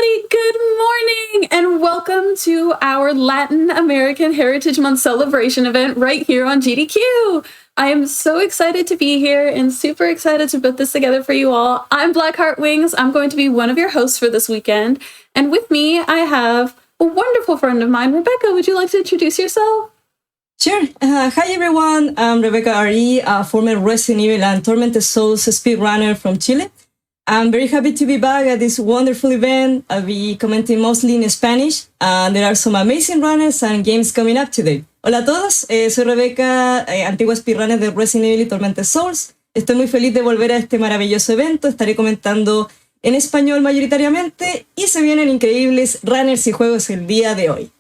everybody, good morning, and welcome to our Latin American Heritage Month celebration event right here on GDQ. I am so excited to be here and super excited to put this together for you all. I'm Blackheart Wings. I'm going to be one of your hosts for this weekend, and with me I have a wonderful friend of mine. Rebecca, would you like to introduce yourself? Sure. Hi, everyone. I'm Rebecca R.E., a former Resident Evil and Tormented Souls speedrunner from Chile. I'm very happy to be back at this wonderful event. I'll be commenting mostly in Spanish. There are some amazing runners and games coming up today. Hola a todos, soy Rebecca, antigua speedrunner de Resident Evil y Tormented Souls. Estoy muy feliz de volver a este maravilloso evento. Estaré comentando en español mayoritariamente y se vienen increíbles runners y juegos el día de hoy.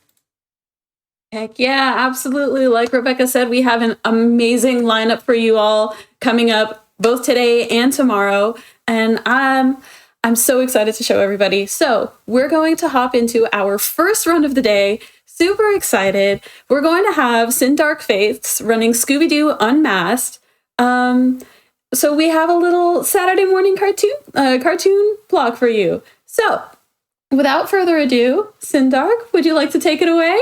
Heck yeah, absolutely. Like Rebecca said, we have an amazing lineup for you all coming up both today and tomorrow. And I'm so excited to show everybody. So we're going to hop into our first run of the day. Super excited. We're going to have Sin Dark Faiths running Scooby-Doo Unmasked. So we have a little Saturday morning cartoon block for you. So without further ado, Sin Dark, would you like to take it away?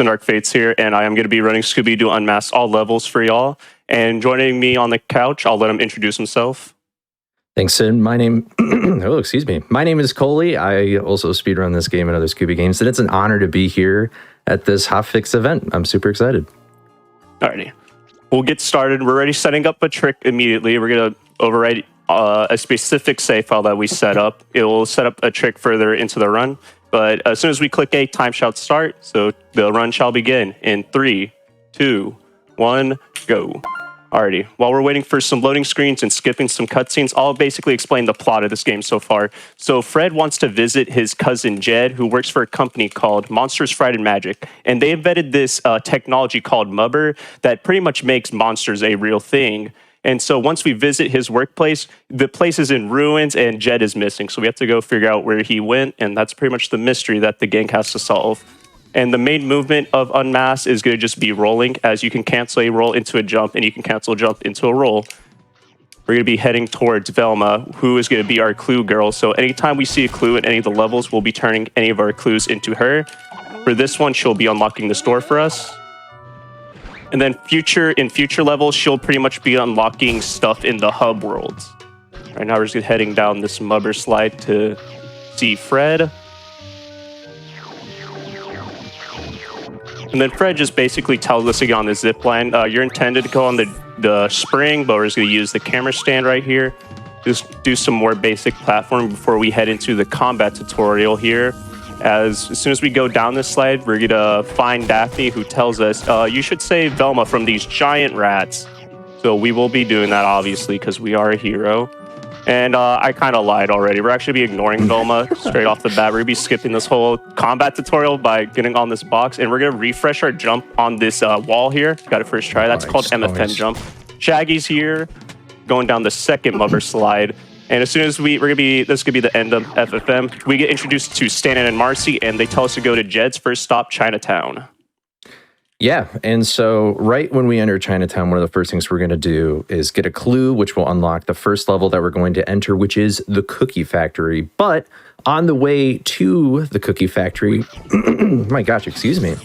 Dark Fates here, and I am going to be running Scooby-Doo Unmasked all levels for y'all. And joining me on the couch, I'll let him introduce himself. Thanks, Sid. My name is Coley. I also speedrun this game and other Scooby games, and it's an honor to be here at this Hotfix event. I'm super excited. Alrighty. We'll get started. We're already setting up a trick immediately. We're going to overwrite a specific save file that we set up. It will set up a trick further into the run. But as soon as we click A, time shall start. So the run shall begin in 3, 2, 1, go. Alrighty. While we're waiting for some loading screens and skipping some cutscenes, I'll basically explain the plot of this game so far. So Fred wants to visit his cousin Jed, who works for a company called Monsters, Fright, and Magic. And they invented this technology called Mubber that pretty much makes monsters a real thing. And so once we visit his workplace, the place is in ruins and Jed is missing. So we have to go figure out where he went. And that's pretty much the mystery that the gang has to solve. And the main movement of Unmasked is going to just be rolling, as you can cancel a roll into a jump and you can cancel a jump into a roll. We're going to be heading towards Velma, who is going to be our clue girl. So anytime we see a clue in any of the levels, we'll be turning any of our clues into her. For this one, she'll be unlocking this door for us. And then in future levels, she'll pretty much be unlocking stuff in the hub worlds. Right now, we're just heading down this Mubber slide to see Fred. And then Fred just basically tells us to get on the zip line. You're intended to go on the spring, but we're just going to use the camera stand right here. Just do some more basic platforming before we head into the combat tutorial here. As soon as we go down this slide, we're going to find Daphne, who tells us, you should save Velma from these giant rats. So we will be doing that, obviously, because we are a hero. And I kind of lied already. We're actually be ignoring Velma straight off the bat. We're going to be skipping this whole combat tutorial by getting on this box. And we're going to refresh our jump on this wall here. Got it first try. That's called MFN jump. Shaggy's here, going down the second Mubber slide. And as soon as this could be the end of FFM, we get introduced to Stan and Marcy, and they tell us to go to Jed's first stop, Chinatown. Yeah, and so right when we enter Chinatown, one of the first things we're going to do is get a clue, which will unlock the first level that we're going to enter, which is the Cookie Factory. But on the way to the Cookie Factory, my gosh, excuse me.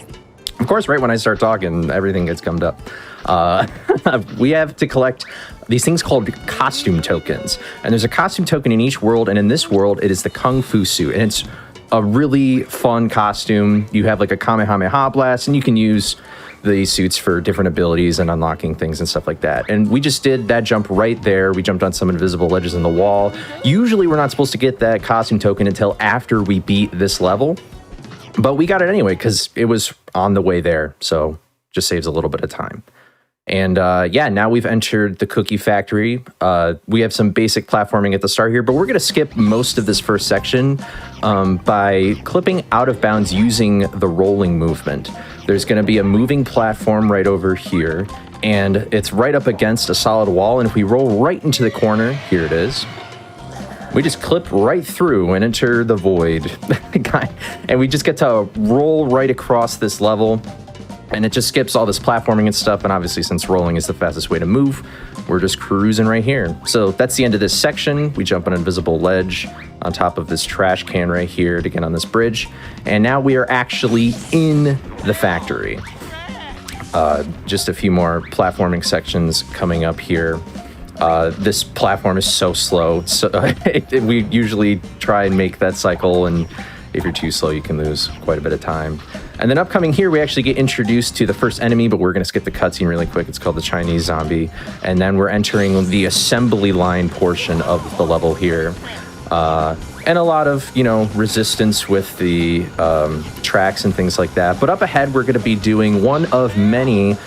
Of course, right when I start talking, everything gets gummed up. We have to collect these things called costume tokens. And there's a costume token in each world, and in this world, it is the Kung Fu suit. And it's a really fun costume. You have like a Kamehameha blast, and you can use the suits for different abilities and unlocking things and stuff like that. And we just did that jump right there. We jumped on some invisible ledges in the wall. Usually, we're not supposed to get that costume token until after we beat this level. But we got it anyway, because it was on the way there. So just saves a little bit of time. And yeah, now we've entered the Cookie Factory. We have some basic platforming at the start here, but we're going to skip most of this first section by clipping out of bounds using the rolling movement. There's going to be a moving platform right over here, and it's right up against a solid wall. And if we roll right into the corner, here it is. We just clip right through and enter the void. And we just get to roll right across this level. And it just skips all this platforming and stuff. And obviously, since rolling is the fastest way to move, we're just cruising right here. So that's the end of this section. We jump on an invisible ledge on top of this trash can right here to get on this bridge. And now we are actually in the factory. Just a few more platforming sections coming up here. This platform is so slow. So we usually try and make that cycle, and if you're too slow, you can lose quite a bit of time. And then upcoming here, we actually get introduced to the first enemy, but we're going to skip the cutscene really quick. It's called the Chinese zombie. And then we're entering the assembly line portion of the level here. And a lot of, resistance with the tracks and things like that. But up ahead, we're going to be doing one of many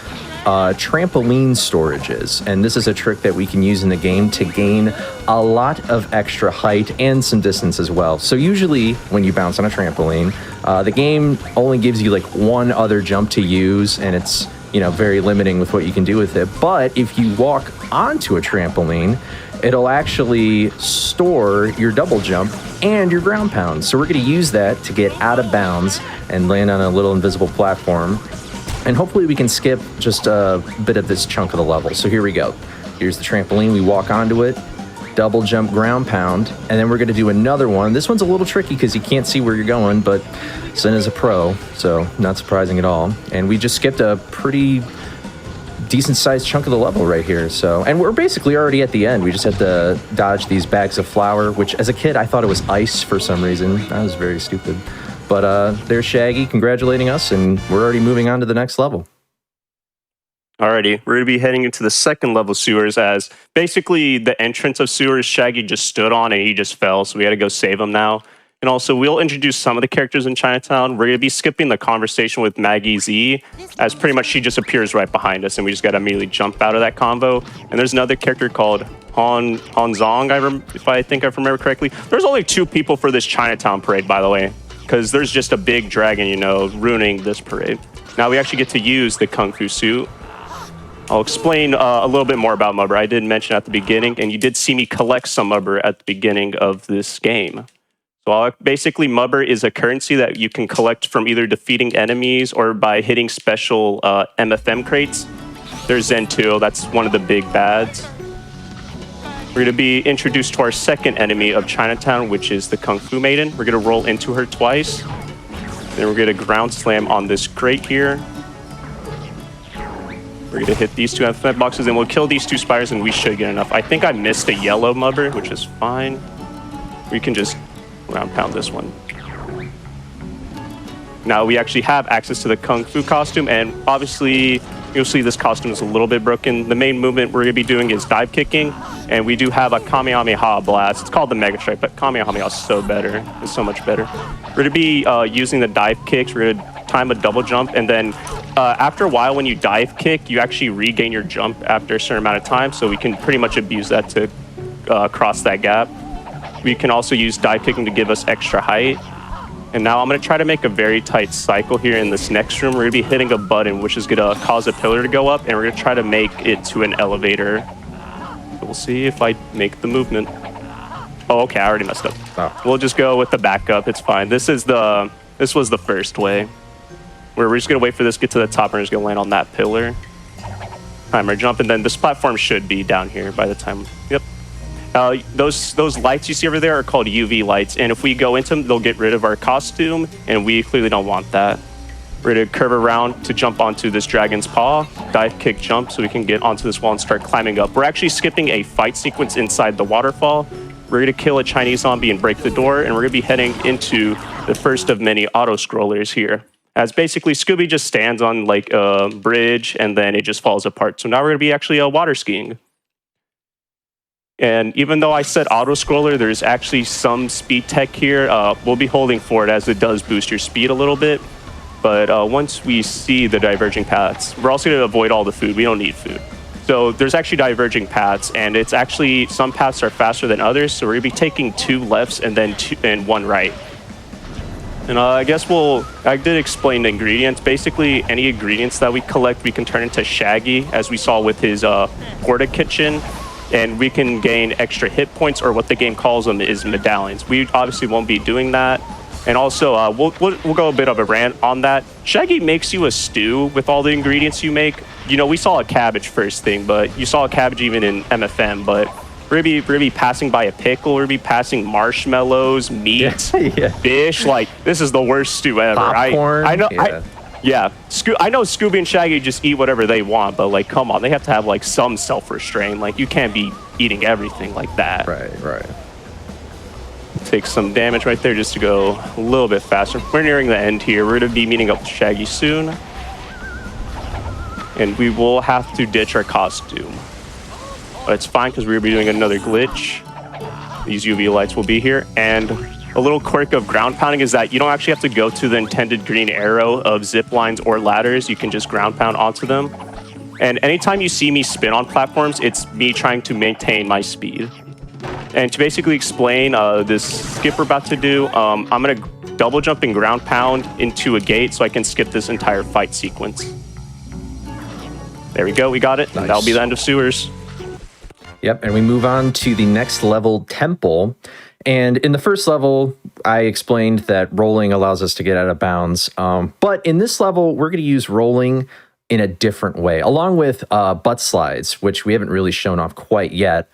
trampoline storages, and this is a trick that we can use in the game to gain a lot of extra height and some distance as well. So usually when you bounce on a trampoline, the game only gives you like one other jump to use, and it's very limiting with what you can do with it. But if you walk onto a trampoline, it'll actually store your double jump and your ground pound. So we're going to use that to get out of bounds and land on a little invisible platform. And hopefully we can skip just a bit of this chunk of the level. So here we go. Here's the trampoline. We walk onto it, double jump, ground pound, and then we're going to do another one. This one's a little tricky because you can't see where you're going, but Sin is a pro, so not surprising at all. And we just skipped a pretty decent-sized chunk of the level right here. And we're basically already at the end. We just had to dodge these bags of flour, which as a kid I thought it was ice for some reason. That was very stupid. But there's Shaggy congratulating us, and we're already moving on to the next level. Alrighty, we're going to be heading into the second level sewers, as basically the entrance of sewers Shaggy just stood on and he just fell, so we had to go save him now. And also, we'll introduce some of the characters in Chinatown. We're going to be skipping the conversation with Maggie Z, as pretty much she just appears right behind us, and we just got to immediately jump out of that convo. And there's another character called Han Zong, if I think I remember correctly. There's only 2 people for this Chinatown parade, by the way, because there's just a big dragon, ruining this parade. Now we actually get to use the Kung Fu suit. I'll explain a little bit more about Mubber. I did mention at the beginning, and you did see me collect some Mubber at the beginning of this game. So basically, Mubber is a currency that you can collect from either defeating enemies or by hitting special MFM crates. There's Zen 2, that's one of the big bads. We're going to be introduced to our second enemy of Chinatown, which is the Kung Fu Maiden. We're going to roll into her twice. Then we're going to ground slam on this crate here. We're going to hit these 2 FF boxes, and we'll kill these 2 spiders, and we should get enough. I think I missed a yellow Mubber, which is fine. We can just ground pound this one. Now we actually have access to the Kung Fu costume, and obviously you'll see this costume is a little bit broken. The main movement we're going to be doing is dive kicking, and we do have a Kamehameha blast. It's called the Mega Strike, but Kamehameha is so better. It's so much better. We're going to be using the dive kicks. We're going to time a double jump, and then after a while when you dive kick, you actually regain your jump after a certain amount of time, so we can pretty much abuse that to cross that gap. We can also use dive kicking to give us extra height. And now I'm going to try to make a very tight cycle here in this next room. We're going to be hitting a button, which is going to cause a pillar to go up, and we're going to try to make it to an elevator. We'll see if I make the movement. Oh, okay, I already messed up. Oh. We'll just go with the backup. It's fine. This was the first way. We're just going to wait for this to get to the top, and we're just going to land on that pillar. Timer jump, and then this platform should be down here by the time. Yep. Those lights you see over there are called UV lights, and if we go into them, they'll get rid of our costume, and we clearly don't want that. We're going to curve around to jump onto this dragon's paw, dive kick jump, so we can get onto this wall and start climbing up. We're actually skipping a fight sequence inside the waterfall. We're going to kill a Chinese zombie and break the door, and we're going to be heading into the first of many auto-scrollers here. As basically Scooby just stands on like a bridge, and then it just falls apart. So now we're going to be actually water skiing. And even though I said auto-scroller, there's actually some speed tech here. We'll be holding forward as it does boost your speed a little bit. But once we see the diverging paths, we're also going to avoid all the food. We don't need food. So there's actually diverging paths, and it's actually, some paths are faster than others. So we're going to be taking 2 lefts and then 1 right. And I guess I did explain the ingredients. Basically, any ingredients that we collect, we can turn into Shaggy, as we saw with his Porta Kitchen. And we can gain extra hit points, or what the game calls them is medallions. We obviously won't be doing that. And also, we'll go a bit of a rant on that. Shaggy makes you a stew with all the ingredients you make. You know, we saw a cabbage first thing, but you saw a cabbage even in MFM, but we're gonna be passing by a pickle, we're gonna be passing marshmallows, meat, fish. Like, this is the worst stew ever. Popcorn. I know. I know Scooby and Shaggy just eat whatever they want, but like, come on, they have to have like some self-restraint. Like, you can't be eating everything like that. Right. Take some damage right there just to go a little bit faster. We're nearing the end here. We're going to be meeting up with Shaggy soon. And we will have to ditch our costume. But it's fine because we'll be doing another glitch. These UV lights will be here. And a little quirk of ground pounding is that you don't actually have to go to the intended green arrow of zip lines or ladders. You can just ground pound onto them. And anytime you see me spin on platforms, it's me trying to maintain my speed. And to basically explain this skip we're about to do, I'm going to double jump and ground pound into a gate so I can skip this entire fight sequence. There we go, we got it. Nice. That'll be the end of sewers. Yep, and we move on to the next level, Temple. And in the first level, I explained that rolling allows us to get out of bounds. But in this level, we're going to use rolling in a different way, along with butt slides, which we haven't really shown off quite yet.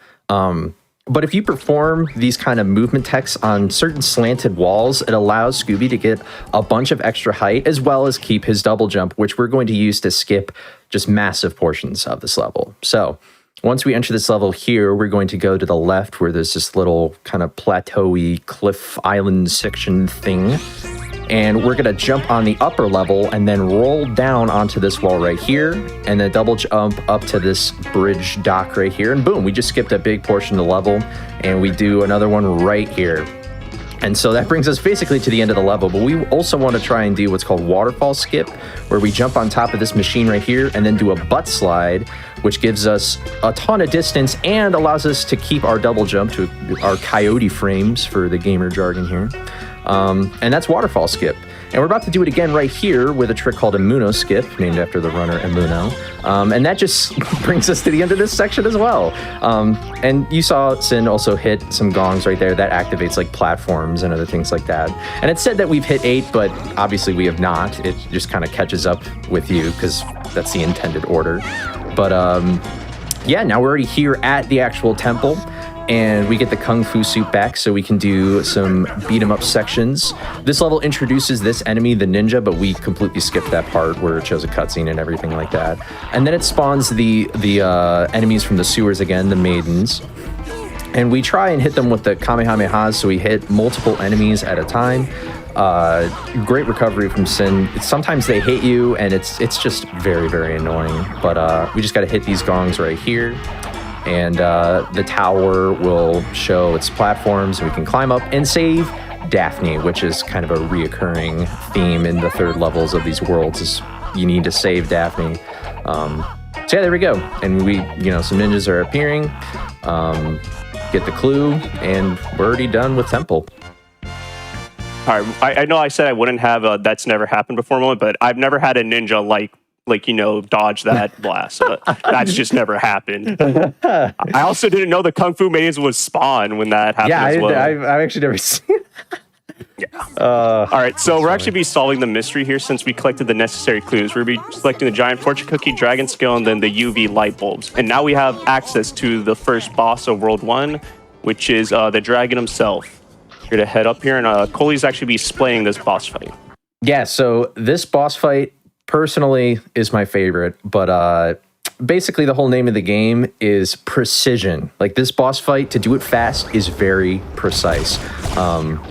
But if you perform these kind of movement techs on certain slanted walls, it allows Scooby to get a bunch of extra height as well as keep his double jump, which we're going to use to skip just massive portions of this level. So once we enter this level here, we're going to go to the left where there's this little kind of plateau-y cliff island section thing. And we're going to jump on the upper level and then roll down onto this wall right here and then double jump up to this bridge dock right here. And boom, we just skipped a big portion of the level and we do another one right here. And so that brings us basically to the end of the level, but we also want to try and do what's called waterfall skip, where we jump on top of this machine right here and then do a butt slide, which gives us a ton of distance and allows us to keep our double jump to our coyote frames for the gamer jargon here. And that's waterfall skip. And we're about to do it again right here with a trick called Immuno skip, named after the runner Immuno. And that just brings us to the end of this section as well. And you saw Sin also hit some gongs right there. That activates like platforms and other things like that. And it said that we've hit 8, but obviously we have not. It just kind of catches up with you because that's the intended order. But yeah, now we're already here at the actual temple. And we get the Kung Fu suit back so we can do some beat 'em up sections. This level introduces this enemy, the ninja, but we completely skipped that part where it shows a cutscene and everything like that. And then it spawns the enemies from the sewers again, the maidens. And we try and hit them with the Kamehamehas, so we hit multiple enemies at a time. Great recovery from Sin. Sometimes they hit you, and it's just very, very annoying. But we just got to hit these gongs right here. And the tower will show its platforms, and we can climb up and save Daphne, which is kind of a reoccurring theme in the third levels of these worlds, is you need to save Daphne. So yeah, there we go. And we, some ninjas are appearing, get the clue, and we're already done with Temple. All right, I know I said I wouldn't have a that's never happened before moment, but I've never had a ninja like dodge that blast. That's just never happened. I also didn't know the Kung Fu maidens would spawn when that happened as well. I've actually never seen it. Yeah. All right, so we're actually be solving the mystery here since we collected the necessary clues. We'll be selecting the giant fortune cookie, dragon skill, and then the UV light bulbs. And now we have access to the first boss of World 1, which is the dragon himself. We're going to head up here, and Coley's actually be splaying this boss fight. Yeah, so this boss fight personally is my favorite, but basically the whole name of the game is precision. Like, this boss fight, to do it fast, is very precise,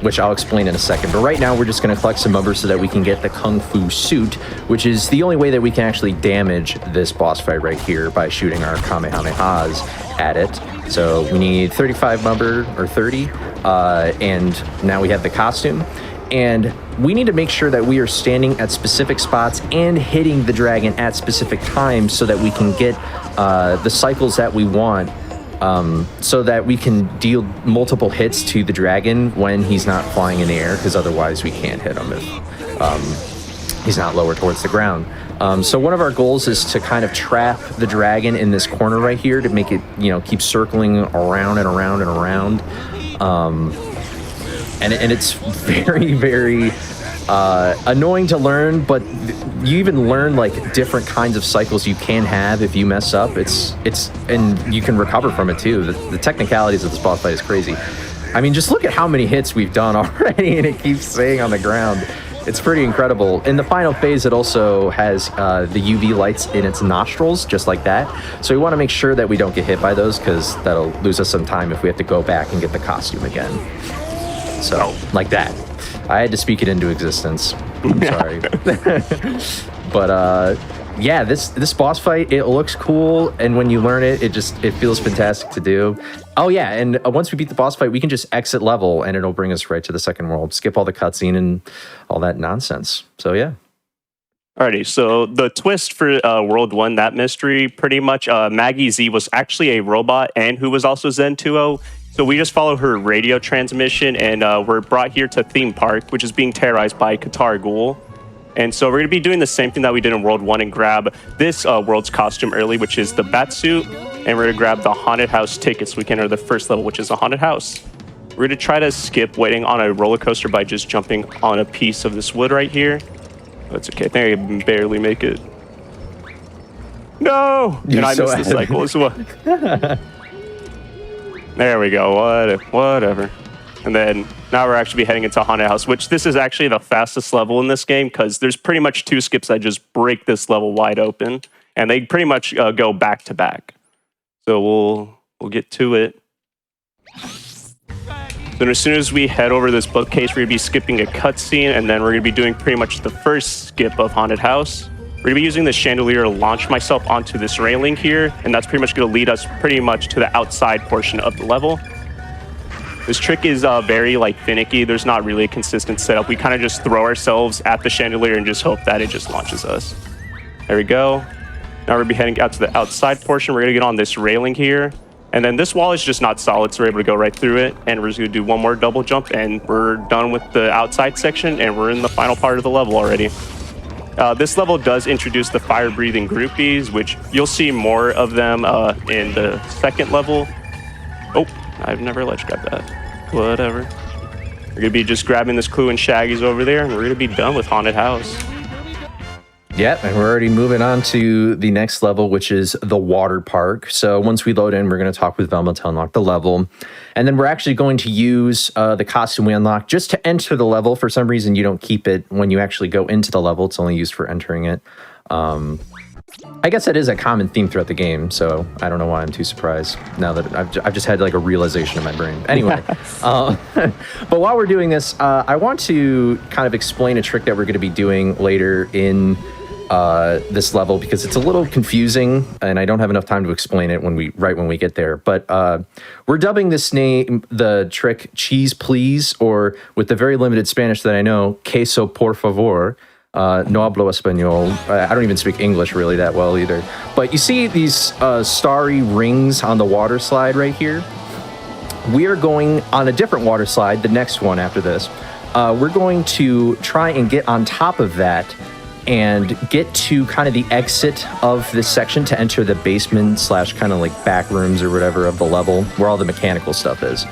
which I'll explain in a second. But right now we're just going to collect some numbers so that we can get the Kung Fu suit, which is the only way that we can actually damage this boss fight right here by shooting our Kamehamehas at it. So we need 35 number, or 30, and now we have the costume. And we need to make sure that we are standing at specific spots and hitting the dragon at specific times so that we can get the cycles that we want, so that we can deal multiple hits to the dragon when he's not flying in the air, because otherwise we can't hit him if he's not lower towards the ground. So one of our goals is to kind of trap the dragon in this corner right here to make it, keep circling around and around and around. and it's very, very annoying to learn, but you even learn like different kinds of cycles you can have if you mess up. It's and you can recover from it too. The technicalities of this boss fight is crazy. I mean, just look at how many hits we've done already, and it keeps staying on the ground. It's pretty incredible. In the final phase, it also has the UV lights in its nostrils, just like that. So we want to make sure that we don't get hit by those, because that'll lose us some time if we have to go back and get the costume again. So, like that. I had to speak it into existence. I'm sorry. But yeah, this boss fight, it looks cool, and when you learn it, it feels fantastic to do. Oh yeah, and once we beat the boss fight, we can just exit level, and it'll bring us right to the second world. Skip all the cutscene and all that nonsense. So yeah. Alrighty, so the twist for World 1, that mystery, pretty much, Maggie Z was actually a robot and who was also Zen 2.0. So we just follow her radio transmission, and we're brought here to Theme Park, which is being terrorized by Qatar Ghoul. And so we're going to be doing the same thing that we did in World 1 and grab this world's costume early, which is the Batsuit. And we're going to grab the Haunted House tickets so we can enter the first level, which is a Haunted House. We're going to try to skip waiting on a roller coaster by just jumping on a piece of this wood right here. That's okay. I think I can barely make it. No! And I missed the cycle as well. There we go. Whatever. And then now we're actually heading into Haunted House, which this is actually the fastest level in this game, because there's pretty much 2 skips that just break this level wide open, and they pretty much go back to back. So we'll get to it. Then as soon as we head over this bookcase, we're going to be skipping a cutscene, and then we're going to be doing pretty much the first skip of Haunted House. We're going to be using the chandelier to launch myself onto this railing here, and that's pretty much going to lead us pretty much to the outside portion of the level. This trick is very finicky. There's not really a consistent setup. We kind of just throw ourselves at the chandelier and just hope that it just launches us. There we go. Now we're going to be heading out to the outside portion. We're going to get on this railing here. And then this wall is just not solid, so we're able to go right through it. And we're just going to do one more double jump, and we're done with the outside section, and we're in the final part of the level already. This level does introduce the fire-breathing groupies, which you'll see more of them in the second level. Oh, I've never ledge grabbed that. Whatever. We're going to be just grabbing this clue and Shaggy's over there, and we're going to be done with Haunted House. Yep, and we're already moving on to the next level, which is the water park. So once we load in, we're going to talk with Velma to unlock the level. And then we're actually going to use the costume we unlock just to enter the level. For some reason, you don't keep it when you actually go into the level. It's only used for entering it. I guess that is a common theme throughout the game, so I don't know why I'm too surprised now that I've just had a realization in my brain. Anyway, but while we're doing this, I want to kind of explain a trick that we're going to be doing later in this level, because it's a little confusing and I don't have enough time to explain it when we get there. But we're dubbing this name, the trick, Cheese Please, or with the very limited Spanish that I know, Queso Por Favor. No hablo español. I don't even speak English really that well either. But you see these starry rings on the water slide right here? We are going on a different water slide, the next one after this. We're going to try and get on top of that and get to kind of the exit of this section to enter the basement / kind of back rooms or whatever of the level where all the mechanical stuff is.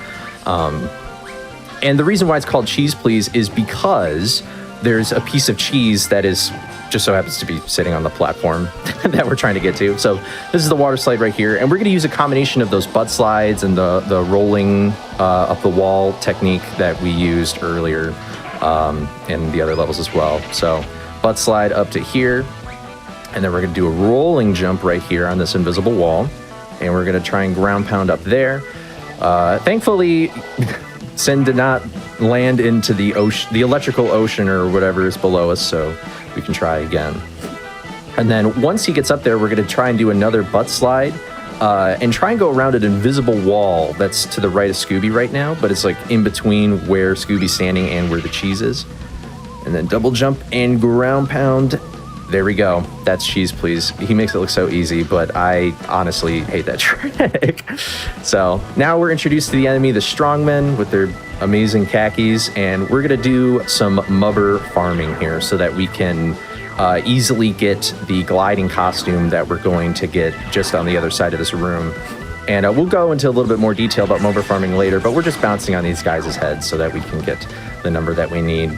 And the reason why it's called Cheese Please is because there's a piece of cheese that is just so happens to be sitting on the platform that we're trying to get to. So this is the water slide right here, and we're going to use a combination of those butt slides and the rolling up the wall technique that we used earlier in the other levels as well. So butt slide up to here, and then we're going to do a rolling jump right here on this invisible wall, and we're going to try and ground pound up there. Thankfully, Sin did not land into the ocean, the electrical ocean or whatever is below us, so we can try again. And then once he gets up there, we're going to try and do another butt slide and try and go around an invisible wall that's to the right of Scooby right now, but it's in between where Scooby's standing and where the cheese is. And then double jump and ground pound. There we go. That's Cheese Please. He makes it look so easy, but I honestly hate that trick. So now we're introduced to the enemy, the strongmen with their amazing khakis, and we're going to do some mubber farming here so that we can easily get the gliding costume that we're going to get just on the other side of this room. And we'll go into a little bit more detail about mobber farming later, but we're just bouncing on these guys' heads so that we can get the number that we need.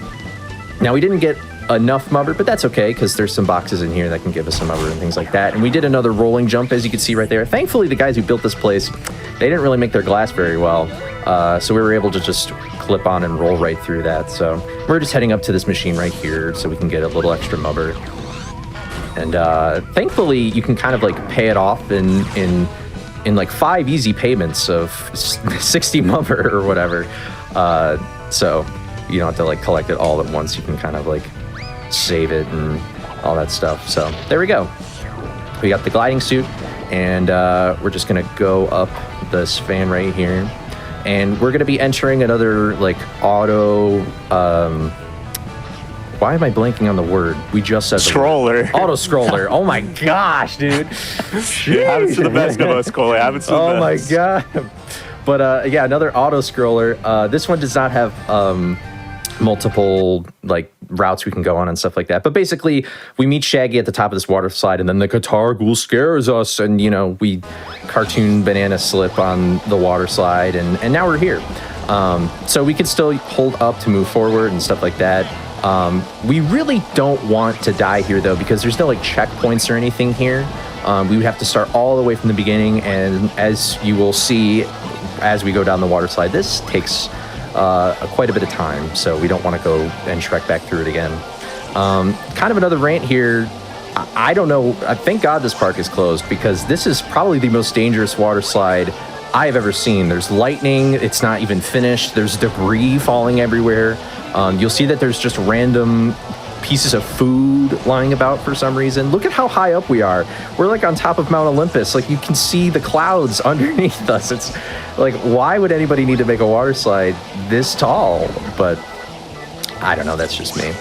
Now, we didn't get enough mubber, but that's okay, because there's some boxes in here that can give us some mubber and things like that. And we did another rolling jump, as you can see right there. Thankfully, the guys who built this place, they didn't really make their glass very well. So we were able to just clip on and roll right through that. So we're just heading up to this machine right here so we can get a little extra mubber. And thankfully, you can kind of like pay it off in like 5 easy payments of 60 mubber or whatever. So you don't have to like collect it all at once. You can kind of like save it and all that stuff. So there we go. We got the gliding suit, and we're just gonna go up this fan right here. And we're going to be entering another, like, auto... why am I blanking on the word? We just said Scroller. Auto scroller. Oh, my gosh, dude. It happens to the best of us, Cole. It happens to the best. Oh, my God. But, yeah, another auto scroller. This one does not have multiple, like, routes we can go on and stuff like that. But basically, we meet Shaggy at the top of this water slide, and then the Qatar Ghoul scares us, and, you know, we cartoon banana slip on the water slide, and now we're here. So we can still hold up to move forward and stuff like that. We really don't want to die here, though, because there's no, like, checkpoints or anything here. We would have to start all the way from the beginning, and as you will see as we go down the water slide, this takes quite a bit of time, so we don't want to go and trek back through it again. Kind of another rant here. I don't know. Thank God this park is closed, because this is probably the most dangerous water slide I have ever seen. There's lightning. It's not even finished. There's debris falling everywhere. You'll see that there's just random pieces of food lying about for some reason. Look at how high up we are. We're like on top of Mount Olympus. Like, you can see the clouds underneath us. It's like, why would anybody need to make a water slide this tall? But I don't know. That's just me.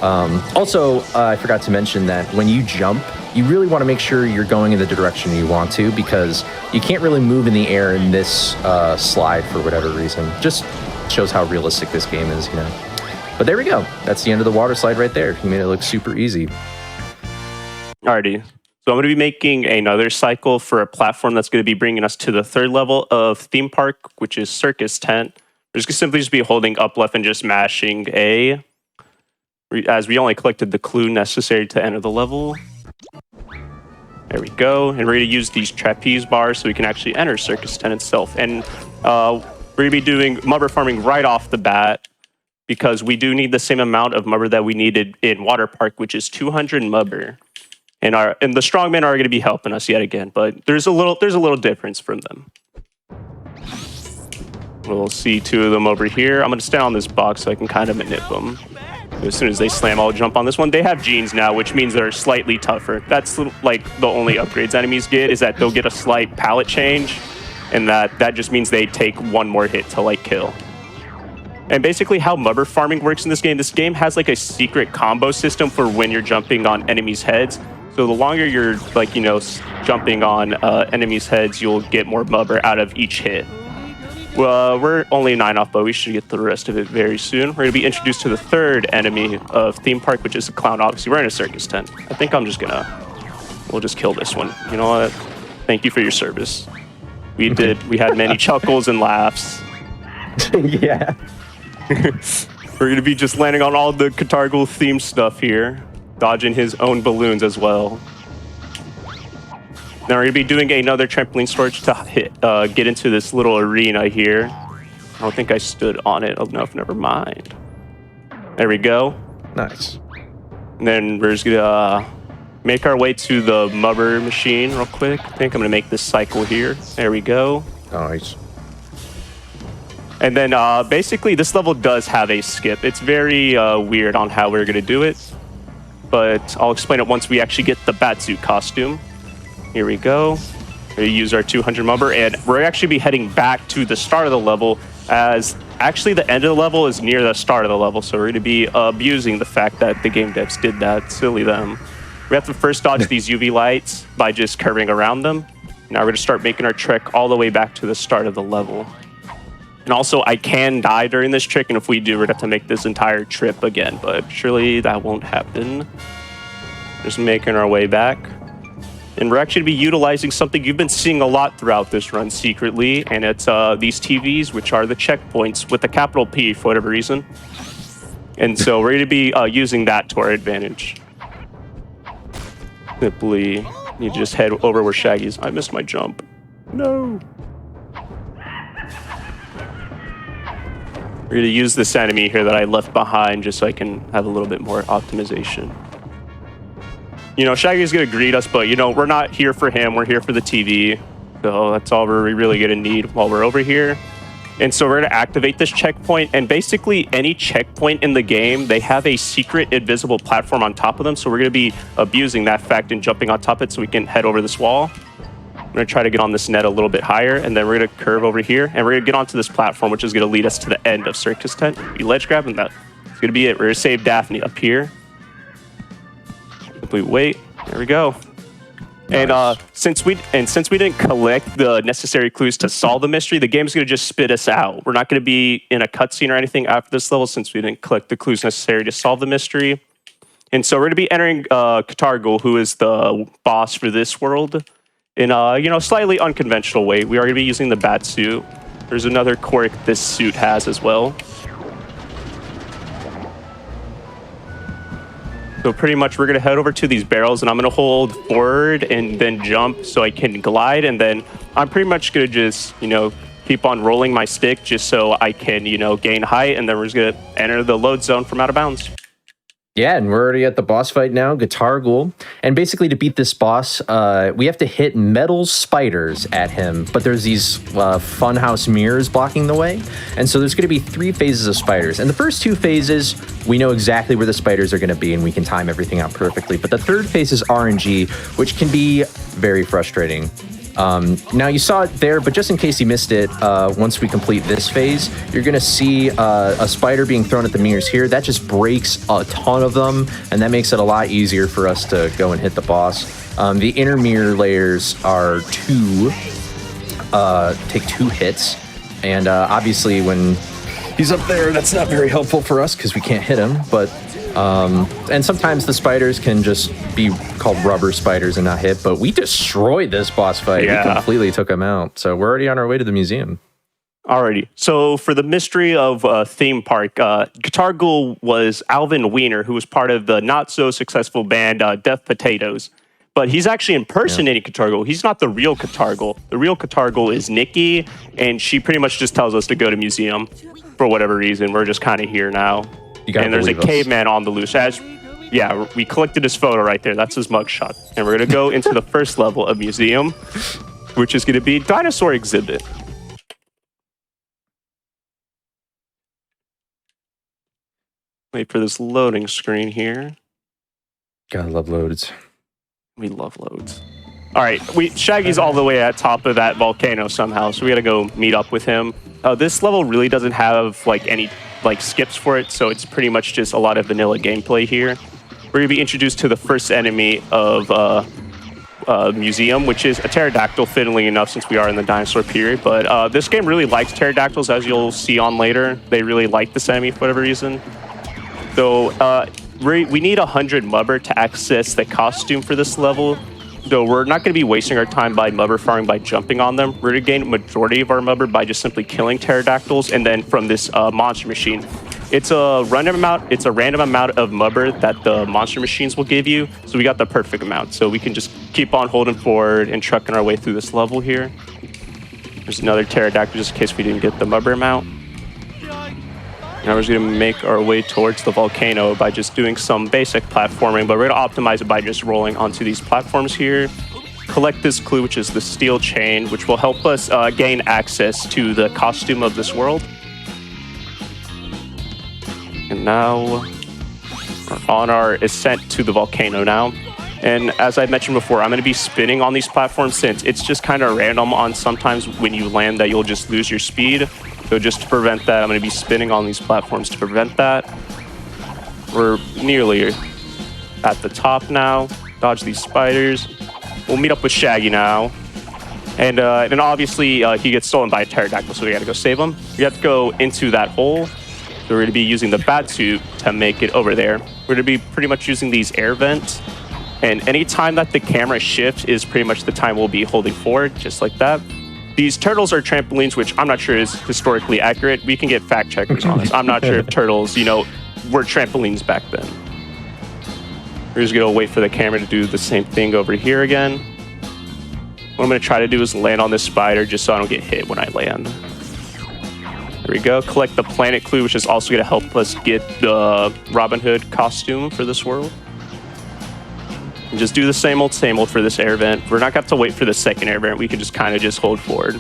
Also, I forgot to mention that when you jump, you really want to make sure you're going in the direction you want to, because you can't really move in the air in this slide for whatever reason. Just shows how realistic this game is, you know. But there we go. That's the end of the water slide right there. He made it look super easy. Alrighty. So I'm going to be making another cycle for a platform that's going to be bringing us to the 3rd level of theme park, which is Circus Tent. We're just simply be holding up left and just mashing A, as we only collected the clue necessary to enter the level. There we go. And we're going to use these trapeze bars so we can actually enter Circus Tent itself. And we're going to be doing mubber farming right off the bat, because we do need the same amount of mubber that we needed in Water Park, which is 200 mubber. And the strongmen are going to be helping us yet again, but there's a little difference from them. We'll see 2 of them over here. I'm going to stand on this box so I can kind of manip them. As soon as they slam, I'll jump on this one. They have genes now, which means they're slightly tougher. That's like the only upgrades enemies get, is that they'll get a slight palette change, and that just means they take 1 more hit to like kill. And basically how mubber farming works in this game has like a secret combo system for when you're jumping on enemies' heads. So the longer you're, like, you know, jumping on enemies' heads, you'll get more mubber out of each hit. Well, we're only 9 off, but we should get the rest of it very soon. We're going to be introduced to the 3rd enemy of theme park, which is the clown. Obviously, we're in a circus tent. I think we'll just kill this one. You know what? Thank you for your service. We had many chuckles and laughs. Yeah. We're going to be just landing on all the Qatar Ghoul themed stuff here, dodging his own balloons as well. Now we're going to be doing another trampoline storage to get into this little arena here. I don't think I stood on it enough, never mind. There we go. Nice. And then we're just going to make our way to the mubber machine real quick. I think I'm going to make this cycle here. There we go. Nice. And then basically this level does have a skip. It's very weird on how we're going to do it, but I'll explain it once we actually get the Batsuit costume. Here we go. We use our 200 mubber, and we're actually be heading back to the start of the level, as actually the end of the level is near the start of the level, so we're going to be abusing the fact that the game devs did that. Silly them. We have to first dodge these UV lights by just curving around them. Now we're going to start making our trek all the way back to the start of the level. And also, I can die during this trick, and if we do, we'd have to make this entire trip again, but surely that won't happen. Just making our way back. And we're actually going to be utilizing something you've been seeing a lot throughout this run secretly, and it's these TVs, which are the checkpoints with a capital P for whatever reason. And so we're going to be using that to our advantage. Simply need to just head over where Shaggy is. I missed my jump. No. We're going to use this enemy here that I left behind just so I can have a little bit more optimization. You know, Shaggy's going to greet us, but, you know, we're not here for him. We're here for the TV. So that's all we're really going to need while we're over here. And so we're going to activate this checkpoint. And basically, any checkpoint in the game, they have a secret invisible platform on top of them. So we're going to be abusing that fact and jumping on top of it so we can head over this wall. I'm going to try to get on this net a little bit higher. And then we're going to curve over here. And we're going to get onto this platform, which is going to lead us to the end of Circus Tent. We ledge grab, and that's going to be it. We're going to save Daphne up here. Simply wait. There we go. Nice. And since we didn't collect the necessary clues to solve the mystery, the game's going to just spit us out. We're not going to be in a cutscene or anything after this level since we didn't collect the clues necessary to solve the mystery. And so we're going to be entering Katargul, who is the boss for this world, in a slightly unconventional way. We are going to be using the bat suit. There's another quirk this suit has as well. So pretty much we're going to head over to these barrels, and I'm going to hold forward and then jump so I can glide. And then I'm pretty much going to just, keep on rolling my stick just so I can, gain height. And then we're just going to enter the load zone from out of bounds. Yeah, and we're already at the boss fight now, Katargul. And basically to beat this boss, we have to hit metal spiders at him, but there's these funhouse mirrors blocking the way. And so there's going to be 3 phases of spiders. And the first 2 phases, we know exactly where the spiders are going to be, and we can time everything out perfectly. But the third phase is RNG, which can be very frustrating. Now you saw it there, but just in case you missed it, once we complete this phase, you're going to see a spider being thrown at the mirrors here. That just breaks a ton of them, and that makes it a lot easier for us to go and hit the boss. The inner mirror layers are take 2 hits, and obviously when he's up there, that's not very helpful for us because we can't hit him, but and sometimes the spiders can just be called rubber spiders and not hit, but we destroyed this boss fight. Yeah. We completely took him out. So we're already on our way to the museum. Alrighty. So for the mystery of theme park, Katargul was Alvin Wiener, who was part of the not so successful band Death Potatoes. But he's actually impersonating Katargul. He's not the real Katargul. The real Katargul is Nikki, and she pretty much just tells us to go to museum for whatever reason. We're just kind of here now. And there's a caveman on the loose. We collected his photo right there. That's his mugshot. And we're going to go into the first level of museum, which is going to be dinosaur exhibit. Wait for this loading screen here. Gotta love loads. We love loads. All right, Shaggy's all the way at top of that volcano somehow, so we got to go meet up with him. This level really doesn't have any skips for it, so it's pretty much just a lot of vanilla gameplay here. We're going to be introduced to the first enemy of museum, which is a pterodactyl, fittingly enough, since we are in the dinosaur period. But this game really likes pterodactyls, as you'll see on later. They really like this enemy for whatever reason. So we need 100 mubber to access the costume for this level. So we're not going to be wasting our time by mubber farming by jumping on them. We're going to gain a majority of our mubber by just simply killing pterodactyls, and then from this monster machine. It's a random amount of mubber that the monster machines will give you. So we got the perfect amount. So we can just keep on holding forward and trucking our way through this level here. There's another pterodactyl just in case we didn't get the mubber amount. Now we're just going to make our way towards the volcano by just doing some basic platforming, but we're going to optimize it by just rolling onto these platforms here. Collect this clue, which is the steel chain, which will help us gain access to the costume of this world. And now we're on our ascent to the volcano now. And as I mentioned before, I'm going to be spinning on these platforms since it's just kind of random on sometimes when you land that you'll just lose your speed. So just to prevent that, I'm going to be spinning on these platforms to prevent that. We're nearly at the top now. Dodge these spiders. We'll meet up with Shaggy now. And obviously he gets stolen by a pterodactyl, so we got to go save him. We have to go into that hole. So we're going to be using the bat suit to make it over there. We're going to be pretty much using these air vents. And any time that the camera shifts is pretty much the time we'll be holding forward, just like that. These turtles are trampolines, which I'm not sure is historically accurate. We can get fact checkers on this. I'm not sure if turtles, were trampolines back then. We're just gonna wait for the camera to do the same thing over here again. What I'm gonna try to do is land on this spider just so I don't get hit when I land. There we go. Collect the planet clue, which is also gonna help us get the Robin Hood costume for this world. And just do the same old for this air vent. We're not going to have to wait for the second air vent. We can just kind of just hold forward.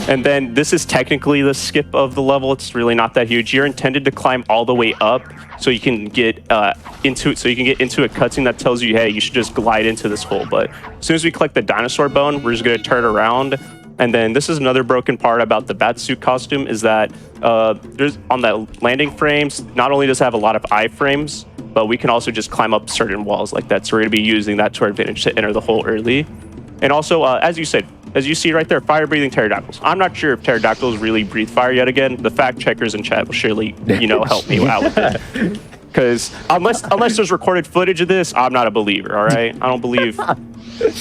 And then this is technically the skip of the level. It's really not that huge. You're intended to climb all the way up so you can get into it. So you can get into a cutscene that tells you, hey, you should just glide into this hole. But as soon as we collect the dinosaur bone, we're just going to turn around. And then this is another broken part about the Batsuit costume is that there's on the landing frames, not only does it have a lot of iframes, but we can also just climb up certain walls like that. So we're going to be using that to our advantage to enter the hole early. And also, as you said, as you see right there, fire-breathing pterodactyls. I'm not sure if pterodactyls really breathe fire yet again. The fact checkers in chat will surely, help me out with it. Because unless there's recorded footage of this, I'm not a believer, all right? I don't believe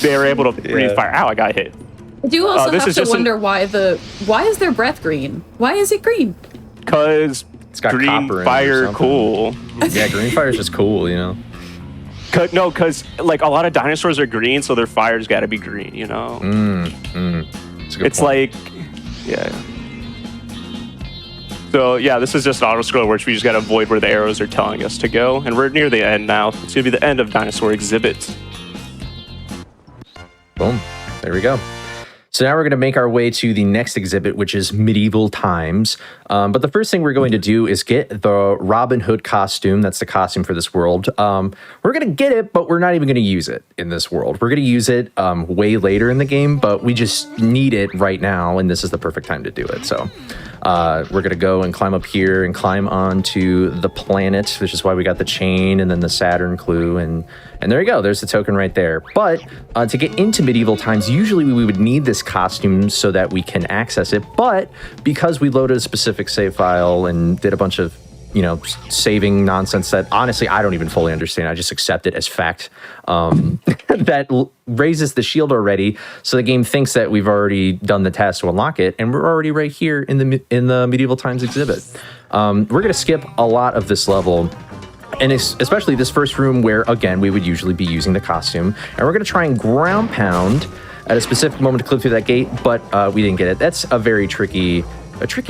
they were able to breathe fire. Ow, I got hit. I do also have to wonder why is their breath green? Why is it green? Because it's got green fire cool. Yeah, green fire is just cool, Because like a lot of dinosaurs are green, so their fire's got to be green, It's like, yeah. So yeah, this is just an auto scroll which we just got to avoid where the arrows are telling us to go, and we're near the end now. It's gonna be the end of Dinosaur Exhibit. Boom. There we go. So now we're going to make our way to the next exhibit, which is Medieval Times. But the first thing we're going to do is get the Robin Hood costume. That's the costume for this world. We're going to get it, but we're not even going to use it in this world. We're going to use it way later in the game, but we just need it right now, and this is the perfect time to do it. So we're going to go and climb up here and climb onto the planet, which is why we got the chain and then the Saturn clue. And there you go. There's the token right there. But to get into Medieval Times, usually we would need this costume so that we can access it. But because we loaded a specific save file and did a bunch of, saving nonsense that honestly I don't even fully understand. I just accept it as fact. That raises the shield already, so the game thinks that we've already done the task to unlock it, and we're already right here in the Medieval Times exhibit. We're gonna skip a lot of this level. And especially this first room where, again, we would usually be using the costume. And we're going to try and ground pound at a specific moment to clip through that gate, but we didn't get it. That's a very tricky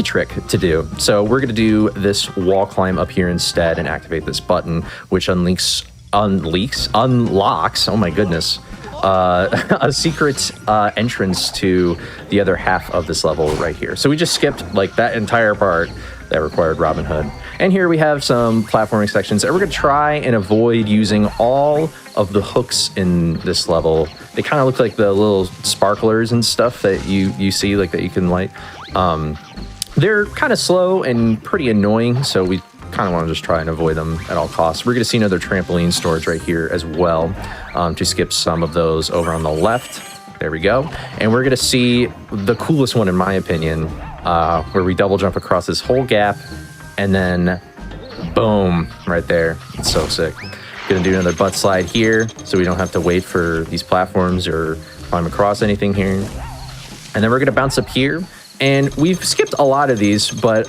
trick to do. So we're going to do this wall climb up here instead and activate this button, which unlocks, oh my goodness, a secret entrance to the other half of this level right here. So we just skipped like that entire part that required Robin Hood. And here we have some platforming sections, and we're going to try and avoid using all of the hooks in this level. They kind of look like the little sparklers and stuff that you see, like that you can light. They're kind of slow and pretty annoying, so we kind of want to just try and avoid them at all costs. We're going to see another trampoline storage right here as well, to skip some of those over on the left. There we go. And we're going to see the coolest one, in my opinion, where we double jump across this whole gap, and then boom, right there. It's so sick. Gonna do another butt slide here, so we don't have to wait for these platforms or climb across anything here. And then we're gonna bounce up here. And we've skipped a lot of these, but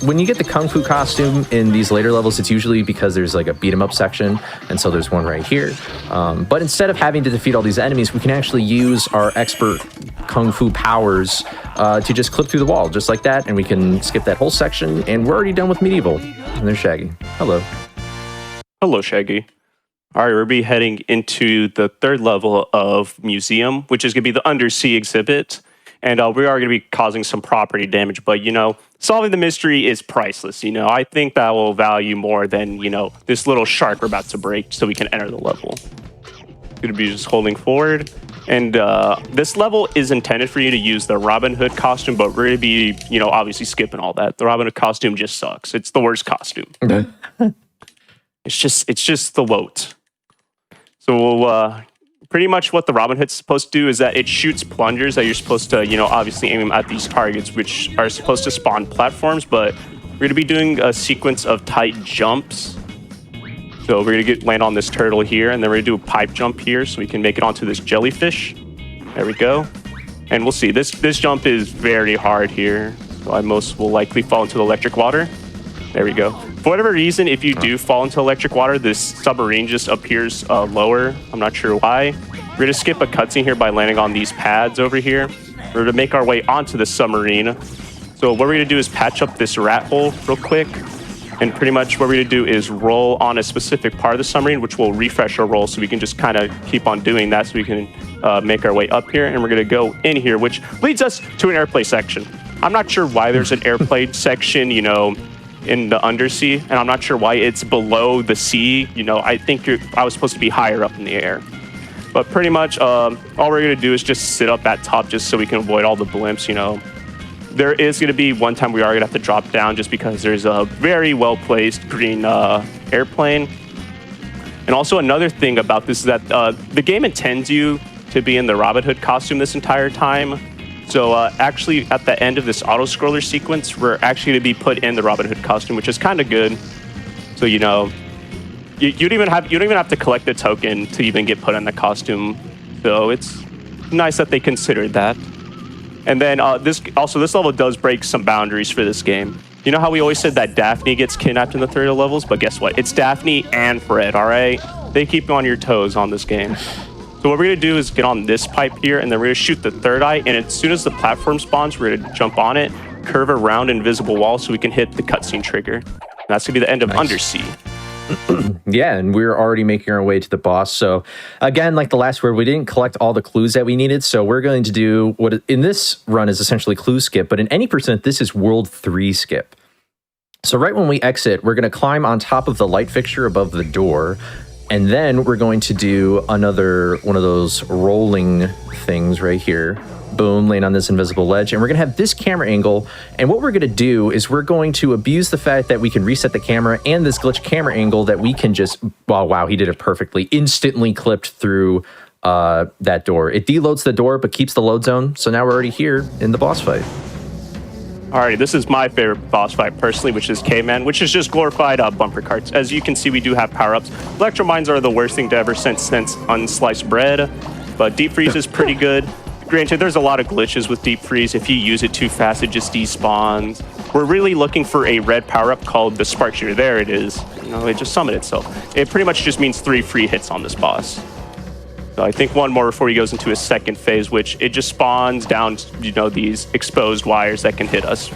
when you get the Kung Fu costume in these later levels, it's usually because there's like a beat 'em up section, and so there's one right here. But instead of having to defeat all these enemies, we can actually use our expert Kung Fu powers to just clip through the wall, just like that, and we can skip that whole section, and we're already done with Medieval. And there's Shaggy. Hello. Hello, Shaggy. All right, we'll be heading into the third level of Museum, which is going to be the Undersea exhibit. And we are going to be causing some property damage, but, solving the mystery is priceless. I think that will value more than, this little shark we're about to break so we can enter the level. Going to be just holding forward. And this level is intended for you to use the Robin Hood costume, but we're going to be, obviously skipping all that. The Robin Hood costume just sucks. It's the worst costume. It's just the woat. So pretty much what the Robin Hood's supposed to do is that it shoots plungers that you're supposed to, obviously aim at these targets, which are supposed to spawn platforms. But We're going to be doing a sequence of tight jumps. So we're going to land on this turtle here, and then we're going to do a pipe jump here so we can make it onto this jellyfish. There we go. And we'll see. This jump is very hard here. So most will likely fall into the electric water. There we go. For whatever reason, if you do fall into electric water, this submarine just appears lower. I'm not sure why. We're going to skip a cutscene here by landing on these pads over here. We're going to make our way onto the submarine. So what we're going to do is patch up this rat hole real quick. And pretty much what we're going to do is roll on a specific part of the submarine, which will refresh our roll, so we can just kind of keep on doing that so we can make our way up here. And we're going to go in here, which leads us to an airplay section. I'm not sure why there's an airplay section, you know, in the undersea, and I'm not sure why it's below the sea. You know, I think I was supposed to be higher up in the air. But pretty much all we're going to do is just sit up at top just so we can avoid all the blimps, you know. There is going to be one time we are going to have to drop down just because there's a very well-placed green airplane. And also another thing about this is that the game intends you to be in the Robin Hood costume this entire time. So actually at the end of this auto-scroller sequence, we're actually going to be put in the Robin Hood costume, which is kind of good. So, you know, you don't even have to collect the token to even get put in the costume. So it's nice that they considered that. And then this level does break some boundaries for this game. You know how we always said that Daphne gets kidnapped in the 30 levels? But guess what? It's Daphne and Fred, all right? They keep you on your toes on this game. So what we're going to do is get on this pipe here, and then we're going to shoot the third eye. And as soon as the platform spawns, we're going to jump on it, curve around an invisible wall so we can hit the cutscene trigger. And that's going to be the end of Undersea. Yeah, and we're already making our way to the boss. So again, like the last word, we didn't collect all the clues that we needed. So we're going to do what in this run is essentially clue skip, but in any percent, this is world 3 skip. So right when we exit, we're going to climb on top of the light fixture above the door. And then we're going to do another one of those rolling things right here. Boom, laying on this invisible ledge. And we're going to have this camera angle. And what we're going to do is we're going to abuse the fact that we can reset the camera and this glitch camera angle that we can just, wow, he did it perfectly, instantly clipped through that door. It deloads the door, but keeps the load zone. So now we're already here in the boss fight. Alrighty, this is my favorite boss fight personally, which is K-Man, which is just glorified bumper carts. As you can see, we do have power-ups. Electro Mines are the worst thing to ever since unsliced bread, but Deep Freeze is pretty good. Granted, there's a lot of glitches with Deep Freeze. If you use it too fast, it just despawns. We're really looking for a red power-up called the Spark Shooter. There it is. You know, it just summoned itself. It pretty much just means 3 free hits on this boss. So I think one more before he goes into his second phase, which it just spawns down, you know, these exposed wires that can hit us.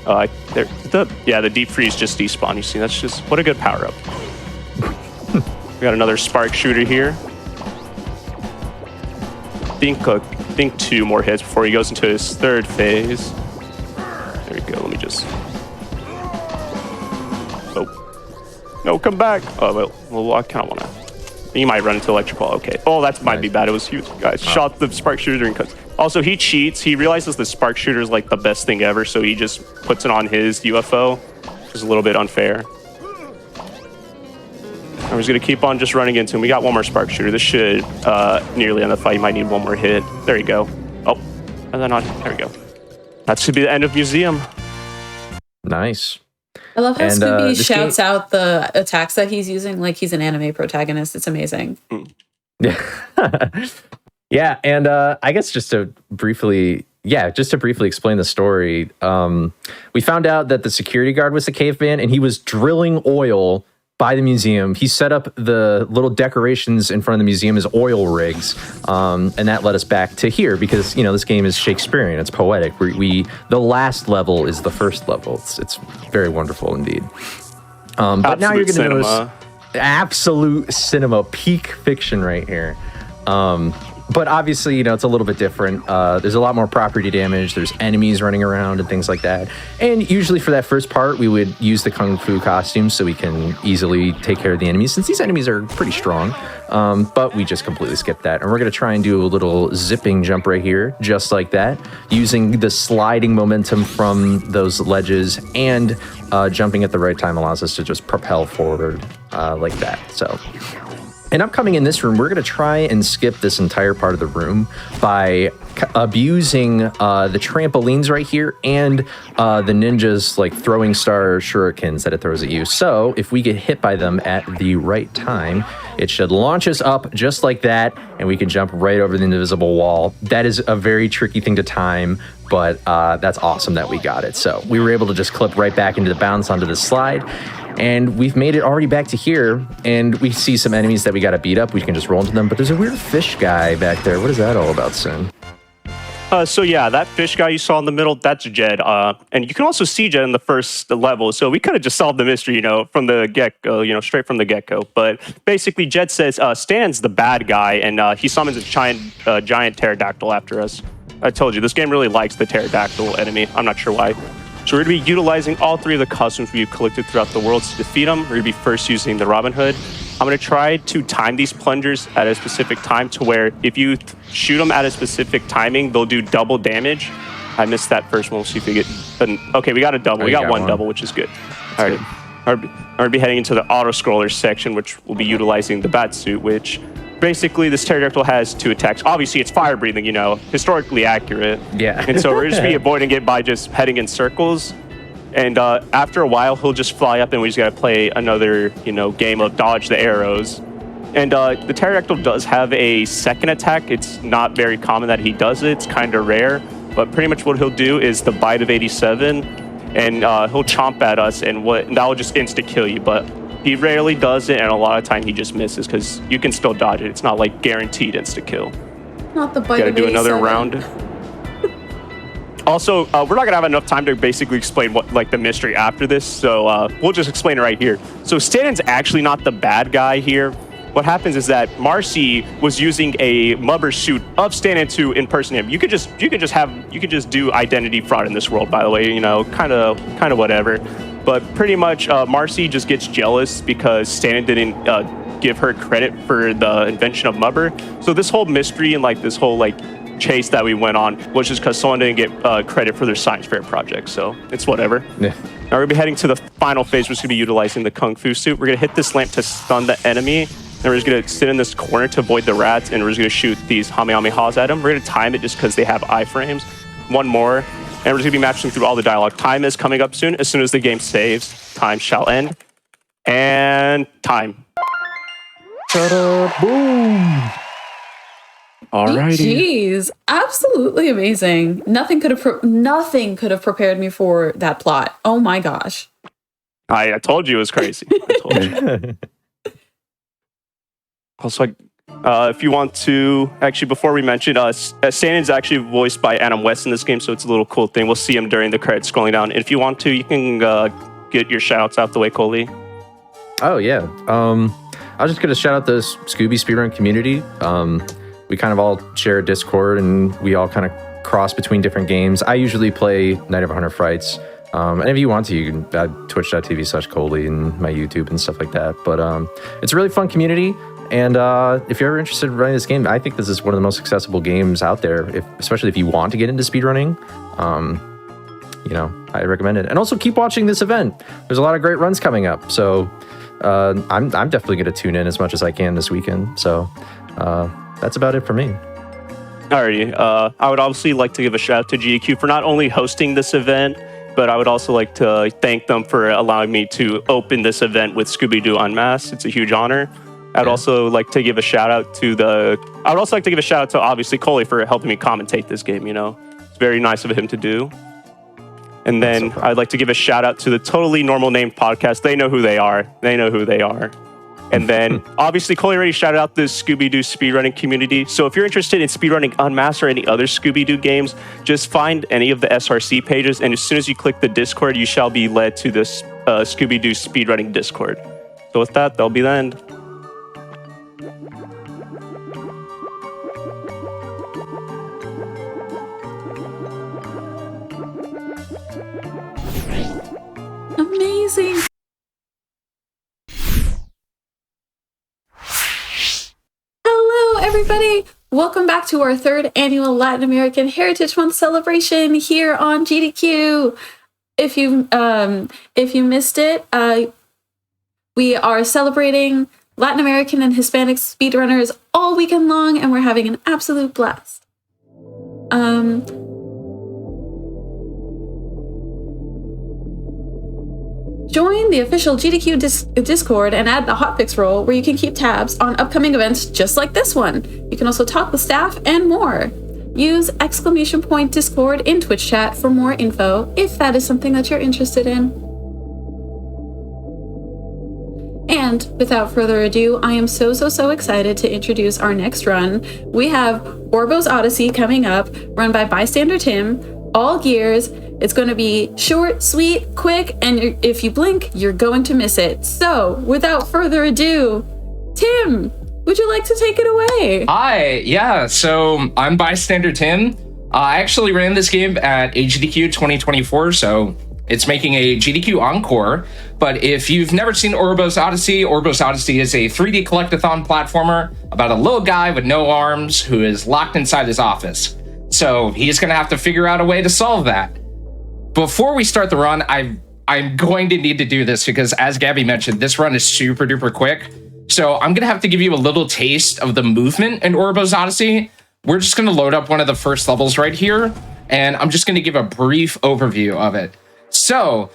The Deep Freeze just despawned. You see, that's just, what a good power-up. We got another Spark Shooter here. I think 2 more hits before he goes into his third phase. There we go. Let me just. Oh, no, come back. Oh well, I kind of want to. You might run into electrical. Okay. Oh, that might be bad. It was huge, guys. Shot the Spark Shooter during cuts. Also, he cheats. He realizes the Spark Shooter is like the best thing ever, so he just puts it on his UFO, which is a little bit unfair. I'm just going to keep on just running into him. We got one more Spark Shooter. This should nearly end the fight. You might need one more hit. There you go. Oh, and then on. There we go. That should be the end of Museum. Nice. I love how Scooby shouts out the attacks that he's using like he's an anime protagonist. It's amazing. Yeah. Yeah, and I guess just to briefly explain the story, we found out that the security guard was the caveman, and he was drilling oil by the museum. He set up the little decorations in front of the museum as oil rigs, and that led us back to here because, you know, this game is Shakespearean. It's poetic. The last level is the first level. It's very wonderful indeed. But now you're going to notice absolute cinema, peak fiction right here. But obviously, you know, it's a little bit different. There's a lot more property damage. There's enemies running around and things like that. And usually for that first part, we would use the Kung Fu costumes so we can easily take care of the enemies, since these enemies are pretty strong. But we just completely skipped that. And we're going to try and do a little zipping jump right here, just like that, using the sliding momentum from those ledges, and jumping at the right time allows us to just propel forward like that. So... And upcoming in this room, we're going to try and skip this entire part of the room by abusing the trampolines right here and the ninja's like throwing star shurikens that it throws at you. So if we get hit by them at the right time, it should launch us up just like that, and we can jump right over the invisible wall. That is a very tricky thing to time, but that's awesome that we got it. So we were able to just clip right back into the bounce onto the slide. And we've made it already back to here, and we see some enemies that we got to beat up. We can just roll into them, but there's a weird fish guy back there. What is that all about, Sin? So yeah, that fish guy you saw in the middle, that's Jed. And you can also see Jed in the first level. So we could have just solved the mystery, from the get-go, straight from the get-go. But basically, Jed says Stan's the bad guy, and he summons a giant pterodactyl after us. I told you, this game really likes the pterodactyl enemy. I'm not sure why. So we're going to be utilizing all 3 of the costumes we've collected throughout the world to defeat them. We're going to be first using the Robin Hood. I'm going to try to time these plungers at a specific time to where if you shoot them at a specific timing, they'll do double damage. I missed that first one. We'll see if we get... Okay, we got a double. Oh, we got one double, which is good. All right. We're going to be heading into the auto-scroller section, which will be utilizing the bat suit, which... Basically, this pterodactyl has 2 attacks. Obviously, it's fire breathing, historically accurate. Yeah. And so we're just be avoiding it by just heading in circles. And after a while, he'll just fly up and we just got to play another, game of dodge the arrows. And the pterodactyl does have a second attack. It's not very common that he does it. It's kind of rare. But pretty much what he'll do is the bite of 87. And he'll chomp at us and that will just insta-kill you. But he rarely does it, and a lot of time he just misses because you can still dodge it. It's not like guaranteed insta-kill. Not the bite Gotta of do another 87. round. Also, we're not gonna have enough time to basically explain what the mystery after this, so we'll just explain it right here. So Stanton's actually not the bad guy here. What happens is that Marcy was using a mubber suit of Stanton to impersonate him. You could just do identity fraud in this world, by the way. Kind of whatever. But pretty much, Marcy just gets jealous because Stanton didn't give her credit for the invention of mubber. So this whole mystery and this whole chase that we went on was just because someone didn't get credit for their science fair project. So it's whatever. Yeah. Now we're gonna be heading to the final phase, which is gonna be utilizing the Kung Fu suit. We're gonna hit this lamp to stun the enemy. And we're just gonna sit in this corner to avoid the rats, and we're just gonna shoot these Kamehamehas at them. We're gonna time it just because they have iframes. One more. And we're just going to be matching through all the dialogue. Time is coming up soon. As soon as the game saves, time shall end. And time. Ta-da, boom. Alrighty. Jeez, absolutely amazing. Nothing could have prepared me for that plot. Oh my gosh. I told you it was crazy. I told you. Also, if you want to, actually, before we mention, Stanton's actually voiced by Adam West in this game, so it's a little cool thing. We'll see him during the credits scrolling down. And if you want to, you can get your shout-outs out the way, Coley. Oh, yeah. I was just going to shout out the Scooby speedrun community. We kind of all share a Discord, and we all kind of cross between different games. I usually play Night of 100 Frights. And if you want to, you can twitch.tv/Coley and my YouTube and stuff like that. But it's a really fun community. And if you're ever interested in running this game, I think this is one of the most accessible games out there, especially if you want to get into speedrunning. I recommend it. And also keep watching this event. There's a lot of great runs coming up. So I'm definitely going to tune in as much as I can this weekend. So that's about it for me. Alrighty. I would obviously like to give a shout out to GDQ for not only hosting this event, but I would also like to thank them for allowing me to open this event with Scooby-Doo Unmasked. It's a huge honor. I'd also like to give a shout out to obviously Coley for helping me commentate this game. It's very nice of him to do. And then I'd like to give a shout out to the Totally Normal Name podcast. They know who they are. And then obviously Coley already shouted out the Scooby-Doo speedrunning community. So if you're interested in speedrunning Unmasked or any other Scooby-Doo games, just find any of the SRC pages. And as soon as you click the Discord, you shall be led to this Scooby-Doo speedrunning Discord. So with that, that'll be the end. Amazing. Hello, everybody. Welcome back to our 3rd annual Latin American Heritage Month celebration here on GDQ. If you missed it, we are celebrating Latin American and Hispanic speedrunners all weekend long, and we're having an absolute blast. Join the official GDQ Discord and add the Hotfix role where you can keep tabs on upcoming events just like this one. You can also talk with staff and more. Use !Discord in Twitch chat for more info if that is something that you're interested in. And without further ado, I am so excited to introduce our next run. We have Orbo's Odyssey coming up, run by Bystander Tim, all gears. It's going to be short, sweet, quick, and if you blink, you're going to miss it. So, without further ado, Tim, would you like to take it away? Hi, yeah, so I'm Bystander Tim. I actually ran this game at GDQ 2024, so it's making a GDQ Encore. But if you've never seen Orbo's Odyssey is a 3D collectathon platformer about a little guy with no arms who is locked inside his office. So he's going to have to figure out a way to solve that. Before we start the run, I'm going to need to do this because, as Gabby mentioned, this run is super duper quick. So I'm going to have to give you a little taste of the movement in Orbo's Odyssey. We're just going to load up one of the first levels right here, and I'm just going to give a brief overview of it. So,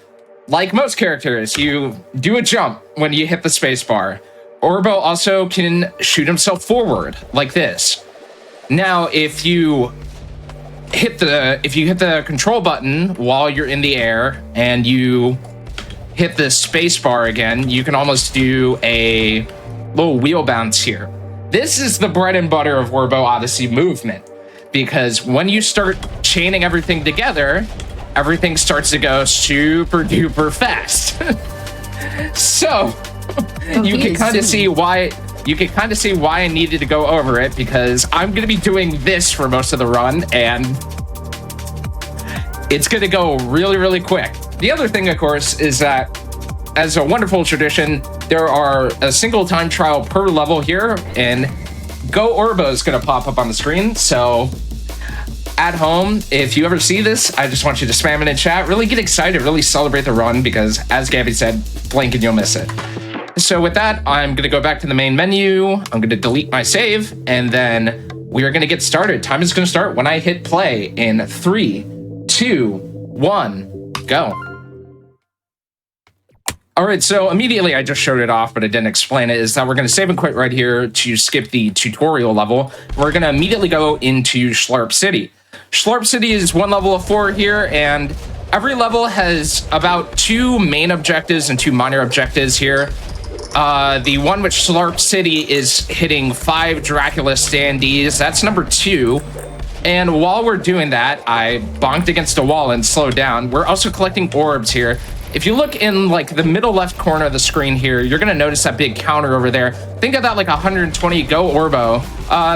like most characters, you do a jump when you hit the spacebar. Orbo also can shoot himself forward, like this. Now, if you hit the control button while you're in the air and you hit the space bar again, you can almost do a little wheel bounce here. This is the bread and butter of Orbo Odyssey movement, because when you start chaining everything together, everything starts to go super duper fast. So you can kind of see why I needed to go over it, because I'm going to be doing this for most of the run, and it's going to go really, really quick. The other thing, of course, is that as a wonderful tradition, there are a single time trial per level here, and Go Orbo is going to pop up on the screen. So at home, if you ever see this, I just want you to spam it in chat. Really get excited, really celebrate the run, because as Gabby said, blink and you'll miss it. So with that, I'm going to go back to the main menu. I'm going to delete my save, and then we are going to get started. Time is going to start when I hit play in 3, 2, 1, go. All right, so immediately I just showed it off, but I didn't explain it, is that we're going to save and quit right here to skip the tutorial level. We're going to immediately go into Schlarp City. Schlarp City is one level of 4 here, and every level has about 2 main objectives and 2 minor objectives here. The one with Schlarp City is hitting 5 Dracula standees. That's number 2. And while we're doing that, I bonked against a wall and slowed down. We're also collecting orbs here. If you look in like the middle left corner of the screen here, you're going to notice that big counter over there. Think of that like 120 Go Orbo.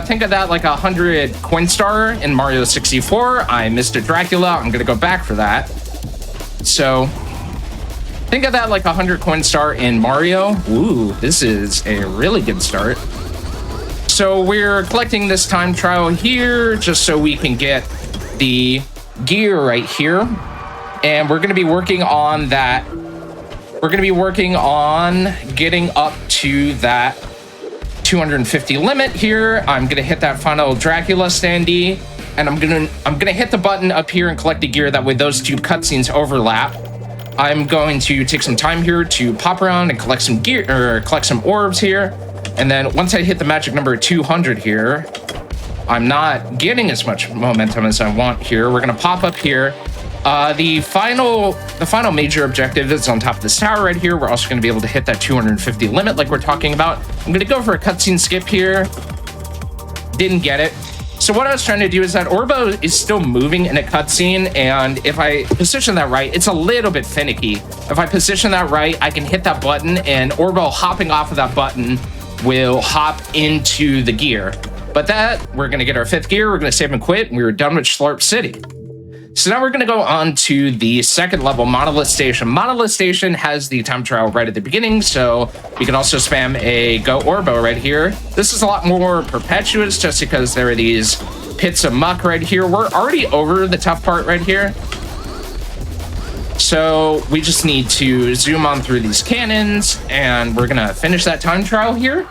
Think of that like 100 Coinstar in Mario 64. I'm Mr. Dracula. I'm going to go back for that. So think of that like 100 Coinstar in Mario. Ooh, this is a really good start. So we're collecting this time trial here just so we can get the gear right here. And we're going to be working on that. We're going to be working on getting up to that 250 limit here. I'm going to hit that final Dracula standee, and I'm going to hit the button up here and collect the gear. That way those 2 cutscenes overlap. I'm going to take some time here to pop around and collect some gear, or collect some orbs here. And then once I hit the magic number 200 here, I'm not getting as much momentum as I want here. We're going to pop up here. The final major objective is on top of this tower right here. We're also going to be able to hit that 250 limit like we're talking about. I'm going to go for a cutscene skip here. Didn't get it. So what I was trying to do is that Orbo is still moving in a cutscene, and if I position that right, it's a little bit finicky. If I position that right, I can hit that button, and Orbo hopping off of that button will hop into the gear. But that, we're going to get our 5th gear, we're going to save and quit, and we were done with Schlarp City. So now we're going to go on to the 2nd level, Monolith Station. Monolith Station has the time trial right at the beginning, so we can also spam a Go Orbo right here. This is a lot more perpetuous just because there are these pits of muck right here. We're already over the tough part right here. So So we just need to zoom on through these cannons, and we're gonna finish that time trial here.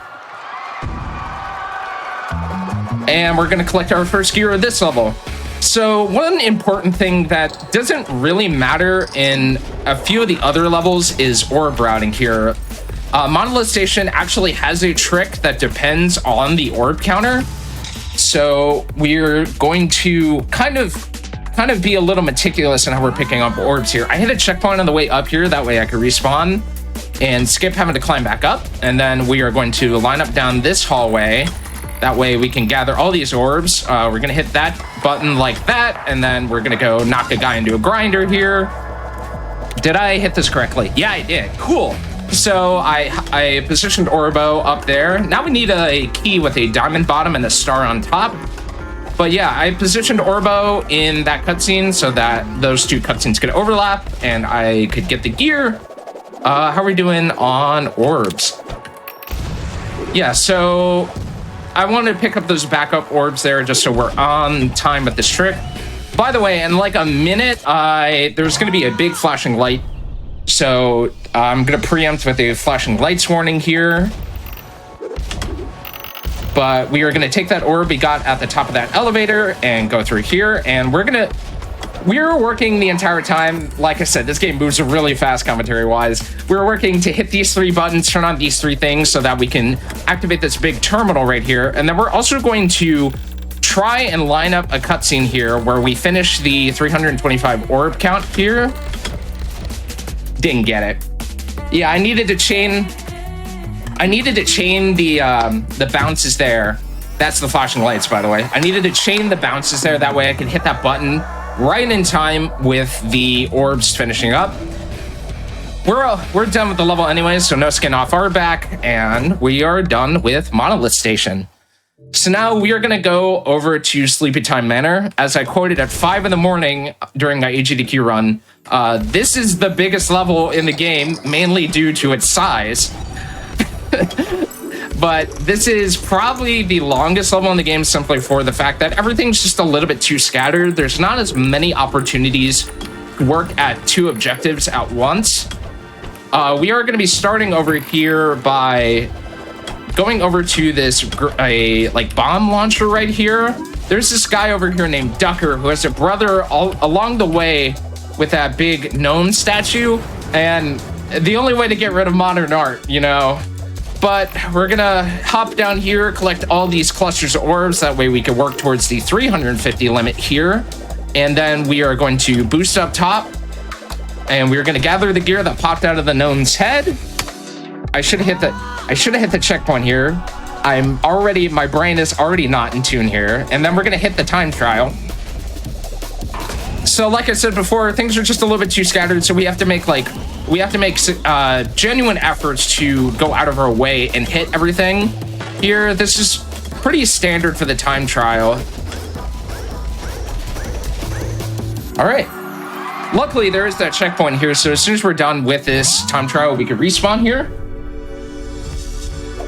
And we're gonna collect our first gear of this level. So one important thing that doesn't really matter in a few of the other levels is orb routing here. Monolith Station actually has a trick that depends on the orb counter. So we're going to kind of be a little meticulous in how we're picking up orbs here. I hit a checkpoint on the way up here, that way I could respawn and skip having to climb back up. And then we are going to line up down this hallway. That way we can gather all these orbs. We're gonna hit that button like that, and then we're gonna go knock a guy into a grinder here. Did I hit this correctly? Yeah, I did. Cool. So I positioned Orbo up there. Now we need a key with a diamond bottom and a star on top. But yeah, I positioned Orbo in that cutscene so that those two cutscenes could overlap and I could get the gear. How are we doing on orbs? Yeah, so I wanted to pick up those backup orbs there just so we're on time with this trick. By the way, in like a minute, there's going to be a big flashing light. So I'm going to preempt with a flashing lights warning here. But we are going to take that orb we got at the top of that elevator and go through here. And we're working the entire time. Like I said, this game moves really fast commentary-wise. We're working to hit these three buttons, turn on these three things so that we can activate this big terminal right here. And then we're also going to try and line up a cutscene here where we finish the 325 orb count here. Didn't get it. Yeah, I needed to chain the bounces there. That's the flashing lights, by the way. I needed to chain the bounces there. That way I can hit that button right in time with the orbs finishing up. We're done with the level anyway, so no skin off our back, and we are done with Monolith Station. So now we are going to go over to Sleepy Time Manor. As I quoted at 5 in the morning during my GDQ run, this is the biggest level in the game, mainly due to its size. But this is probably the longest level in the game simply for the fact that everything's just a little bit too scattered. There's not as many opportunities to work at two objectives at once. We are going to be starting over here by going over to this bomb launcher right here. There's this guy over here named Ducker who has a brother all along the way with that big gnome statue, and the only way to get rid of modern art, you know. But we're gonna hop down here, collect all these clusters of orbs. That way we can work towards the 350 limit here. And then we are going to boost up top. And we're gonna gather the gear that popped out of the gnome's head. I should have hit the checkpoint here. My brain is already not in tune here. And then we're gonna hit the time trial. So like I said before, things are just a little bit too scattered, so we have to make genuine efforts to go out of our way and hit everything here. This is pretty standard for the time trial. All right. Luckily, there is that checkpoint here, so as soon as we're done with this time trial, we can respawn here.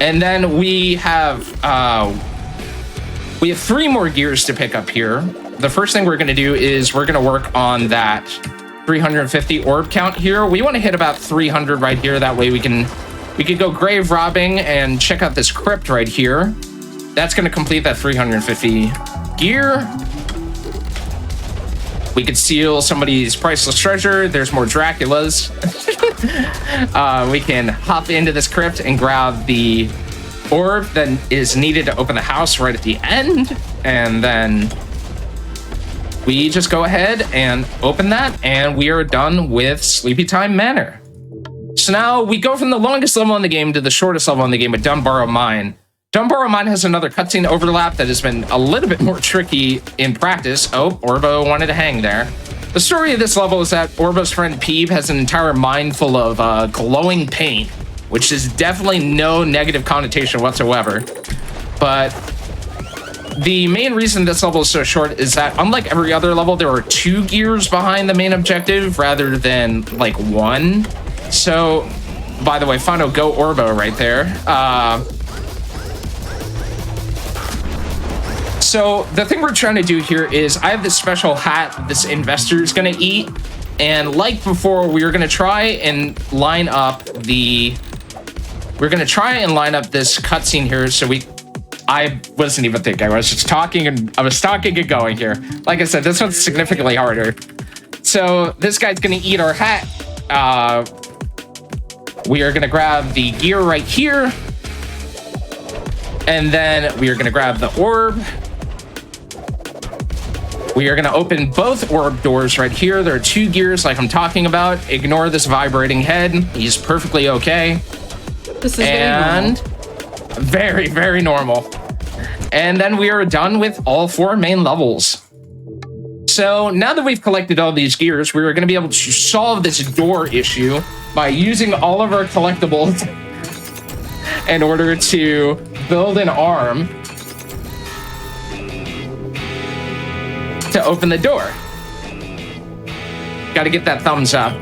And then we have 3 more gears to pick up here. The first thing we're going to do is we're going to work on that 350 orb count here. We want to hit about 300 right here. That way we could go grave robbing and check out this crypt right here. That's going to complete that 350 gear. We could steal somebody's priceless treasure. There's more Draculas. We can hop into this crypt and grab the orb that is needed to open the house right at the end. And then we just go ahead and open that, and we are done with Sleepy Time Manor. So now we go from the longest level in the game to the shortest level in the game with Dunbarrow Mine. Dunbarrow Mine has another cutscene overlap that has been a little bit more tricky in practice. Oh, Orbo wanted to hang there. The story of this level is that Orbo's friend Peeb has an entire mine full of glowing paint, which is definitely no negative connotation whatsoever. But the main reason this level is so short is that, unlike every other level, there are 2 gears behind the main objective rather than like 1. So, by the way, final go Orbo right there. So the thing we're trying to do here is I have this special hat that this investor is going to eat. And like before, we're gonna try and line up this cutscene here. So I wasn't even thinking. I was just talking and going here. Like I said, this one's significantly harder. So this guy's gonna eat our hat. We are gonna grab the gear right here. And then we are gonna grab the orb. We are gonna open both orb doors right here. There are 2 gears like I'm talking about. Ignore this vibrating head. He's perfectly okay. This is very, very normal. And then we are done with all 4 main levels. So now that we've collected all these gears, we're going to be able to solve this door issue by using all of our collectibles in order to build an arm to open the door. Got to get that thumbs up.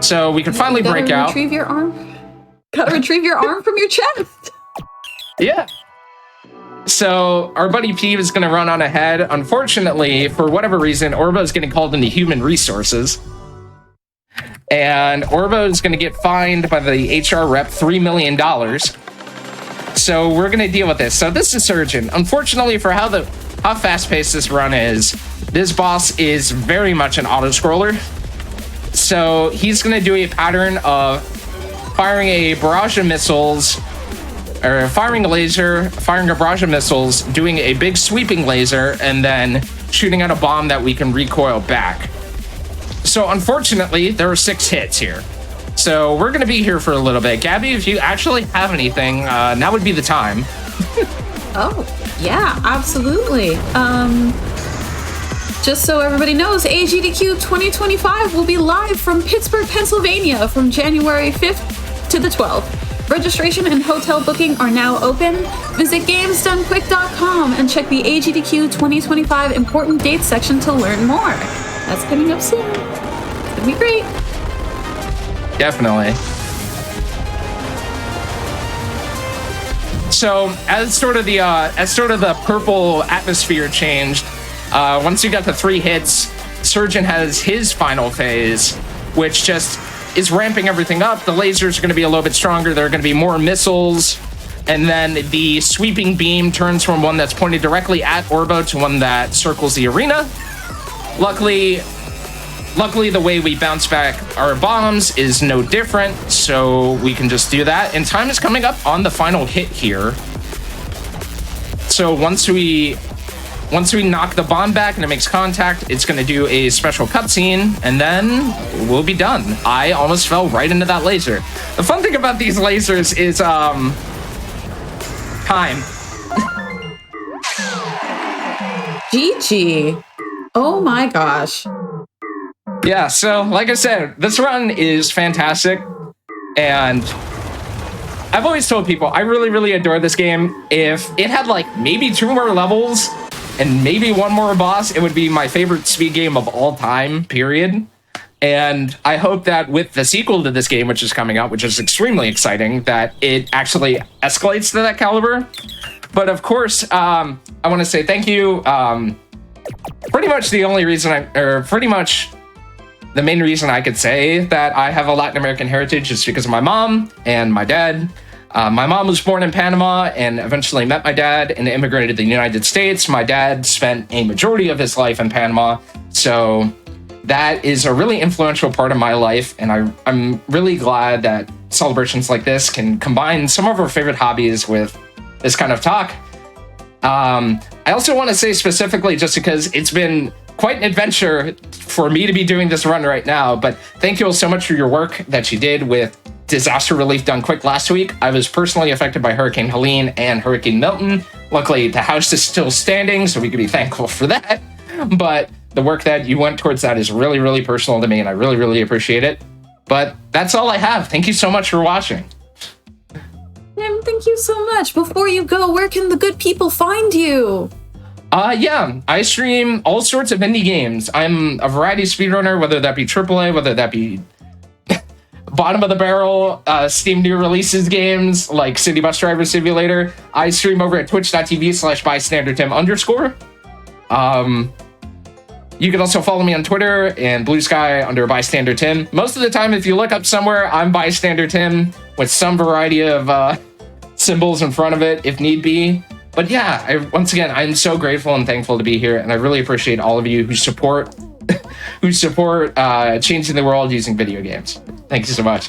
So we can finally break out. Retrieve your arm. Gotta retrieve your arm from your chest. Yeah. So our buddy Peeve is going to run on ahead. Unfortunately, for whatever reason, Orbo is getting called into human resources. And Orbo is going to get fined by the HR rep $3 million. So we're going to deal with this. So this is Surgeon. Unfortunately, for how fast-paced this run is, this boss is very much an auto-scroller. So he's going to do a pattern of firing a barrage of missiles, or firing a laser, firing a barrage of missiles, doing a big sweeping laser, and then shooting out a bomb that we can recoil back. So unfortunately, there are 6 hits here. So we're gonna be here for a little bit. Gabby, if you actually have anything, now would be the time. Oh, yeah, absolutely. Just so everybody knows, AGDQ 2025 will be live from Pittsburgh, Pennsylvania from January 5th to the 12th. Registration and hotel booking are now open. Visit GamesDoneQuick.com and check the AGDQ 2025 important dates section to learn more. That's coming up soon. It's gonna be great. Definitely. So as sort of the purple atmosphere changed, once you got to 3 hits, Surgeon has his final phase, which just is ramping everything up. The lasers are going to be a little bit stronger. There are going to be more missiles. And then the sweeping beam turns from one that's pointed directly at Orbo to one that circles the arena. Luckily, the way we bounce back our bombs is no different, so we can just do that. And time is coming up on the final hit here. So once we knock the bomb back and it makes contact, it's going to do a special cutscene, and then we'll be done. I almost fell right into that laser. The fun thing about these lasers is time. GG. Oh my gosh. Yeah, so like I said, this run is fantastic, and I've always told people I really, really adore this game. If it had like maybe 2 more levels and maybe 1 more boss, it would be my favorite speed game of all time, period. And I hope that with the sequel to this game, which is coming out, which is extremely exciting, that it actually escalates to that caliber. But of course, I want to say thank you. Pretty much the main reason I could say that I have a Latin American heritage is because of my mom and my dad. My mom was born in Panama and eventually met my dad and immigrated to the United States. My dad spent a majority of his life in Panama. So that is a really influential part of my life. And I'm really glad that celebrations like this can combine some of our favorite hobbies with this kind of talk. I also want to say specifically, just because it's been quite an adventure for me to be doing this run right now, but thank you all so much for your work that you did with disaster relief done quick last week. I was personally affected by Hurricane Helene and Hurricane Milton. Luckily, the house is still standing, so we can be thankful for that. But the work that you went towards that is really, really personal to me, and I really, really appreciate it. But that's all I have. Thank you so much for watching. Thank you so much. Before you go, where can the good people find you? Yeah, I stream all sorts of indie games. I'm a variety speedrunner, whether that be AAA, whether that be bottom of the barrel, Steam new releases games like City Bus Driver Simulator. I stream over at twitch.tv/bystandertim_. You can also follow me on Twitter and Blue Sky under Bystander Tim. Most of the time, if you look up somewhere, I'm Bystander Tim with some variety of symbols in front of it if need be. But yeah, once again, I'm so grateful and thankful to be here, and I really appreciate all of you who support changing the world using video games. Thank you so much.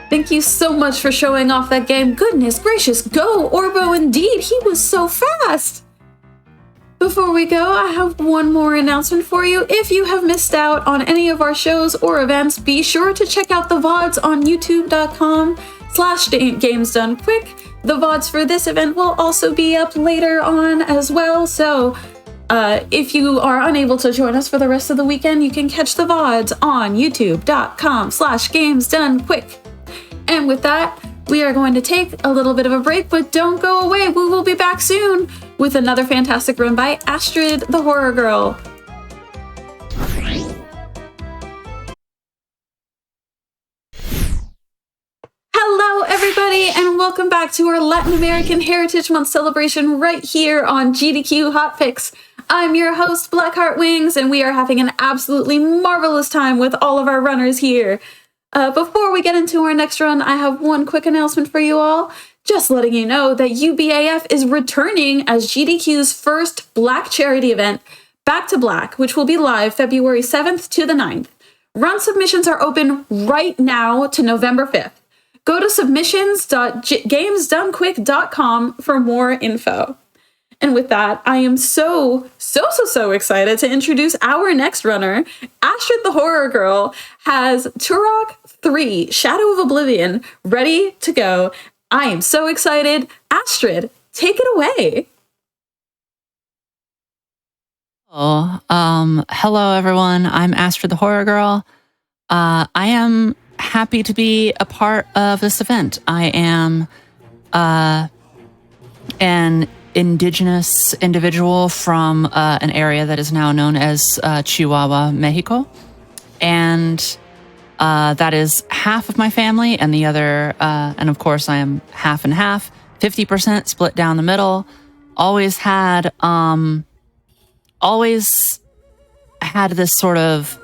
Thank you so much for showing off that game. Goodness gracious, go Orbo indeed. He was so fast. Before we go, I have one more announcement for you. If you have missed out on any of our shows or events, be sure to check out the VODs on youtube.com/gamesdonequick. The VODs for this event will also be up later on as well. So if you are unable to join us for the rest of the weekend, you can catch the VODs on youtube.com/gamesdonequick. And with that, we are going to take a little bit of a break, but don't go away. We will be back soon with another fantastic run by Astrid, the Horror Girl. Hello, everybody, and welcome back to our Latin American Heritage Month celebration right here on GDQ Hotfix. I'm your host, Blackheart Wings, and we are having an absolutely marvelous time with all of our runners here. Before we get into our next run, I have one quick announcement for you all. Just letting you know that UBAF is returning as GDQ's first Black charity event, Back to Black, which will be live February 7th to the 9th. Run submissions are open right now to November 5th. Go to submissions.gamesdonequick.com for more info. And with that, I am so excited to introduce our next runner. Astrid the Horror Girl has Turok 3, Shadow of Oblivion, ready to go. I am so excited. Astrid, take it away. Hello everyone. I'm Astrid the Horror Girl. I am happy to be a part of this event. I am an indigenous individual from an area that is now known as Chihuahua, Mexico. And that is half of my family, and the other, and of course I am half and half, 50% split down the middle. Always had this sort of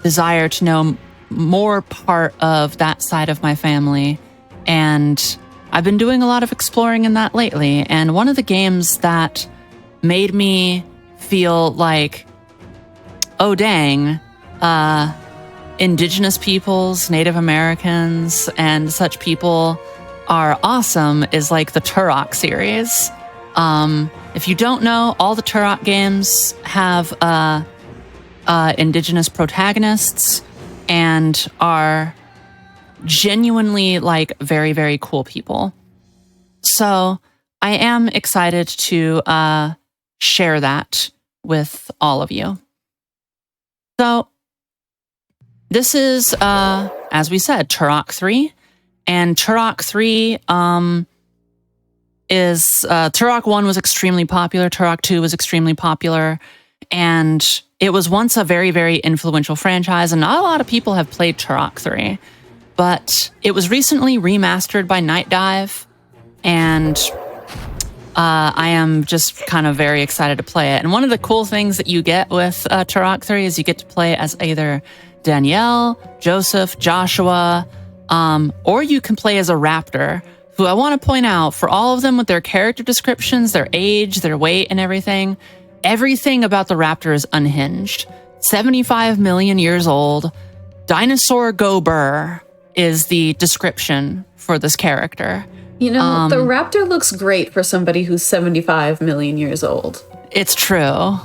desire to know more part of that side of my family, and I've been doing a lot of exploring in that lately. And one of the games that made me feel like, oh dang, indigenous peoples, Native Americans, and such people are awesome is like the Turok series. If you don't know, all the Turok games have indigenous protagonists and are genuinely like very, very cool people. So I am excited to share that with all of you. So this is, as we said, Turok 3. And Turok 3 is, Turok 1 was extremely popular. Turok 2 was extremely popular. And it was once a very, very influential franchise. And not a lot of people have played Turok 3. But it was recently remastered by Night Dive, and I am just kind of very excited to play it. And one of the cool things that you get with Turok 3 is you get to play as either Danielle, Joseph, Joshua, or you can play as a raptor, who I want to point out, for all of them with their character descriptions, their age, their weight, and everything about the raptor is unhinged. 75 million years old, dinosaur go burr is the description for this character. You know, the raptor looks great for somebody who's 75 million years old. It's true.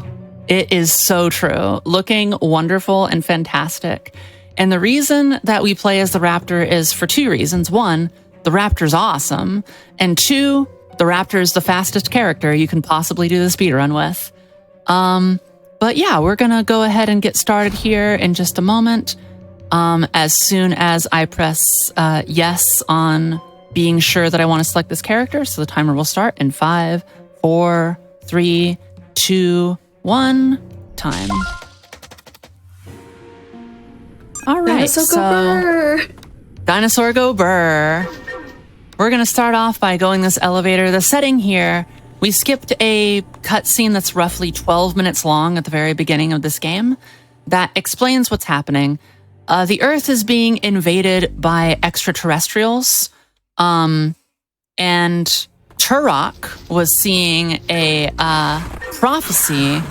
It is so true. Looking wonderful and fantastic. And the reason that we play as the raptor is for two reasons. One, the raptor's awesome. And two, the raptor is the fastest character you can possibly do the speedrun with. But yeah, we're going to go ahead and get started here in just a moment. As soon as I press yes on being sure that I want to select this character. So the timer will start in 5, 4, 3, 2, 1, time. All right, Dinosaur go burr. We're going to start off by going this elevator. The setting here We skipped a cutscene that's roughly 12 minutes long at the very beginning of this game that explains what's happening. The Earth is being invaded by extraterrestrials, and Turok was seeing a prophecy,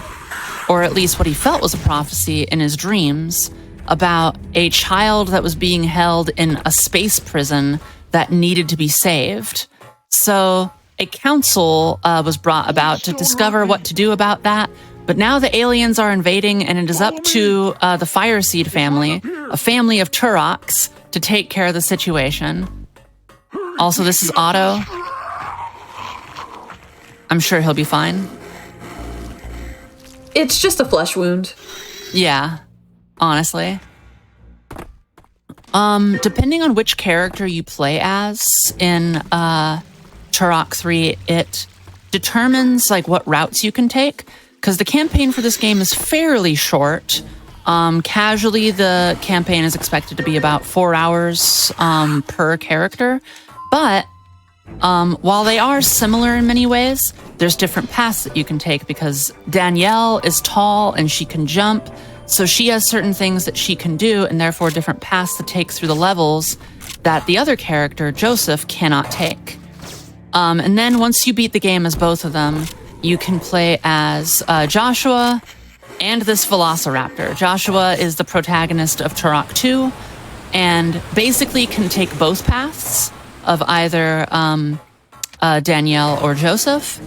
or at least what he felt was a prophecy in his dreams, about a child that was being held in a space prison that needed to be saved. So a council was brought about to discover what to do about that. But now the aliens are invading, and it is up to the Fireseed family, a family of Turoks, to take care of the situation. Also, this is Otto. I'm sure he'll be fine. It's just a flesh wound. Yeah, honestly. Depending on which character you play as in Turok 3, it determines like what routes you can take, because the campaign for this game is fairly short. Casually, the campaign is expected to be about 4 hours per character, but while they are similar in many ways, there's different paths that you can take, because Danielle is tall and she can jump, so she has certain things that she can do, and therefore different paths to take through the levels that the other character, Joseph, cannot take. And then once you beat the game as both of them, you can play as Joshua and this Velociraptor. Joshua is the protagonist of Turok 2, and basically can take both paths of either Danielle or Joseph.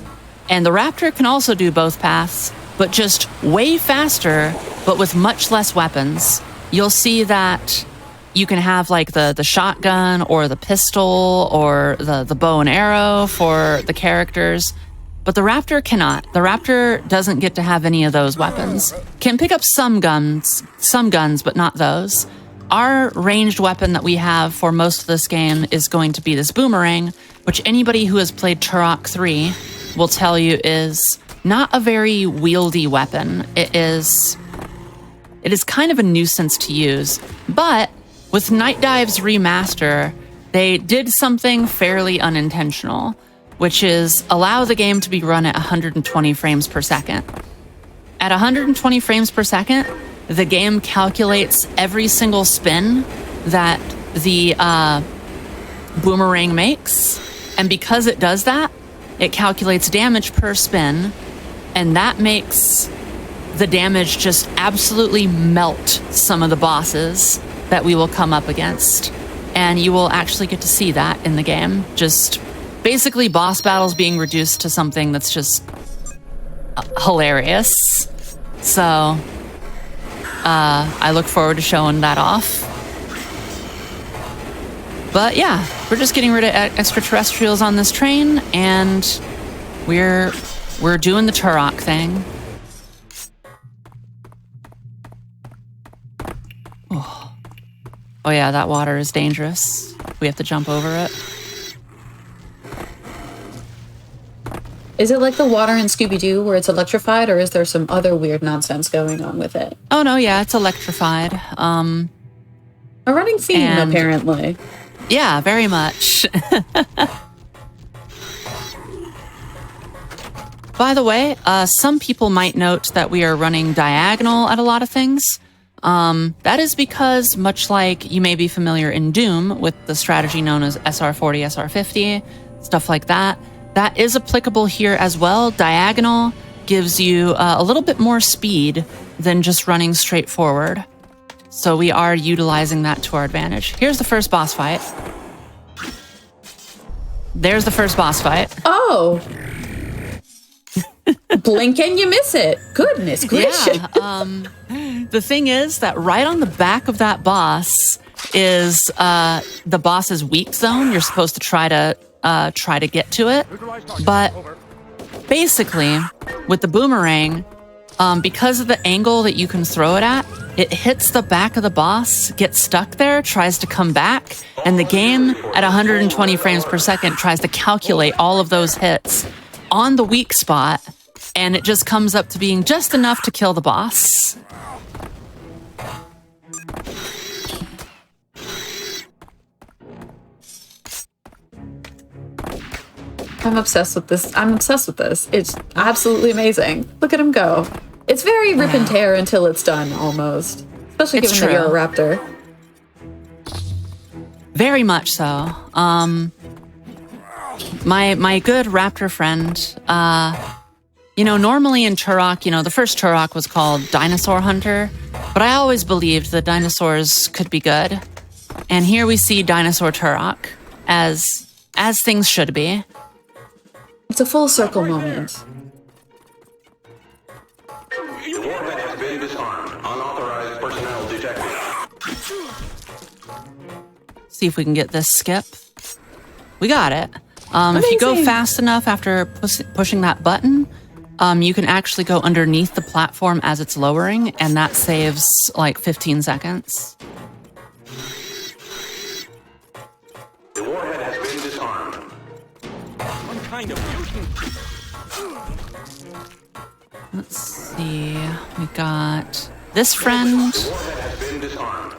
And the Raptor can also do both paths, but just way faster, but with much less weapons. You'll see that you can have like the shotgun or the pistol or the bow and arrow for the characters, but the Raptor cannot. The Raptor doesn't get to have any of those weapons. Can pick up some guns, but not those. Our ranged weapon that we have for most of this game is going to be this boomerang, which anybody who has played Turok 3 will tell you is not a very wieldy weapon. It is kind of a nuisance to use, but with Night Dive's remaster, they did something fairly unintentional, which is allow the game to be run at 120 frames per second. At 120 frames per second, the game calculates every single spin that the boomerang makes, and because it does that, it calculates damage per spin, and that makes the damage just absolutely melt some of the bosses that we will come up against. And you will actually get to see that in the game. Just basically boss battles being reduced to something that's just hilarious. So I look forward to showing that off. But yeah, we're just getting rid of extraterrestrials on this train, and we're doing the Turok thing. Oh yeah, that water is dangerous. We have to jump over it. Is it like the water in Scooby-Doo where it's electrified, or is there some other weird nonsense going on with it? Oh no, yeah, it's electrified. A running theme, apparently. Yeah, very much. By the way, some people might note that we are running diagonal at a lot of things. That is because, much like you may be familiar in Doom with the strategy known as SR40, SR50, stuff like that, that is applicable here as well. Diagonal gives you a little bit more speed than just running straight forward. So we are utilizing that to our advantage. Here's the first boss fight. There's the first boss fight. Oh! Blink and you miss it. Goodness gracious. Yeah, the thing is that right on the back of that boss is the boss's weak zone. You're supposed to try to get to it. But basically, with the boomerang, because of the angle that you can throw it at, it hits the back of the boss, gets stuck there, tries to come back, and the game at 120 frames per second tries to calculate all of those hits on the weak spot, and it just comes up to being just enough to kill the boss. I'm obsessed with this. I'm obsessed with this. It's absolutely amazing. Look at him go. It's very rip and tear until it's done, almost. Especially It's given that you're true. a raptor. Very much so. My good raptor friend, normally in Turok, the first Turok was called Dinosaur Hunter, but I always believed that dinosaurs could be good. And here we see Dinosaur Turok as things should be. It's a full circle moment. The warhead has been disarmed. Unauthorized personnel detected. See if we can get this skip. We got it. If you go Amazing. fast enough after pushing that button, you can actually go underneath the platform as it's lowering, and that saves like 15 seconds. The warhead has been disarmed. Some kind of mutant. Let's see. We got this friend. The warhead has been disarmed.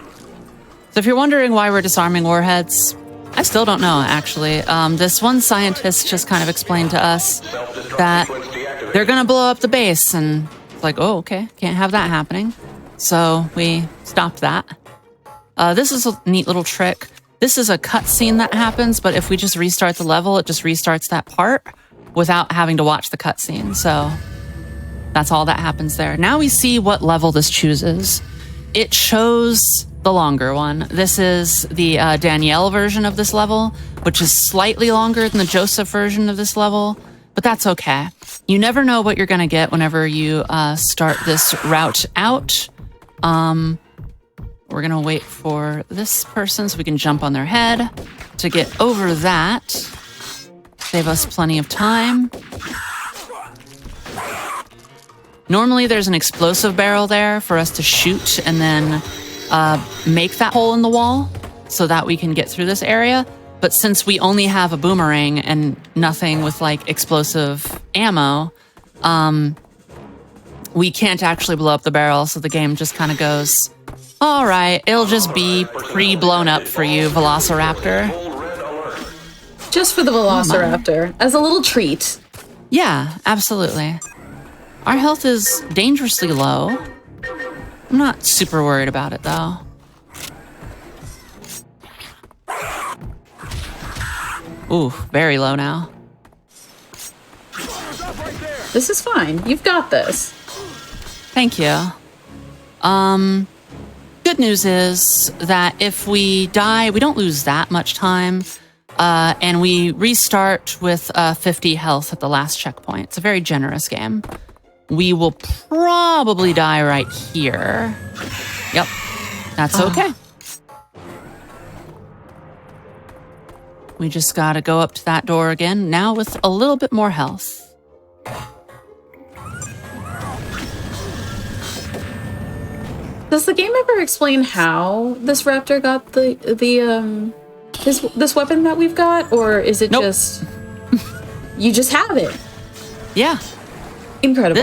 So if you're wondering why we're disarming warheads, I still don't know, actually. This one scientist just kind of explained to us that they're going to blow up the base, and it's like, oh, okay, can't have that happening. So we stopped that. This is a neat little trick. This is a cutscene that happens, but if we just restart the level, it just restarts that part without having to watch the cutscene. So that's all that happens there. Now we see what level this chooses. It chose the longer one. This is the Danielle version of this level, which is slightly longer than the Joseph version of this level, but that's okay. You never know what you're going to get whenever you start this route out. We're going to wait for this person so we can jump on their head to get over that. Save us plenty of time. Normally there's an explosive barrel there for us to shoot and then make that hole in the wall so that we can get through this area. But since we only have a boomerang and nothing with like explosive ammo, we can't actually blow up the barrel. So the game just kind of goes, all right, it'll just be pre-blown up for you, Velociraptor. Just for the Velociraptor, as a little treat. Yeah, absolutely. Our health is dangerously low. I'm not super worried about it, though. Ooh, very low now. This is fine. You've got this. Thank you. Good news is that if we die, we don't lose that much time, and we restart with 50 health at the last checkpoint. It's a very generous game. We will probably die right here. Yep, that's okay. We just gotta go up to that door again, now with a little bit more health. Does the game ever explain how this raptor got this weapon that we've got, or is it Nope. just you just have it? Yeah. Incredible.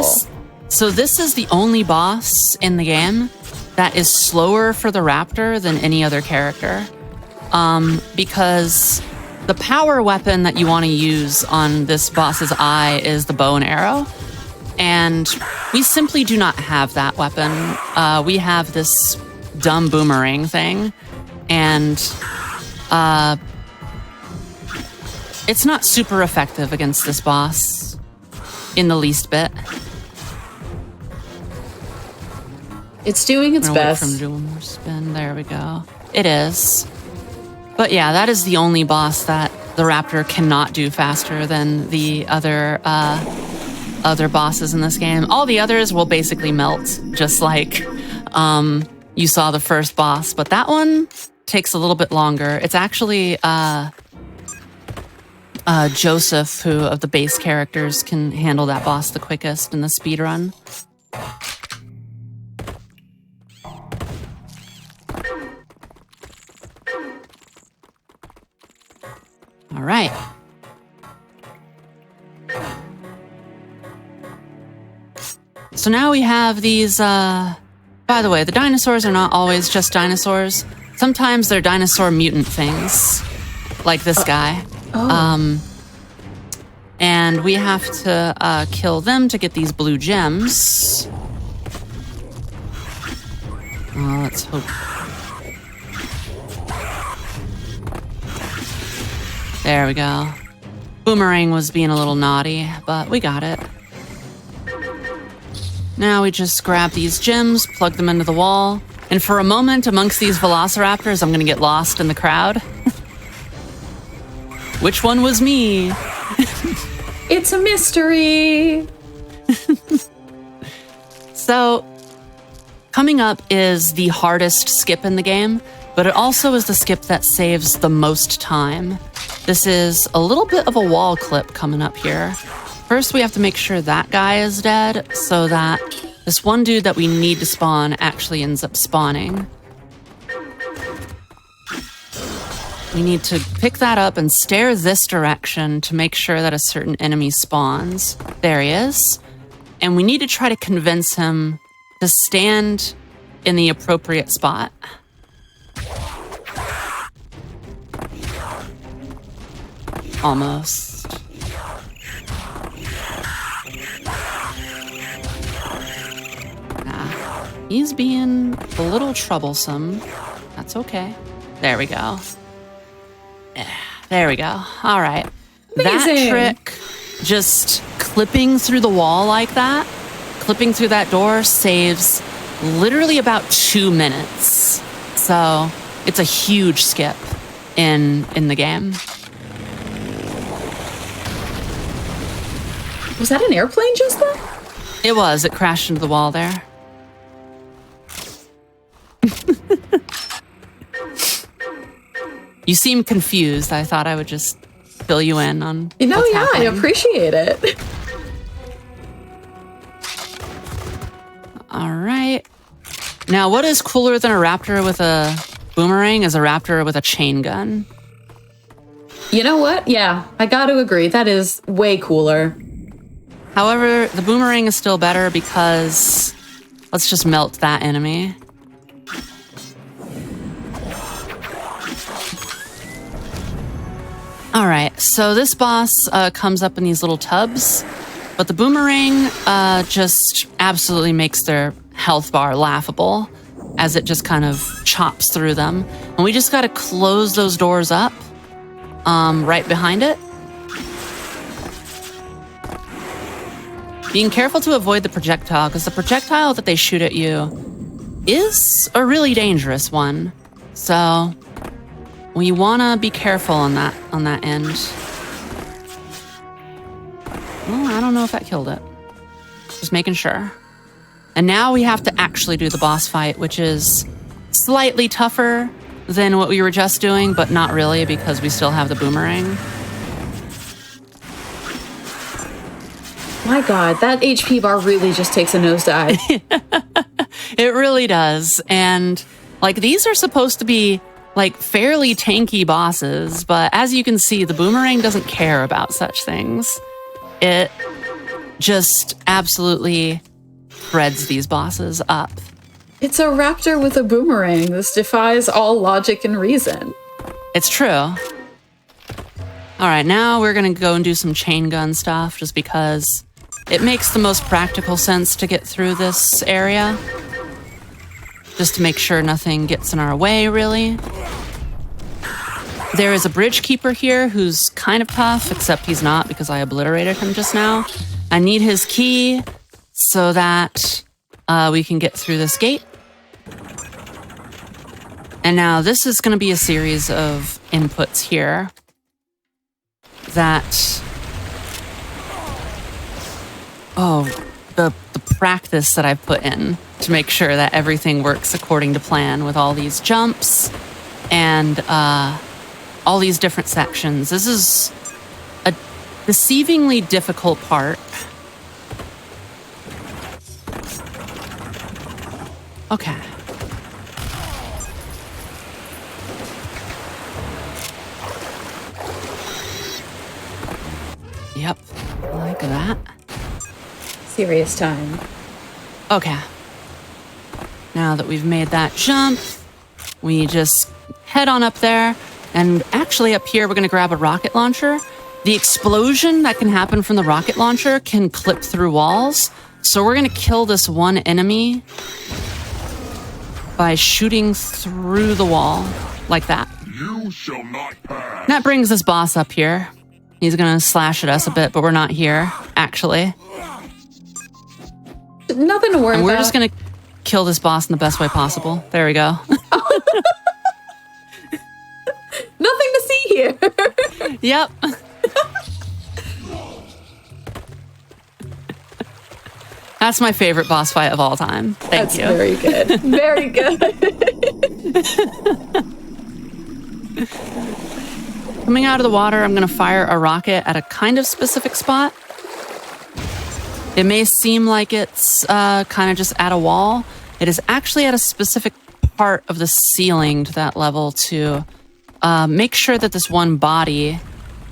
This is the only boss in the game that is slower for the raptor than any other character. Because the power weapon that you want to use on this boss's eye is the bow and arrow. And we simply do not have that weapon. We have this dumb boomerang thing. And it's not super effective against this boss in the least bit. It's doing its I'm gonna wait best. for him to do one more spin. There we go. It is. But yeah, that is the only boss that the raptor cannot do faster than the other bosses in this game. All the others will basically melt, just like you saw the first boss. But that one takes a little bit longer. It's actually Joseph, who of the base characters can handle that boss the quickest in the speed run. All right. So now we have these, by the way, the dinosaurs are not always just dinosaurs. Sometimes they're dinosaur mutant things, like this guy. Oh. Um, And we have to kill them to get these blue gems. Oh, let's hope. There we go. Boomerang was being a little naughty, but we got it. Now we just grab these gems, plug them into the wall, and for a moment amongst these velociraptors, I'm gonna get lost in the crowd. Which one was me? It's a mystery. So, coming up is the hardest skip in the game, but it also is the skip that saves the most time. This is a little bit of a wall clip coming up here. First, we have to make sure that guy is dead so that this one dude that we need to spawn actually ends up spawning. We need to pick that up and stare this direction to make sure that a certain enemy spawns. There he is. And we need to try to convince him to stand in the appropriate spot. Almost. He's being a little troublesome. That's okay. There we go. There we go. All right. Amazing. That trick, just clipping through the wall like that, clipping through that door saves literally about 2 minutes. So it's a huge skip in the game. Was that an airplane just then? It was. It crashed into the wall there. You seem confused. I thought I would just fill you in on what's happening. I appreciate it. All right. Now, what is cooler than a raptor with a boomerang is a raptor with a chain gun. You know what? Yeah, I got to agree. That is way cooler. However, the boomerang is still better because let's just melt that enemy. All right, so this boss comes up in these little tubs, but the boomerang just absolutely makes their health bar laughable as it just kind of chops through them. And we just got to close those doors up right behind it. Being careful to avoid the projectile, because the projectile that they shoot at you is a really dangerous one. So we want to be careful on that end. Well, I don't know if that killed it. Just making sure. And now we have to actually do the boss fight, which is slightly tougher than what we were just doing, but not really because we still have the boomerang. My God, that HP bar really just takes a nosedive. It really does. And like these are supposed to be like fairly tanky bosses, but as you can see, the boomerang doesn't care about such things. It just absolutely threads these bosses up. It's a raptor with a boomerang. This defies all logic and reason. It's true. All right, now we're gonna go and do some chain gun stuff just because it makes the most practical sense to get through this area. Just to make sure nothing gets in our way, really. There is a bridge keeper here who's kind of tough, except he's not because I obliterated him just now. I need his key so that we can get through this gate. And now this is going to be a series of inputs here that... Oh, the practice that I've put in to make sure that everything works according to plan with all these jumps and all these different sections. This is a deceivingly difficult part. Okay. Yep, like that. Serious time. Okay. Now that we've made that jump, we just head on up there. And actually up here, we're going to grab a rocket launcher. the explosion that can happen from the rocket launcher can clip through walls. So we're going to kill this one enemy by shooting through the wall like that. You shall not pass. That brings this boss up here. He's going to slash at us a bit, but we're not here, actually. Nothing to worry And we're about. just going to kill this boss in the best way possible. There we go. Nothing to see here. Yep. That's my favorite boss fight of all time. Thank That's you. very good. Very good. Coming out of the water, I'm going to fire a rocket at a kind of specific spot. It may seem like it's kind of just at a wall. It is actually at a specific part of the ceiling to that level to make sure that this one body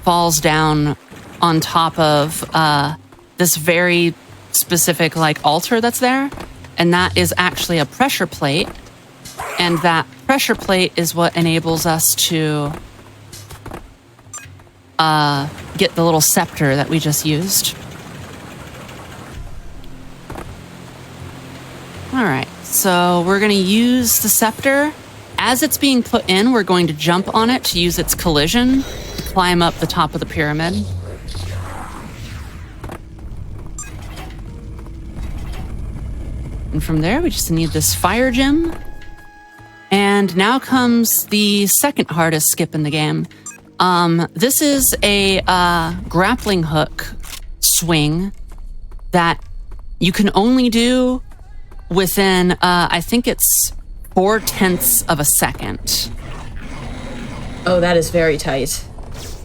falls down on top of this very specific like altar that's there. And that is actually a pressure plate. And that pressure plate is what enables us to get the little scepter that we just used. All right, so we're going to use the scepter. As it's being put in, we're going to jump on it to use its collision to climb up the top of the pyramid. And from there, we just need this fire gem. And now comes the second hardest skip in the game. This is a grappling hook swing that you can only do within, I think it's 0.4 of a second. Oh, that is very tight.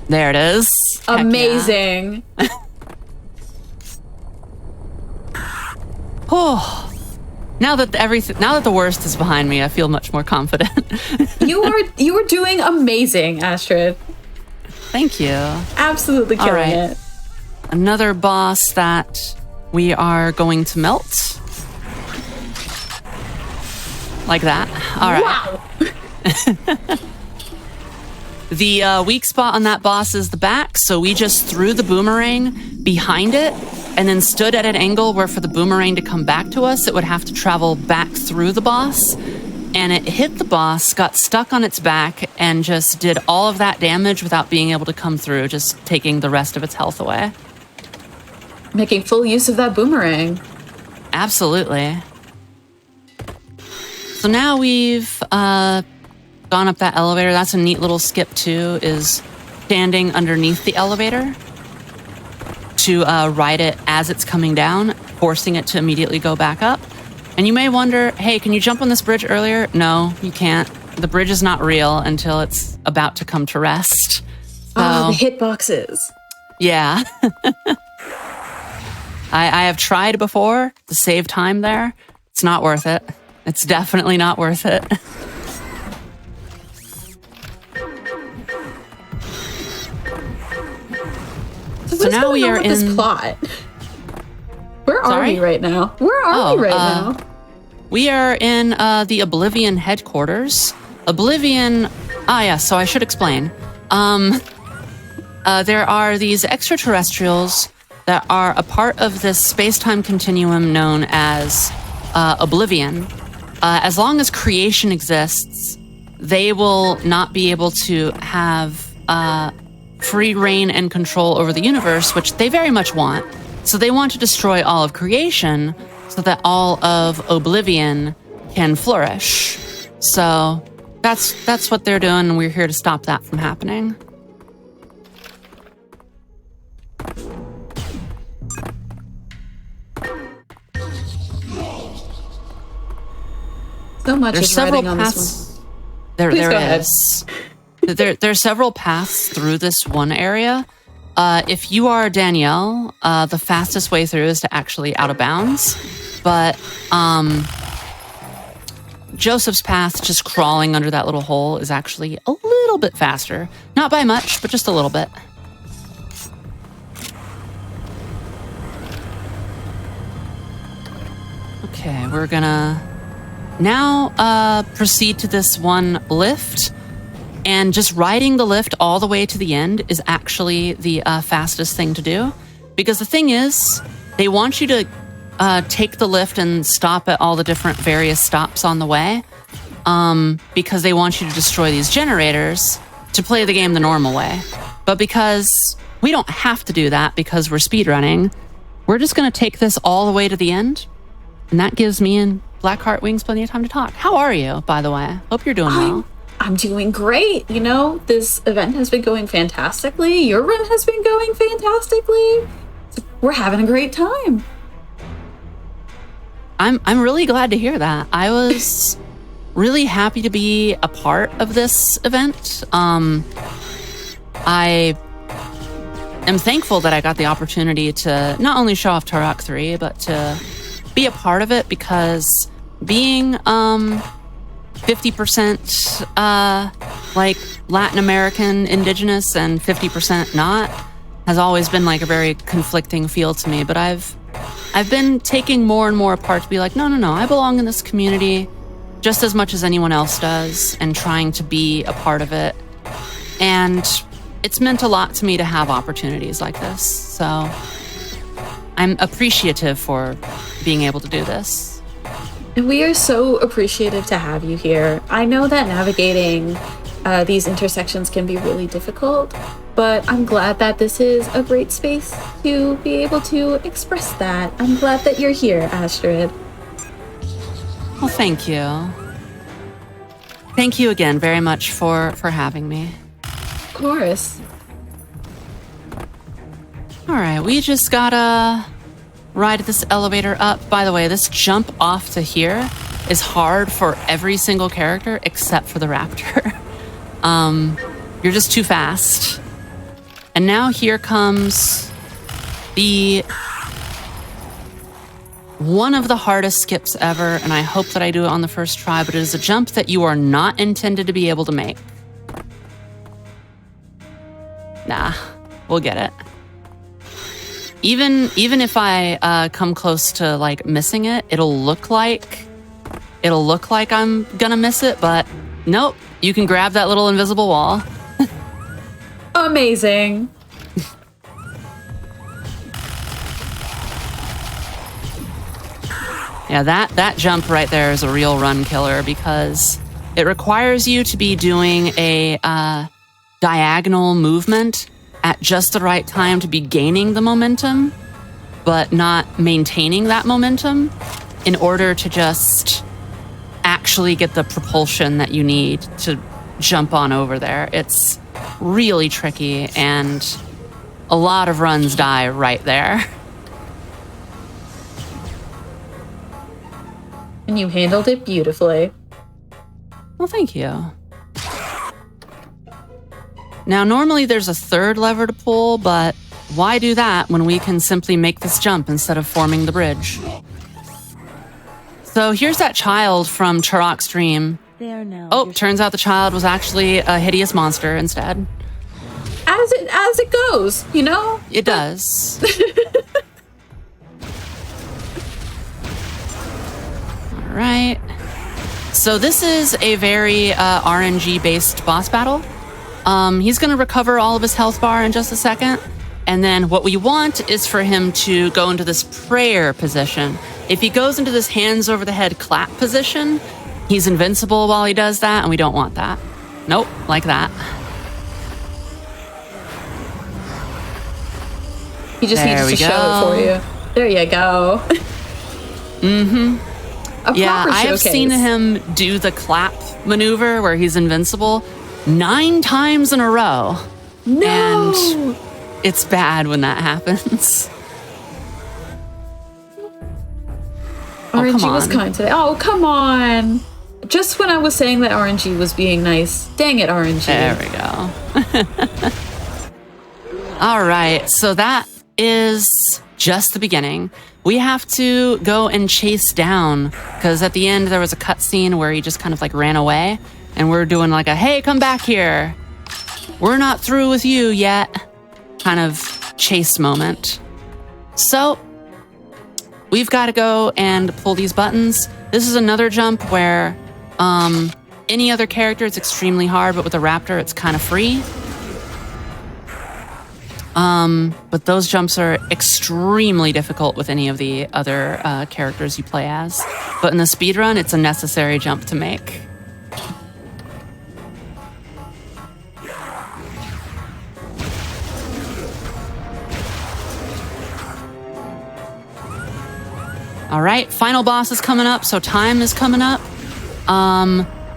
There it is. Heck yeah. Amazing. Oh, now that the worst is behind me, I feel much more confident. You are doing amazing, Astrid. Thank you. Absolutely killing All right. it. Another boss that we are going to melt. Like that. All right. Wow. The weak spot on that boss is the back, so we just threw the boomerang behind it and then stood at an angle where for the boomerang to come back to us, it would have to travel back through the boss. And it hit the boss, got stuck on its back, and just did all of that damage without being able to come through, just taking the rest of its health away. Making full use of that boomerang. Absolutely. So now we've gone up that elevator. That's a neat little skip too, is standing underneath the elevator to ride it as it's coming down, forcing it to immediately go back up. And you may wonder, hey, can you jump on this bridge earlier? No, you can't. The bridge is not real until it's about to come to rest. Oh, the hitboxes. Yeah. I have tried before to save time there. It's not worth it. It's definitely not worth it. So now we are in this plot. Where are Sorry? we right now? Where are we right now? We are in the Oblivion headquarters. Oblivion. So I should explain. There are these extraterrestrials that are a part of this space-time continuum known as Oblivion. As long as creation exists, they will not be able to have free reign and control over the universe, which they very much want. So they want to destroy all of creation so that all of Oblivion can flourish. So that's what they're doing, and we're here to stop that from happening. So much There's is several riding on paths. this one. There Please go ahead. is. There are several paths through this one area. If you are Danielle, the fastest way through is to actually out of bounds. But Joseph's path, just crawling under that little hole, is actually a little bit faster. Not by much, but just a little bit. Okay, we're gonna now proceed to this one lift. And just riding the lift all the way to the end is actually the fastest thing to do. Because the thing is, they want you to take the lift and stop at all the different various stops on the way. Because they want you to destroy these generators to play the game the normal way. But because we don't have to do that because we're speedrunning, we're just going to take this all the way to the end. And that gives me and Blackheart Wings plenty of time to talk. How are you, by the way? Hope you're doing well. I'm doing great. You know, this event has been going fantastically. Your run has been going fantastically. We're having a great time. I'm really glad to hear that. I was really happy to be a part of this event. I am thankful that I got the opportunity to not only show off Turok 3, but to be a part of it, because being 50% like Latin American indigenous and 50% not has always been like a very conflicting feel to me. But I've been taking more and more apart to be like, no, I belong in this community just as much as anyone else does, and trying to be a part of it. And it's meant a lot to me to have opportunities like this. So I'm appreciative for being able to do this. And we are so appreciative to have you here. I know that navigating these intersections can be really difficult, but I'm glad that this is a great space to be able to express that. I'm glad that you're here, Astrid. Well, thank you. Thank you again very much for having me. Of course. All right, we just gotta ride this elevator up. By the way, this jump off to here is hard for every single character except for the raptor. You're just too fast. And now here comes the one of the hardest skips ever, and I hope that I do it on the first try, but it is a jump that you are not intended to be able to make. Nah, we'll get it. Even if I come close to like missing it, it'll look like I'm gonna miss it, but nope. You can grab that little invisible wall. Amazing. Yeah, that jump right there is a real run killer, because it requires you to be doing a diagonal movement at just the right time to be gaining the momentum, but not maintaining that momentum in order to just actually get the propulsion that you need to jump on over there. It's really tricky, and a lot of runs die right there. And you handled it beautifully. Well, thank you. Now, normally there's a third lever to pull, but why do that when we can simply make this jump instead of forming the bridge? So here's that child from Turok's dream. Oh, turns out the child was actually a hideous monster instead. As it goes, you know? It does. All right. So this is a very RNG-based boss battle. He's going to recover all of his health bar in just a second. And then what we want is for him to go into this prayer position. If he goes into this hands over the head clap position, he's invincible while he does that, and we don't want that. Nope, like that. He just needs to show it for you. There you go. Mm-hmm. Yeah, I have showcase. seen him do the clap maneuver where he's invincible 9 times in a row. No! And it's bad when that happens. RNG was kind today. Oh, come on. Just when I was saying that RNG was being nice. Dang it, RNG. There we go. All right, so that is just the beginning. We have to go and chase down, because at the end there was a cutscene where he just kind of like ran away, and we're doing like a, hey, come back here. We're not through with you yet kind of chase moment. So we've got to go and pull these buttons. This is another jump where any other character, it's extremely hard, but with a raptor, it's kind of free. But those jumps are extremely difficult with any of the other characters you play as. But in the speedrun, it's a necessary jump to make. All right, final boss is coming up, so time is coming up.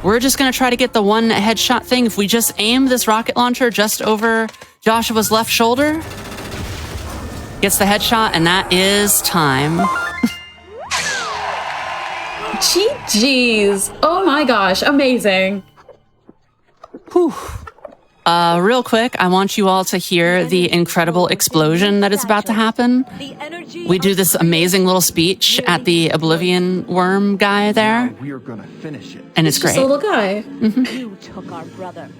We're just gonna try to get the one headshot thing. If we just aim this rocket launcher just over Joshua's left shoulder, gets the headshot, and that is time. GG's. Oh my gosh, amazing. Whew. Real quick, I want you all to hear the incredible explosion that is about to happen. We do this amazing little speech at the Oblivion worm guy there. We're gonna finish it. And it's Just great. a little guy. You took our brother.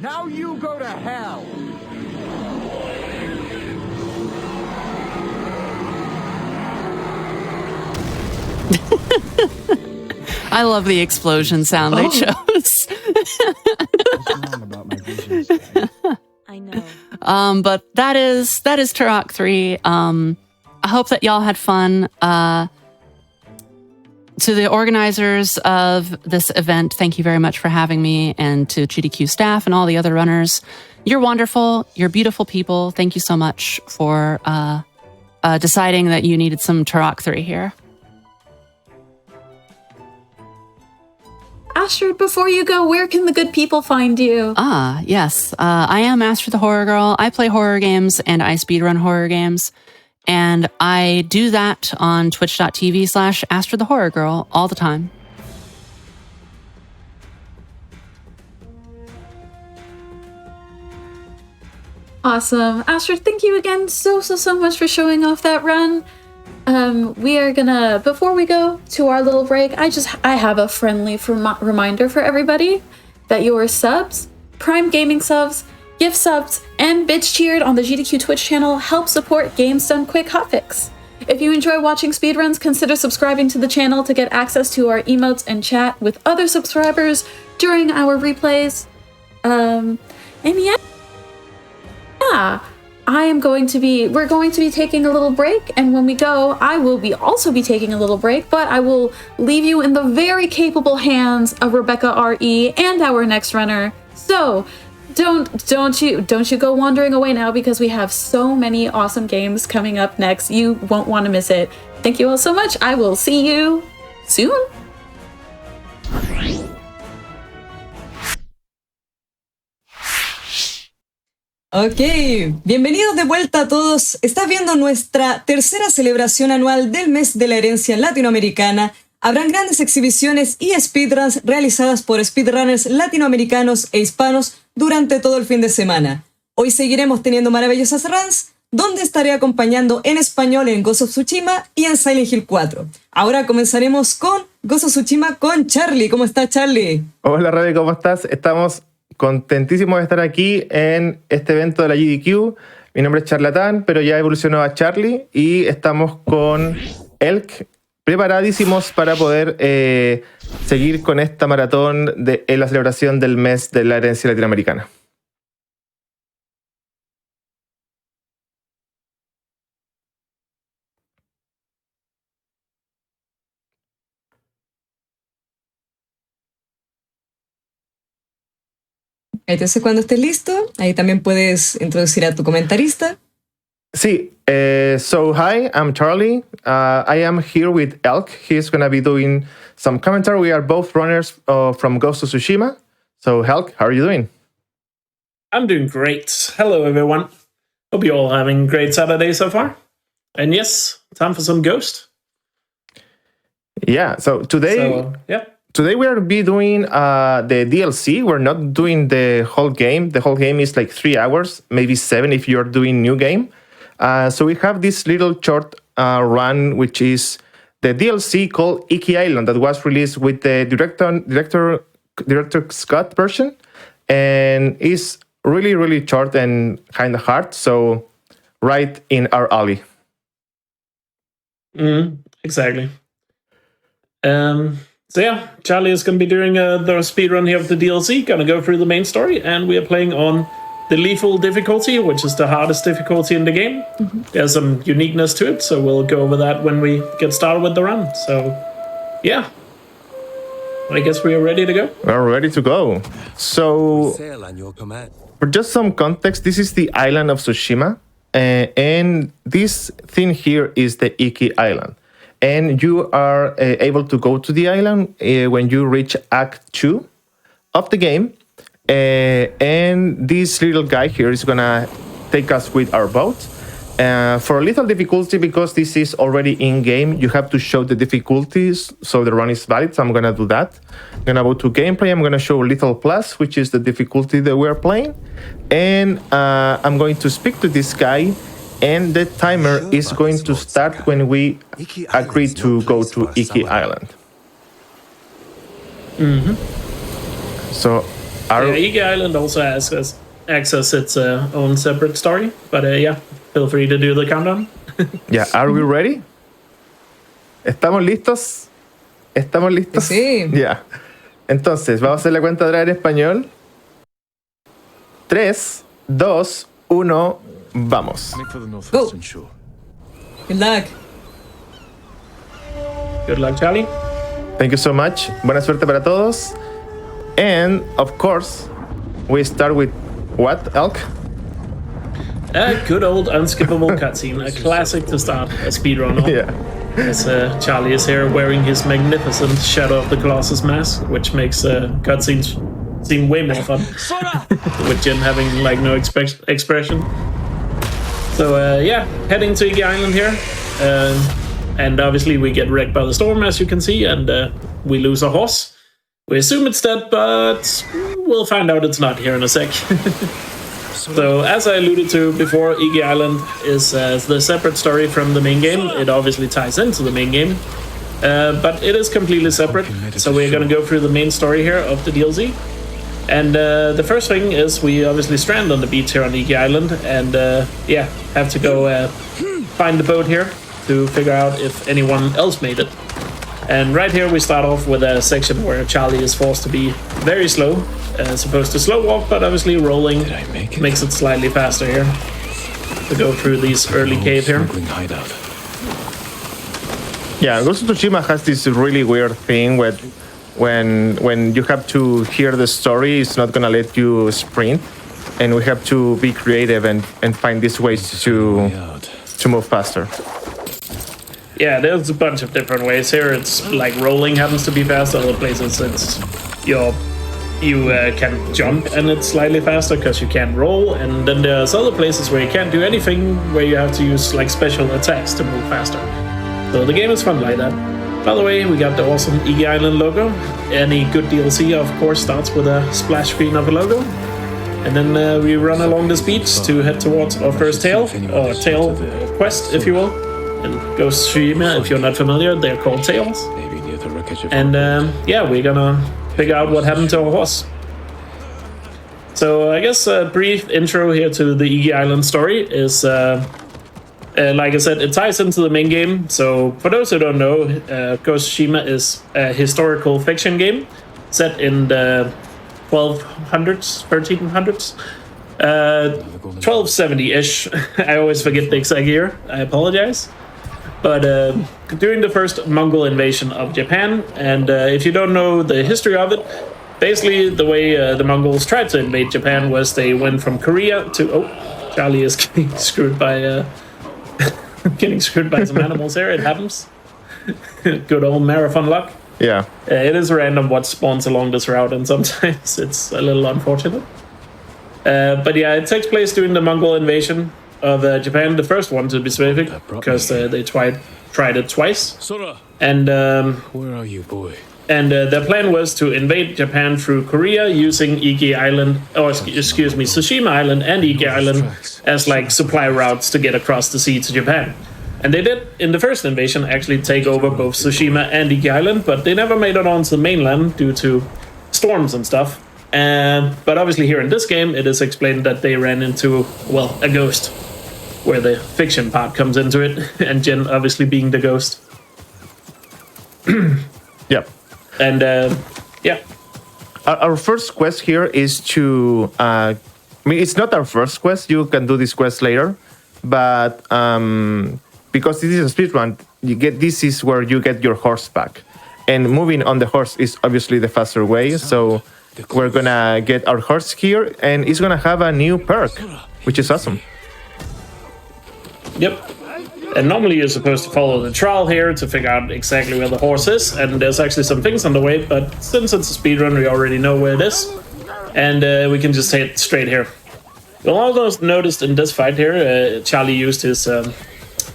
Now you go to hell. I love the explosion sound they chose. I know. But that is Turok 3. I hope that y'all had fun. To the organizers of this event, thank you very much for having me, and to GDQ staff and all the other runners. You're wonderful. You're beautiful people. Thank you so much for deciding that you needed some Turok 3 here. Astrid, before you go, where can the good people find you? Yes. I am Astrid the Horror Girl. I play horror games and I speedrun horror games. And I do that on twitch.tv/Astrid the Horror Girl all the time. Awesome. Astrid, thank you again so much for showing off that run. We are gonna, before we go to our little break, I have a friendly reminder for everybody that your subs, Prime Gaming subs, gift subs, and bits cheered on the GDQ Twitch channel help support Games Done Quick Hotfix. If you enjoy watching speedruns, consider subscribing to the channel to get access to our emotes and chat with other subscribers during our replays. And yeah, we're going to be taking a little break, and when we go, I will also be taking a little break, but I will leave you in the very capable hands of Rebecca RE and our next runner. So don't you go wandering away now, because we have so many awesome games coming up next. You won't want to miss it. Thank you all so much. I will see you soon. Ok, bienvenidos de vuelta a todos. Estás viendo nuestra tercera celebración anual del mes de la herencia latinoamericana. Habrán grandes exhibiciones y speedruns realizadas por speedrunners latinoamericanos e hispanos durante todo el fin de semana. Hoy seguiremos teniendo maravillosas runs, donde estaré acompañando en español en Ghost of Tsushima y en Silent Hill 4. Ahora comenzaremos con Ghost of Tsushima con Charlie. ¿Cómo está, Charlie? Hola, Rebe, ¿cómo estás? Estamos contentísimos de estar aquí en este evento de la GDQ. Mi nombre es Charlatán, pero ya evolucionó a Charlie y estamos con Elk, preparadísimos para poder seguir con esta maratón en la celebración del mes de la herencia latinoamericana. Entonces, cuando estés listo, ahí también puedes introducir a tu comentarista. Sí, so hi, I'm Charlie. I am here with Elk. He's going to be doing some commentary. We are both runners from Ghost of Tsushima. So, Elk, how are you doing? I'm doing great. Hello, everyone. Hope you're all having a great Saturday so far. And yes, time for some Ghost. Yeah, so today... Today we are be doing the DLC. We're not doing the whole game. The whole game is like 3 hours, maybe 7 if you're doing new game. So we have this little short run, which is the DLC called Iki Island that was released with the director Scott version, and is really, really short and kind of hard. So right in our alley. Exactly. So yeah, Charlie is going to be doing the speedrun here of the DLC, going to go through the main story, and we are playing on the lethal difficulty, which is the hardest difficulty in the game. Mm-hmm. There's some uniqueness to it, so we'll go over that when we get started with the run. So yeah, I guess we are ready to go. We're ready to go. So for just some context, this is the island of Tsushima, and this thing here is the Iki Island. And you are able to go to the island when you reach Act 2 of the game. And this little guy here is gonna take us with our boat. For a little difficulty, because this is already in-game, you have to show the difficulties so the run is valid, so I'm gonna do that. I'm gonna go to gameplay, I'm gonna show Little Plus, which is the difficulty that we're playing. And I'm going to speak to this guy, and the timer is going to start when we agree to go to Iki Island. Mm-hmm. So, Iki Island also has access its own separate story, but yeah, feel free to do the countdown. Yeah, are we ready? ¿Estamos listos? ¿Estamos listos? Sí. Ya. Entonces, vamos a hacer la cuenta atrás en español. 3, 2, 1, vamos. Go. Good luck. Good luck, Charlie. Thank you so much. Buena suerte para todos. And, of course, we start with what, Elk? A good old unskippable cutscene, a classic to start a speedrun on. Yeah. As Charlie is here wearing his magnificent Shadow of the Colossus mask, which makes cutscenes seem way more fun. With Jin having like no expression. So yeah, heading to Iki Island here. And obviously we get wrecked by the storm, as you can see, and we lose a horse. We assume it's dead, but we'll find out it's not here in a sec. So, as I alluded to before, Iki Island is the separate story from the main game. It obviously ties into the main game, but it is completely separate. So we're going to go through the main story here of the DLC. And the first thing is we obviously strand on the beach here on Iki Island, and yeah, have to go find the boat here to figure out if anyone else made it. And right here we start off with a section where Charlie is forced to be very slow, supposed to slow walk, but obviously rolling makes it slightly faster here to go through these early cave here. Yeah, Ghost of Tsushima has this really weird thing with when you have to hear the story, it's not gonna let you sprint, and we have to be creative and find these ways to move faster. Yeah, there's a bunch of different ways here. It's like rolling happens to be fast. Other places it's you can jump and it's slightly faster because you can't roll. And then there's other places where you can't do anything, where you have to use like special attacks to move faster. So the game is fun like that. By the way, we got the awesome Iki Island logo. Any good DLC, of course, starts with a splash screen of a logo. And then we run along this beach to head towards our first tail quest, if you will. And Ghostrunner, if you're not familiar, they're called tails. And yeah, we're gonna figure out what happened to our horse. So I guess a brief intro here to the Iki Island story is, like I said, it ties into the main game. So for those who don't know, Tsushima is a historical fiction game set in the 1200s, 1300s. 1270-ish. I always forget the exact year. I apologize. But during the first Mongol invasion of Japan, and if you don't know the history of it, basically the way the Mongols tried to invade Japan was they went from Korea to... Oh, Charlie is getting screwed by some animals here. It happens. Good old marathon luck. Yeah. It is random what spawns along this route, and sometimes it's a little unfortunate. But yeah, it takes place during the Mongol invasion of Japan, the first one to be specific, because they tried it twice. And where are you, boy? And their plan was to invade Japan through Korea using Iki Island, or excuse me, Tsushima Island and Iki Island as like supply routes to get across the sea to Japan. And they did, in the first invasion, actually take over both Tsushima and Iki Island, but they never made it onto the mainland due to storms and stuff. But obviously here in this game, it is explained that they ran into, well, a ghost, where the fiction part comes into it, and Jin obviously being the ghost. Yep. And yeah. Our first quest here is to... I mean, it's not our first quest. You can do this quest later. But because this is a speedrun, this is where you get your horse back. And moving on the horse is obviously the faster way. So we're going to get our horse here. And it's going to have a new perk, which is awesome. Yep. And normally you're supposed to follow the trial here to figure out exactly where the horse is, and there's actually some things on the way, but since it's a speedrun, we already know where it is, and we can just hit straight here. You'll also notice in this fight here, Charlie used his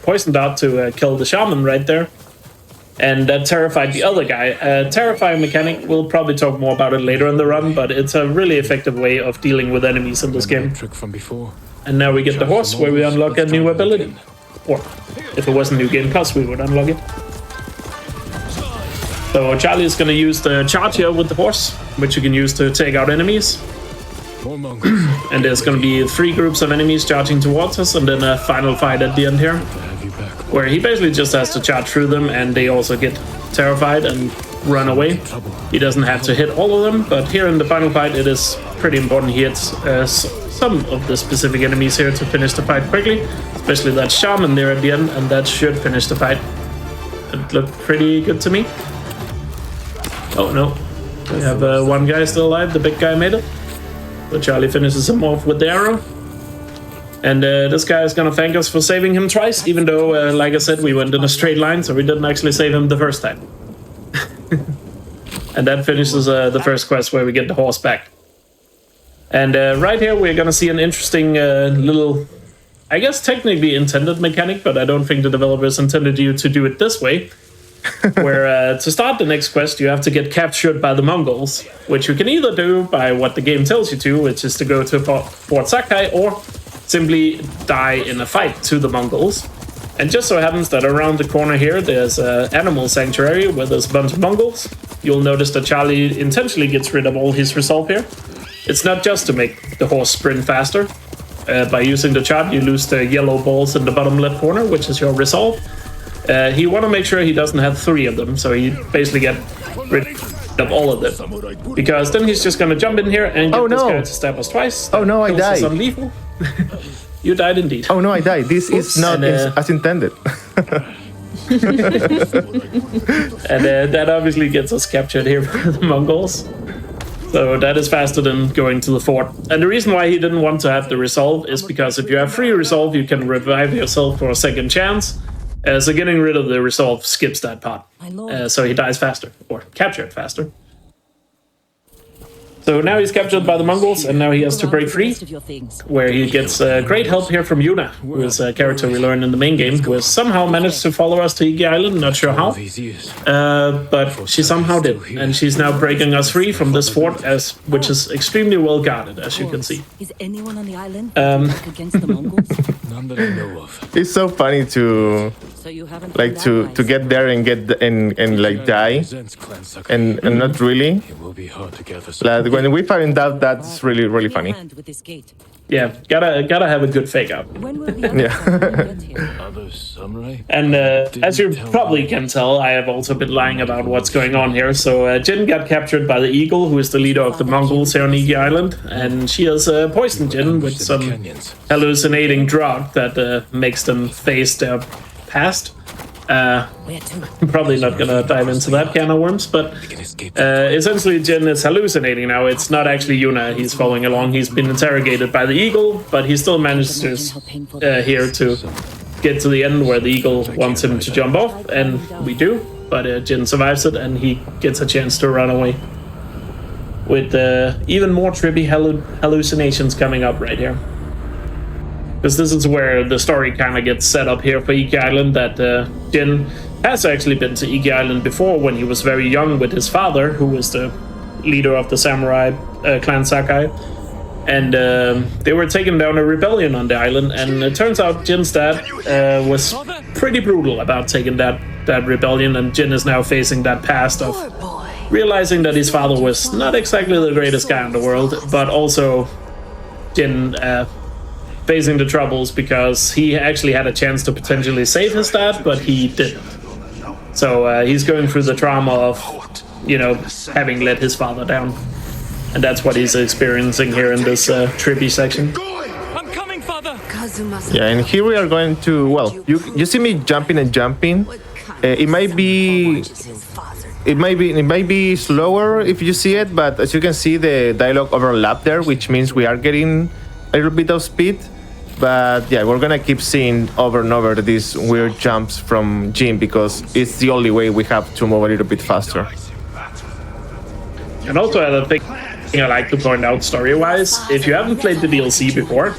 poison dart to kill the shaman right there, and that terrified the other guy. Terrifying mechanic, we'll probably talk more about it later in the run, but it's a really effective way of dealing with enemies in this game. And now we get the horse, where we unlock a new ability. Or, if it wasn't New Game Plus, we would unlock it. So Charlie is going to use the charge here with the horse, which you can use to take out enemies. And there's going to be 3 groups of enemies charging towards us, and then a final fight at the end here, where he basically just has to charge through them, and they also get terrified and run away. He doesn't have to hit all of them, but here in the final fight, it is pretty important he hits some of the specific enemies here to finish the fight quickly, especially that shaman there at the end, and that should finish the fight. It looked pretty good to me. Oh no, we have one guy still alive, the big guy made it. So Charlie finishes him off with the arrow. And this guy is gonna thank us for saving him twice, even though, like I said, we went in a straight line, so we didn't actually save him the first time. And that finishes the first quest where we get the horse back. And right here, we're going to see an interesting little, I guess technically intended mechanic, but I don't think the developers intended you to do it this way. Where to start the next quest, you have to get captured by the Mongols, which you can either do by what the game tells you to, which is to go to Fort Sakai, or simply die in a fight to the Mongols. And just so happens that around the corner here, there's an animal sanctuary where there's a bunch of Mongols. You'll notice that Charlie intentionally gets rid of all his resolve here. It's not just to make the horse sprint faster. By using the charge, you lose the yellow balls in the bottom left corner, which is your resolve. He want to make sure he doesn't have 3 of them, so he basically get rid of all of them. Because then he's just going to jump in here and get this guy to stab us twice. Oh no, I died. Unlethal. You died indeed. Oh no, I died. This is not as intended. And that obviously gets us captured here by the Mongols. So that is faster than going to the fort. And the reason why he didn't want to have the resolve is because if you have 3 resolve, you can revive yourself for a second chance. So getting rid of the resolve skips that part. So he dies faster, or captured faster. So now he's captured by the Mongols, and now he has to break free, where he gets great help here from Yuna, who is a character we learned in the main game, who has somehow managed to follow us to Iki Island, not sure how, but she somehow did, and she's now breaking us free from this fort, which is extremely well guarded, as you can see. Is anyone on the island against the Mongols? None that I know of. It's so funny to to get there and like die, and not really. Like, when we find out, that's really funny. Yeah, gotta have a good fake out. Yeah. And as you probably can tell, I have also been lying about what's going on here. So Jin got captured by the Eagle, who is the leader of the Mongols here on Iki Island, and she has poisoned Jin with some hallucinating drug that makes them face their past. I'm probably not gonna dive into that can of worms, but essentially Jin is hallucinating now. It's not actually Yuna he's following along. He's been interrogated by the Eagle, but he still manages here to get to the end where the Eagle wants him to jump off, and we do, but Jin survives it, and he gets a chance to run away. With even more trippy hallucinations coming up right here. Because this is where the story kind of gets set up here for Iki Island, that Jin has actually been to Iki Island before when he was very young with his father, who was the leader of the samurai clan Sakai. And they were taking down a rebellion on the island, and it turns out Jin's dad was pretty brutal about taking that rebellion, and Jin is now facing that past of realizing that his father was not exactly the greatest guy in the world, but also Jin facing the troubles because he actually had a chance to potentially save his dad, but he didn't. So he's going through the trauma of having let his father down. And that's what he's experiencing here in this trippy section. I'm coming, father. Yeah, and here we are going to, well, you see me jumping and jumping. It might be slower if you see it, but as you can see, the dialogue overlap there, which means we are getting a little bit of speed. But yeah, we're gonna keep seeing over and over these weird jumps from Jin because it's the only way we have to move a little bit faster. And also, I think I like to point out story-wise, if you haven't played the DLC before,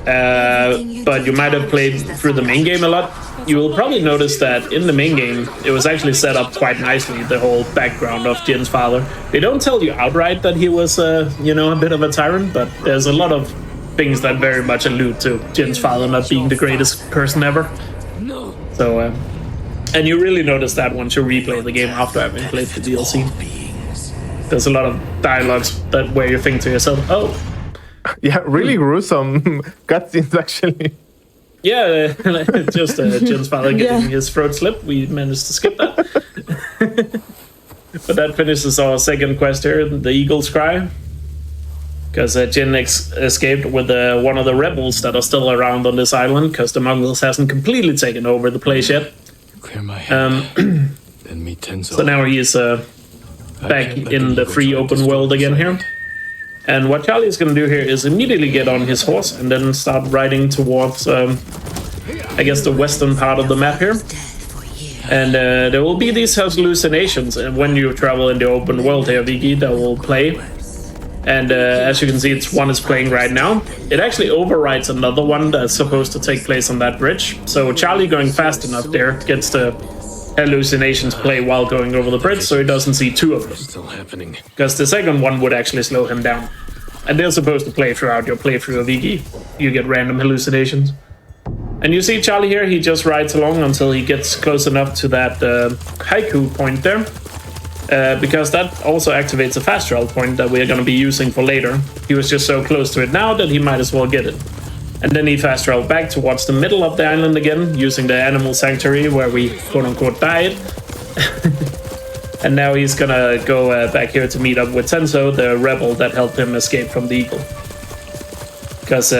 but you might have played through the main game a lot, you will probably notice that in the main game, it was actually set up quite nicely, the whole background of Jin's father. They don't tell you outright that he was, a bit of a tyrant, but there's a lot of things that very much allude to Jin's father not being the greatest person ever. So, and you really notice that once you replay the game after having played the DLC. There's a lot of dialogues where you think to yourself, oh. Yeah, really gruesome cutscenes, actually. Yeah, just Jin's father getting his throat slit. We managed to skip that. But that finishes our second quest here, the Eagle's Cry. Because Jin escaped with one of the rebels that are still around on this island, because the Mongols hasn't completely taken over the place yet. Clear my head. Then meet Tenzo. So now he's back in the free open world again here. And what Charlie is going to do here is immediately get on his horse and then start riding towards, I guess, the western part of the map here. And there will be these hallucinations when you travel in the open world here, Vigi, that will play. And as you can see, one is playing right now. It actually overrides another one that's supposed to take place on that bridge. So Charlie going fast enough there gets the hallucinations play while going over the bridge, so he doesn't see two of them. Still happening. Because the second one would actually slow him down. And they're supposed to play throughout your playthrough of Vigi. You get random hallucinations. And you see Charlie here, he just rides along until he gets close enough to that haiku point there. Because that also activates a fast travel point that we're going to be using for later. He was just so close to it now that he might as well get it. And then he fast traveled back towards the middle of the island again, using the animal sanctuary where we quote-unquote died. And now he's gonna go back here to meet up with Tenzo, the rebel that helped him escape from the eagle. Because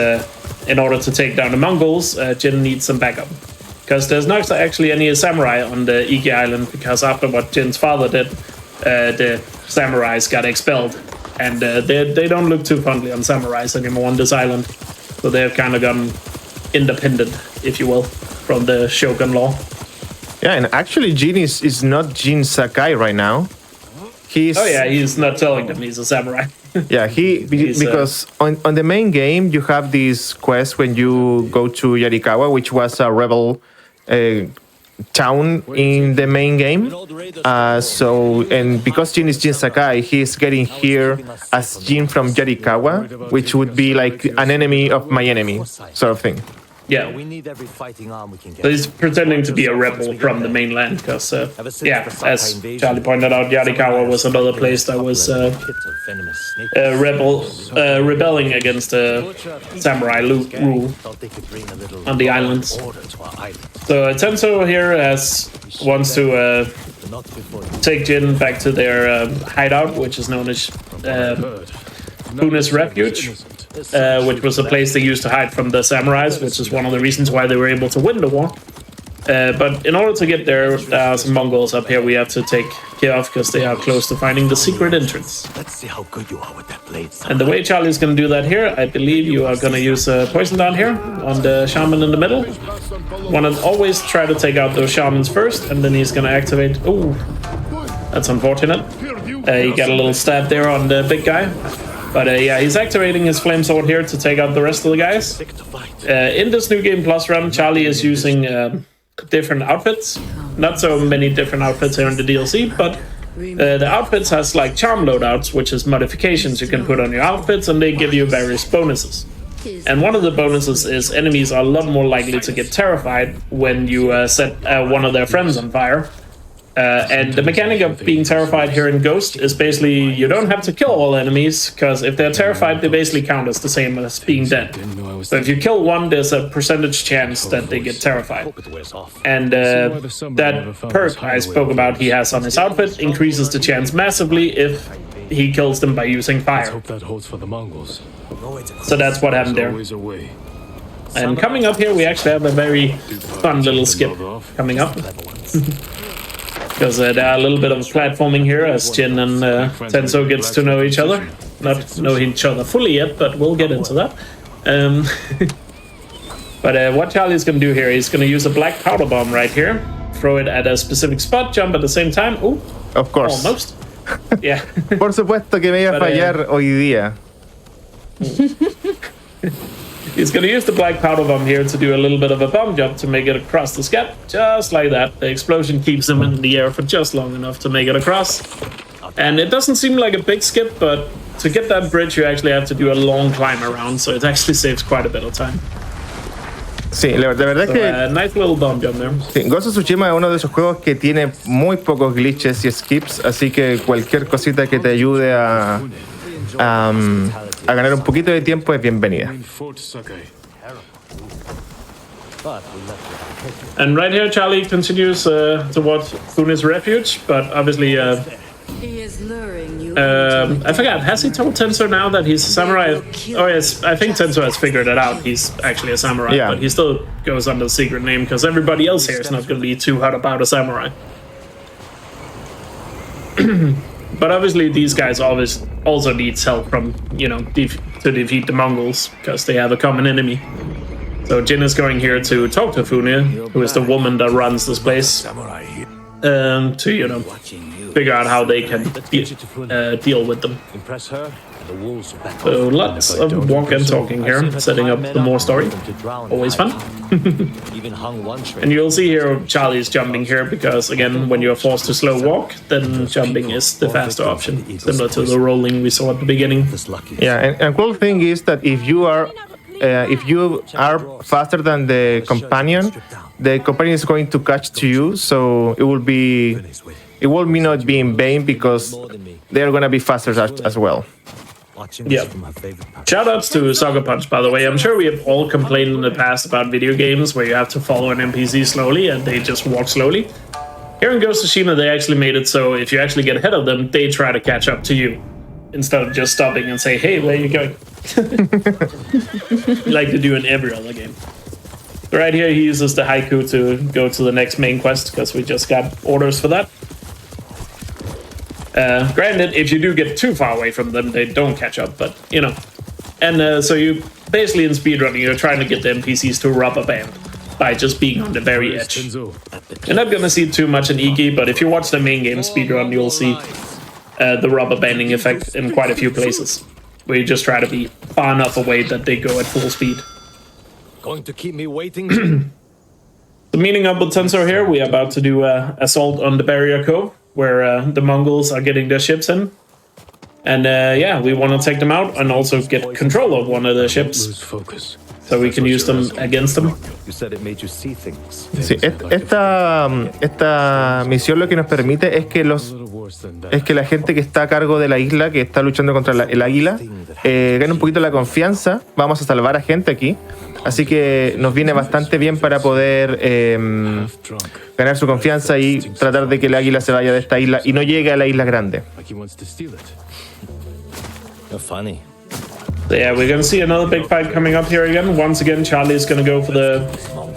in order to take down the Mongols, Jin needs some backup. Because there's not actually any samurai on the Iki Island, because after what Jin's father did, the samurais got expelled. And they don't look too fondly on samurais anymore on this island. So they've kind of gone independent, if you will, from the Shogun law. Yeah, and actually Jin is not Jin Sakai right now. He's not telling them he's a samurai. Yeah, because on the main game you have this quest when you go to Yarikawa, which was a rebel town in the main game. And because Jin is Jin Sakai, he's getting here as Jin from Yarikawa, which would be like an enemy of my enemy, sort of thing. Yeah. So he's pretending to be a rebel from the mainland, because, as Charlie pointed out, Yarikawa was another place that was rebelling against the samurai rule on the islands. So Tenzo here wants to take Jin back to their hideout, which is known as Puna's Refuge. Which was a place they used to hide from the samurais, which is one of the reasons why they were able to win the war. But in order to get there are some Mongols up here we have to take care of, because they are close to finding the secret entrance. Let's see how good you are with that blade. And the way Charlie's going to do that here, I believe you are going to use poison down here on the shaman in the middle. Want to always try to take out those shamans first, and then he's going to activate... Oh, that's unfortunate. He got a little stab there on the big guy. But he's activating his flame sword here to take out the rest of the guys. In this New Game Plus run, Charlie is using different outfits. Not so many different outfits here in the DLC, but the outfits has like charm loadouts, which is modifications you can put on your outfits, and they give you various bonuses. And one of the bonuses is enemies are a lot more likely to get terrified when you set one of their friends on fire. And the mechanic of being terrified here in Ghost is basically you don't have to kill all enemies, because if they're terrified, they basically count as the same as being dead. So if you kill one, there's a percentage chance that they get terrified. And that perk I spoke about he has on his outfit increases the chance massively if he kills them by using fire. So that's what happened there. And coming up here, we actually have a very fun little skip coming up. Because there are a little bit of platforming here as Jin and Tenso gets to know each other. Not know each other fully yet, but we'll get into that. But what Charlie's going to do here, he's going to use a black powder bomb right here. Throw it at a specific spot, jump at the same time. Ooh, of course. Almost. Yeah. Por supuesto que me iba a fallar hoy día. He's going to use the black powder bomb here to do a little bit of a bomb jump to make it across the gap, just like that. The explosion keeps him in the air for just long enough to make it across. And it doesn't seem like a big skip, but to get that bridge, you actually have to do a long climb around, so it actually saves quite a bit of time. Sí, la verdad es que nice little bomb jump there. Sí, Ghost of Tsushima es uno de esos juegos que tiene muy pocos glitches y skips, así que cualquier cosita que te ayude a ganar un poquito de tiempo es bienvenida. And right here, Charlie continues towards Fune's refuge, but obviously, I forgot, has he told Tenso now that he's a samurai? Oh yes, I think Tenso has figured it out. He's actually a samurai, but he still goes under the secret name because everybody else here is not going to be too hot about a samurai. But obviously these guys always also needs help from, you know, to defeat the Mongols because they have a common enemy. So Jin is going here to talk to Fune, who is the woman that runs this place, to, you know, figure out how they can deal with them. So lots of walk and talking here, setting up the more story. Always fun. And you'll see here Charlie's jumping here because, again, when you're forced to slow walk, then jumping is the faster option, similar to the rolling we saw at the beginning. Yeah, and cool thing is that if you are faster than the companion is going to catch to you, so it will not be in vain because they're going to be faster as well. Yeah. Shoutouts to Sucker Punch, by the way. I'm sure we have all complained in the past about video games where you have to follow an NPC slowly and they just walk slowly. Here in Ghost of Tsushima, they actually made it so if you actually get ahead of them, they try to catch up to you instead of just stopping and say, hey, where are you going? Like they do in every other game. Right here, he uses the haiku to go to the next main quest because we just got orders for that. Granted, if you do get too far away from them, they don't catch up, but, you know. And so you basically in speedrunning, you're trying to get the NPCs to rubber band by just being on the very edge. You're not going to see too much in Iki, but if you watch the main game speedrun, you'll see the rubber banding effect in quite a few places, where you just try to be far enough away that they go at full speed. Going to keep me waiting? So meeting up with Tensor here, we are about to do assault on the Barrier Cove, where the Mongols are getting their ships in. And yeah, we want to take them out and also get control of one of the ships, so we can use them against them. Sí, esta misión lo que nos permite es que la gente que está a cargo de la isla, que está luchando contra el águila, gane un poquito la confianza. Vamos a salvar a gente aquí, así que nos viene bastante bien para poder ganar su confianza y tratar de que el águila se vaya de esta isla y no llegue a la isla grande. Funny. So yeah, we're gonna see another big fight coming up here again. Once again, Charlie's gonna go for the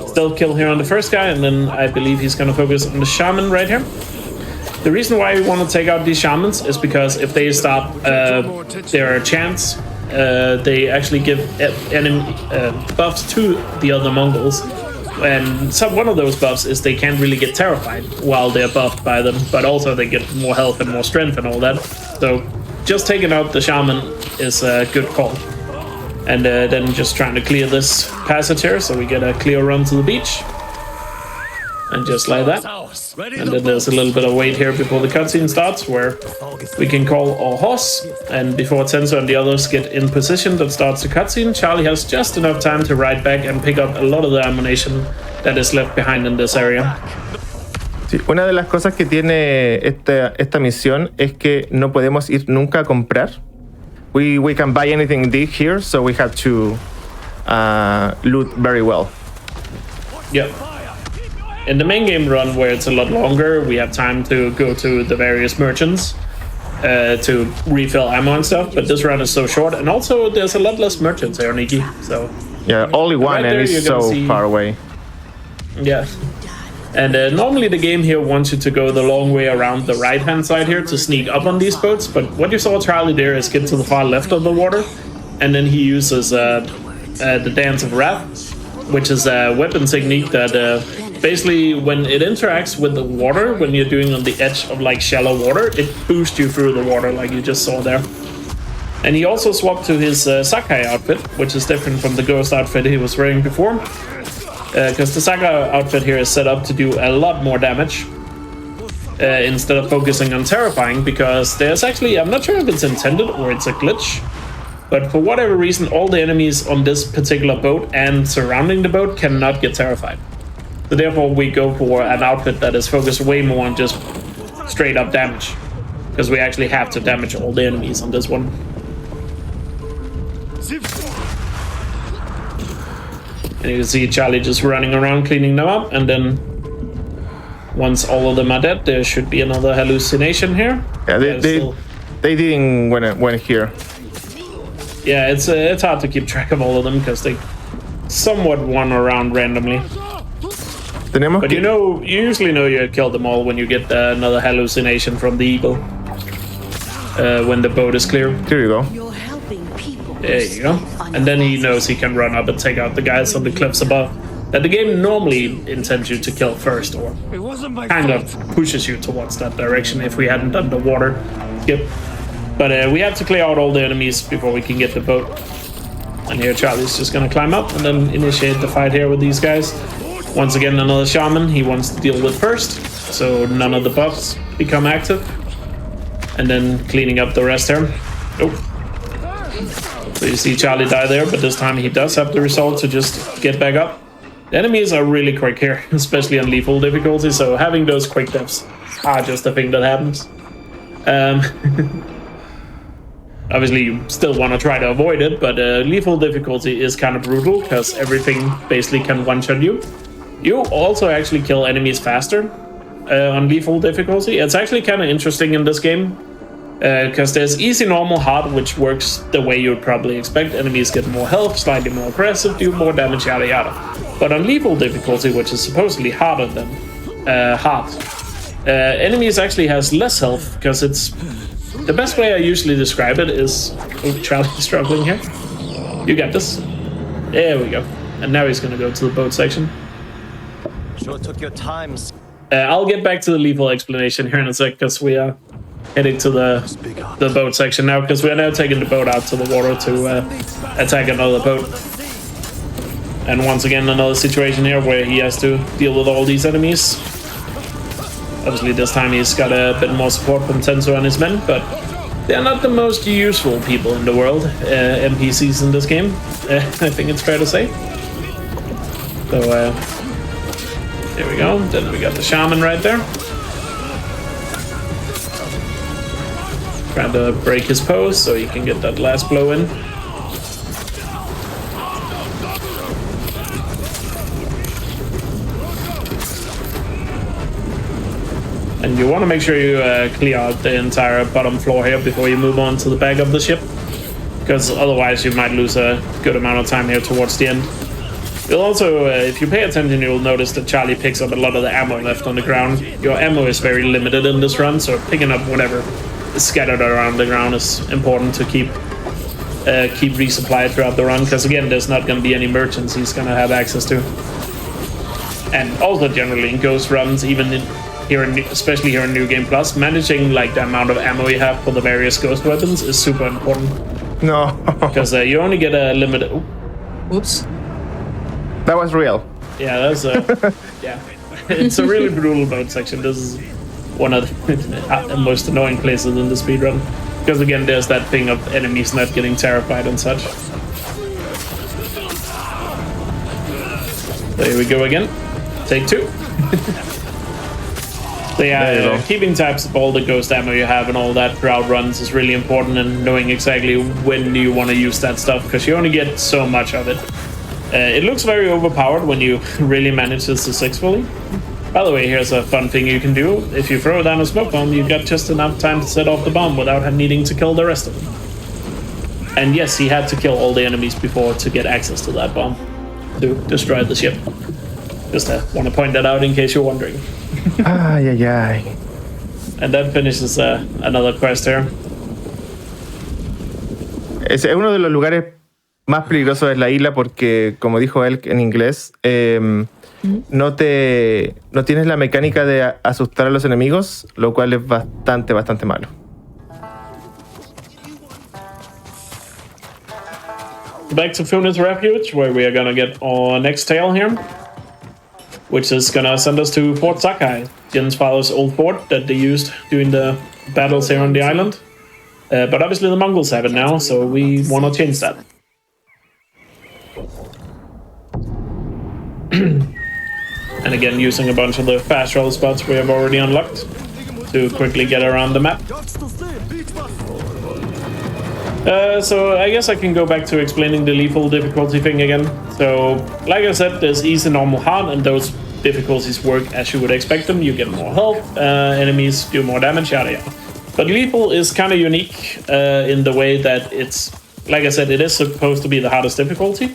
stealth kill here on the first guy, and then I believe he's gonna focus on the shaman right here. The reason why we want to take out these shamans is because if they stop their chants, they actually give enemy buffs to the other Mongols. And one of those buffs is they can't really get terrified while they're buffed by them, but also they get more health and more strength and all that. So just taking out the shaman is a good call. And then just trying to clear this passage here so we get a clear run to the beach. And just like that. And then there's a little bit of wait here before the cutscene starts, where we can call our horse. And before Tenso and the others get in position that starts the cutscene, Charlie has just enough time to ride back and pick up a lot of the ammunition that is left behind in this area. Sí, una de las cosas que tiene esta misión es que no podemos ir nunca a comprar. We can buy anything here, so we have to loot very well. Yep. In the main game run, where it's a lot longer, we have time to go to the various merchants to refill ammo and stuff. But this run is so short, and also there's a lot less merchants here, Nikki. So yeah, only one, right and it's so far away. Yeah. And normally the game here wants you to go the long way around the right-hand side here to sneak up on these boats. But what you saw Charlie there is get to the far left of the water, and then he uses the Dance of Wrath, which is a weapon technique that basically when it interacts with the water, when you're doing on the edge of like shallow water, it boosts you through the water like you just saw there. And he also swapped to his Sakai outfit, which is different from the Ghost outfit he was wearing before. Because the Saga outfit here is set up to do a lot more damage instead of focusing on terrifying, because there's actually, I'm not sure if it's intended or it's a glitch, but for whatever reason all the enemies on this particular boat and surrounding the boat cannot get terrified. So therefore we go for an outfit that is focused way more on just straight up damage, because we actually have to damage all the enemies on this one. And you can see Charlie just running around cleaning them up, and then once all of them are dead, there should be another hallucination here. Yeah, they didn't went here. Yeah, it's hard to keep track of all of them because they somewhat wander around randomly. But you usually know you killed them all when you get another hallucination from the eagle. When the boat is clear. Here you go. There you go. And then he knows he can run up and take out the guys on the cliffs above. That the game normally intends you to kill first, or kind of pushes you towards that direction if we hadn't done the water skip. But we have to clear out all the enemies before we can get the boat. And here Charlie's just gonna climb up and then initiate the fight here with these guys. Once again, another shaman he wants to deal with first, so none of the buffs become active. And then cleaning up the rest here. Oh. So you see Charlie die there, but this time he does have the result to just get back up. The enemies are really quick here, especially on lethal difficulty, so having those quick deaths are just a thing that happens. Obviously you still want to try to avoid it, but lethal difficulty is kind of brutal because everything basically can one-shot you. You also actually kill enemies faster on lethal difficulty. It's actually kind of interesting in this game. Because there's easy, normal, hard, which works the way you would probably expect. Enemies get more health, slightly more aggressive, do more damage, yada yada. But on lethal difficulty, which is supposedly harder than hard, enemies actually has less health, because it's... The best way I usually describe it is... Oh, Charlie's struggling here. You got this. There we go. And now he's gonna go to the boat section. Sure took your time. I'll get back to the lethal explanation here in a sec, because we are... heading to the boat section now, because we are now taking the boat out to the water to attack another boat. And once again, another situation here where he has to deal with all these enemies. Obviously, this time he's got a bit more support from Tenso and his men, but they're not the most useful people in the world, NPCs in this game. I think it's fair to say. So, there we go. Then we got the shaman right there. Trying to break his pose so he can get that last blow in. And you want to make sure you clear out the entire bottom floor here before you move on to the back of the ship, because otherwise you might lose a good amount of time here towards the end. You'll also, if you pay attention, you'll notice that Charlie picks up a lot of the ammo left on the ground. Your ammo is very limited in this run, so picking up whatever scattered around the ground is important to keep resupplied throughout the run, because again, there's not going to be any merchants he's going to have access to. And also generally in Ghost runs, even especially here in New Game Plus, managing like the amount of ammo you have for the various Ghost weapons is super important. No. Because you only get a limited... Oops. That was real. Yeah, that's yeah. It's a really brutal boat section. This is one of the most annoying places in the speedrun, because again, there's that thing of enemies not getting terrified and such. There we go again. Take two. So yeah, keeping tabs of all the ghost ammo you have and all that throughout runs is really important, and knowing exactly when you want to use that stuff, because you only get so much of it. It looks very overpowered when you really manage this successfully. By the way, here's a fun thing you can do. If you throw down a smoke bomb, you got just enough time to set off the bomb without needing to kill the rest of them. And yes, he had to kill all the enemies before to get access to that bomb to destroy the ship. Just want to point that out in case you're wondering. And that finishes another quest here. Es uno de los lugares más peligrosos de la isla porque, como dijo él en inglés, no tienes la mecánica de asustar a los enemigos, lo cual es bastante malo. Back to Funa's Refuge, where we are gonna get our next tale here, which is gonna send us to Fort Sakai, Jin's father's old fort that they used during the battles here on the island. But obviously the Mongols have it now, so we want to change that. And again, using a bunch of the fast travel spots we have already unlocked to quickly get around the map. So I guess I can go back to explaining the lethal difficulty thing again. So, like I said, there's easy, normal, hard, and those difficulties work as you would expect them. You get more health, enemies do more damage, yada yada. But lethal is kind of unique in the way that it's, like I said, it is supposed to be the hardest difficulty,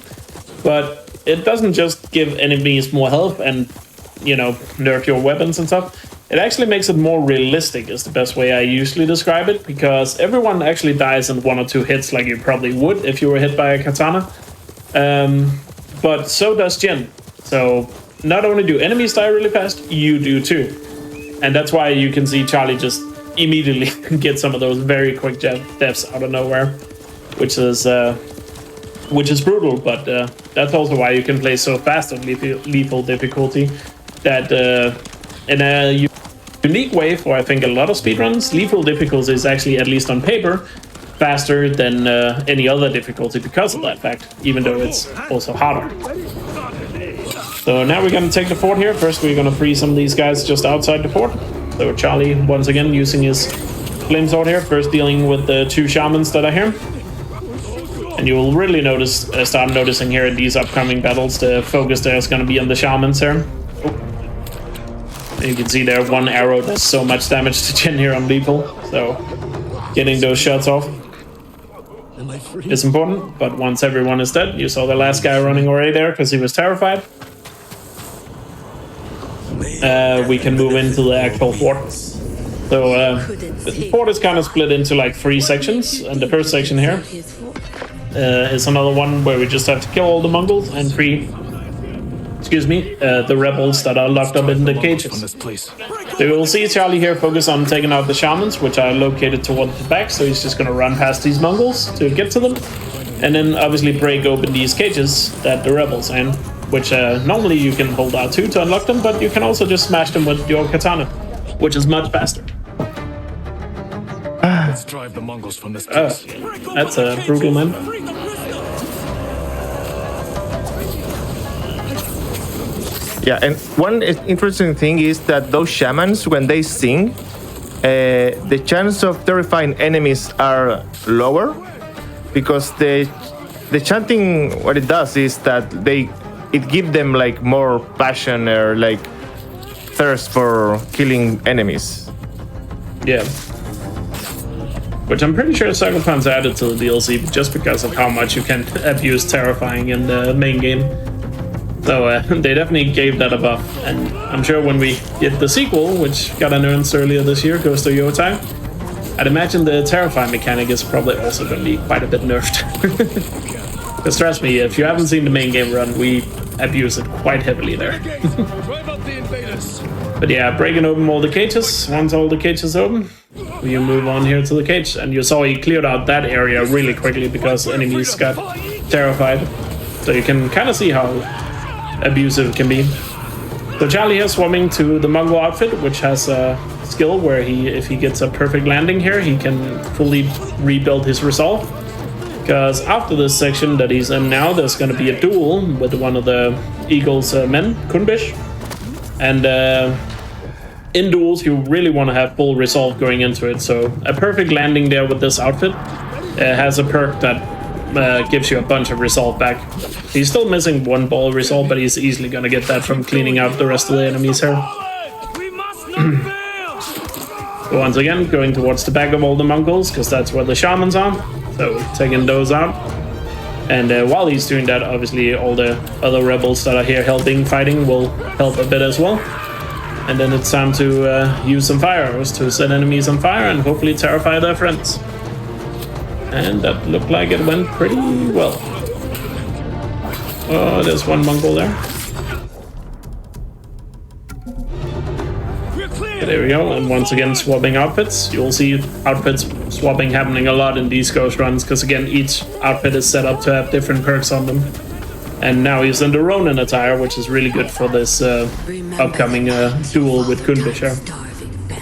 but it doesn't just give enemies more health and, you know, nerf your weapons and stuff. It actually makes it more realistic is the best way I usually describe it, because everyone actually dies in 1 or 2 hits like you probably would if you were hit by a katana. But so does Jin. So not only do enemies die really fast, you do too. And that's why you can see Charlie just immediately get some of those very quick deaths out of nowhere, which is brutal, but that's also why you can play so fast on lethal difficulty. That in a unique way for I think a lot of speedruns, lethal difficulty is actually, at least on paper, faster than any other difficulty because of that fact, even though it's also harder. So now we're gonna take the fort here. First we're gonna free some of these guys just outside the fort. So Charlie, once again, using his flame sword here, first dealing with the 2 shamans that are here. And you will really start noticing here in these upcoming battles, the focus there is going to be on the shamans here. And you can see there, 1 arrow does so much damage to Jin here on lethal. So getting those shots off is important. But once everyone is dead, you saw the last guy running away there because he was terrified. We can move into the actual fort. So the fort is kind of split into like 3 sections, and the first section here is another one where we just have to kill all the Mongols and free, the rebels that are locked up in the cages. So you will see Charlie here focus on taking out the shamans, which are located towards the back, so he's just going to run past these Mongols to get to them, and then obviously break open these cages that the rebels are in, which normally you can hold R2 to unlock them, but you can also just smash them with your katana, which is much faster. Let's drive the Mongols from this place. That's brutal, man. Yeah, and one interesting thing is that those shamans, when they sing, the chance of terrifying enemies are lower, because the chanting, what it does is that it gives them like more passion or like thirst for killing enemies. Yeah. Which I'm pretty sure Cyberpun's added to the DLC just because of how much you can abuse terrifying in the main game. So they definitely gave that a buff, and I'm sure when we get the sequel, which got announced earlier this year, Ghost of Yotai, I'd imagine the terrifying mechanic is probably also going to be quite a bit nerfed. Because trust me, if you haven't seen the main game run, we abuse it quite heavily there. But yeah, breaking open all the cages. Once all the cages open, we move on here to the cage. And you saw he cleared out that area really quickly because enemies got terrified. So you can kind of see how abusive it can be. So Charlie is swarming to the Mongol outfit, which has a skill where if he gets a perfect landing here, he can fully rebuild his resolve. Because after this section that he's in now, there's going to be a duel with one of the Eagle's men, Kunbish. And in duels, you really want to have full resolve going into it. So a perfect landing there with this outfit has a perk that gives you a bunch of resolve back. He's still missing 1 ball resolve, but he's easily going to get that from cleaning out the rest of the enemies here. Once again, going towards the back of all the Mongols, because that's where the shamans are. So taking those out. And while he's doing that, obviously all the other rebels that are here helping, fighting, will help a bit as well. And then it's time to use some fire arrows to set enemies on fire and hopefully terrify their friends. And that looked like it went pretty well. Oh, there's 1 Mongol there. There we go, and once again swapping outfits. You'll see outfits swapping happening a lot in these ghost runs, because again each outfit is set up to have different perks on them. And now he's in the Ronin attire, which is really good for this upcoming duel with Kunbisher.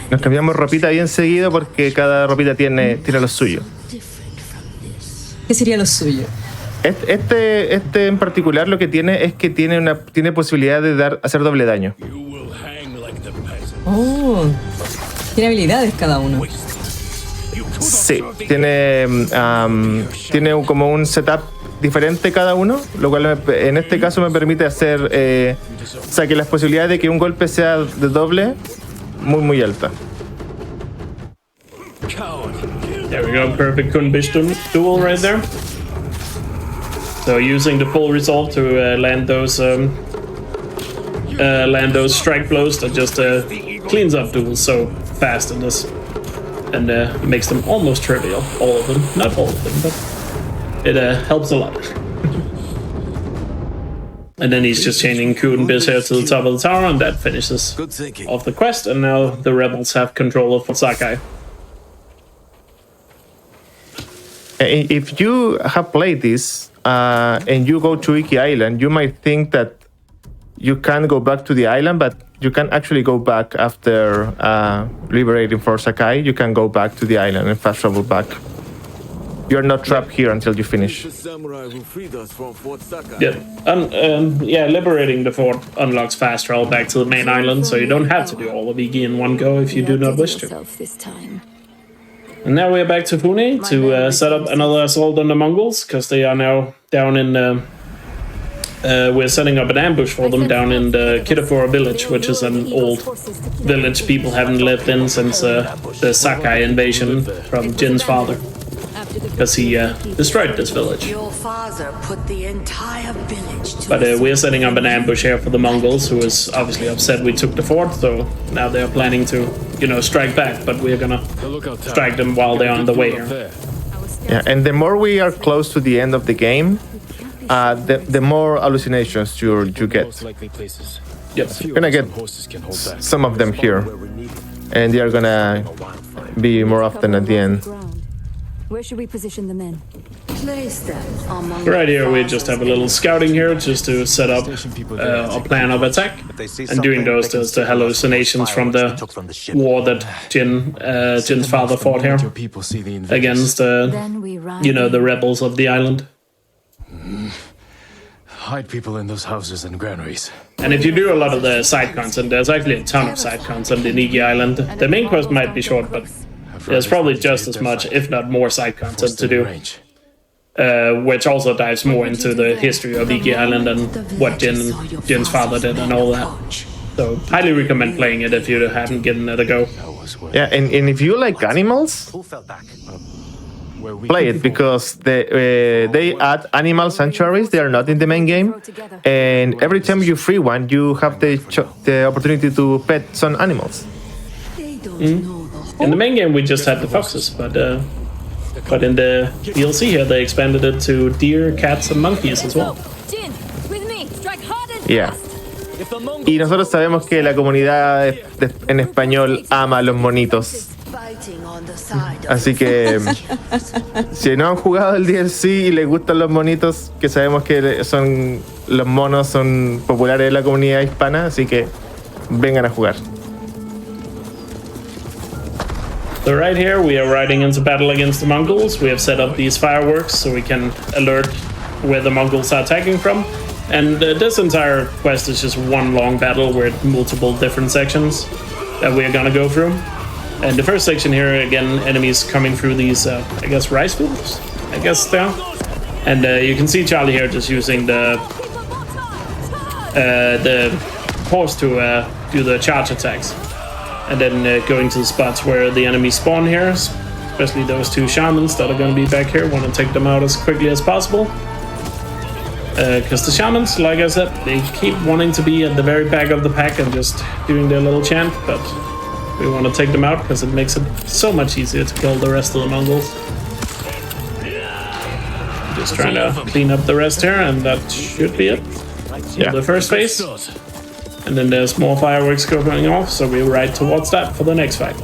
Nos cambiamos ropita bien seguido porque cada ropita tiene lo suyo. ¿Qué sería lo suyo? Este en particular lo que tiene es que tiene posibilidad de hacer doble daño. Oh, tiene habilidades cada uno. Sí, tiene como un setup diferente cada uno, lo cual en este caso me permite hacer, o sea, que las posibilidades de que un golpe sea de doble muy alta. There we go, perfect Kunbish duel right there. So using the full resolve to land those strike blows that just cleans up duels so fast in this, and makes them almost trivial. All of them, not all of them, but it helps a lot. And then he's just chaining Kunbish here to the top of the tower, and that finishes off the quest. And now the rebels have control of Sakai. If you have played this and you go to Iki Island, you might think that you can go back to the island, but you can actually go back after liberating Fort Sakai. You can go back to the island and fast travel back. You're not trapped here until you finish. Yeah, liberating the fort unlocks fast travel back to the main island, so you don't have to do all of Iki in one go if you do not wish to. And now we're back to Pune to set up another assault on the Mongols, because they are now down in... we're setting up an ambush for them down in the Kitafura village, which is an old village people haven't lived in since the Sakai invasion from Jin's father, because he destroyed this village. Your father put the entire village to But we're setting up an ambush here for the Mongols, who is obviously upset we took the fort, so now they're planning to, strike back, but we're gonna strike them while they're on the way here. Yeah, and the more we are close to the end of the game, the more hallucinations you get. Yes, you're gonna get some of them here, and they are gonna be more often at the end. Where should we position the men? Place them among Right here, we just have a little scouting here just to set up a plan of attack. And doing those, there's the hallucinations from the war that Jin's father fought here against, the rebels of the island. Hide people in those houses and granaries. And if you do a lot of the side content, there's actually a ton of side content in Iki Island. The main quest might be short, but there's probably just as much, if not more, side content to do. Which also dives more into the history of Iki Island and what Jin's father did and all that. So, highly recommend playing it if you haven't given it a go. Yeah, and if you like animals, play it, because they add animal sanctuaries. They are not in the main game, and every time you free one, you have the opportunity to pet some animals. In the main game, we just had the foxes, but in the DLC here, they expanded it to deer, cats, and monkeys as well. Yeah. Y nosotros sabemos que la comunidad en español ama a los monitos. Así que si no han jugado el DLC y les gustan los monitos, que sabemos que los monos son populares en la comunidad hispana, así que vengan a jugar. So right here, we are riding into battle against the Mongols. We have set up these fireworks so we can alert where the Mongols are attacking from. And this entire quest is just one long battle with multiple different sections. that we're gonna go through. And the first section here, again, enemies coming through these, I guess, rice fields, I guess there. And you can see Charlie here just using the horse to do the charge attacks. And then going to the spots where the enemies spawn here, especially those two shamans that are going to be back here. Want to take them out as quickly as possible. Because the shamans, like I said, they keep wanting to be at the very back of the pack and just doing their little chant, but we want to take them out because it makes it so much easier to kill the rest of the Mongols. Just trying to clean up the rest here, and that should be it. Yeah. The first phase. And then there's more fireworks going off, so we're right towards that for the next fight.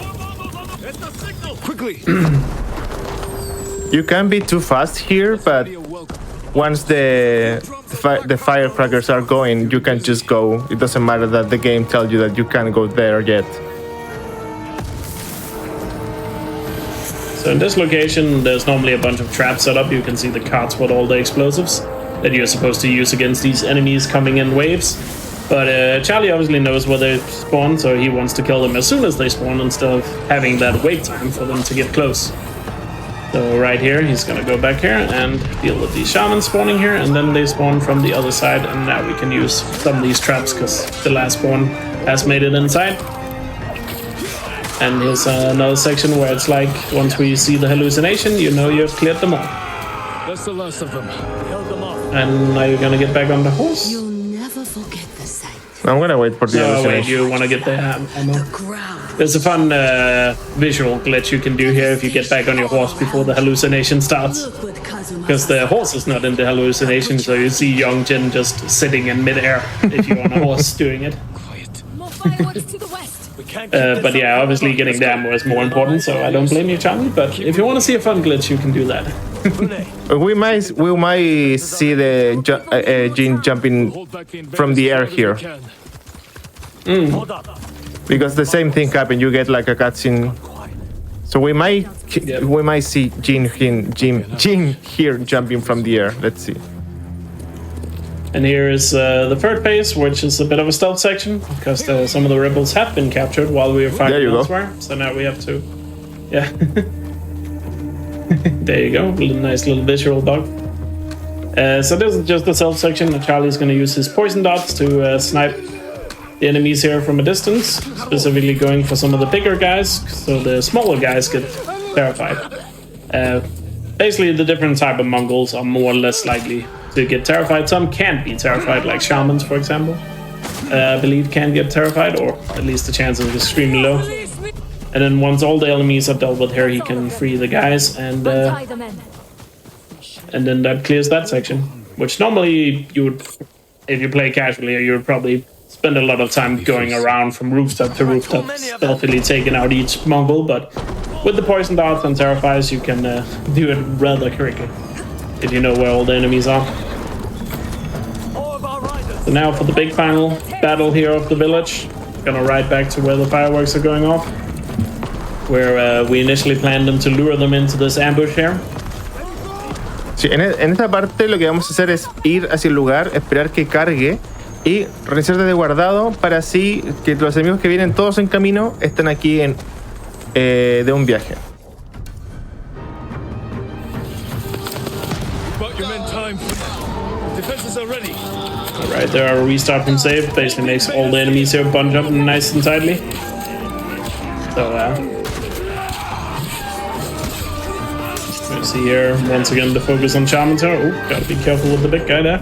Quickly. You can be too fast here, but once the firecrackers are going, you can just go. It doesn't matter that the game tells you that you can't go there yet. So in this location, there's normally a bunch of traps set up. You can see the carts with all the explosives that you're supposed to use against these enemies coming in waves. But Charlie obviously knows where they spawn, so he wants to kill them as soon as they spawn instead of having that wait time for them to get close. So right here, he's gonna go back here and deal with these shamans spawning here, and then they spawn from the other side, and now we can use some of these traps because the last spawn has made it inside. And here's another section where it's like, once we see the hallucination, you know you've cleared them all. That's the last of them. And now you're gonna get back on the horse. You'll never forget the sight. I'm gonna wait for the hallucination. Wait, you want to get the ammo? There's a fun visual glitch you can do here if you get back on your horse before the hallucination starts. Because the horse is not in the hallucination, so you see young Jin just sitting in midair if you're on a horse doing it. But yeah, obviously getting the ammo is more important, so I don't blame you, Charlie. But if you want to see a fun glitch, you can do that. we might see the Jin jumping from the air here. Because the same thing happened. You get like a cutscene, so we might see Jin here jumping from the air. Let's see. And here is the third phase, which is a bit of a stealth section because some of the rebels have been captured while we were fighting elsewhere. So now we have to, yeah. There you go, nice little visual bug. So this is just the stealth section. Charlie's going to use his poison darts to snipe the enemies here from a distance, specifically going for some of the bigger guys, so the smaller guys get terrified. Basically, the different type of Mongols are more or less likely to get terrified. Some can't be terrified, like shamans, for example. I believe can get terrified, or at least the chances is extremely low. And then once all the enemies are dealt with here, he can free the guys, and then that clears that section. Which normally you would, if you play casually, you would probably spend a lot of time going around from rooftop to rooftop, stealthily taking out each Mongol, but with the poison darts and terrifies, you can do it rather quickly if you know where all the enemies are. So now for the big final battle here of the village, gonna ride back to where the fireworks are going off, where we initially planned them to lure them into this ambush here. Sí, en esta parte lo que vamos a hacer es ir hacia el lugar, esperar que cargue y reiniciar desde guardado para así que los enemigos que vienen todos en camino estén aquí de un viaje. Alright, there are restart from save. Basically makes all the enemies here bunch up nice and tightly. So, let's see here, once again, the focus on shamans here. Oh, gotta be careful with the big guy there.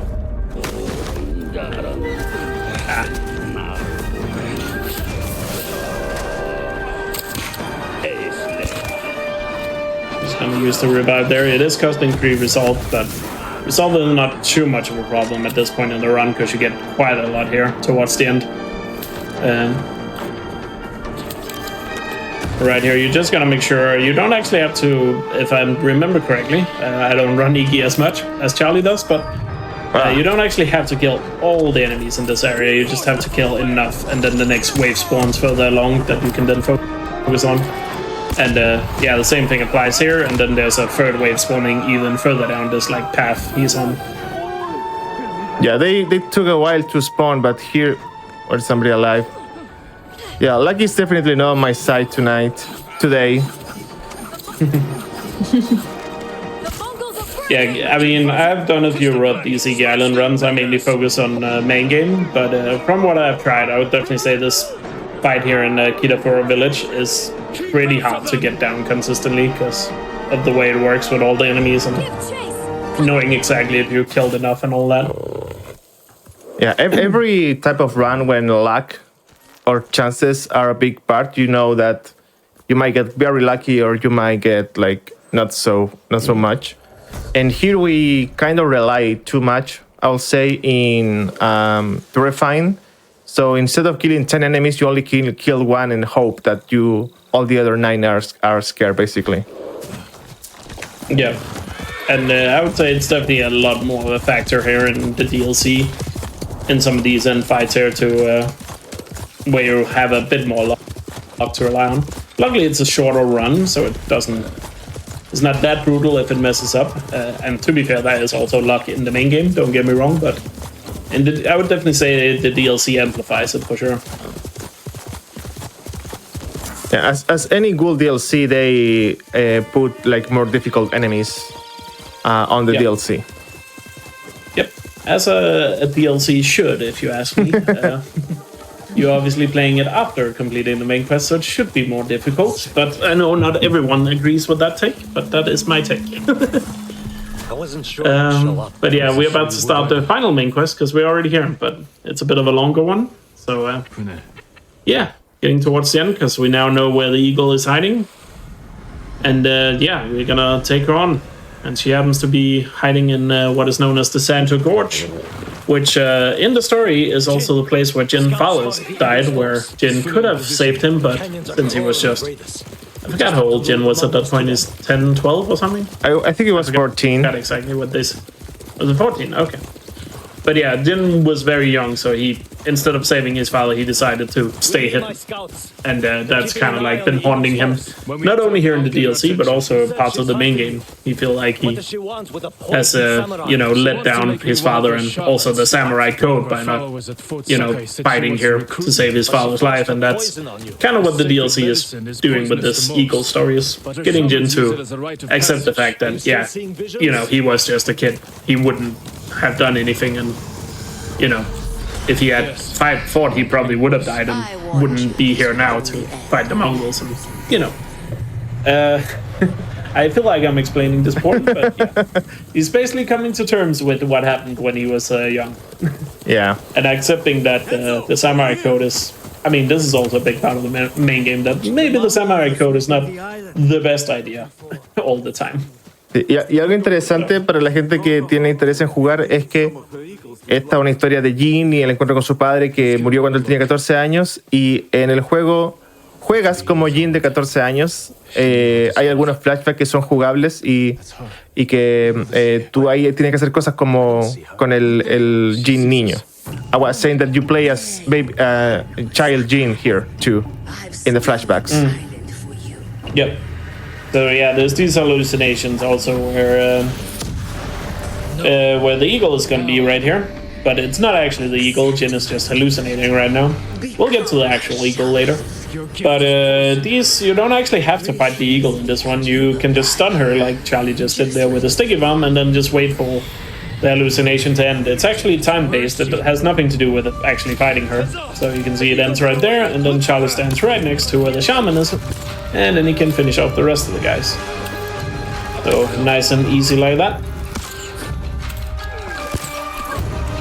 Just gonna use the revive there. It is costing 3 resolve, but resolve is not too much of a problem at this point in the run because you get quite a lot here towards the end. Right here, you just gotta make sure you don't actually have to, if I remember correctly, I don't run Iki as much as Charlie does, but you don't actually have to kill all the enemies in this area. You just have to kill enough, and then the next wave spawns further along that you can then focus on. And yeah, the same thing applies here, and then there's a third wave spawning even further down this like path he's on. Yeah, they took a while to spawn, but here, or somebody alive. Yeah, luck is definitely not on my side today. Yeah, I mean, I've done a few these Eagle Island runs. I mainly focus on main game, but from what I've tried, I would definitely say this fight here in Kitafura Village is pretty hard to get down consistently because of the way it works with all the enemies and knowing exactly if you killed enough and all that. Yeah, every type of run when luck or chances are a big part, you know that you might get very lucky or you might get like not so much. And here we kind of rely too much, I'll say, in Purifying. So instead of killing 10 enemies, you only kill one and hope that all the other 9 are scared, basically. Yeah, and I would say it's definitely a lot more of a factor here in the DLC, in some of these end fights here, to where you have a bit more luck to rely on. Luckily, it's a shorter run, so it's not that brutal if it messes up. And to be fair, that is also luck in the main game, don't get me wrong, but I would definitely say the DLC amplifies it for sure. Yeah, as any good DLC, they put like more difficult enemies on the DLC. Yep, as a DLC should, if you ask me. You're obviously playing it after completing the main quest, so it should be more difficult. But I know not everyone agrees with that take, but that is my take. I wasn't sure. But yeah, we're about to start the final main quest because we're already here, but it's a bit of a longer one. So yeah, getting towards the end because we now know where the eagle is hiding. And yeah, we're gonna take her on. And she happens to be hiding in what is known as the Santo Gorge, which in the story is also the place where Jin Fowler's died, where Jin could have saved him, but since he was just... I forgot how old Jin was at that point. He's 10, 12 or something? I think it was 14. Not exactly what this... Was it 14? Okay. But yeah, Jin was very young, so he, instead of saving his father, he decided to stay hidden. And that's kind of like been haunting him, not only here in the DLC, but also parts of the main game. He feel like he has, let down his father and also the samurai code by not, fighting here to save his father's life. And that's kind of what the DLC is doing with this eagle story, is getting Jin to accept the fact that, yeah, he was just a kid. He wouldn't have done anything, and if he had fought, he probably would have died and wouldn't be here now to fight the Mongols. And I feel like I'm explaining this point, but yeah, he's basically coming to terms with what happened when he was young. Yeah, and accepting that the samurai code is. I mean, this is also a big part of the main game, that maybe the samurai code is not the best idea all the time. Y algo interesante para la gente que tiene interés en jugar es que esta es una historia de Jin y el encuentro con su padre que murió cuando él tenía 14 años, y en el juego juegas como Jin de 14 años. Hay algunos flashbacks que son jugables y que tú ahí tienes que hacer cosas como con el Jin niño. I was saying that you play as child Jin here too in the flashbacks. Yep. So yeah, there's these hallucinations also where the eagle is gonna be right here, but it's not actually the eagle. Jin is just hallucinating right now. We'll get to the actual eagle later. But you don't actually have to fight the eagle in this one. You can just stun her like Charlie just did there with a sticky bomb, and then just wait for the hallucination to end. It's actually time-based. It has nothing to do with it actually fighting her. So you can see it ends right there, and then Charlie stands right next to where the shaman is, and then he can finish off the rest of the guys. So nice and easy like that.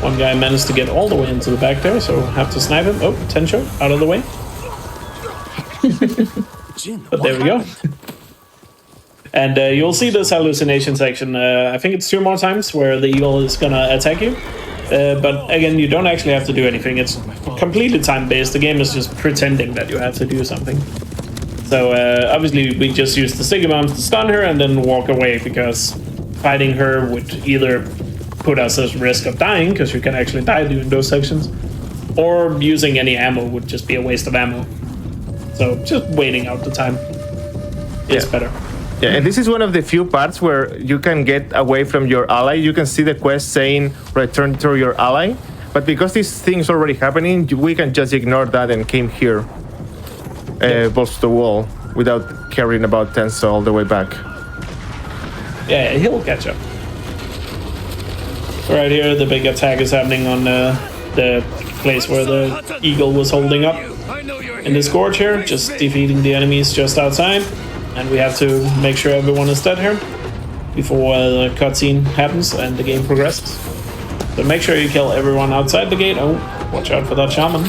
One guy managed to get all the way into the back there, so have to snipe him. Oh, Tencho, out of the way. But there we go. And you'll see this hallucination section, I think it's 2 more times, where the eagle is gonna attack you. But again, you don't actually have to do anything. It's completely time-based. The game is just pretending that you have to do something. So obviously we just use the sticky bombs to stun her and then walk away, because fighting her would either put us at risk of dying, because you can actually die during those sections, or using any ammo would just be a waste of ammo. So just waiting out the time is better. Yeah, and this is one of the few parts where you can get away from your ally. You can see the quest saying return to your ally, but because this thing's already happening, we can just ignore that and came here balls to the wall without caring about Tenso all the way back. Yeah, he'll catch up. So right here, the big attack is happening on the place where the eagle was holding up. In this gorge here, just defeating the enemies just outside. And we have to make sure everyone is dead here before the cutscene happens and the game progresses. So make sure you kill everyone outside the gate. Oh, watch out for that shaman.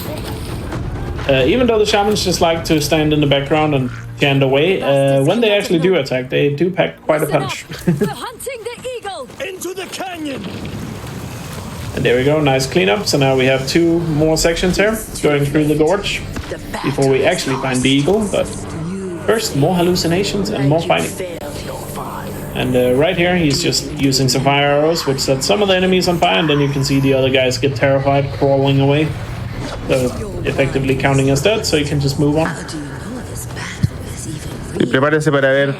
Even though the shamans just like to stand in the background and chant away, when they actually do attack, they do pack quite a punch. We're hunting the eagle! Into the canyon! And there we go, nice cleanup. So now we have 2 more sections here, going through the gorge, before we actually find the eagle. But first, more hallucinations and more fighting. And right here, he's just using some fire arrows, which set some of the enemies on fire, and then you can see the other guys get terrified, crawling away. So effectively counting as dead, so you can just move on. Y prepárense para ver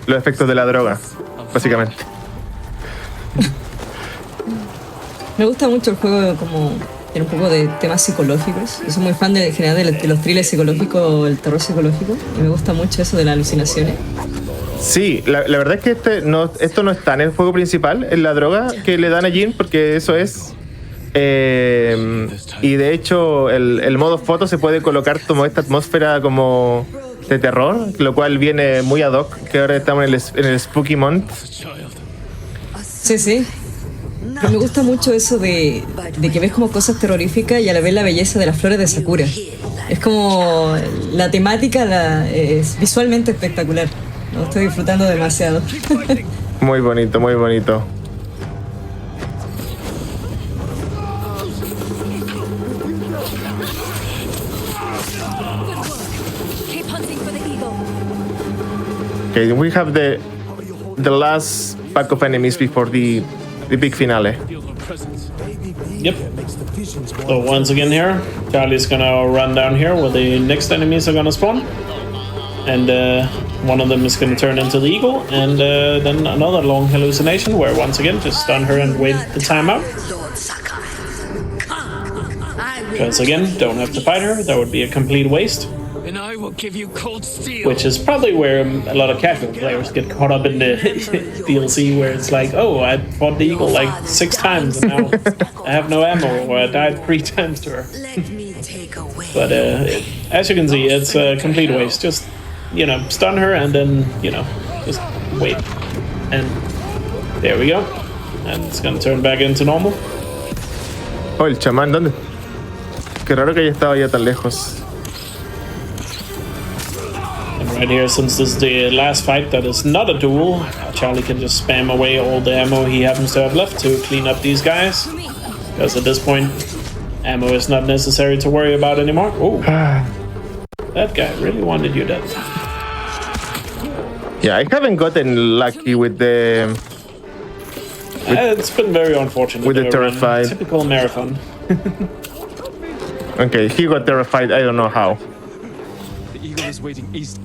los efectos de la droga, básicamente. Me gusta mucho el juego, como tiene un poco de temas psicológicos. Yo soy muy fan de, en general de los thrillers psicológicos, el terror psicológico, y me gusta mucho eso de las alucinaciones. Sí, la verdad es que esto no está en el juego principal, en la droga que le dan a Jin, porque eso es... y de hecho el modo foto se puede colocar como esta atmósfera como de terror, lo cual viene muy ad hoc, que ahora estamos en el Spooky Month. Sí, sí. Pero me gusta mucho eso de que ves como cosas terroríficas y a la vez la belleza de las flores de Sakura. Es como la temática es visualmente espectacular. Lo estoy disfrutando demasiado. Muy bonito, muy bonito. Okay, we have the last pack of enemies before the big finale. Yep. So once again here, Charlie's gonna run down here where the next enemies are gonna spawn. And one of them is gonna turn into the eagle, and then another long hallucination where once again just stun her and wait the time out. Because again, don't have to fight her, that would be a complete waste. And I will give you cold steel. Which is probably where a lot of casual players get caught up in the DLC, where it's like, oh, I fought the eagle like 6 times and now I have no ammo, or I died 3 times to her. But as you can see, it's a complete waste. Just, stun her and then, just wait. And there we go. And it's gonna turn back into normal. Oh, el chamán, ¿dónde? Qué raro que haya estado ya tan lejos. Right here, since this is the last fight that is not a duel, Charlie can just spam away all the ammo he happens to have left to clean up these guys. Because at this point, ammo is not necessary to worry about anymore. Oh, that guy really wanted you dead. Yeah, I haven't gotten lucky with the... it's been very unfortunate. With the terrified. Typical marathon. Okay, he got terrified, I don't know how. The eagle is waiting east.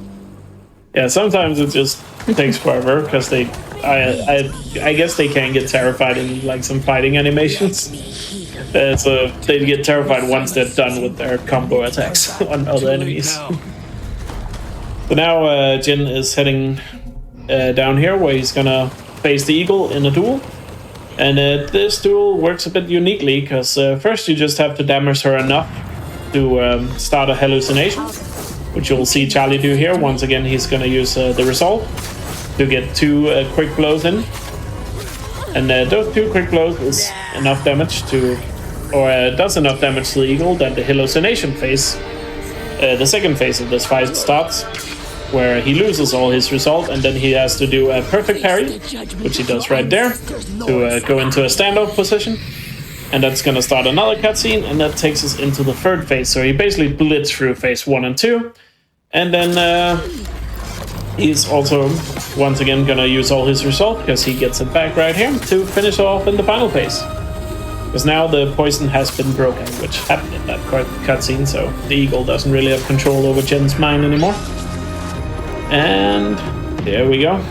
Yeah, sometimes it just takes forever because I guess they can get terrified in like some fighting animations. So they get terrified once they're done with their combo attacks on other enemies. So now Jin is heading down here where he's gonna face the eagle in a duel. And this duel works a bit uniquely because first you just have to damage her enough to start a hallucination, which you'll see Charlie do here. Once again, he's going to use the resolve to get 2 quick blows in. And those 2 quick blows is enough damage does enough damage to the eagle that the hallucination phase, the second phase of this fight starts, where he loses all his resolve and then he has to do a perfect parry, which he does right there, to go into a standoff position. And that's going to start another cutscene, and that takes us into the 3rd phase. So he basically blitzed through phase 1 and 2. And then he's also, once again, going to use all his resolve, because he gets it back right here, to finish off in the final phase. Because now the poison has been broken, which happened in that cutscene, so the eagle doesn't really have control over Jin's mind anymore. And there we go.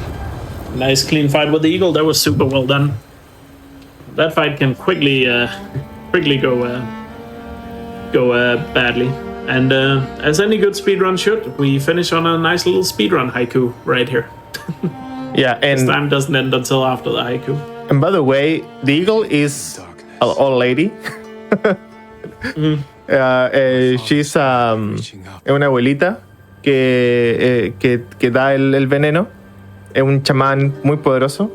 Nice clean fight with the eagle. That was super well done. That fight can quickly go badly, And as any good speedrun should, we finish on a nice little speedrun haiku right here. Yeah, and this time doesn't end until after the haiku. And by the way, the eagle is an old lady. She's una abuelita que da el veneno. Es un chamán muy poderoso.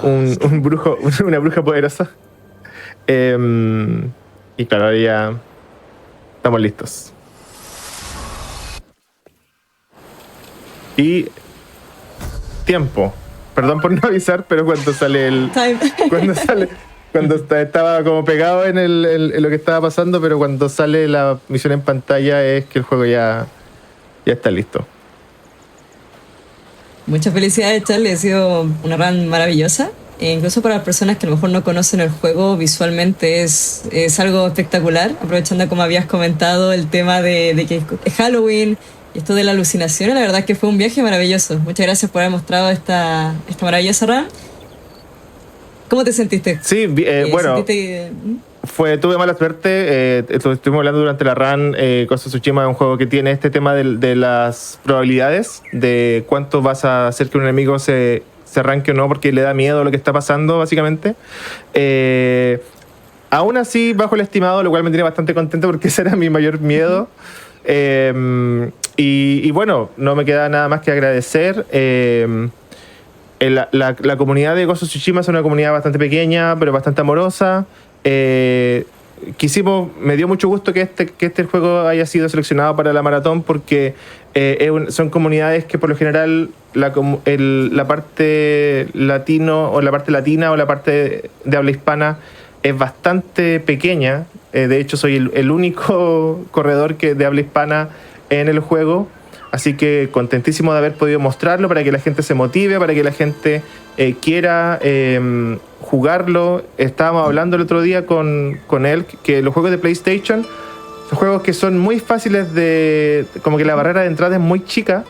Un brujo, una bruja poderosa. Y claro, ahora ya estamos listos. Y tiempo. Perdón por no avisar, pero cuando sale el... Cuando estaba como pegado en lo que estaba pasando, pero cuando sale la misión en pantalla es que el juego ya está listo. Muchas felicidades, Charlie. Ha sido una run maravillosa. E incluso para las personas que a lo mejor no conocen el juego, visualmente es algo espectacular. Aprovechando, como habías comentado, el tema de que es Halloween y esto de la alucinación, la verdad es que fue un viaje maravilloso. Muchas gracias por haber mostrado esta maravillosa run. ¿Cómo te sentiste? Sí, bueno, tuve mala suerte. Estuvimos hablando durante la run. Tsushima es un juego que tiene este tema de las probabilidades, de cuánto vas a hacer que un enemigo se arranque o no, porque le da miedo lo que está pasando, básicamente. Aún así, bajo el estimado, lo cual me tiene bastante contento porque ese era mi mayor miedo. Y bueno, no me queda nada más que agradecer. La comunidad de Ghost of Tsushima es una comunidad bastante pequeña, pero bastante amorosa. Me dio mucho gusto que este juego haya sido seleccionado para la maratón, porque son comunidades que por lo general la parte latino o la parte latina o la parte de habla hispana es bastante pequeña. De hecho, soy el único corredor de habla hispana en el juego. Así que contentísimo de haber podido mostrarlo para que la gente se motive, para que la gente quiera jugarlo. Estábamos hablando el otro día con él que los juegos de PlayStation son juegos que son muy fáciles como que la barrera de entrada es muy chica,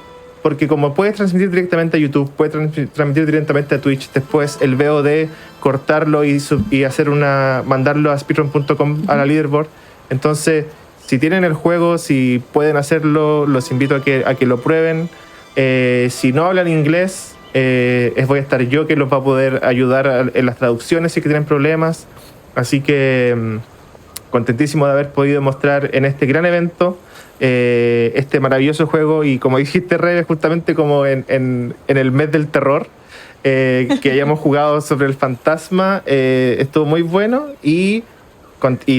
porque como puedes transmitir directamente a YouTube, puedes transmitir directamente a Twitch, después el VOD, cortarlo y mandarlo a speedrun.com a la leaderboard. Entonces, si tienen el juego, si pueden hacerlo, los invito a que lo prueben. Si no hablan inglés, voy a estar yo que los va a poder ayudar en las traducciones si que tienen problemas. Así que contentísimo de haber podido mostrar en este gran evento este maravilloso juego. Y como dijiste, Rebe, justamente como en el mes del terror, que hayamos jugado sobre el fantasma, estuvo muy bueno. Y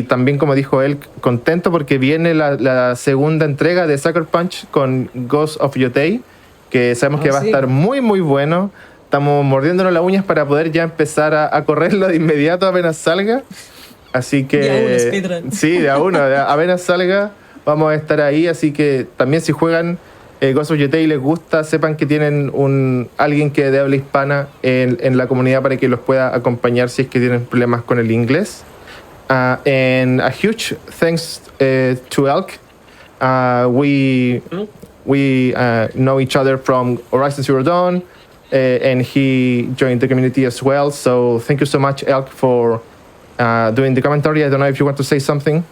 también, como dijo él, contento porque viene la segunda entrega de Sucker Punch con Ghost of Yotei, que sabemos que va a estar muy muy bueno. Estamos mordiéndonos las uñas para poder ya empezar a correrlo de inmediato apenas salga. Así que de a uno, apenas salga vamos a estar ahí. Así que también, si juegan Ghost of Yotei y les gusta, sepan que tienen alguien que de habla hispana en la comunidad para que los pueda acompañar si es que tienen problemas con el inglés. And a huge thanks to Elk. We know each other from Horizon Zero Dawn, and he joined the community as well. So thank you so much, Elk, for doing the commentary. I don't know if you want to say something.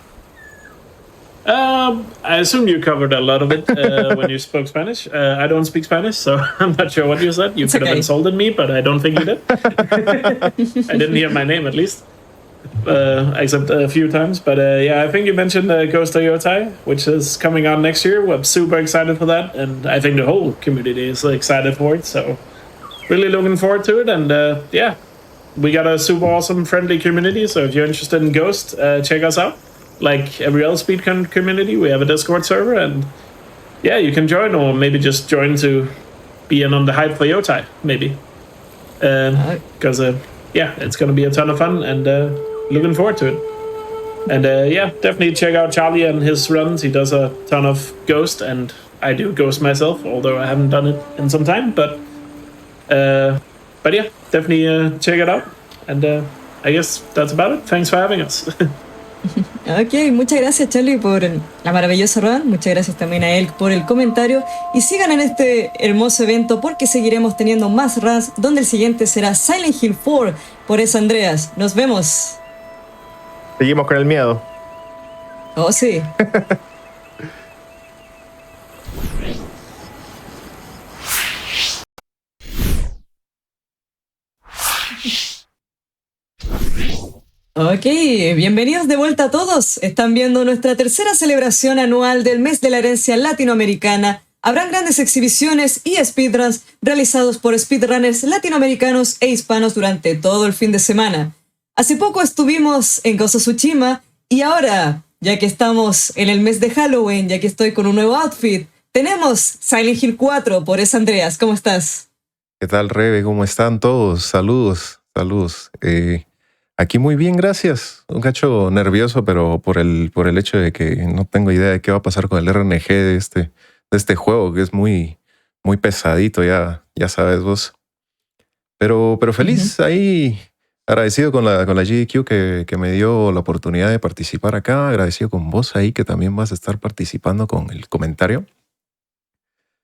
I assume you covered a lot of it when you spoke Spanish. I don't speak Spanish, so I'm not sure what you said. You could have insulted me, but I don't think you did. I didn't hear my name, at least. Except a few times, but yeah, I think you mentioned Ghost of Yotei, which is coming out next year. We're super excited for that, and I think the whole community is excited for it, so really looking forward to it. And yeah, we got a super awesome friendly community, so if you're interested in Ghost, check us out. Like every other speedrun community, we have a Discord server, and yeah, you can join, or maybe just join to be in on the hype for Yotei, maybe, because yeah, it's gonna be a ton of fun, and looking forward to it. And yeah, definitely check out Charlie and his runs. He does a ton of Ghost, and I do Ghost myself, although I haven't done it in some time. But yeah, definitely check it out. And I guess that's about it. Thanks for having us. Ok, muchas gracias, Charlie, por la maravillosa run. Muchas gracias también a él por el comentario. Y sigan en este hermoso evento, porque seguiremos teniendo más runs, donde el siguiente será Silent Hill 4 por eso, Andreas. Nos vemos. Seguimos con el miedo. Oh, sí. Ok, bienvenidos de vuelta a todos. Están viendo nuestra tercera celebración anual del mes de la herencia latinoamericana. Habrán grandes exhibiciones y speedruns realizados por speedrunners latinoamericanos e hispanos durante todo el fin de semana. Hace poco estuvimos en Tsushima y ahora, ya que estamos en el mes de Halloween, ya que estoy con un nuevo outfit, tenemos Silent Hill 4 por Es Andreas. ¿Cómo estás? ¿Qué tal, Rebe? ¿Cómo están todos? Saludos. Aquí muy bien, gracias. Un cacho nervioso, pero por el hecho de que no tengo idea de qué va a pasar con el RNG de este juego, que es muy, muy pesadito, ya sabes vos. Pero feliz, ahí agradecido con la GDQ que me dio la oportunidad de participar acá, agradecido con vos ahí que también vas a estar participando con el comentario.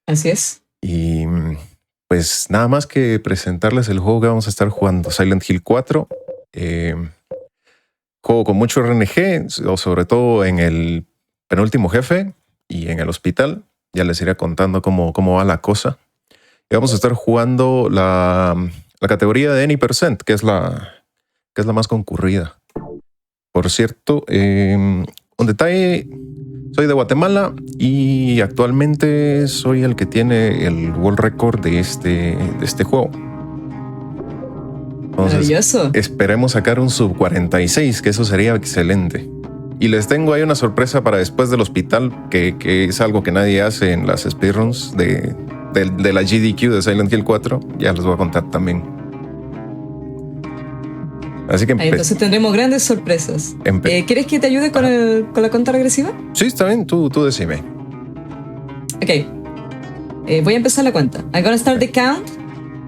Así es. Y pues nada más que presentarles el juego que vamos a estar jugando, Silent Hill 4. Juego con mucho RNG, sobre todo en el penúltimo jefe y en el hospital. Ya les iré contando cómo va la cosa. Y vamos a estar jugando la categoría de Any Percent, que es la más concurrida. Por cierto, un detalle, soy de Guatemala y actualmente soy el que tiene el world record de este juego. Entonces, maravilloso. Esperemos sacar un sub 46, que eso sería excelente. Y les tengo ahí una sorpresa para después del hospital, que es algo que nadie hace en las speedruns de la GDQ de Silent Hill 4. Ya les voy a contar también. Así que entonces tendremos grandes sorpresas. ¿Quieres que te ayude con la cuenta regresiva? Sí, está bien, tú decime. Ok. Voy a empezar la cuenta. I'm gonna start the count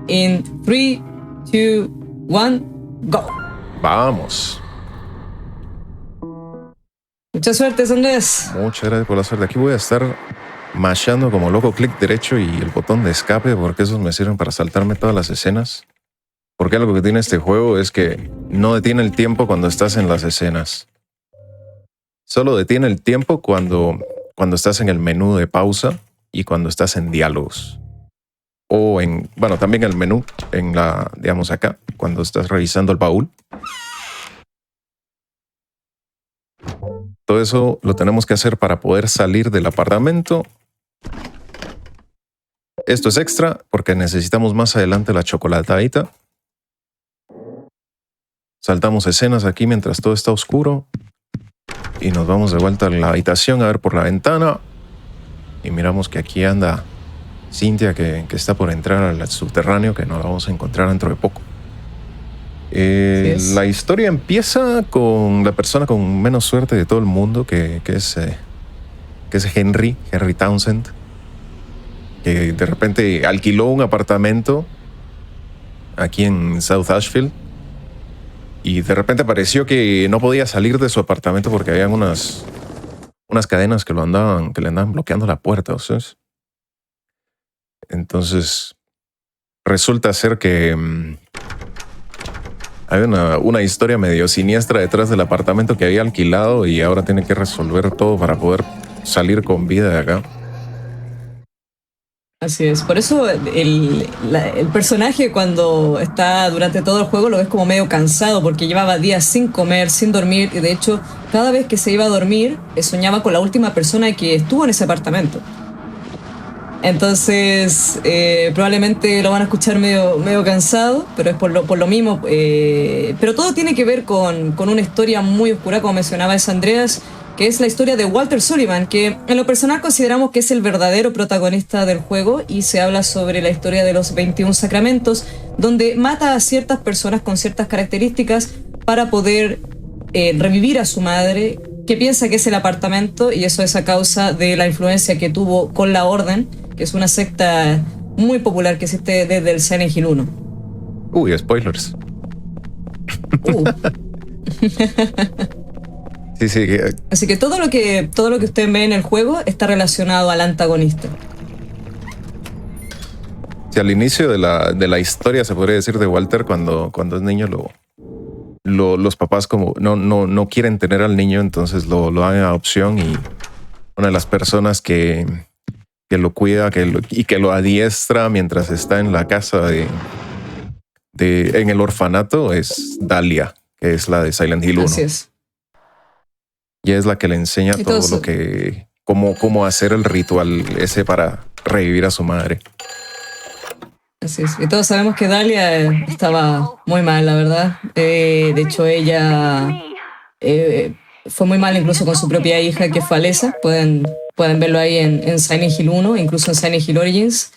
in 3, 2, 1, go. Vamos. Mucha suerte, Andrés. Muchas gracias por la suerte. Aquí voy a estar mashando como loco clic derecho y el botón de escape, porque esos me sirven para saltarme todas las escenas. Porque algo que tiene este juego es que no detiene el tiempo cuando estás en las escenas. Solo detiene el tiempo cuando estás en el menú de pausa y cuando estás en diálogos. O también el menú, digamos acá, cuando estás revisando el baúl. Todo eso lo tenemos que hacer para poder salir del apartamento. Esto es extra porque necesitamos más adelante la chocolatadita. Saltamos escenas aquí mientras todo está oscuro. Y nos vamos de vuelta a la habitación a ver por la ventana. Y miramos que aquí anda Cynthia, que está por entrar al subterráneo, que nos la vamos a encontrar dentro de poco. La historia empieza con la persona con menos suerte de todo el mundo, que es Henry Townsend, que de repente alquiló un apartamento aquí en South Asheville y de repente pareció que no podía salir de su apartamento porque habían unas cadenas que le andaban bloqueando la puerta, ¿sabes? Entonces resulta ser que hay una historia medio siniestra detrás del apartamento que había alquilado y ahora tiene que resolver todo para poder salir con vida de acá. Así es, por eso el personaje cuando está durante todo el juego lo ves como medio cansado porque llevaba días sin comer, sin dormir y de hecho cada vez que se iba a dormir soñaba con la última persona que estuvo en ese apartamento. Entonces probablemente lo van a escuchar medio cansado, pero es por lo mismo. Pero todo tiene que ver con una historia muy oscura, como mencionaba Andreas, que es la historia de Walter Sullivan, que en lo personal consideramos que es el verdadero protagonista del juego y se habla sobre la historia de los 21 sacramentos, donde mata a ciertas personas con ciertas características para poder revivir a su madre, que piensa que es el apartamento, y eso es a causa de la influencia que tuvo con la Orden, que es una secta muy popular que existe desde el Silent Hill 1. Uy, spoilers. Sí. Así que todo lo que usted ve en el juego está relacionado al antagonista. Sí, al inicio de la historia se podría decir de Walter, cuando es niño los papás como no quieren tener al niño, entonces lo dan en adopción y una de las personas que lo cuida y que lo adiestra mientras está en la casa en el orfanato es Dahlia, que es la de Silent Hill 1. Así es. Y es la que le enseña Y todo todos- lo que... Cómo hacer el ritual ese para revivir a su madre. Así es. Y todos sabemos que Dahlia estaba muy mal, la verdad. De hecho, ella fue muy mal incluso con su propia hija, que fue Alessa. Pueden verlo ahí en Silent Hill 1, incluso en Silent Hill Origins.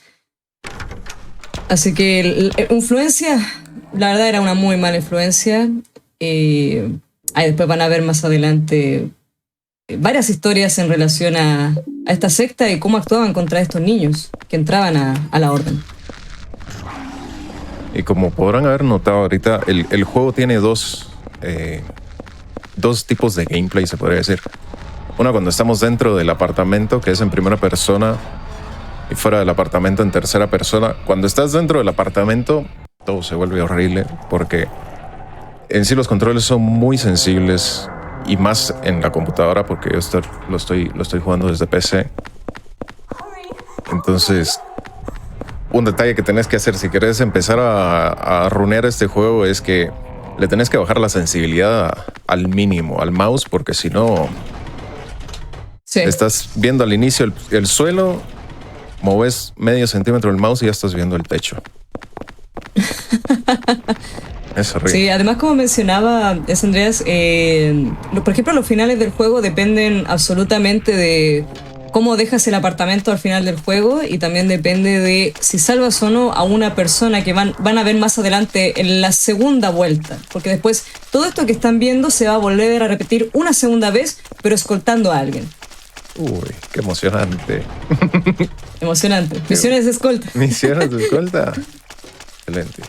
Así que influencia, la verdad era una muy mala influencia. Ahí después van a ver más adelante varias historias en relación a esta secta y cómo actuaban contra estos niños que entraban a la orden. Y como podrán haber notado ahorita, el juego tiene dos tipos de gameplay, se podría decir. Una cuando estamos dentro del apartamento, que es en primera persona, y fuera del apartamento en tercera persona. Cuando estás dentro del apartamento, todo se vuelve horrible, porque en sí los controles son muy sensibles, y más en la computadora, porque yo lo estoy jugando desde PC. Entonces, un detalle que tenés que hacer si querés empezar a runear este juego es que le tenés que bajar la sensibilidad al mínimo, al mouse, porque si no, sí, estás viendo al inicio el suelo, moves medio centímetro el mouse y ya estás viendo el techo. Es horrible. Sí, además como mencionaba Andreas, por ejemplo los finales del juego dependen absolutamente de cómo dejas el apartamento al final del juego, y también depende de si salvas o no a una persona que van a ver más adelante en la segunda vuelta, porque después todo esto que están viendo se va a volver a repetir una segunda vez, pero escoltando a alguien. Uy, qué emocionante. Emocionante. Misiones de escolta. Misiones de escolta. Excelente.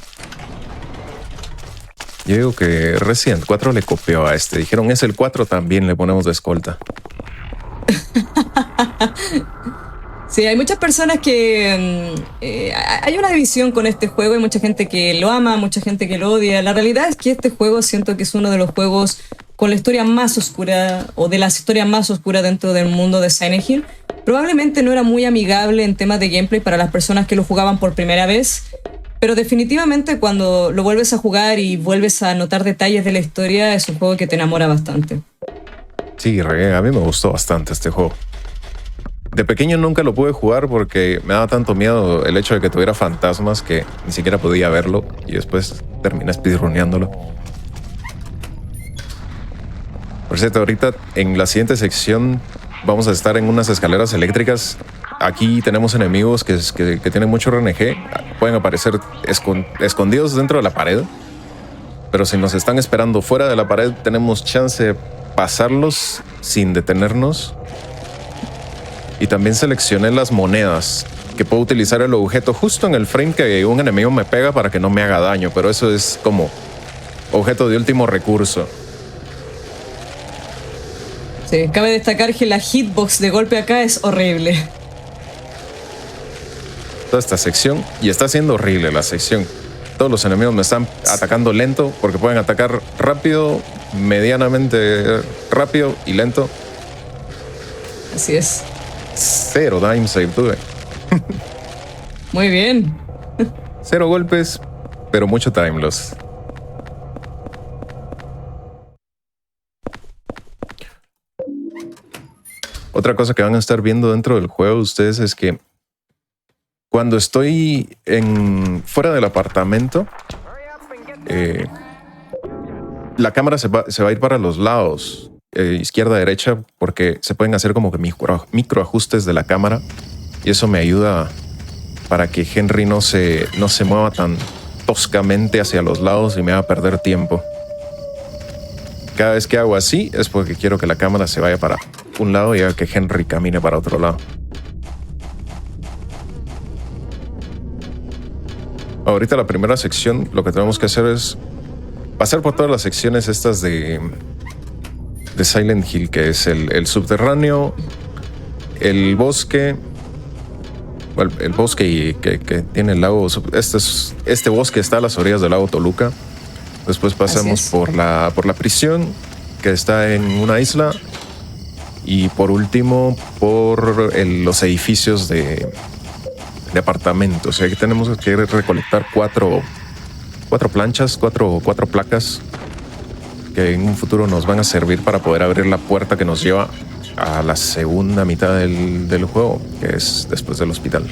Yo digo que Resident 4 le copió a este. Dijeron, es el 4, también le ponemos de escolta. Sí, hay muchas personas que... hay una división con este juego, hay mucha gente que lo ama, mucha gente que lo odia. La realidad es que este juego siento que es uno de los juegos con la historia más oscura, o de las historias más oscuras dentro del mundo de Silent Hill. Probablemente no era muy amigable en temas de gameplay para las personas que lo jugaban por primera vez, pero definitivamente cuando lo vuelves a jugar y vuelves a notar detalles de la historia, es un juego que te enamora bastante. Sí, a mí me gustó bastante este juego. De pequeño nunca lo pude jugar porque me daba tanto miedo el hecho de que tuviera fantasmas que ni siquiera podía verlo, y después terminé speedruneándolo. Por cierto, ahorita en la siguiente sección vamos a estar en unas escaleras eléctricas. Aquí tenemos enemigos que tienen mucho RNG. Pueden aparecer escondidos dentro de la pared, pero si nos están esperando fuera de la pared, tenemos chance de pasarlos sin detenernos. Y también seleccioné las monedas, que puedo utilizar el objeto justo en el frame que un enemigo me pega para que no me haga daño, pero eso es como objeto de último recurso. Sí, cabe destacar que la hitbox de golpe acá es horrible. Toda esta sección, y está siendo horrible la sección. Todos los enemigos me están atacando lento, porque pueden atacar rápido, medianamente rápido y lento. Así es. 0 dime save tuve. Muy bien. 0 golpes, pero mucho time loss. Otra cosa que van a estar viendo dentro del juego ustedes es que cuando estoy fuera del apartamento, la cámara se va a ir para los lados, izquierda, derecha, porque se pueden hacer como que micro ajustes de la cámara, y eso me ayuda para que Henry no se mueva tan toscamente hacia los lados y me haga perder tiempo. Cada vez que hago así es porque quiero que la cámara se vaya para un lado y haga que Henry camine para otro lado. Ahorita la primera sección, lo que tenemos que hacer es pasar por todas las secciones estas de Silent Hill, que es el subterráneo, el bosque, bueno, el bosque que tiene el lago. Este bosque está a las orillas del lago Toluca. Después pasamos por la prisión, que está en una isla. Y por último, por los edificios de apartamentos. Aquí tenemos que recolectar cuatro planchas, cuatro placas que en un futuro nos van a servir para poder abrir la puerta que nos lleva a la segunda mitad del juego, que es después del hospital.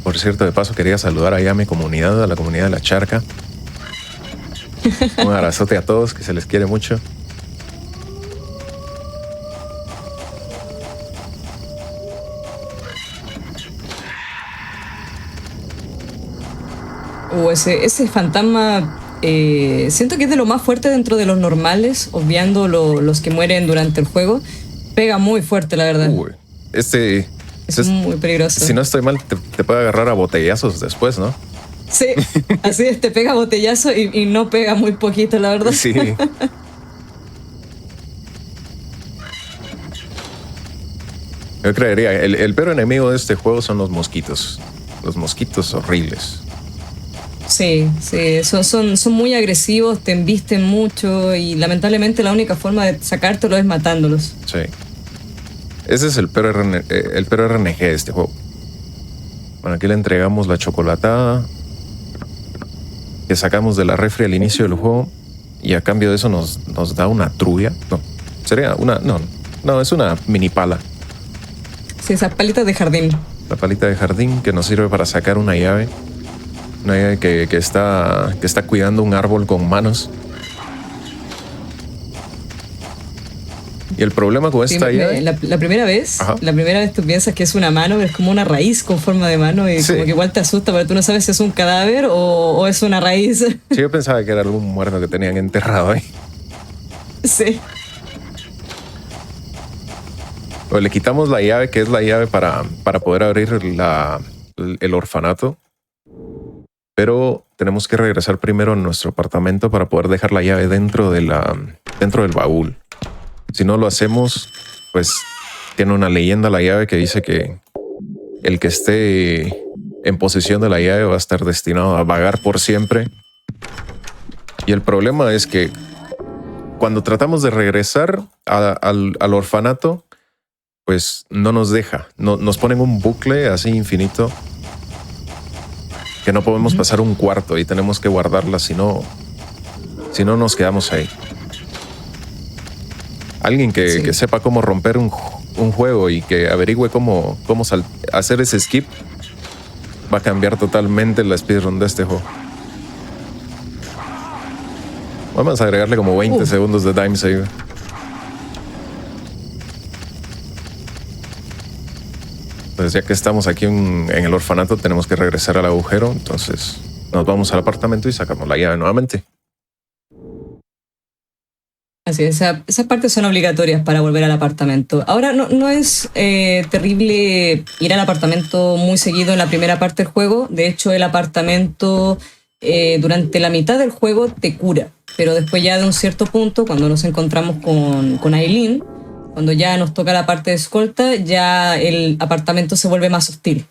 Por cierto, de paso quería saludar ahí a mi comunidad, a la comunidad de la charca. Un abrazote a todos, que se les quiere mucho. Ese fantasma siento que es de lo más fuerte dentro de los normales, obviando los que mueren durante el juego. Pega muy fuerte, la verdad. Es muy peligroso. Si no estoy mal, te puede agarrar a botellazos después, ¿no? Sí, así es, te pega botellazo y no pega muy poquito, la verdad. Sí. Yo creería, el peor enemigo de este juego son los mosquitos. Los mosquitos horribles. Sí, son muy agresivos, te embisten mucho y lamentablemente la única forma de sacártelo es matándolos. Sí. Ese es el peor RNG de este juego. Bueno, aquí le entregamos la chocolatada que sacamos de la refri al inicio del juego y a cambio de eso nos da una trulla. No, sería una... No, es una mini pala. Sí, esas palitas de jardín. La palita de jardín que nos sirve para sacar una llave. Una llave que está cuidando un árbol con manos. Y el problema con esta llave... La primera vez tú piensas que es una mano, pero es como una raíz con forma de mano y como que igual te asusta, pero tú no sabes si es un cadáver o es una raíz. Sí, yo pensaba que era algún muerto que tenían enterrado ahí. Sí. O le quitamos la llave, que es la llave para poder abrir el orfanato. Pero tenemos que regresar primero a nuestro apartamento para poder dejar la llave dentro del baúl. Si no lo hacemos, pues tiene una leyenda la llave que dice que el que esté en posesión de la llave va a estar destinado a vagar por siempre. Y el problema es que cuando tratamos de regresar al orfanato, pues no nos deja. Nos ponen un bucle así infinito que no podemos pasar un cuarto y tenemos que guardarla, si no nos quedamos ahí. Alguien que sepa cómo romper un juego y que averigüe cómo hacer ese skip va a cambiar totalmente la speedrun de este juego. Vamos a agregarle como 20 segundos de time save. Pues ya que estamos aquí en el orfanato, tenemos que regresar al agujero. Entonces nos vamos al apartamento y sacamos la llave nuevamente. Así es, esas partes son obligatorias para volver al apartamento. Ahora, no es terrible ir al apartamento muy seguido en la primera parte del juego. De hecho, el apartamento durante la mitad del juego te cura. Pero después ya de un cierto punto, cuando nos encontramos con Aileen, cuando ya nos toca la parte de escolta, ya el apartamento se vuelve más hostil.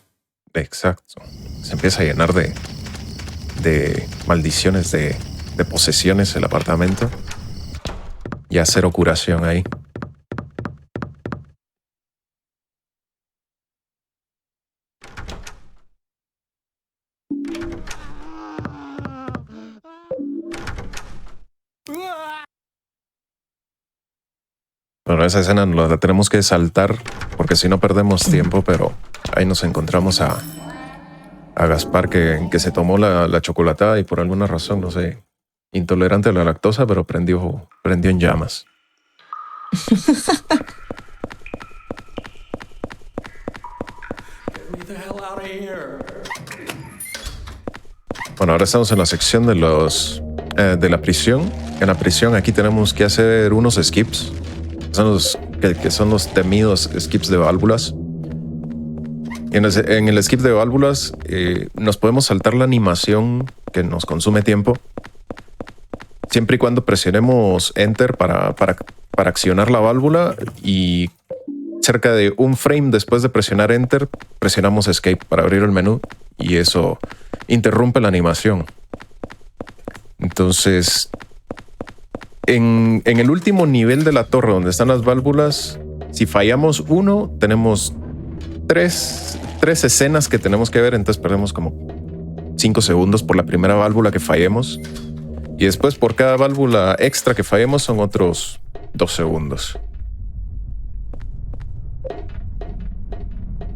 Exacto. Se empieza a llenar de maldiciones, de posesiones el apartamento. Ya cero curación ahí. Bueno, esa escena la tenemos que saltar porque si no perdemos tiempo, pero ahí nos encontramos a Gaspar que se tomó la chocolatada y por alguna razón, no sé, intolerante a la lactosa, pero prendió en llamas. Bueno, ahora estamos en la sección de la prisión. En la prisión aquí tenemos que hacer unos skips. Que son los temidos skips de válvulas. En el skip de válvulas nos podemos saltar la animación que nos consume tiempo. Siempre y cuando presionemos Enter para accionar la válvula y cerca de un frame después de presionar Enter, presionamos Escape para abrir el menú y eso interrumpe la animación. Entonces, en el último nivel de la torre donde están las válvulas, Si fallamos uno, tenemos tres escenas que tenemos que ver, entonces perdemos como 5 segundos por la primera válvula que fallemos. Y después por cada válvula extra que fallemos son otros 2 segundos.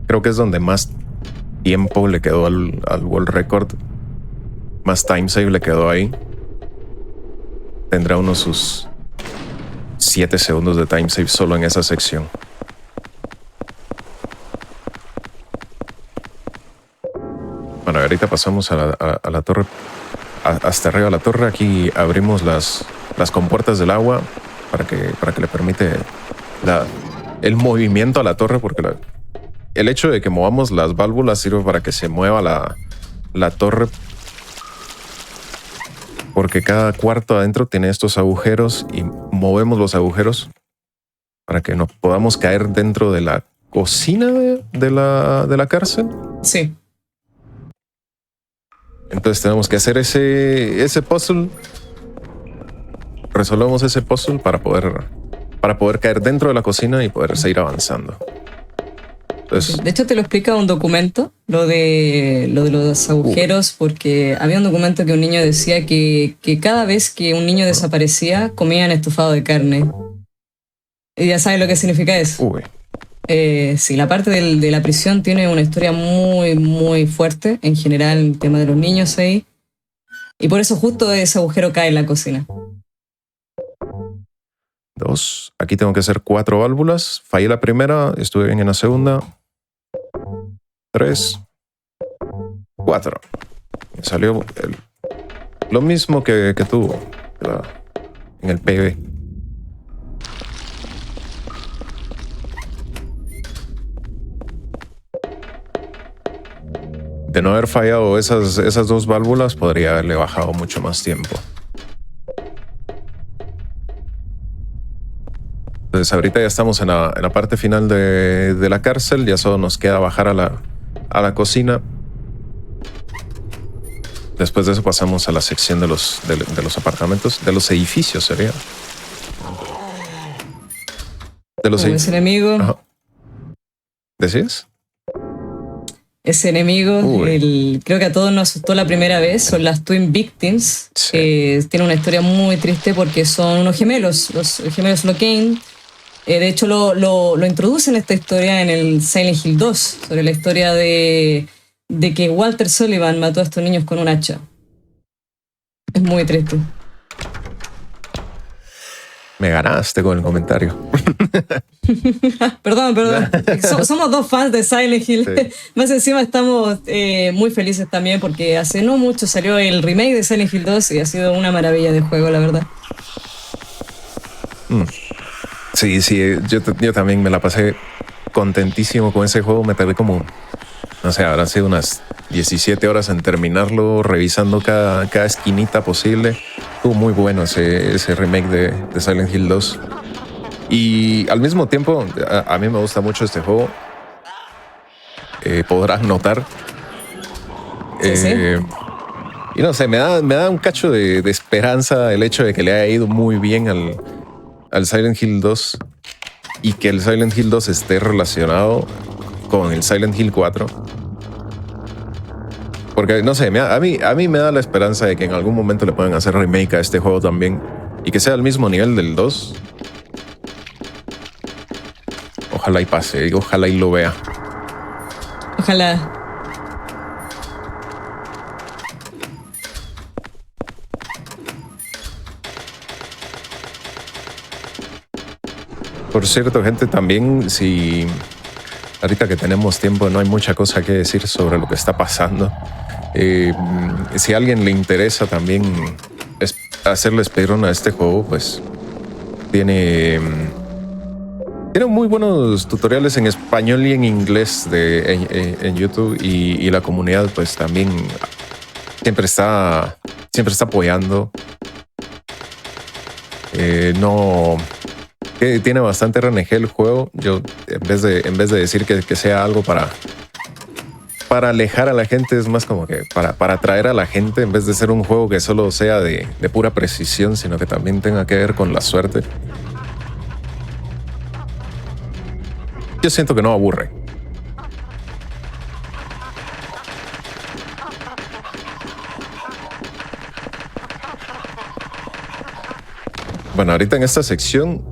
Creo que es donde más tiempo le quedó al World Record. Más time save le quedó ahí. Tendrá unos sus 7 segundos de time save solo en esa sección. Bueno, ahorita pasamos a la torre, hasta arriba de la torre. Aquí abrimos las compuertas del agua para que le permite el movimiento a la torre, porque el hecho de que movamos las válvulas sirve para que se mueva la torre, porque cada cuarto adentro tiene estos agujeros y movemos los agujeros para que no podamos caer dentro de la cocina de la cárcel. Sí. Entonces tenemos que hacer ese puzzle. Resolvemos ese puzzle para poder caer dentro de la cocina y poder seguir avanzando. Entonces, de hecho, te lo explica un documento, lo de los agujeros, porque había un documento que un niño decía que cada vez que un niño desaparecía, comían estofado de carne. Y ya sabes lo que significa eso. Sí, la parte de la prisión tiene una historia muy, muy fuerte, en general, el tema de los niños ahí. Y por eso justo ese agujero cae en la cocina. 2. Aquí tengo que hacer 4 válvulas. Fallé la primera, estuve bien en la segunda. 3, 4. Me salió lo mismo que tuvo en el PB. De no haber fallado esas 2 válvulas, podría haberle bajado mucho más tiempo. Entonces ahorita ya estamos en la parte final de la cárcel. Ya solo nos queda bajar a la cocina. Después de eso pasamos a la sección de los apartamentos, de los edificios sería. De los ese enemigo. Ajá. ¿Decís? Ese enemigo, creo que a todos nos asustó la primera vez, son las Twin Victims. Sí. Tiene una historia muy triste porque son unos gemelos, los gemelos Locane. De hecho, lo introducen esta historia en el Silent Hill 2, sobre la historia de que Walter Sullivan mató a estos niños con un hacha. Es muy triste. Me ganaste con el comentario. Perdón. Somos 2 fans de Silent Hill. Sí. Más encima estamos muy felices también porque hace no mucho salió el remake de Silent Hill 2 y ha sido una maravilla de juego, la verdad. Sí, yo también me la pasé contentísimo con ese juego. Me tardé como, no sé, habrán sido unas 17 horas en terminarlo, revisando cada esquinita posible. Estuvo muy bueno ese remake de Silent Hill 2. Y al mismo tiempo, a mí me gusta mucho este juego. Podrán notar. Sí. Y no sé, me da un cacho de esperanza el hecho de que le haya ido muy bien al Silent Hill 2 y que el Silent Hill 2 esté relacionado con el Silent Hill 4. Porque, no sé, a mí me da la esperanza de que en algún momento le puedan hacer remake a este juego también y que sea al mismo nivel del 2. Ojalá y pase, ojalá y lo vea. Ojalá. Por cierto, gente, también si ahorita que tenemos tiempo no hay mucha cosa que decir sobre lo que está pasando. Si a alguien le interesa también hacerle speedrun a este juego, pues tiene muy buenos tutoriales en español y en inglés en YouTube y la comunidad pues también siempre está apoyando. Tiene bastante RNG el juego. Yo en vez de decir que sea algo para alejar a la gente, es más como que para atraer a la gente, en vez de ser un juego que solo sea de pura precisión, sino que también tenga que ver con la suerte. yo siento que no aburre. Bueno, ahorita en esta sección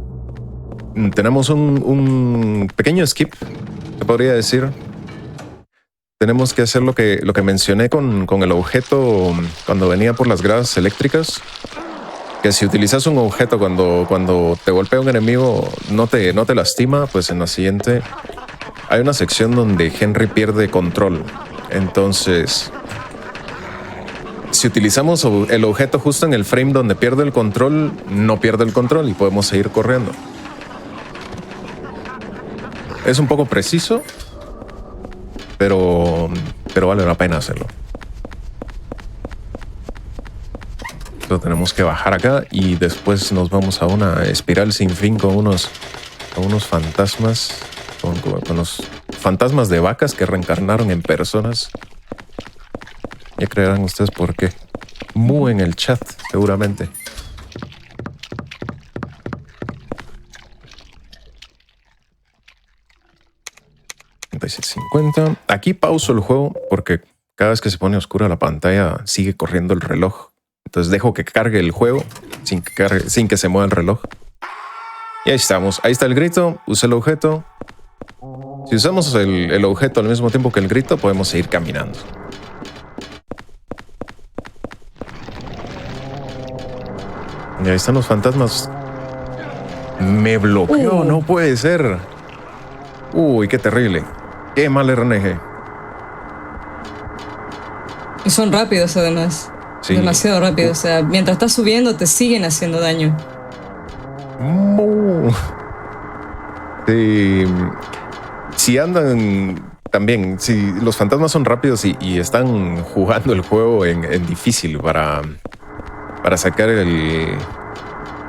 tenemos un pequeño skip, se podría decir. Tenemos que hacer lo que mencioné con el objeto cuando venía por las gradas eléctricas. Que si utilizas un objeto cuando te golpea un enemigo no te lastima, pues en la siguiente hay una sección donde Henry pierde control. Entonces, si utilizamos el objeto justo en el frame donde pierde el control, no pierde el control y podemos seguir corriendo. Es un poco preciso, pero vale la pena hacerlo. Lo tenemos que bajar acá y después nos vamos a una espiral sin fin con unos fantasmas, con los fantasmas de vacas que reencarnaron en personas. Ya creerán ustedes por qué. Mu en el chat, seguramente. $50. Aquí pauso el juego porque cada vez que se pone oscura la pantalla sigue corriendo el reloj. Entonces dejo que cargue el juego sin que se mueva el reloj. Y ahí estamos. Ahí está el grito. Use el objeto. Si usamos el objeto al mismo tiempo que el grito, podemos seguir caminando. Y ahí están los fantasmas. Me bloqueó, no puede ser. Uy, qué terrible. Qué mal RNG. Y son rápidos además. Sí. Demasiado rápido. O sea, mientras estás subiendo te siguen haciendo daño. Sí. Si andan también, si los fantasmas son rápidos y están jugando el juego en difícil para sacar el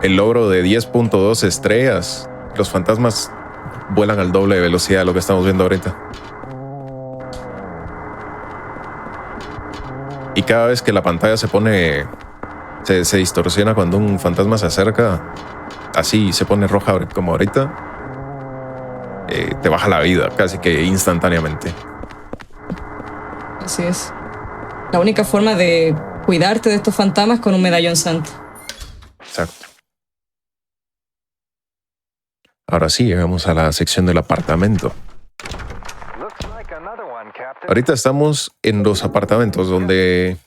logro de 10.2 estrellas, los fantasmas vuelan al doble de velocidad de lo que estamos viendo ahorita. Y cada vez que la pantalla se distorsiona cuando un fantasma se acerca, así se pone roja como ahorita, te baja la vida casi que instantáneamente. Así es. La única forma de cuidarte de estos fantasmas es con un medallón santo. Exacto. Ahora sí, llegamos a la sección del apartamento. Ahorita estamos en los apartamentos donde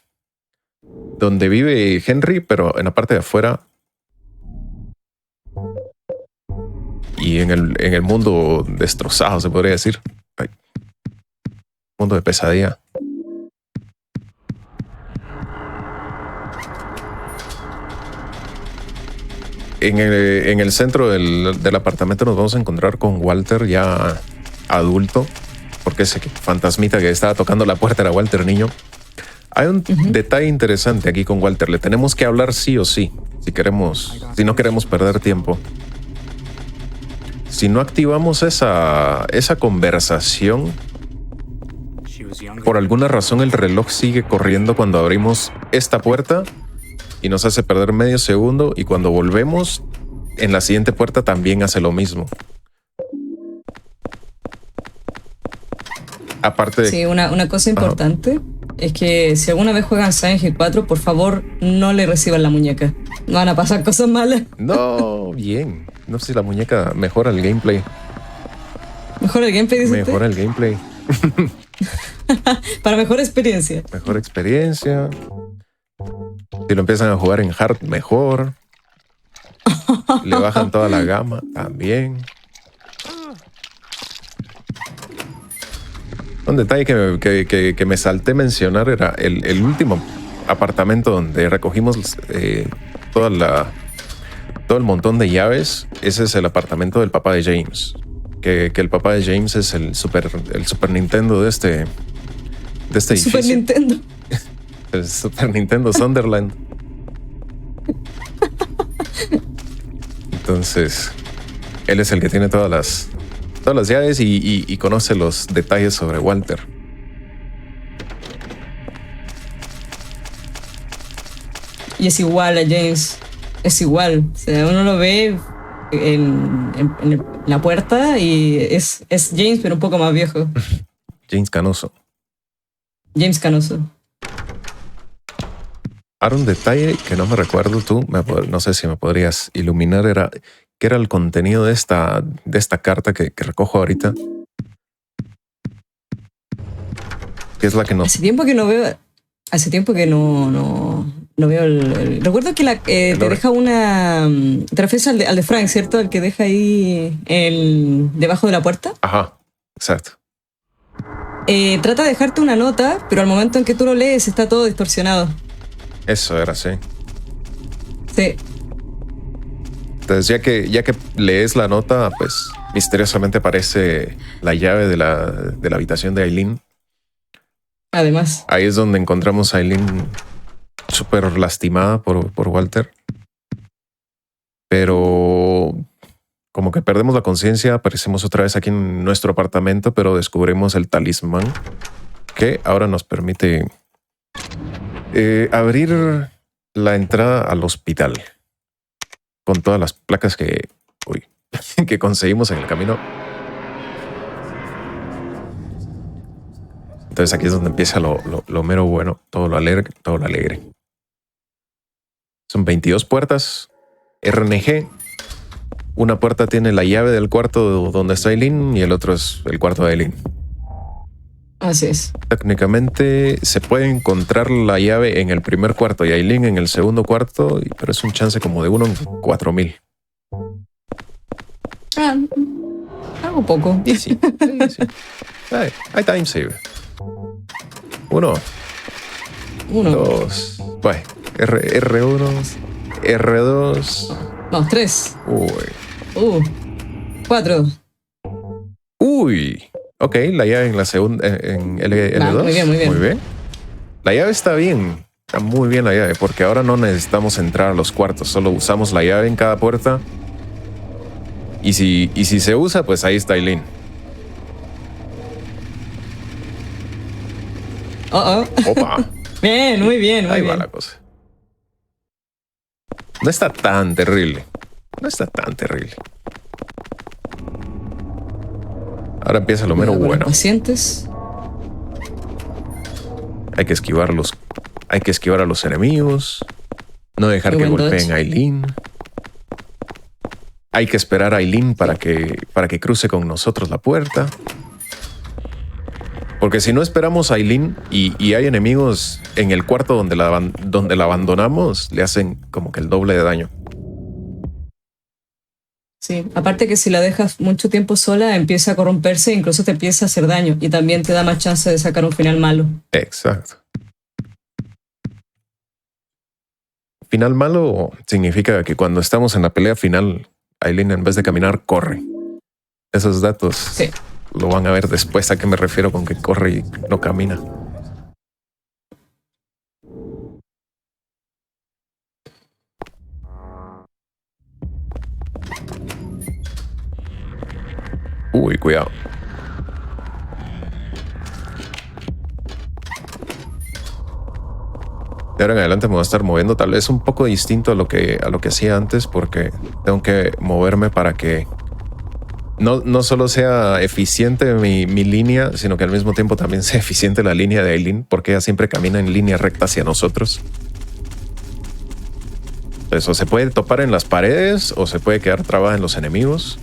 vive Henry, pero en la parte de afuera. Y en el mundo destrozado, se podría decir. Ay. Mundo de pesadilla. En el centro del apartamento nos vamos a encontrar con Walter ya adulto, porque ese fantasmita que estaba tocando la puerta era Walter niño. Hay un detalle interesante aquí con Walter. Le tenemos que hablar sí o sí, si no queremos perder tiempo. Si no activamos esa conversación, por alguna razón el reloj sigue corriendo cuando abrimos esta puerta y nos hace perder medio segundo, y cuando volvemos en la siguiente puerta también hace lo mismo. Aparte de... Sí, una cosa importante es que si alguna vez juegan Silent Hill 4, por favor no le reciban la muñeca. No van a pasar cosas malas. No, bien. No sé si la muñeca mejora el gameplay. ¿Mejora el gameplay, dice Mejora el gameplay. Para mejor experiencia. Mejor experiencia. Si lo empiezan a jugar en hard, mejor. Le bajan toda la gama también. Un detalle que me salté mencionar era el último apartamento donde recogimos todo el montón de llaves. Ese es el apartamento del papá de James. Que el papá de James es el Super Nintendo de este edificio. Super Nintendo. El Super Nintendo Sunderland. Entonces, él es el que tiene todas las llaves y conoce los detalles sobre Walter. Y es igual a James. Es igual. O sea, uno lo ve en la puerta y es James, pero un poco más viejo. James Canoso. James Canoso. Ahora un detalle que no me recuerdo tú, no sé si me podrías iluminar, ¿qué era el contenido de esta carta que recojo ahorita? ¿Qué es la que nos... Hace tiempo que no veo recuerdo que te deja una... Te refieres al de Frank, ¿cierto? El que deja ahí debajo de la puerta. Ajá, exacto. Trata de dejarte una nota, pero al momento en que tú lo lees está todo distorsionado. Eso era, sí. Sí. Entonces, ya que lees la nota, pues misteriosamente aparece la llave de la habitación de Aileen. Además. Ahí es donde encontramos a Aileen súper lastimada por Walter. Pero como que perdemos la conciencia, aparecemos otra vez aquí en nuestro apartamento, pero descubrimos el talismán que ahora nos permite abrir la entrada al hospital con todas las placas que conseguimos en el camino. Entonces aquí es donde empieza lo mero bueno, todo lo alegre. Son 22 puertas, RNG. Una puerta tiene la llave del cuarto donde está Aileen y el otro es el cuarto de Aileen. Así es. Técnicamente se puede encontrar la llave en el primer cuarto y Aileen en el segundo cuarto, pero es un chance como de 1 en 4000. Algo poco. Sí. Hay time save. 1, 2, bueno, R1, R2. Vamos, 3. Uy. 4. Uy. Ok, la llave en la segunda, en L2. Muy bien. La llave está bien. Está muy bien la llave, porque ahora no necesitamos entrar a los cuartos. Solo usamos la llave en cada puerta. Y si se usa, pues ahí está Aileen. Opa. Bien, muy bien. Ahí va la cosa. No está tan terrible. Ahora empieza lo mero bueno. Pacientes. Hay que esquivar a los enemigos. No dejar que golpeen a Aileen. Hay que esperar a Aileen para que cruce con nosotros la puerta. Porque si no esperamos a Aileen y hay enemigos en el cuarto donde la abandonamos, le hacen como que el doble de daño. Sí, aparte que si la dejas mucho tiempo sola, empieza a corromperse e incluso te empieza a hacer daño. Y también te da más chance de sacar un final malo. Exacto. Final malo significa que cuando estamos en la pelea final, Aileen en vez de caminar, corre. Esos datos lo van a ver después a qué me refiero con que corre y no camina. Uy, cuidado. De ahora en adelante me voy a estar moviendo tal vez un poco distinto a lo que hacía antes, porque tengo que moverme para que no solo sea eficiente mi línea, sino que al mismo tiempo también sea eficiente la línea de Aileen, porque ella siempre camina en línea recta hacia nosotros. Eso se puede topar en las paredes o se puede quedar trabada en los enemigos.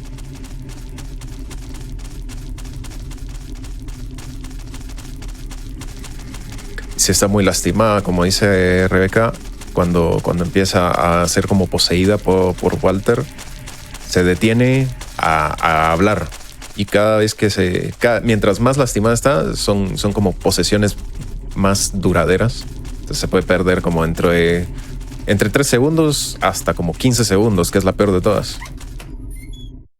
Si está muy lastimada, como dice Rebeca, cuando empieza a ser como poseída por Walter, se detiene a hablar. Y cada vez que mientras más lastimada está, son como posesiones más duraderas. Entonces se puede perder como entre 3 segundos hasta como 15 segundos, que es la peor de todas.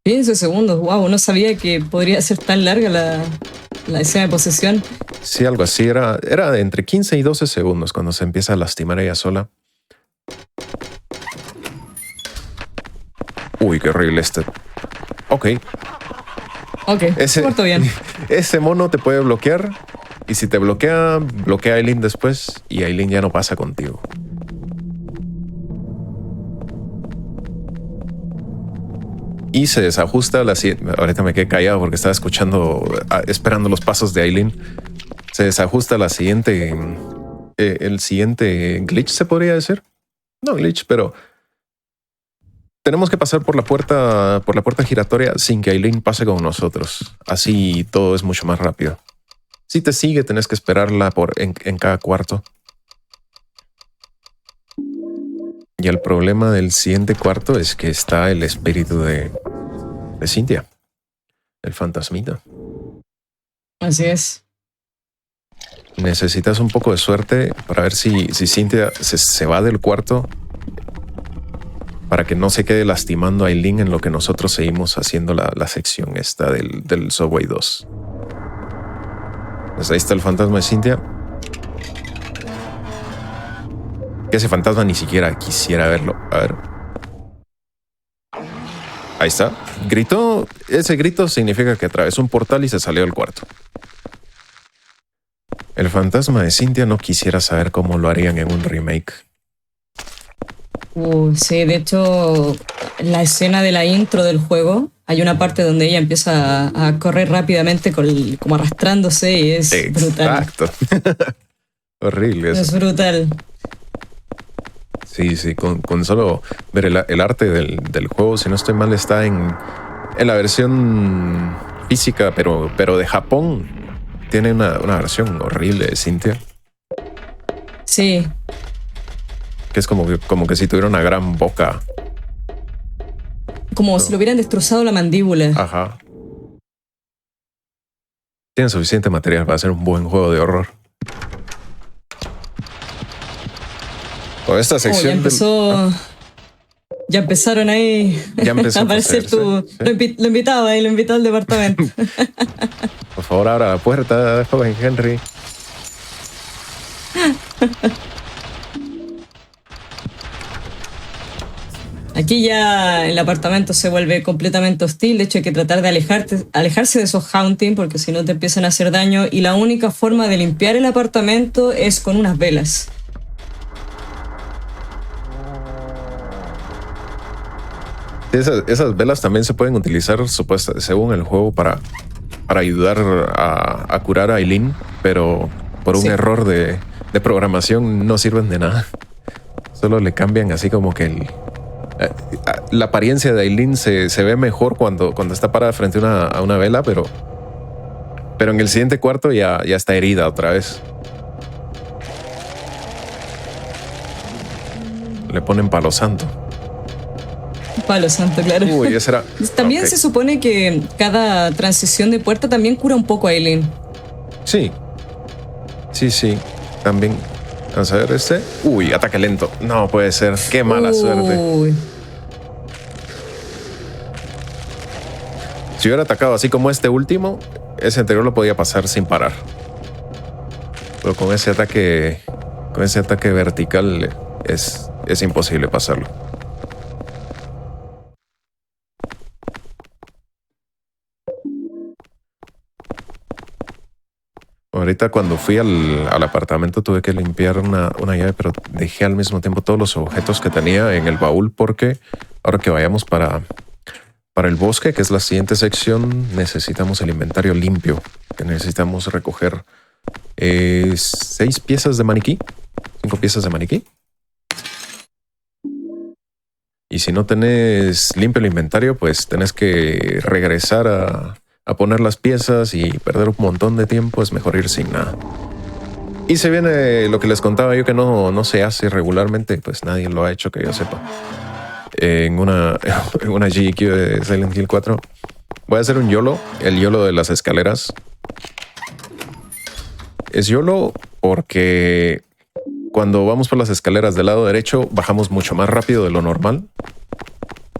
15 segundos, wow, no sabía que podría ser tan larga la escena de posesión. Sí, algo así. Era de entre 15 y 12 segundos cuando se empieza a lastimar ella sola. Uy, qué horrible este. Ok, se portó bien. Ese mono te puede bloquear. Y si te bloquea a Aileen después. Y Aileen ya no pasa contigo. y se desajusta la siguiente. Ahorita me quedé callado porque estaba escuchando, esperando los pasos de Aileen. Se desajusta la siguiente, el siguiente glitch, se podría decir. No glitch, pero tenemos que pasar por la puerta giratoria sin que Aileen pase con nosotros. Así todo es mucho más rápido. Si te sigue, tenés que esperarla en cada cuarto. Y el problema del siguiente cuarto es que está el espíritu de Cynthia, el fantasmita. Así es. Necesitas un poco de suerte para ver si Cynthia se va del cuarto para que no se quede lastimando a Aileen en lo que nosotros seguimos haciendo la sección esta del Subway 2. Pues ahí está el fantasma de Cynthia. Que ese fantasma ni siquiera quisiera verlo. A ver. Ahí está. Gritó. Ese grito significa que atravesó un portal y se salió del cuarto. El fantasma de Cynthia no quisiera saber cómo lo harían en un remake. Sí, de hecho, la escena de la intro del juego, hay una parte donde ella empieza a correr rápidamente como arrastrándose y es brutal. Exacto. Horrible eso. Es brutal. Sí, con solo ver el arte del juego, si no estoy mal, está en la versión física, pero de Japón. Tiene una versión horrible de Cynthia. Sí. Que es como que si tuviera una gran boca. Como si le hubieran destrozado la mandíbula. Ajá. Tienen suficiente material para hacer un buen juego de horror. Con esta sección. Ya empezó. Ya empezaron ahí a aparecer tú. Sí. Lo invitaba al departamento. Por favor, abra la puerta, joven Henry. Aquí ya el apartamento se vuelve completamente hostil. De hecho, hay que tratar de alejarse de esos haunting porque si no te empiezan a hacer daño. Y la única forma de limpiar el apartamento es con unas velas. Esas velas también se pueden utilizar, según el juego, para ayudar a curar a Aileen, pero por un error de programación no sirven de nada. Solo le cambian así como que la apariencia de Aileen se ve mejor cuando está parada frente a una vela, pero en el siguiente cuarto ya está herida otra vez. Le ponen palo santo. Palo santo, claro. Uy, ese era... También se supone que cada transición de puerta también cura un poco a Aileen. Sí. También. Vamos a ver este. Uy, ataque lento. No puede ser. Qué mala suerte. Si hubiera atacado así como este último, ese anterior lo podía pasar sin parar. Pero con ese ataque vertical es imposible pasarlo. Ahorita cuando fui al apartamento tuve que limpiar una llave, pero dejé al mismo tiempo todos los objetos que tenía en el baúl porque ahora que vayamos para el bosque, que es la siguiente sección, necesitamos el inventario limpio. Que necesitamos recoger 6 piezas de maniquí, 5 piezas de maniquí. Y si no tenés limpio el inventario, pues tenés que regresar a poner las piezas y perder un montón de tiempo. Es mejor ir sin nada. Y se viene lo que les contaba yo que no se hace regularmente, pues nadie lo ha hecho que yo sepa. En una GDQ de Silent Hill 4 voy a hacer un YOLO, el YOLO de las escaleras. Es YOLO porque cuando vamos por las escaleras del lado derecho bajamos mucho más rápido de lo normal,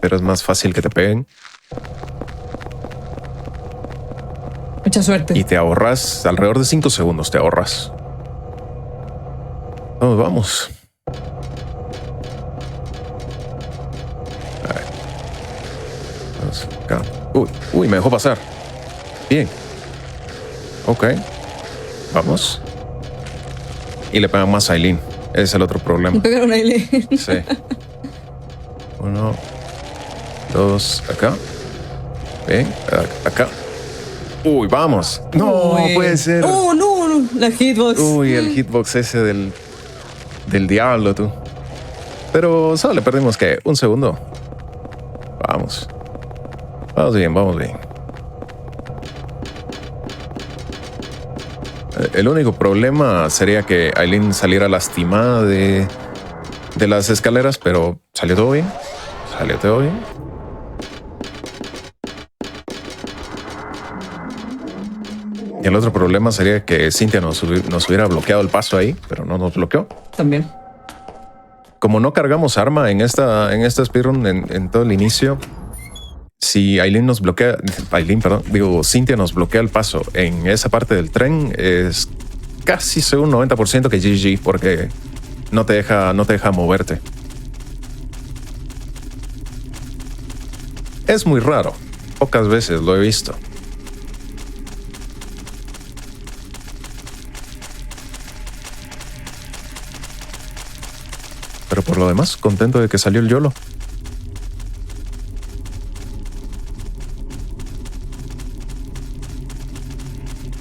pero es más fácil que te peguen. Mucha suerte. Y te ahorras alrededor de 5 segundos, te ahorras. Vamos. A ver. Vamos acá. Uy, me dejó pasar. Bien. Ok. Vamos. Y le pegan más a Aileen. Ese es el otro problema. Me pegaron a Aileen. Sí. 1, 2, acá. Ven, acá. Uy, vamos. No, Uy. puede ser. Oh, no, la hitbox. Uy, el hitbox ese del diablo, tú. Pero solo le perdimos, ¿qué? Un segundo. Vamos. Vamos bien, vamos bien. El único problema sería que Aileen saliera lastimada de las escaleras, pero salió todo bien. Salió todo bien. Y el otro problema sería que Cynthia nos hubiera bloqueado el paso ahí, pero no nos bloqueó. También. Como no cargamos arma en esta speedrun en todo el inicio, si Aileen nos bloquea, Cynthia nos bloquea el paso en esa parte del tren, es casi según 90% que GG, porque no te deja moverte. Es muy raro. Pocas veces lo he visto. Pero por lo demás, contento de que salió el YOLO.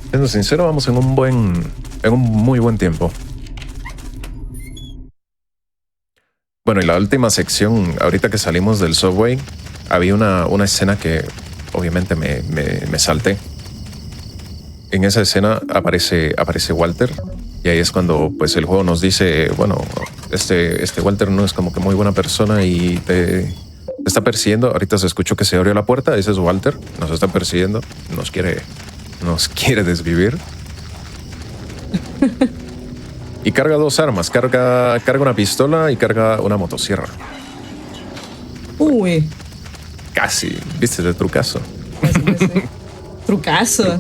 Siendo sincero, vamos en un muy buen tiempo. Bueno, y la última sección, ahorita que salimos del subway, había una escena que obviamente me salté. En esa escena aparece Walter, y ahí es cuando pues el juego nos dice, bueno, este Walter no es como que muy buena persona y te está persiguiendo. Ahorita se escuchó que se abrió la puerta, ese es Walter, nos está persiguiendo, nos quiere desvivir. Y carga dos armas, carga una pistola y carga una motosierra. Uy. Casi, viste, de trucazo. Trucazo.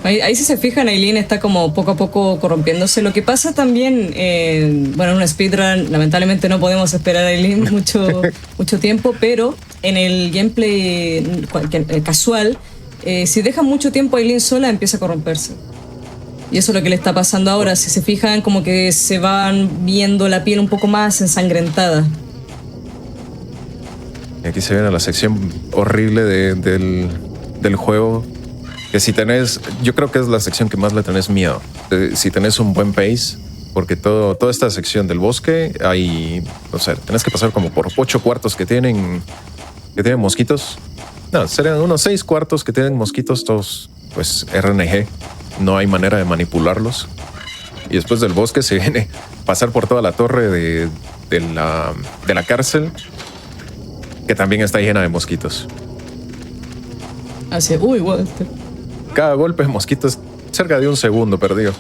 Ahí si se fijan, Aileen está como poco a poco corrompiéndose. Lo que pasa también, bueno, en una speedrun lamentablemente no podemos esperar a Aileen mucho tiempo, pero en el gameplay casual, si dejan mucho tiempo a Aileen sola, empieza a corromperse. Y eso es lo que le está pasando ahora. Si se fijan, como que se van viendo la piel un poco más ensangrentada. Y aquí se viene la sección horrible del juego. Que si tenés, yo creo que es la sección que más le tenés miedo. Si tenés un buen pace, porque toda esta sección del bosque hay, o sea, tenés que pasar como por 8 cuartos que tienen mosquitos. No, serían unos 6 cuartos que tienen mosquitos, todos pues RNG. No hay manera de manipularlos. Y después del bosque se viene pasar por toda la torre de la cárcel, que también está llena de mosquitos. Así, uy, Walter. Cada golpe de mosquito es cerca de un segundo perdido.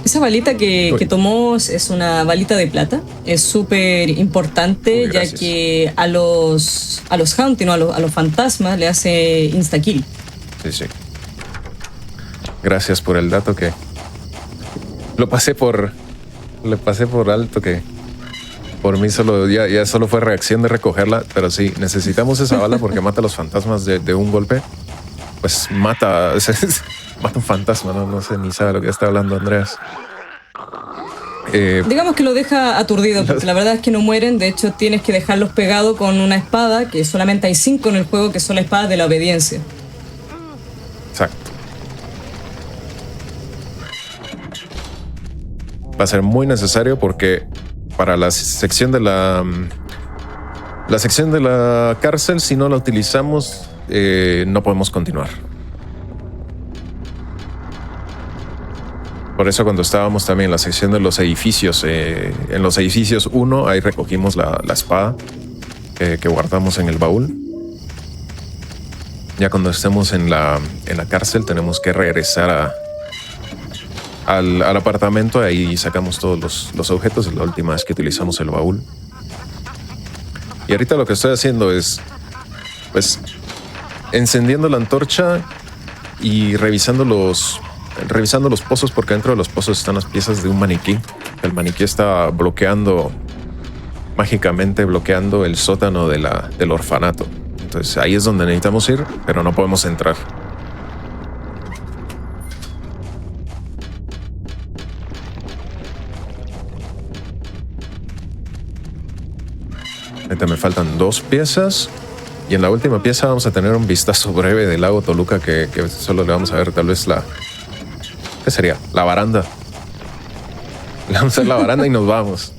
Esa balita que tomó es una balita de plata. Es súper importante, ya que a los Haunting o a los fantasmas le hace insta-kill. Sí. Gracias por el dato que le pasé por alto, que por mí ya solo fue reacción de recogerla, pero sí, necesitamos esa bala porque mata a los fantasmas de un golpe. Pues mata un fantasma, no sé ni sabe lo que está hablando Andreas. Digamos que lo deja aturdido, porque la verdad es que no mueren. De hecho, tienes que dejarlos pegados con una espada, que solamente hay 5 en el juego, que son las espadas de la obediencia. Exacto. Va a ser muy necesario porque para la sección de la cárcel, si no la utilizamos, no podemos continuar. Por eso cuando estábamos también en la sección de los edificios, en los edificios 1, ahí recogimos la espada que guardamos en el baúl. Ya cuando estemos en la cárcel tenemos que regresar al apartamento, ahí sacamos todos los objetos. Es la última vez que utilizamos el baúl. Y ahorita lo que estoy haciendo es pues encendiendo la antorcha y revisando los pozos, porque dentro de los pozos están las piezas de un maniquí. El maniquí está mágicamente bloqueando el sótano del orfanato. Entonces ahí es donde necesitamos ir, pero no podemos entrar. Ahorita me faltan 2 piezas. Y en la última pieza vamos a tener un vistazo breve del lago Toluca que solo le vamos a ver tal vez ¿qué sería? La baranda. Le vamos a ver la baranda y nos vamos.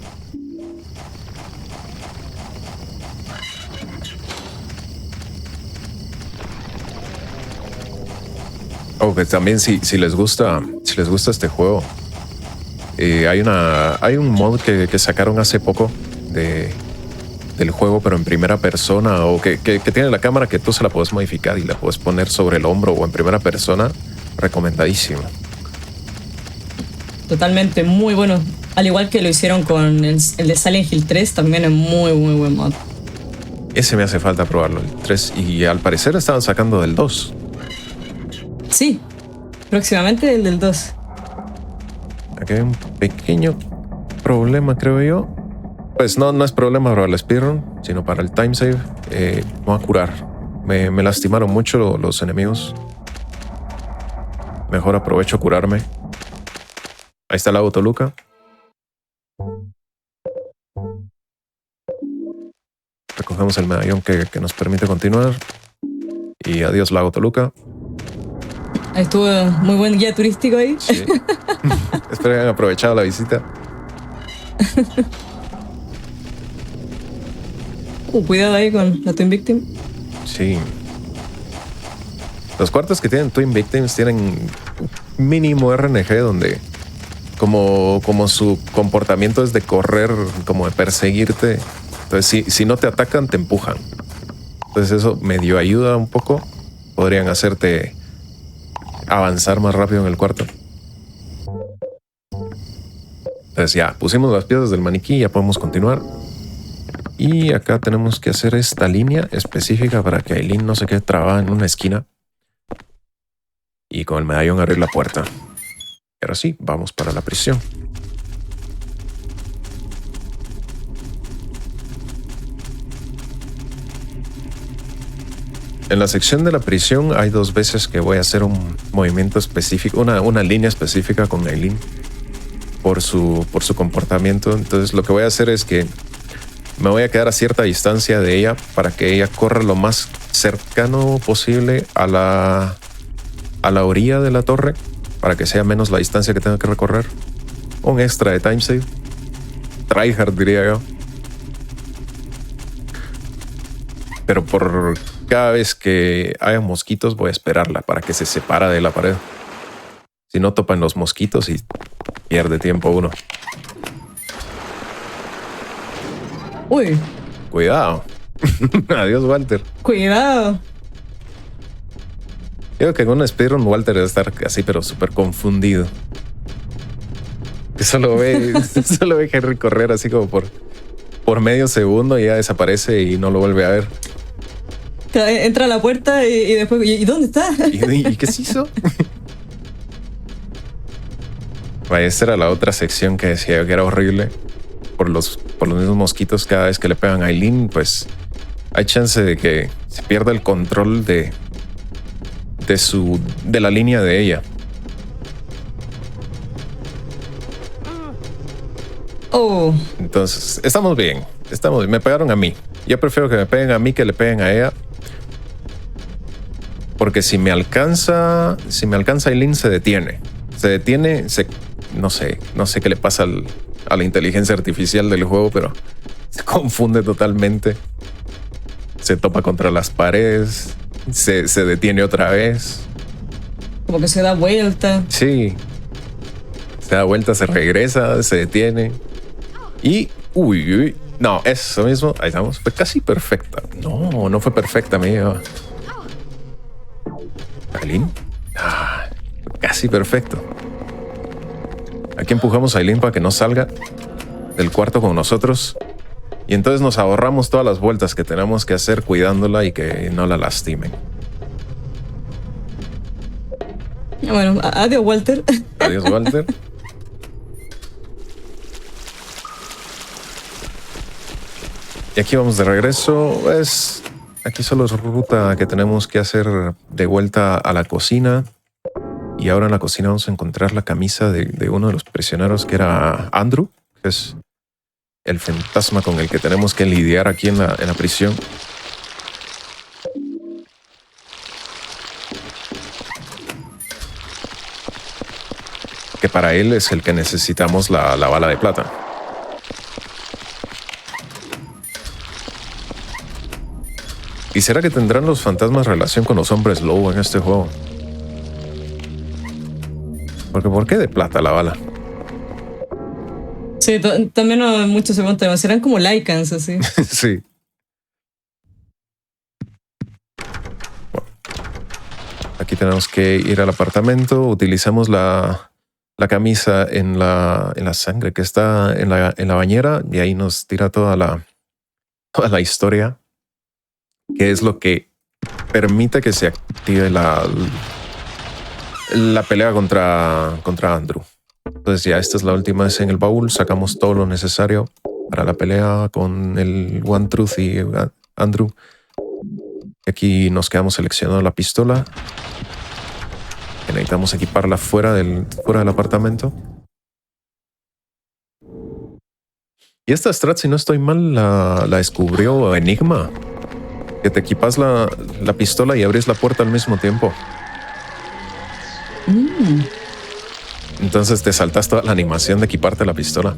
Pues también si les gusta este juego, hay un mod que sacaron hace poco del juego, pero en primera persona, o que tiene la cámara que tú se la puedes modificar y la puedes poner sobre el hombro o en primera persona. Recomendadísimo. Totalmente, muy bueno. Al igual que lo hicieron con el de Silent Hill 3, también es muy, muy buen mod. Ese me hace falta probarlo, el 3. Y al parecer estaban sacando del 2. Sí, próximamente el del 2. Aquí hay un pequeño problema, creo yo. Pues no es problema para el speedrun, sino para el time save. Me voy a curar. Me lastimaron mucho los enemigos. Mejor aprovecho a curarme. Ahí está el lago Toluca. Recogemos el medallón que nos permite continuar. Y adiós, lago Toluca. Ahí estuvo muy buen guía turístico ahí. Sí. Espero que hayan aprovechado la visita. Cuidado ahí con la Twin Victim. Sí. Los cuartos que tienen Twin Victims tienen mínimo RNG donde como su comportamiento es de correr, como de perseguirte. Entonces si no te atacan, te empujan. Entonces eso medio ayuda un poco. Podrían hacerte avanzar más rápido en el cuarto. Entonces ya, pusimos las piezas del maniquí, ya podemos continuar. Y acá tenemos que hacer esta línea específica para que Aileen no se quede trabada en una esquina. Y con el medallón abrir la puerta. Y ahora sí, vamos para la prisión. En la sección de la prisión hay 2 veces que voy a hacer un movimiento específico, una línea específica con Aileen por su comportamiento. Entonces lo que voy a hacer es que me voy a quedar a cierta distancia de ella para que ella corra lo más cercano posible a la orilla de la torre, para que sea menos la distancia que tenga que recorrer. Un extra de time save. Tryhard, diría yo. Pero por cada vez que haya mosquitos voy a esperarla para que se separa de la pared. Si no, topan los mosquitos y pierde tiempo uno. Uy. Cuidado. Adiós, Walter. Cuidado. Creo que en un speedrun Walter debe estar así, pero súper confundido. Que solo ve a Henry correr así como por medio segundo y ya desaparece y no lo vuelve a ver. Entra a la puerta y después, ¿y dónde está? ¿Y qué se hizo? Vaya, esta era la otra sección que decía que era horrible. Por los mismos mosquitos, cada vez que le pegan a Aileen, pues hay chance de que se pierda el control de la línea de ella. Oh. Entonces, estamos bien. Me pegaron a mí. Yo prefiero que me peguen a mí que le peguen a ella. Porque si me alcanza Aileen, se detiene. No sé qué le pasa a la inteligencia artificial del juego, pero se confunde totalmente. Se topa contra las paredes. Se detiene otra vez. Como que se da vuelta. Sí. Se da vuelta, se regresa, se detiene. Y... Uy. No, eso mismo. Ahí estamos. Fue casi perfecta. No fue perfecta, amigo. ¿Aileen? Casi perfecto. Aquí empujamos a Aileen para que no salga del cuarto con nosotros. Y entonces nos ahorramos todas las vueltas que tenemos que hacer cuidándola y que no la lastimen. Bueno, adiós, Walter. Adiós, Walter. Y aquí vamos de regreso. Pues aquí solo es ruta que tenemos que hacer de vuelta a la cocina. Y ahora en la cocina vamos a encontrar la camisa de uno de los prisioneros, que era Andrew, que es el fantasma con el que tenemos que lidiar aquí en la prisión. Que para él es el que necesitamos la bala de plata. ¿Y será que tendrán los fantasmas relación con los hombres lobo en este juego? Porque ¿por qué de plata la bala? Sí, también muchos se preguntan, ¿serán como Lycans así? Sí. Bueno. Aquí tenemos que ir al apartamento. Utilizamos la camisa en la sangre que está en la bañera y ahí nos tira toda la historia, que es lo que permite que se active la pelea contra Andrew. Entonces ya esta es la última vez en el baúl. Sacamos todo lo necesario para la pelea con el One Truth y Andrew. Aquí nos quedamos seleccionando la pistola. Que necesitamos equiparla fuera del apartamento. Y esta strat, si no estoy mal, la descubrió Enigma. Que te equipas la pistola y abrís la puerta al mismo tiempo. Entonces te saltas toda la animación de equiparte la pistola.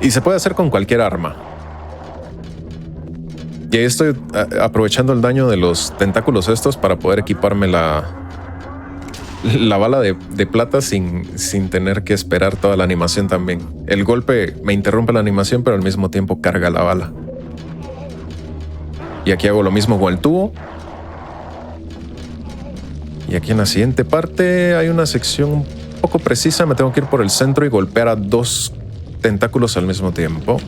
Y se puede hacer con cualquier arma. Y ahí estoy aprovechando el daño de los tentáculos estos para poder equiparme la bala de plata sin tener que esperar toda la animación también. El golpe me interrumpe la animación, pero al mismo tiempo carga la bala. Y aquí hago lo mismo con el tubo. Y aquí en la siguiente parte hay una sección un poco precisa. Me tengo que ir por el centro y golpear a 2 tentáculos al mismo tiempo.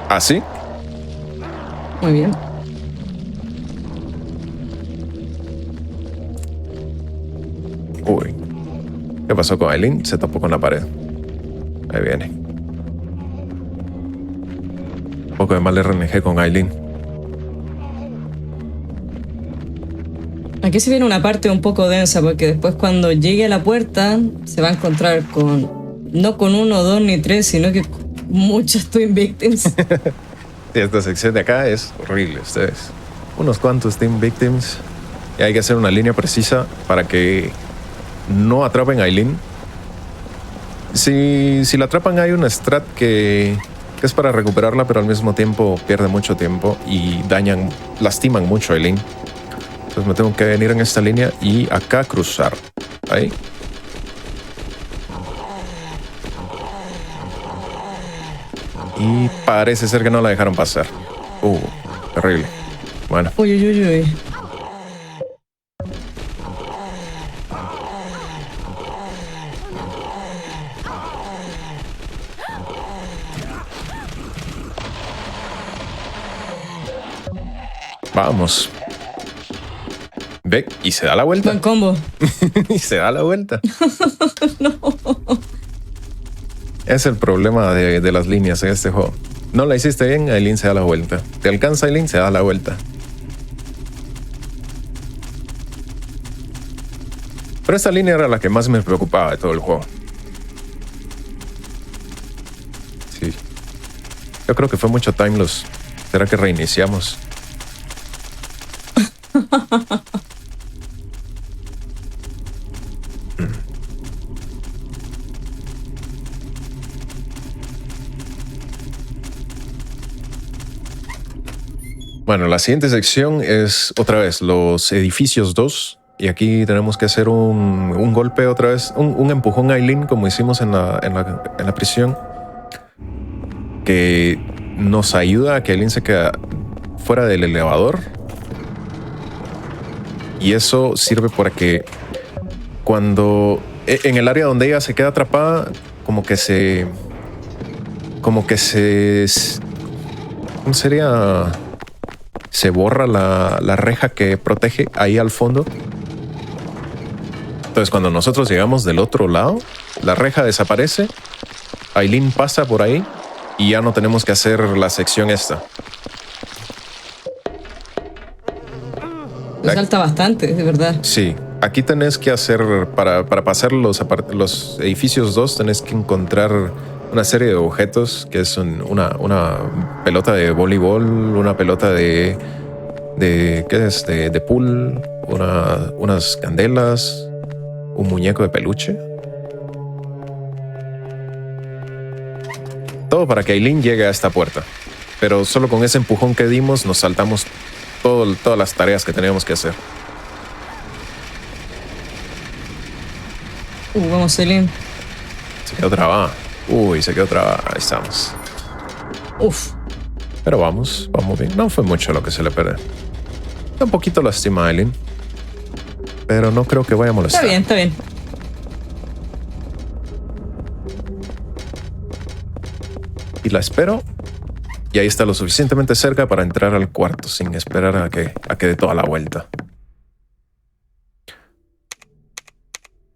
¿Así? Muy bien. Uy. ¿Qué pasó con Aileen? Se topó con la pared. Ahí viene. Un poco de mal RNG con Aileen. Aquí se viene una parte un poco densa porque después cuando llegue a la puerta se va a encontrar no con 1, 2 ni 3, sino que con muchos Twin Victims. Sí, esta sección de acá es horrible, ustedes. Unos cuantos Twin Victims. Y hay que hacer una línea precisa para que no atrapen a Aileen. Si la atrapan hay una strat que es para recuperarla, pero al mismo tiempo pierde mucho tiempo y lastiman mucho a Aileen. Entonces me tengo que venir en esta línea y acá cruzar. Ahí. Y parece ser que no la dejaron pasar. Terrible. Bueno. Uy, uy, uy, uy. Vamos. Ve, y se da la vuelta. Buen combo. Y se da la vuelta. No. Es el problema de las líneas en este juego. No la hiciste bien, Aileen se da la vuelta. Te alcanza Aileen, se da la vuelta. Pero esta línea era la que más me preocupaba de todo el juego. Sí. Yo creo que fue mucho time loss. ¿Será que reiniciamos? Bueno, la siguiente sección es otra vez los edificios 2. Y aquí tenemos que hacer un golpe otra vez, un empujón a Aileen como hicimos en la prisión. Que nos ayuda a que Aileen se quede fuera del elevador. Y eso sirve para que cuando en el área donde ella se queda atrapada, ¿cómo sería? Se borra la reja que protege ahí al fondo. Entonces cuando nosotros llegamos del otro lado, la reja desaparece, Aileen pasa por ahí y ya no tenemos que hacer la sección esta. Salta bastante, de verdad. Sí, Aquí tenés que hacer, para pasar los edificios 2, tenés que encontrar una serie de objetos, que es una pelota de voleibol, una pelota de ¿qué es? De pool, unas candelas, un muñeco de peluche. Todo para que Aileen llegue a esta puerta. Pero solo con ese empujón que dimos nos saltamos todas las tareas que teníamos que hacer. Vamos, Celine. Se quedó trabada. Se quedó trabada. Ahí estamos. Uf. Pero vamos bien. No fue mucho lo que se le perdió. Está un poquito lastima a Aileen. Pero no creo que vaya a molestar. Está bien. Y la espero. Y ahí está lo suficientemente cerca para entrar al cuarto sin esperar a que dé toda la vuelta.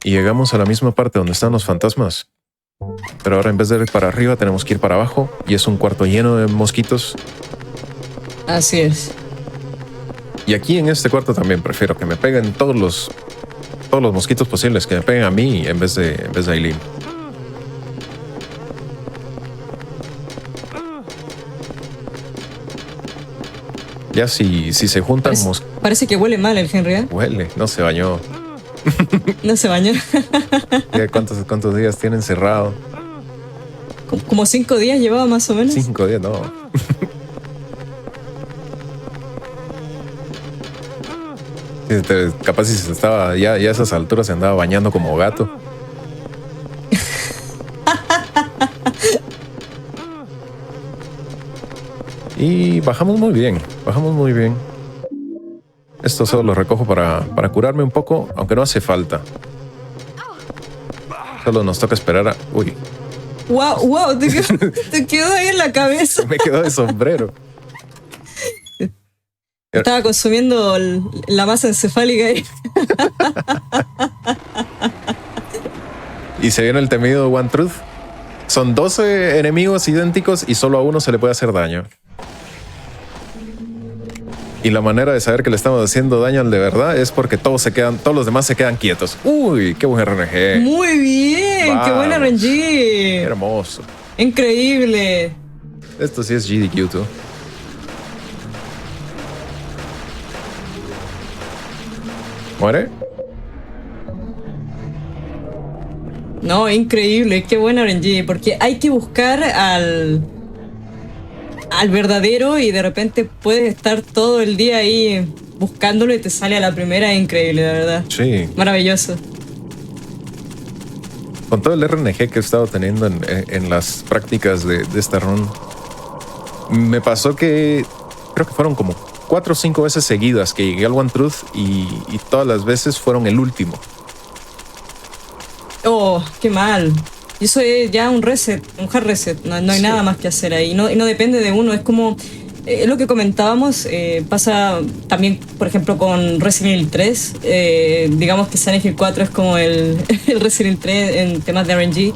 Y llegamos a la misma parte donde están los fantasmas. Pero ahora en vez de ir para arriba tenemos que ir para abajo. Y es un cuarto lleno de mosquitos. Así es. Y aquí en este cuarto también prefiero que me peguen todos los mosquitos posibles. Que me peguen a mí en vez de Aileen. Ya si se juntan parece que huele mal el Henry, ¿eh? Huele, no se bañó. No se bañó. ¿Cuántos días tiene encerrado? Como 5 días llevaba más o menos. 5 días, no. Capaz si se estaba, ya a esas alturas se andaba bañando como gato. Y bajamos muy bien. Esto solo lo recojo para curarme un poco, aunque no hace falta. Solo nos toca esperar a... Uy. Wow, te quedó ahí en la cabeza. Me quedó de sombrero. Estaba consumiendo la masa encefálica ahí. Y se viene el temido One Truth. Son 12 enemigos idénticos y solo a uno se le puede hacer daño. Y la manera de saber que le estamos haciendo daño al de verdad es porque todos los demás se quedan quietos. Uy, qué buen RNG. Muy bien, qué buen RNG. Qué hermoso. Increíble. Esto sí es GDQ, tú. ¿Muere? No, increíble, qué buen RNG. Porque hay que buscar al verdadero y de repente puedes estar todo el día ahí buscándolo y te sale a la primera. Increíble, de verdad. Sí. Maravilloso. Con todo el RNG que he estado teniendo en las prácticas de esta run, me pasó que creo que fueron como 4 o 5 veces seguidas que llegué al One Truth y todas las veces fueron el último. Oh, qué mal. Y eso es ya un reset, un hard reset. No hay nada más que hacer ahí. Y no depende de uno. Es como lo que comentábamos. Pasa también, por ejemplo, con Resident Evil 3. Digamos que Silent Hill 4 es como el Resident Evil 3 en temas de RNG.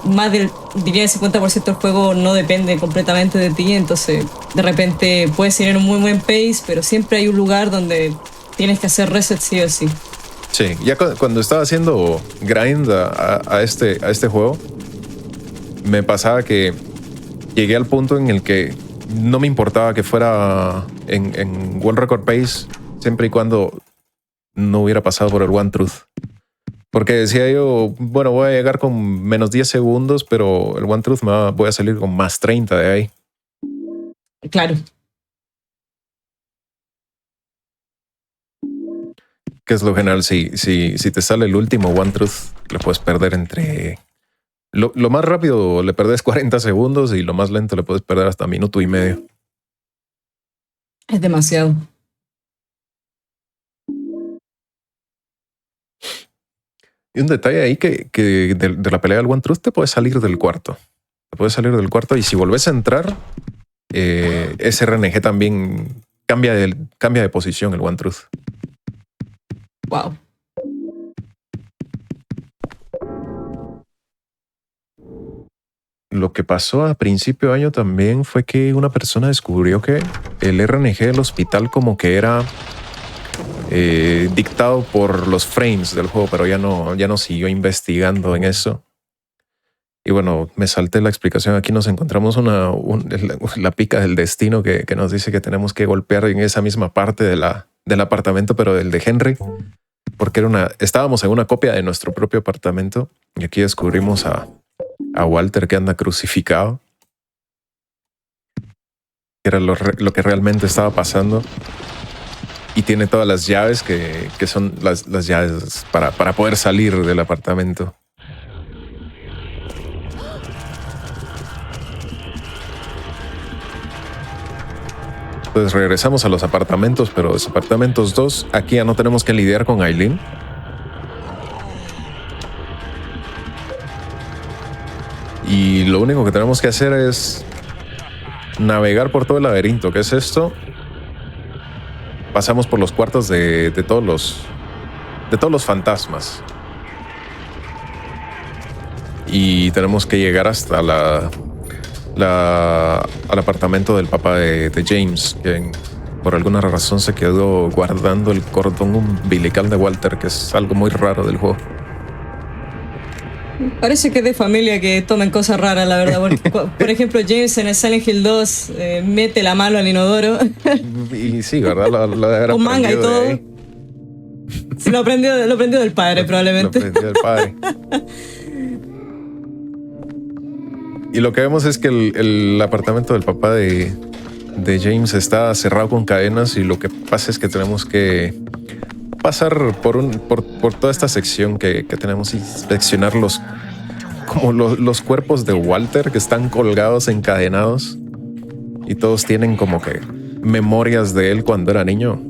Más diría el 50% del juego no depende completamente de ti. Entonces, de repente puedes ir en un muy buen pace, pero siempre hay un lugar donde tienes que hacer reset sí o sí. Sí, ya cuando estaba haciendo grind a este juego, me pasaba que llegué al punto en el que no me importaba que fuera en World Record Pace, siempre y cuando no hubiera pasado por el One Truth. Porque decía yo, bueno, voy a llegar con menos 10 segundos, pero el One Truth voy a salir con más 30 de ahí. Claro. Que es lo general, si te sale el último One Truth, lo puedes perder entre... Lo más rápido le perdés 40 segundos y lo más lento le puedes perder hasta minuto y medio. Es demasiado. Y un detalle ahí que de la pelea del One Truth te puedes salir del cuarto. Y si volvés a entrar, ese RNG también cambia de posición, el One Truth. Wow. Lo que pasó a principio de año también fue que una persona descubrió que el RNG del hospital como que era dictado por los frames del juego, pero ya no siguió investigando en eso. Y bueno, me salté la explicación. Aquí nos encontramos la pica del destino que nos dice que tenemos que golpear en esa misma parte del apartamento, pero del de Henry, porque estábamos en una copia de nuestro propio apartamento y aquí descubrimos a Walter que anda crucificado. Era lo que realmente estaba pasando. Y tiene todas las llaves que son las llaves para poder salir del apartamento. Entonces regresamos a los apartamentos, pero los apartamentos 2, aquí ya no tenemos que lidiar con Aileen. Y lo único que tenemos que hacer es navegar por todo el laberinto. ¿Qué es esto? Pasamos por los cuartos de todos los fantasmas. Y tenemos que llegar hasta al apartamento del papá de James, que por alguna razón se quedó guardando el cordón umbilical de Walter, que es algo muy raro del juego. Parece que es de familia que tomen cosas raras, la verdad. Porque, por ejemplo, James en el Silent Hill 2 mete la mano al inodoro. Y sí, ¿verdad? Lo con manga y todo. Se lo aprendió del padre, probablemente. Lo aprendió del padre. Y lo que vemos es que el apartamento del papá de James está cerrado con cadenas, y lo que pasa es que tenemos que pasar por toda esta sección que tenemos, inspeccionar los cuerpos de Walter que están colgados, encadenados, y todos tienen como que memorias de él cuando era niño.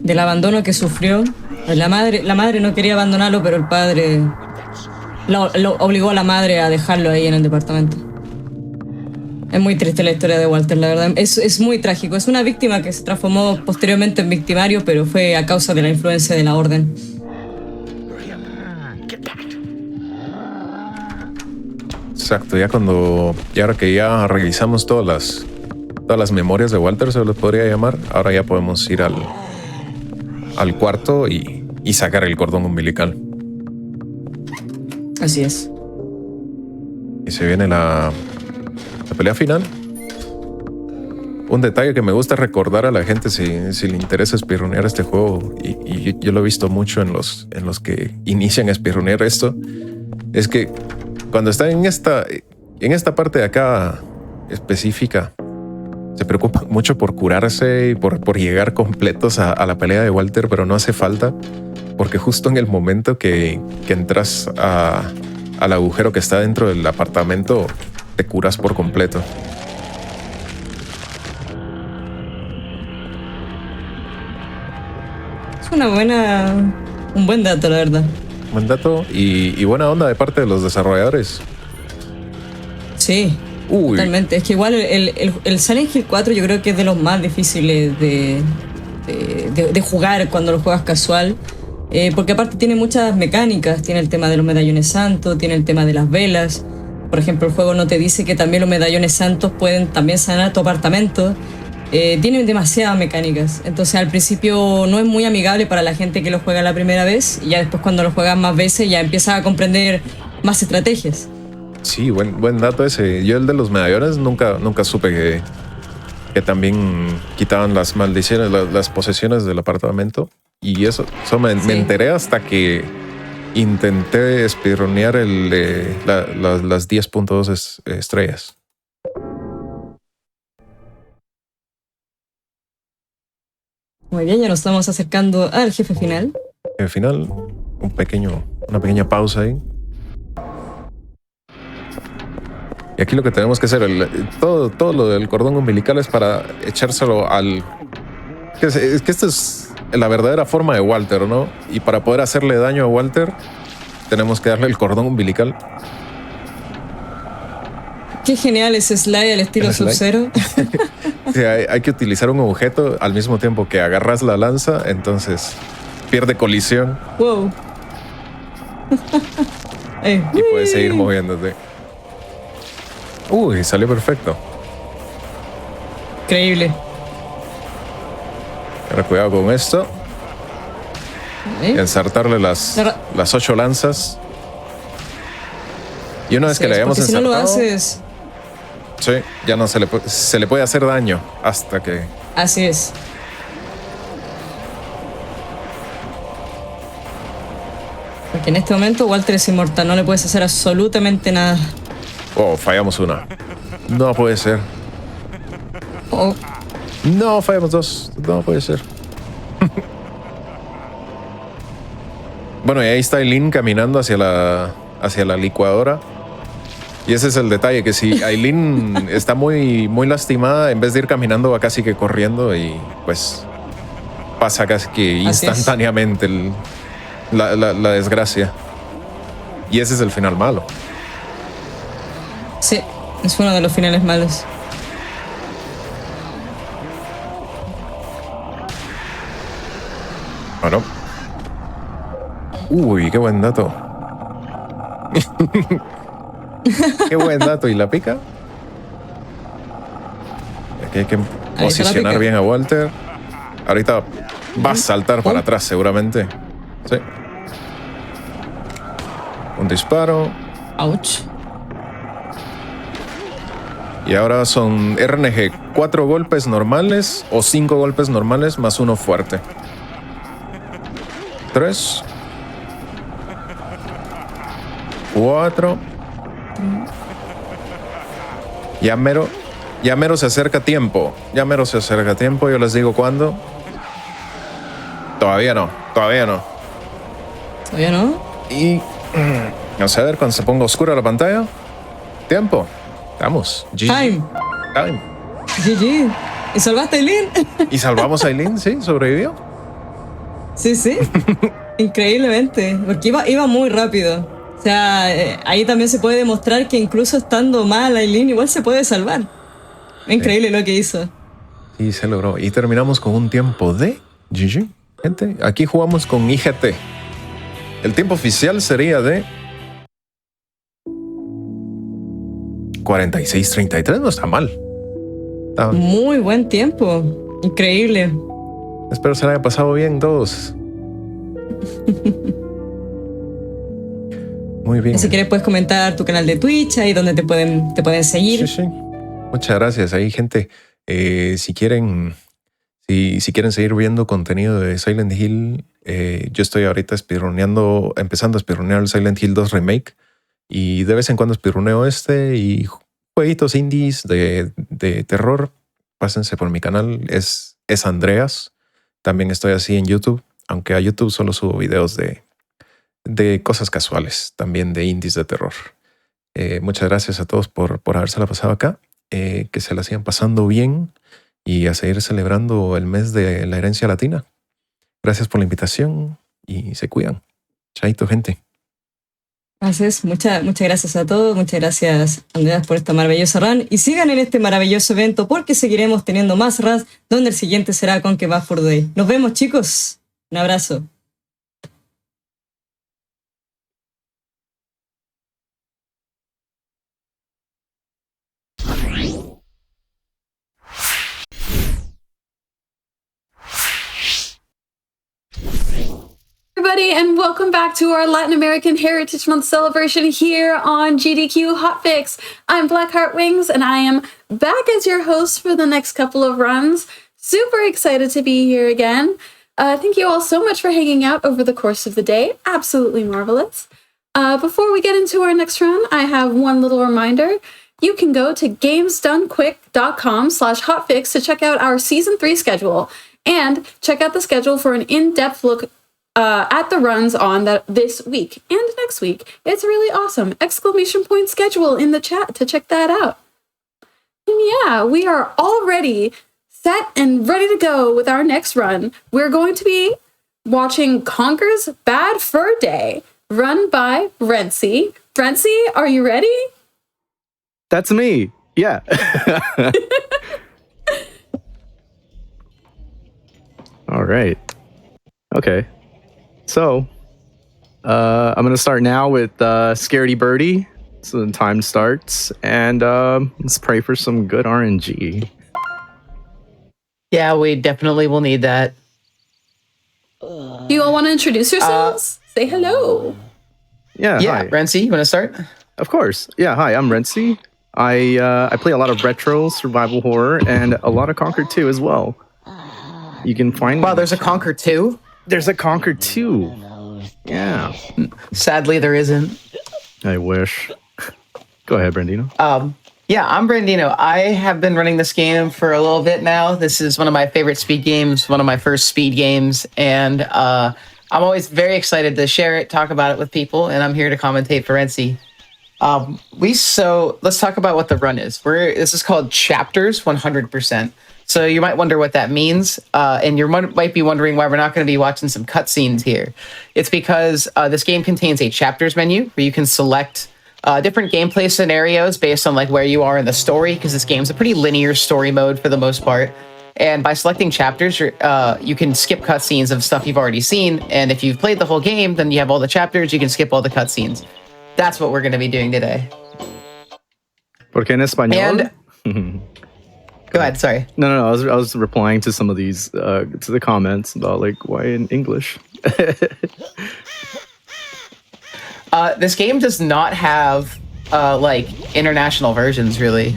Del abandono que sufrió. La madre no quería abandonarlo, pero el padre lo obligó a la madre a dejarlo ahí en el departamento. Es muy triste la historia de Walter, la verdad. Es muy trágico. Es una víctima que se transformó posteriormente en victimario, pero fue a causa de la influencia de la orden. Exacto, y ahora que ya revisamos todas las memorias de Walter, se los podría llamar, ahora ya podemos ir al cuarto y sacar el cordón umbilical. Así es. Y se viene la pelea final. Un detalle que me gusta recordar a la gente si le interesa speedrunear este juego, y yo lo he visto mucho en los que inician a speedrunear esto, es que cuando están en esta parte de acá específica, se preocupan mucho por curarse y por llegar completos a la pelea de Walter, pero no hace falta, porque justo en el momento que entras al agujero que está dentro del apartamento, te curas por completo. Es un buen dato, la verdad. Buen dato y buena onda de parte de los desarrolladores. Sí, totalmente. Es que igual el Silent Hill 4 yo creo que es de los más difíciles de jugar cuando lo juegas casual. Porque aparte tiene muchas mecánicas. Tiene el tema de los medallones santos, tiene el tema de las velas. Por ejemplo, el juego no te dice que también los medallones santos pueden también sanar tu apartamento. Tienen demasiadas mecánicas. Entonces al principio no es muy amigable para la gente que lo juega la primera vez, y ya después cuando lo juegas más veces ya empiezas a comprender más estrategias. Sí, buen dato ese. Yo el de los medallones nunca supe que también quitaban las maldiciones, las posesiones del apartamento. Y eso me enteré hasta que intenté speedrunear las 10.2 estrellas. Muy bien, ya nos estamos acercando al jefe final. Al final, una pequeña pausa ahí. Y aquí lo que tenemos que hacer, todo lo del cordón umbilical es para echárselo al... Es que esta es la verdadera forma de Walter, ¿no? Y para poder hacerle daño a Walter, tenemos que darle el cordón umbilical. Qué genial ese slide al estilo Sub-Zero. Sí, hay que utilizar un objeto al mismo tiempo que agarras la lanza, entonces pierde colisión. Wow. Y puedes seguir moviéndote. Uy, salió perfecto. Increíble. Ahora cuidado con esto. Ensartarle las 8 lanzas. Y una vez que le hayamos si no ensartado... lo haces... Sí, ya no se le puede hacer daño hasta que... Así es. Porque en este momento Walter es inmortal, no le puedes hacer absolutamente nada. Oh, fallamos una. No puede ser. Oh. No, fallamos 2. No puede ser. Bueno, y ahí está Aileen caminando hacia la licuadora. Y ese es el detalle, que si Aileen está muy, muy lastimada, en vez de ir caminando va casi que corriendo y pues pasa casi que instantáneamente la desgracia. Y ese es el final malo. Sí, es uno de los finales malos. Bueno. Uy, qué buen dato. Qué buen dato. ¿Y la pica? Aquí hay que posicionar bien a Walter. Ahorita va a saltar para atrás seguramente. Sí. Un disparo. Ouch. Y ahora son RNG 4 golpes normales o 5 golpes normales más uno fuerte. 3 4. Ya mero se acerca tiempo. Ya mero se acerca tiempo. Yo les digo cuándo. Todavía no. ¿Todavía no? Y vamos a ver cuando se ponga oscura la pantalla. Tiempo. Vamos. Time. GG. ¿Y salvaste a Aileen? Y salvamos a Aileen, sí, sobrevivió. Sí. Increíblemente. Porque iba muy rápido. O sea, ahí también se puede demostrar que incluso estando mal Aileen igual se puede salvar. Increíble lo que hizo. Y se logró. Y terminamos con un tiempo de GG. Gente, aquí jugamos con IGT. El tiempo oficial sería de 46:33. No está mal. Muy buen tiempo. Increíble. Espero se la haya pasado bien todos. Muy bien. Y si quieres puedes comentar tu canal de Twitch, ahí donde te pueden seguir. Sí. Muchas gracias. Ahí, gente, si quieren seguir viendo contenido de Silent Hill, yo estoy ahorita empezando a speedrunear el Silent Hill 2 Remake. Y de vez en cuando speedruneo y jueguitos indies de terror. Pásense por mi canal. Es Andreas. También estoy así en YouTube. Aunque a YouTube solo subo videos de cosas casuales, también de indies de terror. Muchas gracias a todos por habérsela pasado acá. Que se la sigan pasando bien y a seguir celebrando el mes de la herencia latina. Gracias por la invitación y se cuidan. Chaito, gente. Gracias, muchas gracias a todos. Muchas gracias, Andreas, por esta maravillosa run. Y sigan en este maravilloso evento porque seguiremos teniendo más runs, donde el siguiente será Conker Back for Day. Nos vemos, chicos. Un abrazo. Everybody, and welcome back to our Latin American Heritage Month celebration here on GDQ Hotfix. I'm Blackheart Wings, and I am back as your host for the next couple of runs. Super excited to be here again. Thank you all so much for hanging out over the course of the day. Absolutely marvelous. Before we get into our next run, I have one little reminder. You can go to gamesdonequick.com/hotfix to check out our Season 3 schedule, and check out the schedule for an in-depth look at the runs on this week and next week. It's really awesome. ! Schedule in the chat to check that out. And yeah, we are already set and ready to go with our next run. We're going to be watching Conker's Bad Fur Day, run by Rentsy. Rentsy, are you ready? That's me. Yeah. All right. Okay. So, I'm going to start now with Scaredy Birdie. So the time starts, and let's pray for some good RNG. Yeah, we definitely will need that. Do you all want to introduce yourselves? Say hello. Yeah, Yeah, hi. Renzi, you want to start? Of course. Yeah, hi, I'm Renzi. I play a lot of retro survival horror and a lot of Conker 2 as well. You can find Wow, there's a Conker 2? There's a Conker 2. Yeah. Sadly, there isn't. I wish. Go ahead, Brandino. Yeah, I'm Brandino. I have been running this game for a little bit now. This is one of my favorite speed games, one of my first speed games, and I'm always very excited to share it, talk about it with people, and I'm here to commentate for Renzi. Let's talk about what the run is. This is called Chapters 100%. So you might wonder what that means, and you might be wondering why we're not going to be watching some cutscenes here. It's because this game contains a chapters menu where you can select different gameplay scenarios based on like where you are in the story, because this game's a pretty linear story mode for the most part. And by selecting chapters, you can skip cutscenes of stuff you've already seen. And if you've played the whole game, then you have all the chapters. You can skip all the cutscenes. That's what we're going to be doing today. Porque en español? Go ahead, sorry. No, I was replying to some of these, to the comments about like, why in English? This game does not have like international versions, really.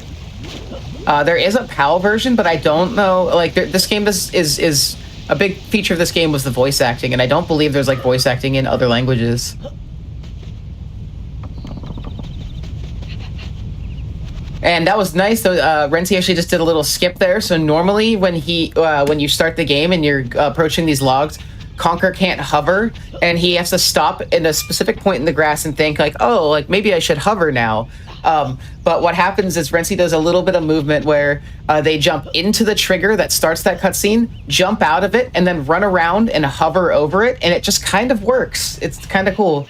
There is a PAL version, but I don't know. Like this game is a big feature of this game was the voice acting, and I don't believe there's like voice acting in other languages. And that was nice. So Renzi actually just did a little skip there. So normally when you start the game and you're approaching these logs, Conker can't hover, and he has to stop in a specific point in the grass and think like, oh, like maybe I should hover now. But what happens is Renzi does a little bit of movement where they jump into the trigger that starts that cutscene, jump out of it, and then run around and hover over it, and it just kind of works. It's kind of cool.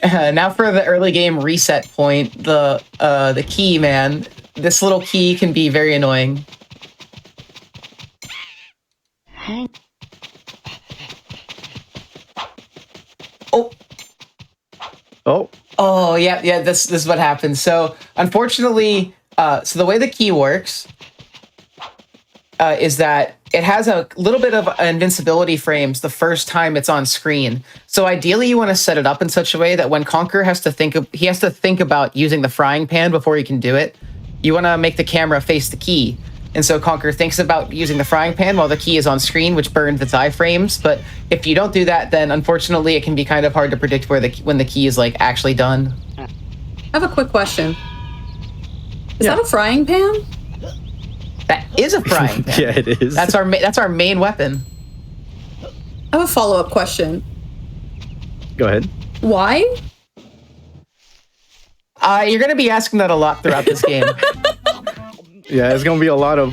Now for the early game reset point, the key, man. This little key can be very annoying. Oh, yeah, this is what happens. So, unfortunately, so the way the key works is that it has a little bit of invincibility frames the first time it's on screen. So ideally, you want to set it up in such a way that when Conker has to think about using the frying pan before he can do it, you want to make the camera face the key. And so Conker thinks about using the frying pan while the key is on screen, which burns its iframes. But if you don't do that, then unfortunately it can be kind of hard to predict when the key is like actually done. I have a quick question. Is that a frying pan? That is a frying pan. Yeah, it is. That's our main weapon. I have a follow-up question. Go ahead. Why? You're going to be asking that a lot throughout this game. Yeah, it's gonna be a lot of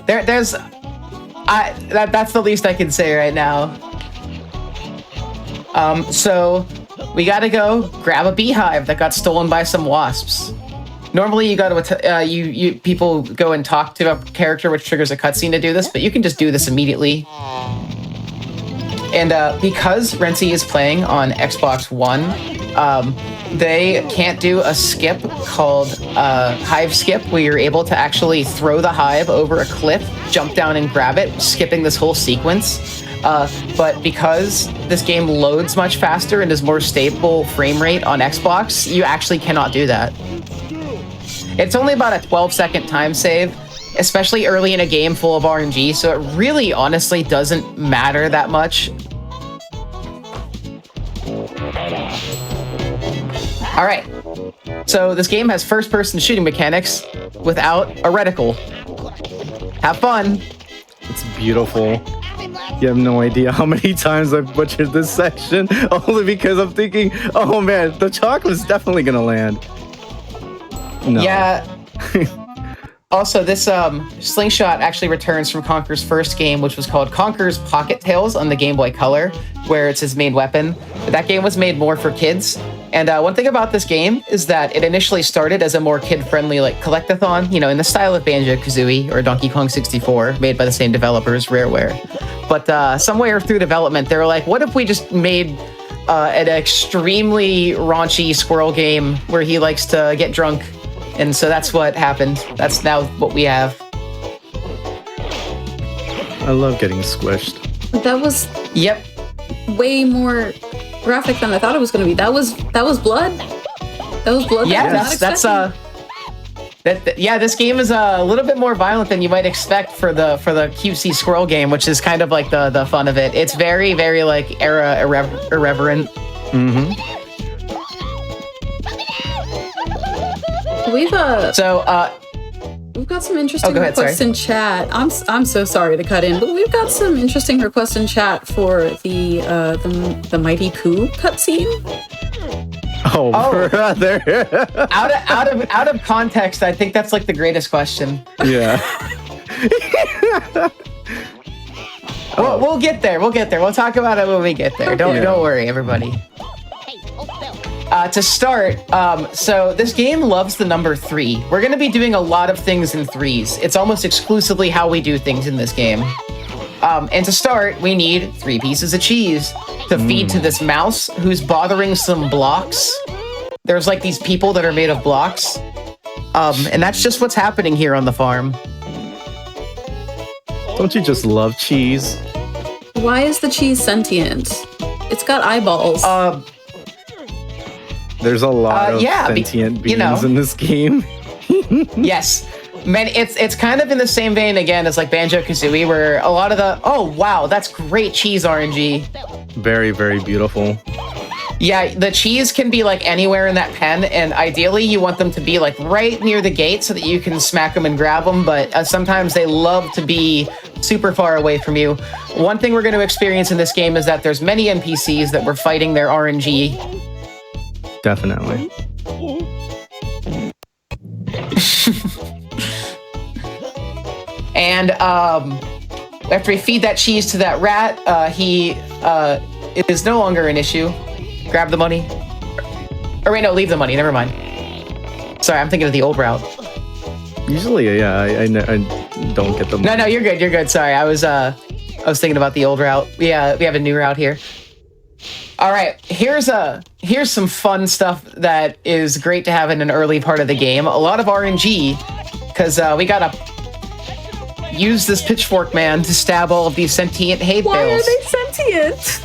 That's the least I can say right now. So we gotta go grab a beehive that got stolen by some wasps. Normally, you go to people go and talk to a character, which triggers a cutscene to do this, but you can just do this immediately. And because Renzi is playing on Xbox One, they can't do a skip called hive skip, where you're able to actually throw the hive over a cliff, jump down and grab it, skipping this whole sequence. But because this game loads much faster and is more stable frame rate on Xbox, you actually cannot do that. It's only about a 12-second time save, especially early in a game full of RNG, so it really honestly doesn't matter that much. All right, so this game has first-person shooting mechanics without a reticle. Have fun. It's beautiful. You have no idea how many times I've butchered this section, only because I'm thinking, oh man, the chocolate's definitely gonna land. No. Yeah. Also, this slingshot actually returns from Conker's first game, which was called Conker's Pocket Tales on the Game Boy Color, where it's his main weapon. But that game was made more for kids. And one thing about this game is that it initially started as a more kid-friendly like collectathon, you know, in the style of Banjo-Kazooie or Donkey Kong 64, made by the same developers, Rareware. But somewhere through development, they were like, what if we just made an extremely raunchy squirrel game where he likes to get drunk? And so that's what happened. That's now what we have. I love getting squished. That was way more graphic than I thought it was going to be. That was blood. That was blood. Yeah, this game is a little bit more violent than you might expect for the cutesy squirrel game, which is kind of like the fun of it. It's very, very like era irreverent. Mm-hmm. We've got some interesting requests in chat. I'm so sorry to cut in, but we've got some interesting requests in chat for the Mighty Pooh cutscene. Oh, brother! out of context, I think that's like the greatest question. Yeah. We'll get there. We'll talk about it when we get there. Don't worry, everybody. To start, so this game loves the number 3. We're going to be doing a lot of things in 3s. It's almost exclusively how we do things in this game. And to start, we need 3 pieces of cheese to feed to this mouse who's bothering some blocks. There's like these people that are made of blocks. And that's just what's happening here on the farm. Don't you just love cheese? Why is the cheese sentient? It's got eyeballs. There's a lot of sentient beings in this game. Yes. Man, it's kind of in the same vein again as like Banjo-Kazooie, where a lot of that's great cheese RNG. Very, very beautiful. Yeah, the cheese can be like anywhere in that pen, and ideally you want them to be like right near the gate so that you can smack them and grab them, but sometimes they love to be super far away from you. One thing we're going to experience in this game is that there's many NPCs that we're fighting their RNG. Definitely. And after we feed that cheese to that rat, it is no longer an issue. Grab the money. Or wait, no, leave the money. Never mind. Sorry, I'm thinking of the old route. Usually, yeah, I don't get the money. No, you're good. You're good. Sorry, I was thinking about the old route. We have a new route here. All right, here's some fun stuff that is great to have in an early part of the game. A lot of RNG, because we gotta use this pitchfork man to stab all of these sentient hay bales. Why are they sentient?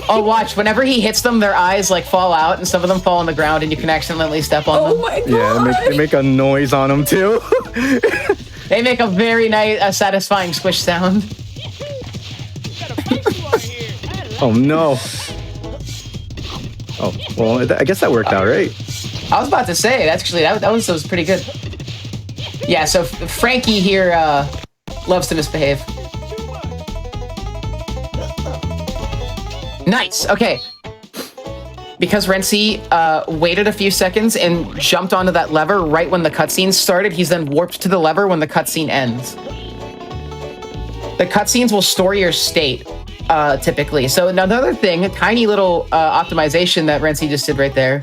Oh, watch. Whenever he hits them, their eyes like fall out, and some of them fall on the ground, and you can accidentally step on them. Oh my god! Yeah, they make a noise on them too. They make a very nice, satisfying squish sound. Oh no! Oh well, I guess that worked out, right? I was about to say, actually, that was pretty good. Yeah, so Frankie here loves to misbehave. Nice. Okay. Because Renzi waited a few seconds and jumped onto that lever right when the cutscene started, he's then warped to the lever when the cutscene ends. The cutscenes will store your state, typically. So another thing, a tiny little optimization that Renzi just did right there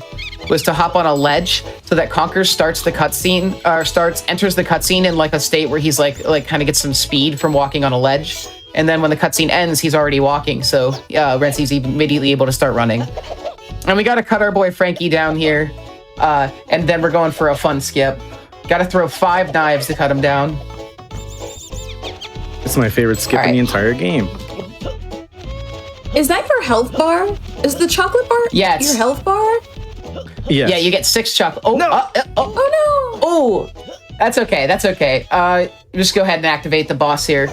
was to hop on a ledge so that Conker starts the cutscene, or enters the cutscene in like a state where he's like kind of gets some speed from walking on a ledge. And then when the cutscene ends, he's already walking. So Renzi's immediately able to start running. And we got to cut our boy Frankie down here. And then we're going for a fun skip. Got to throw 5 knives to cut him down. It's my favorite skip in the entire game. Is that your health bar? Is the chocolate bar your health bar? Yes. Yeah, you get 6 chocolate. Oh, no. Oh, no. Oh, that's okay. That's okay. Just go ahead and activate the boss here.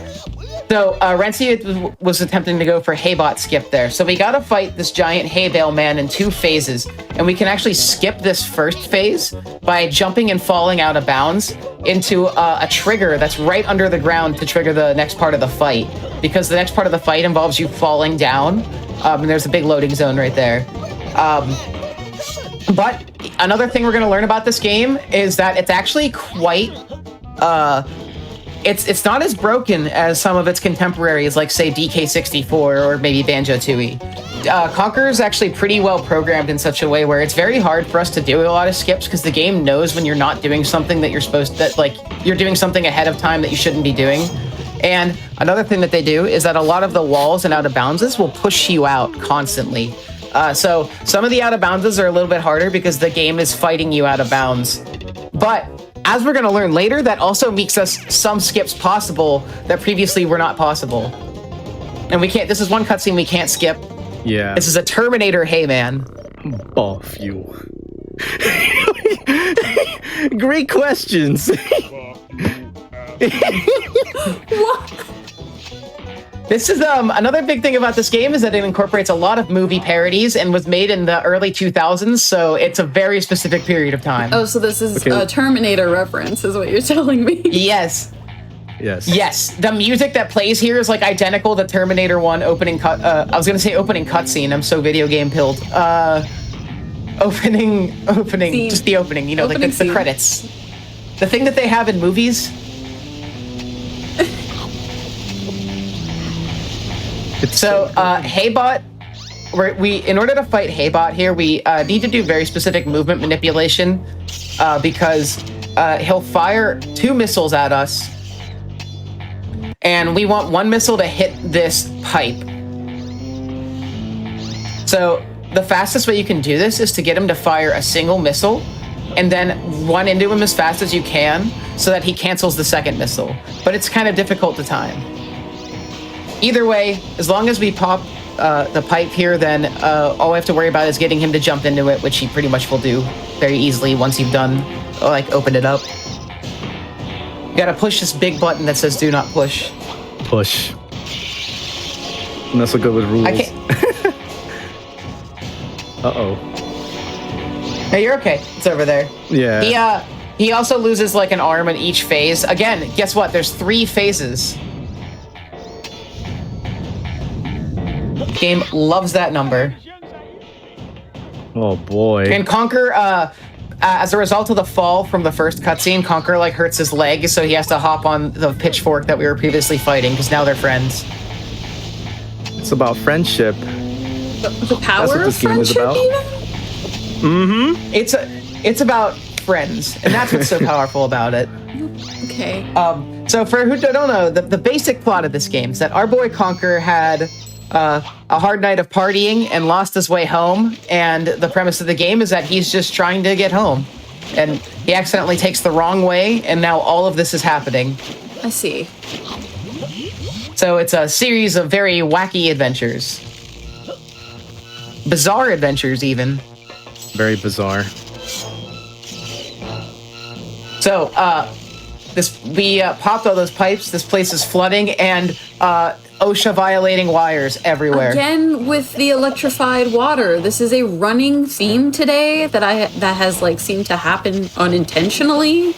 So Renzi was attempting to go for Haybot skip there. So we got to fight this giant hay bale man in 2 phases. And we can actually skip this first phase by jumping and falling out of bounds into a trigger that's right under the ground to trigger the next part of the fight. Because the next part of the fight involves you falling down. And there's a big loading zone right there. But another thing we're going to learn about this game is that it's actually quite... It's not as broken as some of its contemporaries, like, say, DK64 or maybe Banjo-Tooie. Conker is actually pretty well programmed in such a way where it's very hard for us to do a lot of skips because the game knows when you're not doing something that you're doing something ahead of time that you shouldn't be doing. And another thing that they do is that a lot of the walls and out-of-boundses will push you out constantly. So some of the out-of-boundses are a little bit harder because the game is fighting you out of bounds. But as we're going to learn later, that also makes us some skips possible that previously were not possible. And we can't, this is one cutscene we can't skip. Yeah. This is a Terminator Hey Man. Ball fuel. Great questions. What? This is another big thing about this game is that it incorporates a lot of movie parodies and was made in the early 2000s, so it's a very specific period of time. Oh, so this is a Terminator reference, is what you're telling me? Yes. Yes. Yes. The music that plays here is like identical to Terminator 1 opening cut. I was gonna say opening cutscene. I'm so video game pilled. Opening. Scene. Just the opening. You know, like the credits. The thing that they have in movies. So, Haybot, in order to fight Haybot here, we need to do very specific movement manipulation because he'll fire 2 missiles at us, and we want 1 missile to hit this pipe. So, the fastest way you can do this is to get him to fire a single missile and then run into him as fast as you can so that he cancels the second missile. But it's kind of difficult to time. Either way, as long as we pop the pipe here, then all we have to worry about is getting him to jump into it, which he pretty much will do very easily once you've done, like, open it up. You gotta push this big button that says do not push. Push. And that's what good with rules. I can't. Uh-oh. Hey, you're okay. It's over there. Yeah. He also loses, like, an arm in each phase. Again, guess what? There's 3 phases. Game loves that number. Oh boy. And Conker, as a result of the fall from the first cutscene, Conker like hurts his leg, so he has to hop on the pitchfork that we were previously fighting because now they're friends. It's about friendship. The power of friendship, even? Mm-hmm. It's about friends, and that's what's so powerful about it. Okay. So for who don't know, the basic plot of this game is that our boy Conker had a hard night of partying and lost his way home, and the premise of the game is that he's just trying to get home, and he accidentally takes the wrong way, and now all of this is happening. I see. So it's a series of very wacky adventures. Bizarre adventures, even. Very bizarre. So, we popped all those pipes. This place is flooding, and OSHA violating wires everywhere. Again with the electrified water. This is a running theme today that has like seemed to happen unintentionally.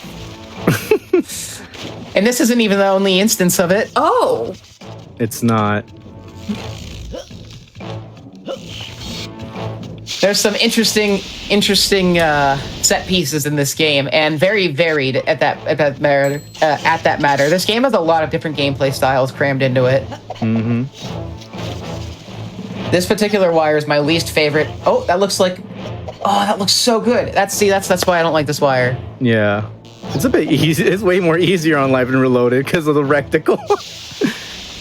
And this isn't even the only instance of it. Oh. It's not. There's some interesting set pieces in this game, and very varied at that matter. This game has a lot of different gameplay styles crammed into it. Mm-hmm. This particular wire is my least favorite. Oh, that looks so good. That's why I don't like this wire. Yeah, it's a bit easy. It's way more easier on Live and Reloaded because of the reticle.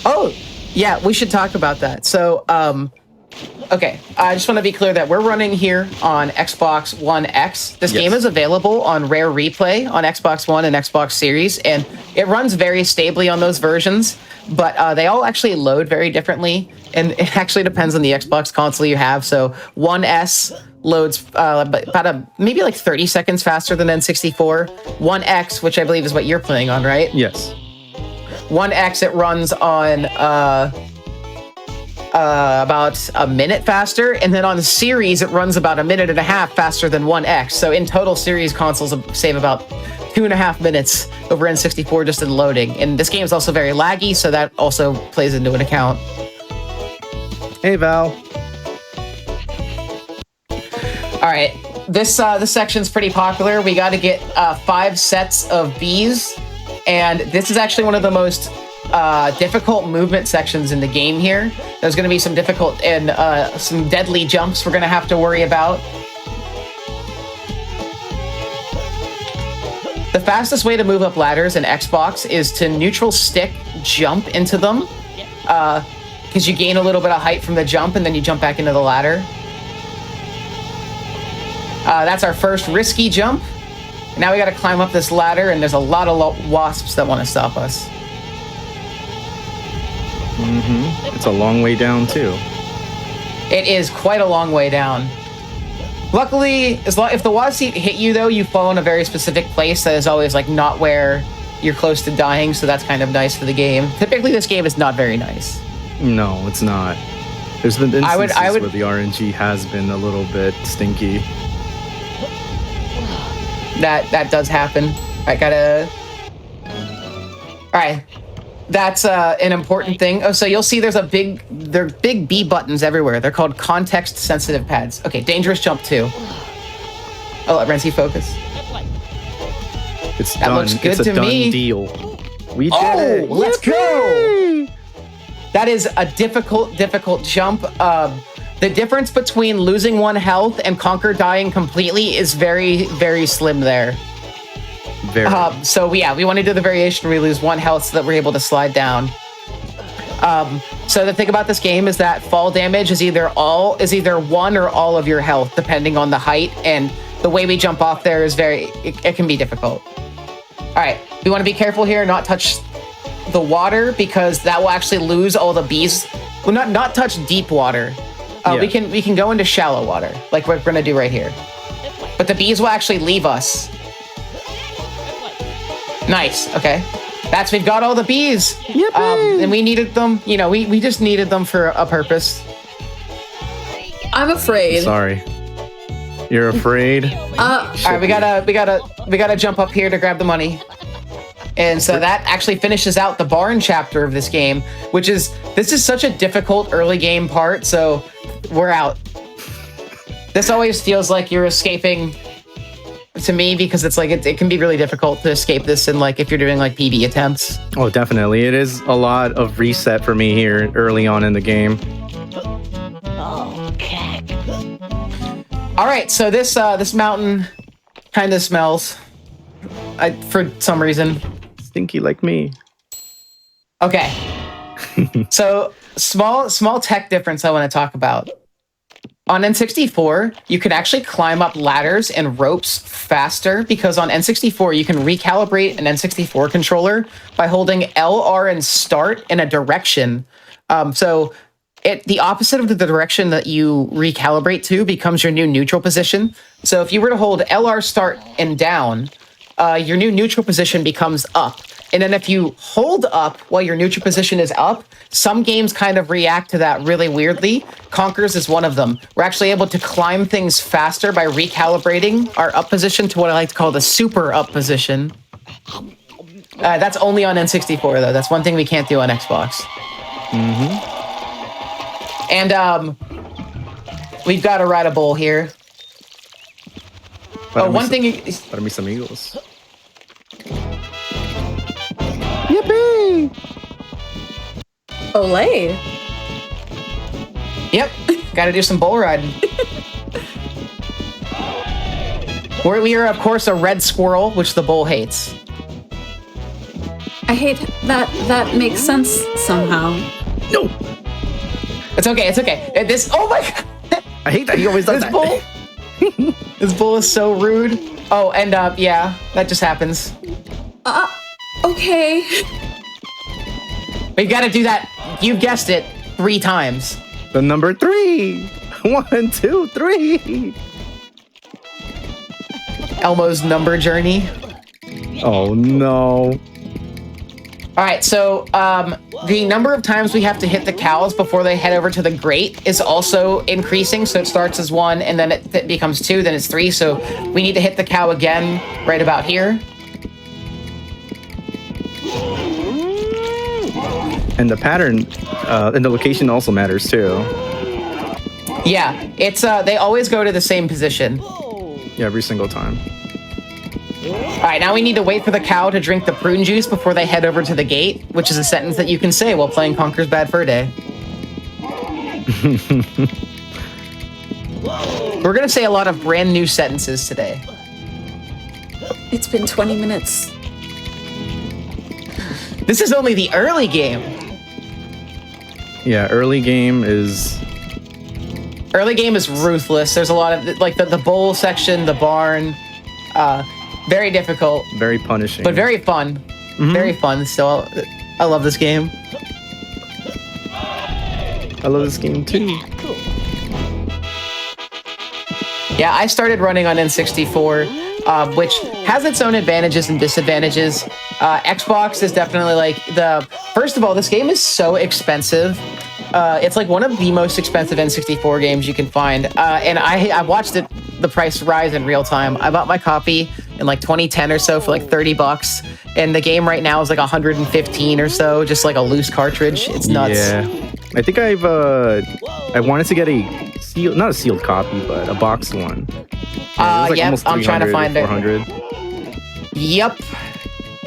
Oh, yeah, we should talk about that. So, okay, I just want to be clear that we're running here on Xbox One X. This game is available on Rare Replay on Xbox One and Xbox Series, and it runs very stably on those versions, but they all actually load very differently, and it actually depends on the Xbox console you have. So One S loads maybe like 30 seconds faster than N64. One X, which I believe is what you're playing on, right? Yes. One X, it runs on about a minute faster, and then on the Series it runs about a minute and a half faster than One X. So in total, Series consoles save about 2.5 minutes over N64 just in loading. And this game is also very laggy, so that also plays into an account. Hey, Val. All right, this section's pretty popular. We got to get 5 sets of bees, and this is actually one of the most difficult movement sections in the game here. There's going to be some difficult and some deadly jumps we're going to have to worry about. The fastest way to move up ladders in Xbox is to neutral stick jump into them, because you gain a little bit of height from the jump and then you jump back into the ladder. That's our first risky jump. Now we got to climb up this ladder, and there's a lot of wasps that want to stop us. It's a long way down too. It is quite a long way down. Luckily, if the wasps hit you, though, you fall in a very specific place that is always like not where you're close to dying, so that's kind of nice for the game. Typically, this game is not very nice. No, it's not. There's been instances where the RNG has been a little bit stinky. That does happen. I gotta... Alright. That's an important thing. Oh, so you'll see there are big B buttons everywhere. They're called context-sensitive pads. Okay, dangerous jump 2. I'll let Renzi focus. It's that done. Looks good it's a to done me. deal. We did it. Let's go! That is a difficult jump. The difference between losing 1 health and Conker dying completely is very, very slim there. Very. So yeah, we want to do the variation where we lose 1 health so that we're able to slide down. So the thing about this game is that fall damage is either 1 or all of your health, depending on the height, and the way we jump off there is it can be difficult. All right, we want to be careful here, not touch the water, because that will actually lose all the bees. Well, not touch deep water. We can go into shallow water, like we're gonna do right here. But the bees will actually leave us. Nice. Okay. We've got all the bees. And we needed them. You know, we just needed them for a purpose. I'm afraid. Sorry. You're afraid? All right, we gotta jump up here to grab the money. And so that actually finishes out the barn chapter of this game, this is such a difficult early game part, so we're out. This always feels like you're escaping to me, because it's like it can be really difficult to escape this in like if you're doing like PB attempts. Oh, definitely. It is a lot of reset for me here early on in the game. All right, so this mountain kind of smells for some reason. Stinky like me. Okay. So small tech difference I want to talk about. On N64, you can actually climb up ladders and ropes faster, because on N64, you can recalibrate an N64 controller by holding L, R, and start in a direction. The opposite of the direction that you recalibrate to becomes your new neutral position. So if you were to hold LR start and down, your new neutral position becomes up. And then if you hold up while your neutral position is up, some games kind of react to that really weirdly. Conker's is one of them. We're actually able to climb things faster by recalibrating our up position to what I like to call the super up position. That's only on N64, though. That's one thing we can't do on Xbox. And we've got to ride a bull here. Para mis amigos. Yippee! Olay. Yep, gotta do some bull riding. We are, of course, a red squirrel, which the bull hates. I hate that. That makes sense somehow. No! It's okay. Oh my god! I hate that he always does that. This bull is so rude. Oh, and yeah, that just happens. Okay. We gotta do that, you guessed it, 3 times. The number 3! 1, 2, 3! Elmo's number journey. Oh no. Alright, so the number of times we have to hit the cows before they head over to the grate is also increasing. So it starts as 1, and then it becomes 2, then it's 3. So we need to hit the cow again right about here. And the pattern and the location also matters too. Yeah, it's they always go to the same position. Yeah, every single time. All right, now we need to wait for the cow to drink the prune juice before they head over to the gate, which is a sentence that you can say while playing Conker's Bad Fur Day. We're gonna say a lot of brand new sentences today. It's been 20 minutes. This is only the early game. Yeah, early game is ruthless. There's a lot of like the bowl section, the barn. Very difficult. Very punishing. But very fun. Very fun. So I love this game. I love this game too. Yeah, I started running on N64, which has its own advantages and disadvantages. Xbox is definitely like first of all, this game is so expensive. It's like one of the most expensive N64 games you can find. And I watched the price rise in real time. I bought my copy in like 2010 or so for like $30. And the game right now is like 115 or so, just like a loose cartridge. It's nuts. Yeah. I think I wanted to get not a sealed copy, but a boxed one. Yep, I'm trying to find it. 400. Yep.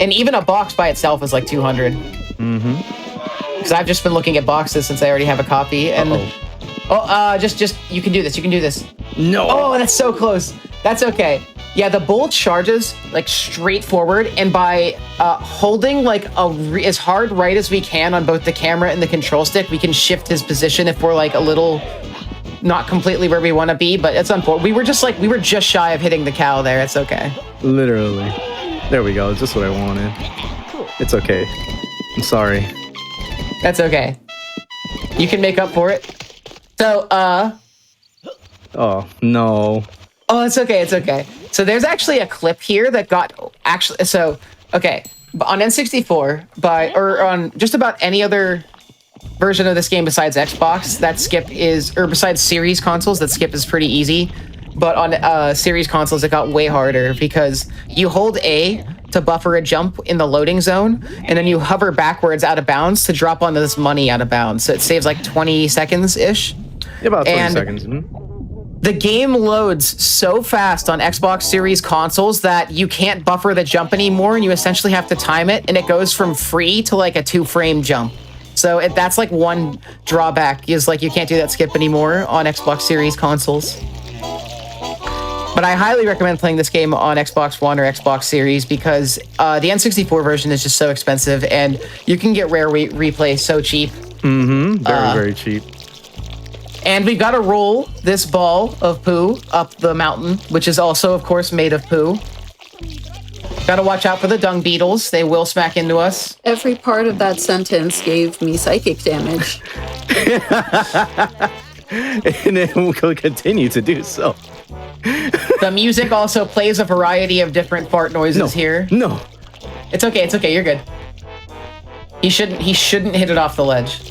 And even a box by itself is like 200. Mm-hmm. Because I've just been looking at boxes since I already have a copy. And just you can do this. You can do this. No. Oh, that's so close. That's okay. Yeah, the bull charges like straight forward, and by holding like as hard right as we can on both the camera and the control stick, we can shift his position if we're like a little not completely where we want to be. But it's unfortunate. We were just shy of hitting the cow there. It's okay. Literally. There we go. Just what I wanted. It's okay. I'm sorry. That's okay. You can make up for it. So, oh, no. Oh, it's okay. It's okay. So there's actually a clip here that okay. On N64, or on just about any other version of this game besides Xbox, besides series consoles, that skip is pretty easy. But on series consoles, it got way harder because you hold A to buffer a jump in the loading zone, and then you hover backwards out of bounds to drop onto this money out of bounds. So it saves like 20 seconds-ish. Yeah, about 20 seconds. The game loads so fast on Xbox Series consoles that you can't buffer the jump anymore, and you essentially have to time it, and it goes from free to like a 2-frame jump. So that's like one drawback, is like you can't do that skip anymore on Xbox Series consoles. But I highly recommend playing this game on Xbox One or Xbox Series because the N64 version is just so expensive, and you can get Rare Replay so cheap. Mm-hmm. Very cheap. And we've got to roll this ball of poo up the mountain, which is also, of course, made of poo. Got to watch out for the dung beetles. They will smack into us. Every part of that sentence gave me psychic damage. And it will continue to do so. The music also plays a variety of different fart noises here. No. It's okay. It's okay. You're good. He shouldn't hit it off the ledge.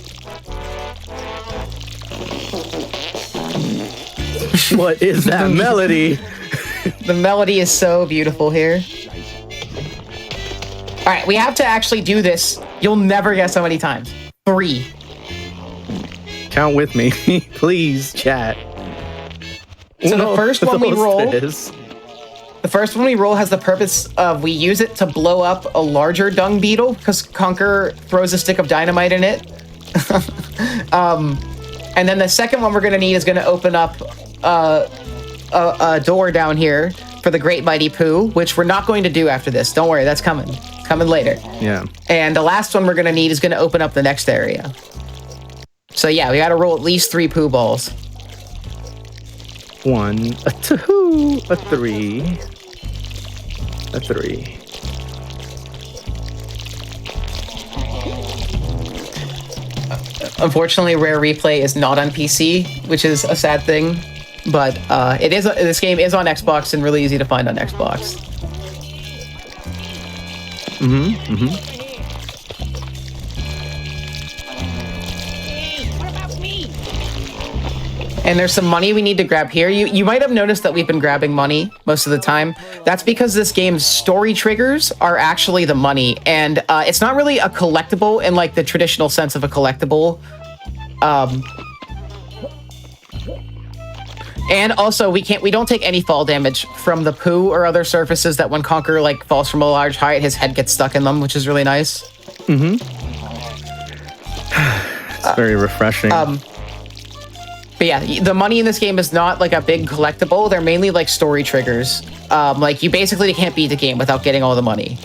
What is that melody? The melody is so beautiful here. All right, we have to actually do this. You'll never guess how many times. 3. Count with me, please, chat. So the first one we roll, has the purpose of we use it to blow up a larger dung beetle because Conker throws a stick of dynamite in it. And then the second one we're going to need is going to open up a door down here for the Great Mighty Pooh, which we're not going to do after this. Don't worry, that's coming. Coming later. Yeah. And the last one we're going to need is going to open up the next area. So yeah, we got to roll at least 3 poo balls. 1, a 2, a 3, a 3. Unfortunately, Rare Replay is not on PC, which is a sad thing. But this game is on Xbox and really easy to find on Xbox. Mm-hmm. Mm-hmm. And there's some money we need to grab here. You might have noticed that we've been grabbing money most of the time. That's because this game's story triggers are actually the money. And it's not really a collectible in like the traditional sense of a collectible. And also we don't take any fall damage from the poo or other surfaces that when Conker like falls from a large height, his head gets stuck in them, which is really nice. Mm-hmm. It's very refreshing. But yeah, the money in this game is not like a big collectible. They're mainly like story triggers. Like you basically can't beat the game without getting all the money.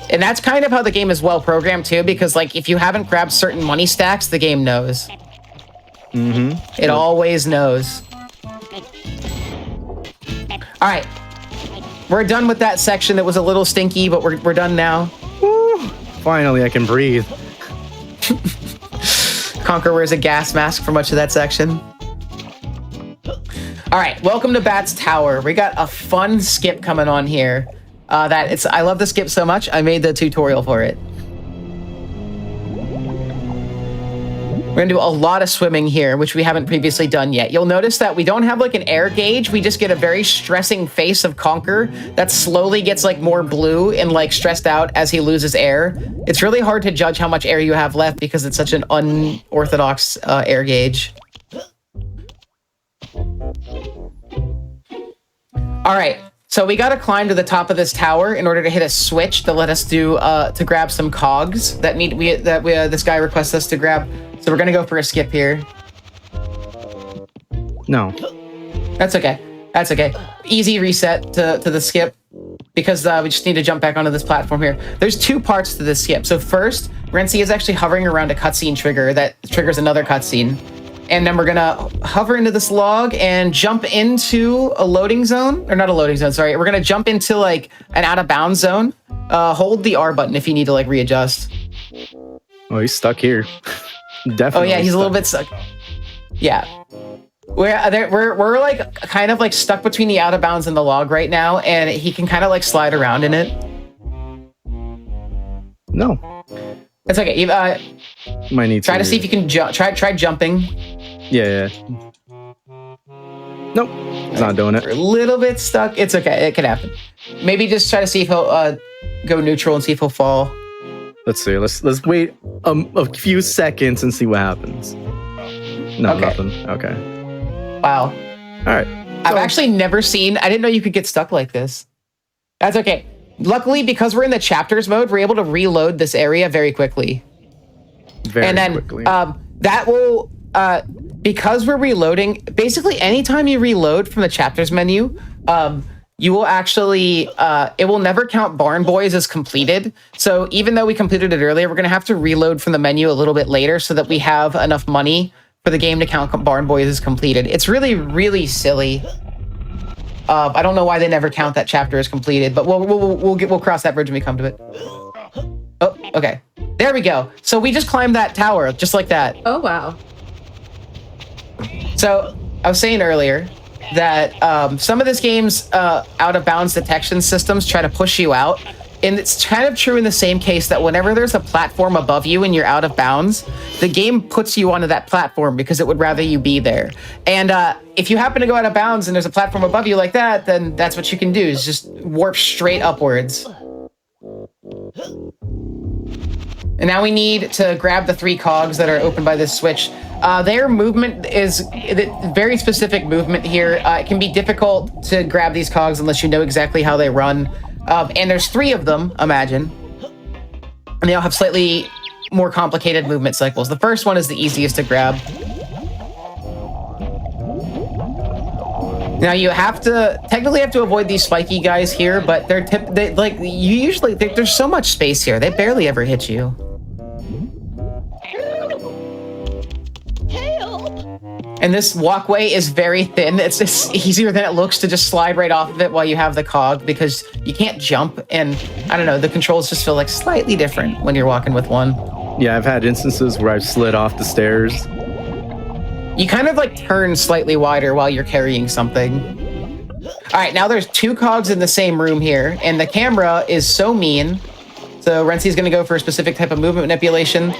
And that's kind of how the game is well programmed too, because like if you haven't grabbed certain money stacks, the game knows. Mm-hmm. It always knows. All right. We're done with that section. It was a little stinky, but we're done now. Woo. Finally, I can breathe. Conker wears a gas mask for much of that section. All right, welcome to Bat's Tower. We got a fun skip coming on here. I love the skip so much, I made the tutorial for it. We're gonna do a lot of swimming here, which we haven't previously done yet. You'll notice that we don't have like an air gauge. We just get a very stressing face of Conker that slowly gets like more blue and like stressed out as he loses air. It's really hard to judge how much air you have left because it's such an unorthodox air gauge. All right, so we gotta climb to the top of this tower in order to hit a switch to let us do to grab some cogs that this guy requests us to grab. So we're gonna go for a skip here. No. That's okay. That's okay. Easy reset to the skip because we just need to jump back onto this platform here. There's two parts to this skip. So first, Renzi is actually hovering around a cutscene trigger that triggers another cutscene. And then we're gonna hover into this log and jump into a loading zone, or not a loading zone, sorry. We're gonna jump into like an out of bounds zone. Hold the R button if you need to like readjust. Oh, he's stuck here. Definitely. Oh yeah, he's a little bit stuck. Yeah. We're like kind of like stuck between the out of bounds and the log right now, and he can kind of like slide around in it. No. It's okay. You, might need try to see if you can jump. Try jumping. Yeah. Nope. He's not doing it. We're a little bit stuck. It's okay. It can happen. Maybe just try to see if he'll go neutral and see if he'll fall. Let's see. Let's wait a few seconds and see what happens. No, okay. Nothing. Okay. Wow. All right. I've actually never seen. I didn't know you could get stuck like this. That's okay. Luckily, because we're in the chapters mode, we're able to reload this area very quickly. Very quickly. That will because we're reloading. Basically, anytime you reload from the chapters menu, you will actually, it will never count Barn Boys as completed. So even though we completed it earlier, we're going to have to reload from the menu a little bit later so that we have enough money for the game to count Barn Boys as completed. It's really, really silly. I don't know why they never count that chapter as completed, but we'll cross that bridge when we come to it. Oh, okay. There we go. So we just climbed that tower just like that. Oh, wow. So I was saying earlier that some of this game's out-of-bounds detection systems try to push you out. And it's kind of true in the same case that whenever there's a platform above you and you're out of bounds, the game puts you onto that platform because it would rather you be there. And if you happen to go out of bounds and there's a platform above you like that, then that's what you can do, is just warp straight upwards. And now we need to grab the 3 cogs that are opened by this switch. Their movement is very specific movement here. It can be difficult to grab these cogs unless you know exactly how they run. And there's 3 of them, imagine. And they all have slightly more complicated movement cycles. The first one is the easiest to grab. Now you technically have to avoid these spiky guys here, but there's so much space here. They barely ever hit you. And this walkway is very thin. It's just easier than it looks to just slide right off of it while you have the cog, because you can't jump. And I don't know, the controls just feel like slightly different when you're walking with one. Yeah, I've had instances where I've slid off the stairs. You kind of like turn slightly wider while you're carrying something. All right, now there's 2 cogs in the same room here, and the camera is so mean. So Renzi's gonna go for a specific type of movement manipulation.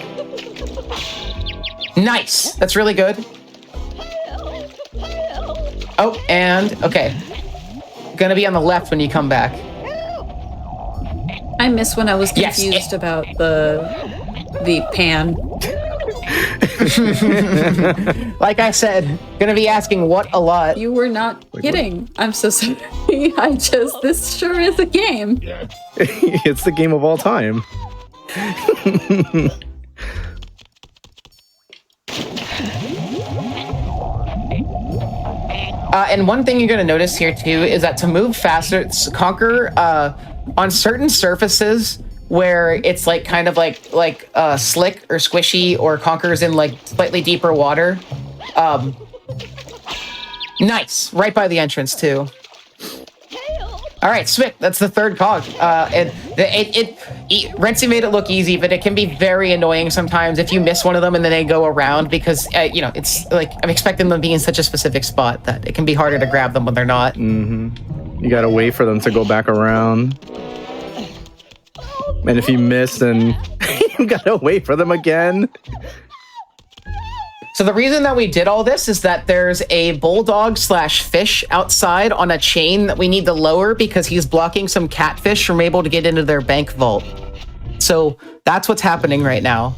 Nice, that's really good. Oh, and okay. Gonna be on the left when you come back. I missed when I was confused about the pan. Like I said, gonna be asking what a lot. You were not kidding. I'm so sorry. This sure is a game. It's the game of all time. And one thing you're going to notice here too is that to move faster, Conker on certain surfaces where it's like kind of like slick or squishy, or Conker's in like slightly deeper water. Nice, right by the entrance too. All right, Swick, that's the third cog. Rentsy made it look easy, but it can be very annoying sometimes if you miss one of them and then they go around because, it's like I'm expecting them to be in such a specific spot that it can be harder to grab them when they're not. Mm-hmm. You gotta wait for them to go back around. And if you miss, then you gotta wait for them again. So the reason that we did all this is that there's a bulldog/fish outside on a chain that we need to lower because he's blocking some catfish from able to get into their bank vault. So that's what's happening right now.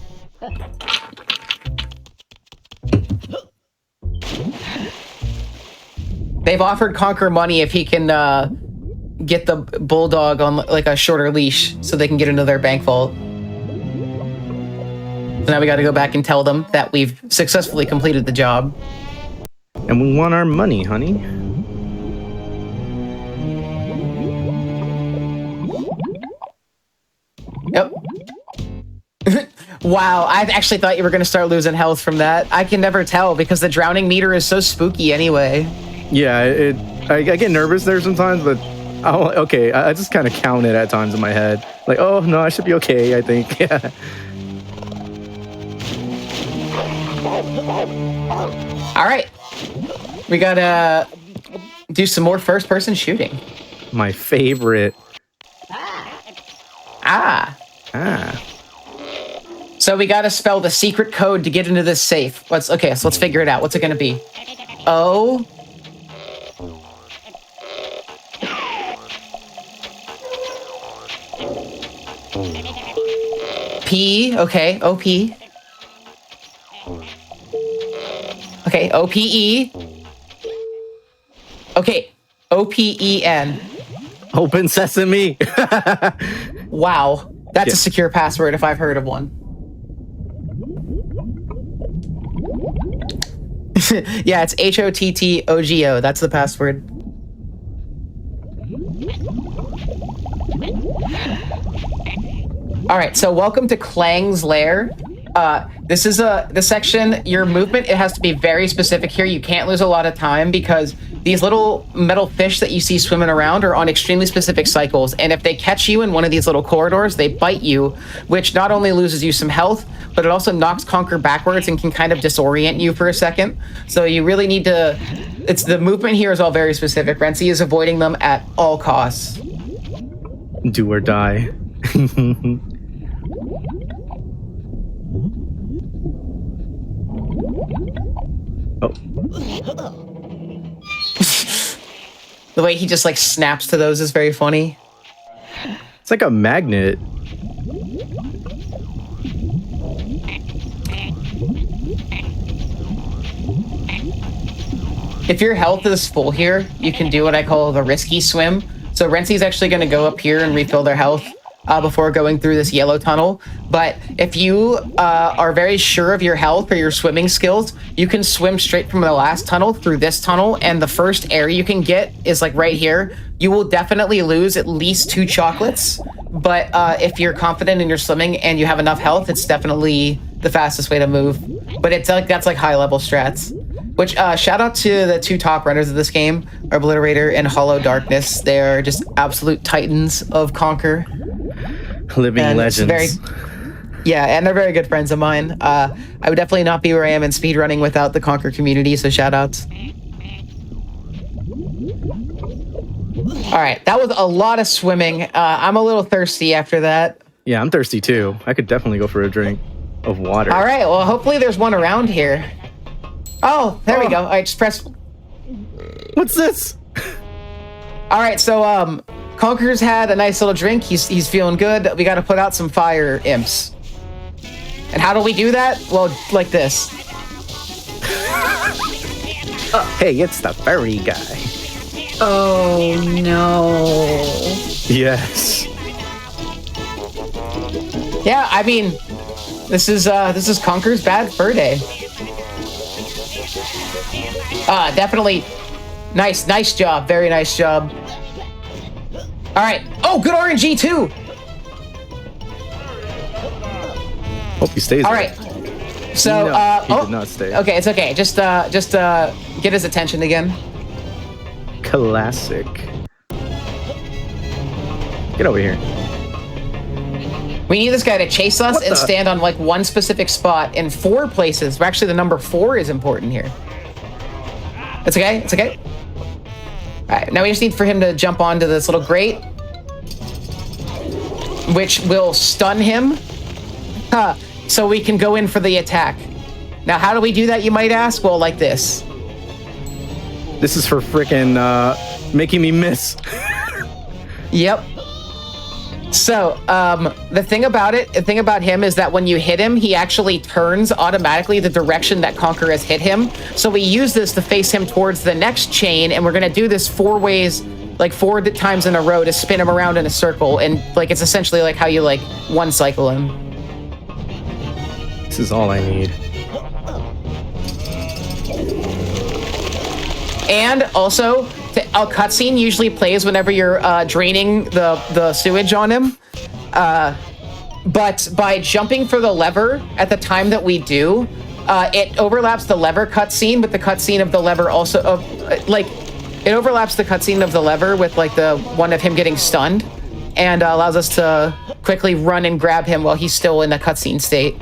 They've offered Conker money if he can get the bulldog on like a shorter leash so they can get into their bank vault. So now we got to go back and tell them that we've successfully completed the job. And we want our money, honey. Yep. Wow, I actually thought you were going to start losing health from that. I can never tell because the drowning meter is so spooky anyway. Yeah, I get nervous there sometimes, but I just kind of count it at times in my head. Like, oh, no, I should be okay, I think. Yeah. All right. We got to do some more first-person shooting. My favorite. Ah. So we got to spell the secret code to get into this safe. So let's figure it out. What's it going to be? O. P. Okay, O-P. Okay, O-P-E. Okay, O-P-E-N. Open sesame. Wow. That's a secure password if I've heard of one. Yeah, it's H-O-T-T-O-G-O. That's the password. All right, so welcome to Klang's Lair. This is the section, your movement, it has to be very specific here. You can't lose a lot of time because these little metal fish that you see swimming around are on extremely specific cycles. And if they catch you in one of these little corridors, they bite you, which not only loses you some health, but it also knocks Conker backwards and can kind of disorient you for a second. So you really need to, the movement here is all very specific. Rentsy is avoiding them at all costs. Do or die. The way he just like snaps to those is very funny. It's like a magnet. If your health is full here, you can do what I call the risky swim. So Rentsy's actually going to go up here and refill their health before going through this yellow tunnel. But if you are very sure of your health or your swimming skills, you can swim straight from the last tunnel through this tunnel, and the first area you can get is like right here. You will definitely lose at least 2 chocolates, but if you're confident in your swimming and you have enough health, it's definitely the fastest way to move. But it's like that's like high level strats. Which shout out to the 2 top runners of this game, Obliterator and Hollow Darkness. They are just absolute titans of Conker. Living legends. And they're very good friends of mine. I would definitely not be where I am in speedrunning without the Conker community, so shout outs. All right, that was a lot of swimming. I'm a little thirsty after that. Yeah, I'm thirsty too. I could definitely go for a drink of water. All right, well, hopefully there's one around here. Oh, there we go. All right, just press. What's this? All right, so Conker's had a nice little drink. He's feeling good. We got to put out some fire imps. And how do we do that? Well, like this. Hey, it's the furry guy. Oh no. Yes. Yeah, I mean, this is Conker's bad fur day. Definitely. Nice job. Very nice job. All right. Oh, good RNG too. Hope he stays. All right. So, no, he did not stay. Okay, it's okay. Just get his attention again. Classic. Get over here. We need this guy to chase us and stand on like one specific spot in 4 places. Actually, the number 4 is important here. It's okay. It's okay. All right. Now we just need for him to jump onto this little grate, which will stun him. So we can go in for the attack. Now, how do we do that, you might ask? Well, like this. This is for frickin' making me miss. Yep. So, the thing about him is that when you hit him, he actually turns automatically the direction that Conker has hit him. So we use this to face him towards the next chain, and we're gonna do this 4 ways, like 4 times in a row to spin him around in a circle, and like it's essentially like how you like one cycle him. This is all I need. And also, a cutscene usually plays whenever you're draining the sewage on him. But by jumping for the lever at the time that we do, it overlaps the lever cutscene with the cutscene of the lever also. It overlaps the cutscene of the lever with like the one of him getting stunned, and allows us to quickly run and grab him while he's still in a cutscene state.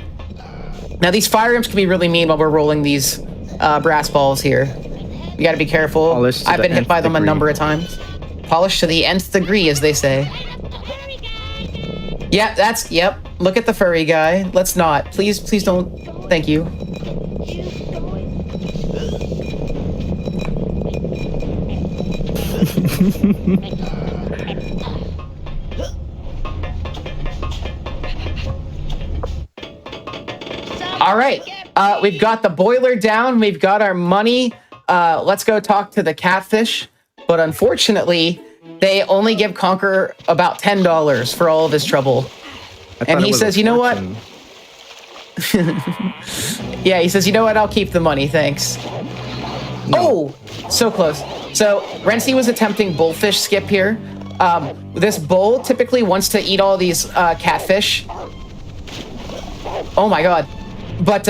Now these fire imps can be really mean while we're rolling these brass balls here. You gotta be careful. I've been hit by them a number of times. Polish to the nth degree, as they say. Yeah, yep. Look at the furry guy. Let's not. Please don't. Thank you. All right. We've got the boiler down. We've got our money. Let's go talk to the catfish. But unfortunately, they only give Conker about $10 for all of his trouble. And he says, you know what? Yeah, he says, you know what? I'll keep the money. Thanks. No. Oh, so close. So Renzi was attempting bullfish skip here. This bull typically wants to eat all these catfish. Oh my God. But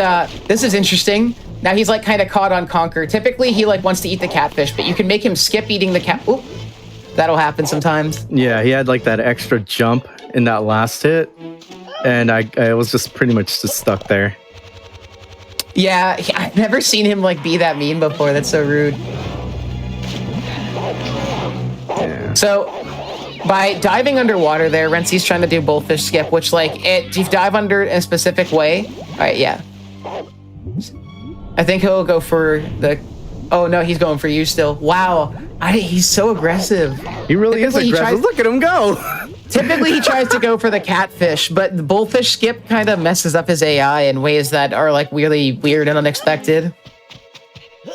this is interesting. Now he's like kind of caught on Conker. Typically he like wants to eat the catfish, but you can make him skip eating the cat. Oop. That'll happen sometimes. Yeah, he had like that extra jump in that last hit, and I was just pretty much just stuck there. Yeah, I've never seen him like be that mean before. That's so rude. Yeah. So by diving underwater there, Renzi's trying to do bullfish skip, which like if you dive under in a specific way. All right, yeah. I think he'll go for the. Oh no, he's going for you still. Wow, he's so aggressive. He really is aggressive. Look at him go. Typically, he tries to go for the catfish, but the bullfish skip kind of messes up his AI in ways that are like really weird and unexpected.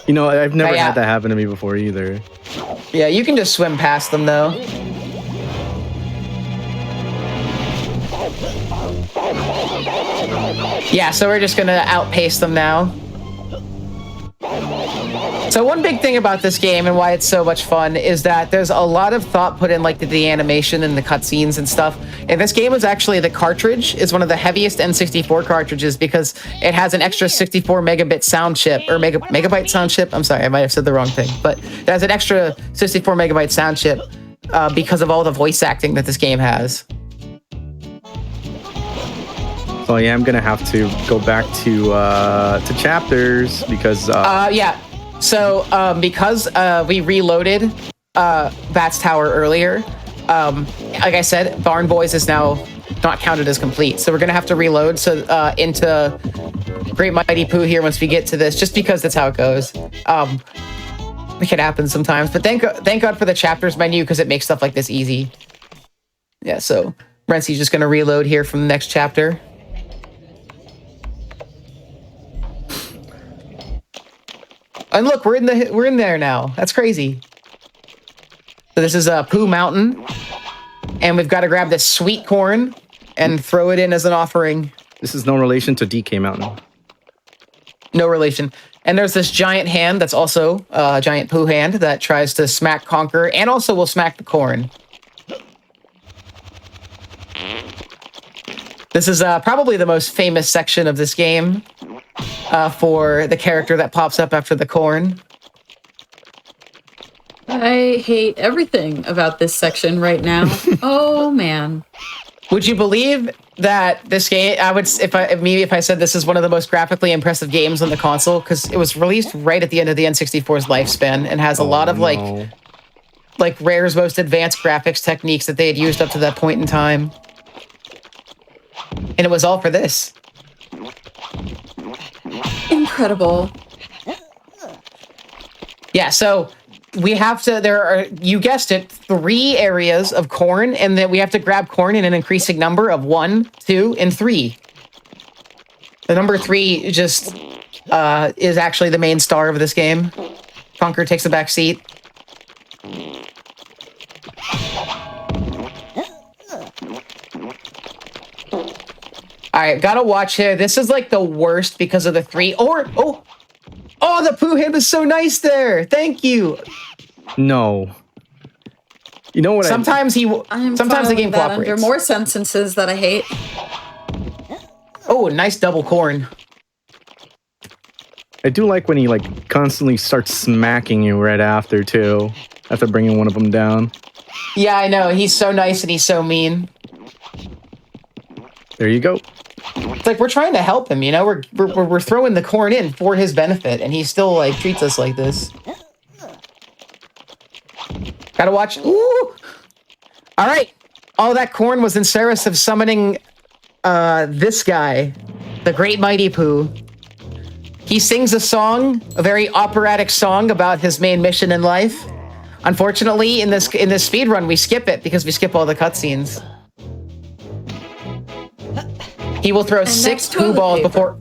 You know, I've never had that happen to me before either. Yeah, you can just swim past them though. Yeah, so we're just gonna outpace them now. So one big thing about this game and why it's so much fun is that there's a lot of thought put in like the animation and the cutscenes and stuff. And this game is actually, the cartridge is one of the heaviest N64 cartridges because it has an extra 64 megabit sound chip, or megabyte sound chip. I'm sorry, I might have said the wrong thing, but it has an extra 64 megabyte sound chip because of all the voice acting that this game has. So yeah, I'm gonna have to go back to chapters because yeah. So because we reloaded Bat's Tower earlier, like I said, Barn Boys is now not counted as complete. So we're gonna have to reload into Great Mighty Pooh here once we get to this, just because that's how it goes. It can happen sometimes, but thank God for the chapters menu because it makes stuff like this easy. Yeah. So Renzi's just gonna reload here from the next chapter. And look, we're in there now. That's crazy. So this is Pooh Mountain, and we've got to grab this sweet corn and throw it in as an offering. This is no relation to DK Mountain. No relation. And there's this giant hand that's also a giant Pooh hand that tries to smack Conker, and also will smack the corn. This is probably the most famous section of this game. For the character that pops up after the corn. I hate everything about this section right now. Oh man. Would you believe that this game? I would, if I said this is one of the most graphically impressive games on the console, because it was released right at the end of the N64's lifespan and has a lot of like Rare's most advanced graphics techniques that they had used up to that point in time, and it was all for this. Incredible. Yeah, so we have to, there are, you guessed it, 3 areas of corn, and then we have to grab corn in an increasing number of 1, 2, and 3. The number 3 just is actually the main star of this game. Conker takes a back seat. All right, gotta watch here. This is like the worst because of the 3. Oh, the poo hand is so nice there. Thank you. No. You know what? Sometimes the game cooperates. Under more sentences that I hate. Oh, nice double corn. I do like when he like constantly starts smacking you right after too, after bringing one of them down. Yeah, I know. He's so nice and he's so mean. There you go. It's like we're trying to help him, you know. We're throwing the corn in for his benefit, and he still like treats us like this. Gotta watch. Ooh! All right. All that corn was in service of summoning this guy, the Great Mighty Pooh. He sings a song, a very operatic song about his main mission in life. Unfortunately, in this speed run, we skip it because we skip all the cutscenes. He will throw 6 poo balls before.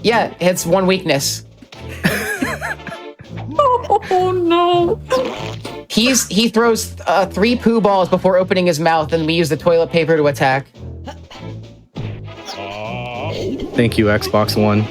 Yeah, it's one weakness. Oh no! He throws 3 poo balls before opening his mouth, and we use the toilet paper to attack. Thank you, Xbox One.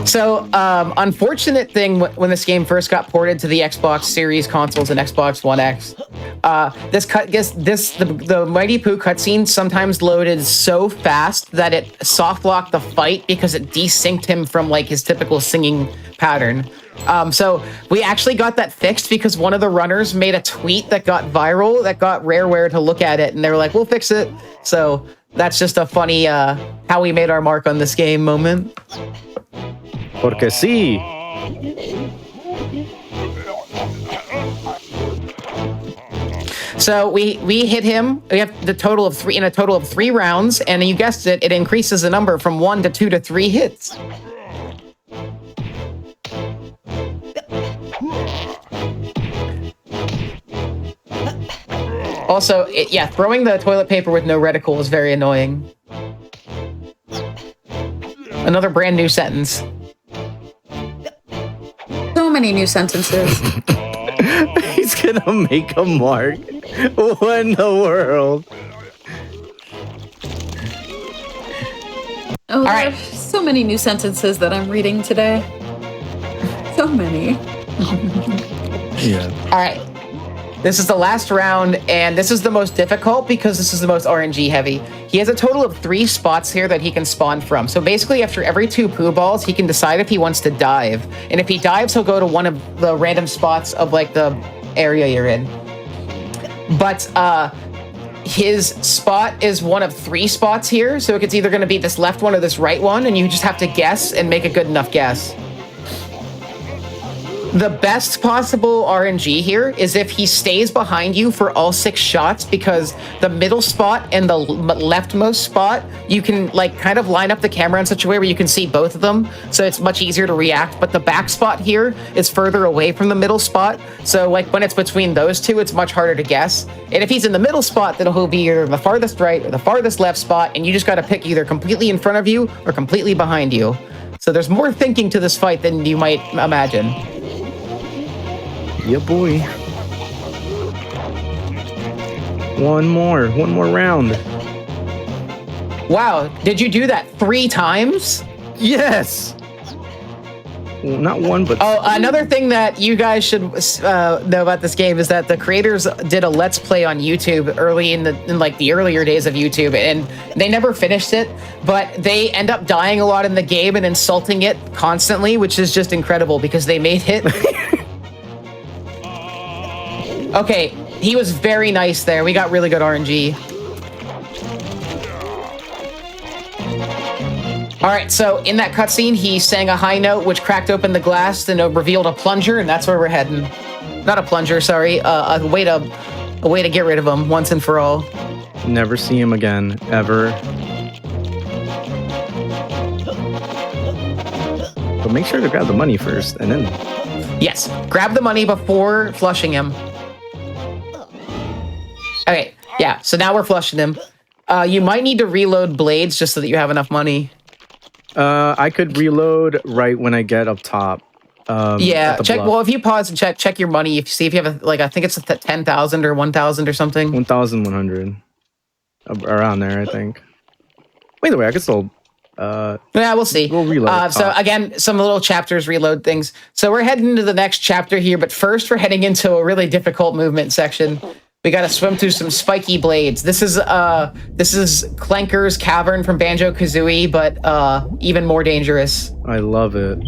So, unfortunate thing when this game first got ported to the Xbox Series consoles and Xbox One X, the Mighty Pooh cutscene sometimes loaded so fast that it soft locked the fight because it desynced him from like his typical singing pattern. So we actually got that fixed because one of the runners made a tweet that got viral that got Rareware to look at it, and they were like, "We'll fix it." So that's just a funny how we made our mark on this game moment. Porque sí. So we hit him. We have the total of 3 in a total of 3 rounds, and you guessed it, it increases the number from 1 to 2 to 3 hits. Also, throwing the toilet paper with no reticle is very annoying. Another brand new sentence. So many new sentences. He's gonna make a mark. What in the world? Oh, there are so many new sentences that I'm reading today. So many. Yeah. All right. This is the last round, and this is the most difficult because this is the most RNG heavy. He has a total of 3 spots here that he can spawn from. So basically, after every 2 poo balls, he can decide if he wants to dive. And if he dives, he'll go to one of the random spots of like the area you're in. But his spot is one of 3 spots here. So it's either going to be this left one or this right one, and you just have to guess and make a good enough guess. The best possible RNG here is if he stays behind you for all 6 shots, because the middle spot and the leftmost spot, you can like kind of line up the camera in such a way where you can see both of them, so it's much easier to react. But the back spot here is further away from the middle spot, so like when it's between those 2, it's much harder to guess. And if he's in the middle spot, then he'll be either the farthest right or the farthest left spot, and you just got to pick either completely in front of you or completely behind you. So there's more thinking to this fight than you might imagine. Yeah, boy. One more round. Wow, did you do that 3 times? Yes. not one, but another thing that you guys should know about this game is that the creators did a Let's Play on YouTube early in the earlier days of YouTube, and they never finished it, but they end up dying a lot in the game and insulting it constantly, which is just incredible because they made it. Okay, he was very nice there. We got really good RNG. All right, so in that cutscene, he sang a high note, which cracked open the glass, and revealed a plunger, and that's where we're heading. Not a plunger, sorry. A way to get rid of him once and for all. never see him again, ever. But make sure to grab the money first, and then... Yes, grab the money before flushing him. Okay, yeah, so now we're flushing him. You might need to reload blades just so that you have enough money. I could reload right when I get up top. Yeah, check. Well, if you pause and check your money, if you see if you have I think it's 10,000 or 1,000 or something. 1,100, around there, I think. Well, either way, I could still. Yeah, we'll see. We'll reload. So again, some little chapters reload things. So we're heading into the next chapter here, but first we're heading into a really difficult movement section. We got to swim through some spiky blades. This is Clanker's Cavern from Banjo-Kazooie, but even more dangerous. I love it.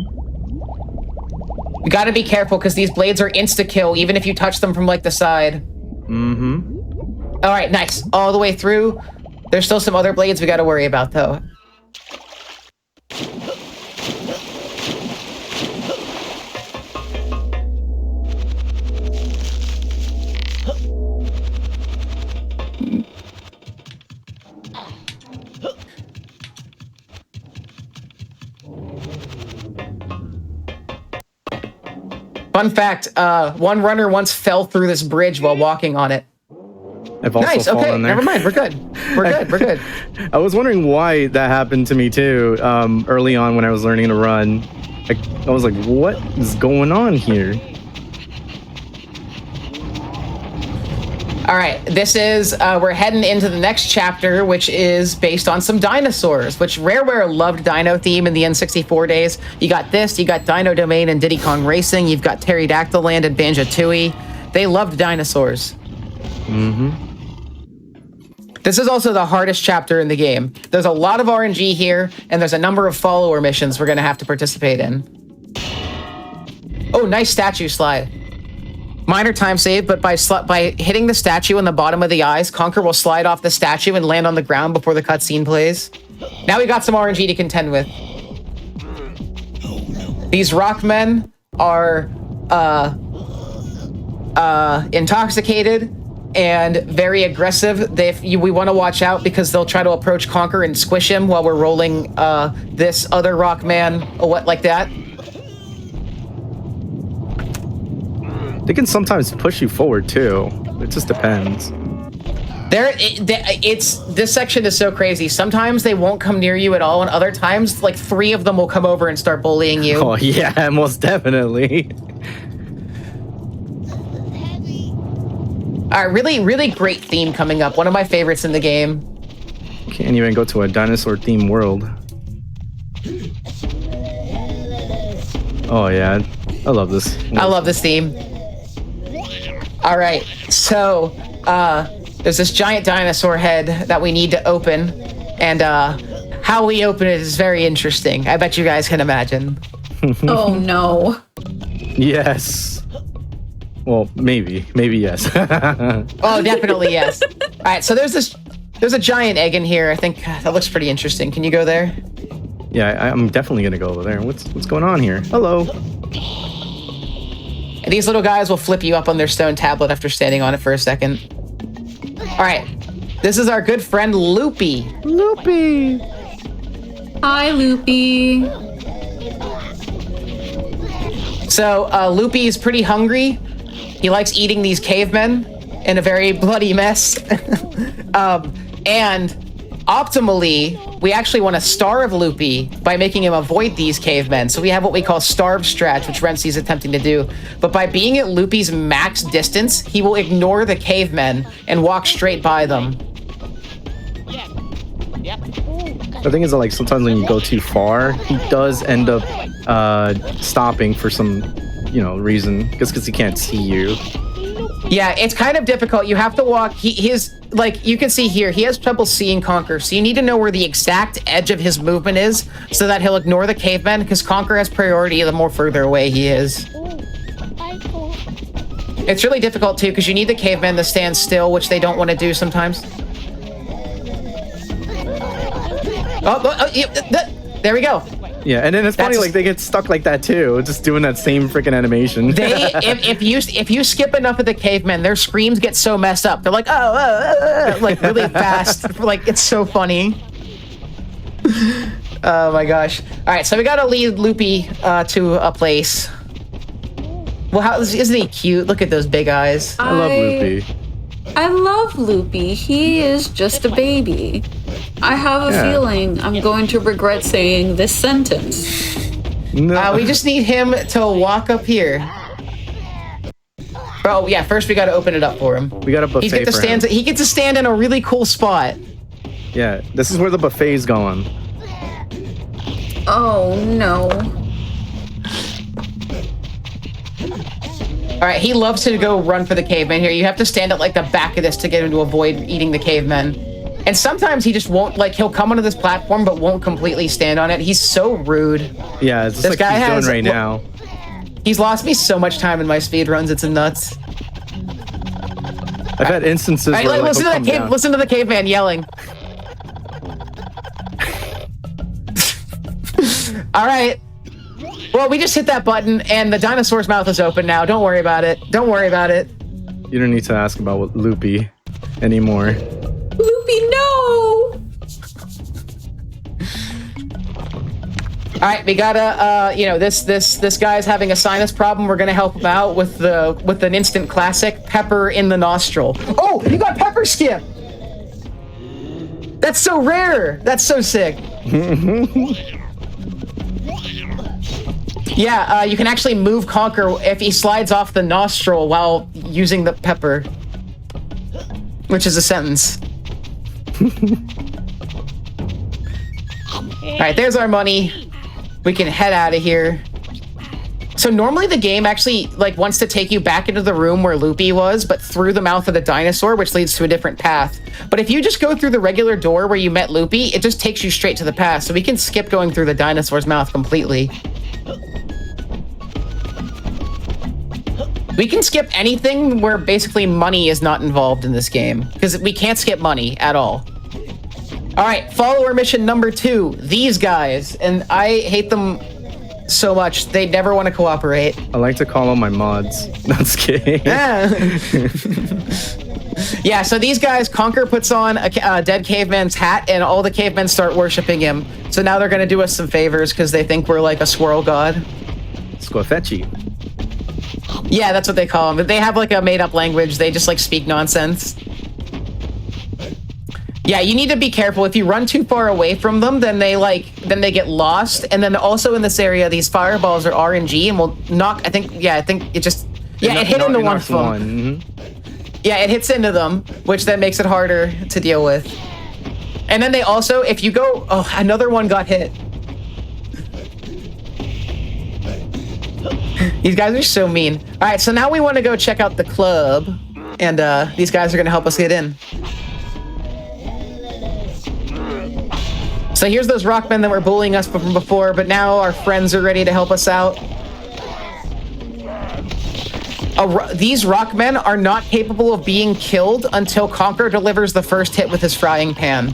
You got to be careful because these blades are insta-kill, even if you touch them from like the side. Mm-hmm. All right, nice. All the way through. There's still some other blades we got to worry about, though. Fun fact, one runner once fell through this bridge while walking on it. I've also nice, fallen okay, there. never mind, we're good. We're good. I was wondering why that happened to me too, early on when I was learning to run. I was like, what is going on here? All right, this is, we're heading into the next chapter, which is based on some dinosaurs, which Rareware loved Dino theme in the N64 days. You got this, you got Dino Domain and Diddy Kong Racing, you've got Pterodactyl Land and Banjo-Tooie. They loved dinosaurs. Mm-hmm. This is also the hardest chapter in the game. There's a lot of RNG here, and there's a number of follower missions we're gonna have to participate in. Oh, nice statue slide. Minor time save, but by hitting the statue in the bottom of the eyes, Conker will slide off the statue and land on the ground before the cutscene plays. Now we got some RNG to contend with. These rock men are intoxicated and very aggressive. We want to watch out because they'll try to approach Conker and squish him while we're rolling this other rock man like that. They can sometimes push you forward too. It just depends. This section is so crazy. Sometimes they won't come near you at all, and other times, like 3 of them will come over and start bullying you. Oh yeah, most definitely. All right, really, really great theme coming up. One of my favorites in the game. Can't even go to a dinosaur-themed world. Oh yeah, I love this. I love this theme. All right, so there's this giant dinosaur head that we need to open, and how we open it is very interesting. I bet you guys can imagine. Oh no. Yes. Well, maybe yes. Oh, definitely yes. All right, so there's a giant egg in here. I think that looks pretty interesting. Can you go there? Yeah, I'm definitely gonna go over there. What's going on here? Hello. And these little guys will flip you up on their stone tablet after standing on it for a second. All right, this is our good friend Loopy. Loopy. Hi, Loopy. So Loopy is pretty hungry. He likes eating these cavemen in a very bloody mess. And optimally, we actually want to starve Loopy by making him avoid these cavemen. So we have what we call starve stretch, which Renzi's attempting to do. But by being at Loopy's max distance, he will ignore the cavemen and walk straight by them. The thing is that, like, sometimes when you go too far, he does end up stopping for some, reason, just because he can't see you. Yeah, it's kind of difficult. You have to walk. His like you can see here, he has trouble seeing Conker, so you need to know where the exact edge of his movement is, so that he'll ignore the cavemen. Because Conker has priority the more further away he is. It's really difficult too, because you need the cavemen to stand still, which they don't want to do sometimes. There we go. Yeah, and then it's funny, like they get stuck like that too, just doing that same freaking animation. If you skip enough of the cavemen, their screams get so messed up. They're like, like really fast. Like it's so funny. Oh my gosh! All right, so we gotta lead Loopy to a place. Well, isn't he cute? Look at those big eyes. I love Loopy. I love Loopy. He is just a baby. I have a feeling I'm going to regret saying this sentence. No. We just need him to walk up here. Oh yeah, first we got to open it up for him. We got a buffet for him. He gets to stand in a really cool spot. Yeah, this is where the buffet's going. Oh no. All right, he loves to go run for the cavemen here. You have to stand at like the back of this to get him to avoid eating the cavemen. And sometimes he just won't, like he'll come onto this platform but won't completely stand on it. He's so rude. Yeah, it's just like he's doing right now. He's lost me so much time in my speedruns, it's nuts. I've had instances where like, listen to the caveman yelling. All right. Well, we just hit that button, and the dinosaur's mouth is open now. Don't worry about it. Don't worry about it. You don't need to ask about Loopy anymore. Loopy, no! All right, we gotta, this guy's having a sinus problem. We're gonna help him out with an instant classic, pepper in the nostril. Oh, you got pepper skip. That's so rare. That's so sick. Yeah, you can actually move Conker if he slides off the nostril while using the pepper, which is a sentence. All right, there's our money. We can head out of here. So normally the game actually like wants to take you back into the room where Loopy was, but through the mouth of the dinosaur, which leads to a different path. But if you just go through the regular door where you met Loopy, it just takes you straight to the path. So we can skip going through the dinosaur's mouth completely. We can skip anything where basically money is not involved in this game, because we can't skip money at all. All right, follower mission number 2, these guys, and I hate them so much. They never want to cooperate. I like to call them my mods. No, I'm just kidding. Yeah, so these guys, Conker puts on a dead caveman's hat, and all the cavemen start worshiping him. So now they're going to do us some favors because they think we're like a squirrel god. Squafetchi. Yeah, that's what they call them. But they have like a made-up language. They just like speak nonsense. Yeah, you need to be careful. If you run too far away from them, then they get lost. And then also in this area, these fireballs are RNG and will knock. I think it just it hit into one of them. Mm-hmm. Yeah, it hits into them, which then makes it harder to deal with. And then they also, if you go, another one got hit. These guys are so mean. All right, so now we want to go check out the club, and these guys are going to help us get in. So here's those rockmen that were bullying us from before, but now our friends are ready to help us out. These rockmen are not capable of being killed until Conker delivers the first hit with his frying pan.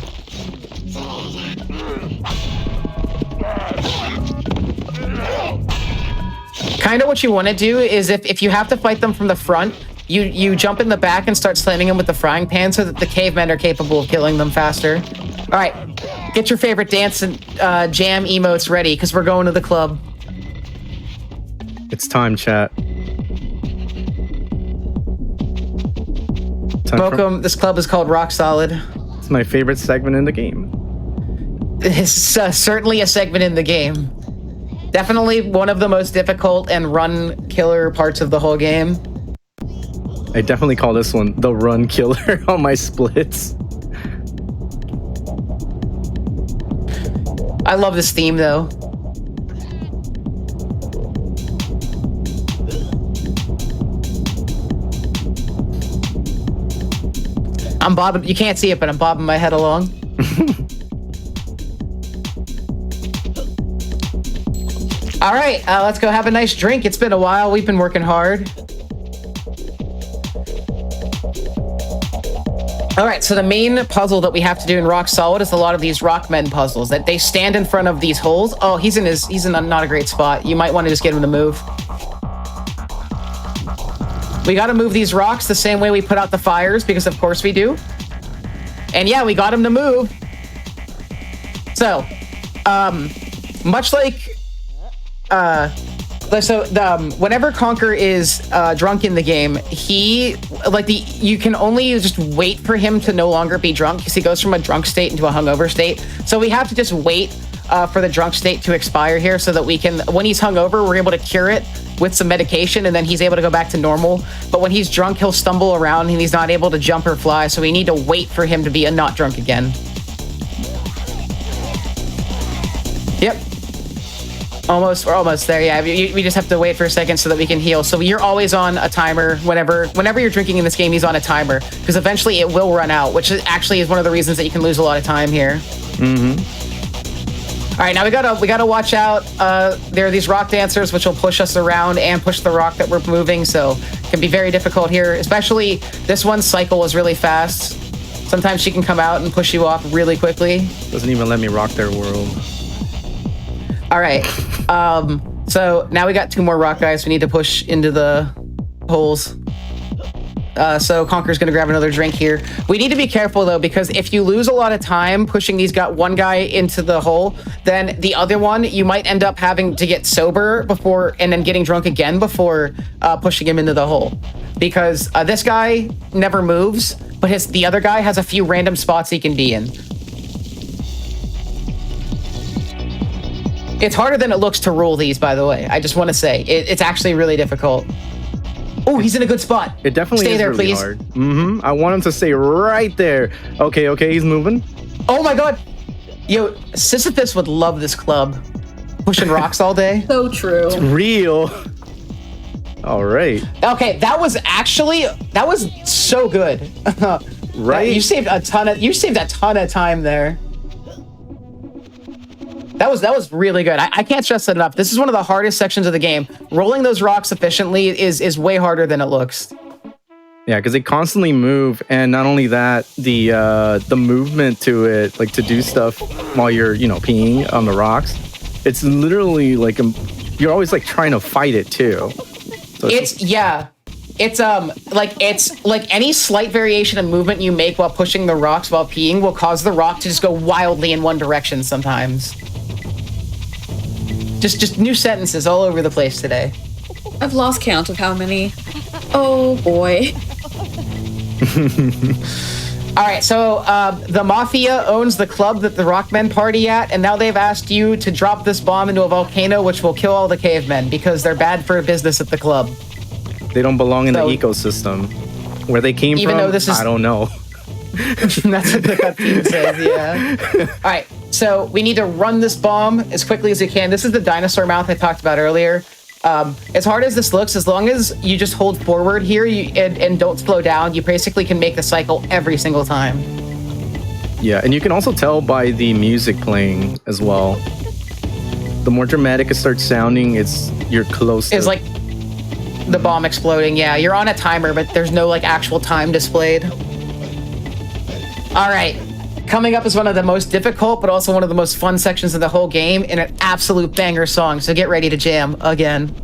Kind of what you want to do is if you have to fight them from the front, you jump in the back and start slamming them with the frying pan so that the cavemen are capable of killing them faster. All right, get your favorite dance and jam emotes ready because we're going to the club. It's time, chat. Welcome. This club is called Rock Solid. It's my favorite segment in the game. It's certainly a segment in the game. Definitely one of the most difficult and run killer parts of the whole game. I definitely call this one the run killer on my splits. I love this theme though. I'm bobbing. You can't see it, but I'm bobbing my head along. All right, let's go have a nice drink. It's been a while. We've been working hard. All right, so the main puzzle that we have to do in Rock Solid is a lot of these Rockmen puzzles that they stand in front of these holes. Oh, he's in not a great spot. You might want to just get him to move. We got to move these rocks the same way we put out the fires, because of course we do. And yeah, we got him to move. So, much like, whenever Conker is drunk in the game, you can only just wait for him to no longer be drunk, because he goes from a drunk state into a hungover state. So we have to just wait for the drunk state to expire here, so that we can, when he's hungover, we're able to cure it with some medication, and then he's able to go back to normal. But when he's drunk, he'll stumble around and he's not able to jump or fly, so we need to wait for him to be not drunk again. Yep. We're almost there. Yeah, we just have to wait for a second so that we can heal. So you're always on a timer. Whenever you're drinking in this game, he's on a timer, because eventually it will run out, which actually is one of the reasons that you can lose a lot of time here. All right, now we gotta watch out. There are these rock dancers which will push us around and push the rock that we're moving, so it can be very difficult here. Especially this one's cycle is really fast. Sometimes she can come out and push you off really quickly. Doesn't even let me rock their world. All right, so now we got 2 more rock guys we need to push into the holes. So Conker's gonna grab another drink here. We need to be careful though, because if you lose a lot of time pushing one guy into the hole, then the other one, you might end up having to get sober before, and then getting drunk again before pushing him into the hole. Because this guy never moves, but the other guy has a few random spots he can be in. It's harder than it looks to rule these, by the way. I just want to say, it's actually really difficult. Oh, he's in a good spot. It definitely Stay is there, really please. hard. I want him to stay right there. Okay, he's moving. Oh my god. Yo, Sisyphus would love this club. Pushing rocks all day. So true. It's real. All right. Okay, that was so good. Right? You saved a ton of time there. That was really good. I can't stress that enough. This is one of the hardest sections of the game. Rolling those rocks efficiently is way harder than it looks. Yeah, because they constantly move, and not only that, the movement to it, like to do stuff while you're peeing on the rocks, it's literally like you're always like trying to fight it too. So it's like any slight variation of movement you make while pushing the rocks while peeing will cause the rock to just go wildly in one direction sometimes. Just new sentences all over the place today. I've lost count of how many. Oh boy. All right, so the Mafia owns the club that the Rockmen party at, and now they've asked you to drop this bomb into a volcano, which will kill all the cavemen because they're bad for business at the club. They don't belong in the ecosystem. Where they came even from, though this is, I don't know. That's what the cutscene says, yeah. All right, so we need to run this bomb as quickly as we can. This is the dinosaur mouth I talked about earlier. As hard as this looks, as long as you just hold forward here and don't slow down, you basically can make the cycle every single time. Yeah, and you can also tell by the music playing as well. The more dramatic it starts sounding, you're close to... It's like the bomb exploding, yeah. You're on a timer, but there's no actual time displayed. All right, coming up is one of the most difficult, but also one of the most fun sections of the whole game, and an absolute banger song, so get ready to jam again.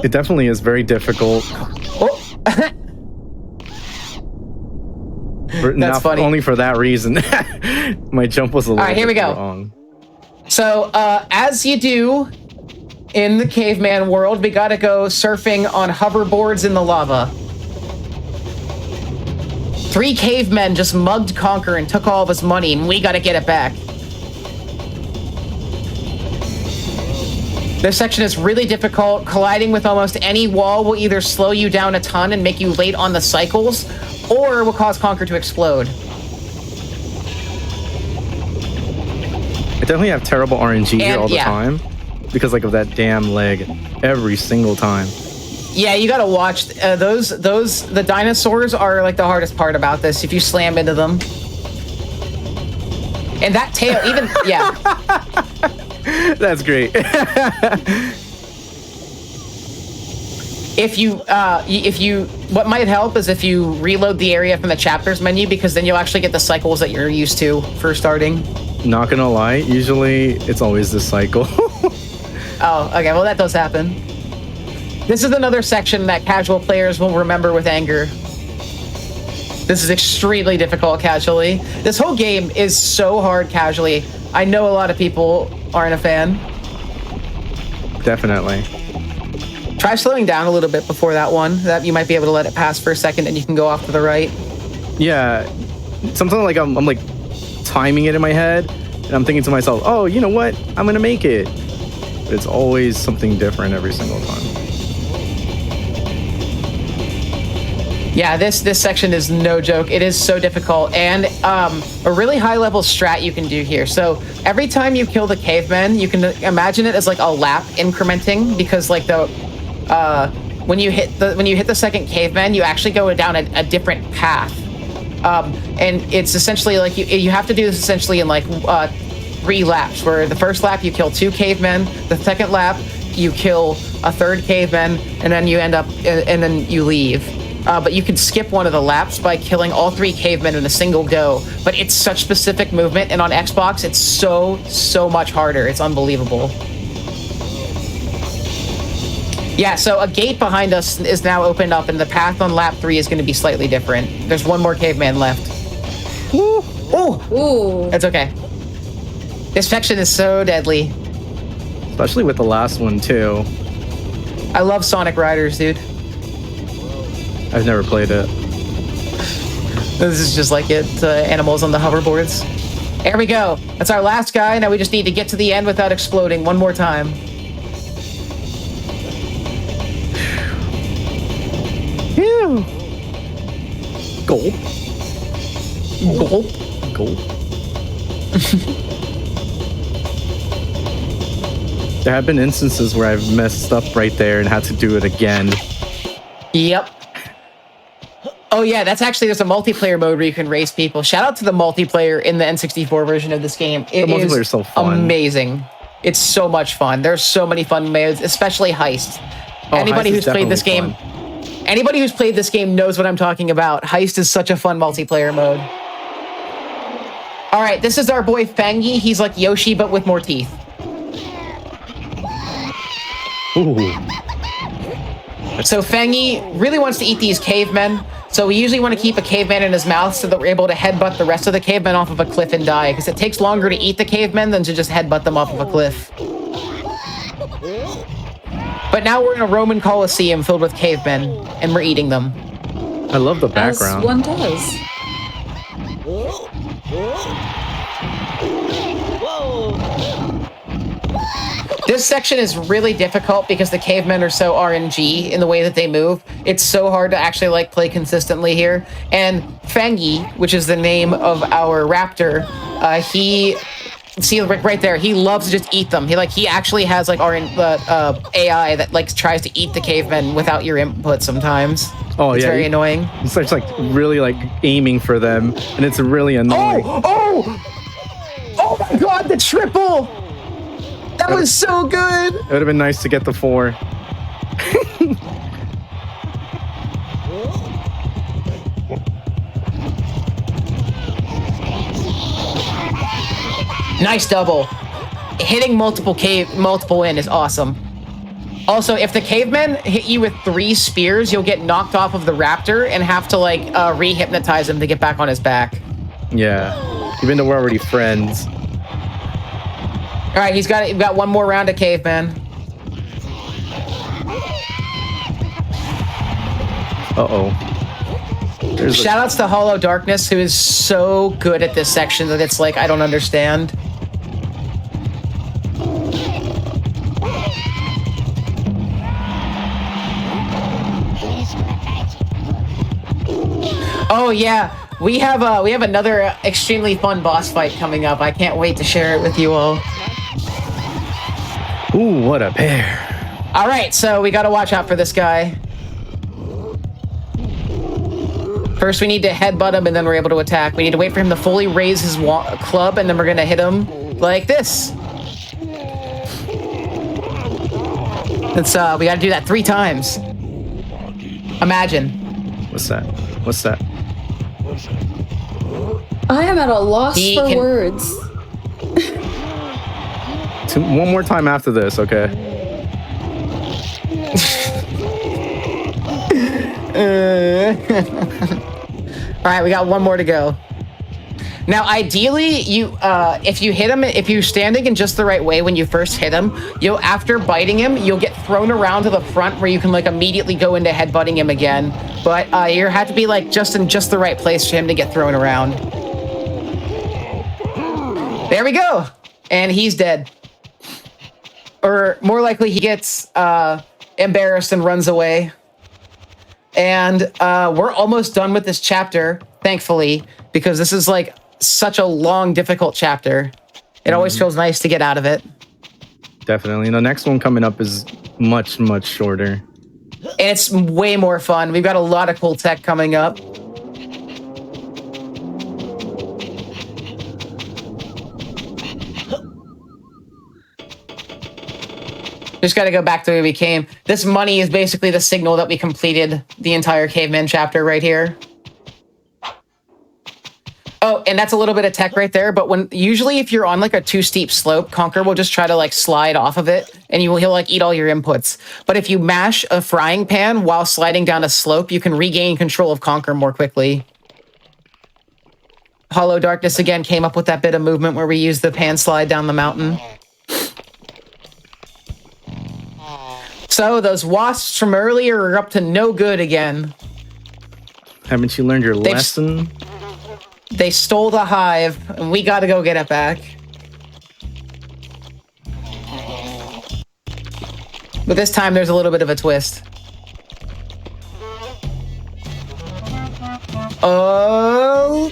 It definitely is very difficult. Oh. That's funny. Only for that reason. My jump was a little here we go. wrong. So, as you do in the caveman world, we gotta go surfing on hoverboards in the lava. 3 cavemen just mugged Conker and took all of his money, and we gotta get it back. This section is really difficult. Colliding with almost any wall will either slow you down a ton and make you late on the cycles, or will cause Conker to explode. I definitely have terrible RNG here all the time because of that damn leg every single time. Yeah, you gotta watch the dinosaurs are like the hardest part about this. If you slam into them, and that tail, even yeah. That's great. If you, what might help is if you reload the area from the chapters menu, because then you'll actually get the cycles that you're used to for starting. Not gonna lie, usually it's always this cycle. Oh, okay. Well, that does happen. This is another section that casual players will remember with anger. This is extremely difficult casually. This whole game is so hard casually. I know a lot of people aren't a fan. Definitely. Try slowing down a little bit before that one. That you might be able to let it pass for a second, and you can go off to the right. Yeah, something like I'm like timing it in my head, and I'm thinking to myself, "Oh, you know what? I'm gonna make it." But it's always something different every single time. Yeah, this section is no joke. It is so difficult, and a really high level strat you can do here. So every time you kill the cavemen, you can imagine it as like a lap incrementing, because like when you hit the second caveman, you actually go down a different path, and it's essentially like you have to do this essentially in like 3 laps. Where the first lap you kill 2 cavemen, the second lap you kill a 3rd caveman, and then you end up and then you leave. But you can skip one of the laps by killing all 3 cavemen in a single go. But it's such specific movement, and on Xbox, it's so much harder. It's unbelievable. Yeah, so a gate behind us is now opened up, and the path on lap 3 is going to be slightly different. There's one more caveman left. Ooh! Ooh! It's okay. This section is so deadly. Especially with the last one, too. I love Sonic Riders, dude. I've never played it. This is just like it, animals on the hoverboards. There we go. That's our last guy. Now we just need to get to the end without exploding one more time. Phew. Gulp. Gulp. Gulp. There have been instances where I've messed up right there and had to do it again. Yep. Oh yeah, there's a multiplayer mode where you can race people. Shout out to the multiplayer in the N64 version of this game. It the multiplayer is so fun. Amazing. It's so much fun. There's so many fun modes, especially Heist. Oh, Anybody Heist who's is played this definitely game, anybody who's played this game knows what I'm talking about. Heist is such a fun multiplayer mode. All right, this is our boy Fangy. He's like Yoshi, but with more teeth. Ooh. So Fangy really wants to eat these cavemen. So we usually want to keep a caveman in his mouth so that we're able to headbutt the rest of the cavemen off of a cliff and die, because it takes longer to eat the cavemen than to just headbutt them off of a cliff. But now we're in a Roman Colosseum filled with cavemen, and we're eating them. I love the background. As one does. This section is really difficult because the cavemen are so RNG in the way that they move. It's so hard to actually like play consistently here. And Fangy, which is the name of our raptor, he, see right there, he loves to just eat them. He actually has like AI that like tries to eat the cavemen without your input sometimes. Oh, it's yeah, very annoying. He starts like really like aiming for them, and it's really annoying. Oh my God, the triple! That was so good! It would have been nice to get the 4. Nice double. Hitting multiple in is awesome. Also, if the cavemen hit you with 3 spears, you'll get knocked off of the raptor and have to like re-hypnotize him to get back on his back. Yeah, even though we're already friends. All right, he's got one more round of caveman. Shoutouts to Hollow Darkness, who is so good at this section that it's like I don't understand. Oh yeah, we have another extremely fun boss fight coming up. I can't wait to share it with you all. Ooh, what a pair. All right, so we got to watch out for this guy. First, we need to headbutt him, and then we're able to attack. We need to wait for him to fully raise his club, and then we're gonna hit him like this. It's we gotta do that 3 times. Imagine. What's that? What's that? I am at a loss for words. One more time after this, okay? All right, we got one more to go. Now, ideally, you if you hit him, if you're standing in just the right way when you first hit him, after biting him, you'll get thrown around to the front where you can like immediately go into headbutting him again. But you have to be like just in just the right place for him to get thrown around. There we go, and he's dead, or more likely he gets embarrassed and runs away. And we're almost done with this chapter, thankfully, because this is like such a long, difficult chapter. It always feels nice to get out of it. Definitely. The next one coming up is much, much shorter. And it's way more fun. We've got a lot of cool tech coming up. Just got to go back to where we came. This money is basically the signal that we completed the entire caveman chapter right here. Oh, and that's a little bit of tech right there. But usually if you're on like a too steep slope, Conker will just try to like slide off of it, and he'll like eat all your inputs. But if you mash a frying pan while sliding down a slope, you can regain control of Conker more quickly. Hollow Darkness again came up with that bit of movement where we use the pan slide down the mountain. So those wasps from earlier are up to no good again. Haven't you learned your lesson? They stole the hive, and we gotta go get it back. But this time there's a little bit of a twist. Oh,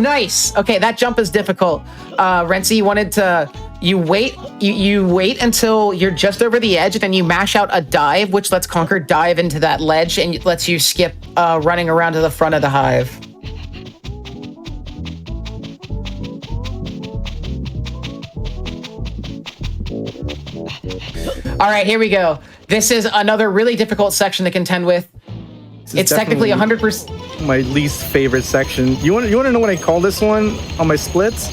nice. Okay, that jump is difficult. Renzi wanted to... You wait until you're just over the edge, and then you mash out a dive, which lets Conker dive into that ledge and lets you skip running around to the front of the hive. All right, here we go. This is another really difficult section to contend with. It's technically 100%. My least favorite section. You want to know what I call this one on my splits?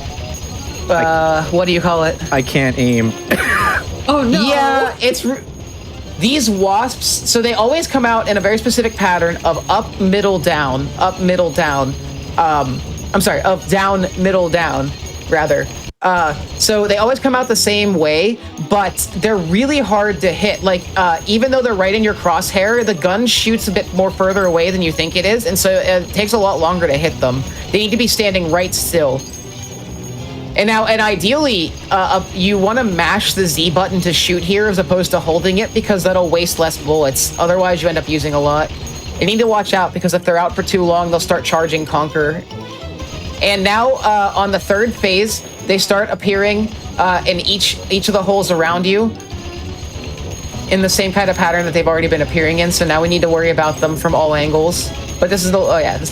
What do you call it? I can't aim. Oh no! Yeah, these wasps. So they always come out in a very specific pattern of up, middle, down, up, middle, down. I'm sorry, up, down, middle, down, rather. So they always come out the same way, but they're really hard to hit. Like, even though they're right in your crosshair, the gun shoots a bit more further away than you think it is, and so it takes a lot longer to hit them. They need to be standing right still. And ideally, you want to mash the Z button to shoot here as opposed to holding it, because that'll waste less bullets. Otherwise, you end up using a lot. You need to watch out, because if they're out for too long, they'll start charging Conker. And now, on the third phase, they start appearing in each of the holes around you in the same kind of pattern that they've already been appearing in. So now we need to worry about them from all angles. But this is the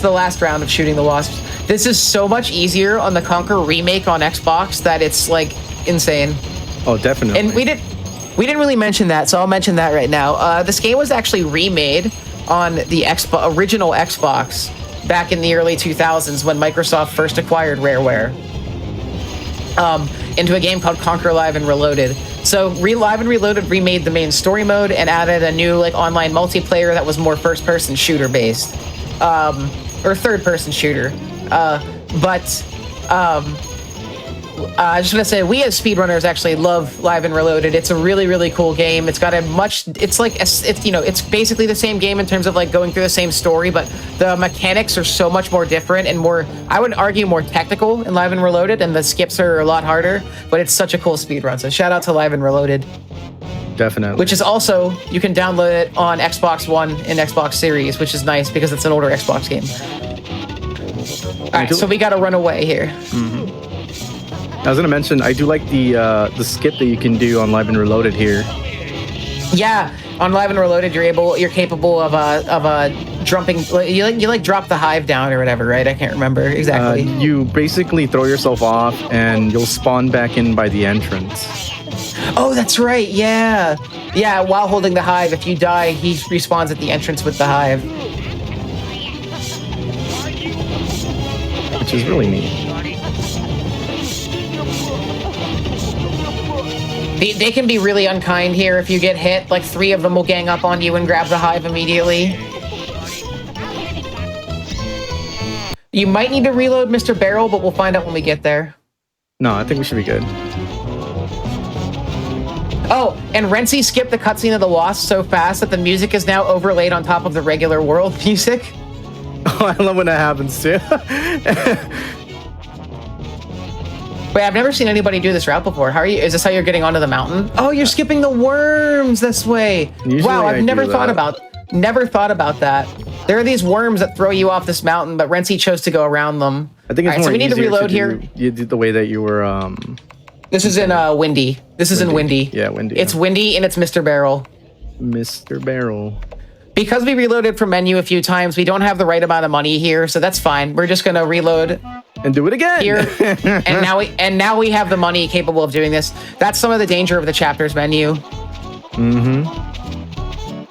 last round of shooting the wasps. This is so much easier on the Conker remake on Xbox that it's like insane. Oh, definitely. And we didn't really mention that, so I'll mention that right now. This game was actually remade on the original Xbox back in the early 2000s when Microsoft first acquired Rareware into a game called Conker Live and Reloaded. So Live and Reloaded remade the main story mode and added a new like online multiplayer that was more first-person shooter based, or third-person shooter. I just want to say, we as speedrunners actually love Live and Reloaded. It's a really, really cool game. It's got it's basically the same game in terms of like going through the same story, but the mechanics are so much more different and more, I would argue, more technical in Live and Reloaded, and the skips are a lot harder, but it's such a cool speedrun. So shout out to Live and Reloaded. Definitely. Which is also, you can download it on Xbox One and Xbox Series, which is nice because it's an older Xbox game. All right, so we got to run away here. Mm-hmm. I was gonna mention, I do like the skip that you can do on Live and Reloaded here. Yeah, on Live and Reloaded, you're capable of jumping. You like drop the hive down or whatever, right? I can't remember exactly. You basically throw yourself off, and you'll spawn back in by the entrance. Oh, that's right. Yeah. Yeah, while holding the hive, if you die, he respawns at the entrance with the hive. Which is really neat. They can be really unkind here if you get hit. Like 3 of them will gang up on you and grab the hive immediately. You might need to reload Mr. Barrel, but we'll find out when we get there. No, I think we should be good. Oh, and Renzi skipped the cutscene of the wasp so fast that the music is now overlaid on top of the regular world music. Oh, I love when that happens too. Wait, I've never seen anybody do this route before. How are you? Is this how you're getting onto the mountain? Oh, you're skipping the worms this way. Usually wow, I've never thought about that. There are these worms that throw you off this mountain, but Renzi chose to go around them. I think it's more so we need to reload here. You did the way that you were. This is in Windy. This is in Windy. Yeah, Windy. It's Windy and it's Mr. Barrel. Mr. Barrel. Because we reloaded from menu a few times, we don't have the right amount of money here, so that's fine. We're just gonna reload and do it again here, and now we have the money capable of doing this. That's some of the danger of the chapters menu. Mm-hmm.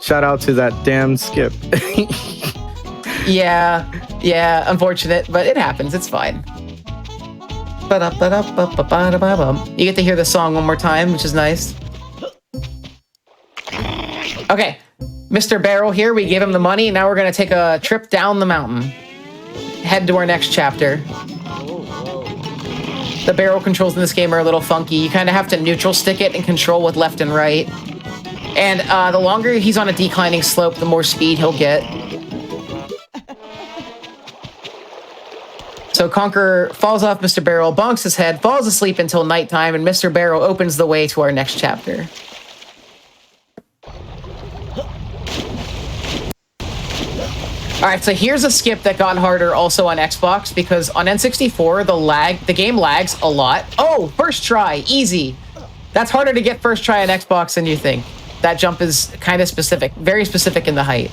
Shout out to that damn skip. Yeah, unfortunate, but it happens. It's fine. You get to hear the song one more time, which is nice. Okay, Mr. Barrel here, we give him the money. Now we're gonna take a trip down the mountain. Head to our next chapter. The barrel controls in this game are a little funky. You kind of have to neutral stick it and control with left and right. And the longer he's on a declining slope, the more speed he'll get. So Conker falls off Mr. Barrel, bonks his head, falls asleep until nighttime, and Mr. Barrel opens the way to our next chapter. All right, so here's a skip that got harder also on Xbox, because on N64, the game lags a lot. Oh, first try, easy. That's harder to get first try on Xbox than you think. That jump is kind of specific, very specific in the height.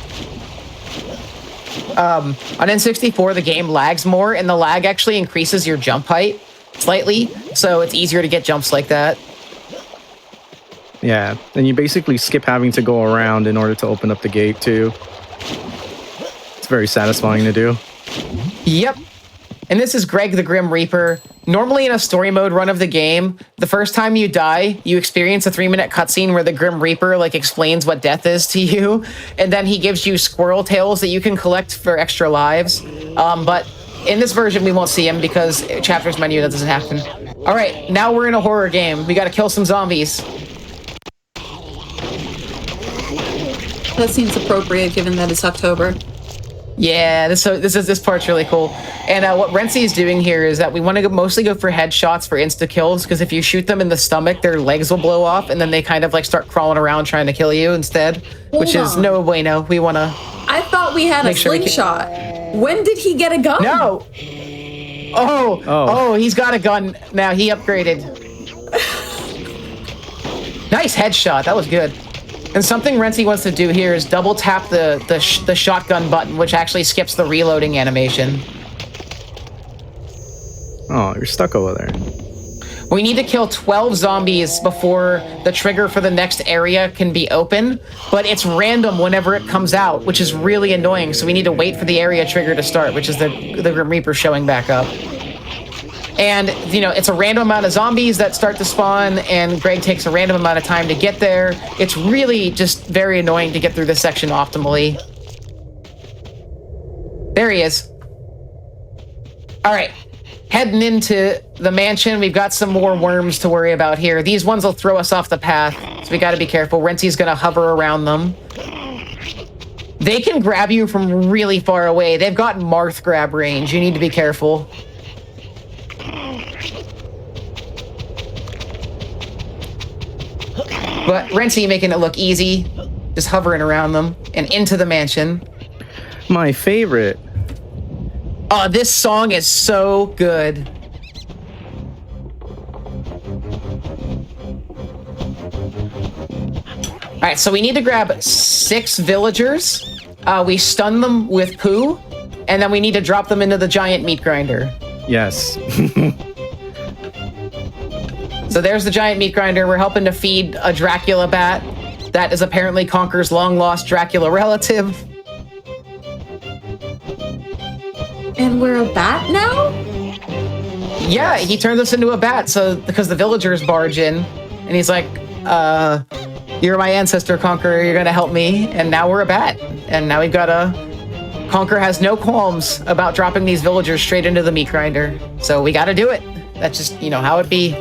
On N64, the game lags more, and the lag actually increases your jump height slightly, so it's easier to get jumps like that. Yeah, and you basically skip having to go around in order to open up the gate, too. It's very satisfying to do. Yep. And this is Greg the Grim Reaper. Normally in a story mode run of the game, the first time you die, you experience a 3-minute cutscene where the Grim Reaper explains what death is to you, and then he gives you squirrel tails that you can collect for extra lives. But in this version, we won't see him because chapters menu, that doesn't happen. All right, now we're in a horror game. We got to kill some zombies. That seems appropriate given that it's October. Yeah, this part's really cool. And what Renzi is doing here is that we want to mostly go for headshots for insta kills, because if you shoot them in the stomach, their legs will blow off, and then they kind of start crawling around trying to kill you instead, which is no bueno. We want to. I thought we had a slingshot. When did he get a gun? No. Oh, he's got a gun now. He upgraded. Nice headshot. That was good. And something Renzi wants to do here is double tap the shotgun button, which actually skips the reloading animation. Oh, you're stuck over there. We need to kill 12 zombies before the trigger for the next area can be open, but it's random whenever it comes out, which is really annoying. So we need to wait for the area trigger to start, which is the Grim Reaper showing back up. And, it's a random amount of zombies that start to spawn, and Greg takes a random amount of time to get there. It's really just very annoying to get through this section optimally. There he is. All right. Heading into the mansion, we've got some more worms to worry about here. These ones will throw us off the path, so we got to be careful. Renzi's going to hover around them. They can grab you from really far away. They've got Marth grab range. You need to be careful. But Renzi making it look easy, just hovering around them and into the mansion. My favorite. Oh, this song is so good. All right, so we need to grab 6 villagers. we stun them with poo, and then we need to drop them into the giant meat grinder. Yes. So there's the giant meat grinder. We're helping to feed a Dracula bat that is apparently Conker's long-lost Dracula relative. And we're a bat now? Yeah, he turned us into a bat, so because the villagers barge in, and he's like, you're my ancestor, Conker, you're gonna help me, and now we're a bat. And now we've got Conker has no qualms about dropping these villagers straight into the meat grinder. So we gotta do it. That's just, how it be.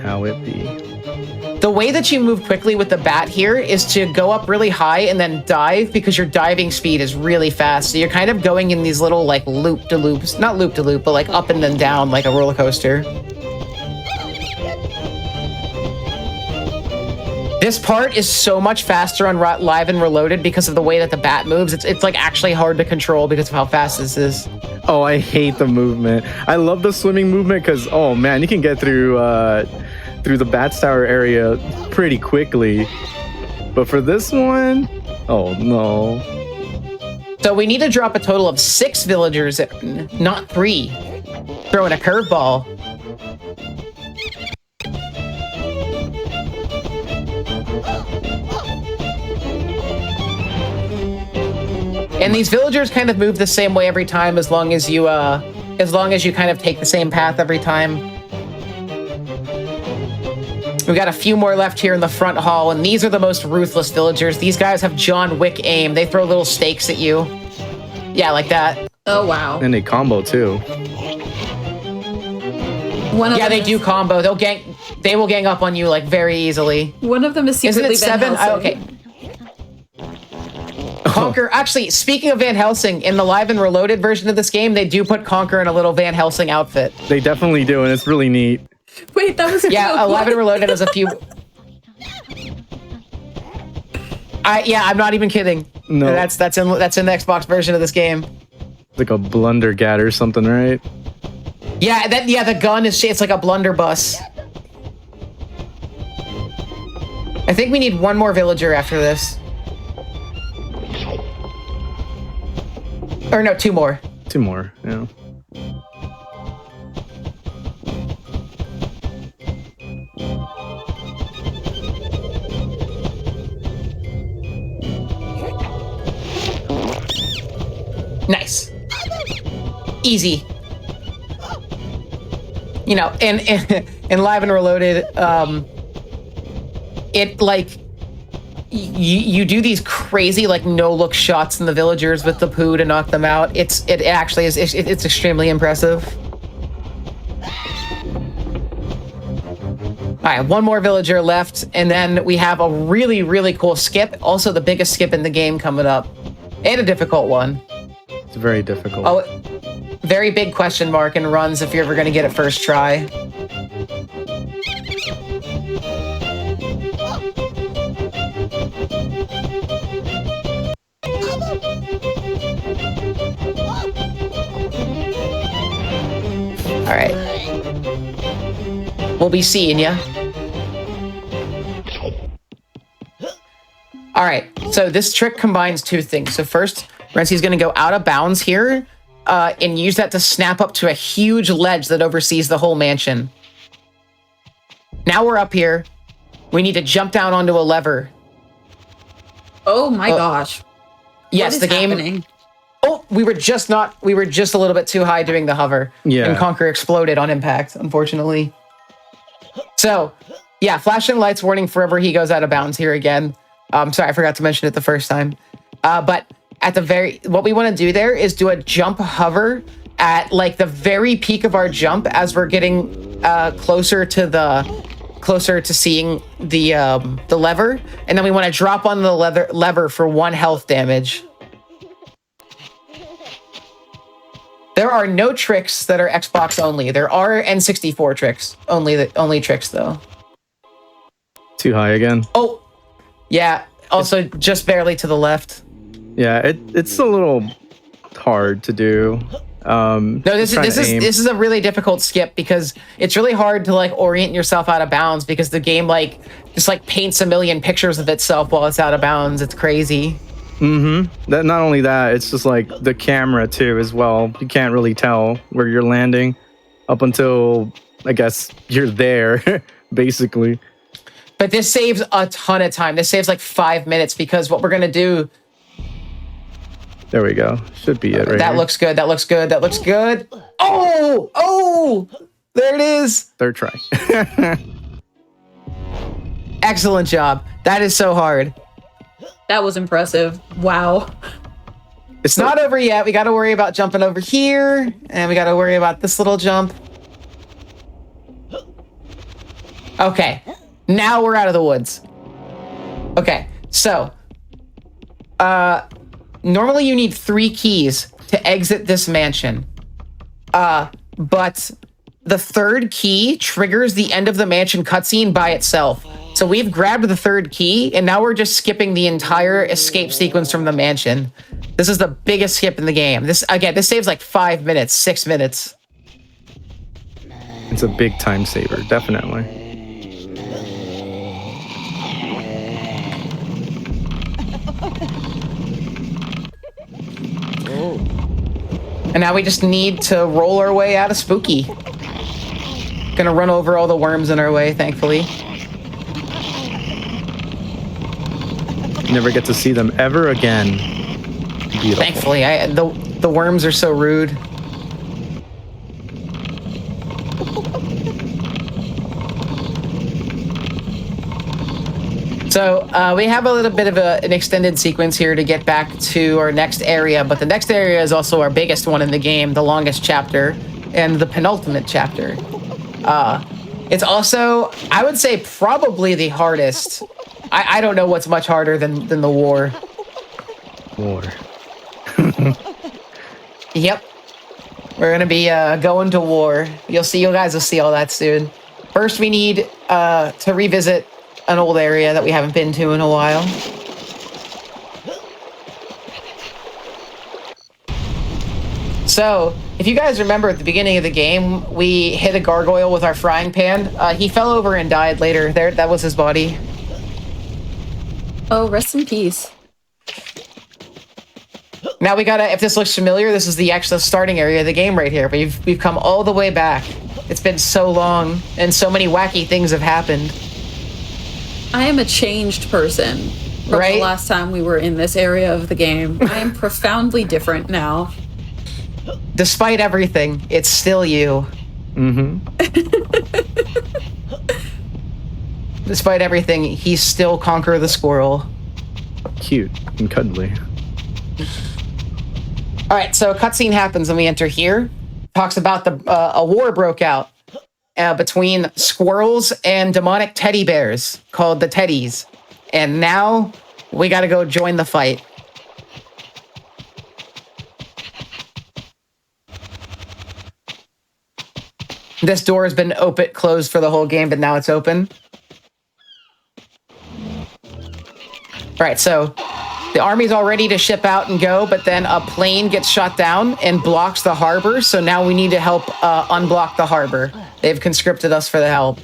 How it be. The way that you move quickly with the bat here is to go up really high and then dive, because your diving speed is really fast. So you're kind of going in these little like loop-de-loops, not loop-de-loop, but like up and then down like a roller coaster. This part is so much faster on Live and Reloaded because of the way that the bat moves. It's like actually hard to control because of how fast this is. Oh, I hate the movement. I love the swimming movement because, oh man, you can get through the Bats Tower area pretty quickly. But for this one, oh no. So we need to drop a total of 6 villagers, not 3. Throw in a curveball. And these villagers kind of move the same way every time, as long as you kind of take the same path every time. We got a few more left here in the front hall, and these are the most ruthless villagers. These guys have John Wick aim. They throw little stakes at you. Yeah, like that. Oh, wow. And they combo too. They do combo. They will gang up on you like very easily. One of them is secretly Isn't it 7? Okay. Conker, actually, speaking of Van Helsing, in the Live and Reloaded version of this game, they do put Conker in a little Van Helsing outfit. They definitely do, and it's really neat. Wait, that was Live and Reloaded has a few. I'm not even kidding. No, that's in the Xbox version of this game. Like a blundergat or something, right? Yeah, the gun it's like a blunderbuss. I think we need one more villager after this. Or no, 2 more. 2 more, yeah. Nice. Easy. In Live and Reloaded, it like you do these crazy like no-look shots in the villagers with the poo to knock them out. It's extremely impressive. All right, one more villager left, and then we have a really, really cool skip. Also, the biggest skip in the game coming up, and a difficult one. It's very difficult. Oh, very big question mark and runs if you're ever going to get it first try. All right. We'll be seeing ya. All right, so this trick combines 2 things. So first, Renzi's going to go out of bounds here and use that to snap up to a huge ledge that oversees the whole mansion. Now we're up here. We need to jump down onto a lever. Oh my gosh. Yes, the game. Happening? Oh, we were just a little bit too high doing the hover. Yeah. And Conker exploded on impact, unfortunately. So, yeah, flashing lights warning forever he goes out of bounds here again. Sorry, I forgot to mention it the first time. But at what we want to do there is do a jump hover at like the very peak of our jump as we're getting closer to seeing the lever, and then we want to drop on the lever for 1 health damage. There are no tricks that are Xbox only. There are N64 tricks. Only tricks though. Too high again. Oh, yeah. Also, just barely to the left. Yeah, it's a little hard to do. No, this is a really difficult skip because it's really hard to like orient yourself out of bounds because the game just paints a million pictures of itself while it's out of bounds. It's crazy. That not only that, it's just like the camera too as well. You can't really tell where you're landing up until I guess you're there, basically. But this saves a ton of time. This saves like 5 minutes because what we're gonna do. There we go. Should be it right That here. looks good. That looks good. That looks good. Oh! There it is. Third try. Excellent job. That is so hard. That was impressive. Wow. It's not over yet. We got to worry about jumping over here, and we got to worry about this little jump. Okay. Now we're out of the woods. Okay. So, normally you need 3 keys to exit this mansion. But the 3rd key triggers the end of the mansion cutscene by itself. So we've grabbed the 3rd key, and now we're just skipping the entire escape sequence from the mansion. This is the biggest skip in the game. This saves like 5 minutes, 6 minutes. It's a big time saver, definitely. And now we just need to roll our way out of Spooky. Gonna run over all the worms in our way, thankfully. Never get to see them ever again. Beautiful. Thankfully, the worms are so rude. So we have a little bit of an extended sequence here to get back to our next area, but the next area is also our biggest one in the game, the longest chapter, and the penultimate chapter. It's also, I would say, probably the hardest. I don't know what's much harder than the war. War. Yep. We're going to be going to war. You guys will see all that soon. First, we need to revisit an old area that we haven't been to in a while. So, if you guys remember at the beginning of the game, we hit a gargoyle with our frying pan. He fell over and died later. That was his body. Oh, rest in peace. Now we gotta, if this looks familiar, this is the actual starting area of the game right here. We've come all the way back. It's been so long, and so many wacky things have happened. I am a changed person from the last time we were in this area of the game. I am profoundly different now. Despite everything, it's still you. Despite everything, he's still Conker the squirrel. Cute and cuddly. All right, so a cutscene happens and we enter here. Talks about a war broke out between squirrels and demonic teddy bears called the Teddies. And now we got to go join the fight. This door has been closed for the whole game, but now it's open. All right, so the army's all ready to ship out and go, but then a plane gets shot down and blocks the harbor, so now we need to help unblock the harbor. They've conscripted us for the help.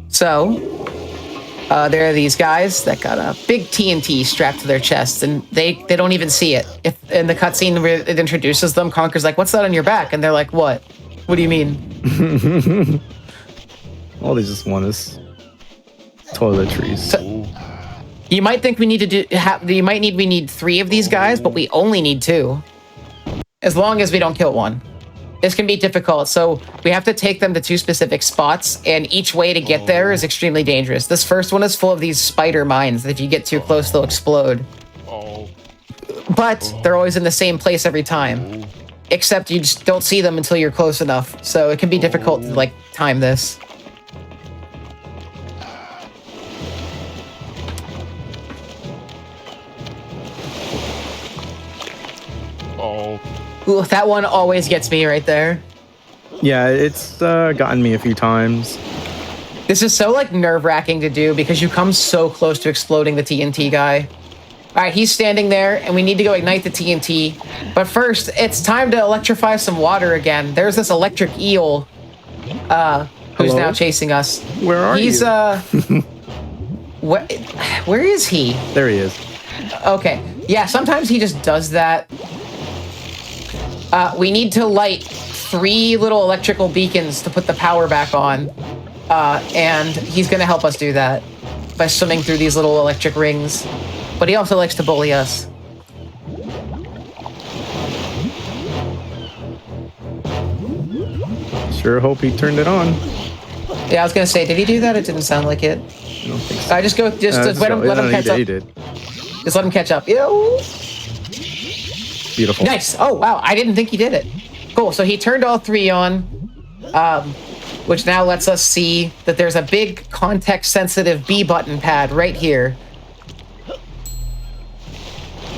So, there are these guys that got a big TNT strapped to their chests, and they don't even see it. If in the cutscene where it introduces them, Conker's like, "What's that on your back?" And they're like, "What? What do you mean?" All they just want is toiletries. So, you might think we need to we need 3 of these guys, but we only need 2. As long as we don't kill one. This can be difficult, so we have to take them to 2 specific spots, and each way to get there is extremely dangerous. This first one is full of these spider mines that if you get too close, they'll explode. But they're always in the same place every time. Except you just don't see them until you're close enough, so it can be difficult to, like, time this. Ooh, that one always gets me right there. Yeah, it's gotten me a few times. This is so, like, nerve-wracking to do because you come so close to exploding the TNT guy. All right, he's standing there, and we need to go ignite the TNT. But first, it's time to electrify some water again. There's this electric eel who's Hello? now chasing us. Where are He's you? Where is he? There he is. Okay. Yeah, sometimes he just does that. We need to light 3 little electrical beacons to put the power back on. And he's gonna help us do that by swimming through these little electric rings. But he also likes to bully us. Sure hope he turned it on. Yeah, I was gonna say, did he do that? It didn't sound like it. I don't think so. I just go, just let him catch up. He did. Just let him catch up. Yo. Beautiful. Nice. Oh wow, I didn't think he did it. Cool. So he turned all 3 on, which now lets us see that there's a big context-sensitive B button pad right here.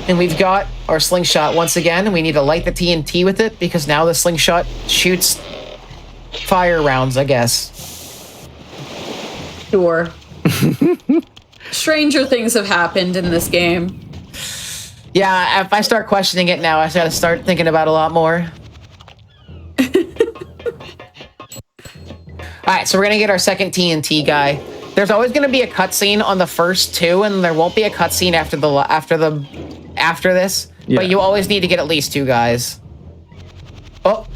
And we've got our slingshot once again, and we need to light the TNT with it because now the slingshot shoots fire rounds, I guess. Sure. Stranger things have happened in this game. Yeah, if I start questioning it now, I gotta start thinking about it a lot more. Alright, so we're gonna get our second TNT guy. There's always gonna be a cutscene on the first 2, and there won't be a cutscene after this. Yeah. But you always need to get at least 2 guys. Oh,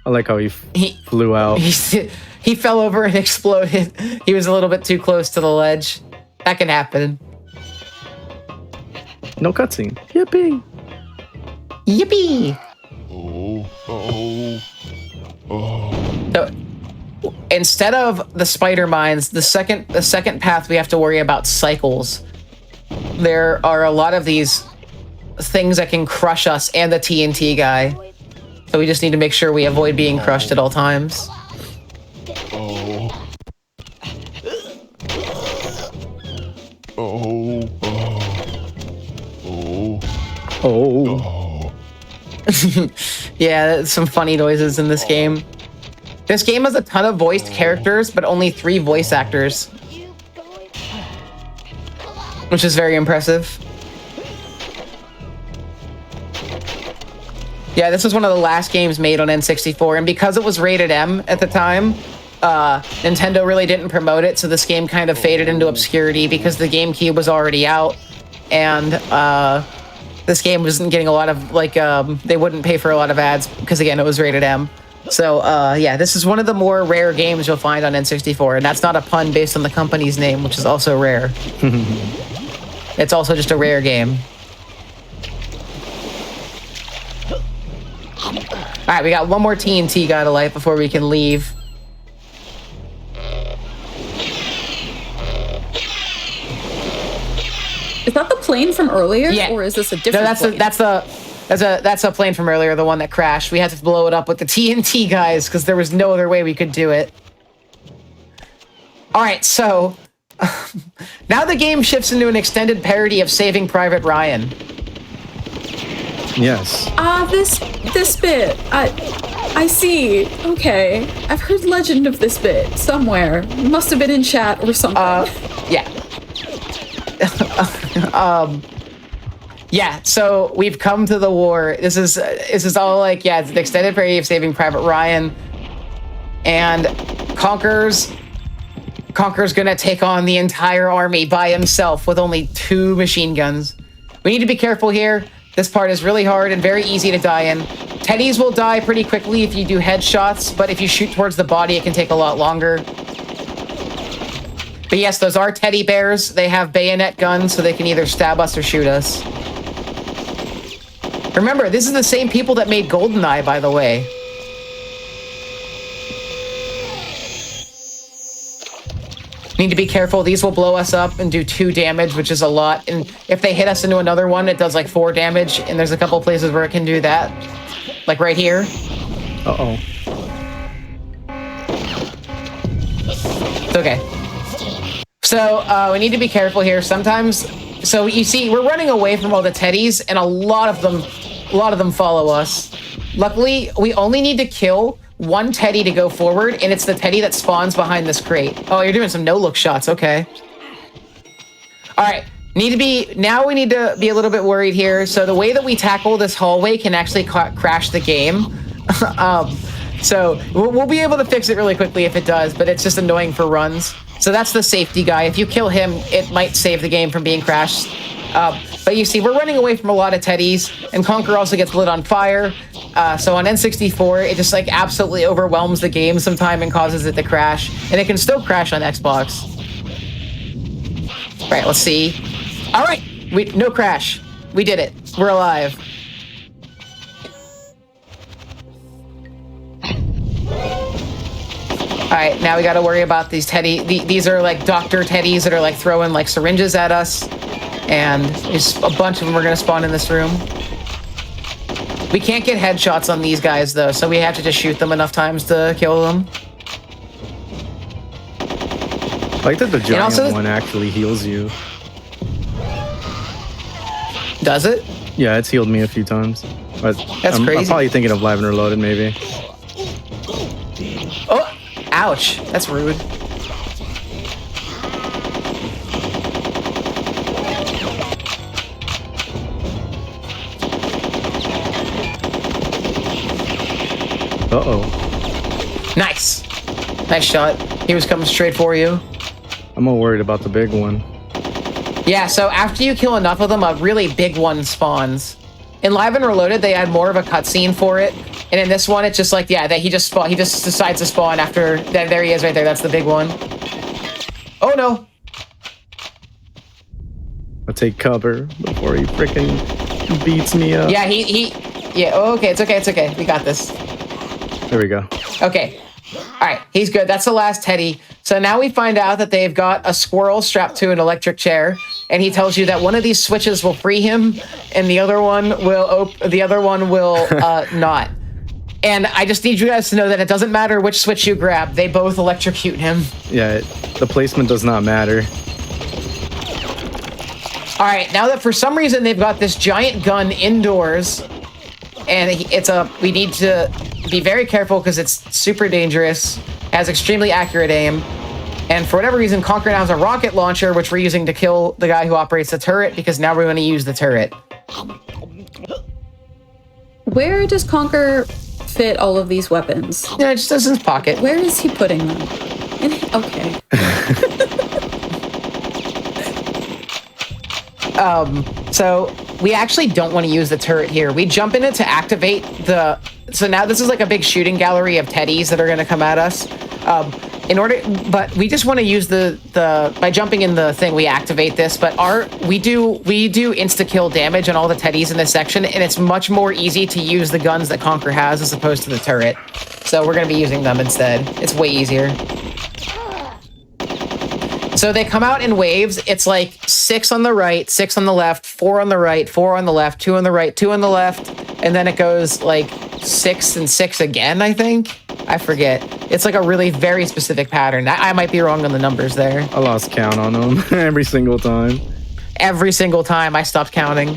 I like how he flew out. he fell over and exploded. He was a little bit too close to the ledge. That can happen. No cutscene. Yippee! Yippee! So, instead of the spider mines, the second path we have to worry about cycles. There are a lot of these things that can crush us and the TNT guy. So we just need to make sure we avoid being crushed at all times. Yeah, some funny noises in this game. This game has a ton of voiced characters, but only 3 voice actors. Which is very impressive. Yeah, this was one of the last games made on N64, and because it was rated M at the time, Nintendo really didn't promote it, so this game kind of faded into obscurity because the GameCube was already out, and this game wasn't getting a lot of, they wouldn't pay for a lot of ads because, again, it was rated M. So, yeah, this is one of the more rare games you'll find on N64, and that's not a pun based on the company's name, which is also rare. It's also just a rare game. Alright, we got one more TNT guy to light before we can leave. Is that the plane from earlier? Yeah. Or is this a different plane? That's a plane from earlier, the one that crashed. We had to blow it up with the TNT guys because there was no other way we could do it. Alright, so now the game shifts into an extended parody of Saving Private Ryan. Yes. This bit. I see. Okay. I've heard legend of this bit somewhere. It must have been in chat or something. Yeah. Yeah, so we've come to the war. This is all like, yeah, it's an extended parody of Saving Private Ryan. And Conker's gonna take on the entire army by himself with only 2 machine guns. We need to be careful here. This part is really hard and very easy to die in. Teddies will die pretty quickly if you do headshots, but if you shoot towards the body, it can take a lot longer. But yes, those are teddy bears. They have bayonet guns, so they can either stab us or shoot us. Remember, this is the same people that made GoldenEye, by the way. Need to be careful. These will blow us up and do 2 damage, which is a lot. And if they hit us into another one, it does like 4 damage. And there's a couple places where it can do that. Like right here. Uh-oh. It's okay. So we need to be careful here. Sometimes, so you see, we're running away from all the teddies, and a lot of them follow us. Luckily, we only need to kill 1 teddy to go forward, and it's the teddy that spawns behind this crate. Oh, you're doing some no-look shots. Okay. All right. Now we need to be a little bit worried here. So the way that we tackle this hallway can actually crash the game. So we'll be able to fix it really quickly if it does, but it's just annoying for runs. So that's the safety guy. If you kill him, it might save the game from being crashed. But you see, we're running away from a lot of teddies, and Conker also gets lit on fire. So on N64, it just like absolutely overwhelms the game sometime and causes it to crash. And it can still crash on Xbox. All right, let's see. All right, no crash. We did it. We're alive. All right, now we got to worry about these teddy. These are like doctor teddies that are like throwing like syringes at us, and there's a bunch of them are gonna spawn in this room. We can't get headshots on these guys though, so we have to just shoot them enough times to kill them. I like that the giant one actually heals you. Does it? Yeah, it's healed me a few times. But That's crazy. I'm probably thinking of Live and Reloaded, maybe. Oh, ouch. That's rude. Uh-oh. Nice. Nice shot. He was coming straight for you. I'm more worried about the big one. Yeah, so after you kill enough of them, a really big one spawns. In Live and Reloaded, they add more of a cutscene for it. And in this one, it's just like, yeah, that he just decides to spawn after that. There he is right there. That's the big one. Oh no. I'll take cover before he freaking beats me up. Yeah, yeah, okay, it's okay. We got this. There we go. Okay. All right, he's good. That's the last teddy. So now we find out that they've got a squirrel strapped to an electric chair, and he tells you that one of these switches will free him, and the other one will not. And I just need you guys to know that it doesn't matter which switch you grab; they both electrocute him. Yeah, the placement does not matter. All right, now that for some reason they've got this giant gun indoors, and we need to be very careful because it's super dangerous, has extremely accurate aim, and for whatever reason, Conker now has a rocket launcher, which we're using to kill the guy who operates the turret, because now we're going to use the turret. Where does Conker fit all of these weapons? Yeah, it just does in his pocket. Where is he putting them? Okay. So we actually don't want to use the turret here. We jump in it to activate the... So now this is like a big shooting gallery of teddies that are going to come at us. But we just want to use by jumping in the thing, we activate this, but we do insta-kill damage on all the teddies in this section, and it's much more easy to use the guns that Conker has as opposed to the turret. So we're going to be using them instead. It's way easier. So they come out in waves. It's like 6 on the right, 6 on the left, 4 on the right, 4 on the left, 2 on the right, 2 on the left, and then it goes like 6 and 6 again, I think. I forget. It's like a really very specific pattern. I might be wrong on the numbers there. I lost count on them every single time. Every single time I stopped counting.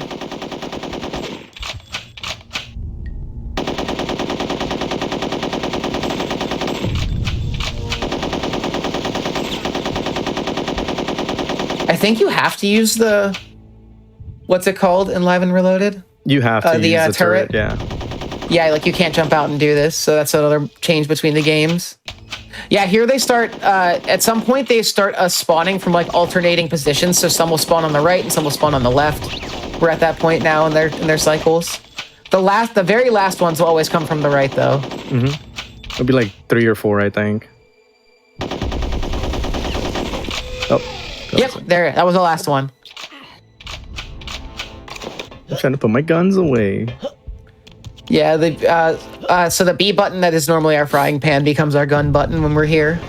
I think you have to use the... What's it called in Live and Reloaded? You have to use the turret, yeah. Yeah, like you can't jump out and do this, so that's another change between the games. Yeah, here they start, at some point they start spawning from like alternating positions, so some will spawn on the right and some will spawn on the left. We're at that point now in their cycles. The very last ones will always come from the right though. Mm-hmm. It'll be like 3 or 4, I think. Oh. Yep, there, that was the last one. I'm trying to put my guns away. Yeah, so the B button that is normally our frying pan becomes our gun button when we're here.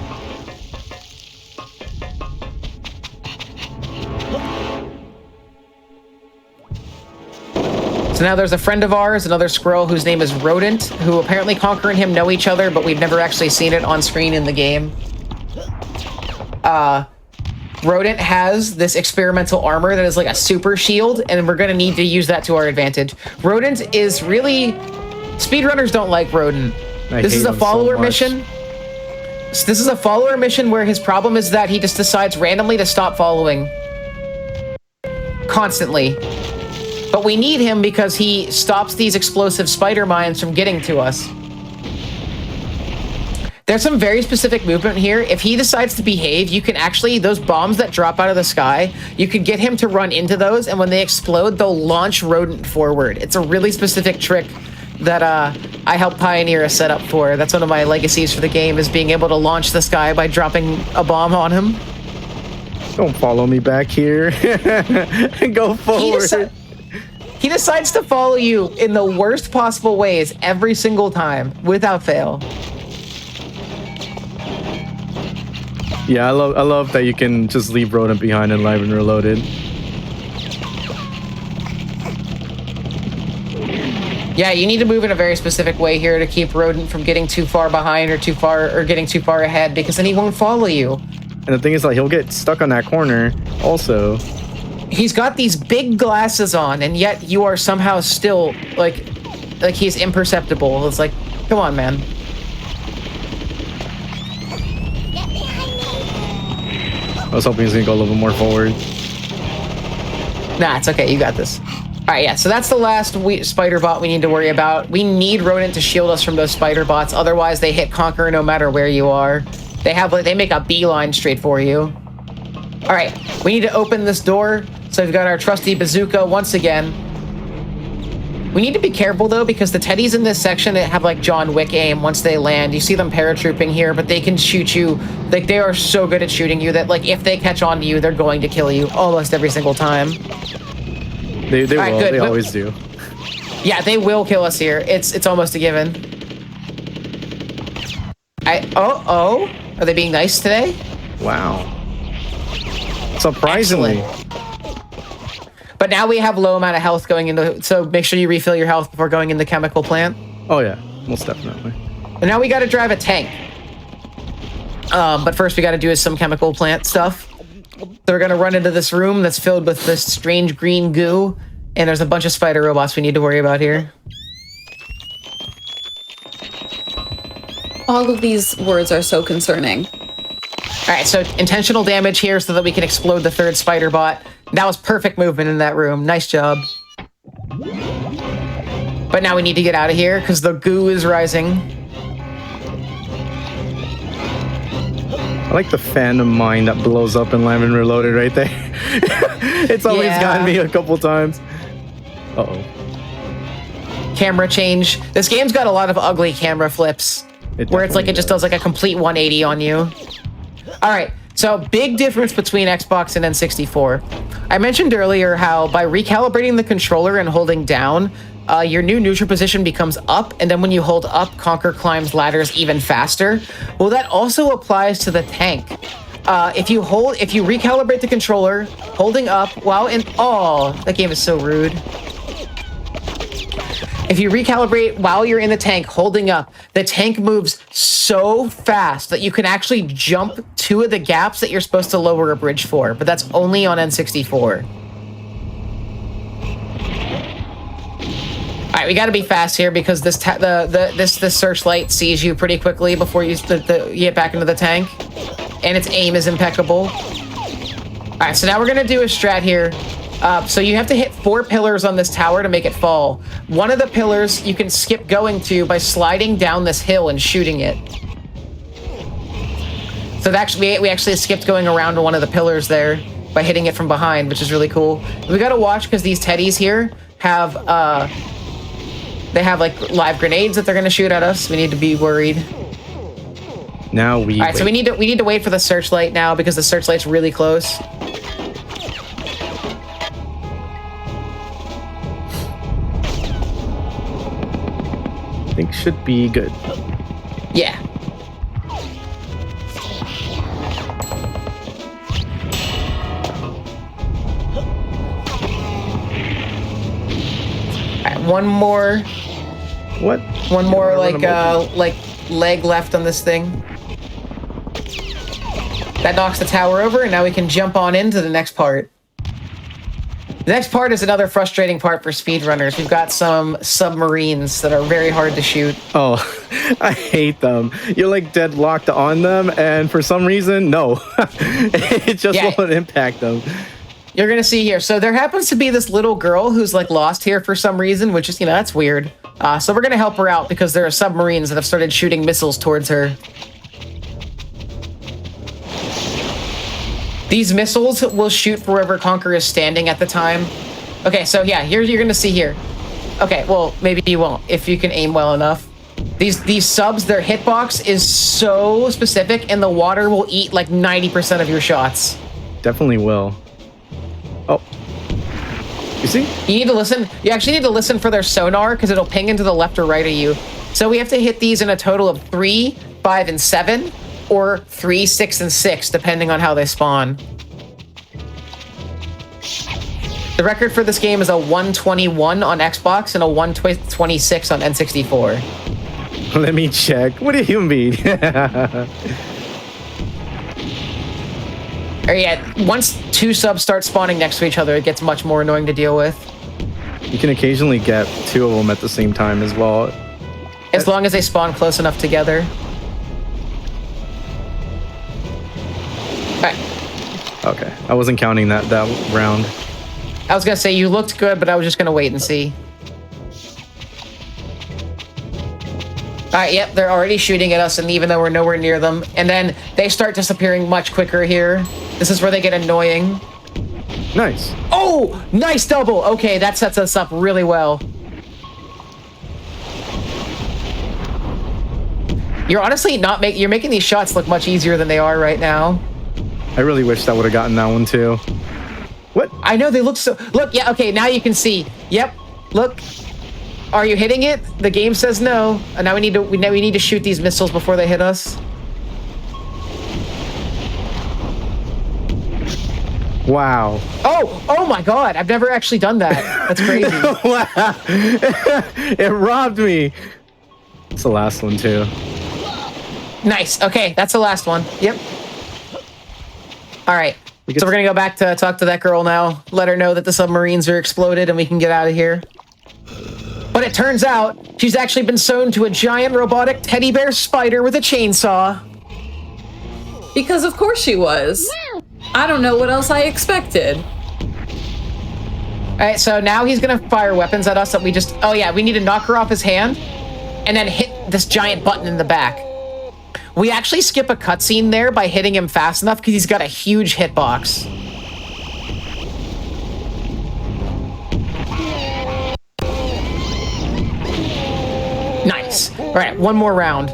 So now there's a friend of ours, another squirrel whose name is Rodent, who apparently Conker and him know each other, but we've never actually seen it on screen in the game. Rodent has this experimental armor that is like a super shield, and we're going to need to use that to our advantage. Rodent is really... Speedrunners don't like Rodent. This is a follower mission. This is a follower mission where his problem is that he just decides randomly to stop following. Constantly. But we need him because he stops these explosive spider mines from getting to us. There's some very specific movement here. If he decides to behave, you can actually, those bombs that drop out of the sky, you can get him to run into those, and when they explode, they'll launch Rodent forward. It's a really specific trick that I helped pioneer a setup for. That's one of my legacies for the game, is being able to launch this guy by dropping a bomb on him. Don't follow me back here. Go forward. He decides to follow you in the worst possible ways every single time, without fail. Yeah, I love that you can just leave Rodent behind in Live and Reloaded. Yeah, you need to move in a very specific way here to keep Rodent from getting too far behind or getting too far ahead, because then he won't follow you. And the thing is, like, he'll get stuck on that corner also. He's got these big glasses on, and yet you are somehow still like he's imperceptible. It's like, come on, man. I was hoping he was gonna go a little bit more forward. Nah, it's okay. You got this. All right, yeah. So that's the last spider bot we need to worry about. We need Rodent to shield us from those spider bots. Otherwise, they hit Conker no matter where you are. They make a beeline straight for you. All right, we need to open this door. So we've got our trusty bazooka once again. We need to be careful though, because the teddies in this section have like John Wick aim once they land. You see them paratrooping here, but they can shoot you. Like, they are so good at shooting you that, like, if they catch on to you, they're going to kill you almost every single time. They will. Right, they always do. Yeah, they will kill us here. It's almost a given. Are they being nice today? Wow. Surprisingly. Excellent. But now we have low amount of health going into, so make sure you refill your health before going in the chemical plant. Oh yeah, most definitely. And now we got to drive a tank. But first we got to do some chemical plant stuff. So we're going to run into this room that's filled with this strange green goo, and there's a bunch of spider robots we need to worry about here. All of these words are so concerning. All right, so intentional damage here so that we can explode the third spider bot. That was perfect movement in that room. Nice job. But now we need to get out of here because the goo is rising. I like the phantom mine that blows up in Live and Reloaded right there. It's always gotten me a couple times. Uh-oh. Camera change. This game's got a lot of ugly camera flips where it's like it just does like a complete 180 on you. All right. So, big difference between Xbox and N64. I mentioned earlier how by recalibrating the controller and holding down, your new neutral position becomes up, and then when you hold up, Conker climbs ladders even faster. Well, that also applies to the tank. If you recalibrate the controller, holding up while in... Oh, that game is so rude. If you recalibrate while you're in the tank, holding up, the tank moves so fast that you can actually jump 2 of the gaps that you're supposed to lower a bridge for, but that's only on N64. All right, we got to be fast here because this searchlight sees you pretty quickly before you get back into the tank, and its aim is impeccable. All right, so now we're gonna do a strat here. So you have to hit 4 pillars on this tower to make it fall. One of the pillars you can skip going to by sliding down this hill and shooting it. So we actually skipped going around to one of the pillars there by hitting it from behind, which is really cool. We gotta watch because these teddies here have they have like live grenades that they're gonna shoot at us. We need to be worried. Now All right, so we need to wait for the searchlight now because the searchlight's really close. I think should be good. Yeah. All right, one more. What? One more like leg left on this thing. That knocks the tower over, and now we can jump on into the next part. The next part is another frustrating part for speedrunners. We've got some submarines that are very hard to shoot. Oh, I hate them. You're like deadlocked on them, and for some reason, no. It just won't impact them. You're going to see here. So there happens to be this little girl who's like lost here for some reason, which is, that's weird. So we're going to help her out because there are submarines that have started shooting missiles towards her. These missiles will shoot wherever Conker is standing at the time. Okay, so yeah, here you're gonna see here. Okay, well, maybe you won't if you can aim well enough. These subs, their hitbox is so specific, and the water will eat like 90% of your shots. Definitely will. Oh. You see? You need to listen. You actually need to listen for their sonar because it'll ping into the left or right of you. So we have to hit these in a total of 3, 5, and 7, or 3, 6, and 6, depending on how they spawn. The record for this game is a 121 on Xbox and a 126 on N64. Let me check. What do you mean? Or yeah, once 2 subs start spawning next to each other, it gets much more annoying to deal with. You can occasionally get 2 of them at the same time as well. As long as they spawn close enough together. Alright. Okay, I wasn't counting that round. I was gonna say you looked good, but I was just gonna wait and see. Alright, yep, they're already shooting at us, and even though we're nowhere near them, and then they start disappearing much quicker here. This is where they get annoying. Nice. Oh, nice double. Okay, that sets us up really well. You're honestly you're making these shots look much easier than they are right now. I really wish that would have gotten that one too. What? I know they look so. Look, yeah, okay, now you can see. Yep, look. Are you hitting it? The game says no. And now we need to shoot these missiles before they hit us. Wow. Oh my God! I've never actually done that. That's crazy. Wow. It robbed me. It's the last one too. Nice. Okay, that's the last one. Yep. All right. So we're gonna go back to talk to that girl now. Let her know that the submarines are exploded and we can get out of here. But it turns out she's actually been sewn to a giant robotic teddy bear spider with a chainsaw. Because of course she was. I don't know what else I expected. All right, so now he's gonna fire weapons at us that we just... Oh yeah, we need to knock her off his hand and then hit this giant button in the back. We actually skip a cutscene there by hitting him fast enough because he's got a huge hitbox. Nice. All right, one more round.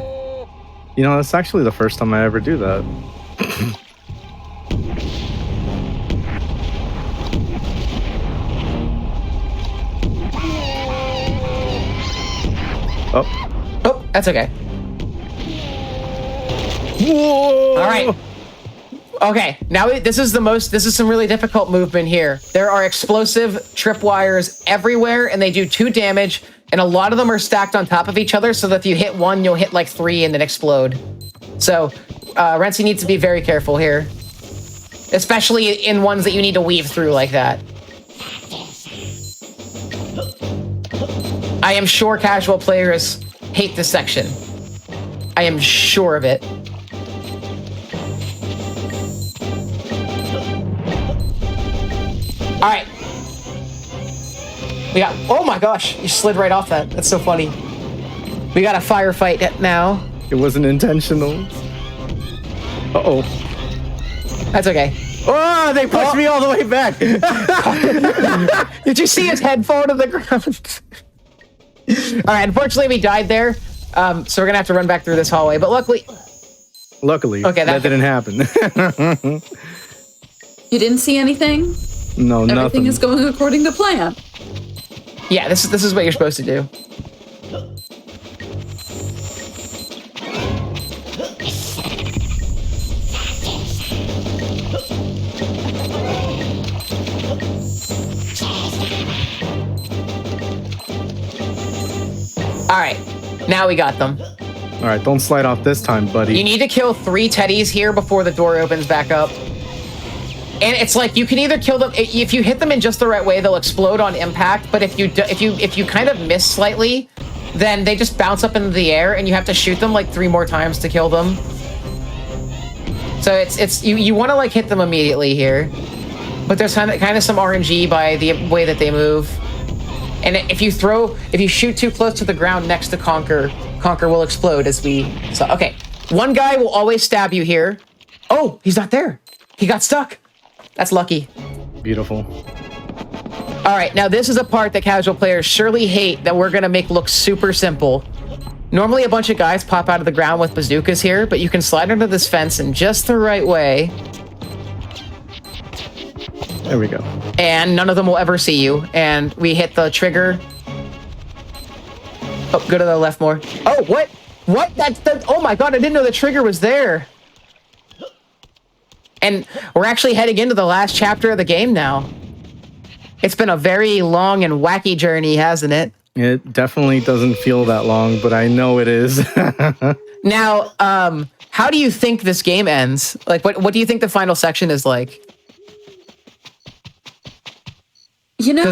You know, that's actually the first time I ever do that. Oh, that's okay. Whoa! All right. Okay, now this is some really difficult movement here. There are explosive tripwires everywhere, and they do 2 damage, and a lot of them are stacked on top of each other, so that if you hit one, you'll hit like 3 and then explode. So, Renzi needs to be very careful here. Especially in ones that you need to weave through like that. I am sure casual players hate this section. I am sure of it. All right. We got... Oh my gosh, you slid right off that. That's so funny. We got a firefight now. It wasn't intentional. Uh-oh. That's okay. Oh, they pushed me all the way back. Did you see his head fall to the ground? All right, unfortunately we died there. So we're gonna have to run back through this hallway, but luckily, okay, that didn't happen. You didn't see anything? No, Everything nothing. is going according to plan. Yeah, this is what you're supposed to do. All right, now we got them. All right, don't slide off this time, buddy. You need to kill 3 teddies here before the door opens back up. And it's like you can either kill them if you hit them in just the right way, they'll explode on impact. But if you kind of miss slightly, then they just bounce up into the air, and you have to shoot them like 3 more times to kill them. So you want to like hit them immediately here, but there's kind of some RNG by the way that they move. And if you shoot too close to the ground next to Conker will explode as we saw. Okay, one guy will always stab you here. Oh, he's not there. He got stuck. That's lucky. Beautiful. All right, now this is a part that casual players surely hate that we're gonna make look super simple. Normally a bunch of guys pop out of the ground with bazookas here, but you can slide under this fence in just the right way. There we go. And none of them will ever see you. And we hit the trigger. Oh, go to the left more. Oh, what? What? Oh my god, I didn't know the trigger was there. And we're actually heading into the last chapter of the game now. It's been a very long and wacky journey, hasn't it? It definitely doesn't feel that long, but I know it is. Now, how do you think this game ends? Like, what do you think the final section is like? You know,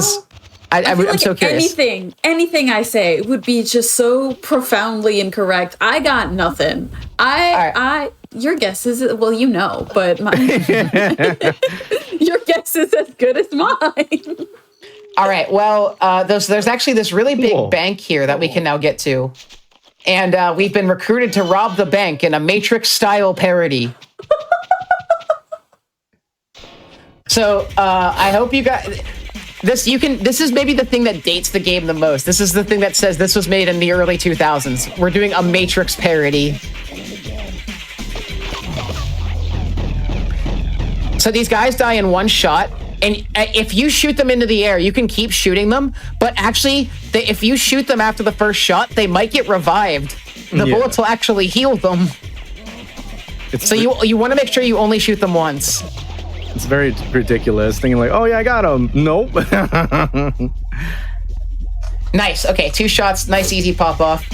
I feel I'm like so curious. anything I say would be just so profoundly incorrect. I got nothing. Your guess is, well, you know, but your guess is as good as mine. All right. Well, there's actually this really big bank here that we can now get to. And we've been recruited to rob the bank in a Matrix-style parody. So I hope you guys... This is maybe the thing that dates the game the most. This is the thing that says this was made in the early 2000s. We're doing a Matrix parody. So these guys die in one shot, and if you shoot them into the air, you can keep shooting them, but actually, if you shoot them after the first shot, they might get revived. The bullets will actually heal them. So you want to make sure you only shoot them once. It's very ridiculous, thinking like, oh yeah, I got him. Nope. Nice. Okay, 2 shots. Nice, easy pop off.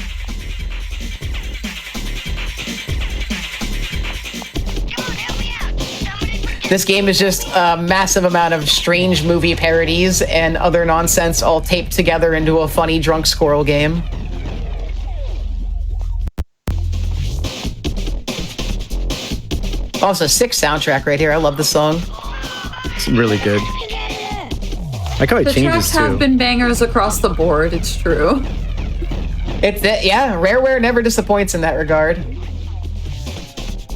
This game is just a massive amount of strange movie parodies and other nonsense all taped together into a funny drunk squirrel game. Also, sick soundtrack right here. I love the song. It's really good. I like how it the changes tracks too. have been bangers across the board. It's true. Yeah, Rareware never disappoints in that regard.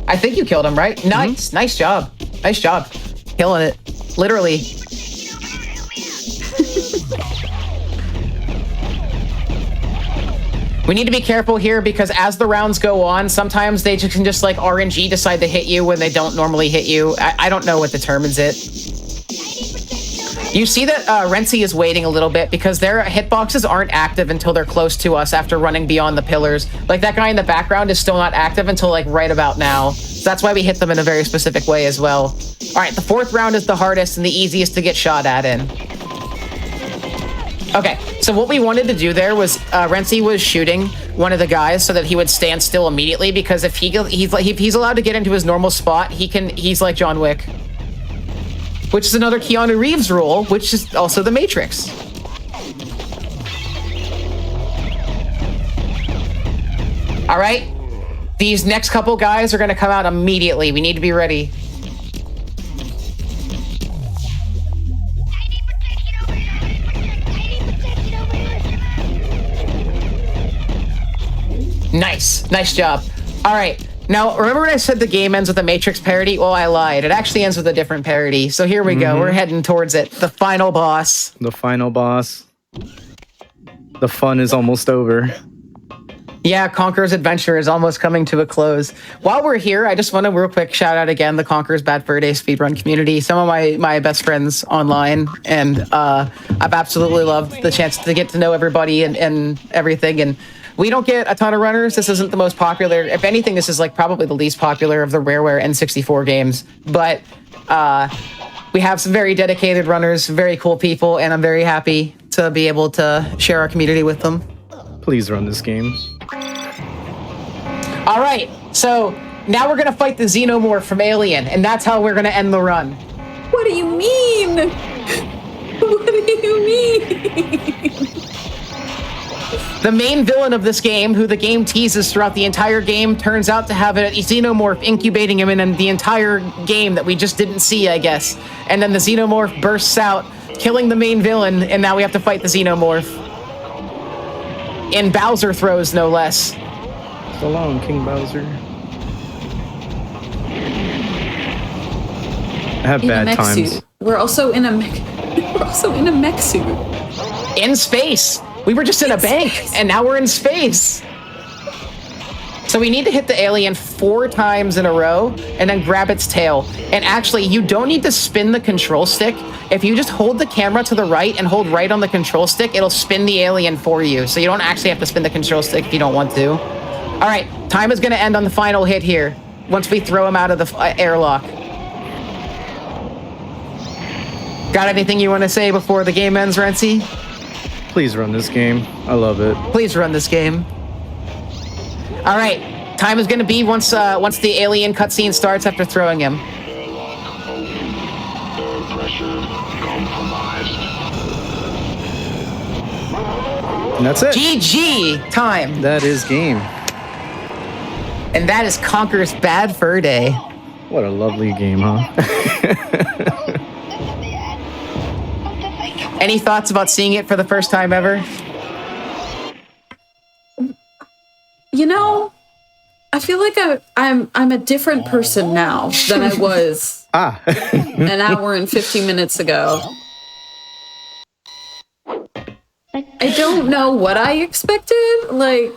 I think you killed him, right? Nice, nice job. Nice job. Killing it. Literally. We need to be careful here because as the rounds go on, sometimes they can just like RNG decide to hit you when they don't normally hit you. I don't know what determines it. You see that Renzi is waiting a little bit because their hitboxes aren't active until they're close to us after running beyond the pillars. Like that guy in the background is still not active until like right about now. So that's why we hit them in a very specific way as well. All right, the 4th round is the hardest and the easiest to get shot at in. Okay, so what we wanted to do there was Renzi was shooting one of the guys so that he would stand still immediately because if he's allowed to get into his normal spot, he's like John Wick. Which is another Keanu Reeves rule, which is also the Matrix. All right, these next couple guys are gonna come out immediately. We need to be ready. Nice, nice job. All right. Now, remember when I said the game ends with a Matrix parody? Well, I lied. It actually ends with a different parody. So here we go. We're heading towards it. The final boss. The final boss. The fun is almost over. Yeah, Conker's adventure is almost coming to a close. While we're here, I just want to real quick shout out again the Conker's Bad Fur Day speedrun community. Some of my best friends online. And I've absolutely loved the chance to get to know everybody and everything. And we don't get a ton of runners. This isn't the most popular. If anything, this is like probably the least popular of the Rareware N64 games. But we have some very dedicated runners, very cool people, and I'm very happy to be able to share our community with them. Please run this game. All right, so now we're gonna fight the Xenomorph from Alien, and that's how we're gonna end the run. What do you mean? What do you mean? The main villain of this game, who the game teases throughout the entire game, turns out to have a Xenomorph incubating him in the entire game that we just didn't see, I guess. And then the Xenomorph bursts out, killing the main villain, and now we have to fight the Xenomorph. In Bowser throws, no less. So long, King Bowser. have in a bad mech times. suit. We're also in a mech. We're also in a mech suit. In space. We were just in a bank, and now we're in space. So we need to hit the alien 4 times in a row, and then grab its tail. And actually, you don't need to spin the control stick. If you just hold the camera to the right and hold right on the control stick, it'll spin the alien for you. So you don't actually have to spin the control stick if you don't want to. All right, time is going to end on the final hit here, once we throw him out of the airlock. Got anything you want to say before the game ends, Renzi? Please run this game. I love it. Please run this game. All right, time is going to be once the alien cutscene starts after throwing him. And that's it. GG time. That is game. And that is Conker's Bad Fur Day. What a lovely game, huh? Any thoughts about seeing it for the first time ever? You know, I feel like I'm a different person now than I was an hour and 50 minutes ago. I don't know what I expected, like,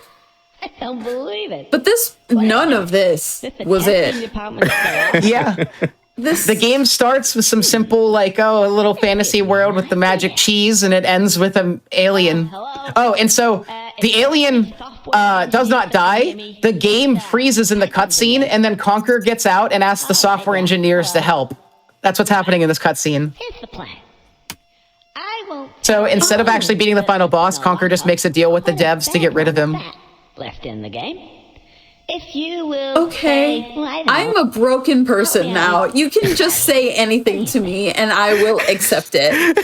I don't believe it. but none of this was it. Yeah. The game starts with some simple, like, a little fantasy world with the magic cheese, and it ends with an alien. Oh, and so the alien does not die. The game freezes in the cutscene, and then Conker gets out and asks the software engineers to help. That's what's happening in this cutscene. Here's the plan. So instead of actually beating the final boss, Conker just makes a deal with the devs to get rid of him. Left in the game. If you will. Okay, I'm a broken person now. You can just say anything to me, and I will accept it.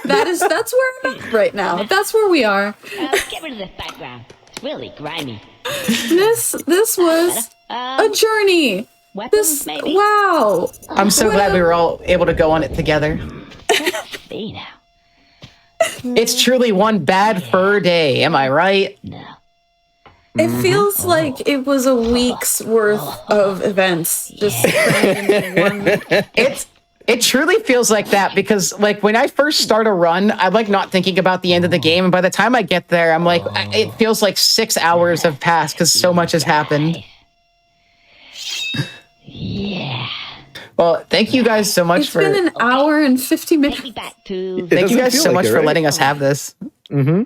That's where I'm at right now. That's where we are. Get rid of this background. It's really grimy. This was a journey. Wow. I'm so glad we were all able to go on it together. See now. It's truly one bad fur day, am I right? No. It feels like it was a week's worth of events just crammed into one. It truly feels like that because, like, when I first start a run, I'm like not thinking about the end of the game, and by the time I get there, I'm like, it feels like 6 hours have passed because so much has happened. Yeah. Well, thank you guys so much for. It's been an hour and 50 minutes. Thank you guys so much for letting us have this. Mm-hmm.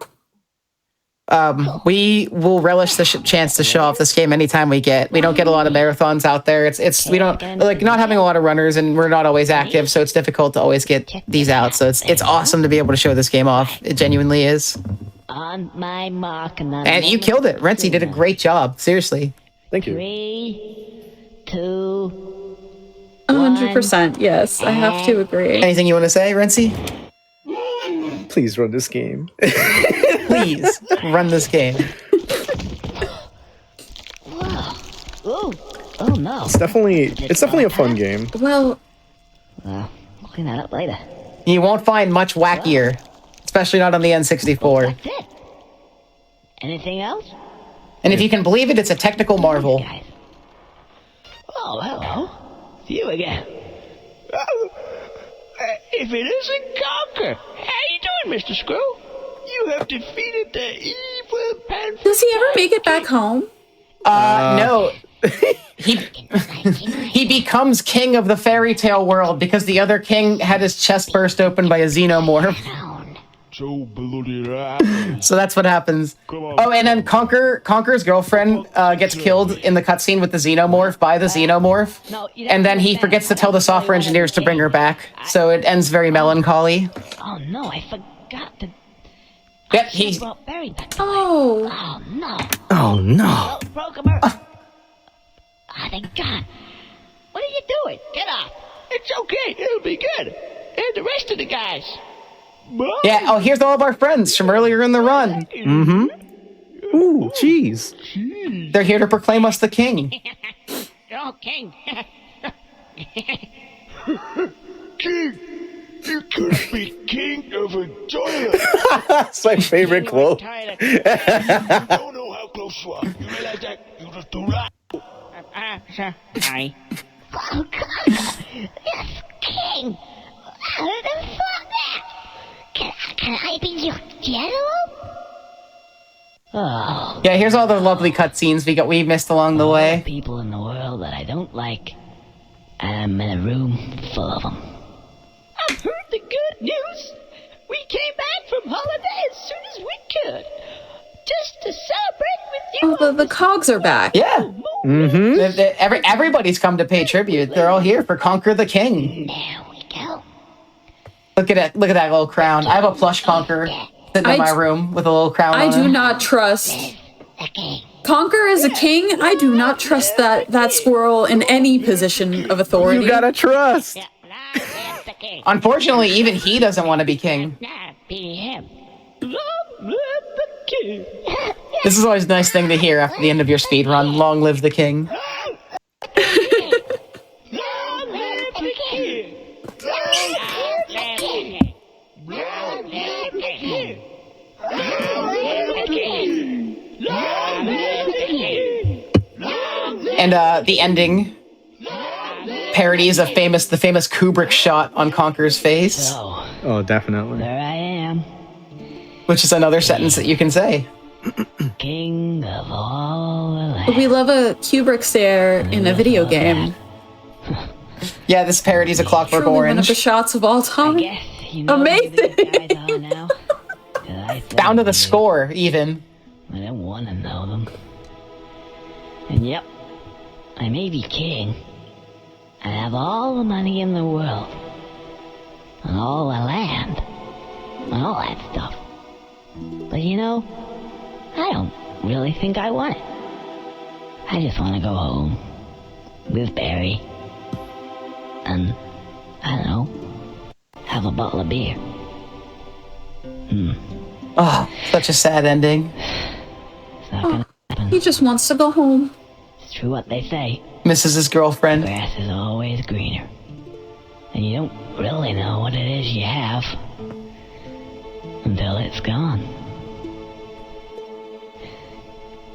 We will relish the chance to show off this game anytime we get. We don't get a lot of marathons out there. We don't like not having a lot of runners, and we're not always active, so it's difficult to always get these out. So it's awesome to be able to show this game off. It genuinely is. On my mark, and you killed it. Renzi did a great job. Seriously. Thank you. 3, 2. 100%. Yes, I have to agree. Anything you want to say, Renzi? Please run this game. Please run this game. Oh no. It's definitely a fun game. Well, looking at it later. You won't find much wackier, especially not on the N64. That's it. Anything else? And if you can believe it, it's a technical marvel. Oh, hello. You again. If it isn't Conker. How you doing, Mr. Screw? You have defeated the evil panther. Does he ever make it back home? No. He becomes king of the fairy tale world because the other king had his chest burst open by a xenomorph. So that's what happens. Oh, and then Conker's girlfriend gets killed in the cutscene with the xenomorph by the xenomorph, and then he forgets to tell the software engineers to bring her back. So it ends very melancholy. Oh no, I forgot to. Yep, he. Oh no. Oh no. Broke him. Oh, thank God. What are you doing? Get off. It's okay. It'll be good. And the rest of the guys. Yeah, oh, here's all of our friends from earlier in the run. Mm-hmm. Ooh, cheese. They're here to proclaim us the king. Oh, king. King! You could be king of a toilet! That's my favorite quote. You don't know how close you are. You realize that? You just do that. Sorry. Oh, Conker! Yes, king! How did I thought that? Can I be your general? Oh. Yeah, here's all the lovely cutscenes we missed along the way. The people in the world that I don't like, and I'm in a room full of them. I've heard the good news. We came back from holiday as soon as we could, just to celebrate with you. Oh, the cogs are back. Yeah. Everybody's come to pay tribute. They're all here for Conker the King. There we go. Look at that little crown. I have a plush Conker sitting in my room with a little crown I on do it. not trust. Conker is a king. I do not trust that squirrel in any position of authority. You gotta trust. Unfortunately, even he doesn't want to be king. Be him. This is always a nice thing to hear after the end of your speed run. Long live the king. And the ending parodies of the famous Kubrick shot on Conker's face. Oh, definitely. There I am. Which is another sentence that you can say. King of all the land. We love a Kubrick stare in a video game. Yeah, this parody's a Clockwork Truly Orange. one of the shots of all time. Amazing. Down to the score, even. I don't want to know them. And yep, I may be king. I have all the money in the world. And all the land. And all that stuff. But you know, I don't really think I want it. I just want to go home. With Barry. And, I don't know, have a bottle of beer. Oh, such a sad ending. He just wants to go home. It's true what they say. Misses his girlfriend. Grass is always greener. And you don't really know what it is you have until it's gone.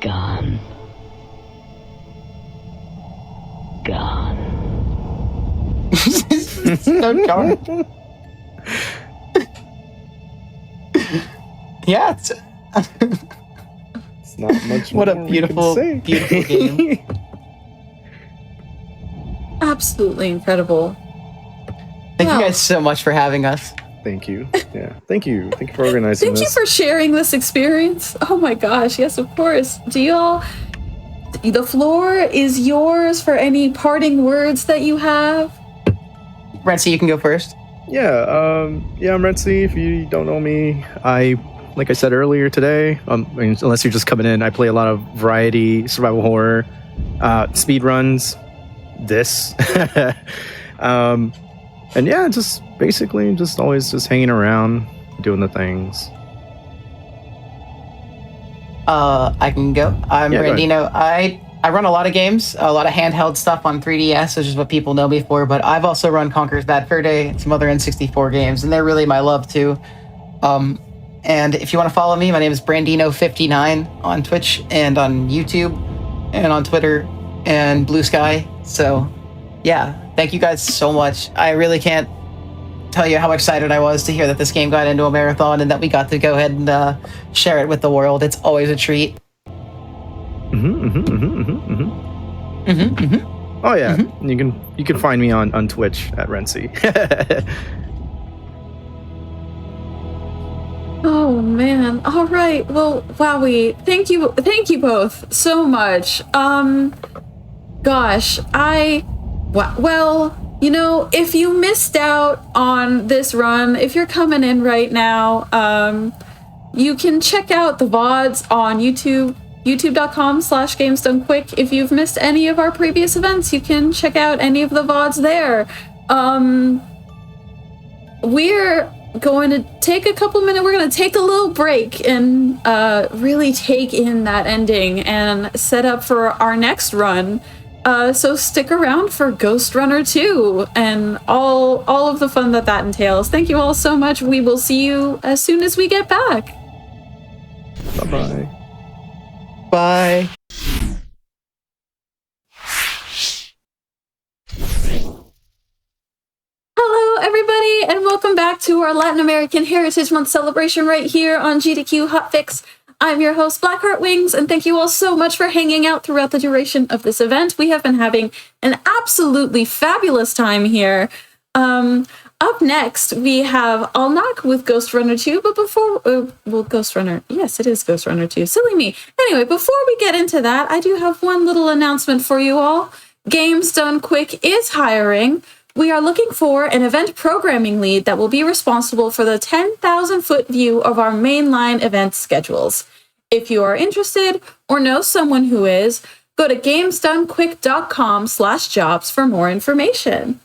Gone. Gone. So dark. Yeah, it's not much. What a more beautiful, we can say. beautiful game. Absolutely incredible. Thank you guys so much for having us. Thank you. Yeah, thank you. Thank you for organizing Thank you this. for sharing this experience. Oh my gosh, yes, of course. The floor is yours for any parting words that you have. Renzi, you can go first. Yeah, I'm Renzi. If you don't know me, like I said earlier today, unless you're just coming in, I play a lot of variety, survival horror, speed runs, this. And yeah, just basically just always just hanging around, doing the things. I can go. I'm Brandino. I run a lot of games, a lot of handheld stuff on 3DS, which is what people know me for, but I've also run Conker's Bad Fur Day and some other N64 games, and they're really my love too. And if you want to follow me, my name is Brandino59 on Twitch and on YouTube and on Twitter and Blue Sky. So yeah, thank you guys so much. I really can't tell you how excited I was to hear that this game got into a marathon and that we got to go ahead and share it with the world. It's always a treat. Oh yeah, you can find me on Twitch at Renzi. Oh man. All right. Well, Wowie, thank you both so much. Gosh, well, you know, if you missed out on this run, if you're coming in right now, you can check out the VODs on YouTube, youtube.com/GamesDoneQuick. If you've missed any of our previous events, you can check out any of the VODs there. We're going to take a couple minutes, we're going to take a little break and really take in that ending and set up for our next run. So stick around for Ghostrunner 2 and all of the fun that entails. Thank you all so much. We will see you as soon as we get back. Bye-bye. Bye. Hey, and welcome back to our Latin American Heritage Month celebration right here on GDQ Hotfix. I'm your host, Blackheart Wings, and thank you all so much for hanging out throughout the duration of this event. We have been having an absolutely fabulous time here. Up next, we have Alnak with Ghostrunner 2, but before, Ghostrunner, yes, it is Ghostrunner 2, silly me. Anyway, before we get into that, I do have one little announcement for you all. Games Done Quick is hiring. We are looking for an event programming lead that will be responsible for the 10,000-foot view of our mainline event schedules. If you are interested or know someone who is, go to gamesdonequick.com/jobs for more information.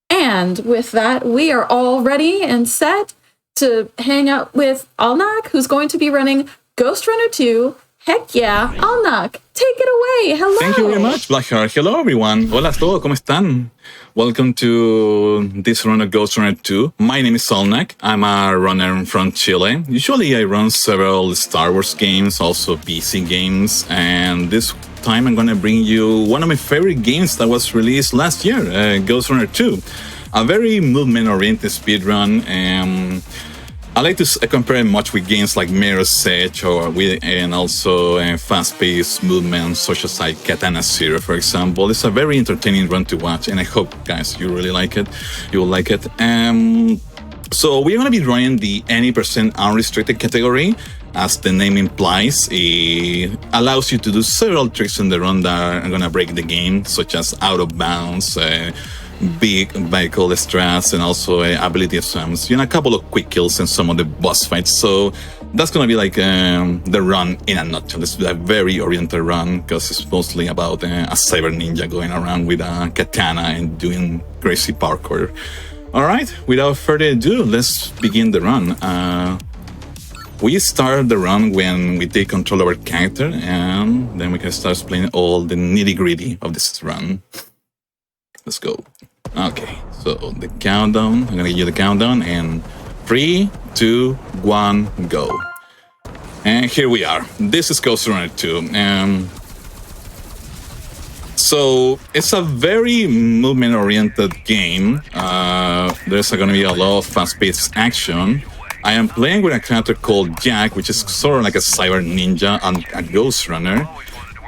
And with that, we are all ready and set to hang out with Alnak, who's going to be running Ghostrunner 2. Heck yeah, Alnak, take it away. Hello. Thank you very much, Blackheart. Hello, everyone. Hola a todos, ¿cómo están? Welcome to this run of Ghostrunner 2. My name is Alnak. I'm a runner from Chile. Usually I run several Star Wars games, also PC games, and this time I'm going to bring you one of my favorite games that was released last year, Ghostrunner 2. A very movement-oriented speedrun. I like to compare it much with games like Mirror's Edge and also fast-paced movements such as like Katana Zero, for example. It's a very entertaining run to watch, and I hope, guys, you really like it. You will like it. So we're going to be running the any % unrestricted category. As the name implies, it allows you to do several tricks in the run that are going to break the game, such as out of bounds, big vehicle strats, and also ability sums, a couple of quick kills and some of the boss fights. So that's gonna be like the run in a nutshell. It's a very oriented run because it's mostly about a cyber ninja going around with a katana and doing crazy parkour. All right, without further ado, let's begin the run. We start the run when we take control of our character, and then we can start explaining all the nitty-gritty of this run. Let's go. Okay, so the countdown. I'm gonna give you the countdown, and 3, 2, 1, go. And here we are. This is Ghostrunner 2. So it's a very movement-oriented game. There's gonna be a lot of fast-paced action. I am playing with a character called Jack, which is sort of like a cyber ninja and a Ghostrunner.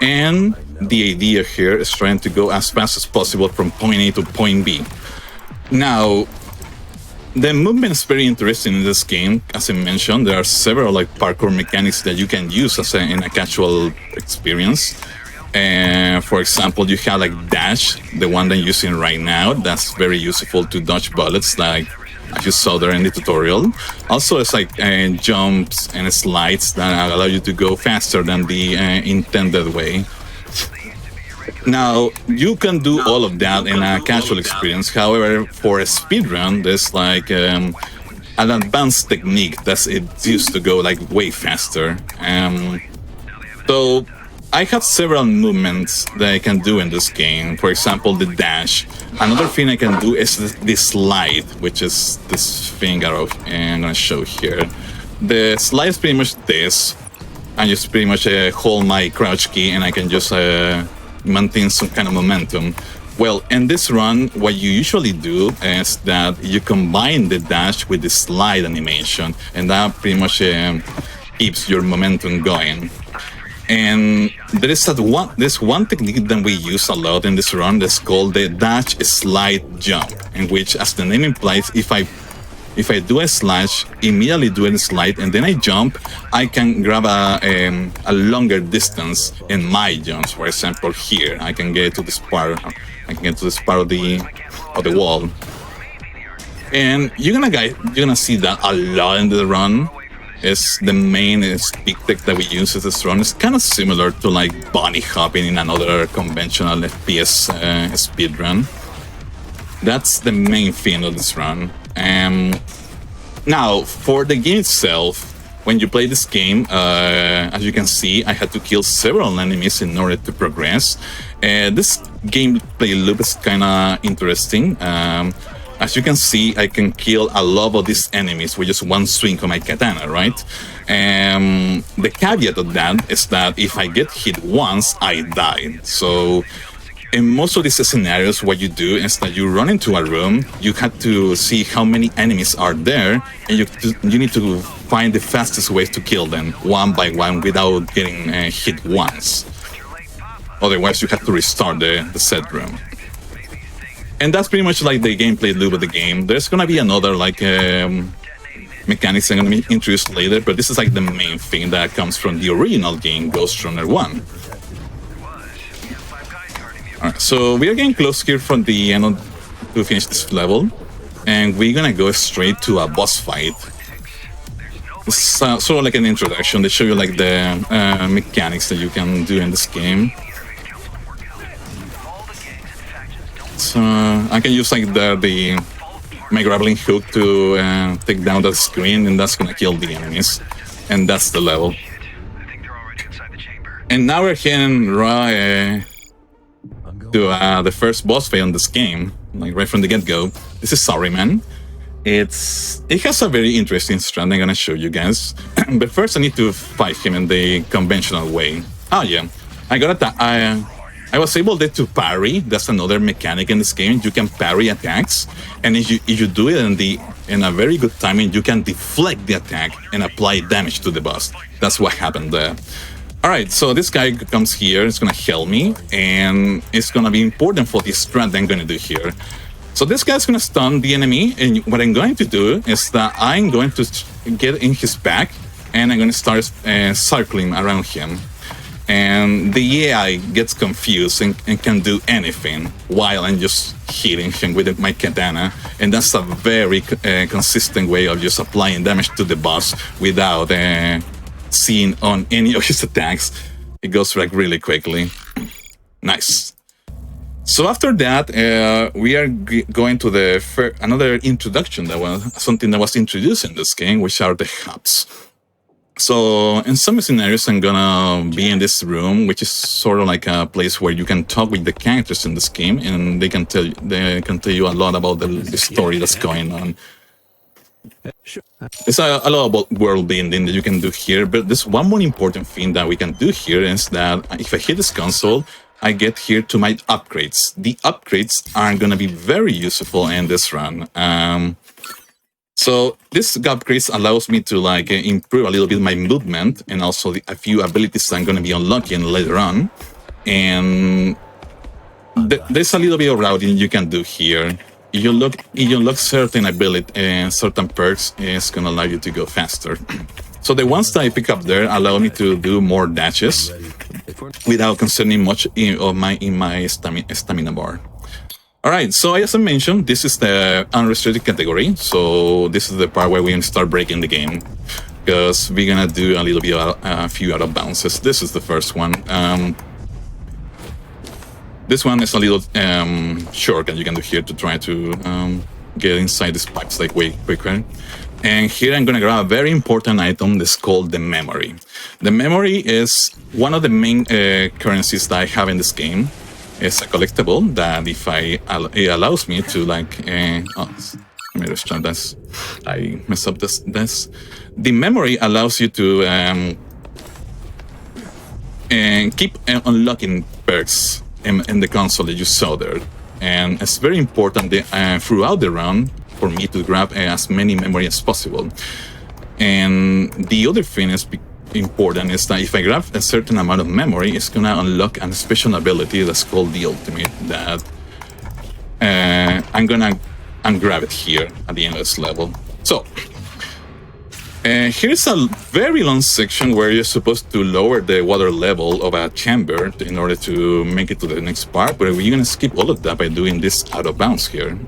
And the idea here is trying to go as fast as possible from point A to point B. Now, the movement is very interesting in this game. As I mentioned, there are several like parkour mechanics that you can use in a casual experience. For example, you have like dash, the one that I'm using right now. That's very useful to dodge bullets, like as you saw there in the tutorial. Also, it's like jumps and slides that allow you to go faster than the intended way. Now, you can do all of that in a casual experience. However, for a speedrun, there's like an advanced technique that's used to go like way faster. So I have several movements that I can do in this game. For example, the dash. Another thing I can do is the slide, which is this thing I'm going to show here. The slide is pretty much this. I just pretty much hold my crouch key and I can just maintain some kind of momentum. Well, in this run, what you usually do is that you combine the dash with the slide animation, and that pretty much keeps your momentum going. And there is this one technique that we use a lot in this run that's called the dash slide jump, in which, as the name implies, if I do a slash, immediately do a slide, and then I jump, I can grab a longer distance in my jumps. For example, here I can get to this part. I can get to this part of the wall, and you're gonna see that a lot in the run. Is the main speed tech that we use in this run. It's kind of similar to like bunny hopping in another conventional FPS speed run. That's the main thing of this run. Now, for the game itself, when you play this game, as you can see, I had to kill several enemies in order to progress. This gameplay loop is kind of interesting. As you can see, I can kill a lot of these enemies with just one swing of my katana, right? The caveat of that is that if I get hit once, I die. So In most of these scenarios, what you do is that you run into a room, you have to see how many enemies are there, and you need to find the fastest ways to kill them, one by one, without getting hit once. Otherwise, you have to restart the set room. And that's pretty much like the gameplay loop of the game. There's gonna be another like mechanics I'm gonna be introduced later, but this is like the main thing that comes from the original game, Ghostrunner 1. Alright, so we are getting close here from the end to finish this level, and we're gonna go straight to a boss fight. It's sort of like an introduction. They show you like the mechanics that you can do in this game. So I can use like my grappling hook to take down that screen, and that's gonna kill the enemies. And that's the level. And now we're heading right to the first boss fight on this game, like right from the get-go. This is Sorryman. It has a very interesting strat I'm gonna show you guys. But first I need to fight him in the conventional way. Oh yeah, I was able to parry. That's another mechanic in this game. You can parry attacks, and if you do it in a very good timing, you can deflect the attack and apply damage to the boss. That's what happened there. Alright, so this guy comes here, it's gonna heal me, and it's gonna be important for this strat that I'm gonna do here. So this guy's gonna stun the enemy, and what I'm going to do is that I'm going to get in his back, and I'm gonna start circling around him. And the AI gets confused and can do anything while I'm just hitting him with my katana. And that's a very consistent way of just applying damage to the boss without seeing on any of his attacks. It goes like really quickly. Nice. So after that, we are going to another introduction that was something that was introduced in this game, which are the hubs. So in some scenarios, I'm gonna be in this room, which is sort of like a place where you can talk with the characters in this game, and they can tell you a lot about the story that's going on. There's a lot about world building that you can do here, but there's one more important thing that we can do here is that if I hit this console, I get here to my upgrades. The upgrades are gonna be very useful in this run. So this upgrades allows me to like improve a little bit my movement and also a few abilities I'm going to be unlocking later on. And there's a little bit of routing you can do here. If you unlock certain ability and certain perks, it's going to allow you to go faster. So the ones that I pick up there allow me to do more dashes without consuming much in my stamina bar. Alright, so as I mentioned, this is the unrestricted category, so this is the part where we're going to start breaking the game, because we're going to do a little bit of a few out of bounces. This is the first one. This one is a little shortcut you can do here to try to get inside these pipes like way quicker. And here I'm going to grab a very important item that's called the memory. The memory is one of the main currencies that I have in this game. It's a collectible that it allows me to like let me just try this. I messed up this. The memory allows you to keep unlocking perks in the console that you saw there, and it's very important throughout the run for me to grab as many memory as possible. And the other thing is important is that if I grab a certain amount of memory, it's gonna unlock a special ability that's called the ultimate that I'm gonna ungrab it here at the end of this level. So here's a very long section where you're supposed to lower the water level of a chamber in order to make it to the next part, but we're gonna skip all of that by doing this out of bounds here.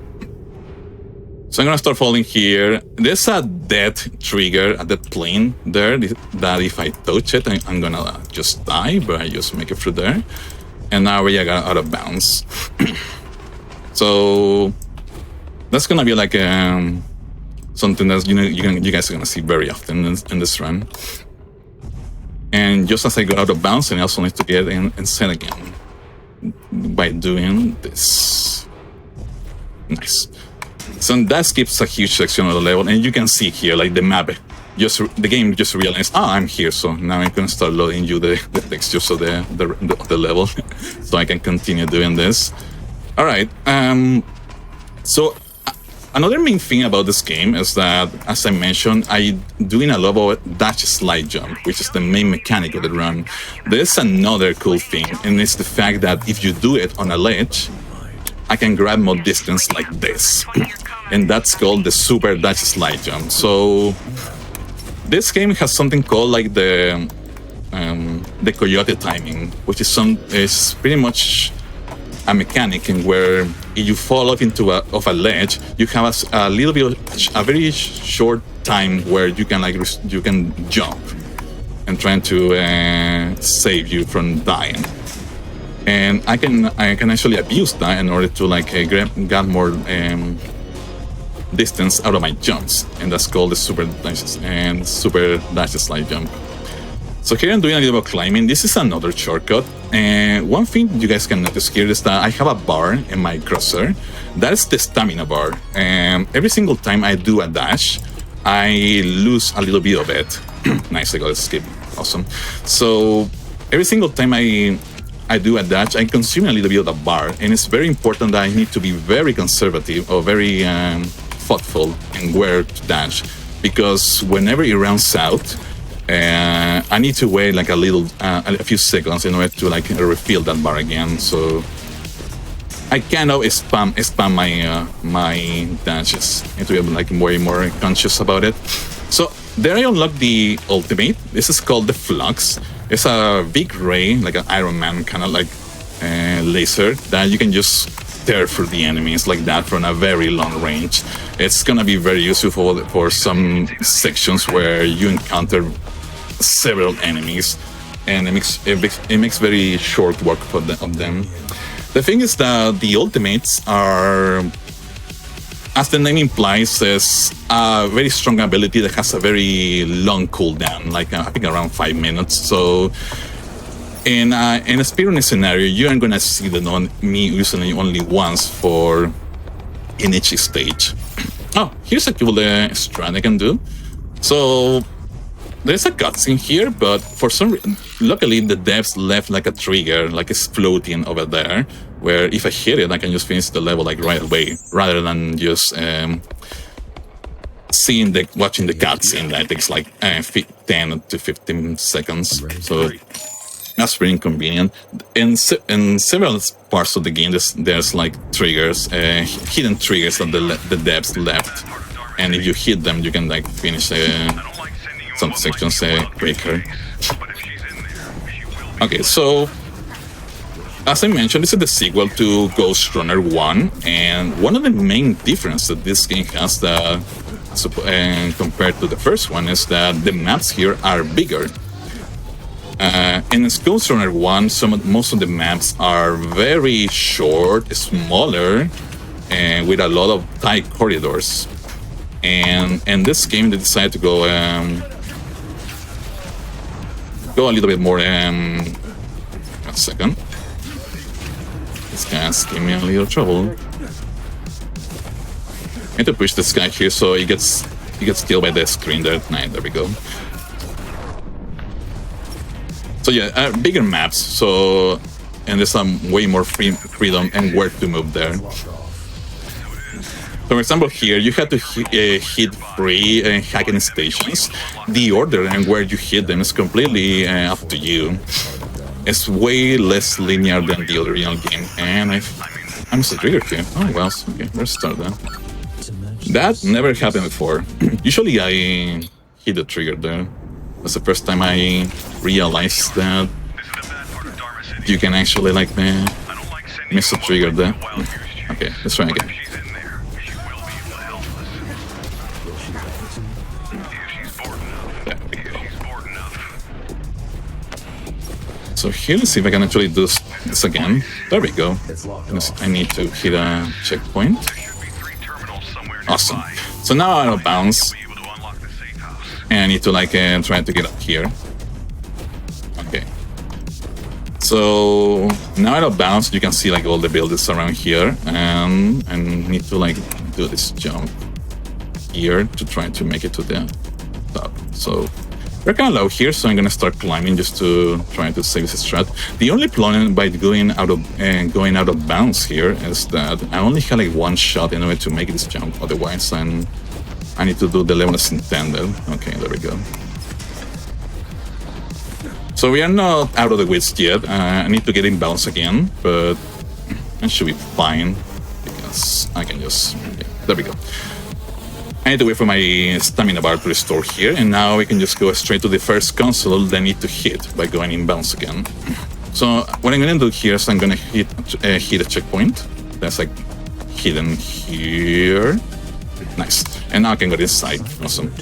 So I'm gonna start falling here. There's a death trigger at that plane there that if I touch it, I'm gonna just die, but I just make it through there. And now we got out of bounds. So that's gonna be like something that you guys are gonna see very often in this run. And just as I go out of bounds, I also need to get in set again by doing this. Nice. So that skips a huge section of the level, and you can see here like the map the game just realized, I'm here, so now I'm gonna start loading you the textures of the level, so I can continue doing this. All right. So another main thing about this game is that, as I mentioned, I'm doing a lot of dash slide jump, which is the main mechanic of the run. There's another cool thing, and it's the fact that if you do it on a ledge, I can grab more distance like this, and that's called the super dash slide jump. So this game has something called like the coyote timing, which is pretty much a mechanic in where if you fall off into a ledge, you have a very short time where you can jump and trying to save you from dying. And I can actually abuse that in order to get more distance out of my jumps, and that's called the super dash slide jump. So here I'm doing a little bit of climbing. This is another shortcut, and one thing you guys can notice here is that I have a bar in my cursor. That's the stamina bar, and every single time I do a dash, I lose a little bit of it. Nice, I got a skip. Awesome. So every single time I do a dash, I consume a little bit of the bar, and it's very important that I need to be very conservative or very thoughtful in where to dash, because whenever it runs out, I need to wait like a few seconds in order to refill that bar again. So I kind of spam my dashes. I need to be way more conscious about it. So there I unlock the ultimate. This is called the Flux. It's a big ray, like an Iron Man kind of laser that you can just tear through the enemies like that from a very long range. It's gonna be very useful for some sections where you encounter several enemies, and it makes very short work of them. The thing is that the ultimates are, as the name implies, is a very strong ability that has a very long cooldown, I think around 5 minutes. So in a speedrunning scenario, you are gonna see me using only once in each stage. Oh, here's a cool strat I can do. So there's a cutscene here, but for some reason, luckily the devs left a trigger, it's floating over there, where if I hit it, I can just finish the level right away, rather than just watching the cutscene that takes 10 to 15 seconds. So that's pretty inconvenient. In several parts of the game, there's triggers, hidden triggers that the devs left, and if you hit them, you can finish some sections quicker. Okay, so as I mentioned, this is the sequel to Ghostrunner 1, and one of the main differences that this game has compared to the first one is that the maps here are bigger. In Ghostrunner 1, most of the maps are very short, smaller, and with a lot of tight corridors. And in this game, they decided to go a little bit more. A second. This guy's giving me a little trouble. I need to push this guy here so he gets killed by the screen there. There we go. So yeah, bigger maps. So, and there's some way more freedom and where to move there. For example, here you have to hit 3 hacking stations. The order and where you hit them is completely up to you. It's way less linear than the original game, and I missed a trigger here. Oh well, okay, let's start that. That never happened before. Usually I hit the trigger there. That's the first time I realized that you can actually miss a trigger there. Okay, let's try again. So here, let's see if I can actually do this again. There we go. I need to hit a checkpoint. Awesome. So now I'm out of bounds. And I need to try to get up here. Okay. So now out of bounds, you can see all the buildings around here. And I need to do this jump here to try to make it to the top. So we're kind of low here, so I'm gonna start climbing just to try to save this strat. The only problem by going out of bounds here is that I only had like one shot in order to make this jump. Otherwise, I need to do the level as intended. Okay, there we go. So we are not out of the woods yet. I need to get in bounds again, but I should be fine because I can just... Yeah, there we go. I need to wait for my stamina bar to restore here, and now we can just go straight to the first console that I need to hit by going in bounds again. So what I'm going to do here is I'm going to hit a checkpoint. That's like hidden here. Nice. And now I can go inside. Awesome.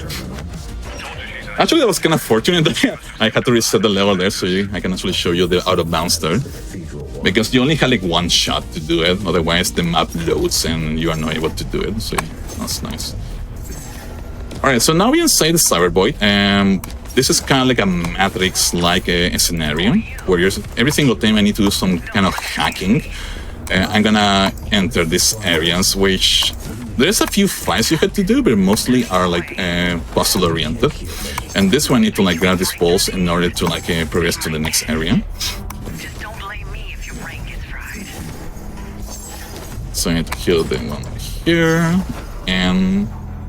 Actually, that was kind of fortunate that I had to reset the level there, so I can actually show you the out of bounds there. Because you only had like one shot to do it, otherwise the map loads and you are not able to do it, so that's nice. Alright, so now we're inside the Cyberboy, and this is kind of like a Matrix-like scenario, where every single time I need to do some kind of hacking. I'm gonna enter these areas, which there's a few fights you have to do, but mostly are like puzzle-oriented. And this one I need to like grab these balls in order to like progress to the next area. So I need to kill the one here, and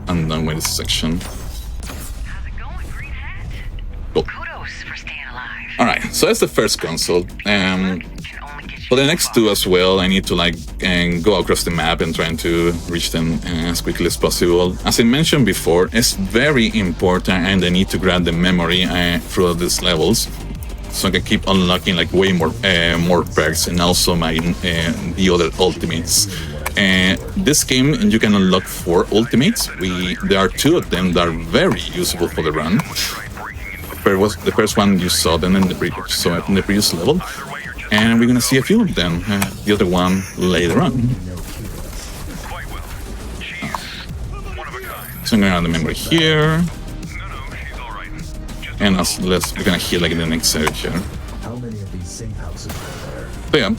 I'm done with this section. Cool. Alright, so that's the first console. For the next two as well, I need to like go across the map and try to reach them as quickly as possible. As I mentioned before, it's very important, and I need to grab the memory throughout these levels, so I can keep unlocking like way more perks, and also my the other ultimates. This game, you can unlock 4 ultimates. There are 2 of them that are very usable for the run. The first one you saw them in the previous level, and we're gonna see a few of them. The other one later on. So I'm gonna add the memory here, and we're gonna heal like in the next area here. So yeah,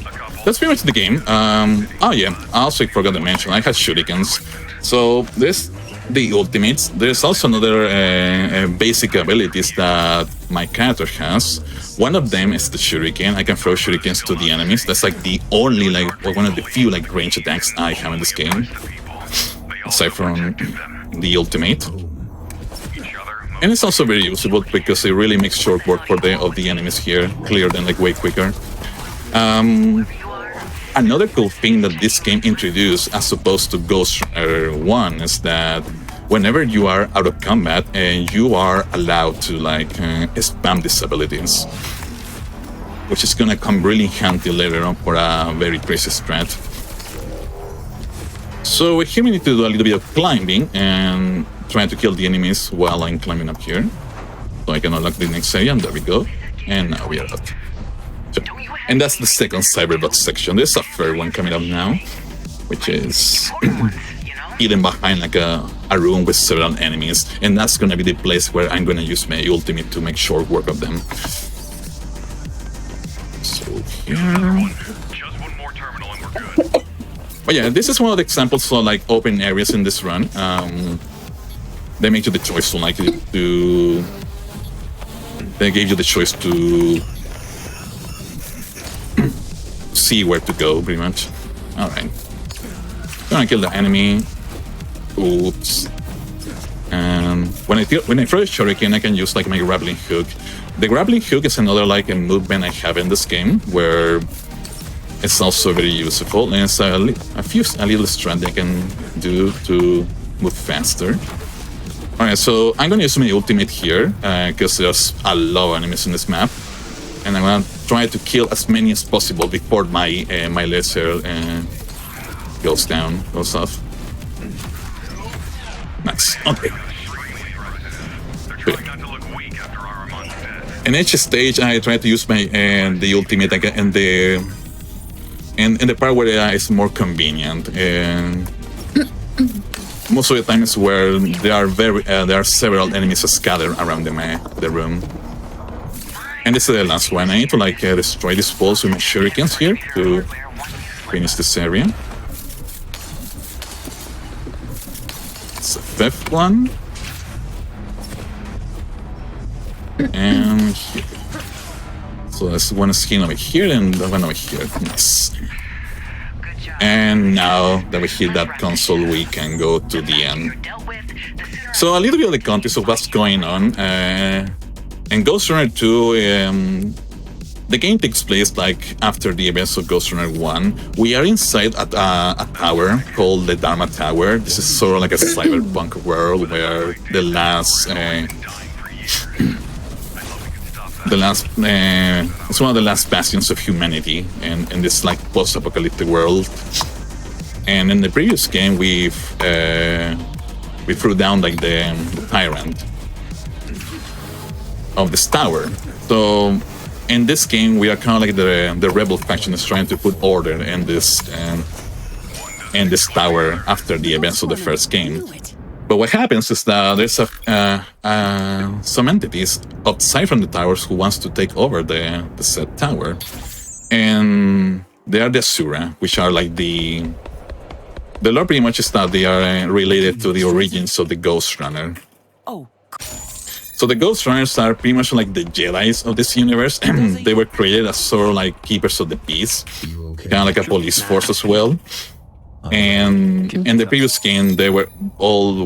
that's pretty much the game. Oh yeah, I also forgot to mention I had shurikens. So there's the ultimates. There's also another basic abilities that my character has. One of them is the shuriken. I can throw shurikens to the enemies. That's like the only one of the few like range attacks I have in this game, aside from the ultimate. And it's also very usable because it really makes short work of the enemies here, clear them like way quicker. Another cool thing that this game introduced, as opposed to Ghostrunner 1, is that whenever you are out of combat, you are allowed to like spam these abilities, which is gonna come really handy later on for a very crazy strat. So here we need to do a little bit of climbing and trying to kill the enemies while I'm climbing up here. So I can unlock the next area, and there we go. And now we are out. And that's the second Cyberbot section. There's a third one coming up now, which is hidden behind like a room with several enemies, and that's gonna be the place where I'm gonna use my ultimate to make short work of them. So here. But yeah, this is one of the examples of like open areas in this run. They make you the choice to like they gave you the choice to see where to go, pretty much. Alright. Gonna kill the enemy. Oops. And when I throw a shuriken, I can use like my grappling hook. The grappling hook is another like a movement I have in this game, where it's also very useful, and it's a little strength I can do to move faster. Alright, so I'm gonna use my ultimate here, because there's a lot of enemies in this map. And I'm gonna try to kill as many as possible before my my laser goes off. Nice. Okay. In each stage, I try to use my the ultimate and the part where it's more convenient. And most of the time, it's where there are several enemies scattered around the room. And this is the last one. I need to like destroy these balls with my shurikens here to finish this area. It's the 5th one. And here. So there's one skin over here and one over here. Nice. And now that we hit that console, we can go to the end. So a little bit of the context of what's going on. In Ghostrunner 2, the game takes place like after the events of Ghostrunner 1. We are inside a tower called the Dharma Tower. This is sort of like a cyberpunk world where it's one of the last bastions of humanity in this like post-apocalyptic world. And in the previous game, we threw down like the tyrant of this tower. So in this game, we are kind of like the rebel faction is trying to put order in this tower after the events of the first game. But what happens is that there's some entities outside from the towers who wants to take over the said tower, and they are the Asura, which are like the lore pretty much is that they are related to the origins of the Ghostrunner. So the Ghostrunners are pretty much like the Jedis of this universe. They were created as sort of like keepers of the peace, kind of like a police force as well. And in the previous game, they were all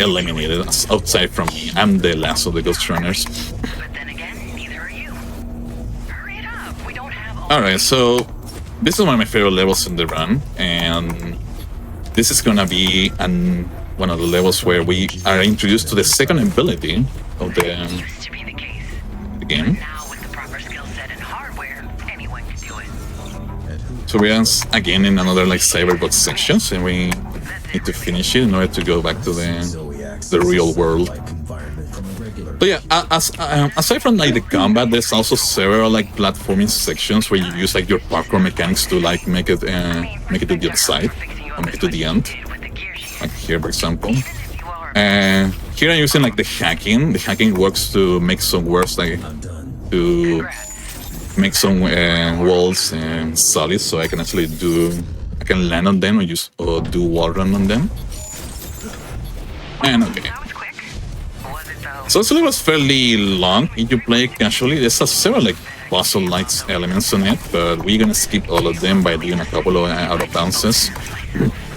eliminated outside from me. I'm the last of the Ghostrunners. Alright, so this is one of my favorite levels in the run, and this is gonna be one of the levels where we are introduced to the second ability of the game. So we are again in another like cyberbot section, and we need to finish it in order to go back to the real world. But yeah, aside from like the combat, there's also several like platforming sections where you use like your parkour mechanics to like make it to the other side, or make it to the end. Like here, for example. And here I'm using like the hacking. The hacking works to make some words like to make some walls solid, so I can actually land on them or do wall run on them. And okay. So this was fairly long. If you play casually, there's several like puzzle-like elements on it, but we're gonna skip all of them by doing a couple of out of bounces.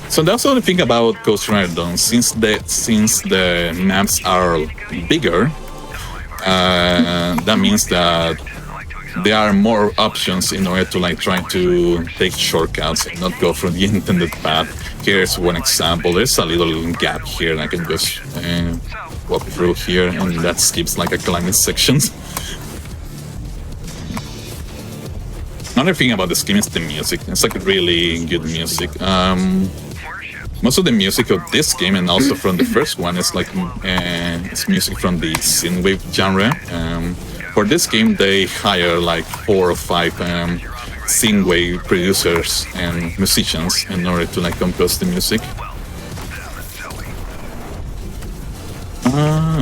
So that's the thing about Ghostrunner Dawn. Since the maps are bigger, that means that there are more options in order to like try to take shortcuts and not go from the intended path. Here's one example. There's a little gap here, and I can just walk through here, and that skips like a climbing section. Another thing about this game is the music. It's like really good music. Most of the music of this game, and also from the first one, is like it's music from the synthwave genre. For this game, they hire like 4 or 5 synthwave producers and musicians in order to like compose the music.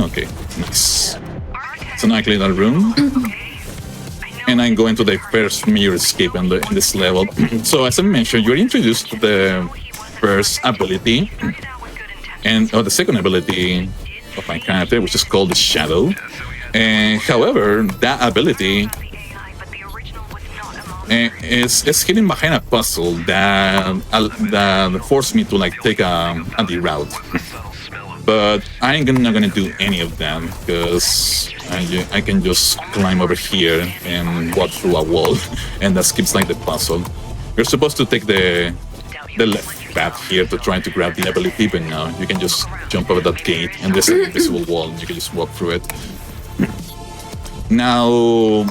Okay, nice. So now I clear that room. And I'm going to the first mirror escape in this level. So as I mentioned, you're introduced to the first ability, and the second ability of my character, which is called the Shadow. And however, that ability is hidden behind a puzzle that forced me to like take a route. But I ain't not gonna do any of them because I can just climb over here and walk through a wall, and that skips like the puzzle. You're supposed to take the left path here to try to grab the ability, but now you can just jump over that gate, and there's an invisible wall, and you can just walk through it. Now,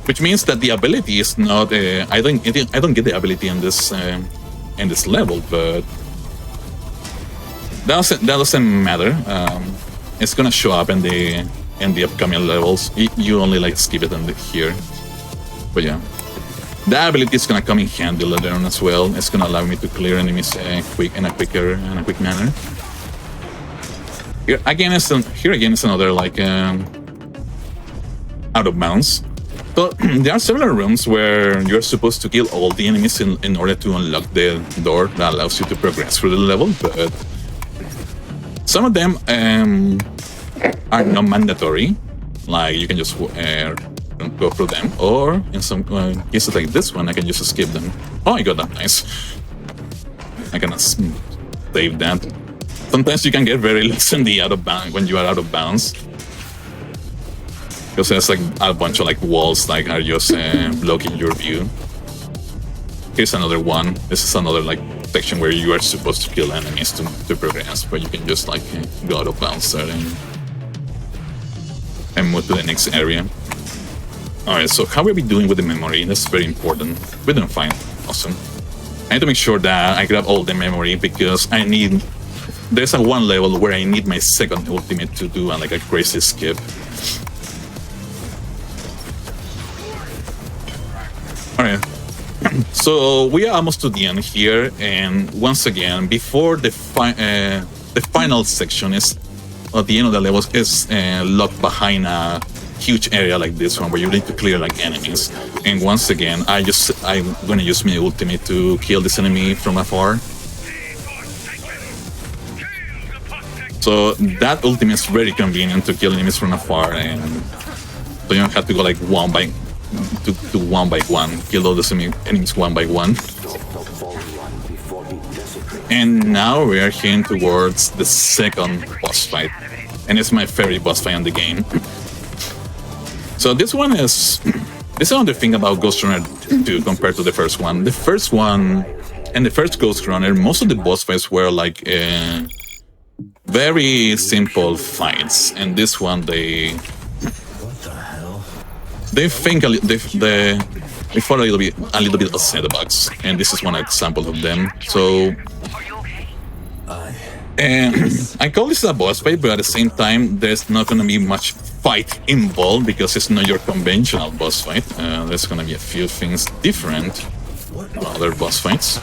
which means that the ability is not. I don't get the ability in this level, but that doesn't matter. It's gonna show up in the upcoming levels. You only like skip it here, but yeah, that ability is gonna come in handy later on as well. It's gonna allow me to clear enemies in a quick manner. Here again is another like out of bounds. So there are several rooms where you're supposed to kill all the enemies in order to unlock the door that allows you to progress through the level, but some of them are not mandatory. Like you can just go through them, or in some cases like this one, I can just skip them. Oh, I got that nice. I can save that. Sometimes you can get very lost in the out of bounds when you are out of bounds, because there's like a bunch of like walls like are just blocking your view. Here's another one. This is another like section where you are supposed to kill enemies to progress, but you can just like go out of bounds there and move to the next area. Alright, so how are we doing with the memory? That's very important. We're doing fine. Awesome. I need to make sure that I grab all the memory because I need... There's a one level where I need my second ultimate to do like a crazy skip. Alright. So we are almost to the end here, and once again, before the final section is at the end of the levels is locked behind a huge area like this one where you need to clear like enemies. And once again, I'm gonna use my ultimate to kill this enemy from afar. So that ultimate is very convenient to kill enemies from afar, and so you don't have to go like one by one, kill all the enemies one by one. And now we are heading towards the second boss fight, and it's my favorite boss fight in the game. So this one is another thing about Ghostrunner 2 compared to the first one. The first one and the first Ghostrunner, most of the boss fights were like very simple fights, and this one they follow a little bit outside the box, and this is one example of them. So, I call this a boss fight, but at the same time, there's not going to be much fight involved because it's not your conventional boss fight. There's going to be a few things different from other boss fights.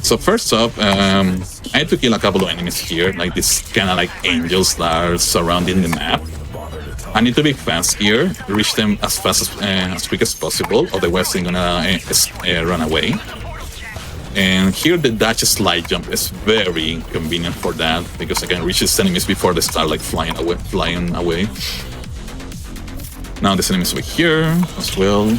So first up, I had to kill a couple of enemies here, like these kind of like angels that are surrounding the map. I need to be fast here, reach them as fast as quick as possible, otherwise they're gonna run away. And here the dash slide jump is very convenient for that, because I can reach these enemies before they start like flying away. Now this enemy is over here as well.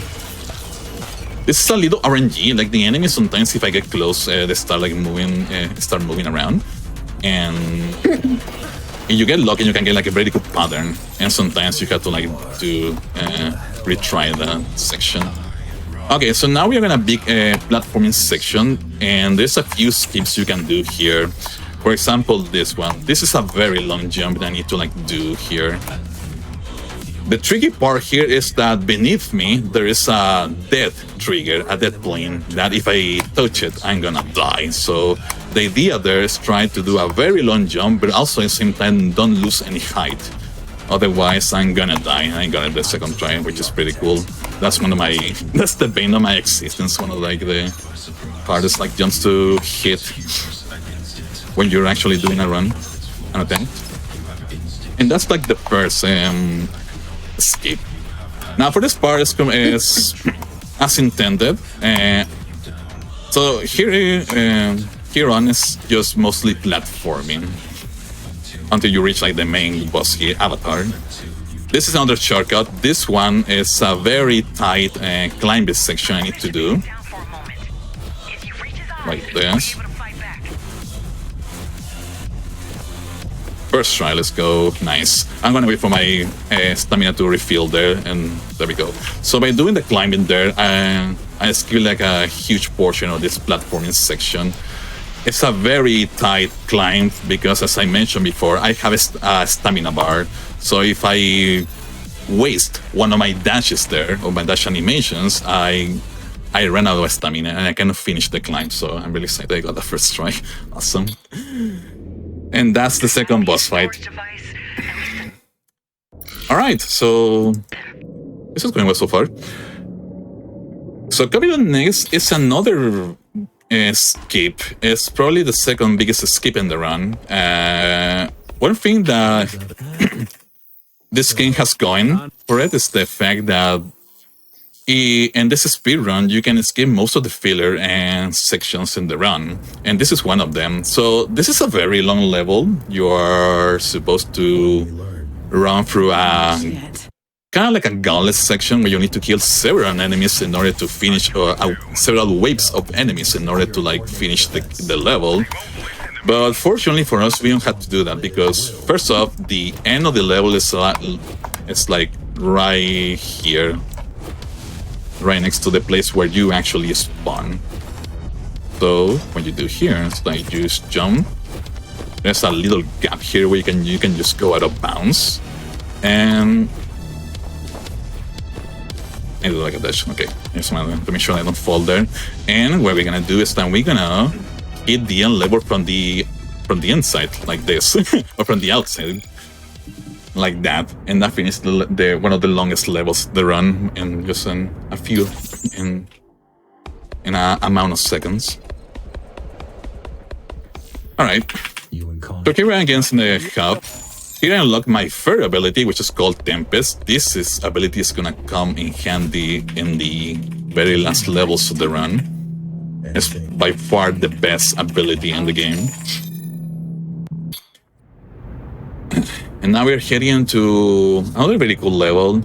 This is a little RNG, like the enemies sometimes if I get close, they start like moving around. And if you get lucky, you can get like a very good pattern, and sometimes you have to like retry the section. Okay, so now we are in a big platforming section, and there's a few skips you can do here. For example, this one. This is a very long jump that I need to like do here. The tricky part here is that beneath me there is a death trigger, a death plane, that if I touch it, I'm gonna die. So the idea there is try to do a very long jump, but also at the same time don't lose any height. Otherwise, I'm gonna die. I got it the second try, which is pretty cool. That's that's the bane of my existence. One of like the hardest like jumps to hit when you're actually doing an attempt. And that's like the first skip. Now for this part is as intended. So here on is just mostly platforming until you reach like the main boss here, Avatar. This is another shortcut. This one is a very tight climbing section I need to do. Like this. First try, let's go. Nice. I'm gonna wait for my stamina to refill there, and there we go. So by doing the climbing there, I skill like a huge portion of this platforming section. It's a very tight climb because, as I mentioned before, I have a stamina bar. So if I waste one of my dashes there, or my dash animations, I ran out of stamina and I cannot finish the climb. So I'm really excited I got the first try. Awesome. And that's the second boss fight. Alright, so this is going well so far. So coming up next is another skip. It's probably the second biggest skip in the run. One thing that this game has going for it is the fact that in this speed run, you can skip most of the filler and sections in the run, and this is one of them. So this is a very long level. You are supposed to run through a kind of like a gauntlet section where you need to kill several enemies in order to finish, several waves of enemies in order to like finish the level. But fortunately for us, we don't have to do that because first off, the end of the level is like right here, right next to the place where you actually spawn. So what you do here is like you just jump. There's a little gap here where you can just go out of bounds, and I do like a dash. Okay, let me sure I don't fall there. And what we're gonna do is that we're gonna hit the end level from the inside like this, or from the outside like that, and that finishes the one of the longest levels the run in just a few in a amount of seconds. All right. So here we're against the hub. Here I unlock my third ability, which is called Tempest. This ability is gonna come in handy in the very last levels of the run. It's by far the best ability in the game. And now we're heading into another very cool level.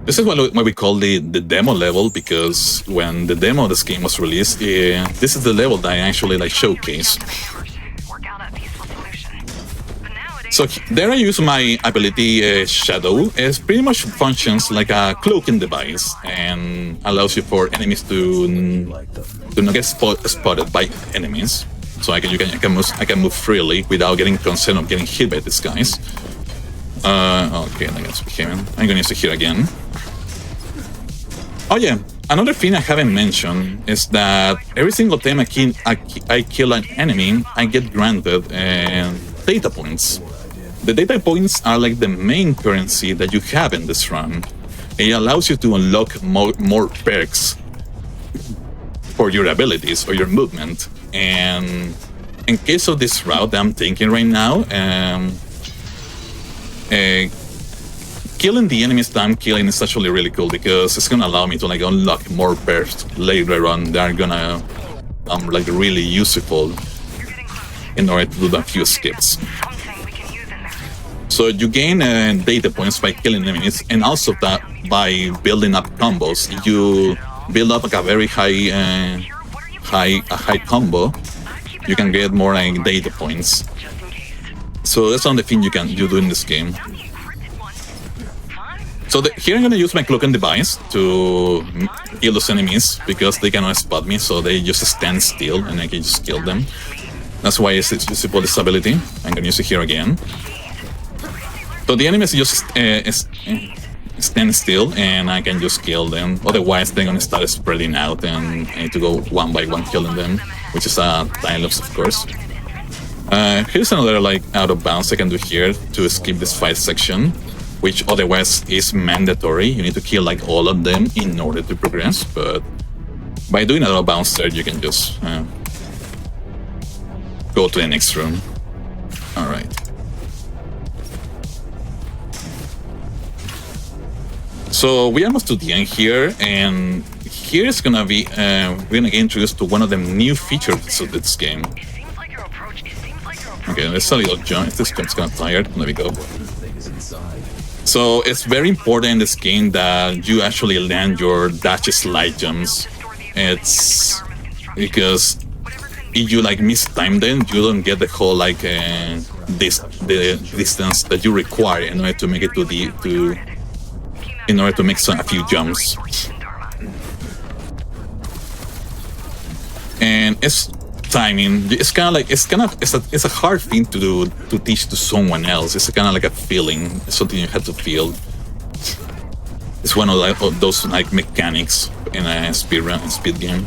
This is what we call the demo level, because when the demo of this game was released, this is the level that I actually like showcase. So there I use my ability Shadow. It pretty much functions like a cloaking device and allows you for enemies to not get spotted by enemies. So I can move freely without getting concerned of getting hit by these guys. Okay, I'm gonna use it here again. Oh yeah, another thing I haven't mentioned is that every single time I kill an enemy, I get granted data points. The data points are like the main currency that you have in this run. It allows you to unlock more perks for your abilities or your movement. And in case of this route that I'm taking right now, killing the enemies that I'm killing is actually really cool because it's gonna allow me to like unlock more perks later on that are gonna like really useful in order to do a few skips. So you gain data points by killing enemies, and also that by building up combos, you build up like a very high combo. You can get more like data points. So that's another thing you do in this game. So here I'm gonna use my cloaking device to kill those enemies because they cannot spot me, so they just stand still and I can just kill them. That's why it's usable this ability. I'm gonna use it here again. So the enemies just stand still and I can just kill them. Otherwise they're gonna start spreading out and I need to go one by one killing them, which is a time lapse, of course. Here's another like out of bounds I can do here to skip this fight section, which otherwise is mandatory. You need to kill like all of them in order to progress, but by doing out of bounds there, you can just go to the next room. All right. So we are almost to the end here, and here is gonna be we're gonna get introduced to one of the new features of this game. Okay, let's a little jump. This jump's kind of tired. There we go. So it's very important in this game that you actually land your dash slide jumps. It's because if you like mistime them, you don't get the whole like the distance that you require in order to make it in order to make a few jumps. And it's timing. It's a hard thing to do, to teach to someone else. It's kind of like a feeling. It's something you have to feel. It's one of those like mechanics in a speed game.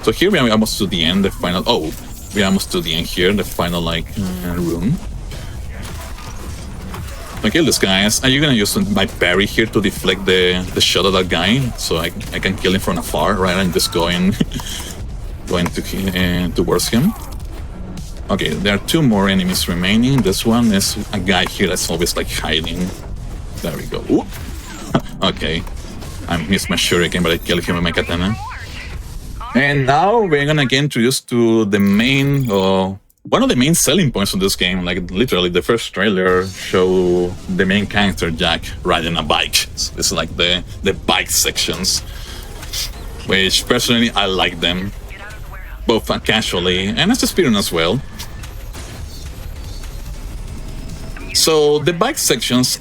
So here we are almost to the end, the final. Oh, we are almost to the end here, the final like room. I kill this guy. You're gonna use my parry here to deflect the shot of that guy, so I can kill him from afar, right? And just going towards him. Okay, there are two more enemies remaining. This one is a guy here that's always like hiding. There we go. Ooh. Okay, I missed my shuriken, but I killed him with my katana. And now we're gonna get introduced to the main one of the main selling points of this game, like literally the first trailer show the main character Jack riding a bike. So it's like the bike sections, which personally I like them, both casually and as a experience as well. So the bike sections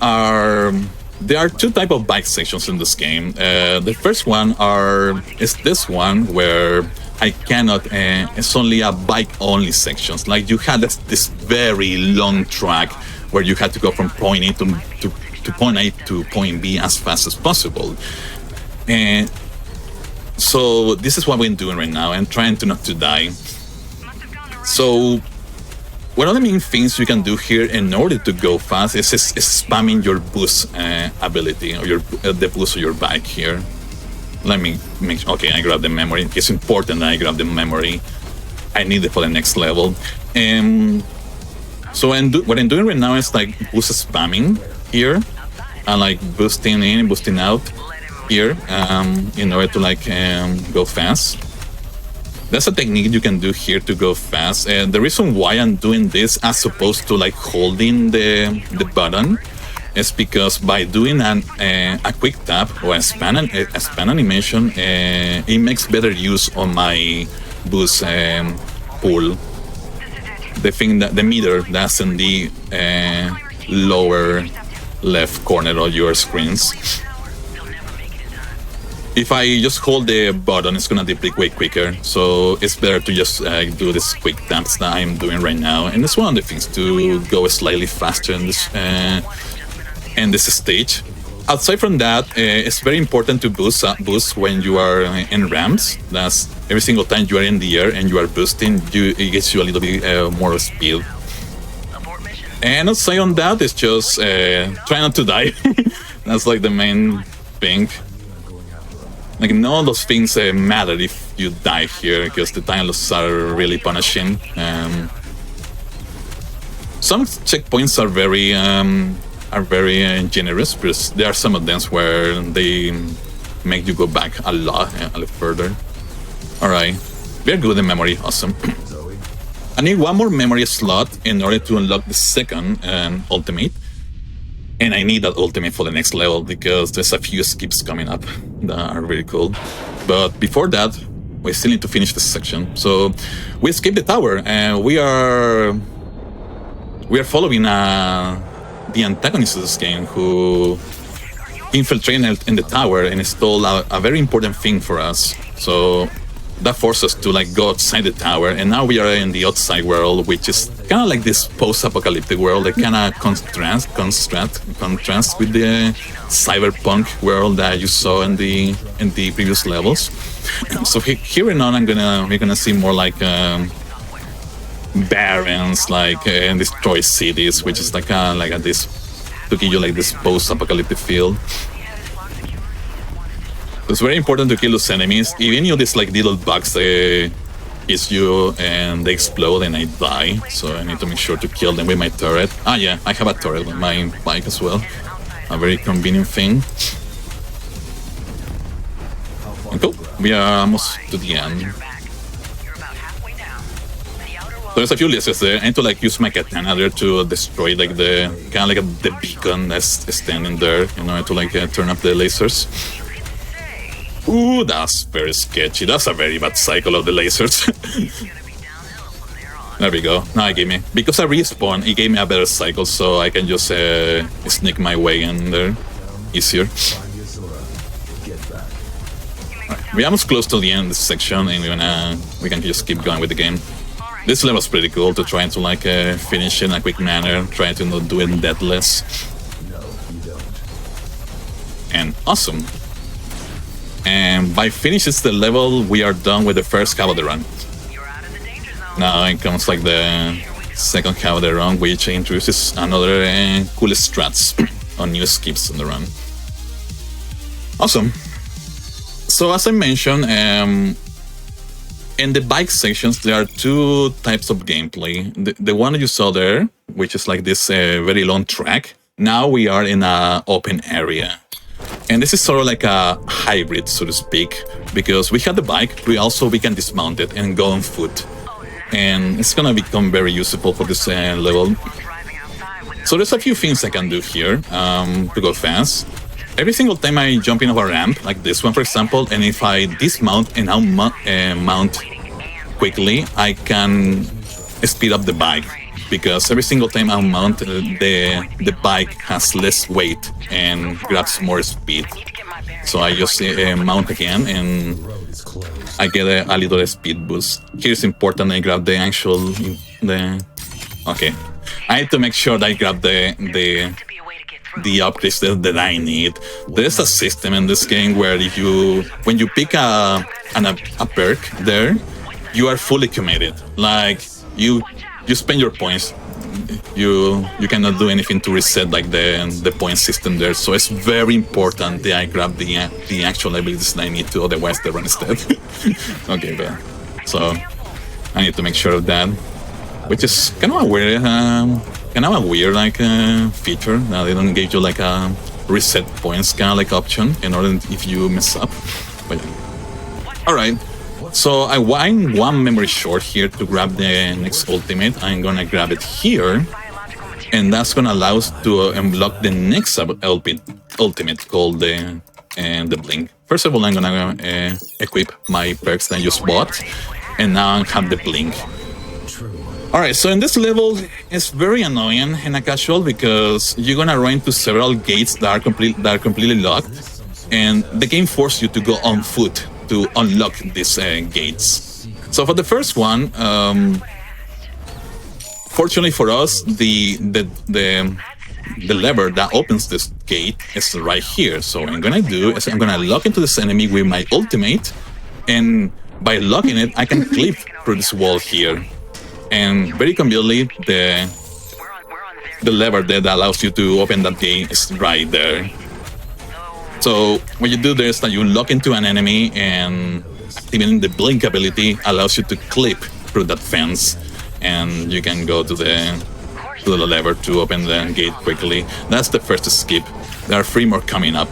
there are two types of bike sections in this game. The first one is this one where I cannot, it's only a bike-only sections. Like you had this very long track where you had to go from point A to point A to point B as fast as possible. And so this is what we're doing right now and trying to not to die. So one of the main things you can do here in order to go fast is spamming your boost ability, or the boost of your bike here. Let me make okay, I grab the memory. It's important that I grab the memory. I need it for the next level. So what I'm doing right now is like boost spamming here, and like boosting in, boosting out here, in order to like go fast. That's a technique you can do here to go fast. And the reason why I'm doing this as opposed to like holding the button is because by doing a quick tap or a span animation, it makes better use of my boost pool. The meter that's in the lower left corner of your screens. If I just hold the button, it's gonna deplete way quicker. So it's better to just do this quick taps that I'm doing right now. And it's one of the things to go slightly faster in this stage. Aside from that, it's very important to boost when you are in ramps. That's every single time you are in the air and you are boosting, it gets you a little bit more speed. And aside on that, it's just try not to die. That's like the main thing. Like none of those things matter if you die here, because the time losses are really punishing. Some checkpoints are very generous, because there are some of them where they make you go back a lot further. All right, we're good in memory. Awesome. I need one more memory slot in order to unlock the second ultimate. And I need that ultimate for the next level, because there's a few skips coming up that are really cool. But before that, we still need to finish this section. So we skipped the tower, and we are following the antagonist of this game, who infiltrated in the tower and stole a very important thing for us. So that forced us to like go outside the tower, and now we are in the outside world, which is kind of like this post-apocalyptic world that kind of contrasts with the cyberpunk world that you saw in the previous levels. So here and on, we're gonna see more like barons, like destroyed cities, which is like this to give you like this post-apocalyptic feel. It's very important to kill those enemies. Even if these like little bugs hit you and they explode and I die, so I need to make sure to kill them with my turret. Ah yeah, I have a turret with my bike as well. A very convenient thing. And cool, we are almost to the end. So there's a few lasers there. I need to like use my katana there to destroy like the kind of like the beacon that's standing there, you know, to like turn up the lasers. Ooh, that's very sketchy. That's a very bad cycle of the lasers. There we go. Now it gave me, because I respawn, it gave me a better cycle, so I can just sneak my way in there easier. Right, we're almost close to the end of this section, and we can just keep going with the game. This level is pretty cool to try to like finish in a quick manner, try to not do it deathless. And awesome. And by finishing the level, we are done with the first half of the run. Now it comes like the second half of the run, which introduces another cool strats on new skips on the run. Awesome. So as I mentioned, in the bike sections, there are two types of gameplay. The one that you saw there, which is like this very long track. Now we are in an open area. And this is sort of like a hybrid, so to speak, because we have the bike, we can dismount it and go on foot. and it's gonna become very useful for this level. So there's a few things I can do here to go fast. Every single time I jump in over a ramp, like this one for example, and if I dismount and mount quickly, I can speed up the bike, because every single time I mount, the bike has less weight and grabs more speed. So I just mount again and I get a little speed boost. Here's important, I grab the actual... Okay. I need to make sure that I grab the upgrades that I need. There's a system in this game where when you pick a perk there, you are fully committed. Like you spend your points. You cannot do anything to reset like the point system there. So it's very important that I grab the actual abilities that I need to, otherwise they run instead. Okay, but so I need to make sure of that, which is kind of a weird like feature that they don't give you like a reset points kind of like option in order if you mess up. But yeah. All right. So I'm one memory short here to grab the next ultimate. I'm gonna grab it here, and that's gonna allow us to unlock the next ultimate called the blink. First of all, I'm gonna equip my perks that I just bought, and now I have the blink. All right, so in this level, it's very annoying and casual because you're gonna run into several gates that are completely locked, and the game forces you to go on foot to unlock these gates. So for the first one, fortunately for us, the lever that opens this gate is right here. So what I'm gonna do is I'm gonna lock into this enemy with my ultimate, and by locking it, I can clip through this wall here. And very conveniently, the lever that allows you to open that gate is right there. So what you do there is that you lock into an enemy, and activating the blink ability allows you to clip through that fence, and you can go to the lever to open the gate quickly. That's the first skip. There are 3 more coming up.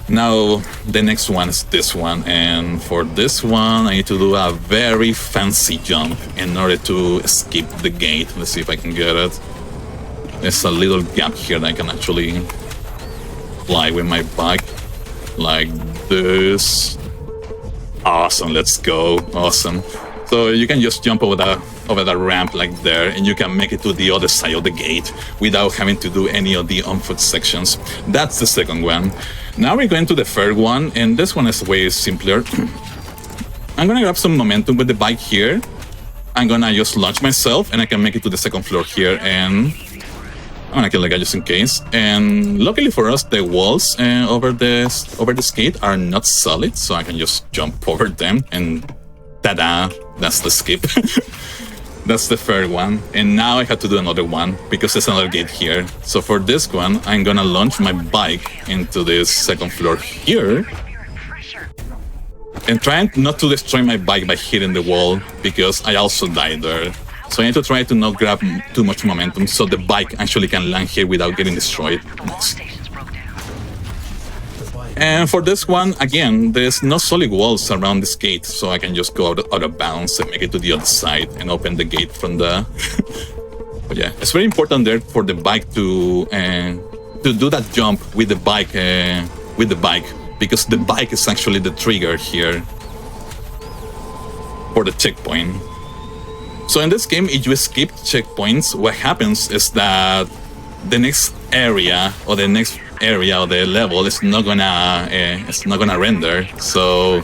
Now the next one is this one, and for this one I need to do a very fancy jump in order to skip the gate. Let's see if I can get it. There's a little gap here that I can actually fly with my bike like this. Awesome, let's go. Awesome. So you can just jump over that ramp like there, and you can make it to the other side of the gate without having to do any of the on-foot sections. That's the second one. Now we're going to the third one, and this one is way simpler. I'm gonna grab some momentum with the bike here. I'm gonna just launch myself, and I can make it to the second floor here, and I'm gonna kill the guy just in case. And luckily for us, the walls over the gate are not solid, so I can just jump over them, and ta-da! That's the skip. That's the third one. And now I have to do another one because there's another gate here. So for this one, I'm gonna launch my bike into this second floor here. And trying not to destroy my bike by hitting the wall, because I also died there. So I need to try to not grab too much momentum so the bike actually can land here without getting destroyed. Nice. And for this one, again, there's no solid walls around this gate, so I can just go out of bounds and make it to the other side and open the gate from the... But yeah, it's very important there for the bike to do that jump with the bike, because the bike is actually the trigger here for the checkpoint. So in this game, if you skip checkpoints, what happens is that the next area of the level is not gonna render. So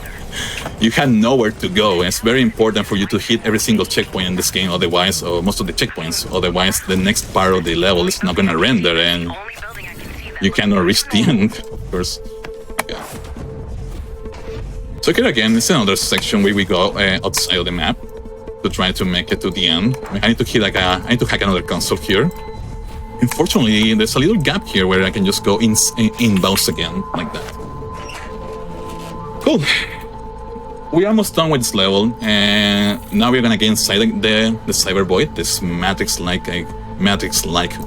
you have nowhere to go. And it's very important for you to hit every single checkpoint in this game, otherwise, or most of the checkpoints. Otherwise, the next part of the level is not gonna render, and you cannot reach the end, of course. Yeah. So here again, it's another section where we go outside of the map to try to make it to the end. I need to hack another console here. Unfortunately, there's a little gap here where I can just go inbounds again, like that. Cool. We're almost done with this level, and now we're gonna get inside the Cyber Void, this Matrix-like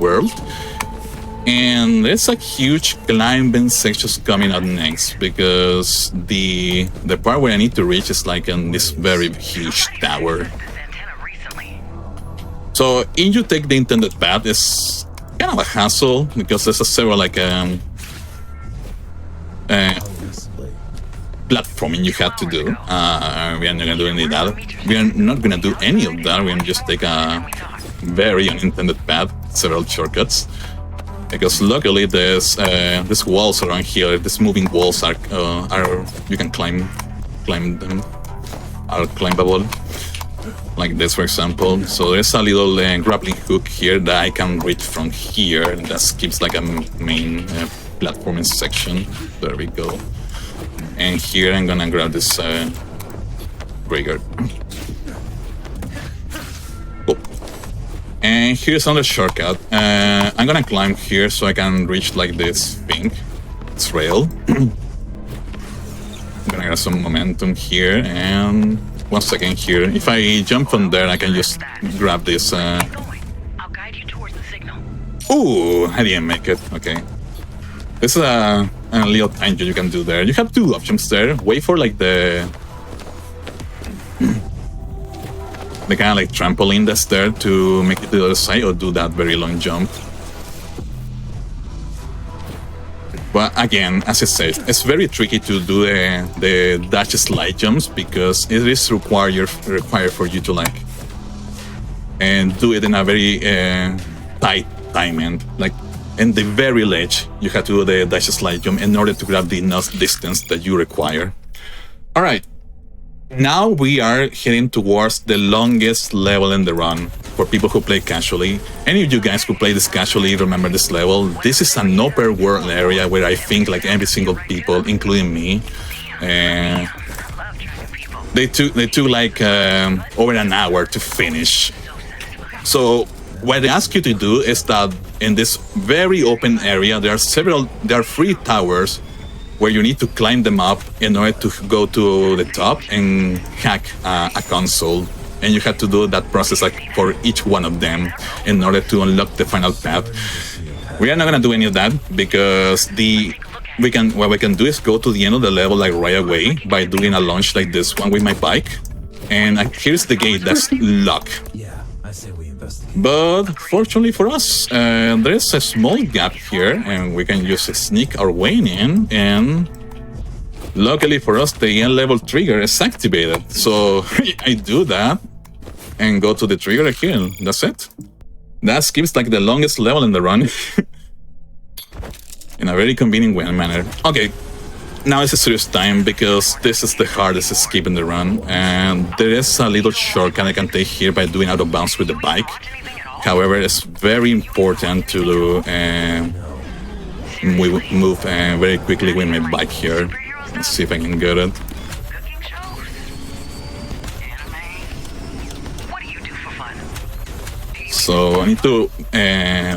world. And there's a huge climbing section coming up next, because the part where I need to reach is like in this very huge tower. So if you take the intended path, it's kind of a hassle because there's several like platforming you have to do. We are not gonna do any of that. We are not gonna do any of that. We're gonna just take a very unintended path, several shortcuts. Because luckily there's these walls around here. These moving walls are you can climb them, are climbable, like this for example. So there's a little grappling hook here that I can reach from here, and that skips like a main platforming section. There we go. And here I'm gonna grab this trigger. And here's another shortcut. I'm gonna climb here so I can reach like this thing, this rail. I'm gonna get some momentum here, and 1 second here. If I jump from there, I can just grab this. Ooh, I didn't make it. Okay. This is a little tangent you can do there. You have two options there. Wait for like the kind of like trampoline that's there to make it to the other side, or do that very long jump. But again, as I said, it's very tricky to do the dash slide jumps because it is required for you to like and do it in a very tight timing. Like in the very ledge, you have to do the dash slide jump in order to grab the enough distance that you require. All right. Now we are heading towards the longest level in the run for people who play casually. Any of you guys who play this casually remember this level. This is an open world area where I think like every single people, including me, they took like over an hour to finish. So what they ask you to do is that in this very open area, there are 3 towers where you need to climb them up in order to go to the top and hack a console. And you have to do that process like for each one of them in order to unlock the final path. We are not gonna do any of that because what we can do is go to the end of the level like right away by doing a launch like this one with my bike. And here's the gate that's locked. But fortunately for us, there is a small gap here, and we can just sneak our way in. And luckily for us, the end level trigger is activated. So I do that and go to the trigger here. That's it. That skips like the longest level in the run in a very convenient manner. Okay. Now it's a serious time because this is the hardest skip in the run, and there is a little shortcut I can take here by doing out of bounds with the bike. However, it's very important to move very quickly with my bike here. Let's see if I can get it. So I need to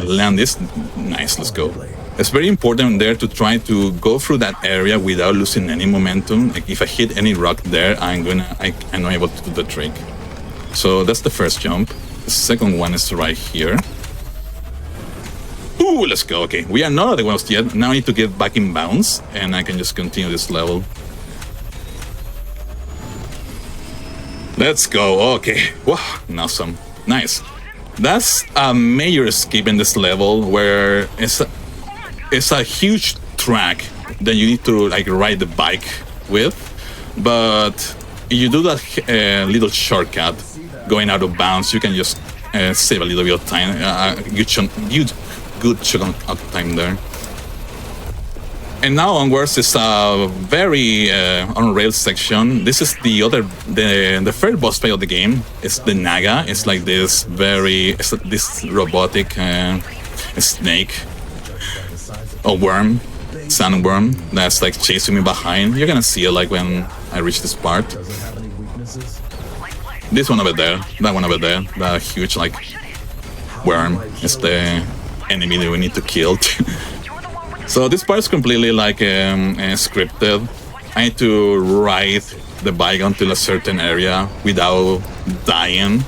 land this. Nice, let's go. It's very important there to try to go through that area without losing any momentum. Like if I hit any rock there, I'm not able to do the trick. So that's the first jump. The second one is right here. Ooh, let's go. Okay, we are not at the worst yet. Now I need to get back in bounds, and I can just continue this level. Let's go. Okay. Wow, awesome. Nice. That's a major skip in this level where it's a huge track that you need to like ride the bike with, but if you do that little shortcut going out of bounds, you can just save a little bit of time, good chunk of time there. And now onwards is a very on-rail section. This is the first boss fight of the game. It's the Naga. It's like this this robotic snake, a worm, sandworm that's like chasing me behind. You're gonna see it like when I reach this part. This one over there, that one over there, that huge like worm is the enemy that we need to kill. So this part is completely like scripted. I need to ride the bike until a certain area without dying.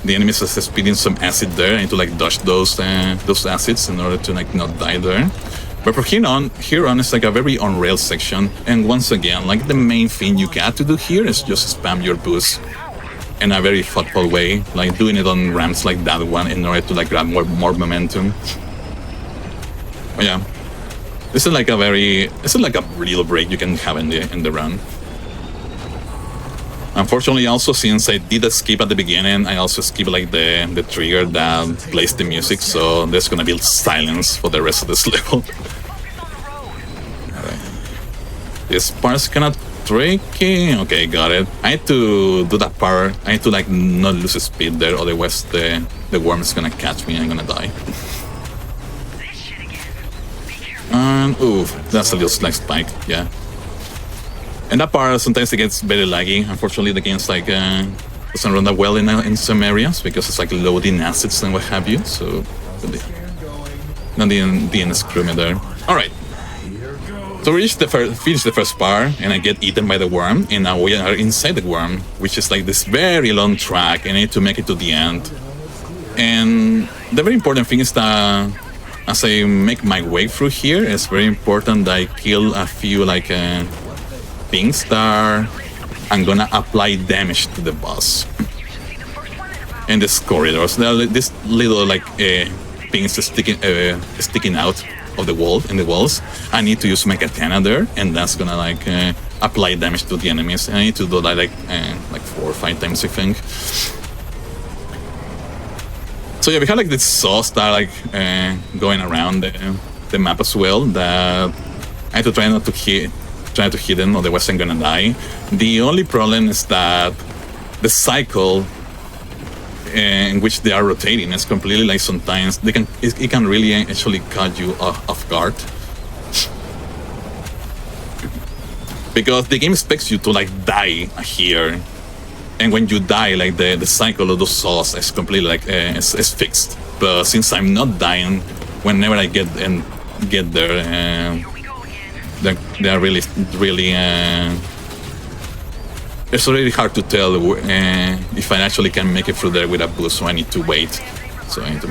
The enemies are spitting some acid there. I need to like dodge those acids in order to like not die there. But from here on it's like a very on-rail section. And once again, like the main thing you got to do here is just spam your boost. in a very thoughtful way, like doing it on ramps like that one in order to like grab more momentum. But yeah, this is like a real break you can have in the run. Unfortunately, also since I did a skip at the beginning, I also skipped like the trigger that plays the music, so there's gonna be silence for the rest of this level. Alright. This part's kinda tricky. Okay, got it. I need to do that part. I need to like not lose speed there, otherwise the worm is gonna catch me and I'm gonna die. And oof, that's a little spike, yeah. And that part sometimes it gets very laggy. Unfortunately, the game's like doesn't run that well in some areas because it's like loading assets and what have you. So not didn't screw me there. All right. So we finish the first part, and I get eaten by the worm, and now we are inside the worm, which is like this very long track, and I need to make it to the end. And the very important thing is that as I make my way through here, it's very important that I kill a few like things that I'm gonna apply damage to the boss. And these corridors, there are these little like things sticking out of the walls. I need to use my katana there, and that's gonna like apply damage to the enemies. And I need to do that like 4 or 5 times, I think. So yeah, we have like this sauce that like going around the map as well. That I have to try not to hit them, otherwise I'm gonna die. The only problem is that the cycle in which they are rotating is completely like sometimes it can really actually cut you off guard, because the game expects you to like die here, and when you die, like the cycle of those saws is completely like is fixed. But since I'm not dying whenever I get there, they are really it's really hard to tell if I actually can make it through there with a boost, so I need to wait. So I need to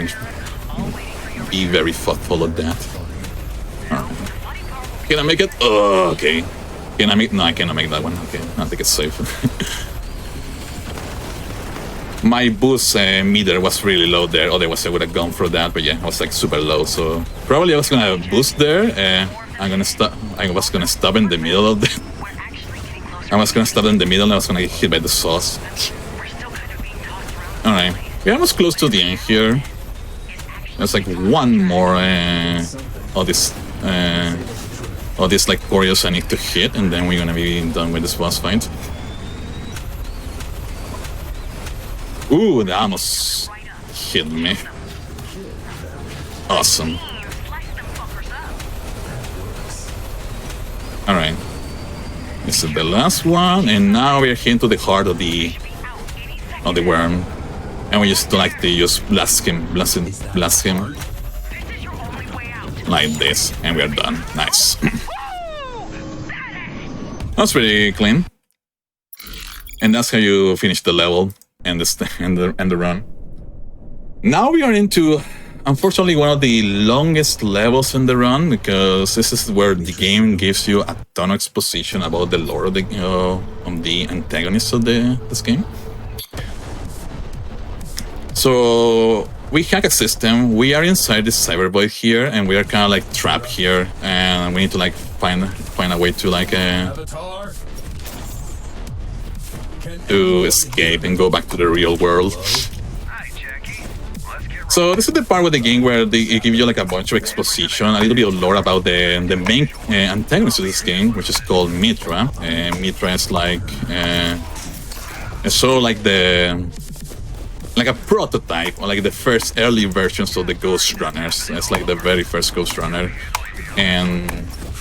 be very thoughtful of that. Can I make it? Oh, okay. Can I make? No, I cannot make that one. Okay, I think it's safe. My boost meter was really low there, otherwise I would have gone for that. But yeah, I was like super low, so probably I was gonna boost there. I was gonna stop in the middle of the. I was gonna stop in the middle and I was gonna get hit by the sauce. Alright, we're almost close to the end here. There's like one more of these like corridors I need to hit, and then we're gonna be done with this boss fight. Ooh, that almost hit me. Awesome. Alright. This is the last one, and now we are here to the heart of the worm, and we just like to just blast him like this, and we are done. Nice. That's pretty clean, and that's how you finish the level and the run. Now we are into, unfortunately, one of the longest levels in the run, because this is where the game gives you a ton of exposition about the lore of the antagonists of this game. So we hack a system. We are inside this cybervoid here, and we are kind of like trapped here, and we need to like find a way to like to escape and go back to the real world. So this is the part of the game where it gives you like a bunch of exposition, a little bit of lore about the main antagonist of this game, which is called Mitra. Mitra is like it's sort of like a prototype, or like the first early versions of the Ghostrunners. It's like the very first Ghostrunner, and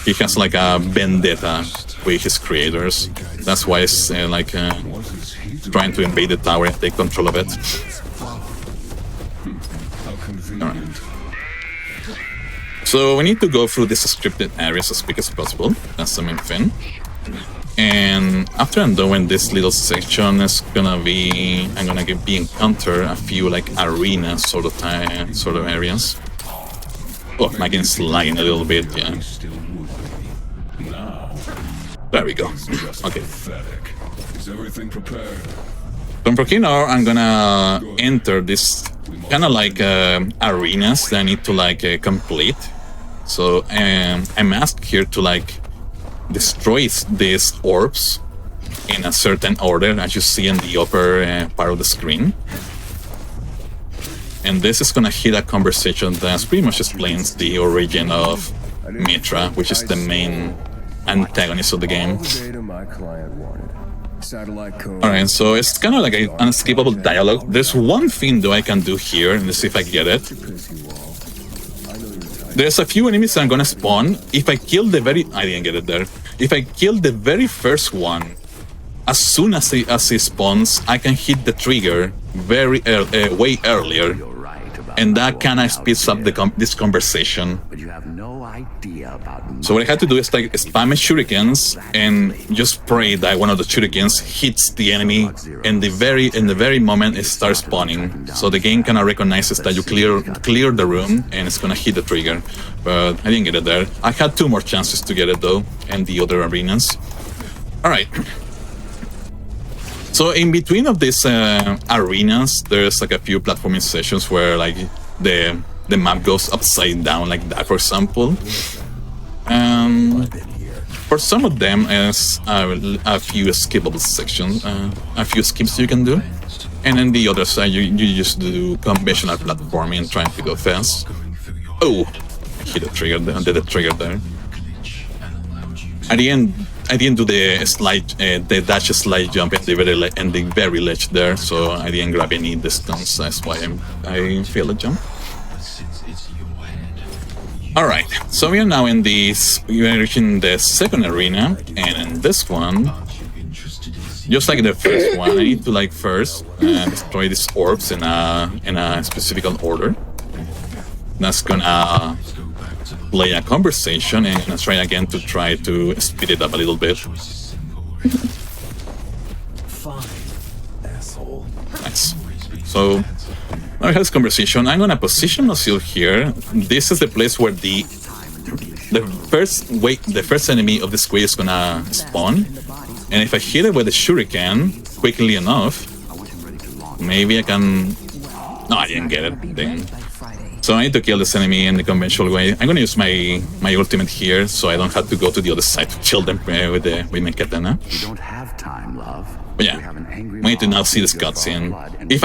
he has like a vendetta with his creators. That's why it's like trying to invade the tower and take control of it. Alright. So we need to go through these scripted areas as quick as possible. That's the main thing. And after I'm done with this little section, I'm gonna encounter a few like arena sort of areas. Oh, my game's lagging a little bit, yeah. There we go. Okay. Is everything prepared? So from here on, I'm gonna enter this kind of like arenas that I need to like complete. So I'm asked here to like destroy these orbs in a certain order, as you see in the upper part of the screen. And this is gonna hit a conversation that pretty much explains the origin of Mitra, which is the main antagonist of the game. Alright, so it's kind of like an unescapable dialogue. There's one thing though I can do here, and let's see if I get it. There's a few enemies that I'm gonna spawn. If I kill the I didn't get it there. If I kill the very first one, as soon as he spawns, I can hit the trigger way earlier. And that kind of speeds up this conversation. So what I had to do is like spam shurikens and just pray that one of the shurikens hits the enemy in the very moment it starts spawning. So the game kind of recognizes that you clear the room and it's gonna hit the trigger. But I didn't get it there. I had 2 more chances to get it though, and the other arenas. All right. So in between of these arenas, there's like a few platforming sessions where like the map goes upside down like that, for example. For some of them, is a few skippable sections, a few skips you can do. And then the other side, you just do conventional platforming, trying to go fast. Oh, I hit the trigger there, did the trigger there. I didn't do the dash slide jump at the very ledge there, so I didn't grab any distance. That's why I failed the jump. All right, so we are now in this. We are reaching the second arena, and in this one, just like the first one, I need to like first destroy these orbs in a specific order. That's gonna play a conversation, and let's try again to try to speed it up a little bit. Nice. So now we have this conversation. I'm gonna position myself here. This is the place where the first enemy of this way is gonna spawn. And if I hit it with a shuriken quickly enough, maybe I can. No, I didn't get it. Dang. So I need to kill this enemy in the conventional way. I'm gonna use my ultimate here, so I don't have to go to the other side to kill them with my katana. You don't have time, love. But yeah, we need to now see this cutscene. If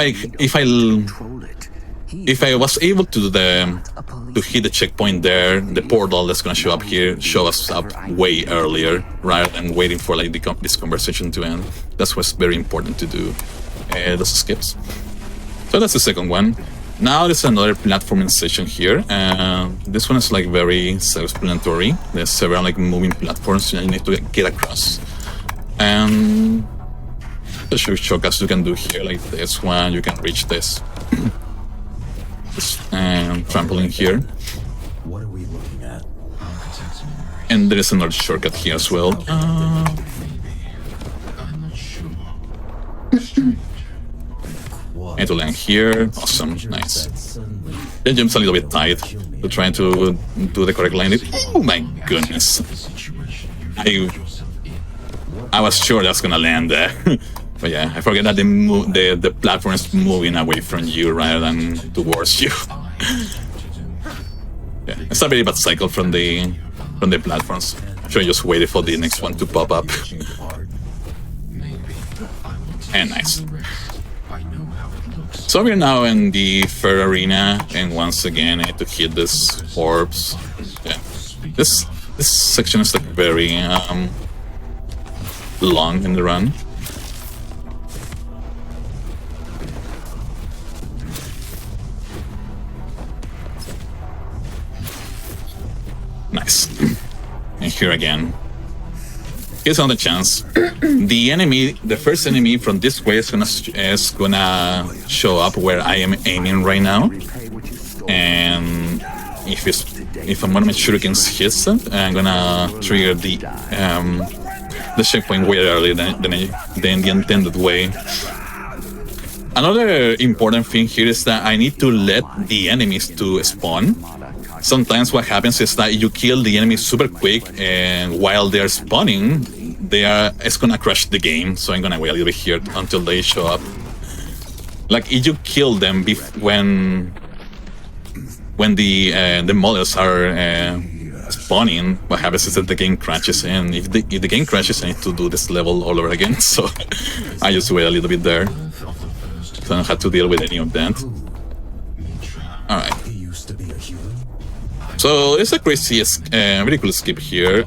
I was able to hit the checkpoint there, the portal that's gonna show up here show us up way earlier, rather than waiting for like this conversation to end. That's what's very important to do. Those skips. So that's the second one. Now there's another platforming session here. This one is like very self-explanatory. There's several like moving platforms you need to get across. And there's shortcuts you can do here, like this one. You can reach this trampoline here. What are we looking at? And there is another shortcut here as well. I need to land here. Awesome, nice. The jump's a little bit tight to try to do the correct landing. Oh my goodness! I was sure that's gonna land there, but yeah, I forget that the platform is moving away from you rather than towards you. Yeah, it's a very bad cycle from the platforms. I'm sure I just waited for the next one to pop up. And nice. So we're now in the third arena, and once again I had to hit these orbs. Yeah, this section is like very long in the run. Nice. And here again. Here's another chance. The first enemy from this way is gonna show up where I am aiming right now. And if one of my shurikens hits it, I'm gonna trigger the checkpoint way earlier than the intended way. Another important thing here is that I need to let the enemies to spawn. Sometimes what happens is that you kill the enemy super quick, and while they're spawning, it's gonna crash the game. So I'm gonna wait a little bit here until they show up. like if you kill them when the models are spawning, what happens is that the game crashes, and if the game crashes, I need to do this level all over again. So I just wait a little bit there, so I don't have to deal with any of that. All right. So it's a crazy, very cool skip here.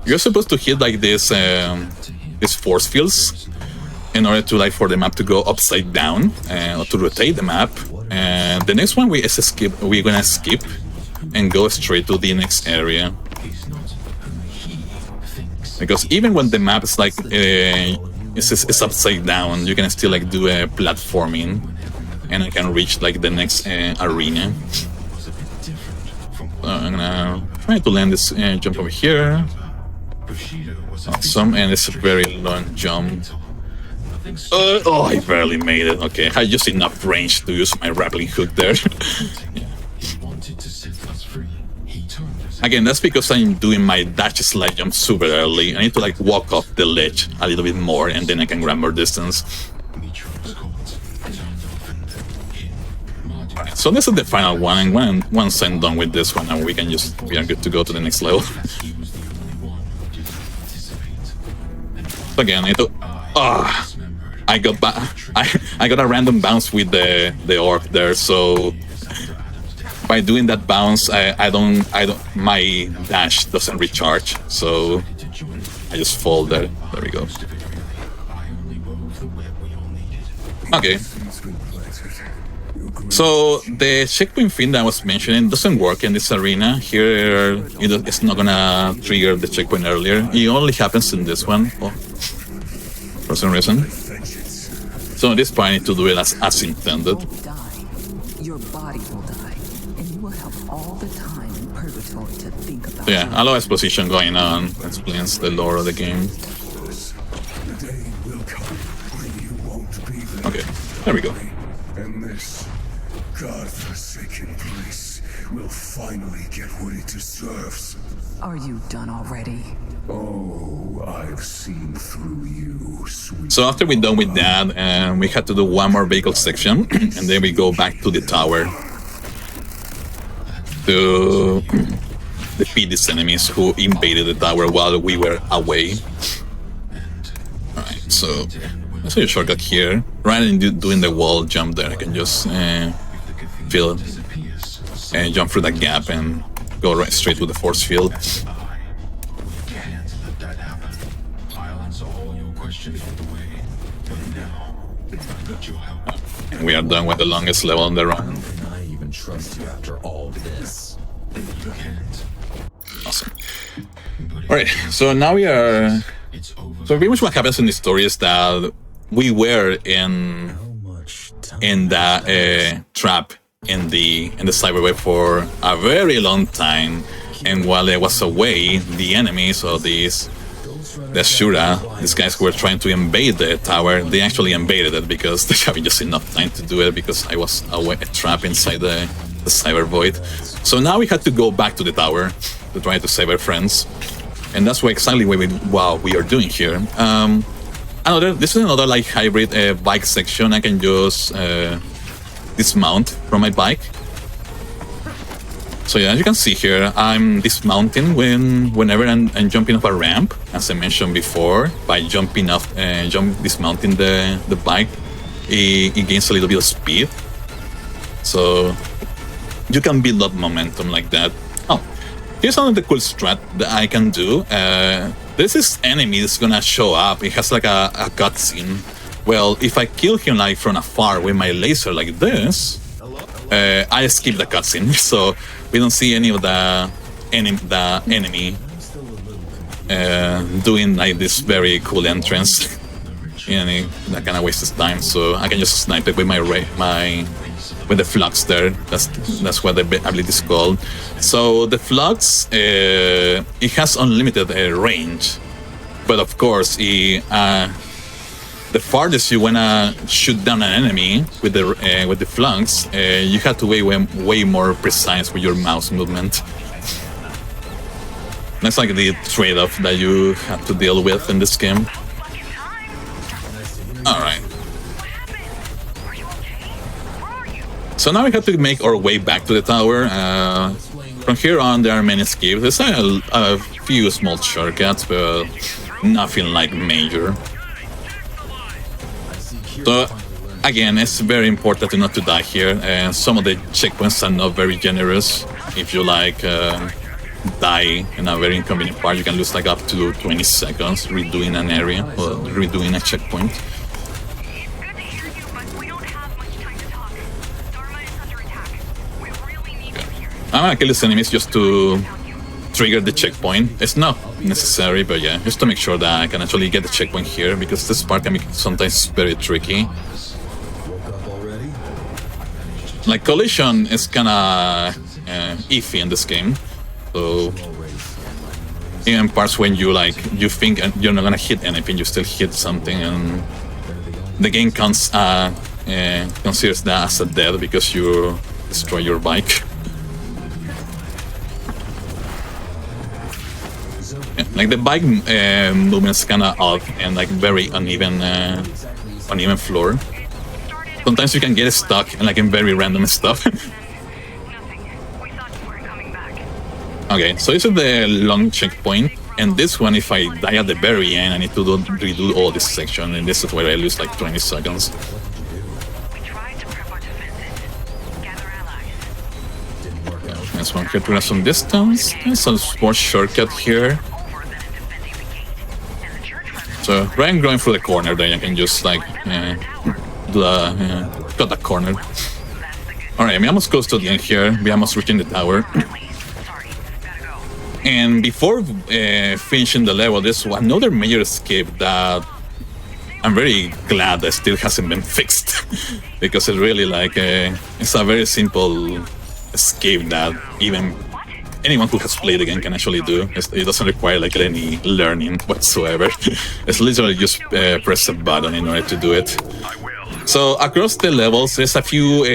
You're supposed to hit like this, these force fields, in order to for the map to go upside down or to rotate the map. And the next one we're gonna skip and go straight to the next area. Because even when the map is it's upside down, you can still do a platforming, and I can reach the next arena. So I'm gonna try to land this jump over here. Awesome, and it's a very long jump. Oh, I barely made it. Okay, I had just enough range to use my grappling hook there. Yeah. Again, that's because I'm doing my dash slide jump super early. I need to walk off the ledge a little bit more, and then I can grab more distance. Alright, so this is the final one, and once I'm done with this one, we are good to go to the next level. So again, I got a random bounce with the orb there, so by doing that bounce, my dash doesn't recharge, so I just fall there. There we go. Okay. So the checkpoint thing that I was mentioning doesn't work in this arena. Here, it's not gonna trigger the checkpoint earlier. It only happens in this one, for some reason. So this part I need to do it as intended. Your body will die, and you will have all the time in purgatory to think about. So yeah, a lot of exposition going on. Explains the lore of the game. Okay, there we go. And this godforsaken place will finally get what it deserves. Are you done already? Oh, I've seen through you, sweet. So after we're done with that, we had to do one more vehicle section, and then we go back to the tower to defeat these enemies who invaded the tower while we were away. Alright, so let's do a shortcut here. Rather than doing the wall jump there, I can just jump through that gap and go right straight to the force field. And we are done with the longest level on the run. Can I even trust you after all this? Awesome. Alright, so now we are... So pretty much what happens in the story is that we were in that trap in the cyberweb for a very long time, and while I was away, the enemies or the Shura, these guys who were trying to invade the tower, they actually invaded it because they haven't just enough time to do it because I was trapped inside the cyber void. So now we had to go back to the tower to try to save our friends, and that's exactly what we are doing here. This is another hybrid bike section. I can just dismount from my bike. So yeah, as you can see here, I'm dismounting whenever I'm jumping off a ramp, as I mentioned before. By jumping off, dismounting the bike, it gains a little bit of speed. So you can build up momentum like that. Oh, here's another cool strat that I can do. There's this enemy that's gonna show up. It has a cutscene. Well, if I kill him from afar with my laser like this, I skip the cutscene, so we don't see any of the enemy doing this very cool entrance. And that kind of wastes time, so I can just snipe it with with the flux there. That's what the ability is called. So the flux, it has unlimited range, but of course, the farthest you wanna shoot down an enemy with the flux, you have to be way more precise with your mouse movement. That's the trade-off that you have to deal with in this game. Alright. So now we have to make our way back to the tower. From here on, there are many escapes. There's a few small shortcuts, but nothing like major. So, again, it's very important not to die here. And some of the checkpoints are not very generous. If you die in a very inconvenient part, you can lose like up to 20 seconds redoing an area or redoing a checkpoint. I'm gonna kill these enemies just to trigger the checkpoint. It's not necessary, but yeah, just to make sure that I can actually get the checkpoint here, because this part can be sometimes very tricky. Like, collision is kinda iffy in this game, so even parts when you think you're not gonna hit anything, you still hit something, and the game considers that as a death because you destroy your bike. Like, the bike movement's kinda odd and like very uneven floor. Sometimes you can get stuck and like in very random stuff. Okay, so this is the long checkpoint, and this one, if I die at the very end, I need to redo all this section, and this is where I lose like 20 seconds. This one here to have some distance. There's some more shortcut here. So rather than going through the corner, then I can just like cut the corner. Alright, we're almost close to the end here. We're almost reaching the tower. And before finishing the level, there's another major escape that I'm very glad that still hasn't been fixed. Because it's really like it's a very simple escape that even anyone who has played the game can actually do. It doesn't require like any learning whatsoever. It's literally just press a button in order to do it. So across the levels, there's a few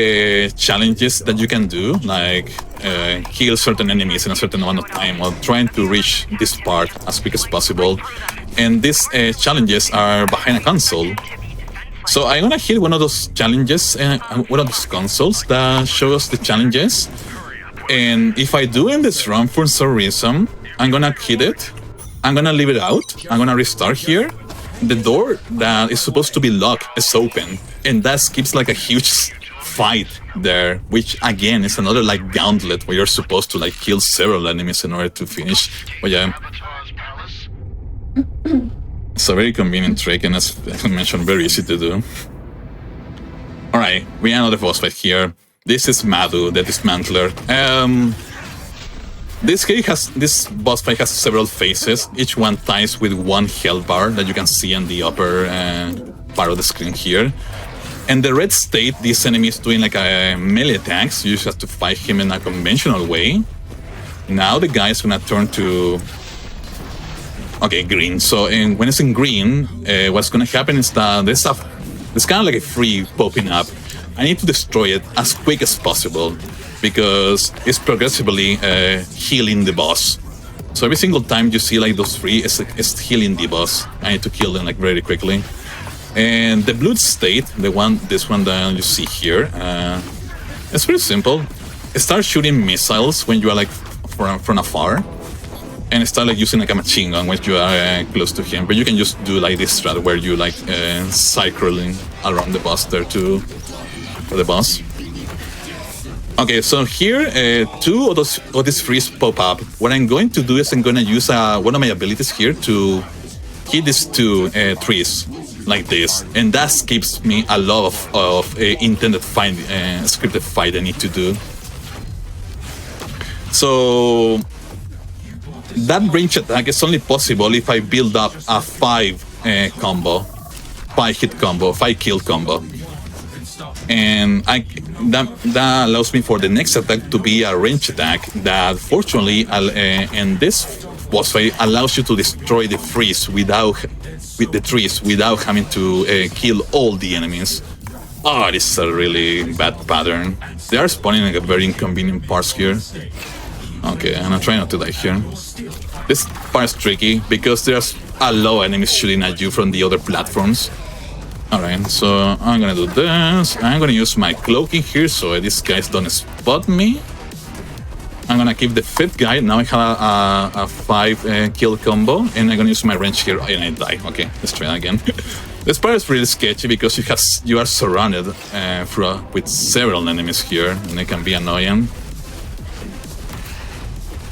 challenges that you can do, like kill certain enemies in a certain amount of time, or trying to reach this part as quick as possible. And these challenges are behind a console. So I'm gonna hit one of those challenges, one of those consoles that show us the challenges. And if I do in this run for some reason, I'm gonna hit it, I'm gonna leave it out, I'm gonna restart here. The door that is supposed to be locked is open, and that skips like a huge fight there, which again is another like gauntlet where you're supposed to like kill several enemies in order to finish. But yeah, it's a very convenient trick, and as I mentioned, very easy to do. Alright, we have another boss fight here. This is Madu, the Dismantler. This boss fight has several phases. Each one ties with one health bar that you can see in the upper part of the screen here. And the red state, this enemy is doing like a melee attacks. You just have to fight him in a conventional way. Now the guy is gonna turn to green. So when it's in green, what's gonna happen is that there's kind of like a free popping up. I need to destroy it as quick as possible, because it's progressively healing the boss. So every single time you see like those free, it's healing the boss. I need to kill them like very quickly. And the blue state, this one that you see here, it's pretty simple. It starts shooting missiles when you are like from afar, and it starts like using like a machine gun when you are close to him. But you can just do like this strat where you like cycling around the boss there for the boss. Okay, so here, two of these frees pop up. What I'm going to do is I'm going to use one of my abilities here to hit these two trees, like this. And that skips me a lot of intended scripted fight I need to do. So that range attack is only possible if I build up a 5-hit combo, 5-kill combo. And that allows me for the next attack to be a range attack that, fortunately, in this boss fight allows you to destroy the trees without having to kill all the enemies. Oh, this is a really bad pattern. They are spawning like a very inconvenient parts here. Okay, and I'm trying not to die here. This part is tricky because there's a lot of enemies shooting at you from the other platforms. Alright, so I'm gonna do this. I'm gonna use my cloaking here so these guys don't spot me. I'm gonna keep the 5th guy. Now I have a 5 kill combo, and I'm gonna use my wrench here, and I die. Okay, let's try that again. This part is really sketchy because you are surrounded with several enemies here, and it can be annoying.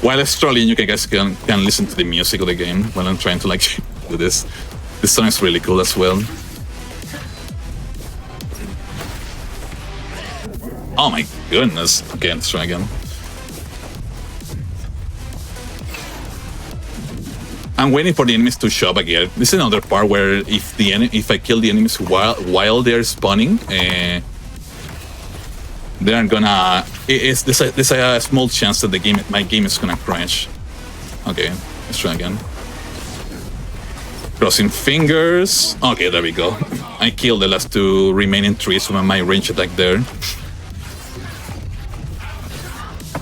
While struggling, you guys can listen to the music of the game while I'm trying to like do this. This song is really cool as well. Oh my goodness. Okay, let's try again. I'm waiting for the enemies to show up again. This is another part where if I kill the enemies while they're spawning, they're gonna. There's a small chance that my game is gonna crash. Okay, let's try again. Crossing fingers. Okay, there we go. I killed the last 2 remaining trees with my range attack there.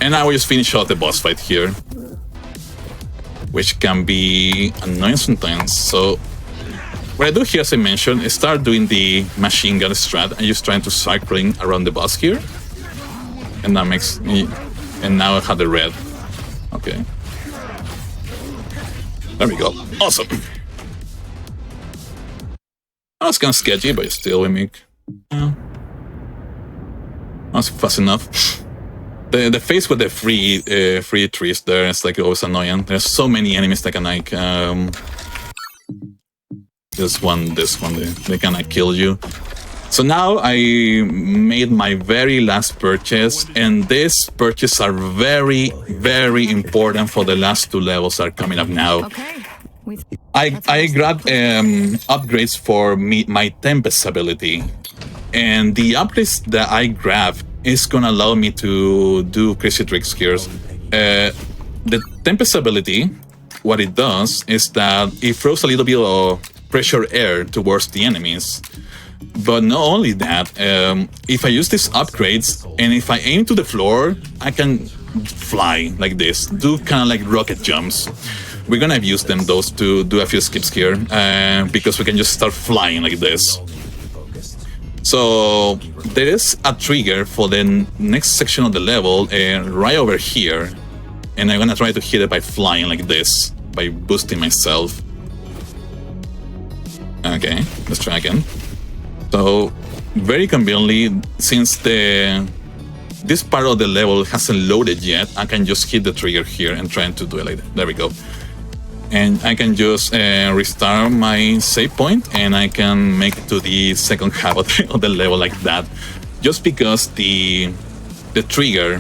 And I will just finish off the boss fight here, which can be annoying sometimes. So what I do here, as I mentioned, is start doing the machine gun strat and just trying to circling around the boss here. And that makes me... And now I have the red. Okay. There we go. Awesome. That was kind of sketchy, but still we make... Yeah. That's fast enough. The phase with the free trees there is like always annoying. There's so many enemies that can like this one, they can like kill you. So now I made my very last purchase, and these purchases are very, very important for the last 2 levels that are coming up now. Okay. I grabbed upgrades for my Tempest ability, and the upgrades that I grabbed is gonna allow me to do crazy tricks here. The Tempest ability, what it does is that it throws a little bit of pressure air towards the enemies. But not only that, if I use these upgrades and if I aim to the floor, I can fly like this, do kind of like rocket jumps. We're gonna use those to do a few skips here, because we can just start flying like this. So there is a trigger for the next section of the level right over here, and I'm gonna try to hit it by flying like this, by boosting myself. Okay, let's try again. So very conveniently, since this part of the level hasn't loaded yet, I can just hit the trigger here and try to do it like that. There we go. And I can just restart my save point, and I can make it to the second half of the level like that, just because the trigger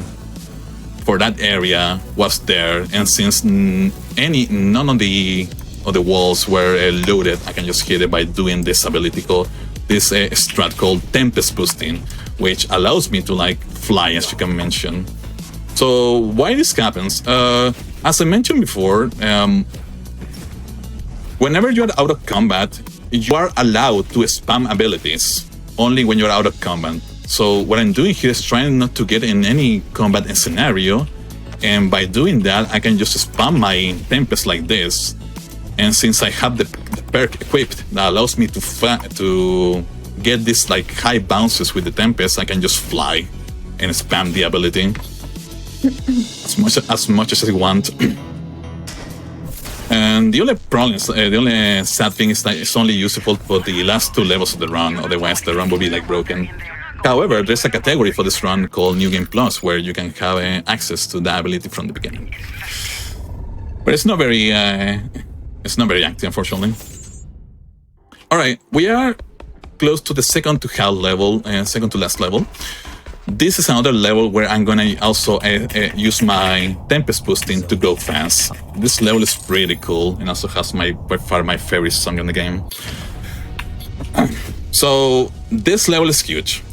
for that area was there, and since none of the walls were loaded, I can just hit it by doing this ability called this strat called Tempest Boosting, which allows me to like fly, as you can mention. So why this happens? As I mentioned before. Whenever you're out of combat, you are allowed to spam abilities only when you're out of combat. So what I'm doing here is trying not to get in any combat scenario, and by doing that, I can just spam my Tempest like this. And since I have the perk equipped that allows me to get this like high bounces with the Tempest, I can just fly and spam the ability as much as I want. And the only problem is, the only sad thing is that it's only useful for the last 2 levels of the run, otherwise the run will be like broken. However, there's a category for this run called New Game Plus, where you can have access to the ability from the beginning. But it's not very active, unfortunately. Alright, we are close to the second to last level. This is another level where I'm gonna also use my Tempest Boosting to go fast. This level is pretty cool, and also has by far my favorite song in the game. So this level is huge,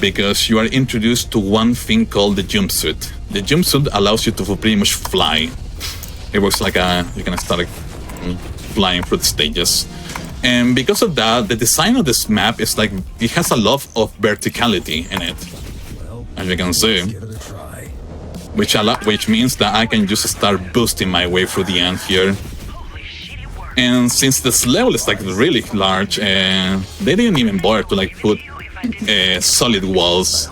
because you are introduced to one thing called the jumpsuit. The jumpsuit allows you to pretty much fly. It works like you can start flying through the stages. And because of that, the design of this map is like, it has a lot of verticality in it, as you can see, which means that I can just start boosting my way through the end here. And since this level is like really large, they didn't even bother to like put solid walls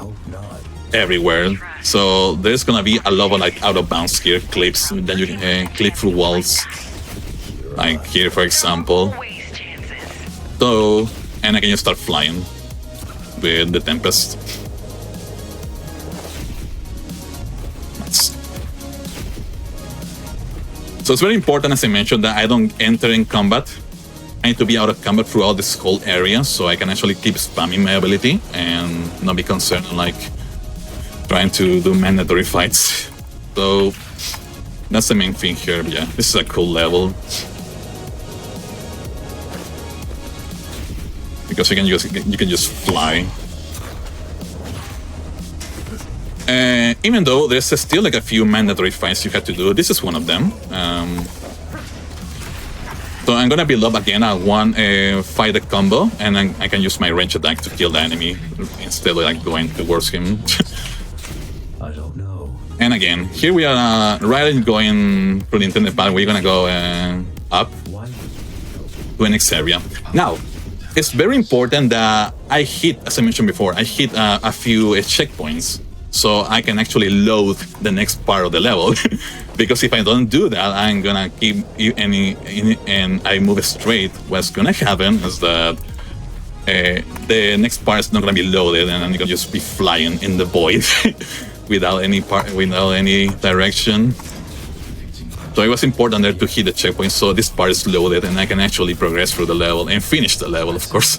everywhere. So there's gonna be a lot of like out of bounds here, clips that you can clip through walls, like here for example. So, and I can just start flying with the Tempest. Nice. So it's very important, as I mentioned, that I don't enter in combat. I need to be out of combat throughout this whole area, so I can actually keep spamming my ability and not be concerned like trying to do mandatory fights. So that's the main thing here. Yeah, this is a cool level because you can just fly. Even though there's still like a few mandatory fights you have to do, this is one of them. So I'm gonna build up again a one fight a combo, and then I can use my range attack to kill the enemy instead of like going towards him. I don't know. And again, here we are rather than going through the intended path, we're gonna go up to the next area. Now, it's very important that I hit, as I mentioned before, I hit a few checkpoints so I can actually load the next part of the level. Because if I don't do that, I'm gonna keep and I move straight. What's gonna happen is that the next part is not gonna be loaded, and I'm gonna just be flying in the void without any direction. So it was important there to hit the checkpoint, so this part is loaded, and I can actually progress through the level and finish the level, of course.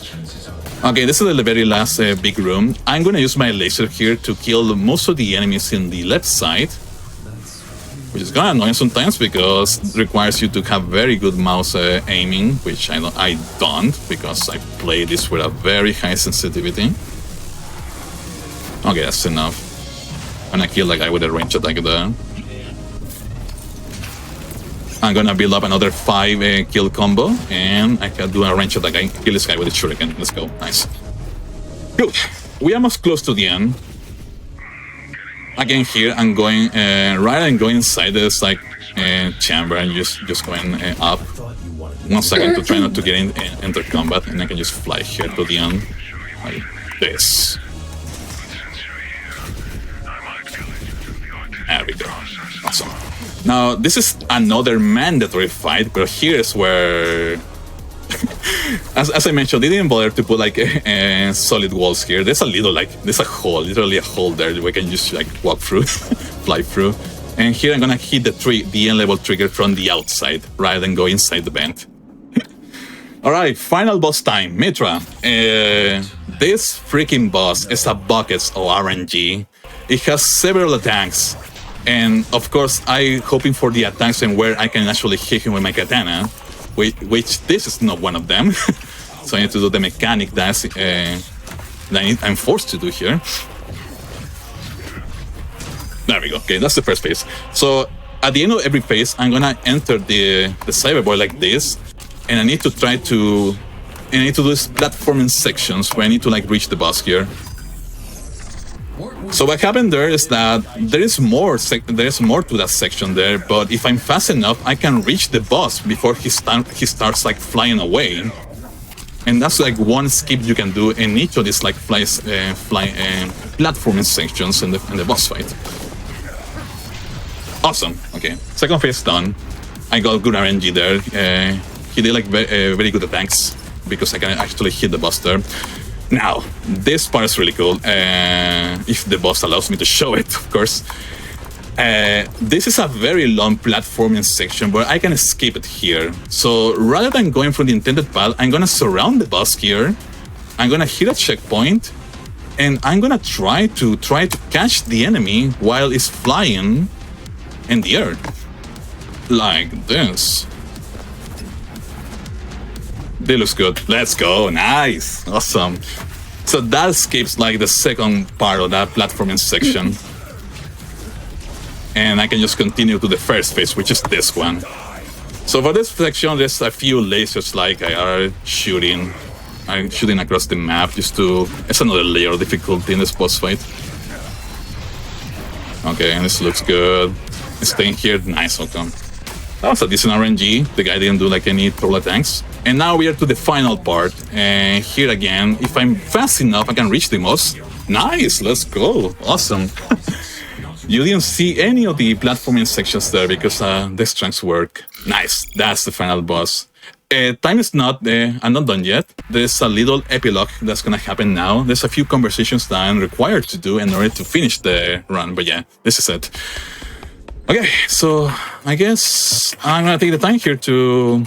Okay, this is the very last big room. I'm gonna use my laser here to kill most of the enemies in the left side, which is kind of annoying sometimes because it requires you to have very good mouse aiming, which I don't because I play this with a very high sensitivity. Okay, that's enough. And I kill the guy with a range attack there. I'm gonna build up another 5 kill combo, and I can do a range attack. I kill this guy with a shuriken. Let's go. Nice. Good. We are almost close to the end. Again, here I'm going rather than going inside this like chamber and just going up. 1 second to try not to get enter combat, and I can just fly here to the end like this. There we go. Awesome. Now, this is another mandatory fight, but here's where, as I mentioned, they didn't bother to put like solid walls here. There's a hole, literally a hole there that we can just like walk through, fly through. And here I'm gonna hit the end level trigger from the outside rather than go inside the vent. All right, final boss time, Mitra. This freaking boss is a bucket of RNG. It has several attacks. And of course, I'm hoping for the attacks and where I can actually hit him with my katana, which this is not one of them. So I need to do the mechanic that I'm forced to do here. There we go. Okay, that's the first phase. So at the end of every phase, I'm gonna enter the cyberboy like this, and I need to do these platforming sections where I need to like reach the boss here. So what happened there is that there is more to that section there, but if I'm fast enough, I can reach the boss before he starts like flying away. And that's like one skip you can do in each of these like platforming sections in the boss fight. Awesome. Okay, second phase done. I got good RNG there. He did like very good attacks because I can actually hit the boss there. Now, this part is really cool, if the boss allows me to show it, of course. This is a very long platforming section where I can skip it here. So rather than going through the intended path, I'm gonna surround the boss here. I'm gonna hit a checkpoint, and I'm gonna try to catch the enemy while it's flying in the air. Like this. They looks good. Let's go. Nice. Awesome. So that skips like the second part of that platforming section. And I can just continue to the first phase, which is this one. So for this section, there's a few lasers like I are shooting. I'm shooting across the map just to... It's another layer of difficulty in this boss fight. Okay, and this looks good. Staying here. Nice, welcome. That was a decent RNG. The guy didn't do like any turtle attacks. And now we are to the final part. And here again, if I'm fast enough, I can reach the most. Nice, let's go. Awesome. You didn't see any of the platforming sections there because the strengths work. Nice, that's the final boss. Time is not, I'm not done yet. There's a little epilogue that's gonna happen now. There's a few conversations that I'm required to do in order to finish the run, but yeah, this is it. Okay, so I guess I'm gonna take the time here to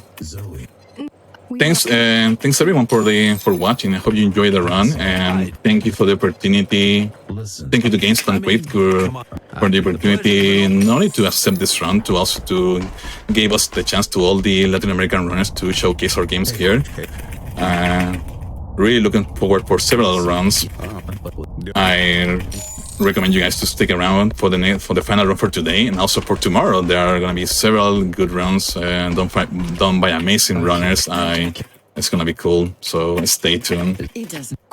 thanks everyone for watching. I hope you enjoyed the run, and thank you for the opportunity. Thank you to GameStop Wait for the opportunity not only to accept this run, to also to give us the chance to all the Latin American runners to showcase our games here. Really looking forward for several runs. I recommend you guys to stick around for the final run for today, and also for tomorrow. There are going to be several good runs done by amazing runners. It's going to be cool, so stay tuned.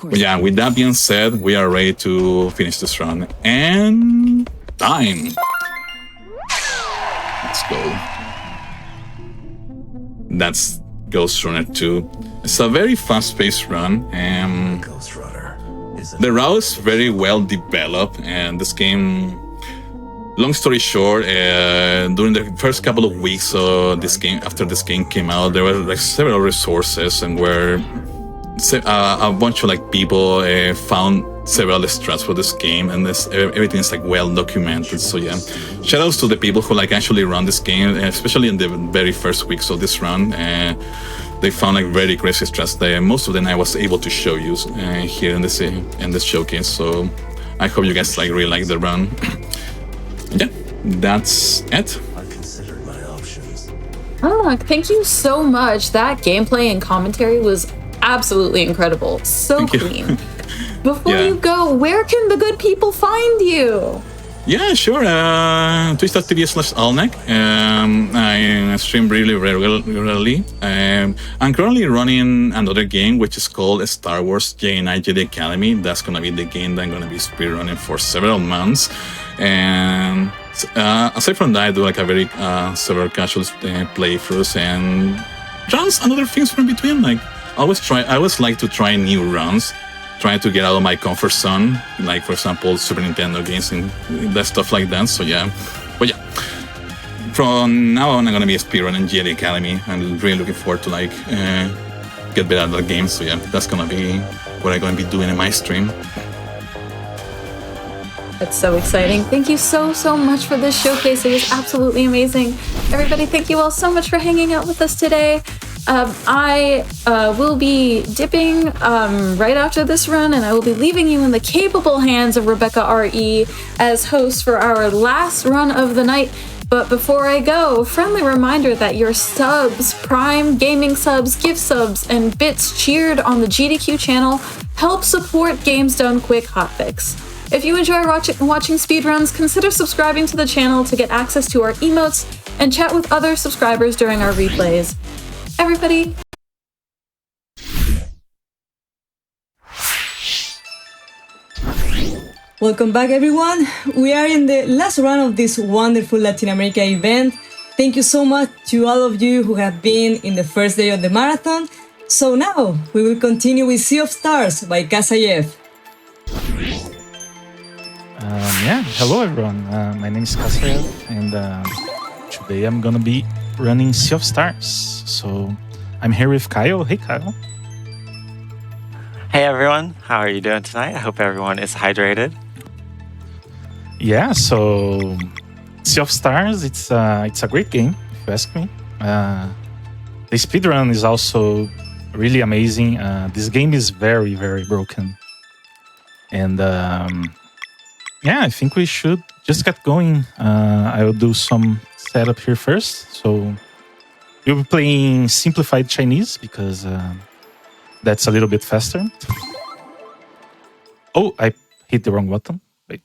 But yeah, with that being said, we are ready to finish this run. And time. Let's go. That's Ghostrunner 2. It's a very fast-paced run. The route is very well developed, and this game, long story short, during the first couple of weeks of this game, after this game came out, there were like several resources, and where a bunch of like people found several strats for this game, and everything is like well documented. So yeah, shout outs to the people who like actually run this game, especially in the very first weeks of this run. They found like very crazy strats that most of them I was able to show you here in this showcase. So I hope you guys like really like the run. Yeah, that's it. I considered my options. Oh, thank you so much. That gameplay and commentary was absolutely incredible. So clean. Before you go, where can the good people find you? Yeah, sure. Twitch.tv/Allneck. I stream really regularly. I'm currently running another game which is called Star Wars Jedi Knight Jedi Academy. That's going to be the game that I'm going to be speedrunning for several months. And aside from that, I do like a very several casual playthroughs and runs and other things from between. Like I always like to try new runs. Trying to get out of my comfort zone, like for example Super Nintendo games and that stuff like that. So yeah, but yeah, from now on I'm gonna be speedrunning Jedi Academy. I'm really looking forward to like get better at the game. So yeah, that's gonna be what I'm gonna be doing in my stream. That's so exciting. Thank you so much for this showcase. It was absolutely amazing. Everybody, thank you all so much for hanging out with us today. I will be dipping right after this run, and I will be leaving you in the capable hands of Rebecca R.E. as host for our last run of the night. But before I go, friendly reminder that your subs, Prime Gaming subs, gift subs, and bits cheered on the GDQ channel help support Games Done Quick Hotfix. If you enjoy watching speedruns, consider subscribing to the channel to get access to our emotes and chat with other subscribers during our replays. Everybody. Welcome back, everyone. We are in the last round of this wonderful Latin America event. Thank you so much to all of you who have been in the first day of the marathon. So now we will continue with Sea of Stars by Kasayev. Yeah, hello everyone. My name is Kasayev, and today I'm gonna be running Sea of Stars. So I'm here with Kyle. Hey, Kyle. Hey everyone, how are you doing tonight? I hope everyone is hydrated. Yeah, so Sea of Stars, it's a great game, if you ask me. The speedrun is also really amazing. This game is very, very broken. And yeah, I think we should just get going. I will do some setup here first. So we'll be playing simplified Chinese because that's a little bit faster. Oh, I hit the wrong button. Wait.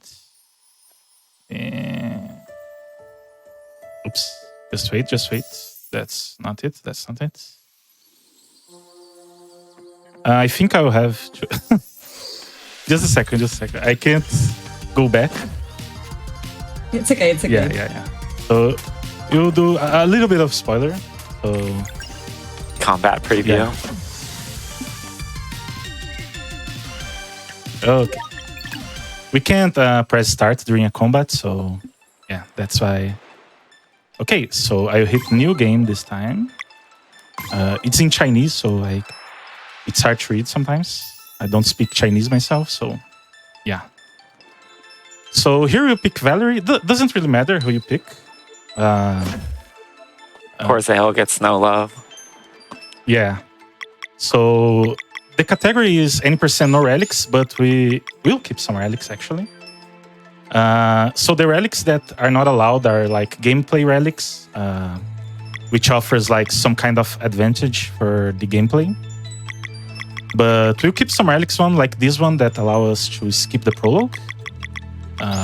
Oops. Just wait. That's not it. I think I will have to... Just a second. I can't go back. It's okay. Yeah. So You'll do a little bit of spoiler. So Combat preview. Yeah. Okay. We can't press start during a combat, so yeah, that's why. Okay, so I hit new game this time. It's in Chinese, so it's hard to read sometimes. I don't speak Chinese myself, so yeah. So here you pick Valerie. Doesn't really matter who you pick. Of course, the hell gets no love. Yeah. So the category is any % no relics, but we will keep some relics actually. So the relics that are not allowed are like gameplay relics, which offers like some kind of advantage for the gameplay. But we'll keep some relics one like this one that allow us to skip the prologue.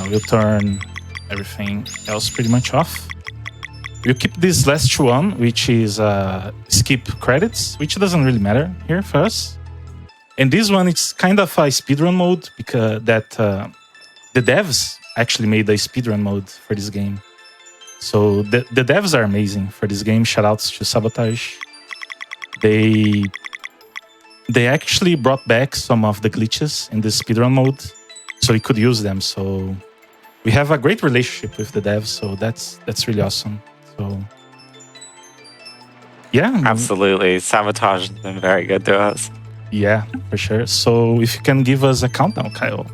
We'll turn everything else pretty much off. We'll keep this last one, which is skip credits, which doesn't really matter here for us. And this one, it's kind of a speedrun mode because the devs actually made a speedrun mode for this game. So the devs are amazing for this game. Shoutouts to Sabotage. They actually brought back some of the glitches in the speedrun mode, so we could use them. So we have a great relationship with the devs. So that's really awesome. So yeah, Absolutely. Sabotage has been very good to us. Yeah, for sure. So if you can give us a countdown, Kyle.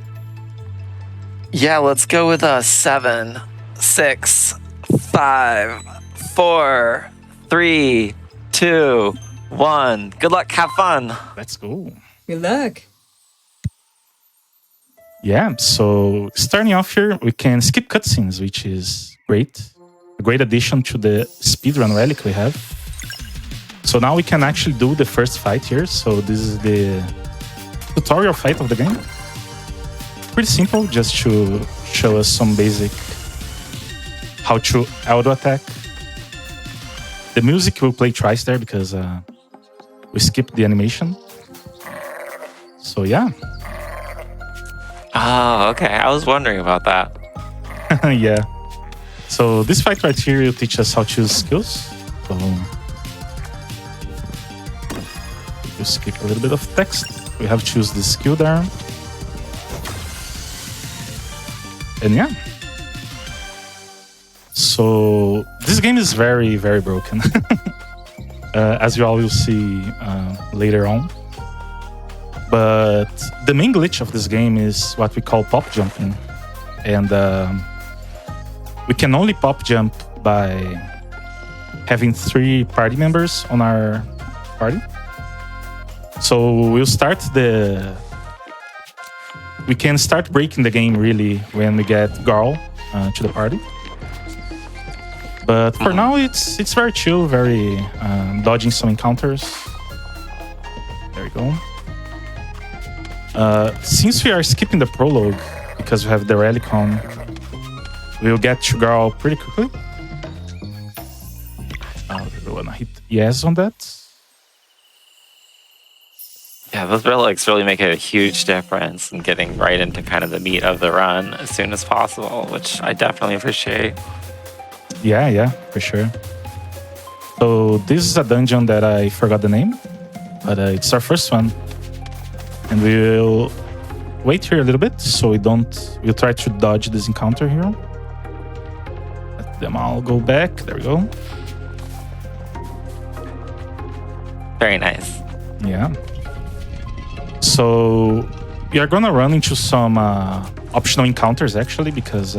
Yeah, let's go with 7, 6, 5, 4, 3, 2, 1. Good luck, have fun. Let's go. Good luck. Yeah, so starting off here, we can skip cutscenes, which is great. A great addition to the speedrun relic we have. So now we can actually do the first fight here. So this is the tutorial fight of the game. Pretty simple, just to show us some basic how to auto attack. The music will play twice there because we skipped the animation. So yeah. Oh, okay. I was wondering about that. Yeah. So this fight right here will teach us how to use skills. So we'll skip a little bit of text. We have to choose the skill there. And yeah. So this game is very, very broken. As you all will see later on. But the main glitch of this game is what we call pop jumping. And we can only pop jump by having 3 party members on our party. So we can start breaking the game really when we get Garl to the party. But for now, it's very chill, very dodging some encounters. There we go. Since we are skipping the prologue because we have the relic on, we'll get to Garl pretty quickly. We wanna hit yes on that. Yeah, those relics really make a huge difference in getting right into kind of the meat of the run as soon as possible, which I definitely appreciate. Yeah, for sure. So this is a dungeon that I forgot the name, but it's our first one. And we'll wait here a little bit so we'll try to dodge this encounter here. Let them all go back. There we go. Very nice. Yeah. So we are gonna run into some optional encounters actually because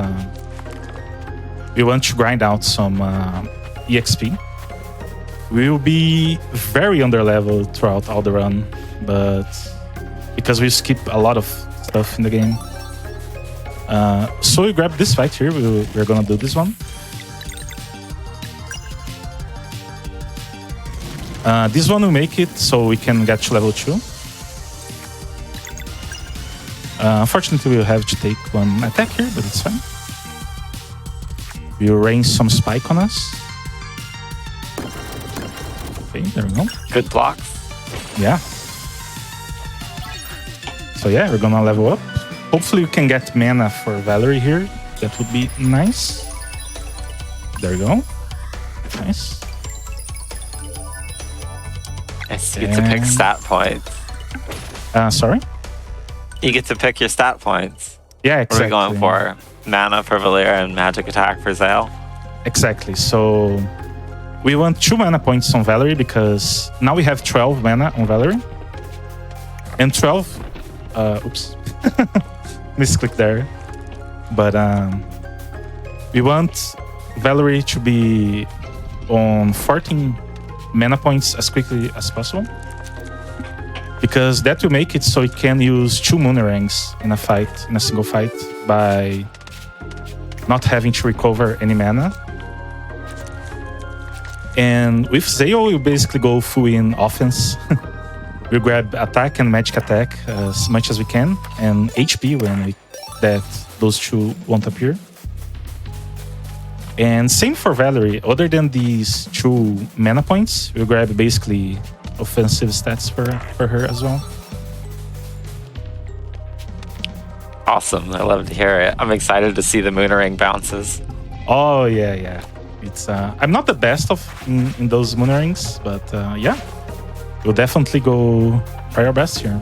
we want to grind out some EXP. We will be very underleveled throughout all the run, but because we skip a lot of stuff in the game. So we grab this fight here. We're gonna do this one. This one will make it so we can get to level 2. Unfortunately, we'll have to take one attack here, but it's fine. We'll rain some spike on us. Okay, there we go. Good blocks. Yeah. So yeah, we're gonna level up. Hopefully we can get mana for Valerie here. That would be nice. There we go. Nice. Nice. You get to pick stat points. Sorry? You get to pick your stat points. Yeah, What are exactly. we going for? Mana for Valeria and magic attack for Zale? Exactly. So we want 2 mana points on Valerie because now we have 12 mana on Valerie. And 12... oops. Misclick there. But we want Valerie to be on 14 mana points as quickly as possible. Because that will make it so it can use 2 Moonerangs in a fight, in a single fight, by not having to recover any mana. And with Zale, you basically go full in offense. We'll grab attack and magic attack as much as we can, and HP when those 2 won't appear. And same for Valerie. Other than these 2 mana points, we'll grab basically offensive stats for her as well. Awesome. I love to hear it. I'm excited to see the Moonerang bounces. Oh, yeah. It's I'm not the best in those Moonerangs, but yeah. We'll definitely go try our best here.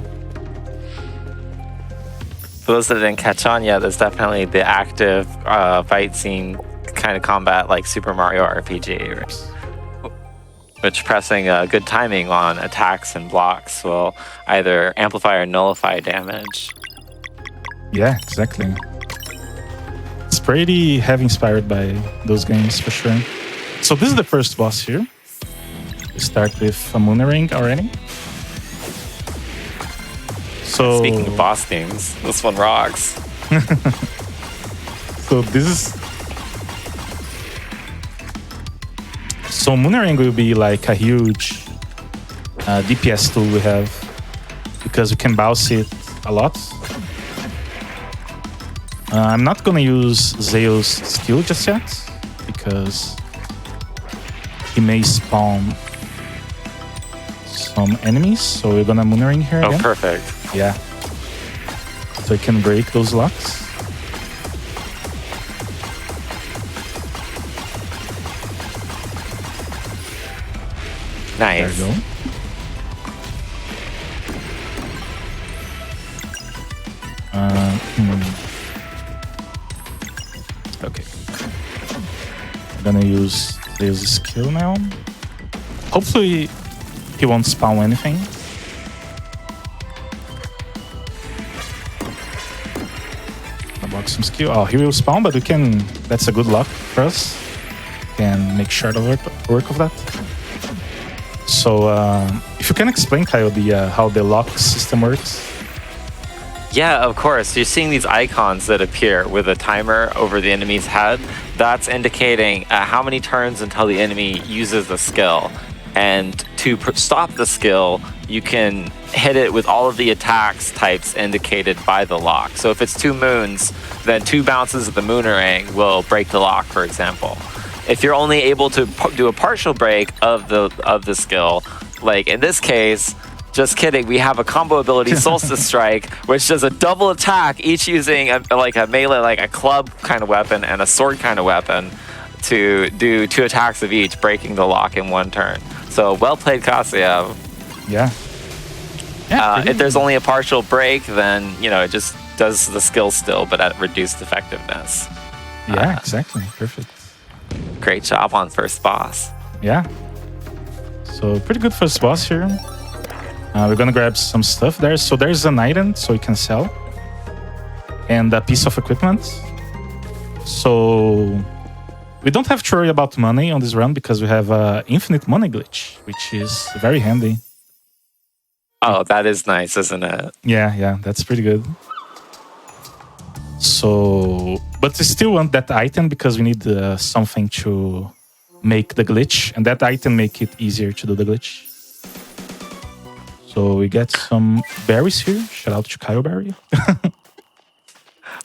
For those that didn't catch on yet, there's definitely the active fight scene kind of combat like Super Mario RPG, right? Which pressing good timing on attacks and blocks will either amplify or nullify damage. Yeah, exactly. It's pretty heavy inspired by those games for sure. So this is the first boss here. We start with a Moonerang already. So speaking of boss games, this one rocks. So this is... So Moonerang will be like a huge DPS tool we have because we can bounce it a lot. I'm not gonna use Zale's skill just yet because he may spawn some enemies, so we're gonna Moonerang here again. Oh, perfect. Yeah. So we can break those locks. Nice. There we go. Okay. I'm gonna use this skill now. Hopefully he won't spawn anything. I'll block some skill. Oh, he will spawn, but we can... That's a good luck for us. Can make short work of that. So, if you can explain, Kyle, how the lock system works. Yeah, of course. You're seeing these icons that appear with a timer over the enemy's head. That's indicating how many turns until the enemy uses the skill. And to stop the skill, you can hit it with all of the attacks types indicated by the lock. So if it's 2 moons, then 2 bounces of the Moonerang will break the lock, for example. If you're only able to do a partial break of the skill, like in this case, just kidding, we have a combo ability, Solstice Strike, which does a double attack, each using like a melee, like a club kind of weapon and a sword kind of weapon to do 2 attacks of each, breaking the lock in 1 turn. So well played, Kasiev. Yeah. If there's only a partial break, then it just does the skill still, but at reduced effectiveness. Yeah, exactly. Perfect. Great job on first boss. Yeah. So pretty good first boss here. We're gonna grab some stuff there. So there's an item so you can sell. And a piece of equipment. So we don't have to worry about money on this run because we have infinite money glitch, which is very handy. Oh, that is nice, isn't it? Yeah, that's pretty good. So, but we still want that item because we need something to make the glitch, and that item make it easier to do the glitch. So we get some berries here. Shout out to Kyle Berry.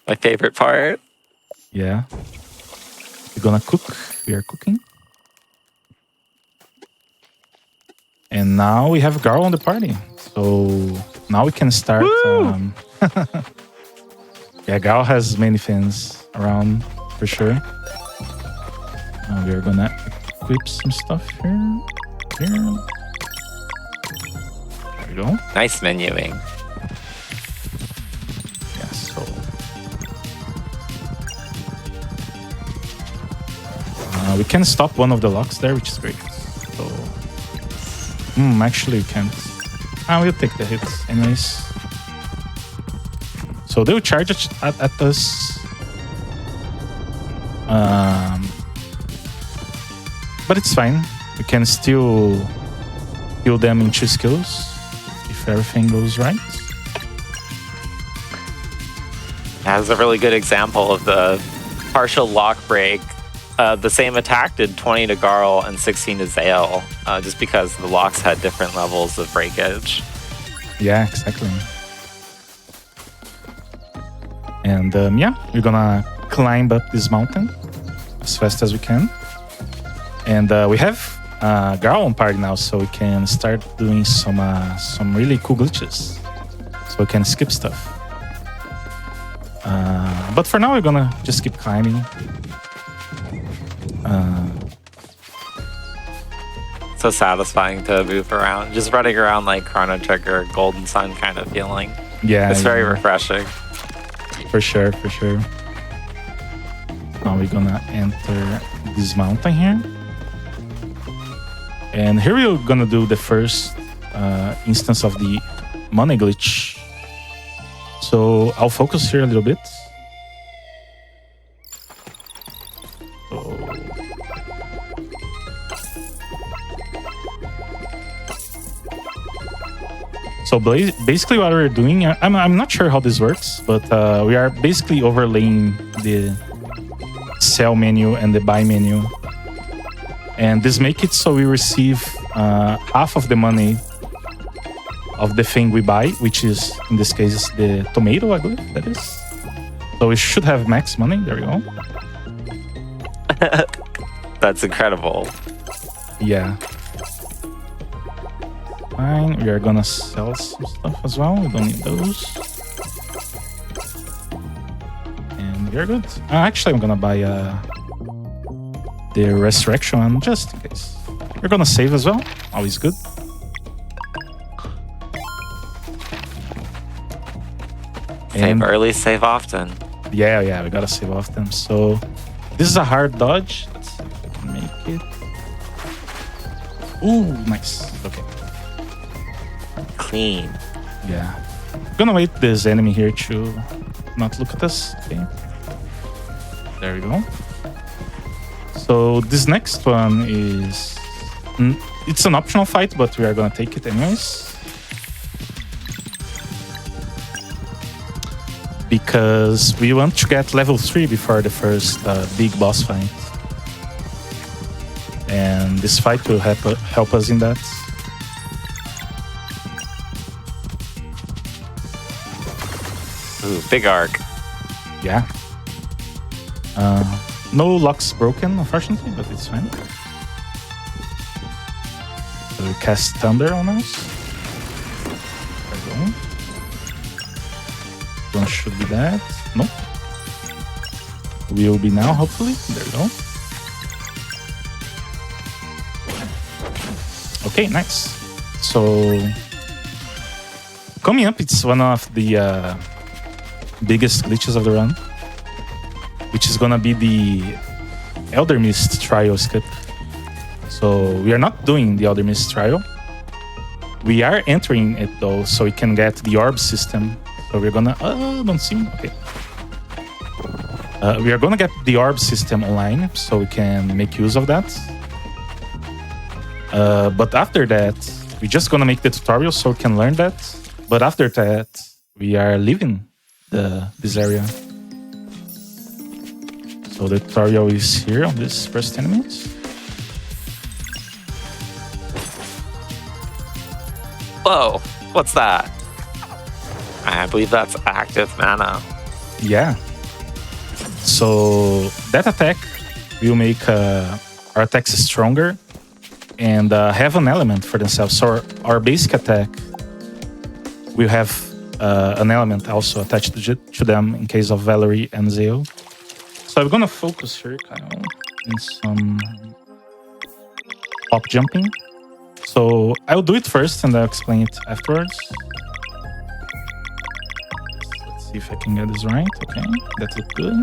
My favorite part. Yeah. We're gonna cook. We are cooking. And now we have Garl on the party. So now we can start. Yeah, Garl has many fans around for sure. We are gonna equip some stuff here. There we go. Nice menuing. Yeah, so we can stop one of the locks there, which is great. So actually we can't. We'll take the hits anyways. So they'll charge at us. But it's fine. We can still heal them in 2 skills if everything goes right. That was a really good example of the partial lock break. The same attack did 20 to Garl and 16 to Zale, just because the locks had different levels of breakage. Yeah, exactly. And yeah, we're gonna climb up this mountain as fast as we can. And we have Garl on party now, so we can start doing some really cool glitches. So we can skip stuff. But for now, we're gonna just keep climbing. So satisfying to move around, just running around like Chrono Trigger, Golden Sun kind of feeling. Yeah, it's very refreshing. For sure, for sure. Now we're gonna enter this mountain here. And here we're gonna do the first instance of the money glitch. So I'll focus here a little bit. So basically what we're doing, I'm not sure how this works, but we are basically overlaying the sell menu and the buy menu. And this makes it so we receive half of the money of the thing we buy, which is, in this case, the tomato, I believe that is. So we should have max money. There we go. That's incredible. Yeah. Fine. We are gonna sell some stuff as well. We don't need those. And we're good. Actually, I'm gonna buy the resurrection one just in case. We're gonna save as well. Always good. Save early, save often. Yeah, we gotta save often. So this is a hard dodge. Let's see if I can make it. Ooh, nice. Okay. Clean. Yeah. I'm gonna wait this enemy here to not look at us. Okay. There we go. So this next one is... it's an optional fight, but we are gonna take it anyways. Because we want to get level 3 before the first big boss fight. And this fight will help us in that. Ooh, big arc. Yeah. No locks broken, unfortunately, but it's fine. So we cast Thunder on us. There we go. One should be that. Nope. Will be now, hopefully. There we go. Okay, nice. So coming up, it's one of the biggest glitches of the run, which is gonna be the Elder Mist trial skip. So we are not doing the Elder Mist trial. We are entering it though, so we can get the orb system. So we're gonna don't see me. Okay. We are gonna get the orb system online, so we can make use of that. But after that, we're just gonna make the tutorial so we can learn that. But after that, we are leaving this area. So the tutorial is here on this first enemies. Whoa, what's that? I believe that's active mana. Yeah. So that attack will make our attacks stronger and have an element for themselves. So our basic attack will have an element also attached to them in case of Valerie and Zale. So I'm gonna focus here kind of in some pop jumping. So I'll do it first and I'll explain it afterwards. Let's see if I can get this right. Okay, that looks good.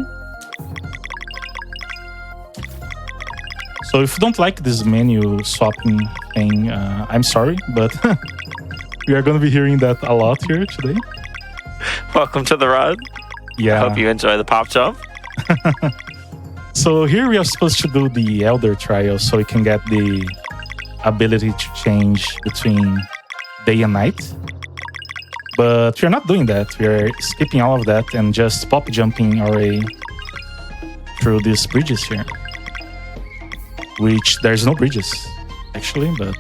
So if you don't like this menu swapping thing, I'm sorry, but we are going to be hearing that a lot here today. Welcome to the run. Yeah. I hope you enjoy the pop jump. So here we are supposed to do the Elder Trial so we can get the ability to change between day and night. But we're not doing that. We're skipping all of that and just pop jumping our way through these bridges here. Which there's no bridges, actually, but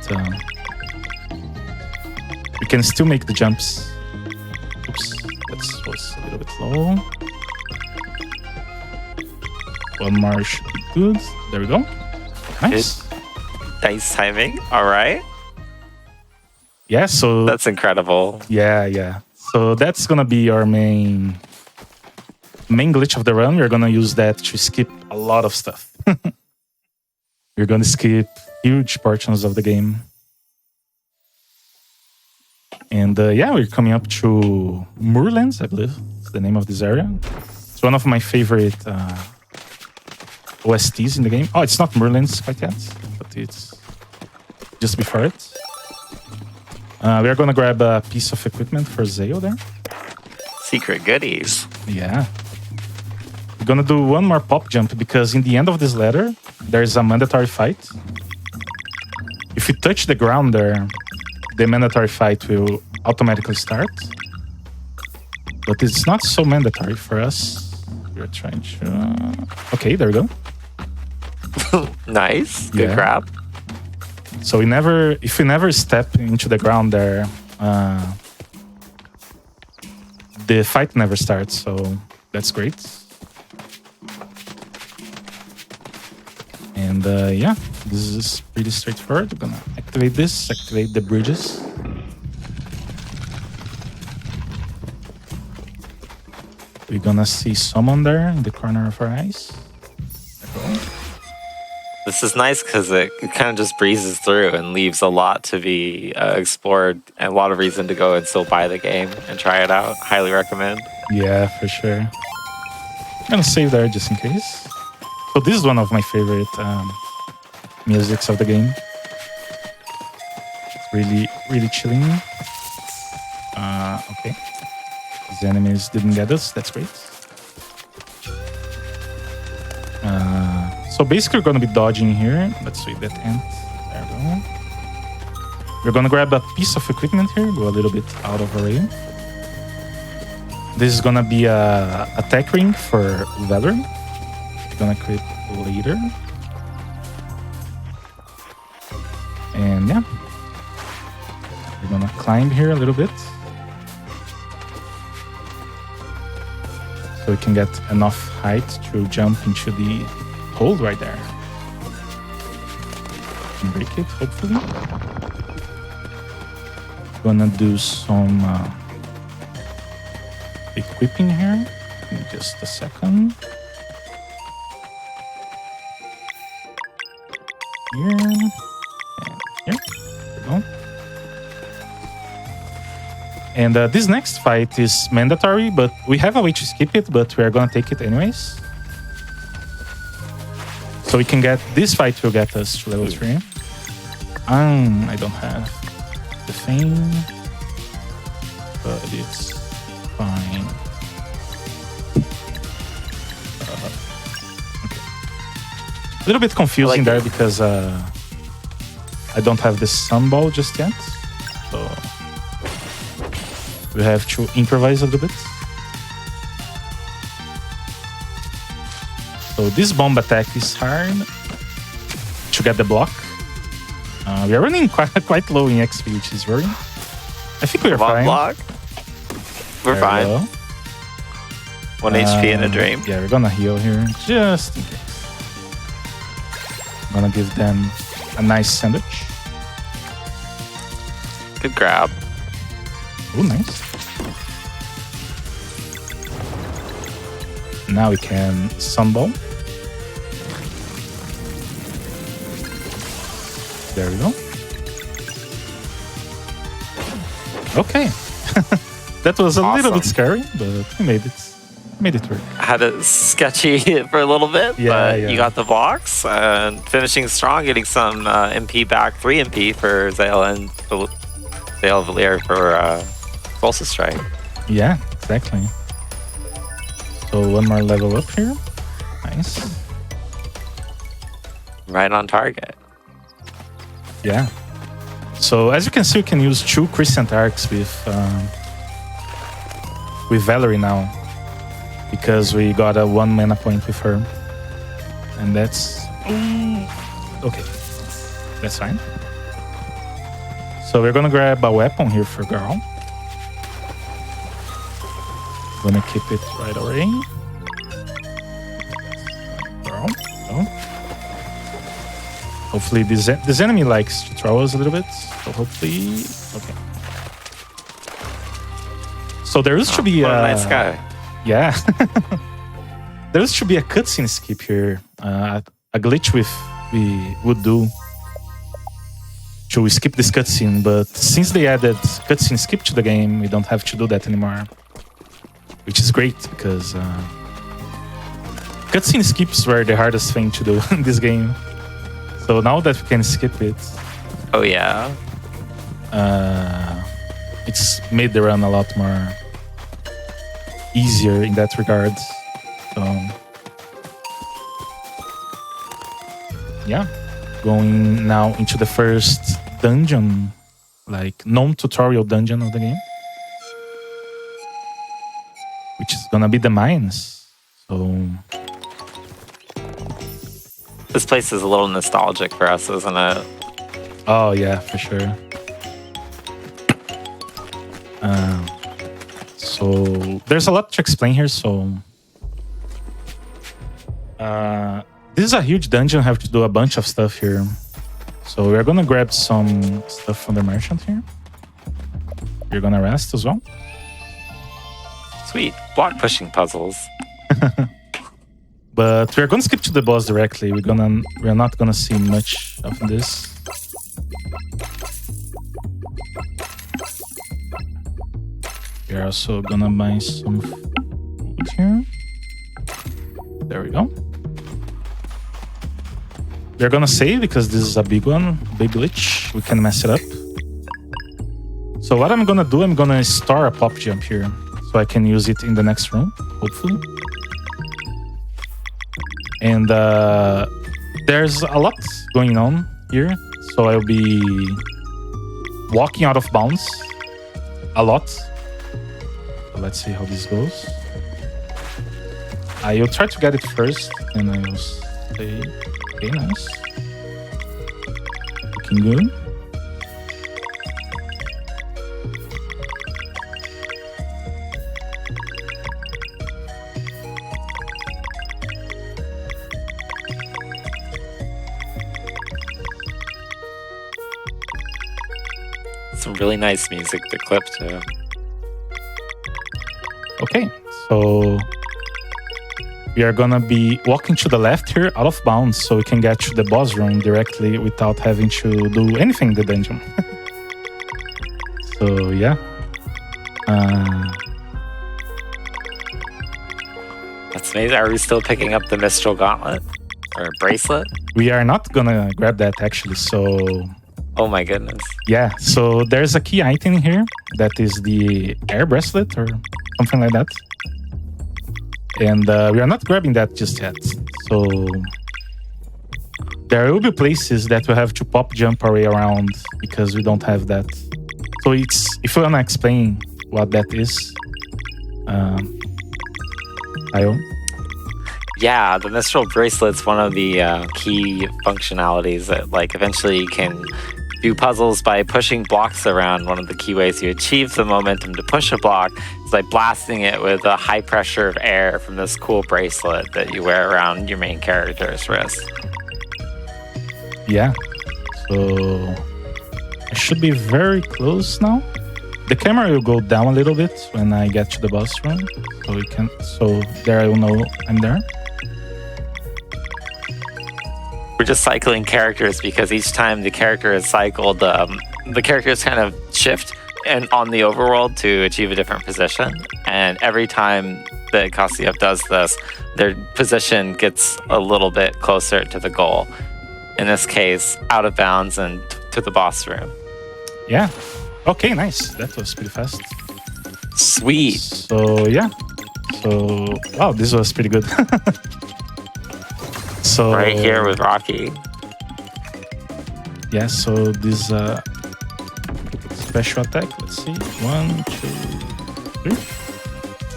we can still make the jumps. Oops, that was a little bit low. One more should be good. There we go. Nice. Good. Nice timing. All right. Yeah, so... That's incredible. Yeah. So that's going to be our main glitch of the run. We're going to use that to skip a lot of stuff. We're going to skip huge portions of the game. And yeah, we're coming up to Moorlands, I believe. It's the name of this area. It's one of my favorite OSTs in the game. Oh, it's not Moorlands quite yet, but it's just before it. We are going to grab a piece of equipment for Zayo there. Secret goodies. Yeah. We're going to do one more pop jump because in the end of this ladder, there's a mandatory fight. If you touch the ground there, the mandatory fight will automatically start. But it's not so mandatory for us. We're trying to... Okay, there we go. Nice. Good grab. So if we never step into the ground there, the fight never starts, so that's great. And yeah, this is pretty straightforward. We're gonna activate this, activate the bridges. We're gonna see someone there in the corner of our eyes. This is nice because it kind of just breezes through and leaves a lot to be explored and a lot of reason to go and still buy the game and try it out. Highly recommend. Yeah, for sure. I'm gonna save there just in case. So this is one of my favorite musics of the game. It's really chilling. Okay. These enemies didn't get us. That's great. So basically, we're going to be dodging here. Let's see that end. There we go. We're going to grab a piece of equipment here. Go a little bit out of our way. This is going to be a attack ring for Valor. We're going to equip later. And yeah. We're going to climb here a little bit. So we can get enough height to jump into the hole right there. And break it, hopefully. Gonna do some equipping here in just a second. Here and here. There we go. And this next fight is mandatory, but we have a way to skip it, but we are gonna take it anyways. So we can get this fight will get us to level 3. I don't have the thing, but it's fine. Okay. A little bit confusing there because I don't have the sunball just yet, so we have to improvise a little bit. So this bomb attack is hard to get the block. We are running quite low in XP, which is worrying. I think we're fine. Block. We're fine. 1 HP in a dream. Yeah, we're gonna heal here just in case. I'm gonna give them a nice sandwich. Good grab. Oh, nice. Now we can sunball. There we go. Okay. That was a little bit scary, but we made it. Made it work. Had it sketchy for a little bit, but you got the blocks and finishing strong, getting some MP back, 3 MP for Zale and Zale Valir for Pulse Strike. Yeah, exactly. So one more level up here. Nice. Right on target. Yeah. So as you can see, you can use 2 Crescent Arcs with Valerie now, because we got a 1 mana point with her, and that's okay. That's fine. So we're gonna grab a weapon here for girl. Gonna keep it right away. Girl. Oh. Hopefully this enemy likes to throw us a little bit. So hopefully, okay. So there used to be a nice guy. Yeah. There used to be a cutscene skip here. A glitch we would do to skip this cutscene, but since they added cutscene skip to the game, we don't have to do that anymore. Which is great, because cutscene skips were the hardest thing to do in this game. So now that we can skip it... Oh yeah? It's made the run a lot more easier in that regard. So yeah, going now into the first dungeon, like non-tutorial dungeon of the game, which is gonna be the mines. So this place is a little nostalgic for us, isn't it? Oh yeah, for sure. So there's a lot to explain here. So this is a huge dungeon. I have to do a bunch of stuff here. So we're gonna grab some stuff from the merchant here. You're gonna rest as well. Sweet. Block pushing puzzles. But we're gonna skip to the boss directly. We're not gonna see much of this. We're also gonna buy some food here. There we go. We're gonna save because this is a big one, big glitch. We can mess it up. So what I'm gonna do, I'm gonna store a pop jump here, so I can use it in the next room, hopefully. And there's a lot going on here, so I'll be walking out of bounds a lot. So let's see how this goes. I will try to get it first, and I will stay. Okay, nice. Looking good. Some really nice music to clip to. Okay, so we are gonna be walking to the left here, out of bounds, so we can get to the boss room directly without having to do anything in the dungeon. So yeah. That's amazing. Are we still picking up the Mistral Gauntlet? Or bracelet? We are not gonna grab that actually, so... Oh my goodness. Yeah, so there's a key item here that is the air bracelet or something like that. And we are not grabbing that just yet. So there will be places that we have to pop jump our way around because we don't have that. So it's, if you want to explain what that is, Io? Yeah, the Mistral Bracelet's one of the key functionalities that, like, eventually you can do puzzles by pushing blocks around. One of the key ways you achieve the momentum to push a block is by blasting it with a high pressure of air from this cool bracelet that you wear around your main character's wrist. Yeah, so I should be very close now. The camera will go down a little bit when I get to the boss room, so there I will know I'm there. We're just cycling characters because each time the character is cycled, the characters kind of shift and on the overworld to achieve a different position. And every time that Kasiyev does this, their position gets a little bit closer to the goal. In this case, out of bounds and to the boss room. Yeah. Okay, nice. That was pretty fast. Sweet. So yeah. So wow, this was pretty good. So right here with Rocky. Yeah. So this special attack. Let's see. 1, 2, 3.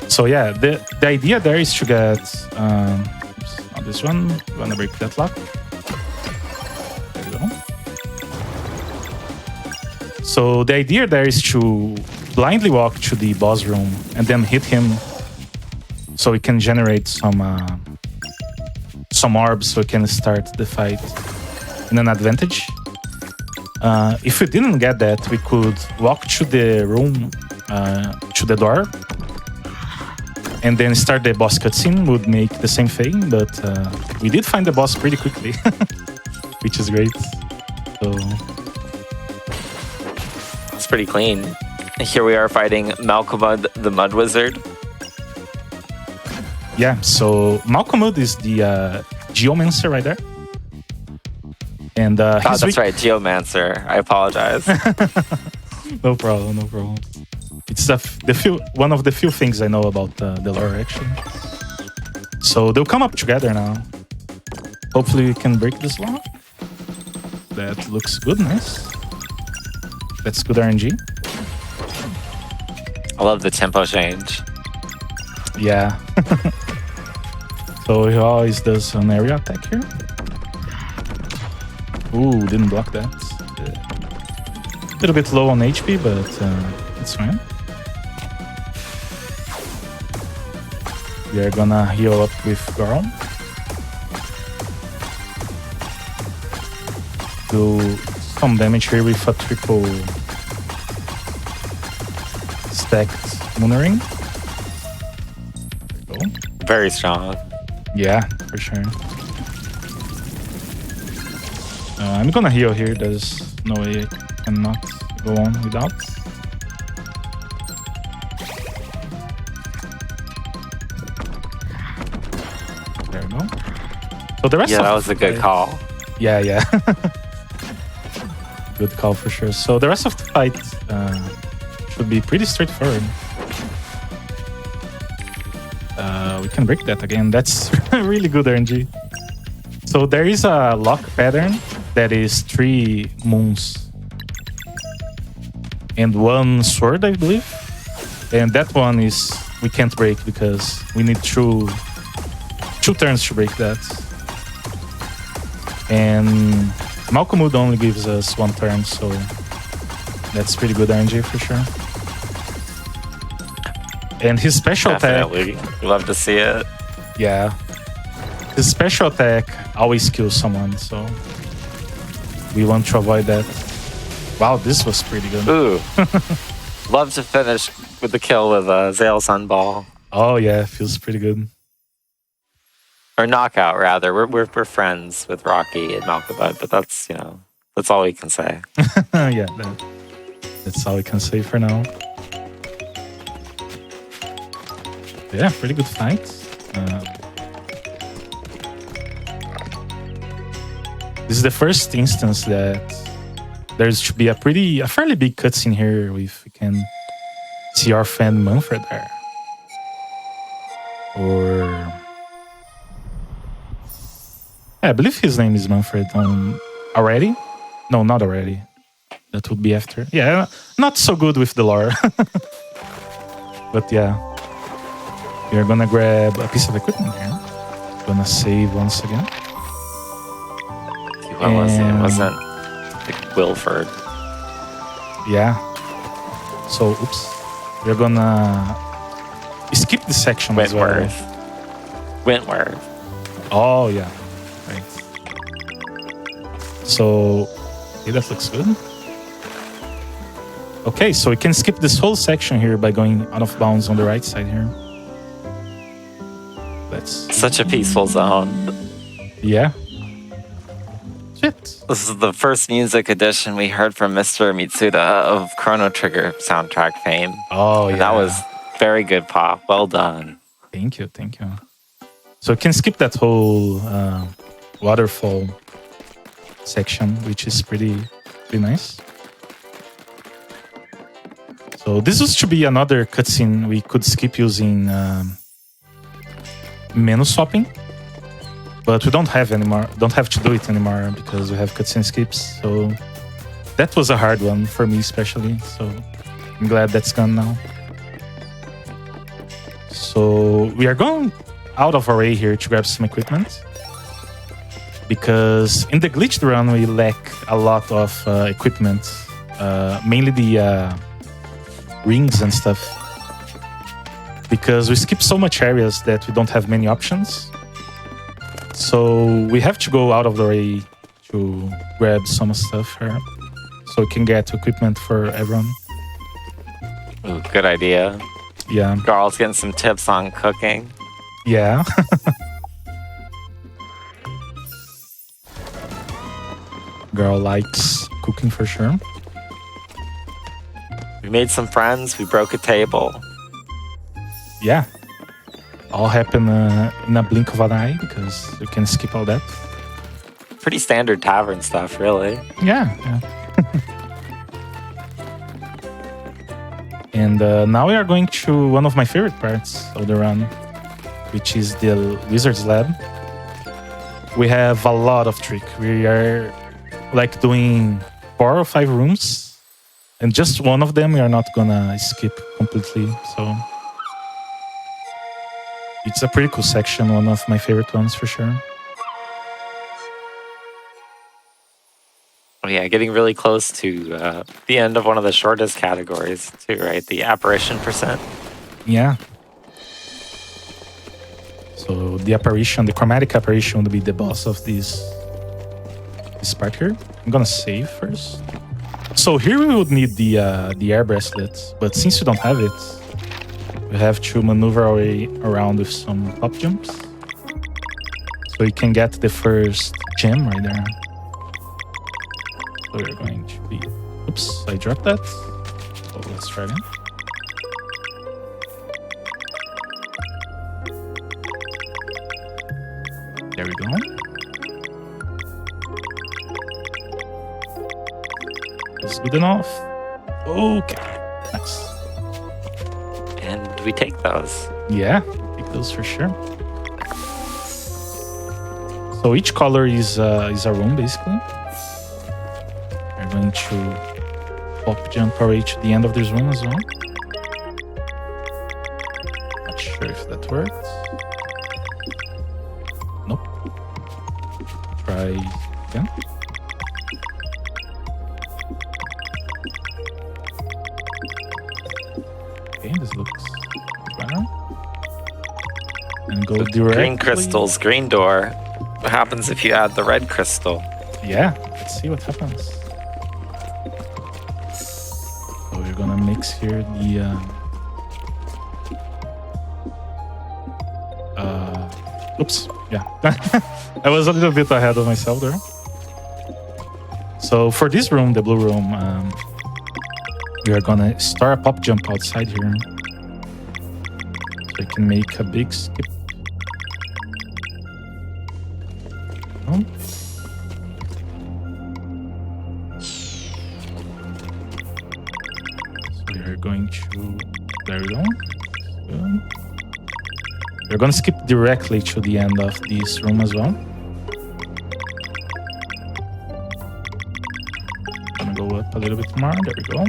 So yeah, the idea there is to get oops, not this one. You wanna break that lock. There you go. So the idea there is to blindly walk to the boss room and then hit him, so we can generate some orbs, so we can start the fight in an advantage. If we didn't get that, we could walk to the room, to the door, and then start the boss cutscene. Would make the same thing, but we did find the boss pretty quickly, which is great. So it's pretty clean. Here we are fighting Malcolmud the Mud Wizard. Yeah, so Malcolmud is the Geomancer right there. And that's right, Geomancer. I apologize. No problem, no problem. It's one of the few things I know about the lore, actually. So they'll come up together now. Hopefully we can break this lock. That looks good, nice. That's good RNG. I love the tempo change. Yeah. So he always does an area attack here. Ooh, didn't block that. A little bit low on HP, but it's fine. We are gonna heal up with Garon. Do some damage here with a triple stacked Moonring. There you go. Very strong. Yeah, for sure. I'm gonna heal here. There's no way I cannot go on without. There we go. So the rest of that was a good call. Yeah, yeah. Good call for sure. So the rest of the fight should be pretty straightforward. We can break that again. That's really good RNG. So there is a lock pattern that is 3 moons and 1 sword, I believe. And that one is we can't break because we need two turns to break that. And Malcolmud only gives us 1 turn, so that's pretty good RNG for sure. And his special Definitely. attack... Love to see it. Yeah. His special attack always kills someone, so we want to avoid that. Wow, this was pretty good. Ooh. Love to finish with the kill with Zale Sunball. Oh yeah, feels pretty good. Or knockout, rather. We're friends with Rocky and Malcolmud, but that's, that's all we can say. Yeah, that's all we can say for now. Yeah, pretty good fight. This is the first instance that there should be a fairly big cutscene here. If we can see our friend Manfred there, or I believe his name is Manfred. Already? No, not already. That would be after. Yeah, not so good with the lore, but yeah. We're gonna grab a piece of equipment here. Gonna save once again. What was it? It wasn't Wilford. Yeah. So, oops. We're gonna skip this section Wentworth. as well. Wentworth. Oh, yeah. Right. So, okay, that looks good. Okay, so we can skip this whole section here by going out of bounds on the right side here. Such a peaceful zone. Yeah. Shit. This is the first music edition we heard from Mr. Mitsuda of Chrono Trigger soundtrack fame. Oh, yeah. And that was very good pop. Well done. Thank you. So you can skip that whole waterfall section, which is pretty nice. So this used to be another cutscene we could skip using menu swapping, but we don't have anymore. Don't have to do it anymore because we have cutscene skips. So that was a hard one for me, especially. So I'm glad that's gone now. So we are going out of array here to grab some equipment because in the glitched run we lack a lot of equipment, mainly the rings and stuff, because we skip so much areas that we don't have many options. So we have to go out of the array to grab some stuff here so we can get equipment for everyone. Ooh, good idea. Yeah. Garl's getting some tips on cooking. Yeah. Girl likes cooking for sure. We made some friends. We broke a table. Yeah. All happen in a blink of an eye because you can skip all that. Pretty standard tavern stuff, really. Yeah. And now we are going to one of my favorite parts of the run, which is the Wizard's Lab. We have a lot of trick. We are like doing 4 or 5 rooms, and just one of them we are not gonna skip completely. So it's a pretty cool section, one of my favorite ones for sure. Oh yeah, getting really close to the end of one of the shortest categories too, right? The apparition percent. Yeah. So the apparition, the chromatic apparition would be the boss of this part here. I'm gonna save first. So here we would need the air bracelet, but since we don't have it, we have to maneuver our way around with some pop jumps. So you can get the first gem right there. So we're going to be... Oops, I dropped that. So let's try again. There we go. This is good enough. Okay, nice. And we take those. Yeah, take those for sure. So each color is a room, basically. We're going to pop jump our way to the end of this room as well. Not sure if that worked. Nope. Try again. Okay, this looks better. And go directly. Green crystals, green door. What happens if you add the red crystal? Yeah, let's see what happens. So we're gonna mix here the oops, yeah. I was a little bit ahead of myself there. So for this room, the blue room, we are gonna start a pop jump outside here. So I can make a big skip. Oh. So we are going to, there we go. Good. We're gonna skip directly to the end of this room as well. Gonna go up a little bit more. There we go.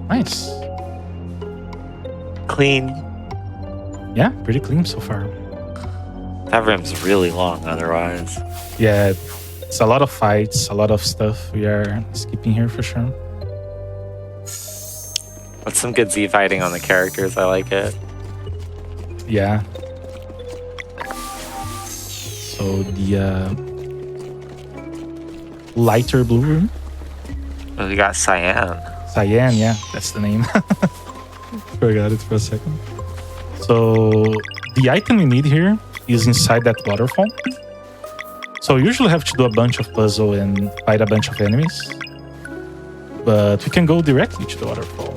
Nice. Clean. Yeah, pretty clean so far. That room's really long otherwise. Yeah, it's a lot of fights, a lot of stuff we are skipping here for sure. With some good Z fighting on the characters, I like it. Yeah. So the lighter blue room. Oh, we got Cyan. Cyan, yeah, that's the name. Forgot it for a second. So the item we need here is inside that waterfall. So you usually have to do a bunch of puzzle and fight a bunch of enemies. But we can go directly to the waterfall.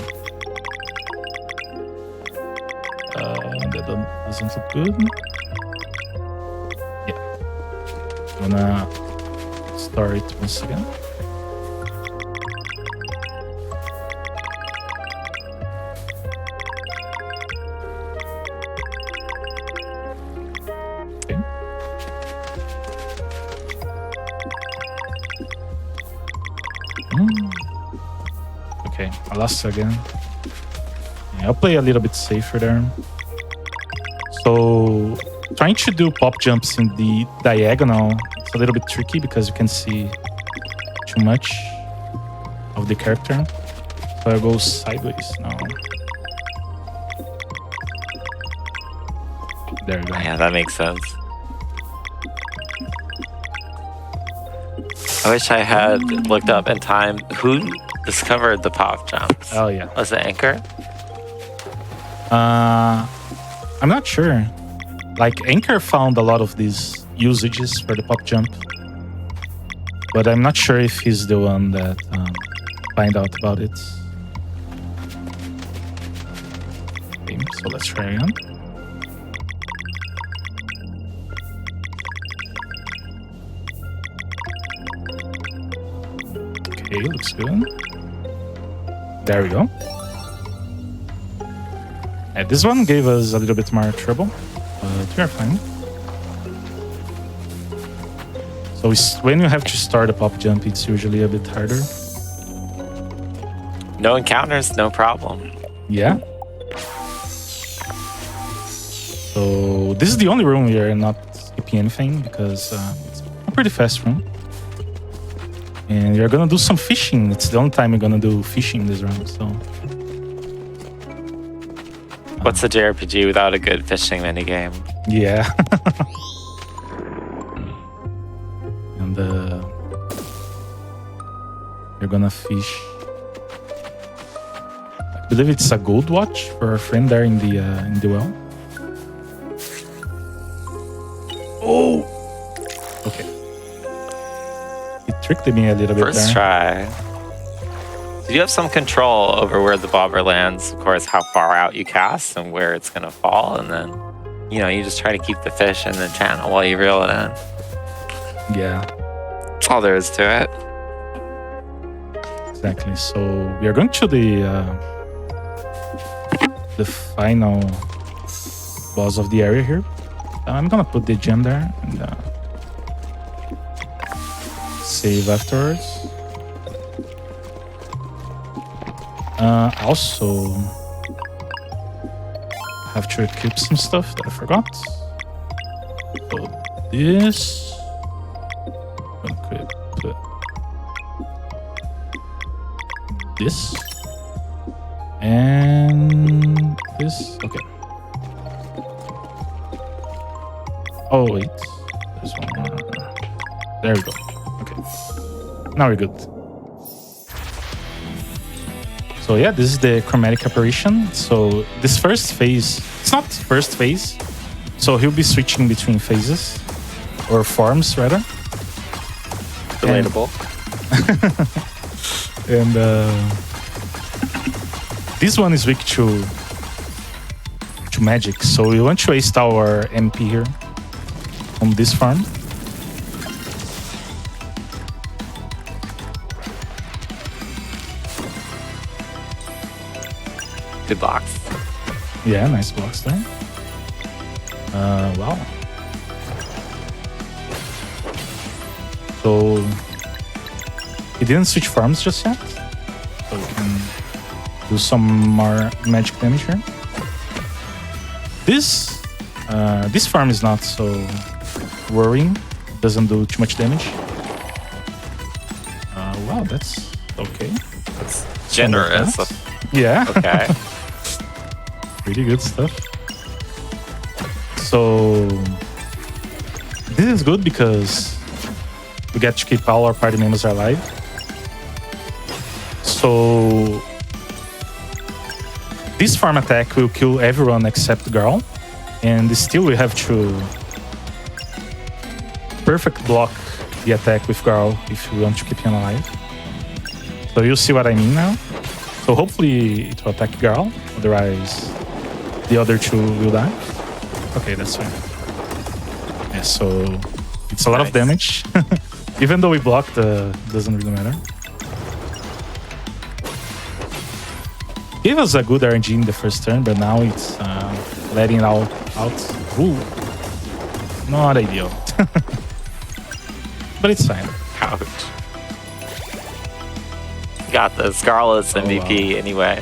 That doesn't look good. Yeah. I'm gonna start it once again. Okay. Okay, I lost again. Yeah, I'll play a little bit safer there. So, trying to do pop jumps in the diagonal, it's a little bit tricky because you can see too much of the character. So I go sideways now. There you go. Yeah, that makes sense. I wish I had looked up in time who discovered the pop jumps. Oh yeah. Was it Anchor? I'm not sure. Like Anchor found a lot of these usages for the pop jump, but I'm not sure if he's the one that find out about it. Okay, so let's try again. Okay, looks good. There we go. And this one gave us a little bit more trouble, but we are fine. So when you have to start a pop jump, it's usually a bit harder. No encounters, no problem. Yeah. So this is the only room we are not skipping anything because it's a pretty fast room. And you're gonna do some fishing. It's the only time you're gonna do fishing this round, so. What's a JRPG without a good fishing minigame? Yeah. And you're gonna fish. I believe it's a gold watch for our friend there in the well. Oh! Okay. It tricked me a little bit there. First try. You have some control over where the bobber lands, of course, how far out you cast and where it's going to fall. And then, you just try to keep the fish in the channel while you reel it in. Yeah. That's all there is to it. Exactly. So we are going to the final boss of the area here. I'm going to put the gem there and save afterwards. Also, have to equip some stuff that I forgot. So this, equip this, and this. Okay. Oh wait, there's one more. There we go. Okay, now we're good. So yeah, this is the chromatic apparition. So this first phase, it's not first phase. So he'll be switching between phases, or forms rather. Relatable. And this one is weak to magic. So we want to waste our MP here on this farm. Good blocks. Yeah, nice blocks there. Wow. So he didn't switch farms just yet, so we can do some more magic damage here. This farm is not so worrying. It doesn't do too much damage. Wow, that's okay. That's generous. Yeah. Okay. Pretty good stuff. So this is good because we get to keep all our party members alive. So this farm attack will kill everyone except Girl, and still we have to perfect block the attack with Garl if you want to keep him alive. So you'll see what I mean now. So hopefully it will attack Garl, otherwise the other two will die. Okay, that's fine. Yeah, so it's a lot of damage. Even though we blocked, doesn't really matter. Gave us a good RNG in the first turn, but now it's letting it out. Ooh, not ideal. But it's fine. Ouch. Got the Scarlet's MVP anyway.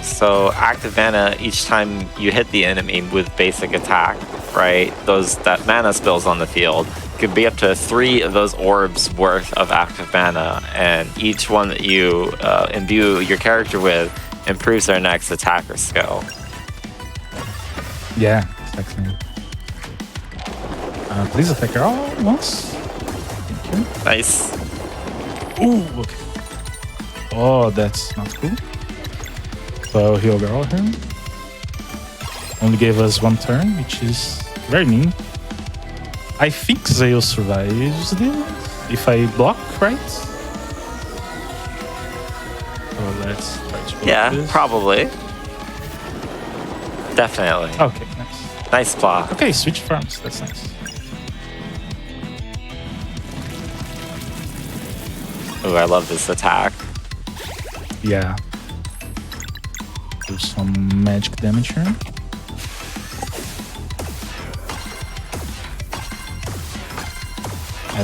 So active mana each time you hit the enemy with basic attack, right? That mana spills on the field could be up to 3 of those orbs worth of active mana, and each one that you imbue your character with improves their next attack or skill. Yeah, exactly. Please attack her all once. Thank you. Nice. Ooh, okay. Oh, that's not cool. So heal Girl here. Only gave us 1 turn, which is very mean. I think Zeus survives this if I block, right? So let's try to block this. Probably. Definitely. Okay, nice. Nice block. Okay, switch farms. That's nice. Ooh, I love this attack. Yeah. Do some magic damage here.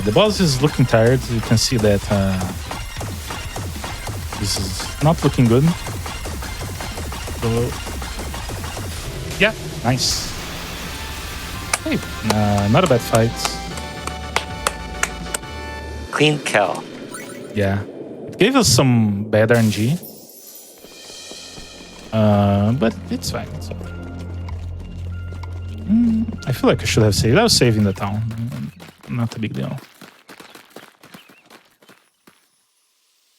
The boss is looking tired. You can see that this is not looking good. So, yeah, nice. Hey, not a bad fight. Clean kill. Yeah, it gave us some bad RNG. But it's fine. It's fine. I feel like I should have saved. I was saving the town. Not a big deal.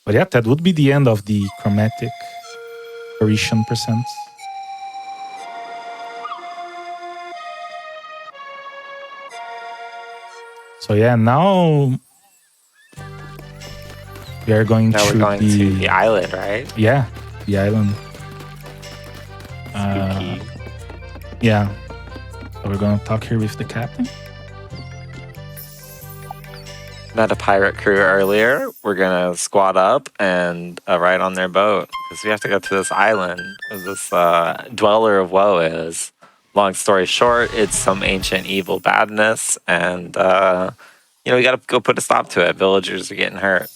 But yeah, that would be the end of the chromatic Parisian percent. So yeah, now we are going now to we're going to the island, right? Yeah, the island. Yeah. So we're gonna talk here with the captain. Met a pirate crew earlier. We're gonna squat up and ride on their boat because we have to go to this island where this dweller of woe is. Long story short, it's some ancient evil badness, and we gotta go put a stop to it. Villagers are getting hurt.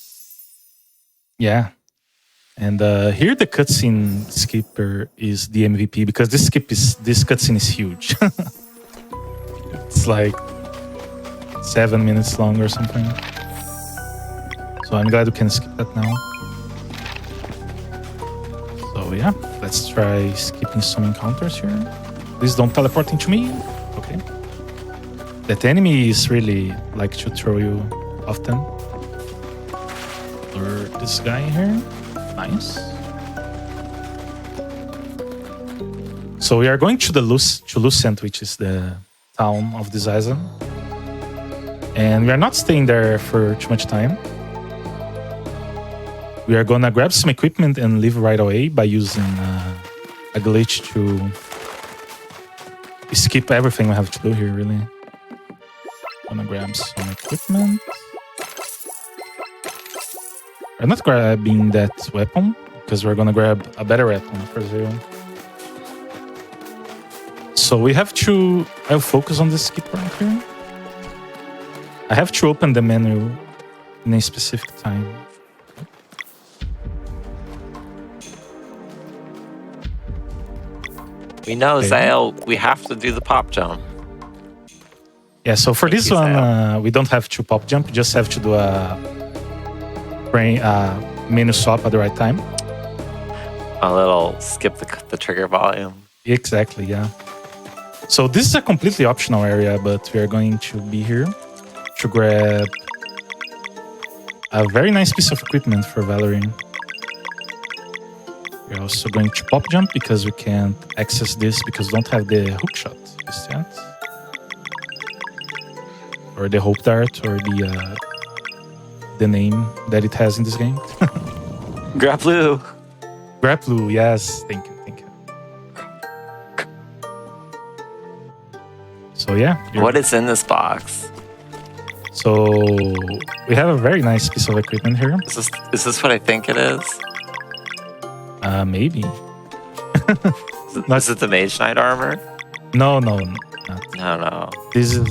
Yeah. And here the cutscene skipper is the MVP because this cutscene is huge. It's like 7 minutes long or something. So I'm glad we can skip that now. So yeah, let's try skipping some encounters here. Please don't teleport into me. Okay. That enemy is really like to throw you often. Or this guy here. Nice. So we are going to Lucent, which is the town of this island. And we are not staying there for too much time. We are gonna grab some equipment and leave right away by using a glitch to skip everything we have to do here, really. Gonna grab some equipment. We're not grabbing that weapon, because we're gonna grab a better weapon for Zero. So we have to... I'll focus on the skip right here. I have to open the menu in a specific time. We know, Zale, we have to do the pop jump. Yeah, so for this one, we don't have to pop jump. We just have to do a menu swap at the right time. A little skip the trigger volume. Exactly, yeah. So this is a completely optional area, but we are going to be here to grab a very nice piece of equipment for Valerie. We're also going to pop jump because we can't access this because we don't have the hookshot just yet. or the Hope Dart, or the name that it has in this game. Grapploo. Grapploo, yes. Thank you. So yeah. What is in this box? So we have a very nice piece of equipment here. Is this what I think it is? Maybe. Is it the Mage Knight armor? No. No. This is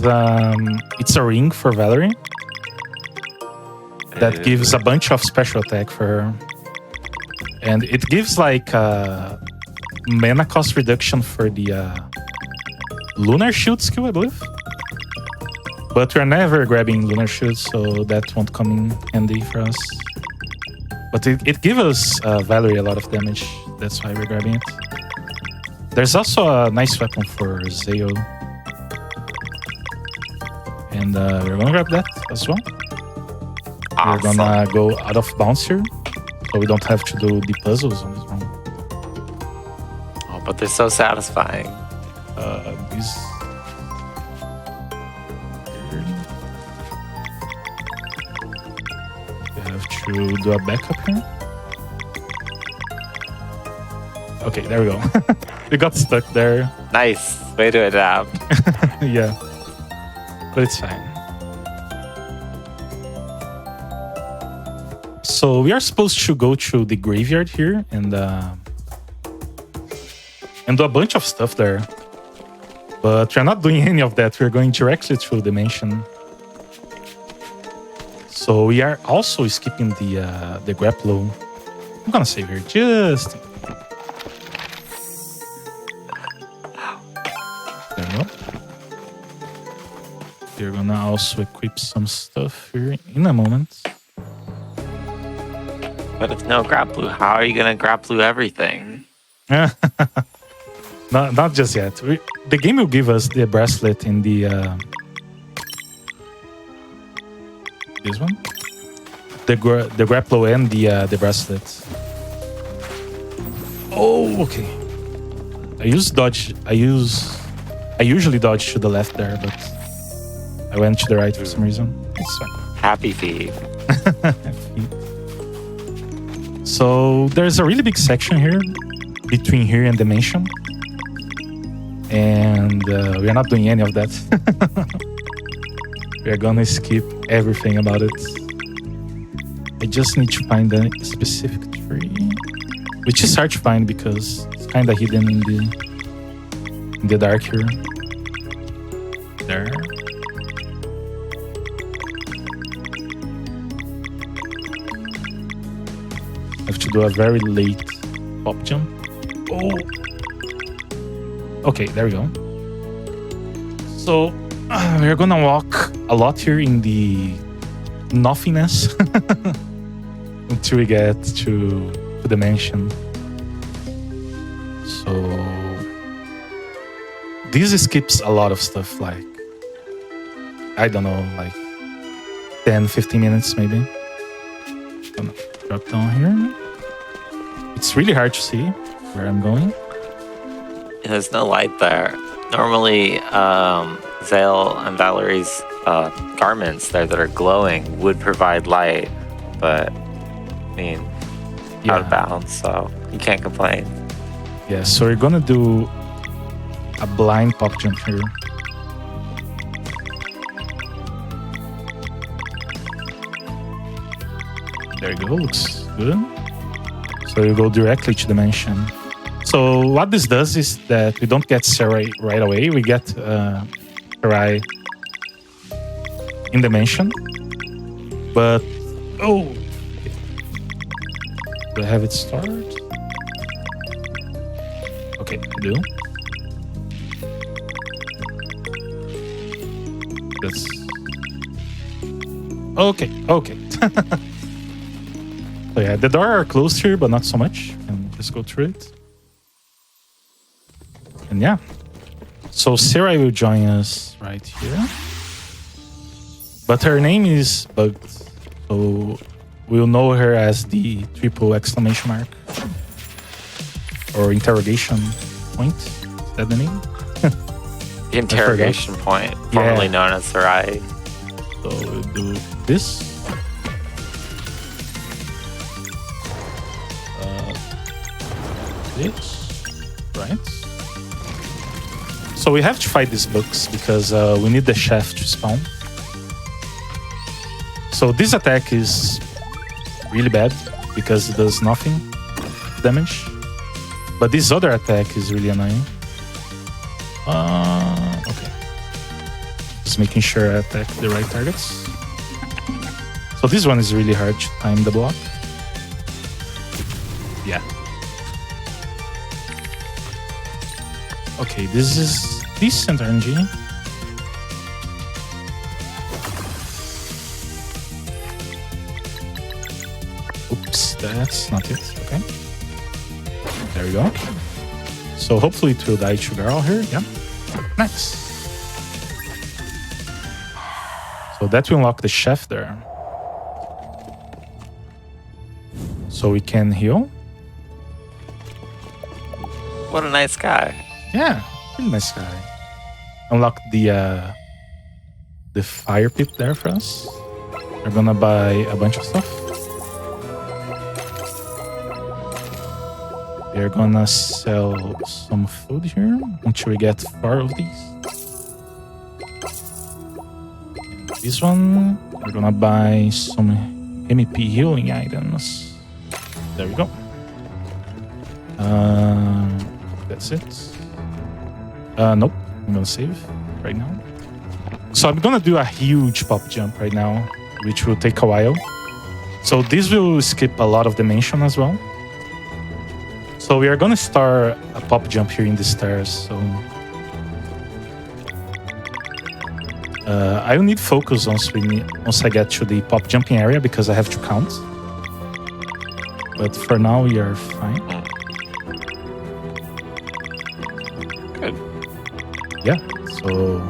it's a ring for Valerie that gives a bunch of special attack for her, and it gives like mana cost reduction for the Lunar Shield skill, I believe. But we're never grabbing Lunar Shield, so that won't come in handy for us. But it gives us Valerie a lot of damage. That's why we're grabbing it. There's also a nice weapon for Zeo. And we're gonna grab that as well. Awesome. We're gonna go out of bounds here, so we don't have to do the puzzles on this one. Oh, but they're so satisfying. These... We have to do a backup here. Okay, there we go. We got stuck there. Nice. Way to adapt. Yeah. But it's fine. So we are supposed to go to the graveyard here and do a bunch of stuff there. But we're not doing any of that. We're going directly through the mansion. So we are also skipping the grapple. I'm gonna save here just... There we go. We're gonna also equip some stuff here in a moment. But if no grapploo, how are you gonna grapploo everything? Not just yet. The game will give us the bracelet in the this one, the grapple and the bracelet. Oh, okay. I usually dodge to the left there, but I went to the right for some reason. It's fine. Happy feet. So there's a really big section here between here and the mansion. And we are not doing any of that. We are gonna skip everything about it. I just need to find a specific tree, which is hard to find because it's kind of hidden in the dark here. There. I have to do a very late pop jump. Oh. Okay, there we go. So we're gonna walk a lot here in the nothingness until we get to the mansion. So this skips a lot of stuff, like, I don't know, like 10-15 minutes maybe. Gonna drop down here. It's really hard to see where I'm going. There's no light there. Normally, Zale and Valerie's garments there that are glowing would provide light, but I mean, out of bounds, so you can't complain. Yeah, so we're gonna do a blind pop jump here. There you go, looks good. So you go directly to the mansion. So what this does is that we don't get Sarai right away. We get Sarai in the mansion. But, oh! Do I have it start? Okay, I do. That's... Okay. So yeah, the door are closed here, but not so much. And just go through it. And yeah. So Sarai will join us right here. But her name is bugged. So we'll know her as the triple exclamation mark. Or interrogation point. Is that the name? The interrogation point, formerly known as Sarai. So we'll do this. This, right? So we have to fight these bugs because we need the chef to spawn. So this attack is really bad because it does nothing damage. But this other attack is really annoying. Okay. Just making sure I attack the right targets. So this one is really hard to time the block. Yeah. Okay, this is decent RNG. Oops, that's not it. Okay. There we go. So hopefully it will die to Garl here. Yeah. Nice. So that will unlock the chef there. So we can heal. What a nice guy. Yeah, really nice guy. Unlock the fire pit there for us. We're gonna buy a bunch of stuff. We're gonna sell some food here until we get 4 of these. And this one, we're gonna buy some MEP healing items. There we go. That's it. Nope. I'm gonna save right now. So I'm gonna do a huge pop jump right now, which will take a while. So this will skip a lot of dimension as well. So we are gonna start a pop jump here in the stairs. So I will need focus once I get to the pop jumping area because I have to count. But for now we are fine. Good. Yeah. So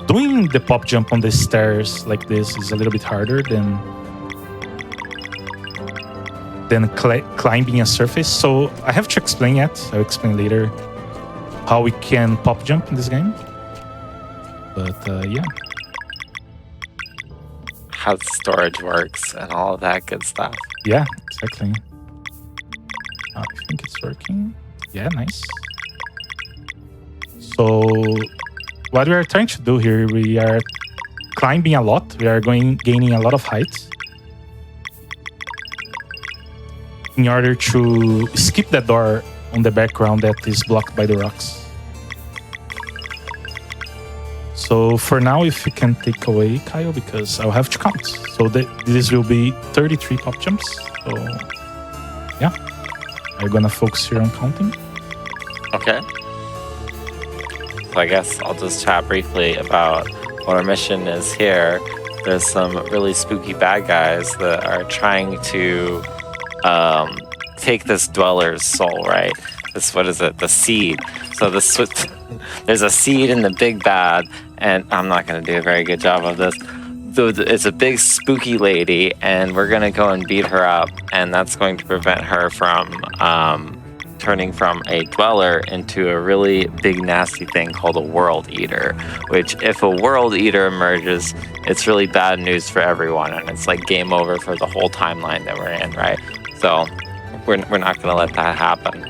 doing the pop jump on the stairs like this is a little bit harder than climbing a surface. So I have to explain it. I'll explain later how we can pop jump in this game. But yeah. How the storage works and all of that good stuff. Yeah, exactly. I think it's working. Yeah, nice. So what we are trying to do here, we are climbing a lot. We are gaining a lot of height in order to skip that door on the background that is blocked by the rocks. So for now, if you can take away Kyle, because I'll have to count. So this will be 33 pop jumps. So yeah, I'm gonna focus here on counting. Okay. So I guess I'll just chat briefly about what our mission is here. There's some really spooky bad guys that are trying to take this dweller's soul, right? What is it? The seed. So there's a seed in the big bad, and I'm not going to do a very good job of this. It's a big spooky lady, and we're going to go and beat her up, and that's going to prevent her from turning from a dweller into a really big nasty thing called a world eater, which if a world eater emerges, it's really bad news for everyone, and it's like game over for the whole timeline that we're in, right? So we're not going to let that happen.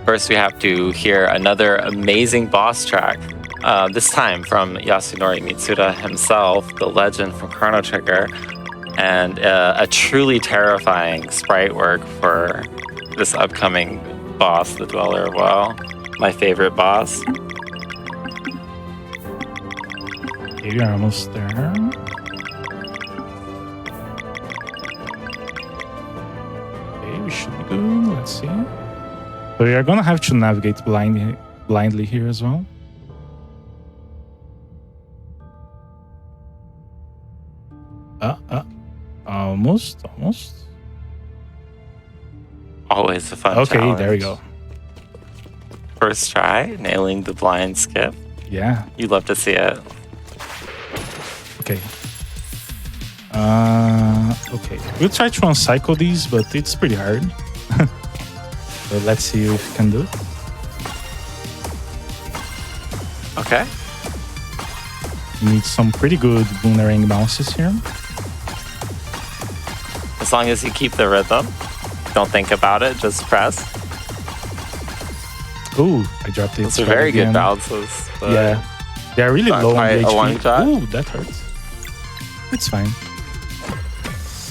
First, we have to hear another amazing boss track, this time from Yasunori Mitsuda himself, the legend from Chrono Trigger, and a truly terrifying sprite work for this upcoming boss, the Dweller. Wow, my favorite boss. Okay, you're almost there. Okay, we should be good. Let's see. So we are gonna have to navigate blindly here as well. Almost. Always a fun Okay, challenge. there we go. First try, nailing the blind skip. Yeah. You love to see it. Okay. Okay. We'll try to uncycle these, but it's pretty hard. So let's see if we can do it. Okay. You need some pretty good boomerang bounces here. As long as you keep the rhythm, don't think about it, just press. Ooh, I dropped it. Those are very good bounces. Yeah, they're really low on the a one HP. shot. Ooh, that hurts. It's fine.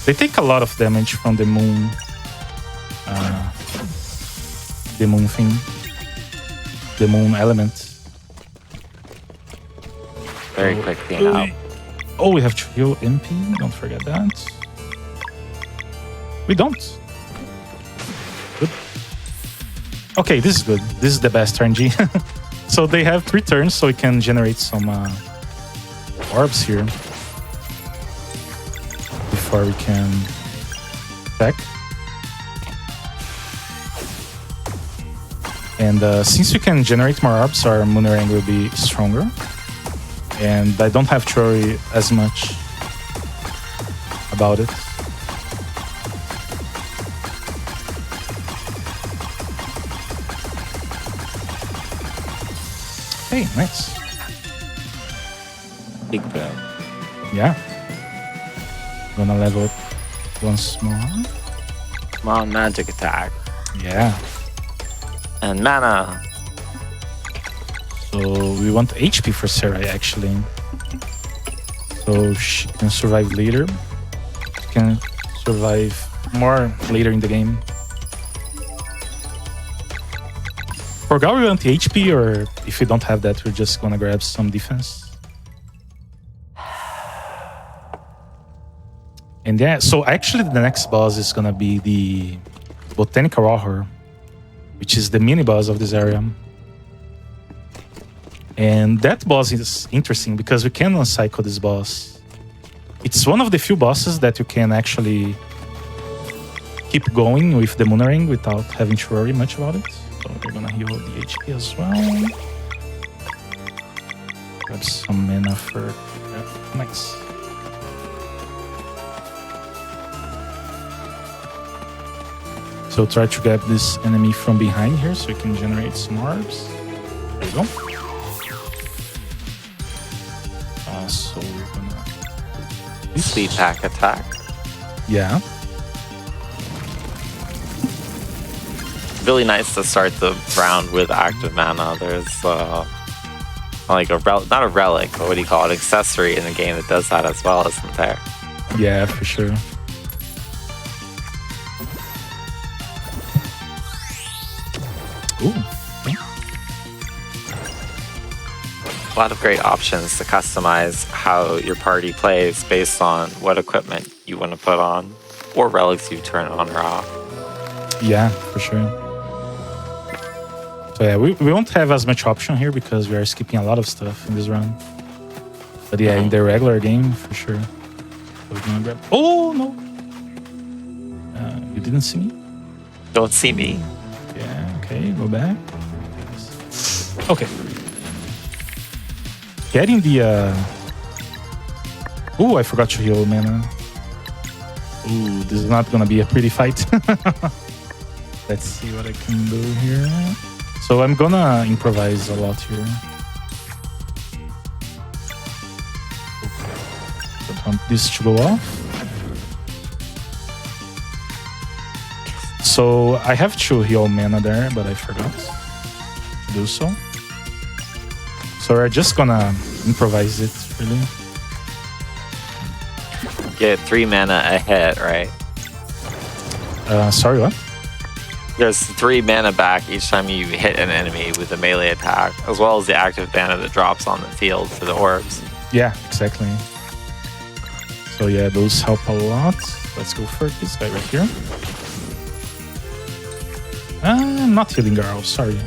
They take a lot of damage from the moon. The moon thing. The moon element. Very quick clean out. Oh, we have to heal MP. Don't forget that. We don't. Good. Okay, this is good. This is the best RNG. So they have 3 turns, so we can generate some orbs here before we can attack. And since we can generate more orbs, our Moonerang will be stronger. And I don't have to worry as much about it. Hey, nice. Big boom. Yeah. Gonna level up once more. Come on, magic attack. Yeah. And mana. So we want HP for Sarai actually. So she can survive later. She can survive more later in the game. For Gal, we want the HP, or if we don't have that, we're just gonna grab some defense. And yeah, so actually the next boss is gonna be the Botanical Roar, which is the mini boss of this area. And that boss is interesting because we can uncycle this boss. It's one of the few bosses that you can actually keep going with the Moonerang without having to worry much about it. So we're gonna heal the HP as well. Grab some mana for... Yeah, nice. So try to grab this enemy from behind here so you can generate some orbs. There you go. So we're gonna... Sweet pack attack. Yeah. Really nice to start the round with active mana. There's like not a relic, but what do you call it? Accessory in the game that does that as well, isn't there? Yeah, for sure. Ooh. Okay. A lot of great options to customize how your party plays based on what equipment you want to put on or relics you turn on or off. Yeah, for sure. So yeah, we won't have as much option here because we are skipping a lot of stuff in this run. But yeah, in the regular game, for sure. So we're gonna grab... Oh, no! You didn't see me? Don't see me. Yeah, okay, go back. Okay. Getting the... Oh, I forgot to heal mana. Ooh, this is not gonna be a pretty fight. Let's see what I can do here. So I'm gonna improvise a lot here. Okay. Don't want this to go off. So I have to heal mana there, but I forgot to do so. So we're just gonna improvise it, really. Get 3 mana a hit, right? Sorry, what? There's 3 mana back each time you hit an enemy with a melee attack, as well as the active mana that drops on the field for the orbs. Yeah, exactly. So yeah, those help a lot. Let's go for this guy right here. I'm not healing Garl, sorry.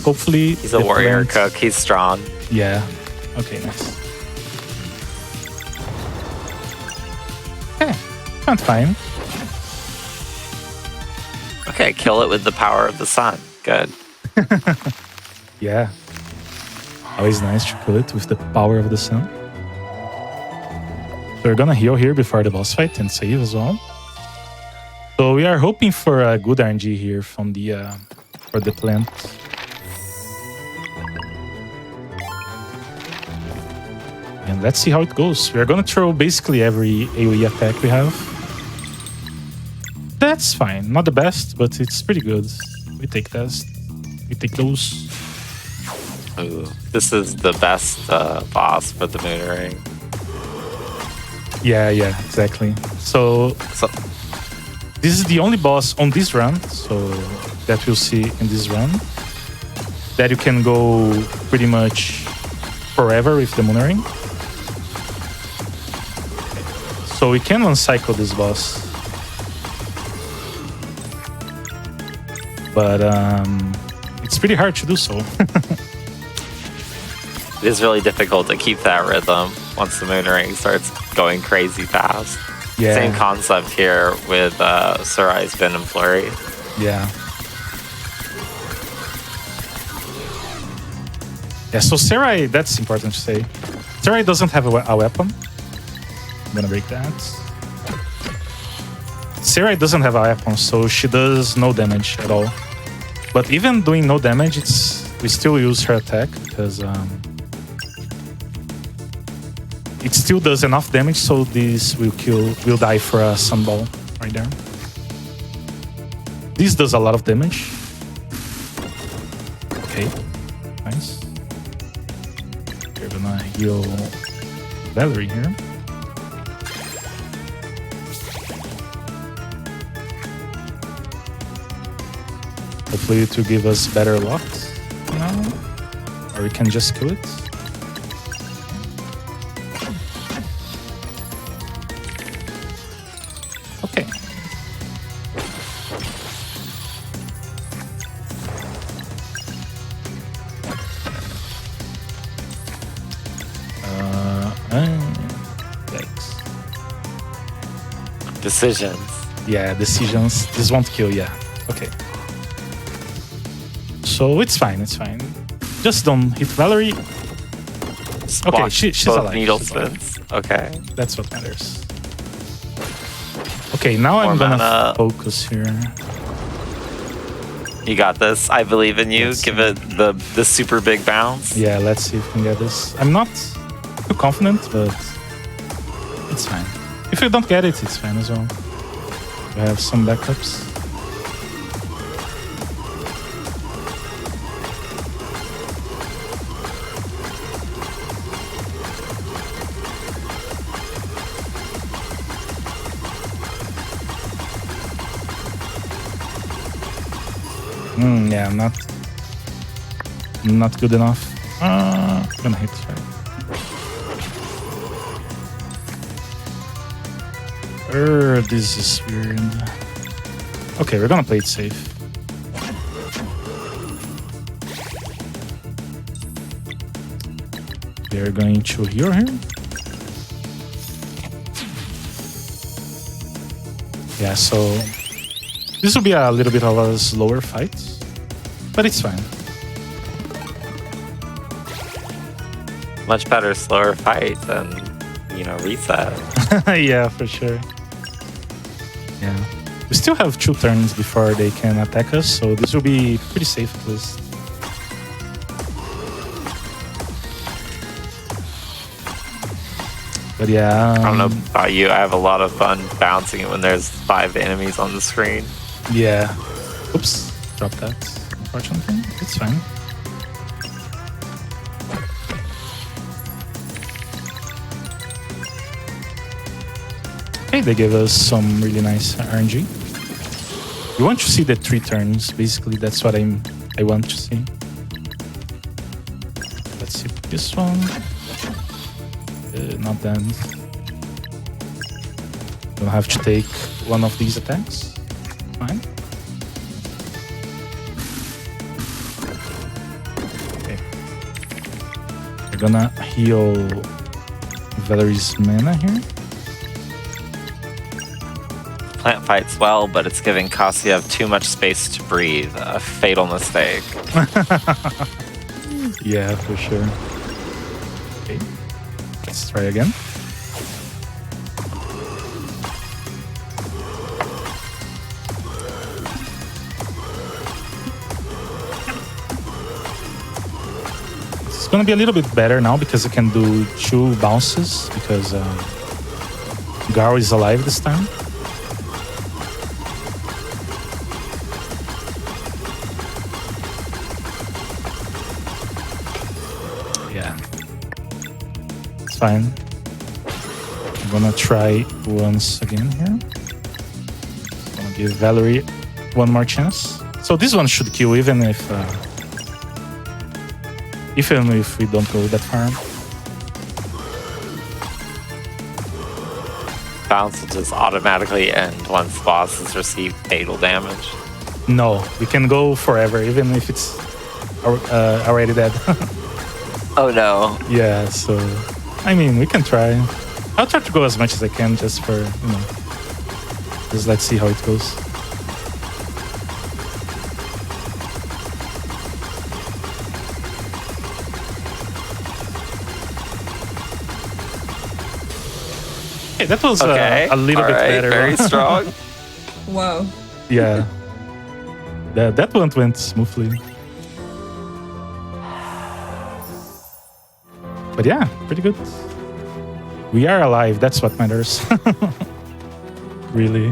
Hopefully... He's a warrior cook, he's strong. Yeah. Okay, nice. Okay, sounds fine. Okay, kill it with the power of the sun. Good. Yeah. Always nice to kill it with the power of the sun. So we're gonna heal here before the boss fight and save as well. So we are hoping for a good RNG here from the for the plant. And let's see how it goes. We are gonna throw basically every AoE attack we have. That's fine. Not the best, but it's pretty good. We take this. We take those. Ooh, this is the best boss for the Moon Ring. Yeah, exactly. So this is the only boss on this run, so that we'll see in this run. That you can go pretty much forever with the Moon Ring. So we can one-cycle this boss. But it's pretty hard to do so. It is really difficult to keep that rhythm once the Moon Ring starts going crazy fast. Yeah. Same concept here with Surai's Venom Flurry. Yeah. Yeah, so Sarai, that's important to say. Sarai doesn't have a weapon. I'm gonna break that. Sarai doesn't have a weapon, so she does no damage at all. But even doing no damage, we still use her attack because it still does enough damage, so this will die for a sunball right there. This does a lot of damage. Okay, nice. We're gonna heal Valerie here. Hopefully it will give us better luck now. Or we can just kill it. Okay. Yikes. Decisions. Yeah, decisions. This won't kill, yeah. Okay. So it's fine, it's fine. Just don't hit Valerie. Okay, she's alive. Needle she's spins. Okay. That's what matters. Okay, now I'm gonna focus here. You got this. I believe in you. Give it the super big bounce. Yeah, let's see if we can get this. I'm not too confident, but it's fine. If you don't get it, it's fine as well. We have some backups. Yeah, not good enough. Gonna hit right. This is weird. Okay, we're gonna play it safe. We're going to heal here. Yeah, so this will be a little bit of a slower fight, but it's fine. Much better slower fight than, reset. Yeah, for sure. Yeah. We still have 2 turns before they can attack us, so this will be pretty safe at least. But yeah. I don't know about you. I have a lot of fun bouncing it when there's 5 enemies on the screen. Yeah. Oops. Drop that. Unfortunately. It's fine. Okay, they gave us some really nice RNG. You want to see the 3 turns. Basically, that's what I want to see. Let's see this one. Not done. Don't have to take one of these attacks. Fine. Okay. We're gonna heal Valerie's mana here. Plant fights well, but it's giving Kasiev too much space to breathe. A fatal mistake. Yeah, for sure. Okay. Let's try again. gonna be a little bit better now because I can do 2 bounces because Garo is alive this time. Yeah, it's fine. I'm gonna try once again here. I'm gonna give Valerie one more chance. So this one should kill even if we don't go that far. Bounce will just automatically end once the boss has received fatal damage. No, we can go forever even if it's already dead. Oh no. Yeah, so I mean we can try. I'll try to go as much as I can just for, you know, just let's see how it goes. Hey, that was Okay. a little bit Alright, better. very strong. Wow. Yeah. That one went smoothly. But yeah, pretty good. We are alive, that's what matters. Really.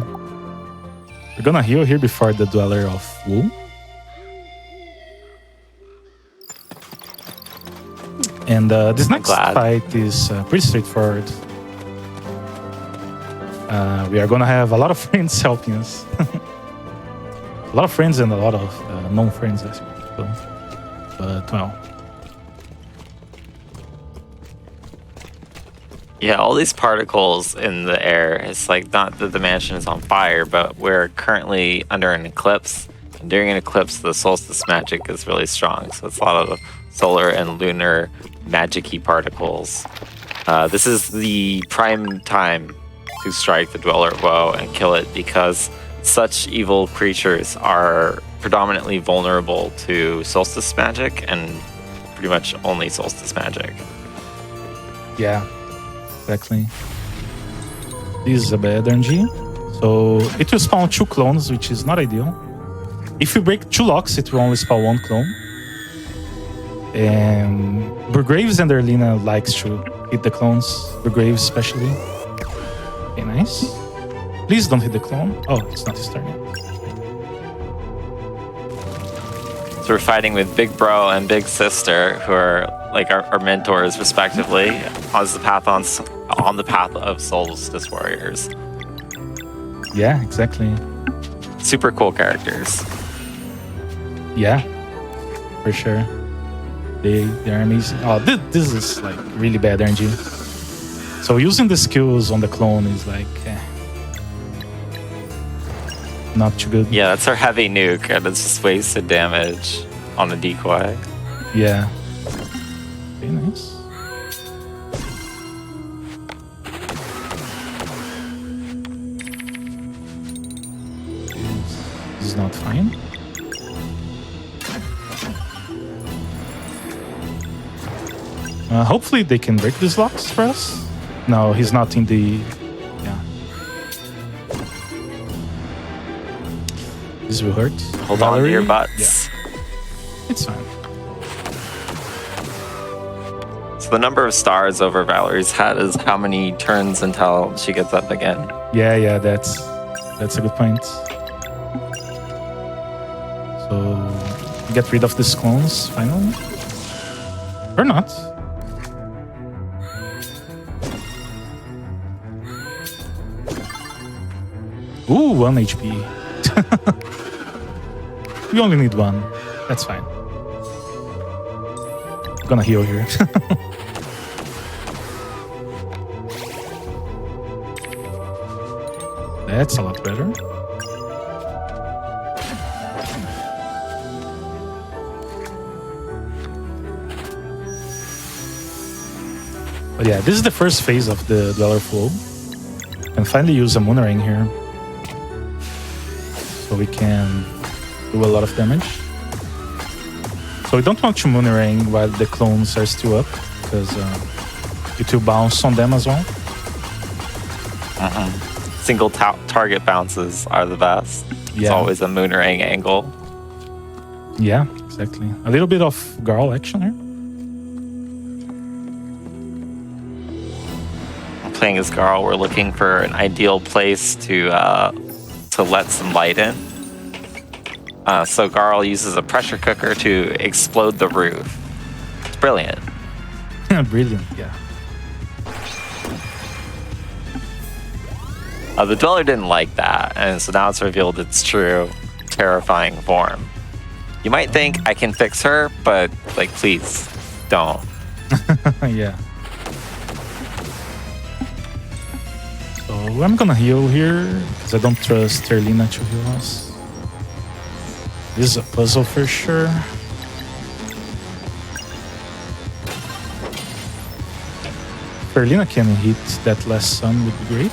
We're gonna heal here before the Dweller of Woe. And this next fight is pretty straightforward. We are gonna have a lot of friends helping us. A lot of friends and a lot of non-friends as well. But well. Yeah, all these particles in the air, it's like not that the mansion is on fire, but we're currently under an eclipse. And during an eclipse, the solstice magic is really strong. So it's a lot of solar and lunar magic-y particles. This is the prime time to strike the Dweller of Woe and kill it because such evil creatures are predominantly vulnerable to solstice magic and pretty much only solstice magic. Yeah, exactly. This is a bad RNG. So it will spawn 2 clones, which is not ideal. If you break 2 locks, it will only spawn 1 clone. And Burgraves and Erlina likes to hit the clones, Burgraves especially. Okay, nice. Please don't hit the clone. Oh, it's not his turn yet. So we're fighting with Big Bro and Big Sister, who are like our mentors respectively, on the path of Solstice Warriors. Yeah, exactly. Super cool characters. Yeah, for sure. They're amazing. Oh, this is like really bad RNG. So using the skills on the clone is like not too good. Yeah, that's our heavy nuke, and it's just wasted damage on a decoy. Yeah. Okay, nice. This is not fine. Hopefully they can break these locks for us. No, he's not in the... Yeah. This will hurt. Hold on to your butts. Yeah. It's fine. So the number of stars over Valerie's head is how many turns until she gets up again. Yeah, that's a good point. So get rid of these clones finally. Or not. Ooh, 1 HP. We only need 1. That's fine. I'm gonna heal here. That's a lot better. But yeah, this is the first phase of the Dweller of Woe. And finally use a Moonerang here. So we can do a lot of damage. So we don't want to Moonerang while the clones are still up, because it will bounce on them as well. Single target bounces are the best. It's always a Moonerang angle. Yeah, exactly. A little bit of Garl action here. playing as Garl, we're looking for an ideal place to let some light in. So Garl uses a pressure cooker to explode the roof. It's brilliant. Brilliant, yeah. The Dweller didn't like that, and so now it's revealed its true, terrifying form. You might think I can fix her, but, like, please, don't. Yeah. So I'm gonna heal here, because I don't trust Erlina to heal us. This is a puzzle for sure. If Erlina can hit that last sun would be great.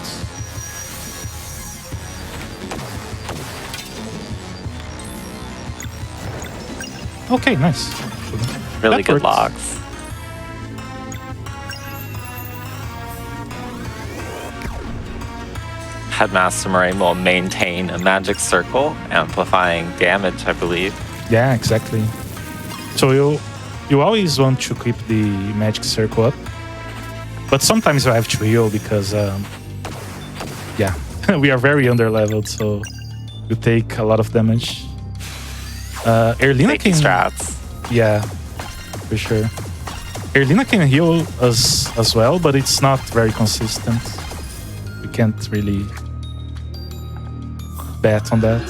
Okay, nice. Really That good works. logs. Headmaster Murray will maintain a magic circle, amplifying damage, I believe. Yeah, exactly. So you always want to keep the magic circle up, but sometimes you have to heal because yeah, we are very underleveled, so you take a lot of damage. Erlina can strats. Yeah, for sure. Erlina can heal us as well, but it's not very consistent. We can't really bet on that.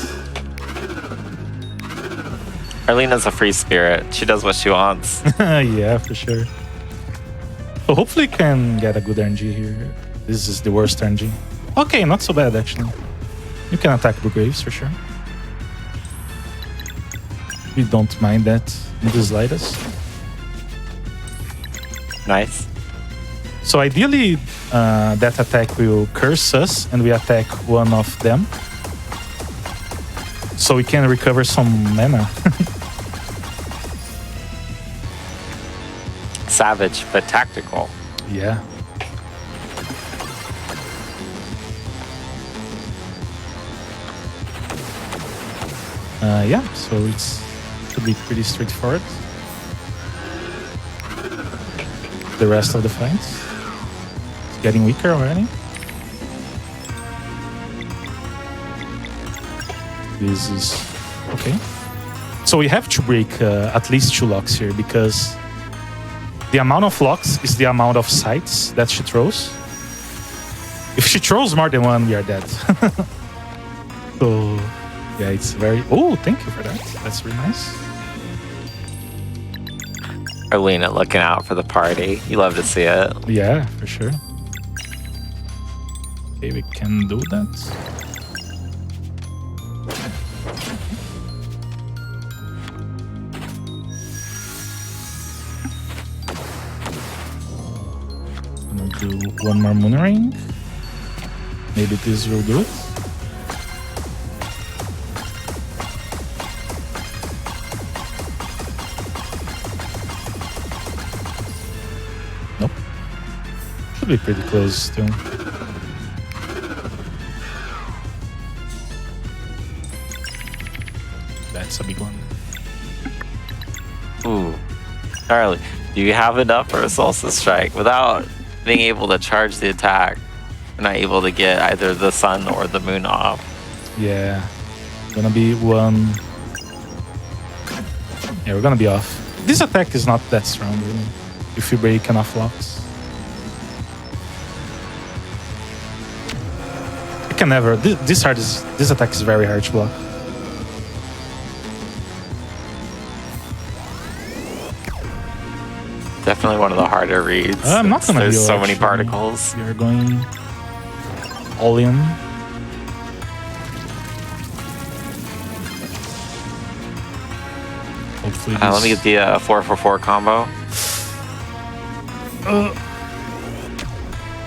Erlina's a free spirit. She does what she wants. Yeah, for sure. So hopefully we can get a good RNG here. This is the worst RNG. Okay, not so bad actually. You can attack the graves for sure. We don't mind that in the slightest. Nice. So ideally, that attack will curse us and we attack one of them. So we can recover some mana. Savage, but tactical. Yeah. Yeah, so it should be pretty straightforward. The rest of the fights. It's getting weaker already. This is okay. So we have to break at least 2 locks here because the amount of locks is the amount of sights that she throws. If she throws more than one, we are dead. So yeah, it's very... Oh, thank you for that. That's really nice. Erlina looking out for the party. You love to see it. Yeah, for sure. Okay, we can do that. I'm gonna do one more moon ring. Maybe this will do it. Nope. Should be pretty close still. That's a big one. Ooh. Charlie, do you have enough for a Solstice Strike? Without being able to charge the attack, you're not able to get either the sun or the moon off. Yeah. Gonna be one. Yeah, we're gonna be off. This attack is not that strong, really, if you break enough locks. I can never. This attack is very hard to block. Definitely one of the harder reads. I'm not gonna There's heal, so many actually. particles. We are going all in. Hopefully Let me get the 4-4-4 combo.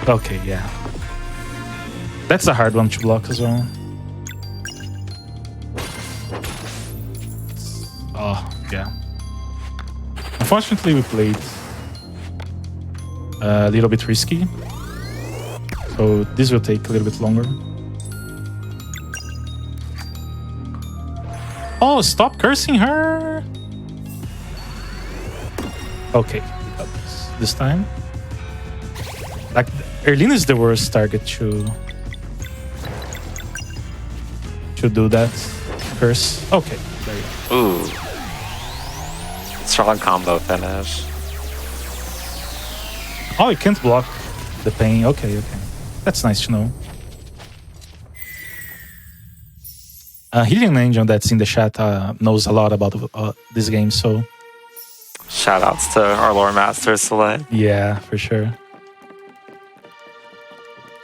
Okay, yeah. That's a hard one to block as well. Oh, yeah. Unfortunately, we played a little bit risky. So this will take a little bit longer. Oh, stop cursing her! Okay, we got this time. Like, Erlin is the worst target to do that curse. Okay, there you go. Ooh. Strong combo finish. Oh, you can't block the pain. Okay. That's nice to know. Helium Angel that's in the chat knows a lot about this game, so... Shoutouts to our lore master, Soleil. Yeah, for sure.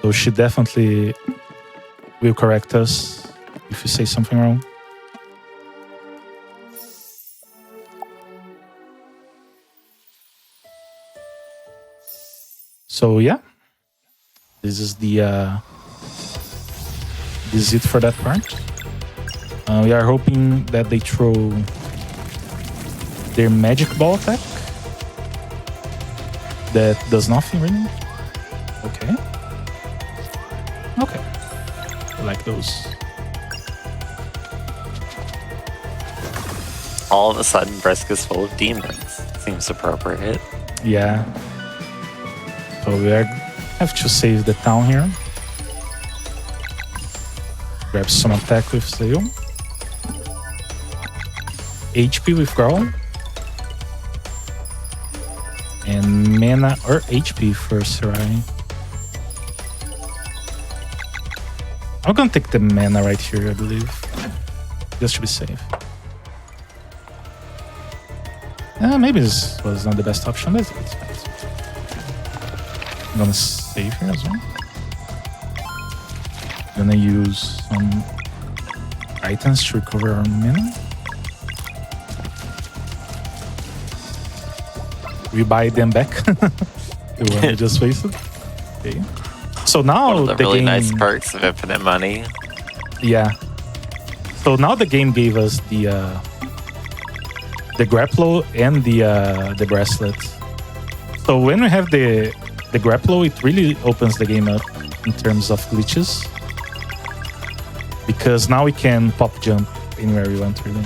So she definitely will correct us if you say something wrong. So yeah, this is it for that part. We are hoping that they throw their magic ball attack. That does nothing really. Okay. I like those. All of a sudden, Brisk is full of demons. Seems appropriate. Yeah. So we have to save the town here. Grab some attack with Sail. HP with Growl. And mana or HP for Sarai. I'm gonna take the mana right here, I believe. Just to be safe. Maybe this was not the best option. It's I'm gonna save here as well. Gonna use some items to recover our mana. We buy them back. We just wasted. Okay. So now One of the really game, nice perks of infinite money. Yeah. So now the game gave us the grapple and the bracelet. So when we have the grapple, it really opens the game up in terms of glitches. Because now we can pop jump anywhere we want, really.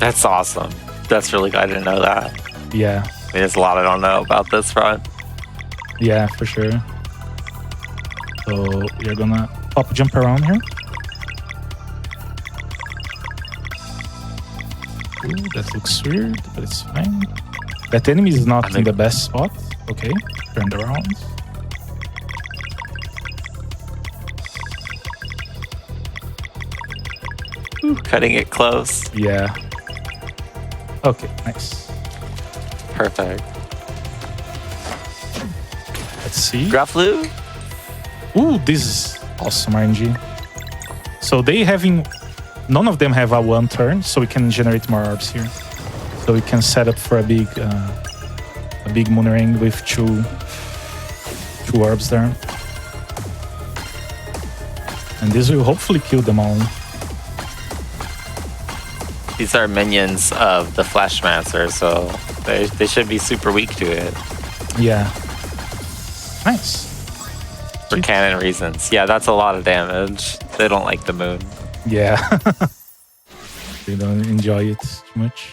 That's awesome. That's really good. I didn't know that. Yeah. I mean, there's a lot I don't know about this front. Yeah, for sure. So you're gonna pop jump around here. Ooh, that looks weird, but it's fine. That enemy is not in the best spot. Okay, turned around. Ooh, cutting it close. Yeah. Okay, nice. Perfect. Let's see. Grapflu? Ooh, this is awesome RNG. So none of them have a one turn, so we can generate more orbs here. So we can set up for a big moon ring with two orbs there. And this will hopefully kill them all. These are minions of the Fleshmancer, so they should be super weak to it. Yeah. Nice. For canon reasons. Yeah, that's a lot of damage. They don't like the moon. Yeah. They don't enjoy it too much.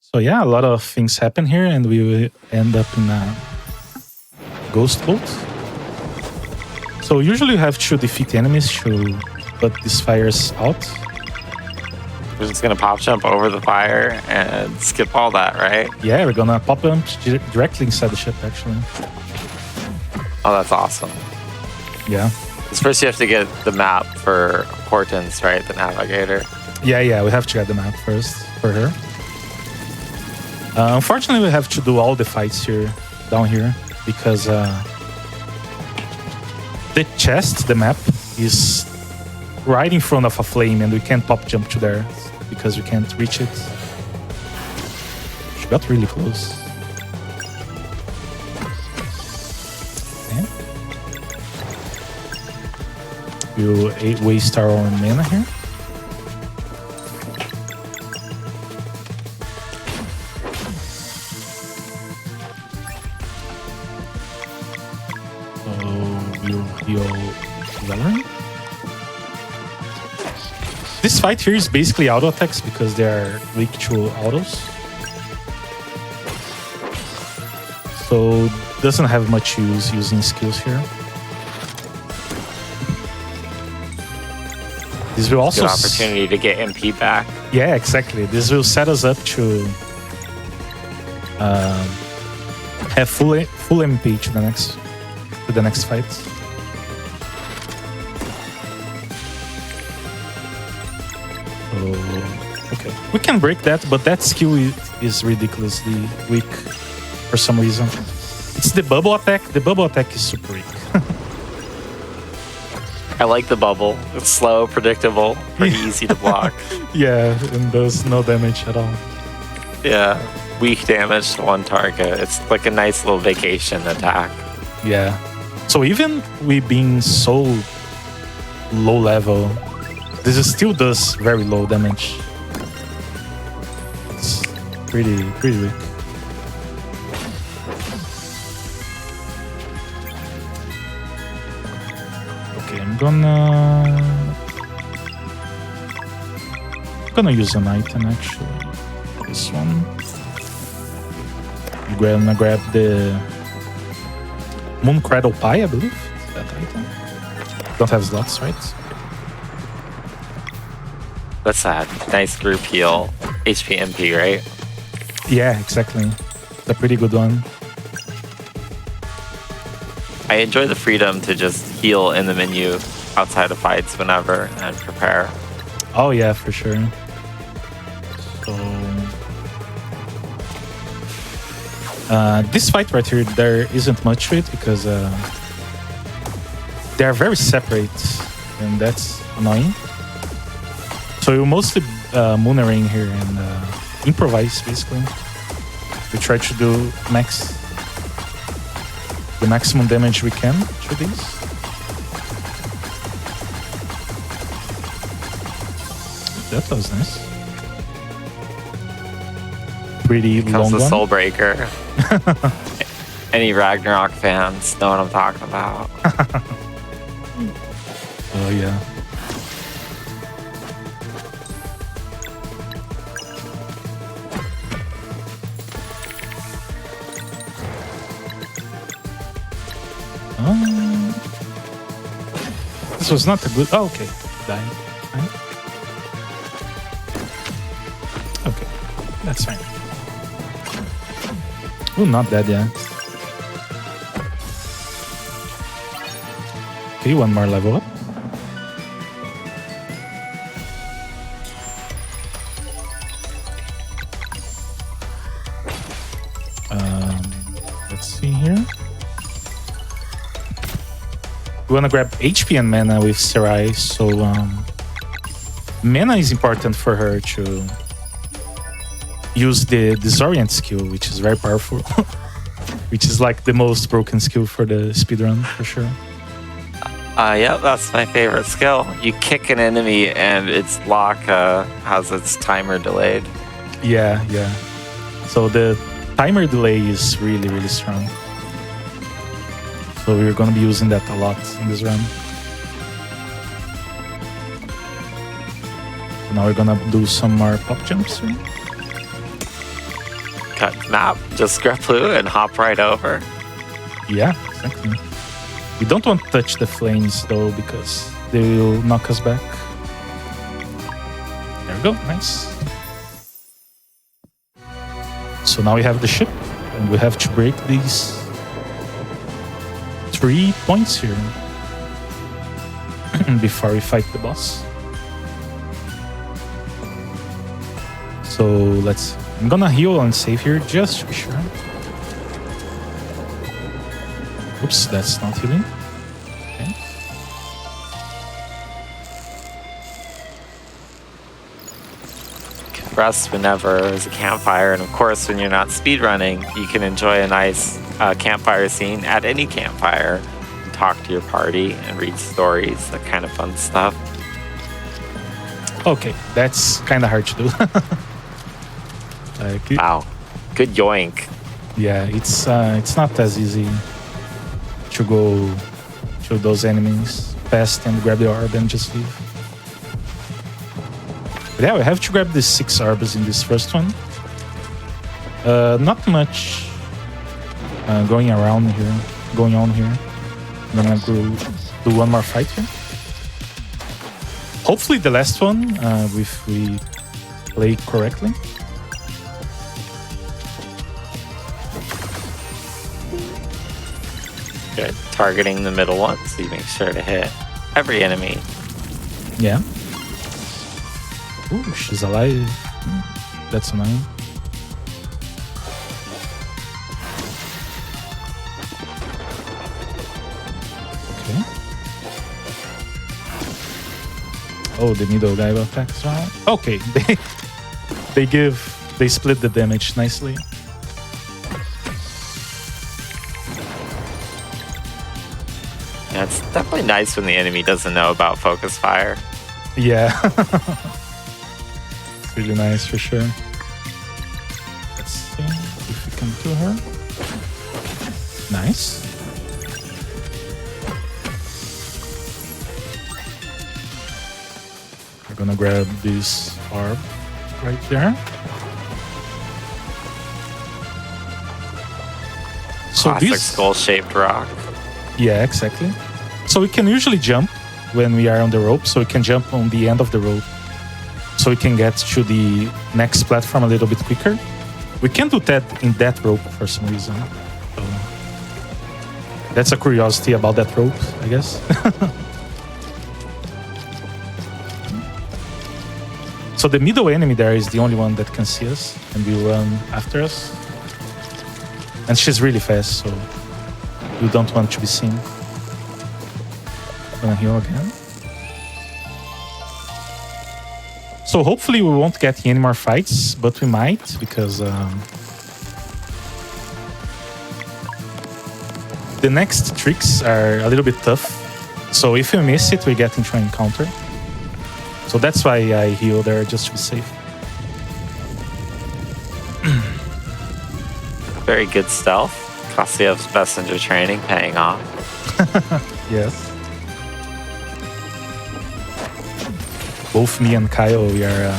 So yeah, a lot of things happen here and we will end up in a ghost boat. So usually you have to defeat enemies to put these fires out. We're just gonna pop jump over the fire and skip all that, right? Yeah, we're gonna pop jump directly inside the ship actually. Oh, that's awesome. Yeah. Because first you have to get the map for Hortense, right? The navigator. Yeah, we have to get the map first for her. Unfortunately, we have to do all the fights here, down here, because the chest, the map, is right in front of a flame and we can't pop jump to there because we can't reach it. She got really close. Okay. We'll waste our own mana here. So we'll heal Valorant. This fight here is basically auto attacks because they are weak to autos. So doesn't have much use using skills here. This will also Good opportunity to get MP back. Yeah, exactly. This will set us up to have full MP to the next fight. Okay, we can break that, but that skill is ridiculously weak for some reason. It's the bubble attack. The bubble attack is super weak. I like the bubble. It's slow, predictable, pretty easy to block. Yeah, and does no damage at all. Yeah, weak damage to one target. It's like a nice little vacation attack. Yeah. So even we being so low level, this still does very low damage. It's pretty weak. Okay, I'm gonna use an item actually. This one. I'm gonna grab the Moon Cradle Pie, I believe. That item. Don't have slots, right? That's a nice group heal. HP MP, right? Yeah, exactly. It's a pretty good one. I enjoy the freedom to just heal in the menu outside of fights whenever and prepare. Oh yeah, for sure. So this fight right here, there isn't much to it because they are very separate, and that's annoying. So you mostly Moonerang here and improvise basically. We try to do the maximum damage we can to these. That was nice. Pretty Here long comes the one. Soul Breaker. Any Ragnarok fans know what I'm talking about. Oh yeah. This was not a good. Oh, okay, dying. Fine. Okay, that's fine. Oh, not dead yet. Okay, one more level up. Let's see here. We want to grab HP and mana with Serai, so mana is important for her to use the Disorient skill, which is very powerful. Which is like the most broken skill for the speedrun, for sure. Yep, that's my favorite skill. You kick an enemy and its lock has its timer delayed. Yeah. So the timer delay is really, really strong. So we're gonna be using that a lot in this run. So now we're gonna do some more pop jumps here. Cut map, just grab blue and hop right over. Yeah, exactly. We don't want to touch the flames though because they will knock us back. There we go, nice. So now we have the ship and we have to break these 3 points here before we fight the boss. So let's. I'm gonna heal and save here just to be sure. Oops, that's not healing. Okay. Rest whenever there's a campfire, and of course, when you're not speedrunning, you can enjoy a nice campfire scene at any campfire. Talk to your party and read stories, that kind of fun stuff. Okay, that's kind of hard to do. Wow, good yoink. Yeah, it's not as easy to go to those enemies past and grab the orb and just leave. But yeah, we have to grab the 6 Orbs in this first one. Not much going on here. I'm gonna go do one more fight here. Hopefully the last one, if we play correctly. Good. Targeting the middle one, so you make sure to hit every enemy. Yeah. Ooh, she's alive. That's annoying. Okay. Oh, the middle guy attacks right. Okay, they split the damage nicely. Yeah, it's definitely nice when the enemy doesn't know about focus fire. Yeah. It's really nice for sure. Let's see if we can kill her. Nice. We're gonna grab this orb right there. So Classic this skull-shaped rock. Yeah, exactly. So we can usually jump when we are on the rope, so we can jump on the end of the rope so we can get to the next platform a little bit quicker. We can do that in that rope for some reason. So that's a curiosity about that rope, I guess. So the middle enemy there is the only one that can see us and will run after us. And she's really fast, so you don't want to be seen. Gonna heal again. So hopefully we won't get any more fights, but we might, because the next tricks are a little bit tough. So if we miss it, we get into an encounter. So that's why I heal there, just to be safe. Very good stealth. Kasiev's messenger training paying off. Yes. Both me and Kyle, we are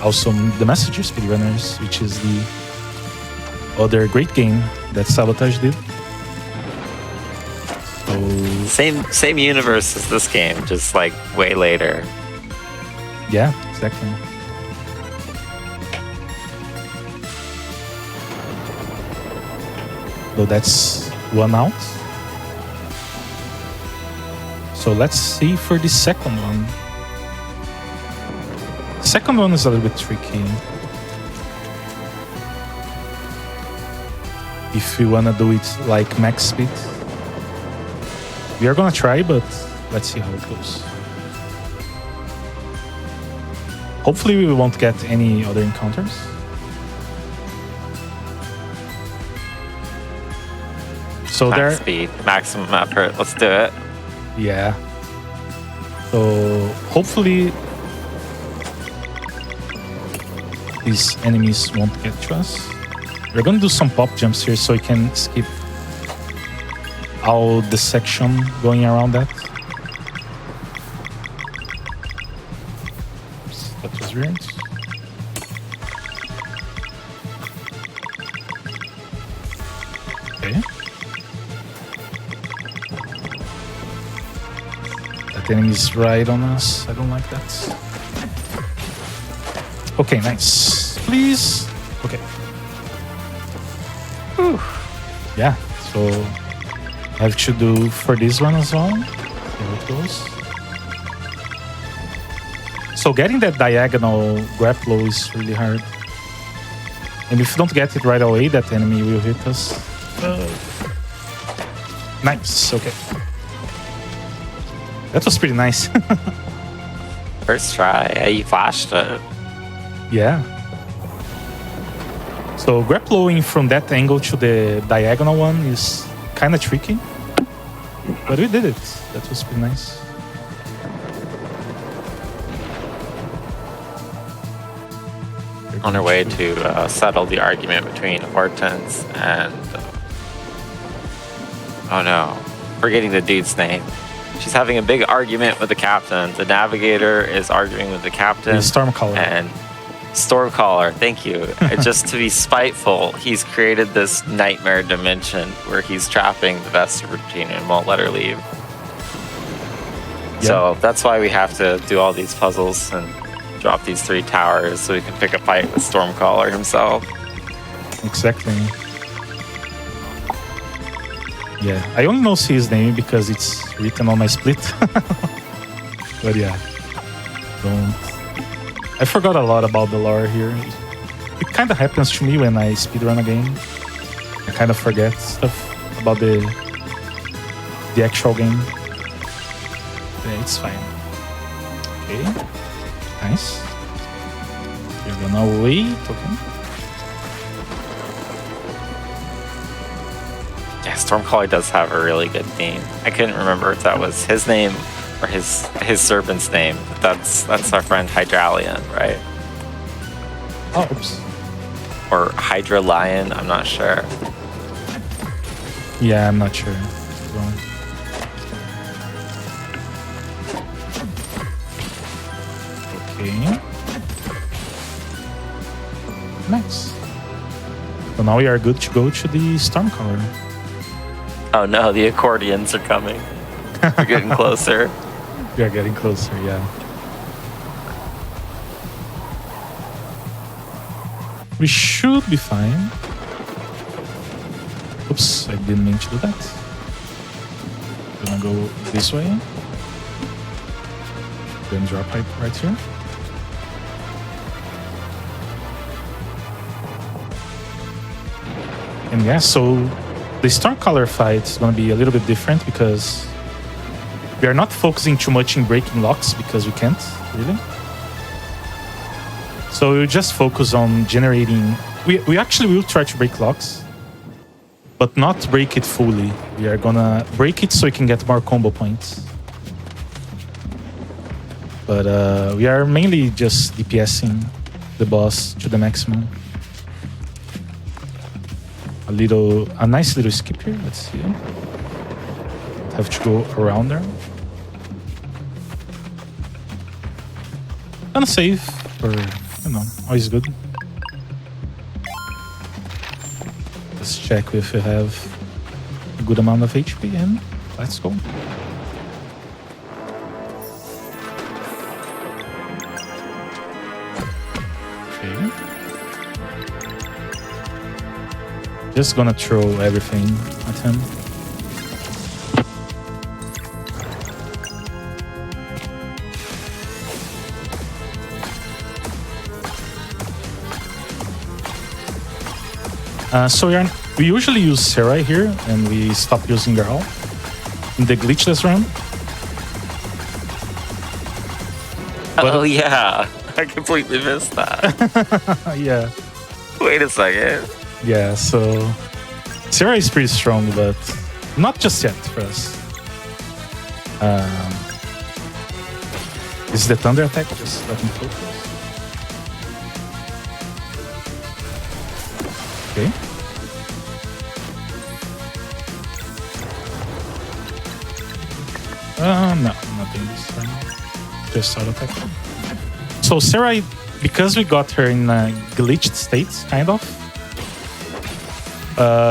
also the messenger speedrunners, which is the other great game that Sabotage did. So Same universe as this game, just like way later. Yeah, exactly. So that's one out. So let's see for the second one. Second one is a little bit tricky. If we wanna do it like max speed. We are gonna try, but let's see how it goes. Hopefully we won't get any other encounters. So Max speed, maximum effort. Let's do it. Yeah. So hopefully these enemies won't get to us. We're gonna do some pop jumps here so we can skip all the section going around that. Oops, that was weird. Okay. That enemy is right on us. I don't like that. Okay, nice. Please. Okay. Whew. Yeah, so I have to do for this one as well. See how it goes. So getting that diagonal grapple is really hard. And if you don't get it right away, that enemy will hit us. Nice, okay. That was pretty nice. First try. You flashed it. Yeah. So grappling from that angle to the diagonal one is kind of tricky. But we did it. That was pretty nice. On our way to settle the argument between Hortense and... oh no. Forgetting the dude's name. She's having a big argument with the captain. The navigator is arguing with the captain. The Stormcaller. And Stormcaller, thank you. And just to be spiteful, he's created this nightmare dimension where he's trapping the Vespertine and won't let her leave. Yeah. So that's why we have to do all these puzzles and drop these 3 towers so we can pick a fight with Stormcaller himself. Exactly. Yeah, I only know his name because it's written on my split. But yeah, don't. I forgot a lot about the lore here. It kind of happens to me when I speedrun a game. I kind of forget stuff about the actual game. Yeah, it's fine. Okay, nice. You're gonna wait, okay. Yeah, Stormcaller does have a really good theme. I couldn't remember if that was his name or his servant's name. But that's our friend Hydralion, right? Oh, oops. Or Hydra Lion, I'm not sure. Yeah, I'm not sure. Okay. Nice. So now we are good to go to the Stormcaller. Oh no, the accordions are coming. We're getting closer. We are getting closer, yeah. We should be fine. Oops, I didn't mean to do that. Gonna go this way. Then drop right here. And yeah, so the Stormcaller fight is going to be a little bit different because we are not focusing too much in breaking locks because we can't, really. So we'll just focus on generating... We actually will try to break locks, but not break it fully. We are going to break it so we can get more combo points. But we are mainly just DPSing the boss to the maximum. A nice little skip here. Let's see. Have to go around there. Kind of safe, or always good. Let's check if we have a good amount of HP, and let's go. Okay. Just gonna throw everything at him. So we usually use Sarai here, and we stop using Girl in the glitchless run. Oh yeah, I completely missed that. Yeah. Wait a second. Yeah, so Sarai is pretty strong, but not just yet for us. Is the thunder attack? Just let me focus. Okay. No, nothing this time. Just auto attack. So Sarai, because we got her in a glitched state, kind of,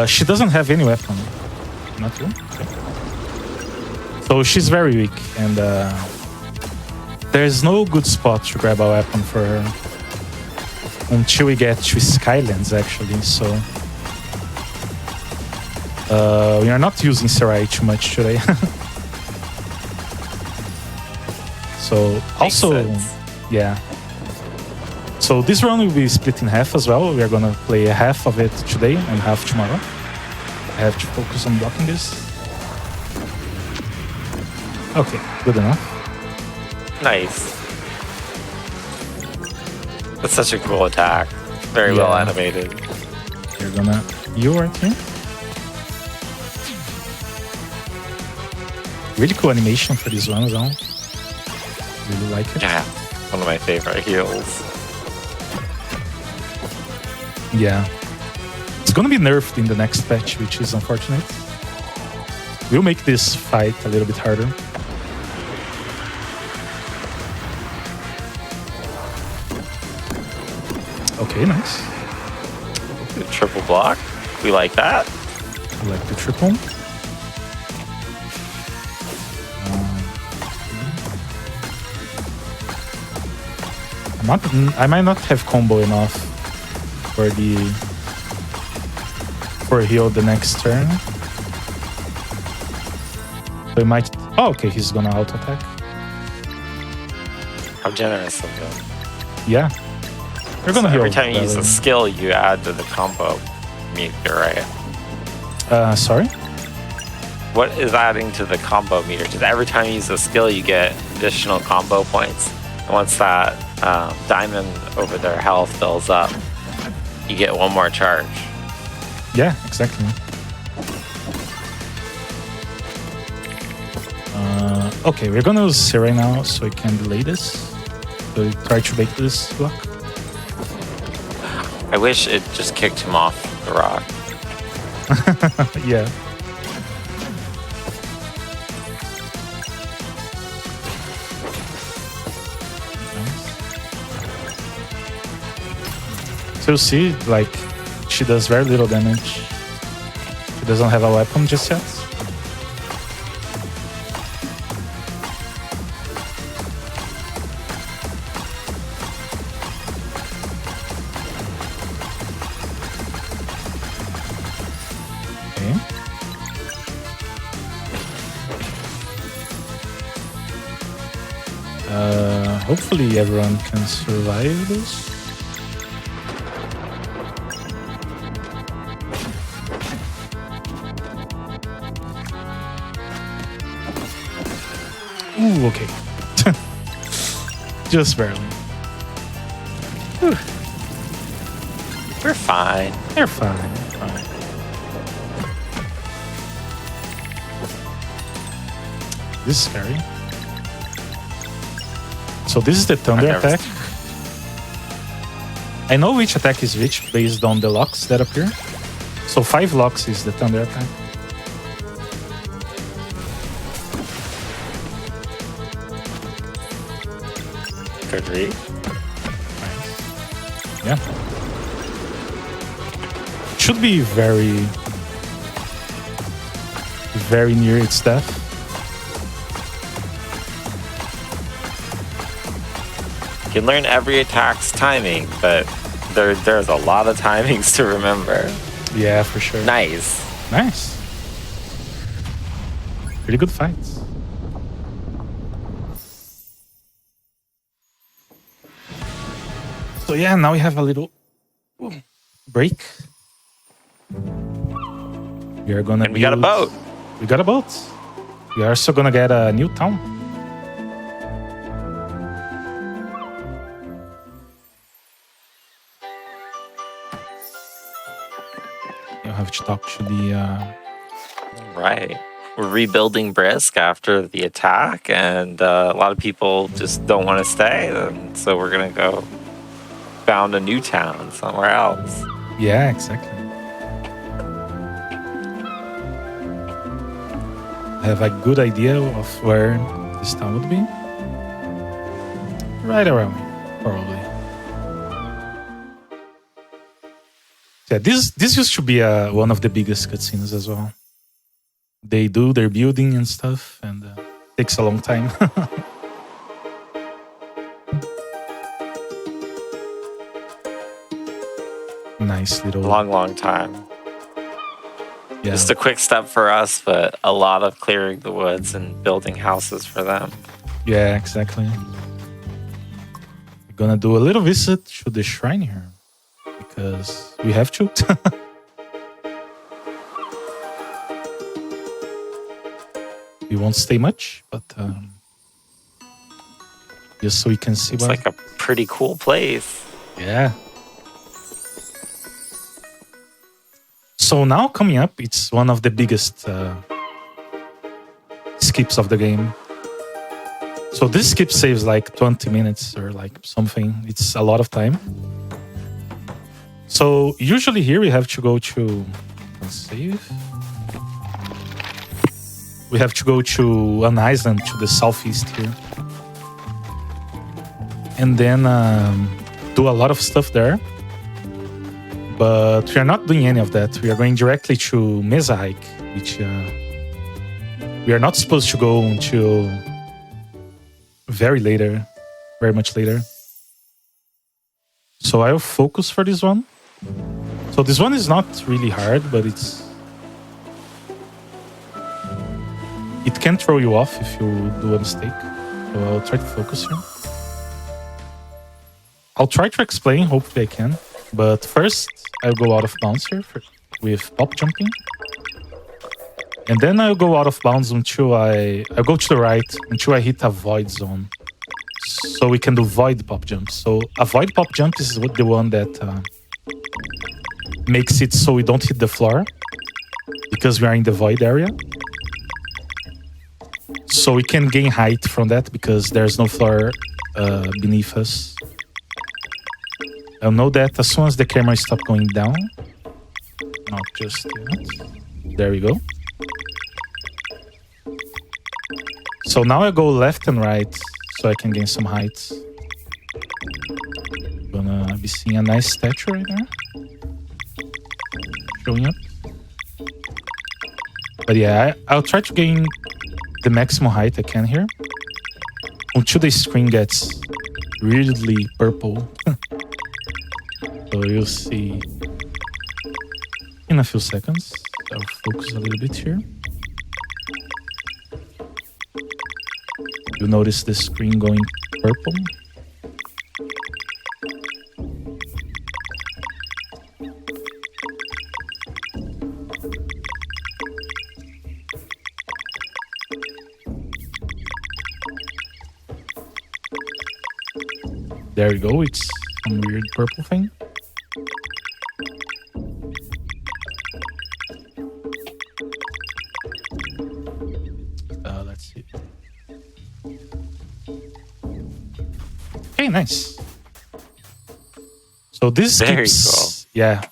she doesn't have any weapon. Not you? Okay. So she's very weak, and there's no good spot to grab a weapon for her until we get to Skylands, actually. So we are not using Sarai too much today. So also, yeah. So this run will be split in half as well. We are gonna play half of it today and half tomorrow. I have to focus on blocking this. Okay, good enough. Nice. That's such a cool attack. Very well animated. You're gonna... You right here. Really cool animation for this one as well. Really like it. Yeah, one of my favorite heals. Yeah. It's gonna be nerfed in the next patch, which is unfortunate. We'll make this fight a little bit harder. Okay, nice. Triple block. We like that. I like the triple. I might not have combo enough for heal the next turn. So he might. Oh, okay, he's gonna auto attack. How generous of him. Yeah. You're gonna heal every time you use a Valen. skill, you add to the combo meter, right? Sorry? What is adding to the combo meter? Just every time you use a skill, you get additional combo points. And once that diamond over their health fills up, you get one more charge. Yeah, exactly. Okay, we're gonna use C right now so we can delay this. So we try to make this block. I wish it just kicked him off the rock. Yeah. So you see, like, she does very little damage. She doesn't have a weapon just yet. Okay. Hopefully everyone can survive this. Ooh, okay. Just barely. Whew. We're fine. They're fine. Fine. This is scary. So this is the thunder attack. I know which attack is which based on the locks that appear. So 5 locks is the thunder attack. Good read. Yeah. Should be very near its death. You can learn every attack's timing, but there's a lot of timings to remember. Yeah, for sure. Nice. Nice. Pretty good fights. So yeah, now we have a little break. We are gonna. And we got a boat. We got a boat. We are also gonna get a new town. You have to talk to the. Right. We're rebuilding Brisk after the attack, and a lot of people just don't want to stay. And so we're gonna go found a new town somewhere else. Yeah, exactly. I have a good idea of where this town would be. Right around here, probably. Yeah, this used to be one of the biggest cutscenes as well. They do their building and stuff, and takes a long time. Nice little... Long time. Yeah. Just a quick step for us, but a lot of clearing the woods and building houses for them. Yeah, exactly. We're gonna do a little visit to the shrine here, because we have to. We won't stay much, but just so we can see It's like a pretty cool place. Yeah. So now coming up, it's one of the biggest skips of the game. So this skip saves like 20 minutes or like something. It's a lot of time. So usually here we have to go to save. We have to go to an island to the southeast here. And then do a lot of stuff there. But we are not doing any of that. We are going directly to Mesa Hike, which we are not supposed to go until very much later. So I'll focus for this one. So this one is not really hard, but it can throw you off if you do a mistake. So I'll try to focus here. I'll try to explain, hopefully I can. But first, I'll go out of bounds here with pop jumping. And then I'll go out of bounds until I'll go to the right until I hit a void zone. So we can do void pop jumps. So a void pop jump is the one that makes it so we don't hit the floor because we are in the void area. So we can gain height from that because there's no floor beneath us. I'll know that as soon as the camera stops going down. Not just yet. There we go. So now I go left and right so I can gain some height. Gonna be seeing a nice statue right there. Showing up. But yeah, I'll try to gain the maximum height I can here until the screen gets weirdly purple. So you'll see in a few seconds. I'll focus a little bit here. You'll notice the screen going purple. There you go, it's some weird purple thing. Let's see. Okay, nice. So this keeps... Yeah.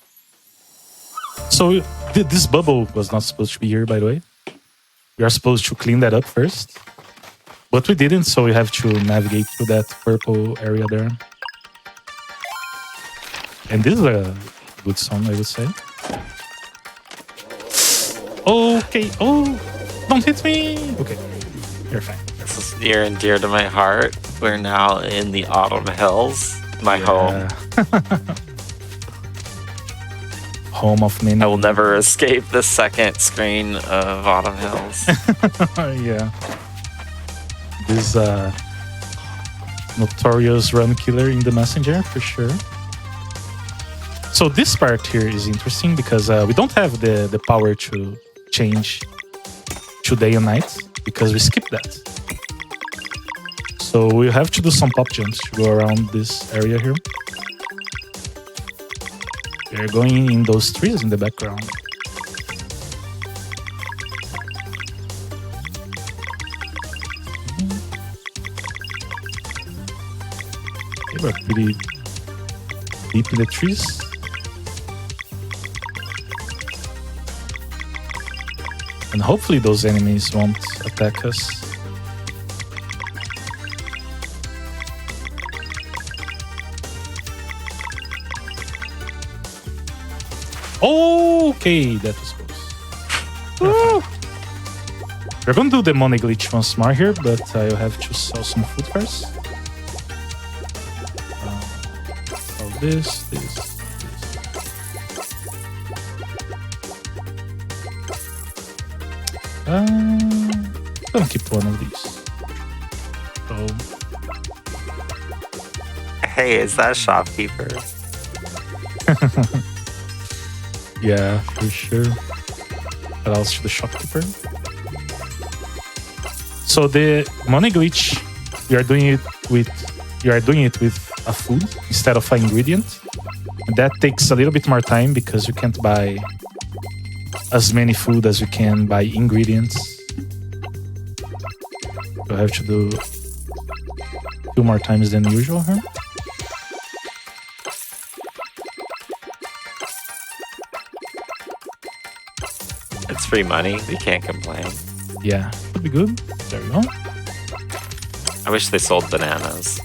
So this bubble was not supposed to be here, by the way. We are supposed to clean that up first. But we didn't, so we have to navigate through that purple area there. And this is a good song, I would say. Okay. Oh, don't hit me. Okay, you're fine. This is near and dear to my heart. We're now in the Autumn Hills, my home. Home of many. I will never escape the second screen of Autumn Hills. Yeah. This notorious run killer in the messenger, for sure. So this part here is interesting because we don't have the power to change to day and night because we skipped that. So we have to do some pop jumps to go around this area here. We're going in those trees in the background. Okay, we're pretty deep in the trees. And hopefully those enemies won't attack us. Okay, that was close. We're gonna do the money glitch once more here, but I'll have to sell some food first. This. Gonna keep one of these. So. Hey, is that shopkeeper? Yeah, for sure. What else to the shopkeeper? So the money glitch, you are doing it with a food instead of an ingredient. And that takes a little bit more time because you can't buy as many food as you can buy ingredients. So I have to do 2 more times than usual here. It's free money. We can't complain. Yeah, could be good. There we go. I wish they sold bananas.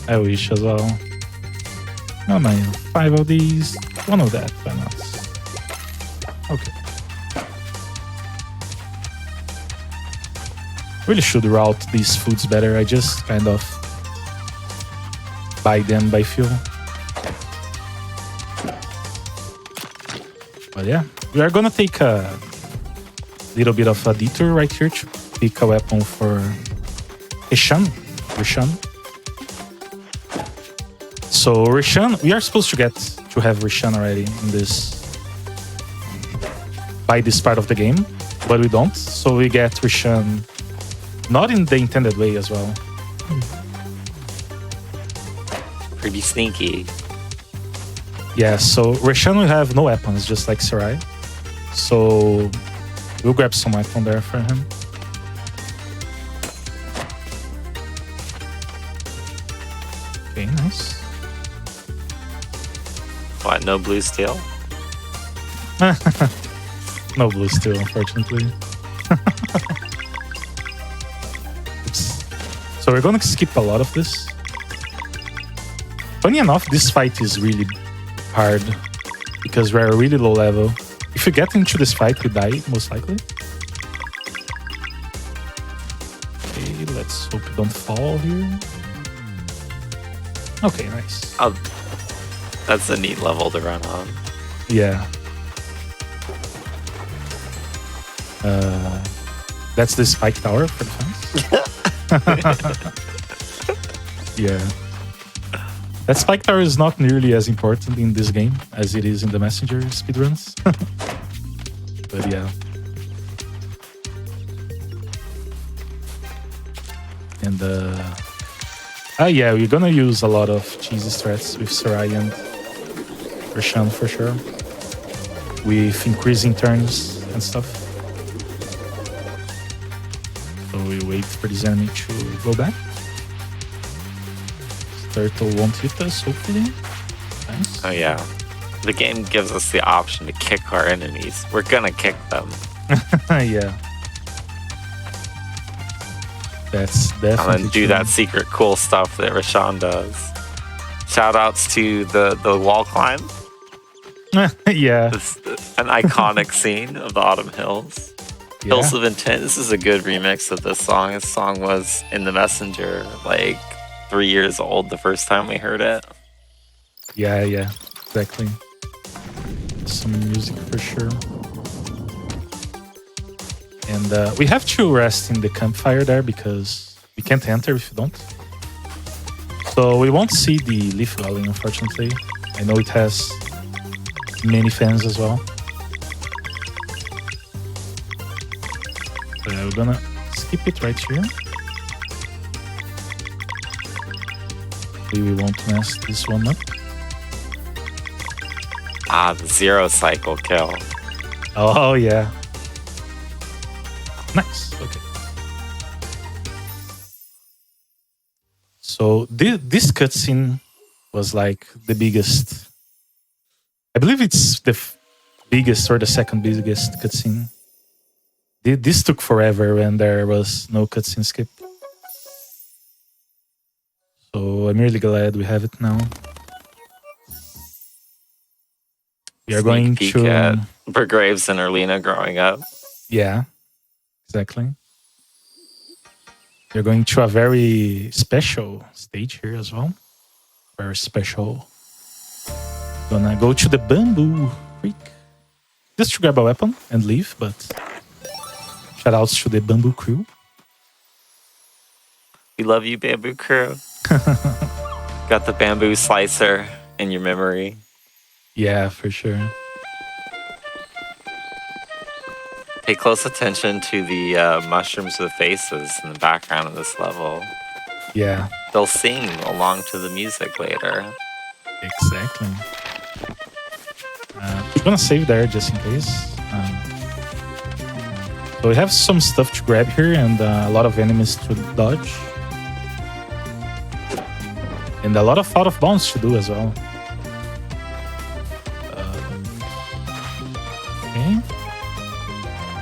I wish as well. No, 5 of these. 1 of that. Why not? Okay. Really should route these foods better. I just kind of buy them by fuel. But yeah, we are gonna take a little bit of a detour right here to pick a weapon for Rishon. So Rishon, we are supposed to have Rishon already in by this part of the game, but we don't. So we get Rishon not in the intended way as well. Pretty sneaky. Yeah, so Rishon will have no weapons, just like Sarai. So we'll grab some weapon there for him. Okay, nice. What, no blue steel? No blue steel, unfortunately. Oops. So we're gonna skip a lot of this. Funny enough, this fight is really hard because we're really low level. If you get into this fight, we die, most likely. Okay, let's hope we don't fall here. Okay, nice. Oh, that's a neat level to run on. Yeah. That's the spike tower for the fans. Yeah. That spike tower is not nearly as important in this game as it is in the messenger speedruns. But yeah. And yeah, we're gonna use a lot of cheesy strats with Sarai and Rishon for sure. With increasing turns and stuff. So we wait for this enemy to go back. Turtle won't hit us, hopefully. Nice. Oh yeah. The game gives us the option to kick our enemies. We're gonna kick them. Yeah. That's definitely And then do that secret cool stuff that Rishon does. Shoutouts to the wall climb. Yeah. An iconic scene of the Autumn Hills. Yeah. Hills of Intent. This is a good remix of this song. This song was in the Messenger like 3 years old the first time we heard it. Yeah, exactly. Some music for sure. And we have to rest in the campfire there because we can't enter if you don't. So we won't see the leaf dwelling, unfortunately. I know it has many fans as well. But we're gonna skip it right here. We won't mess this one up. Ah, the 0 cycle kill. Oh, yeah. Nice. Okay. So this cutscene was like the biggest. I believe it's the biggest or the second biggest cutscene. This took forever when there was no cutscene skip. So I'm really glad we have it now. We are going Peek to at Bergraves and Erlina growing up. Yeah, exactly. We're going to a very special stage here as well. Very special. Gonna go to the Bamboo Creek. Just to grab a weapon and leave, but shoutouts to the Bamboo crew. We love you, Bamboo Crew. Got the bamboo slicer in your memory. Yeah, for sure. Pay close attention to the mushrooms with faces in the background of this level. Yeah. They'll sing along to the music later. Exactly. I'm gonna save there just in case. So we have some stuff to grab here and a lot of enemies to dodge. And a lot of out of bounds to do as well. Okay.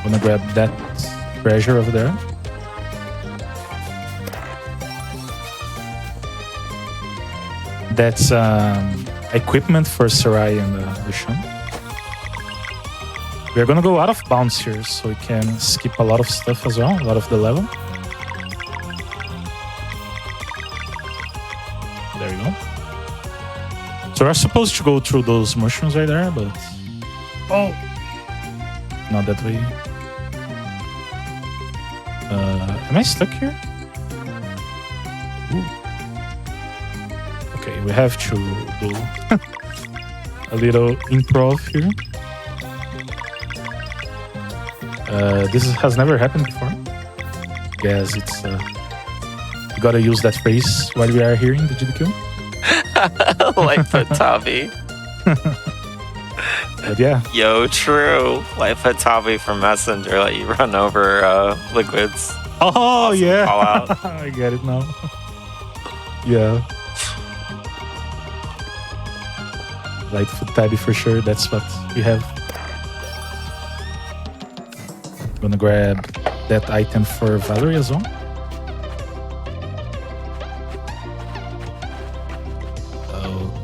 Gonna grab that treasure over there. That's equipment for Sarai and Lucian. We're gonna go out of bounds here, so we can skip a lot of stuff as well, a lot of the level. There you go. So we're supposed to go through those mushrooms right there, but... Oh! Not that way. Am I stuck here? Ooh. Okay, we have to do a little improv here. This has never happened before. Yes, it's... you gotta use that phrase while we are here in the GDQ. Like Patabi. But yeah. Yo, true. Like Patabi from Messenger, let you run over liquids. Oh, awesome. yeah. Call out. I get it now. Yeah. Like Patabi for sure. That's what we have. Gonna grab that item for Valerie as well.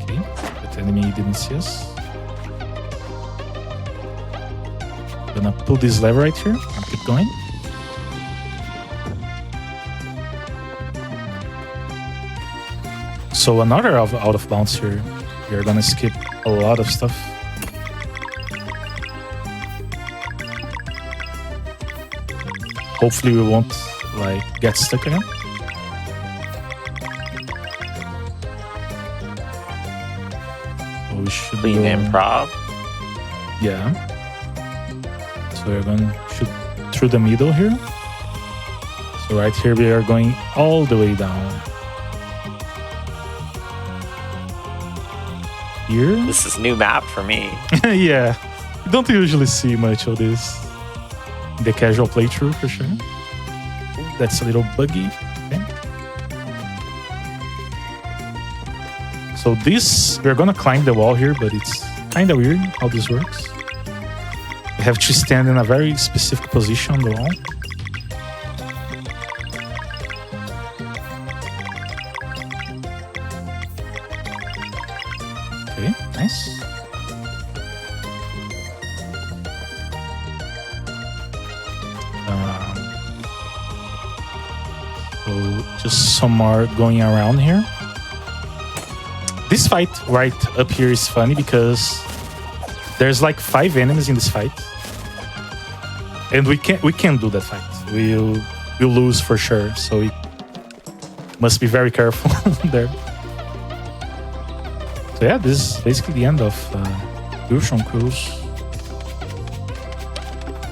Okay, that enemy didn't see us. Gonna pull this lever right here and keep going. So another out of bounds here. We are gonna skip a lot of stuff. Hopefully we won't like get stuck again. So we should Clean improv. Yeah. So we're going to shoot through the middle here. So right here we are going all the way down. Here. This is new map for me. Yeah. You don't usually see much of this. The casual playthrough for sure. That's a little buggy. Okay. So this, we're gonna climb the wall here, but it's kind of weird how this works. We have to stand in a very specific position on the wall. Okay, nice. So just some more going around here. This fight right up here is funny because there's like 5 enemies in this fight, and we can't do that fight. We'll lose for sure. So we must be very careful there. So yeah, this is basically the end of Ocean Cruise.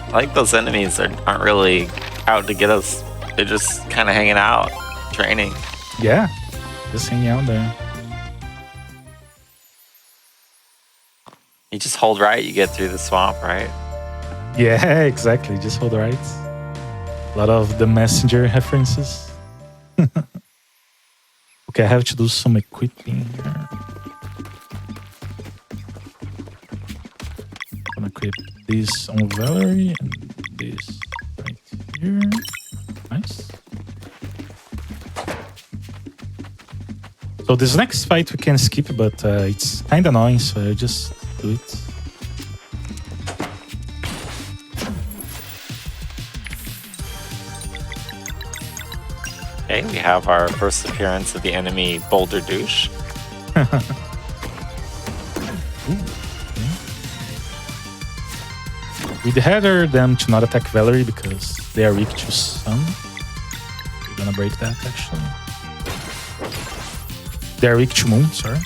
I like those enemies aren't really out to get us. They're just kind of hanging out, training. Yeah, just hanging out there. You just hold right, you get through the swamp, right? Yeah, exactly. Just hold right. A lot of the messenger references. Okay, I have to do some equipping here. I'm gonna equip this on Valerie and this right here. Nice. So this next fight we can skip, but it's kind of annoying, so I just do it. Okay, we have our first appearance of the enemy Boulder Douche. We'd rather them to not attack Valerie because they are weak to sun. We're gonna break that actually. They are weak to moon, sorry.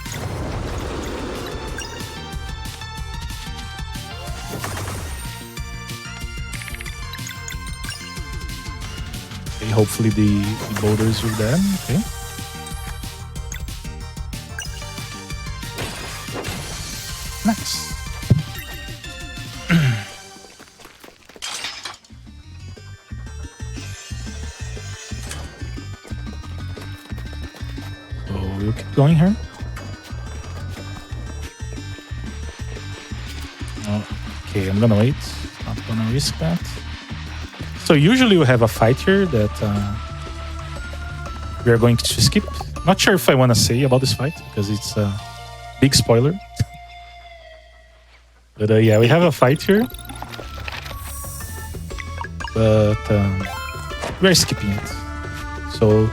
Okay, hopefully the boulders will dead. Okay. Nice. We'll keep going here. Okay, I'm gonna wait. Not gonna risk that. So usually we have a fight here that we are going to skip. Not sure if I want to say about this fight because it's a big spoiler. But yeah, we have a fight here. But we're skipping it. So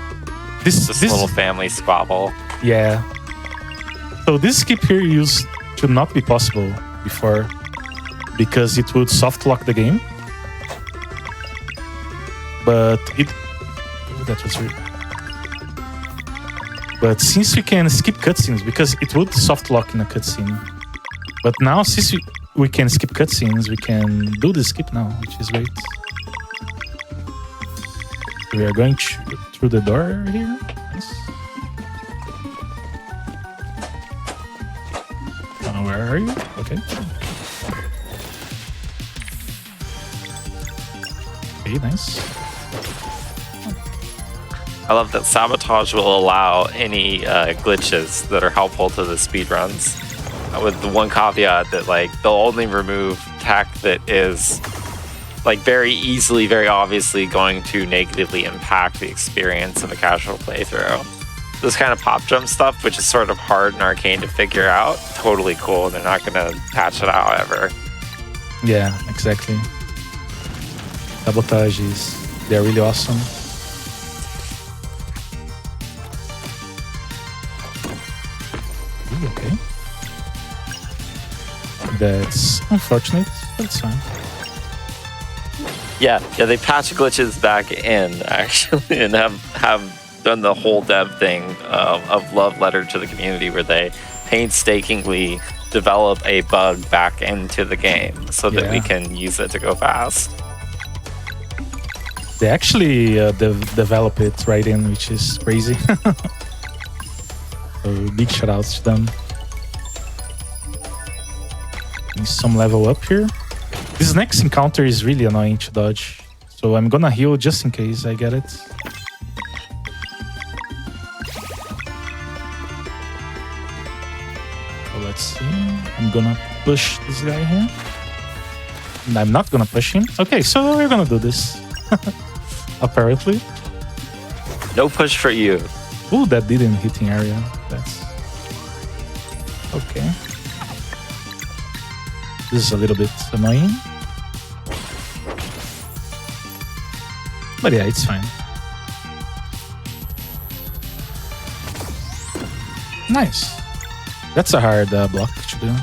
this little family squabble. Yeah. So this skip here should not be possible before, because it would soft lock the game. But that was weird. But since we can skip cutscenes, because it would soft lock in a cutscene. But now, since we can skip cutscenes, we can do the skip now, which is great. We are going through the door here. Nice. Where are you? Okay. Okay, nice. I love that sabotage will allow any glitches that are helpful to the speedruns. With the one caveat that like they'll only remove tech that is like very easily, very obviously going to negatively impact the experience of a casual playthrough. This kind of pop jump stuff, which is sort of hard in Arcane to figure out, totally cool. They're not going to patch it out ever. Yeah, exactly. Sabotages, they're really awesome. Ooh, okay. That's unfortunate, but it's fine. Yeah, they patch glitches back in, actually, and have done the whole dev thing of love letter to the community where they painstakingly develop a bug back into the game so that we can use it to go fast. They actually develop it right in, which is crazy. So big shout outs to them. Need some level up here. This next encounter is really annoying to dodge, so I'm gonna heal just in case I get it. So let's see. I'm gonna push this guy here. And I'm not gonna push him. Okay, so we're gonna do this. Apparently. No push for you. Ooh, that didn't hit in area. That's okay. This is a little bit annoying. But yeah, it's fine. Nice. That's a hard block to do.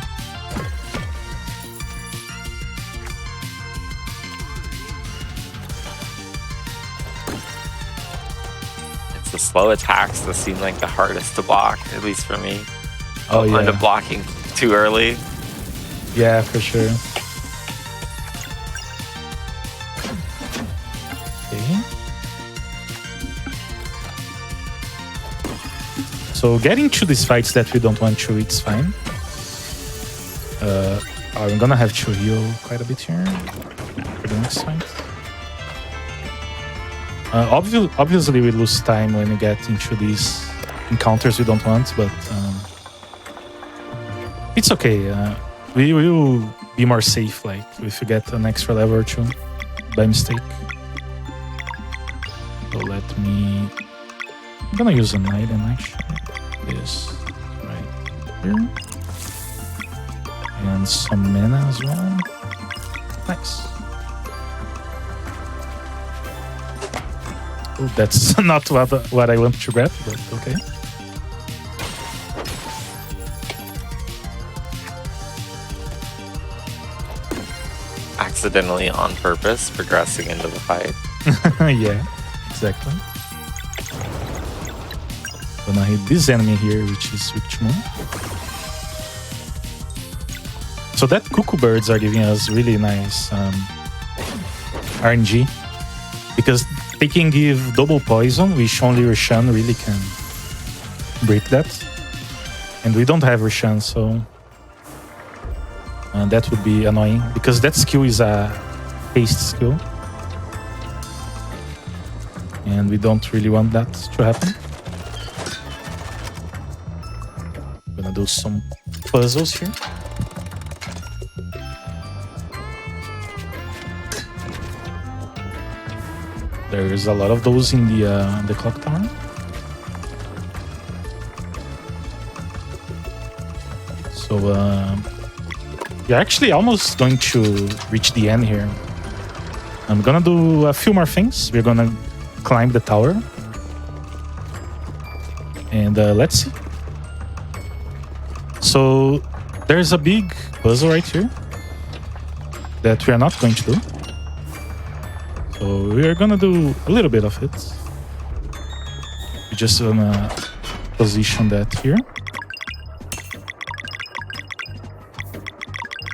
It's the slow attacks that seem like the hardest to block, at least for me. Oh, yeah. I'll end up blocking too early. Yeah, for sure. Okay. So getting to these fights that we don't want to, it's fine. I'm gonna have to heal quite a bit here for the next fight. Obviously we lose time when we get into these encounters we don't want, but it's okay. We will be more safe, like, if you get an extra level or two by mistake. So let me... I'm gonna use an item, actually. This right here. And some mana as well. Nice. Oh, that's not what I want to grab, but okay. Accidentally on purpose progressing into the fight. Yeah, exactly. Gonna hit this enemy here, which is Richmond. So that cuckoo birds are giving us really nice RNG, because they can give double poison, which only Roshan really can break that. And we don't have Roshan, so that would be annoying, because that skill is a haste skill. And we don't really want that to happen. I'm gonna do some puzzles here. There's a lot of those in the clock tower. So we're actually almost going to reach the end here. I'm gonna do a few more things. We're gonna climb the tower. And let's see. So there's a big puzzle right here that we are not going to do. So we are gonna do a little bit of it. We're just gonna position that here.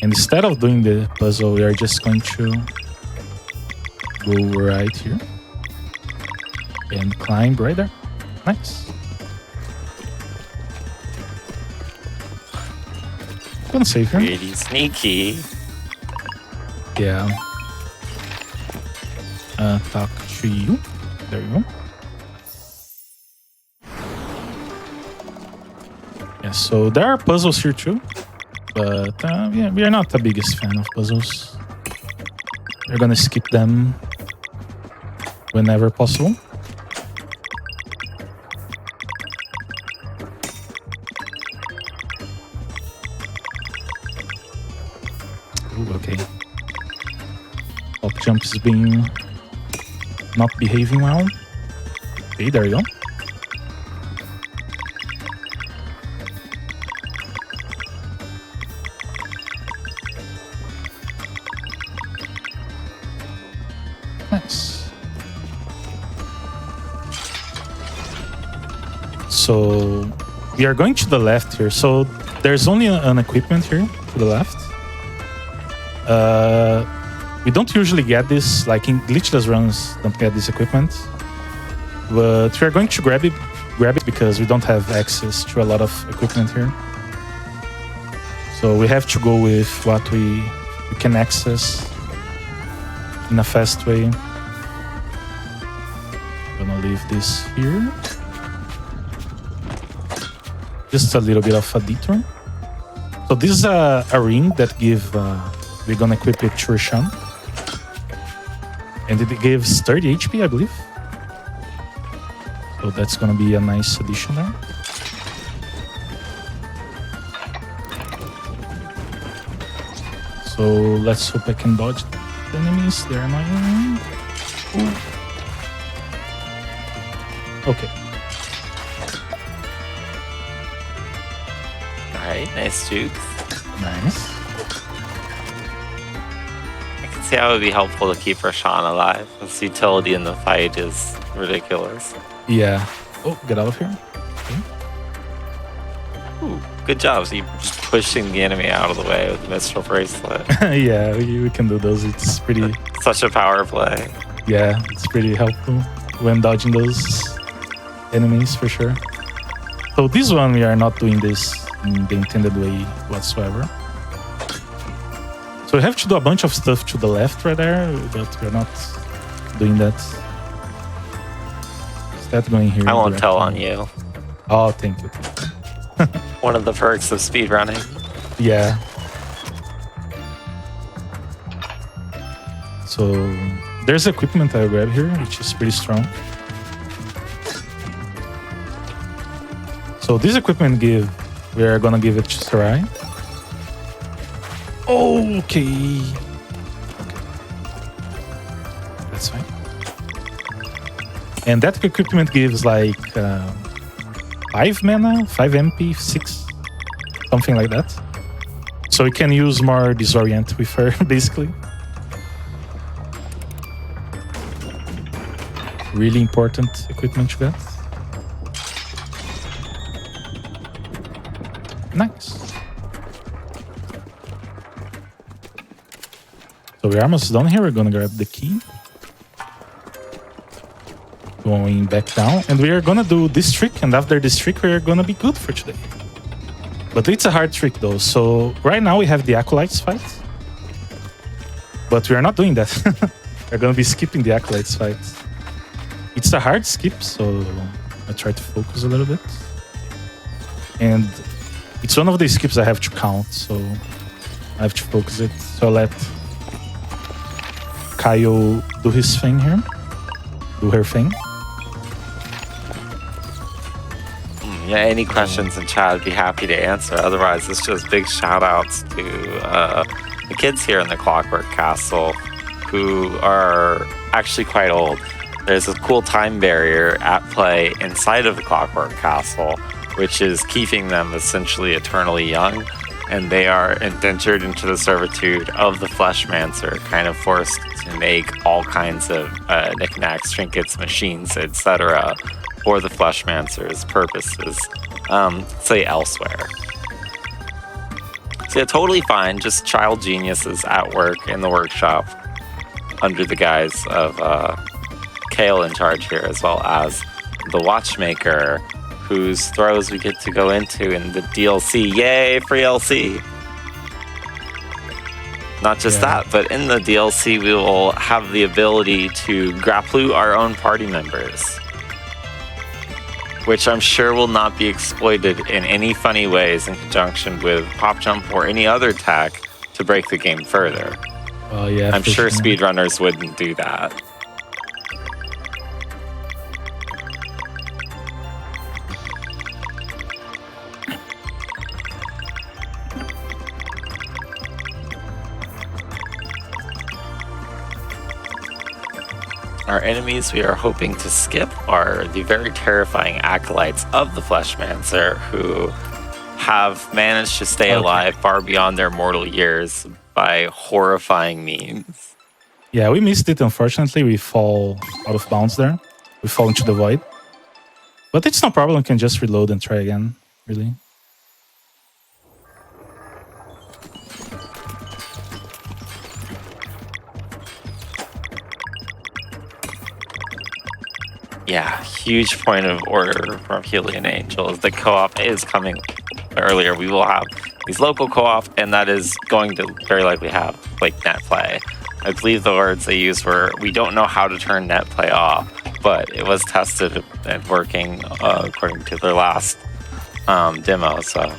And instead of doing the puzzle, we are just going to go right here and climb right there. Nice. Gonna save here. Pretty sneaky. Yeah. Talk to you. There you go. Yeah, so there are puzzles here too. But yeah, we are not the biggest fan of puzzles. We're gonna skip them whenever possible. Ooh, okay. Top jump is being not behaving well. Okay, there you go. Nice. So we are going to the left here. So there's only an equipment here to the left. We don't usually get this, like in glitchless runs, don't get this equipment. But we are going to grab it because we don't have access to a lot of equipment here. So we have to go with what we can access in a fast way. I'm gonna leave this here. Just a little bit of a detour. So this is a ring that we're gonna equip it to Roshan. And it gives 30 HP, I believe. So that's gonna be a nice addition there. So let's hope I can dodge the enemies. They're annoying. Ooh. Okay. Alright, nice jukes. Nice. I can see how it would be helpful to keep Roshan alive. His utility in the fight is ridiculous. Yeah. Oh, get out of here. Okay. Ooh, good job. So you're just pushing the enemy out of the way with the Mistral Bracelet. Yeah, we can do those. It's pretty... Such a power play. Yeah, it's pretty helpful when dodging those enemies for sure. So this one, we are not doing this in the intended way whatsoever. So we have to do a bunch of stuff to the left right there, but we're not doing that. Is that going here? I won't tell on you. Oh, thank you. One of the perks of speedrunning. Yeah. So there's equipment I grab here, which is pretty strong. So this equipment we are gonna give it to Sarai. Okay. That's fine. And that equipment gives like 5 mana, 5 MP, 6, something like that. So we can use more Disorient with her, basically. Really important equipment to get. Nice. So we're almost done here. We're gonna grab the key. Going back down. And we are gonna do this trick. And after this trick, we are gonna be good for today. But it's a hard trick though. So right now we have the Acolytes fight. But we are not doing that. We're gonna be skipping the Acolytes fight. It's a hard skip, so I try to focus a little bit. And it's one of the skips I have to count, so I have to focus it. So I'll let Kaio do his thing here. Do her thing. Yeah, any questions in chat, I'd be happy to answer. Otherwise, it's just big shout outs to the kids here in the Clockwork Castle who are actually quite old. There's a cool time barrier at play inside of the Clockwork Castle, which is keeping them essentially eternally young, and they are indentured into the servitude of the Fleshmancer, kind of forced to make all kinds of knickknacks, trinkets, machines, etc. for the Fleshmancer's purposes, say elsewhere. So yeah, totally fine, just child geniuses at work in the workshop under the guise of Kale in charge here, as well as the Watchmaker, whose throws we get to go into in the DLC. Yay, free LC! Not just that, but in the DLC we will have the ability to grapple our own party members, which I'm sure will not be exploited in any funny ways in conjunction with Pop Jump or any other tech to break the game further. Oh yeah, I'm sure speedrunners wouldn't do that. Our enemies we are hoping to skip are the very terrifying acolytes of the Fleshmancer, who have managed to stay alive far beyond their mortal years by horrifying means. Yeah, we missed it, unfortunately. We fall out of bounds there. We fall into the void. But it's no problem, we can just reload and try again, really. Yeah, huge point of order from Helion Angels. The co-op is coming earlier. We will have these local co-op, and that is going to very likely have like net play. I believe the words they used were, we don't know how to turn net play off, but it was tested and working according to their last demo. So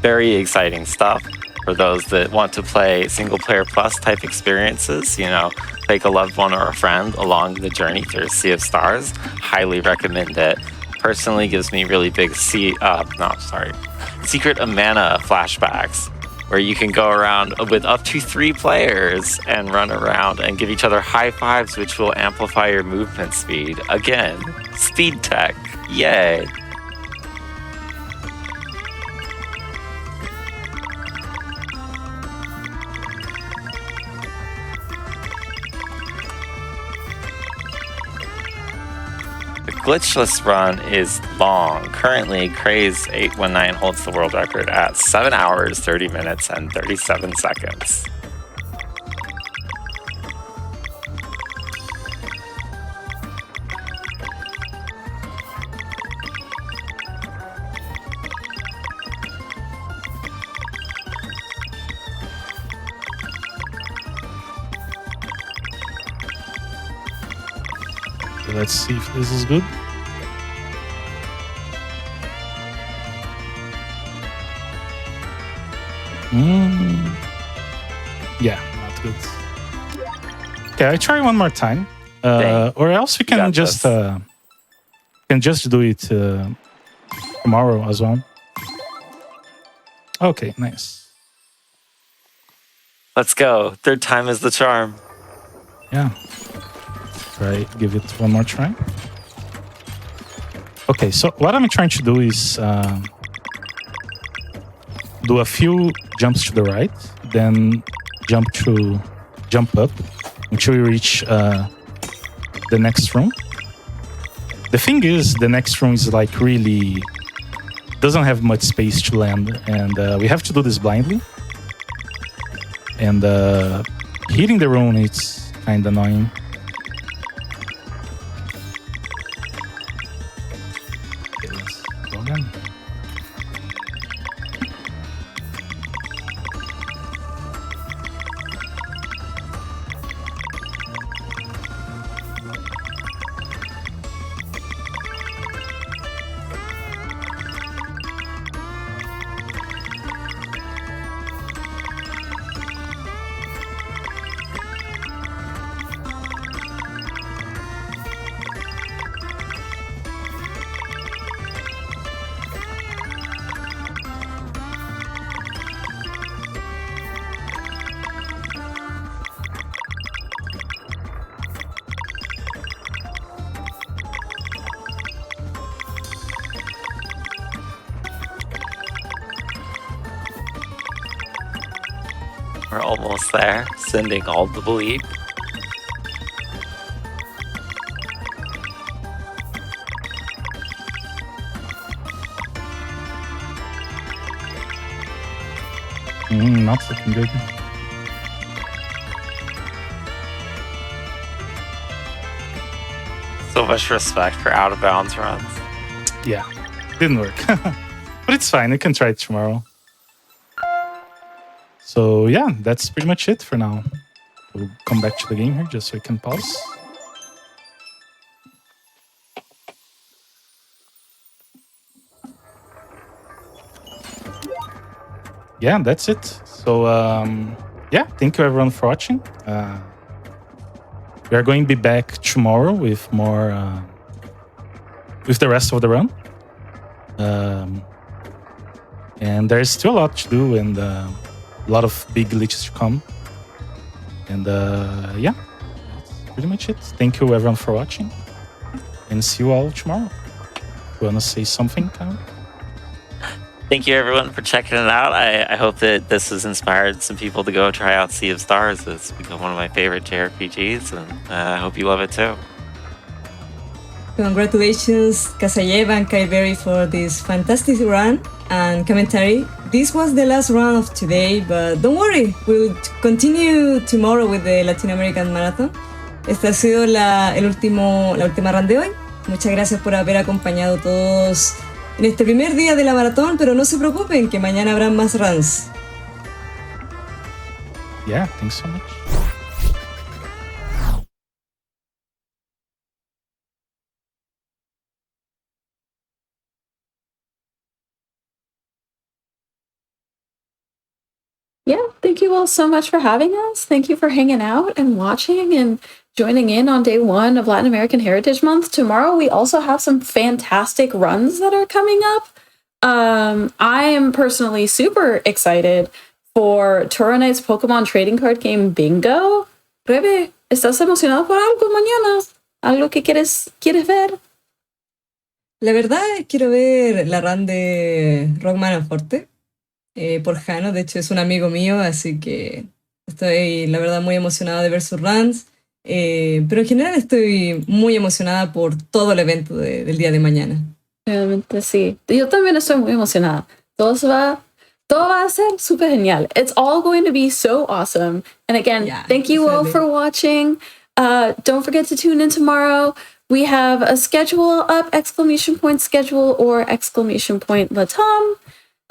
very exciting stuff for those that want to play single player plus type experiences, you know, take a loved one or a friend along the journey through Sea of Stars. Highly recommend it. Personally gives me really big Secret of Mana flashbacks, where you can go around with up to 3 players and run around and give each other high fives, which will amplify your movement speed. Again, speed tech, yay. Glitchless run is long. Currently, Craze 819 holds the world record at 7 hours, 30 minutes, and 37 seconds. Let's see if this is good. Yeah, not good. Okay, I try one more time. Or else we can just do it tomorrow as well. Okay, nice. Let's go. Third time is the charm. Yeah. Give it one more try. Okay, so what I'm trying to do is do a few jumps to the right, then jump up until we reach the next room. The thing is, the next room is like really doesn't have much space to land, and we have to do this blindly. And hitting the room, it's kind of annoying. We're almost there. Sending all the bleep. Not looking good. So much respect for out of bounds runs. Yeah, didn't work. But it's fine, I can try it tomorrow. So yeah, that's pretty much it for now. We'll come back to the game here just so I can pause. Yeah, that's it. So yeah, thank you everyone for watching. We are going to be back tomorrow with more, with the rest of the run. And there's still a lot to do and a lot of big glitches to come. And yeah, that's pretty much it. Thank you everyone for watching. And see you all tomorrow. You want to say something, Kyle? Thank you everyone for checking it out. I hope that this has inspired some people to go try out Sea of Stars. It's become one of my favorite JRPGs, and I hope you love it too. Congratulations, Kasayev and Kaiberi, for this fantastic run and commentary. This was the last run of today, but don't worry, we'll continue tomorrow with the Latin American Marathon. Esta ha sido la última run de hoy. Muchas gracias por haber acompañado a todos en este primer día de la maratón, pero no se preocupen que mañana habrán más runs. Yeah, thanks so much. Yeah, thank you all so much for having us. Thank you for hanging out and watching and joining in on day one of Latin American Heritage Month. Tomorrow, we also have some fantastic runs that are coming up. I am personally super excited for Turonite's Pokemon trading card game Bingo. Rebe, ¿estás emocionado por algo mañana? ¿Algo que quieres ver? La verdad, quiero ver la run de Rockman Forte. Por Jano, de hecho es un amigo mío, así que estoy la verdad muy emocionada de ver sus runs, pero en general estoy muy emocionada por todo el evento del día de mañana. Realmente sí, yo también estoy muy emocionada. Todo va a ser super genial. It's all going to be so awesome. And again, thank you all for watching. Don't forget to tune in tomorrow. We have a schedule up, ! Schedule or ! Latam.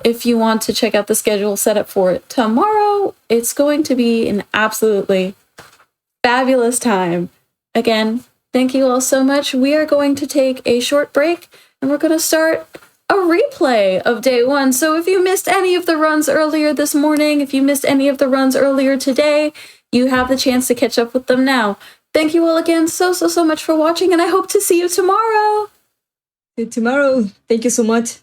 If you want to check out the schedule set up for tomorrow, it's going to be an absolutely fabulous time. Again, thank you all so much. We are going to take a short break and we're going to start a replay of day one. So if you missed any of the runs earlier this morning, if you missed any of the runs earlier today, you have the chance to catch up with them now. Thank you all again so much for watching, and I hope to see you tomorrow. See you tomorrow. Thank you so much.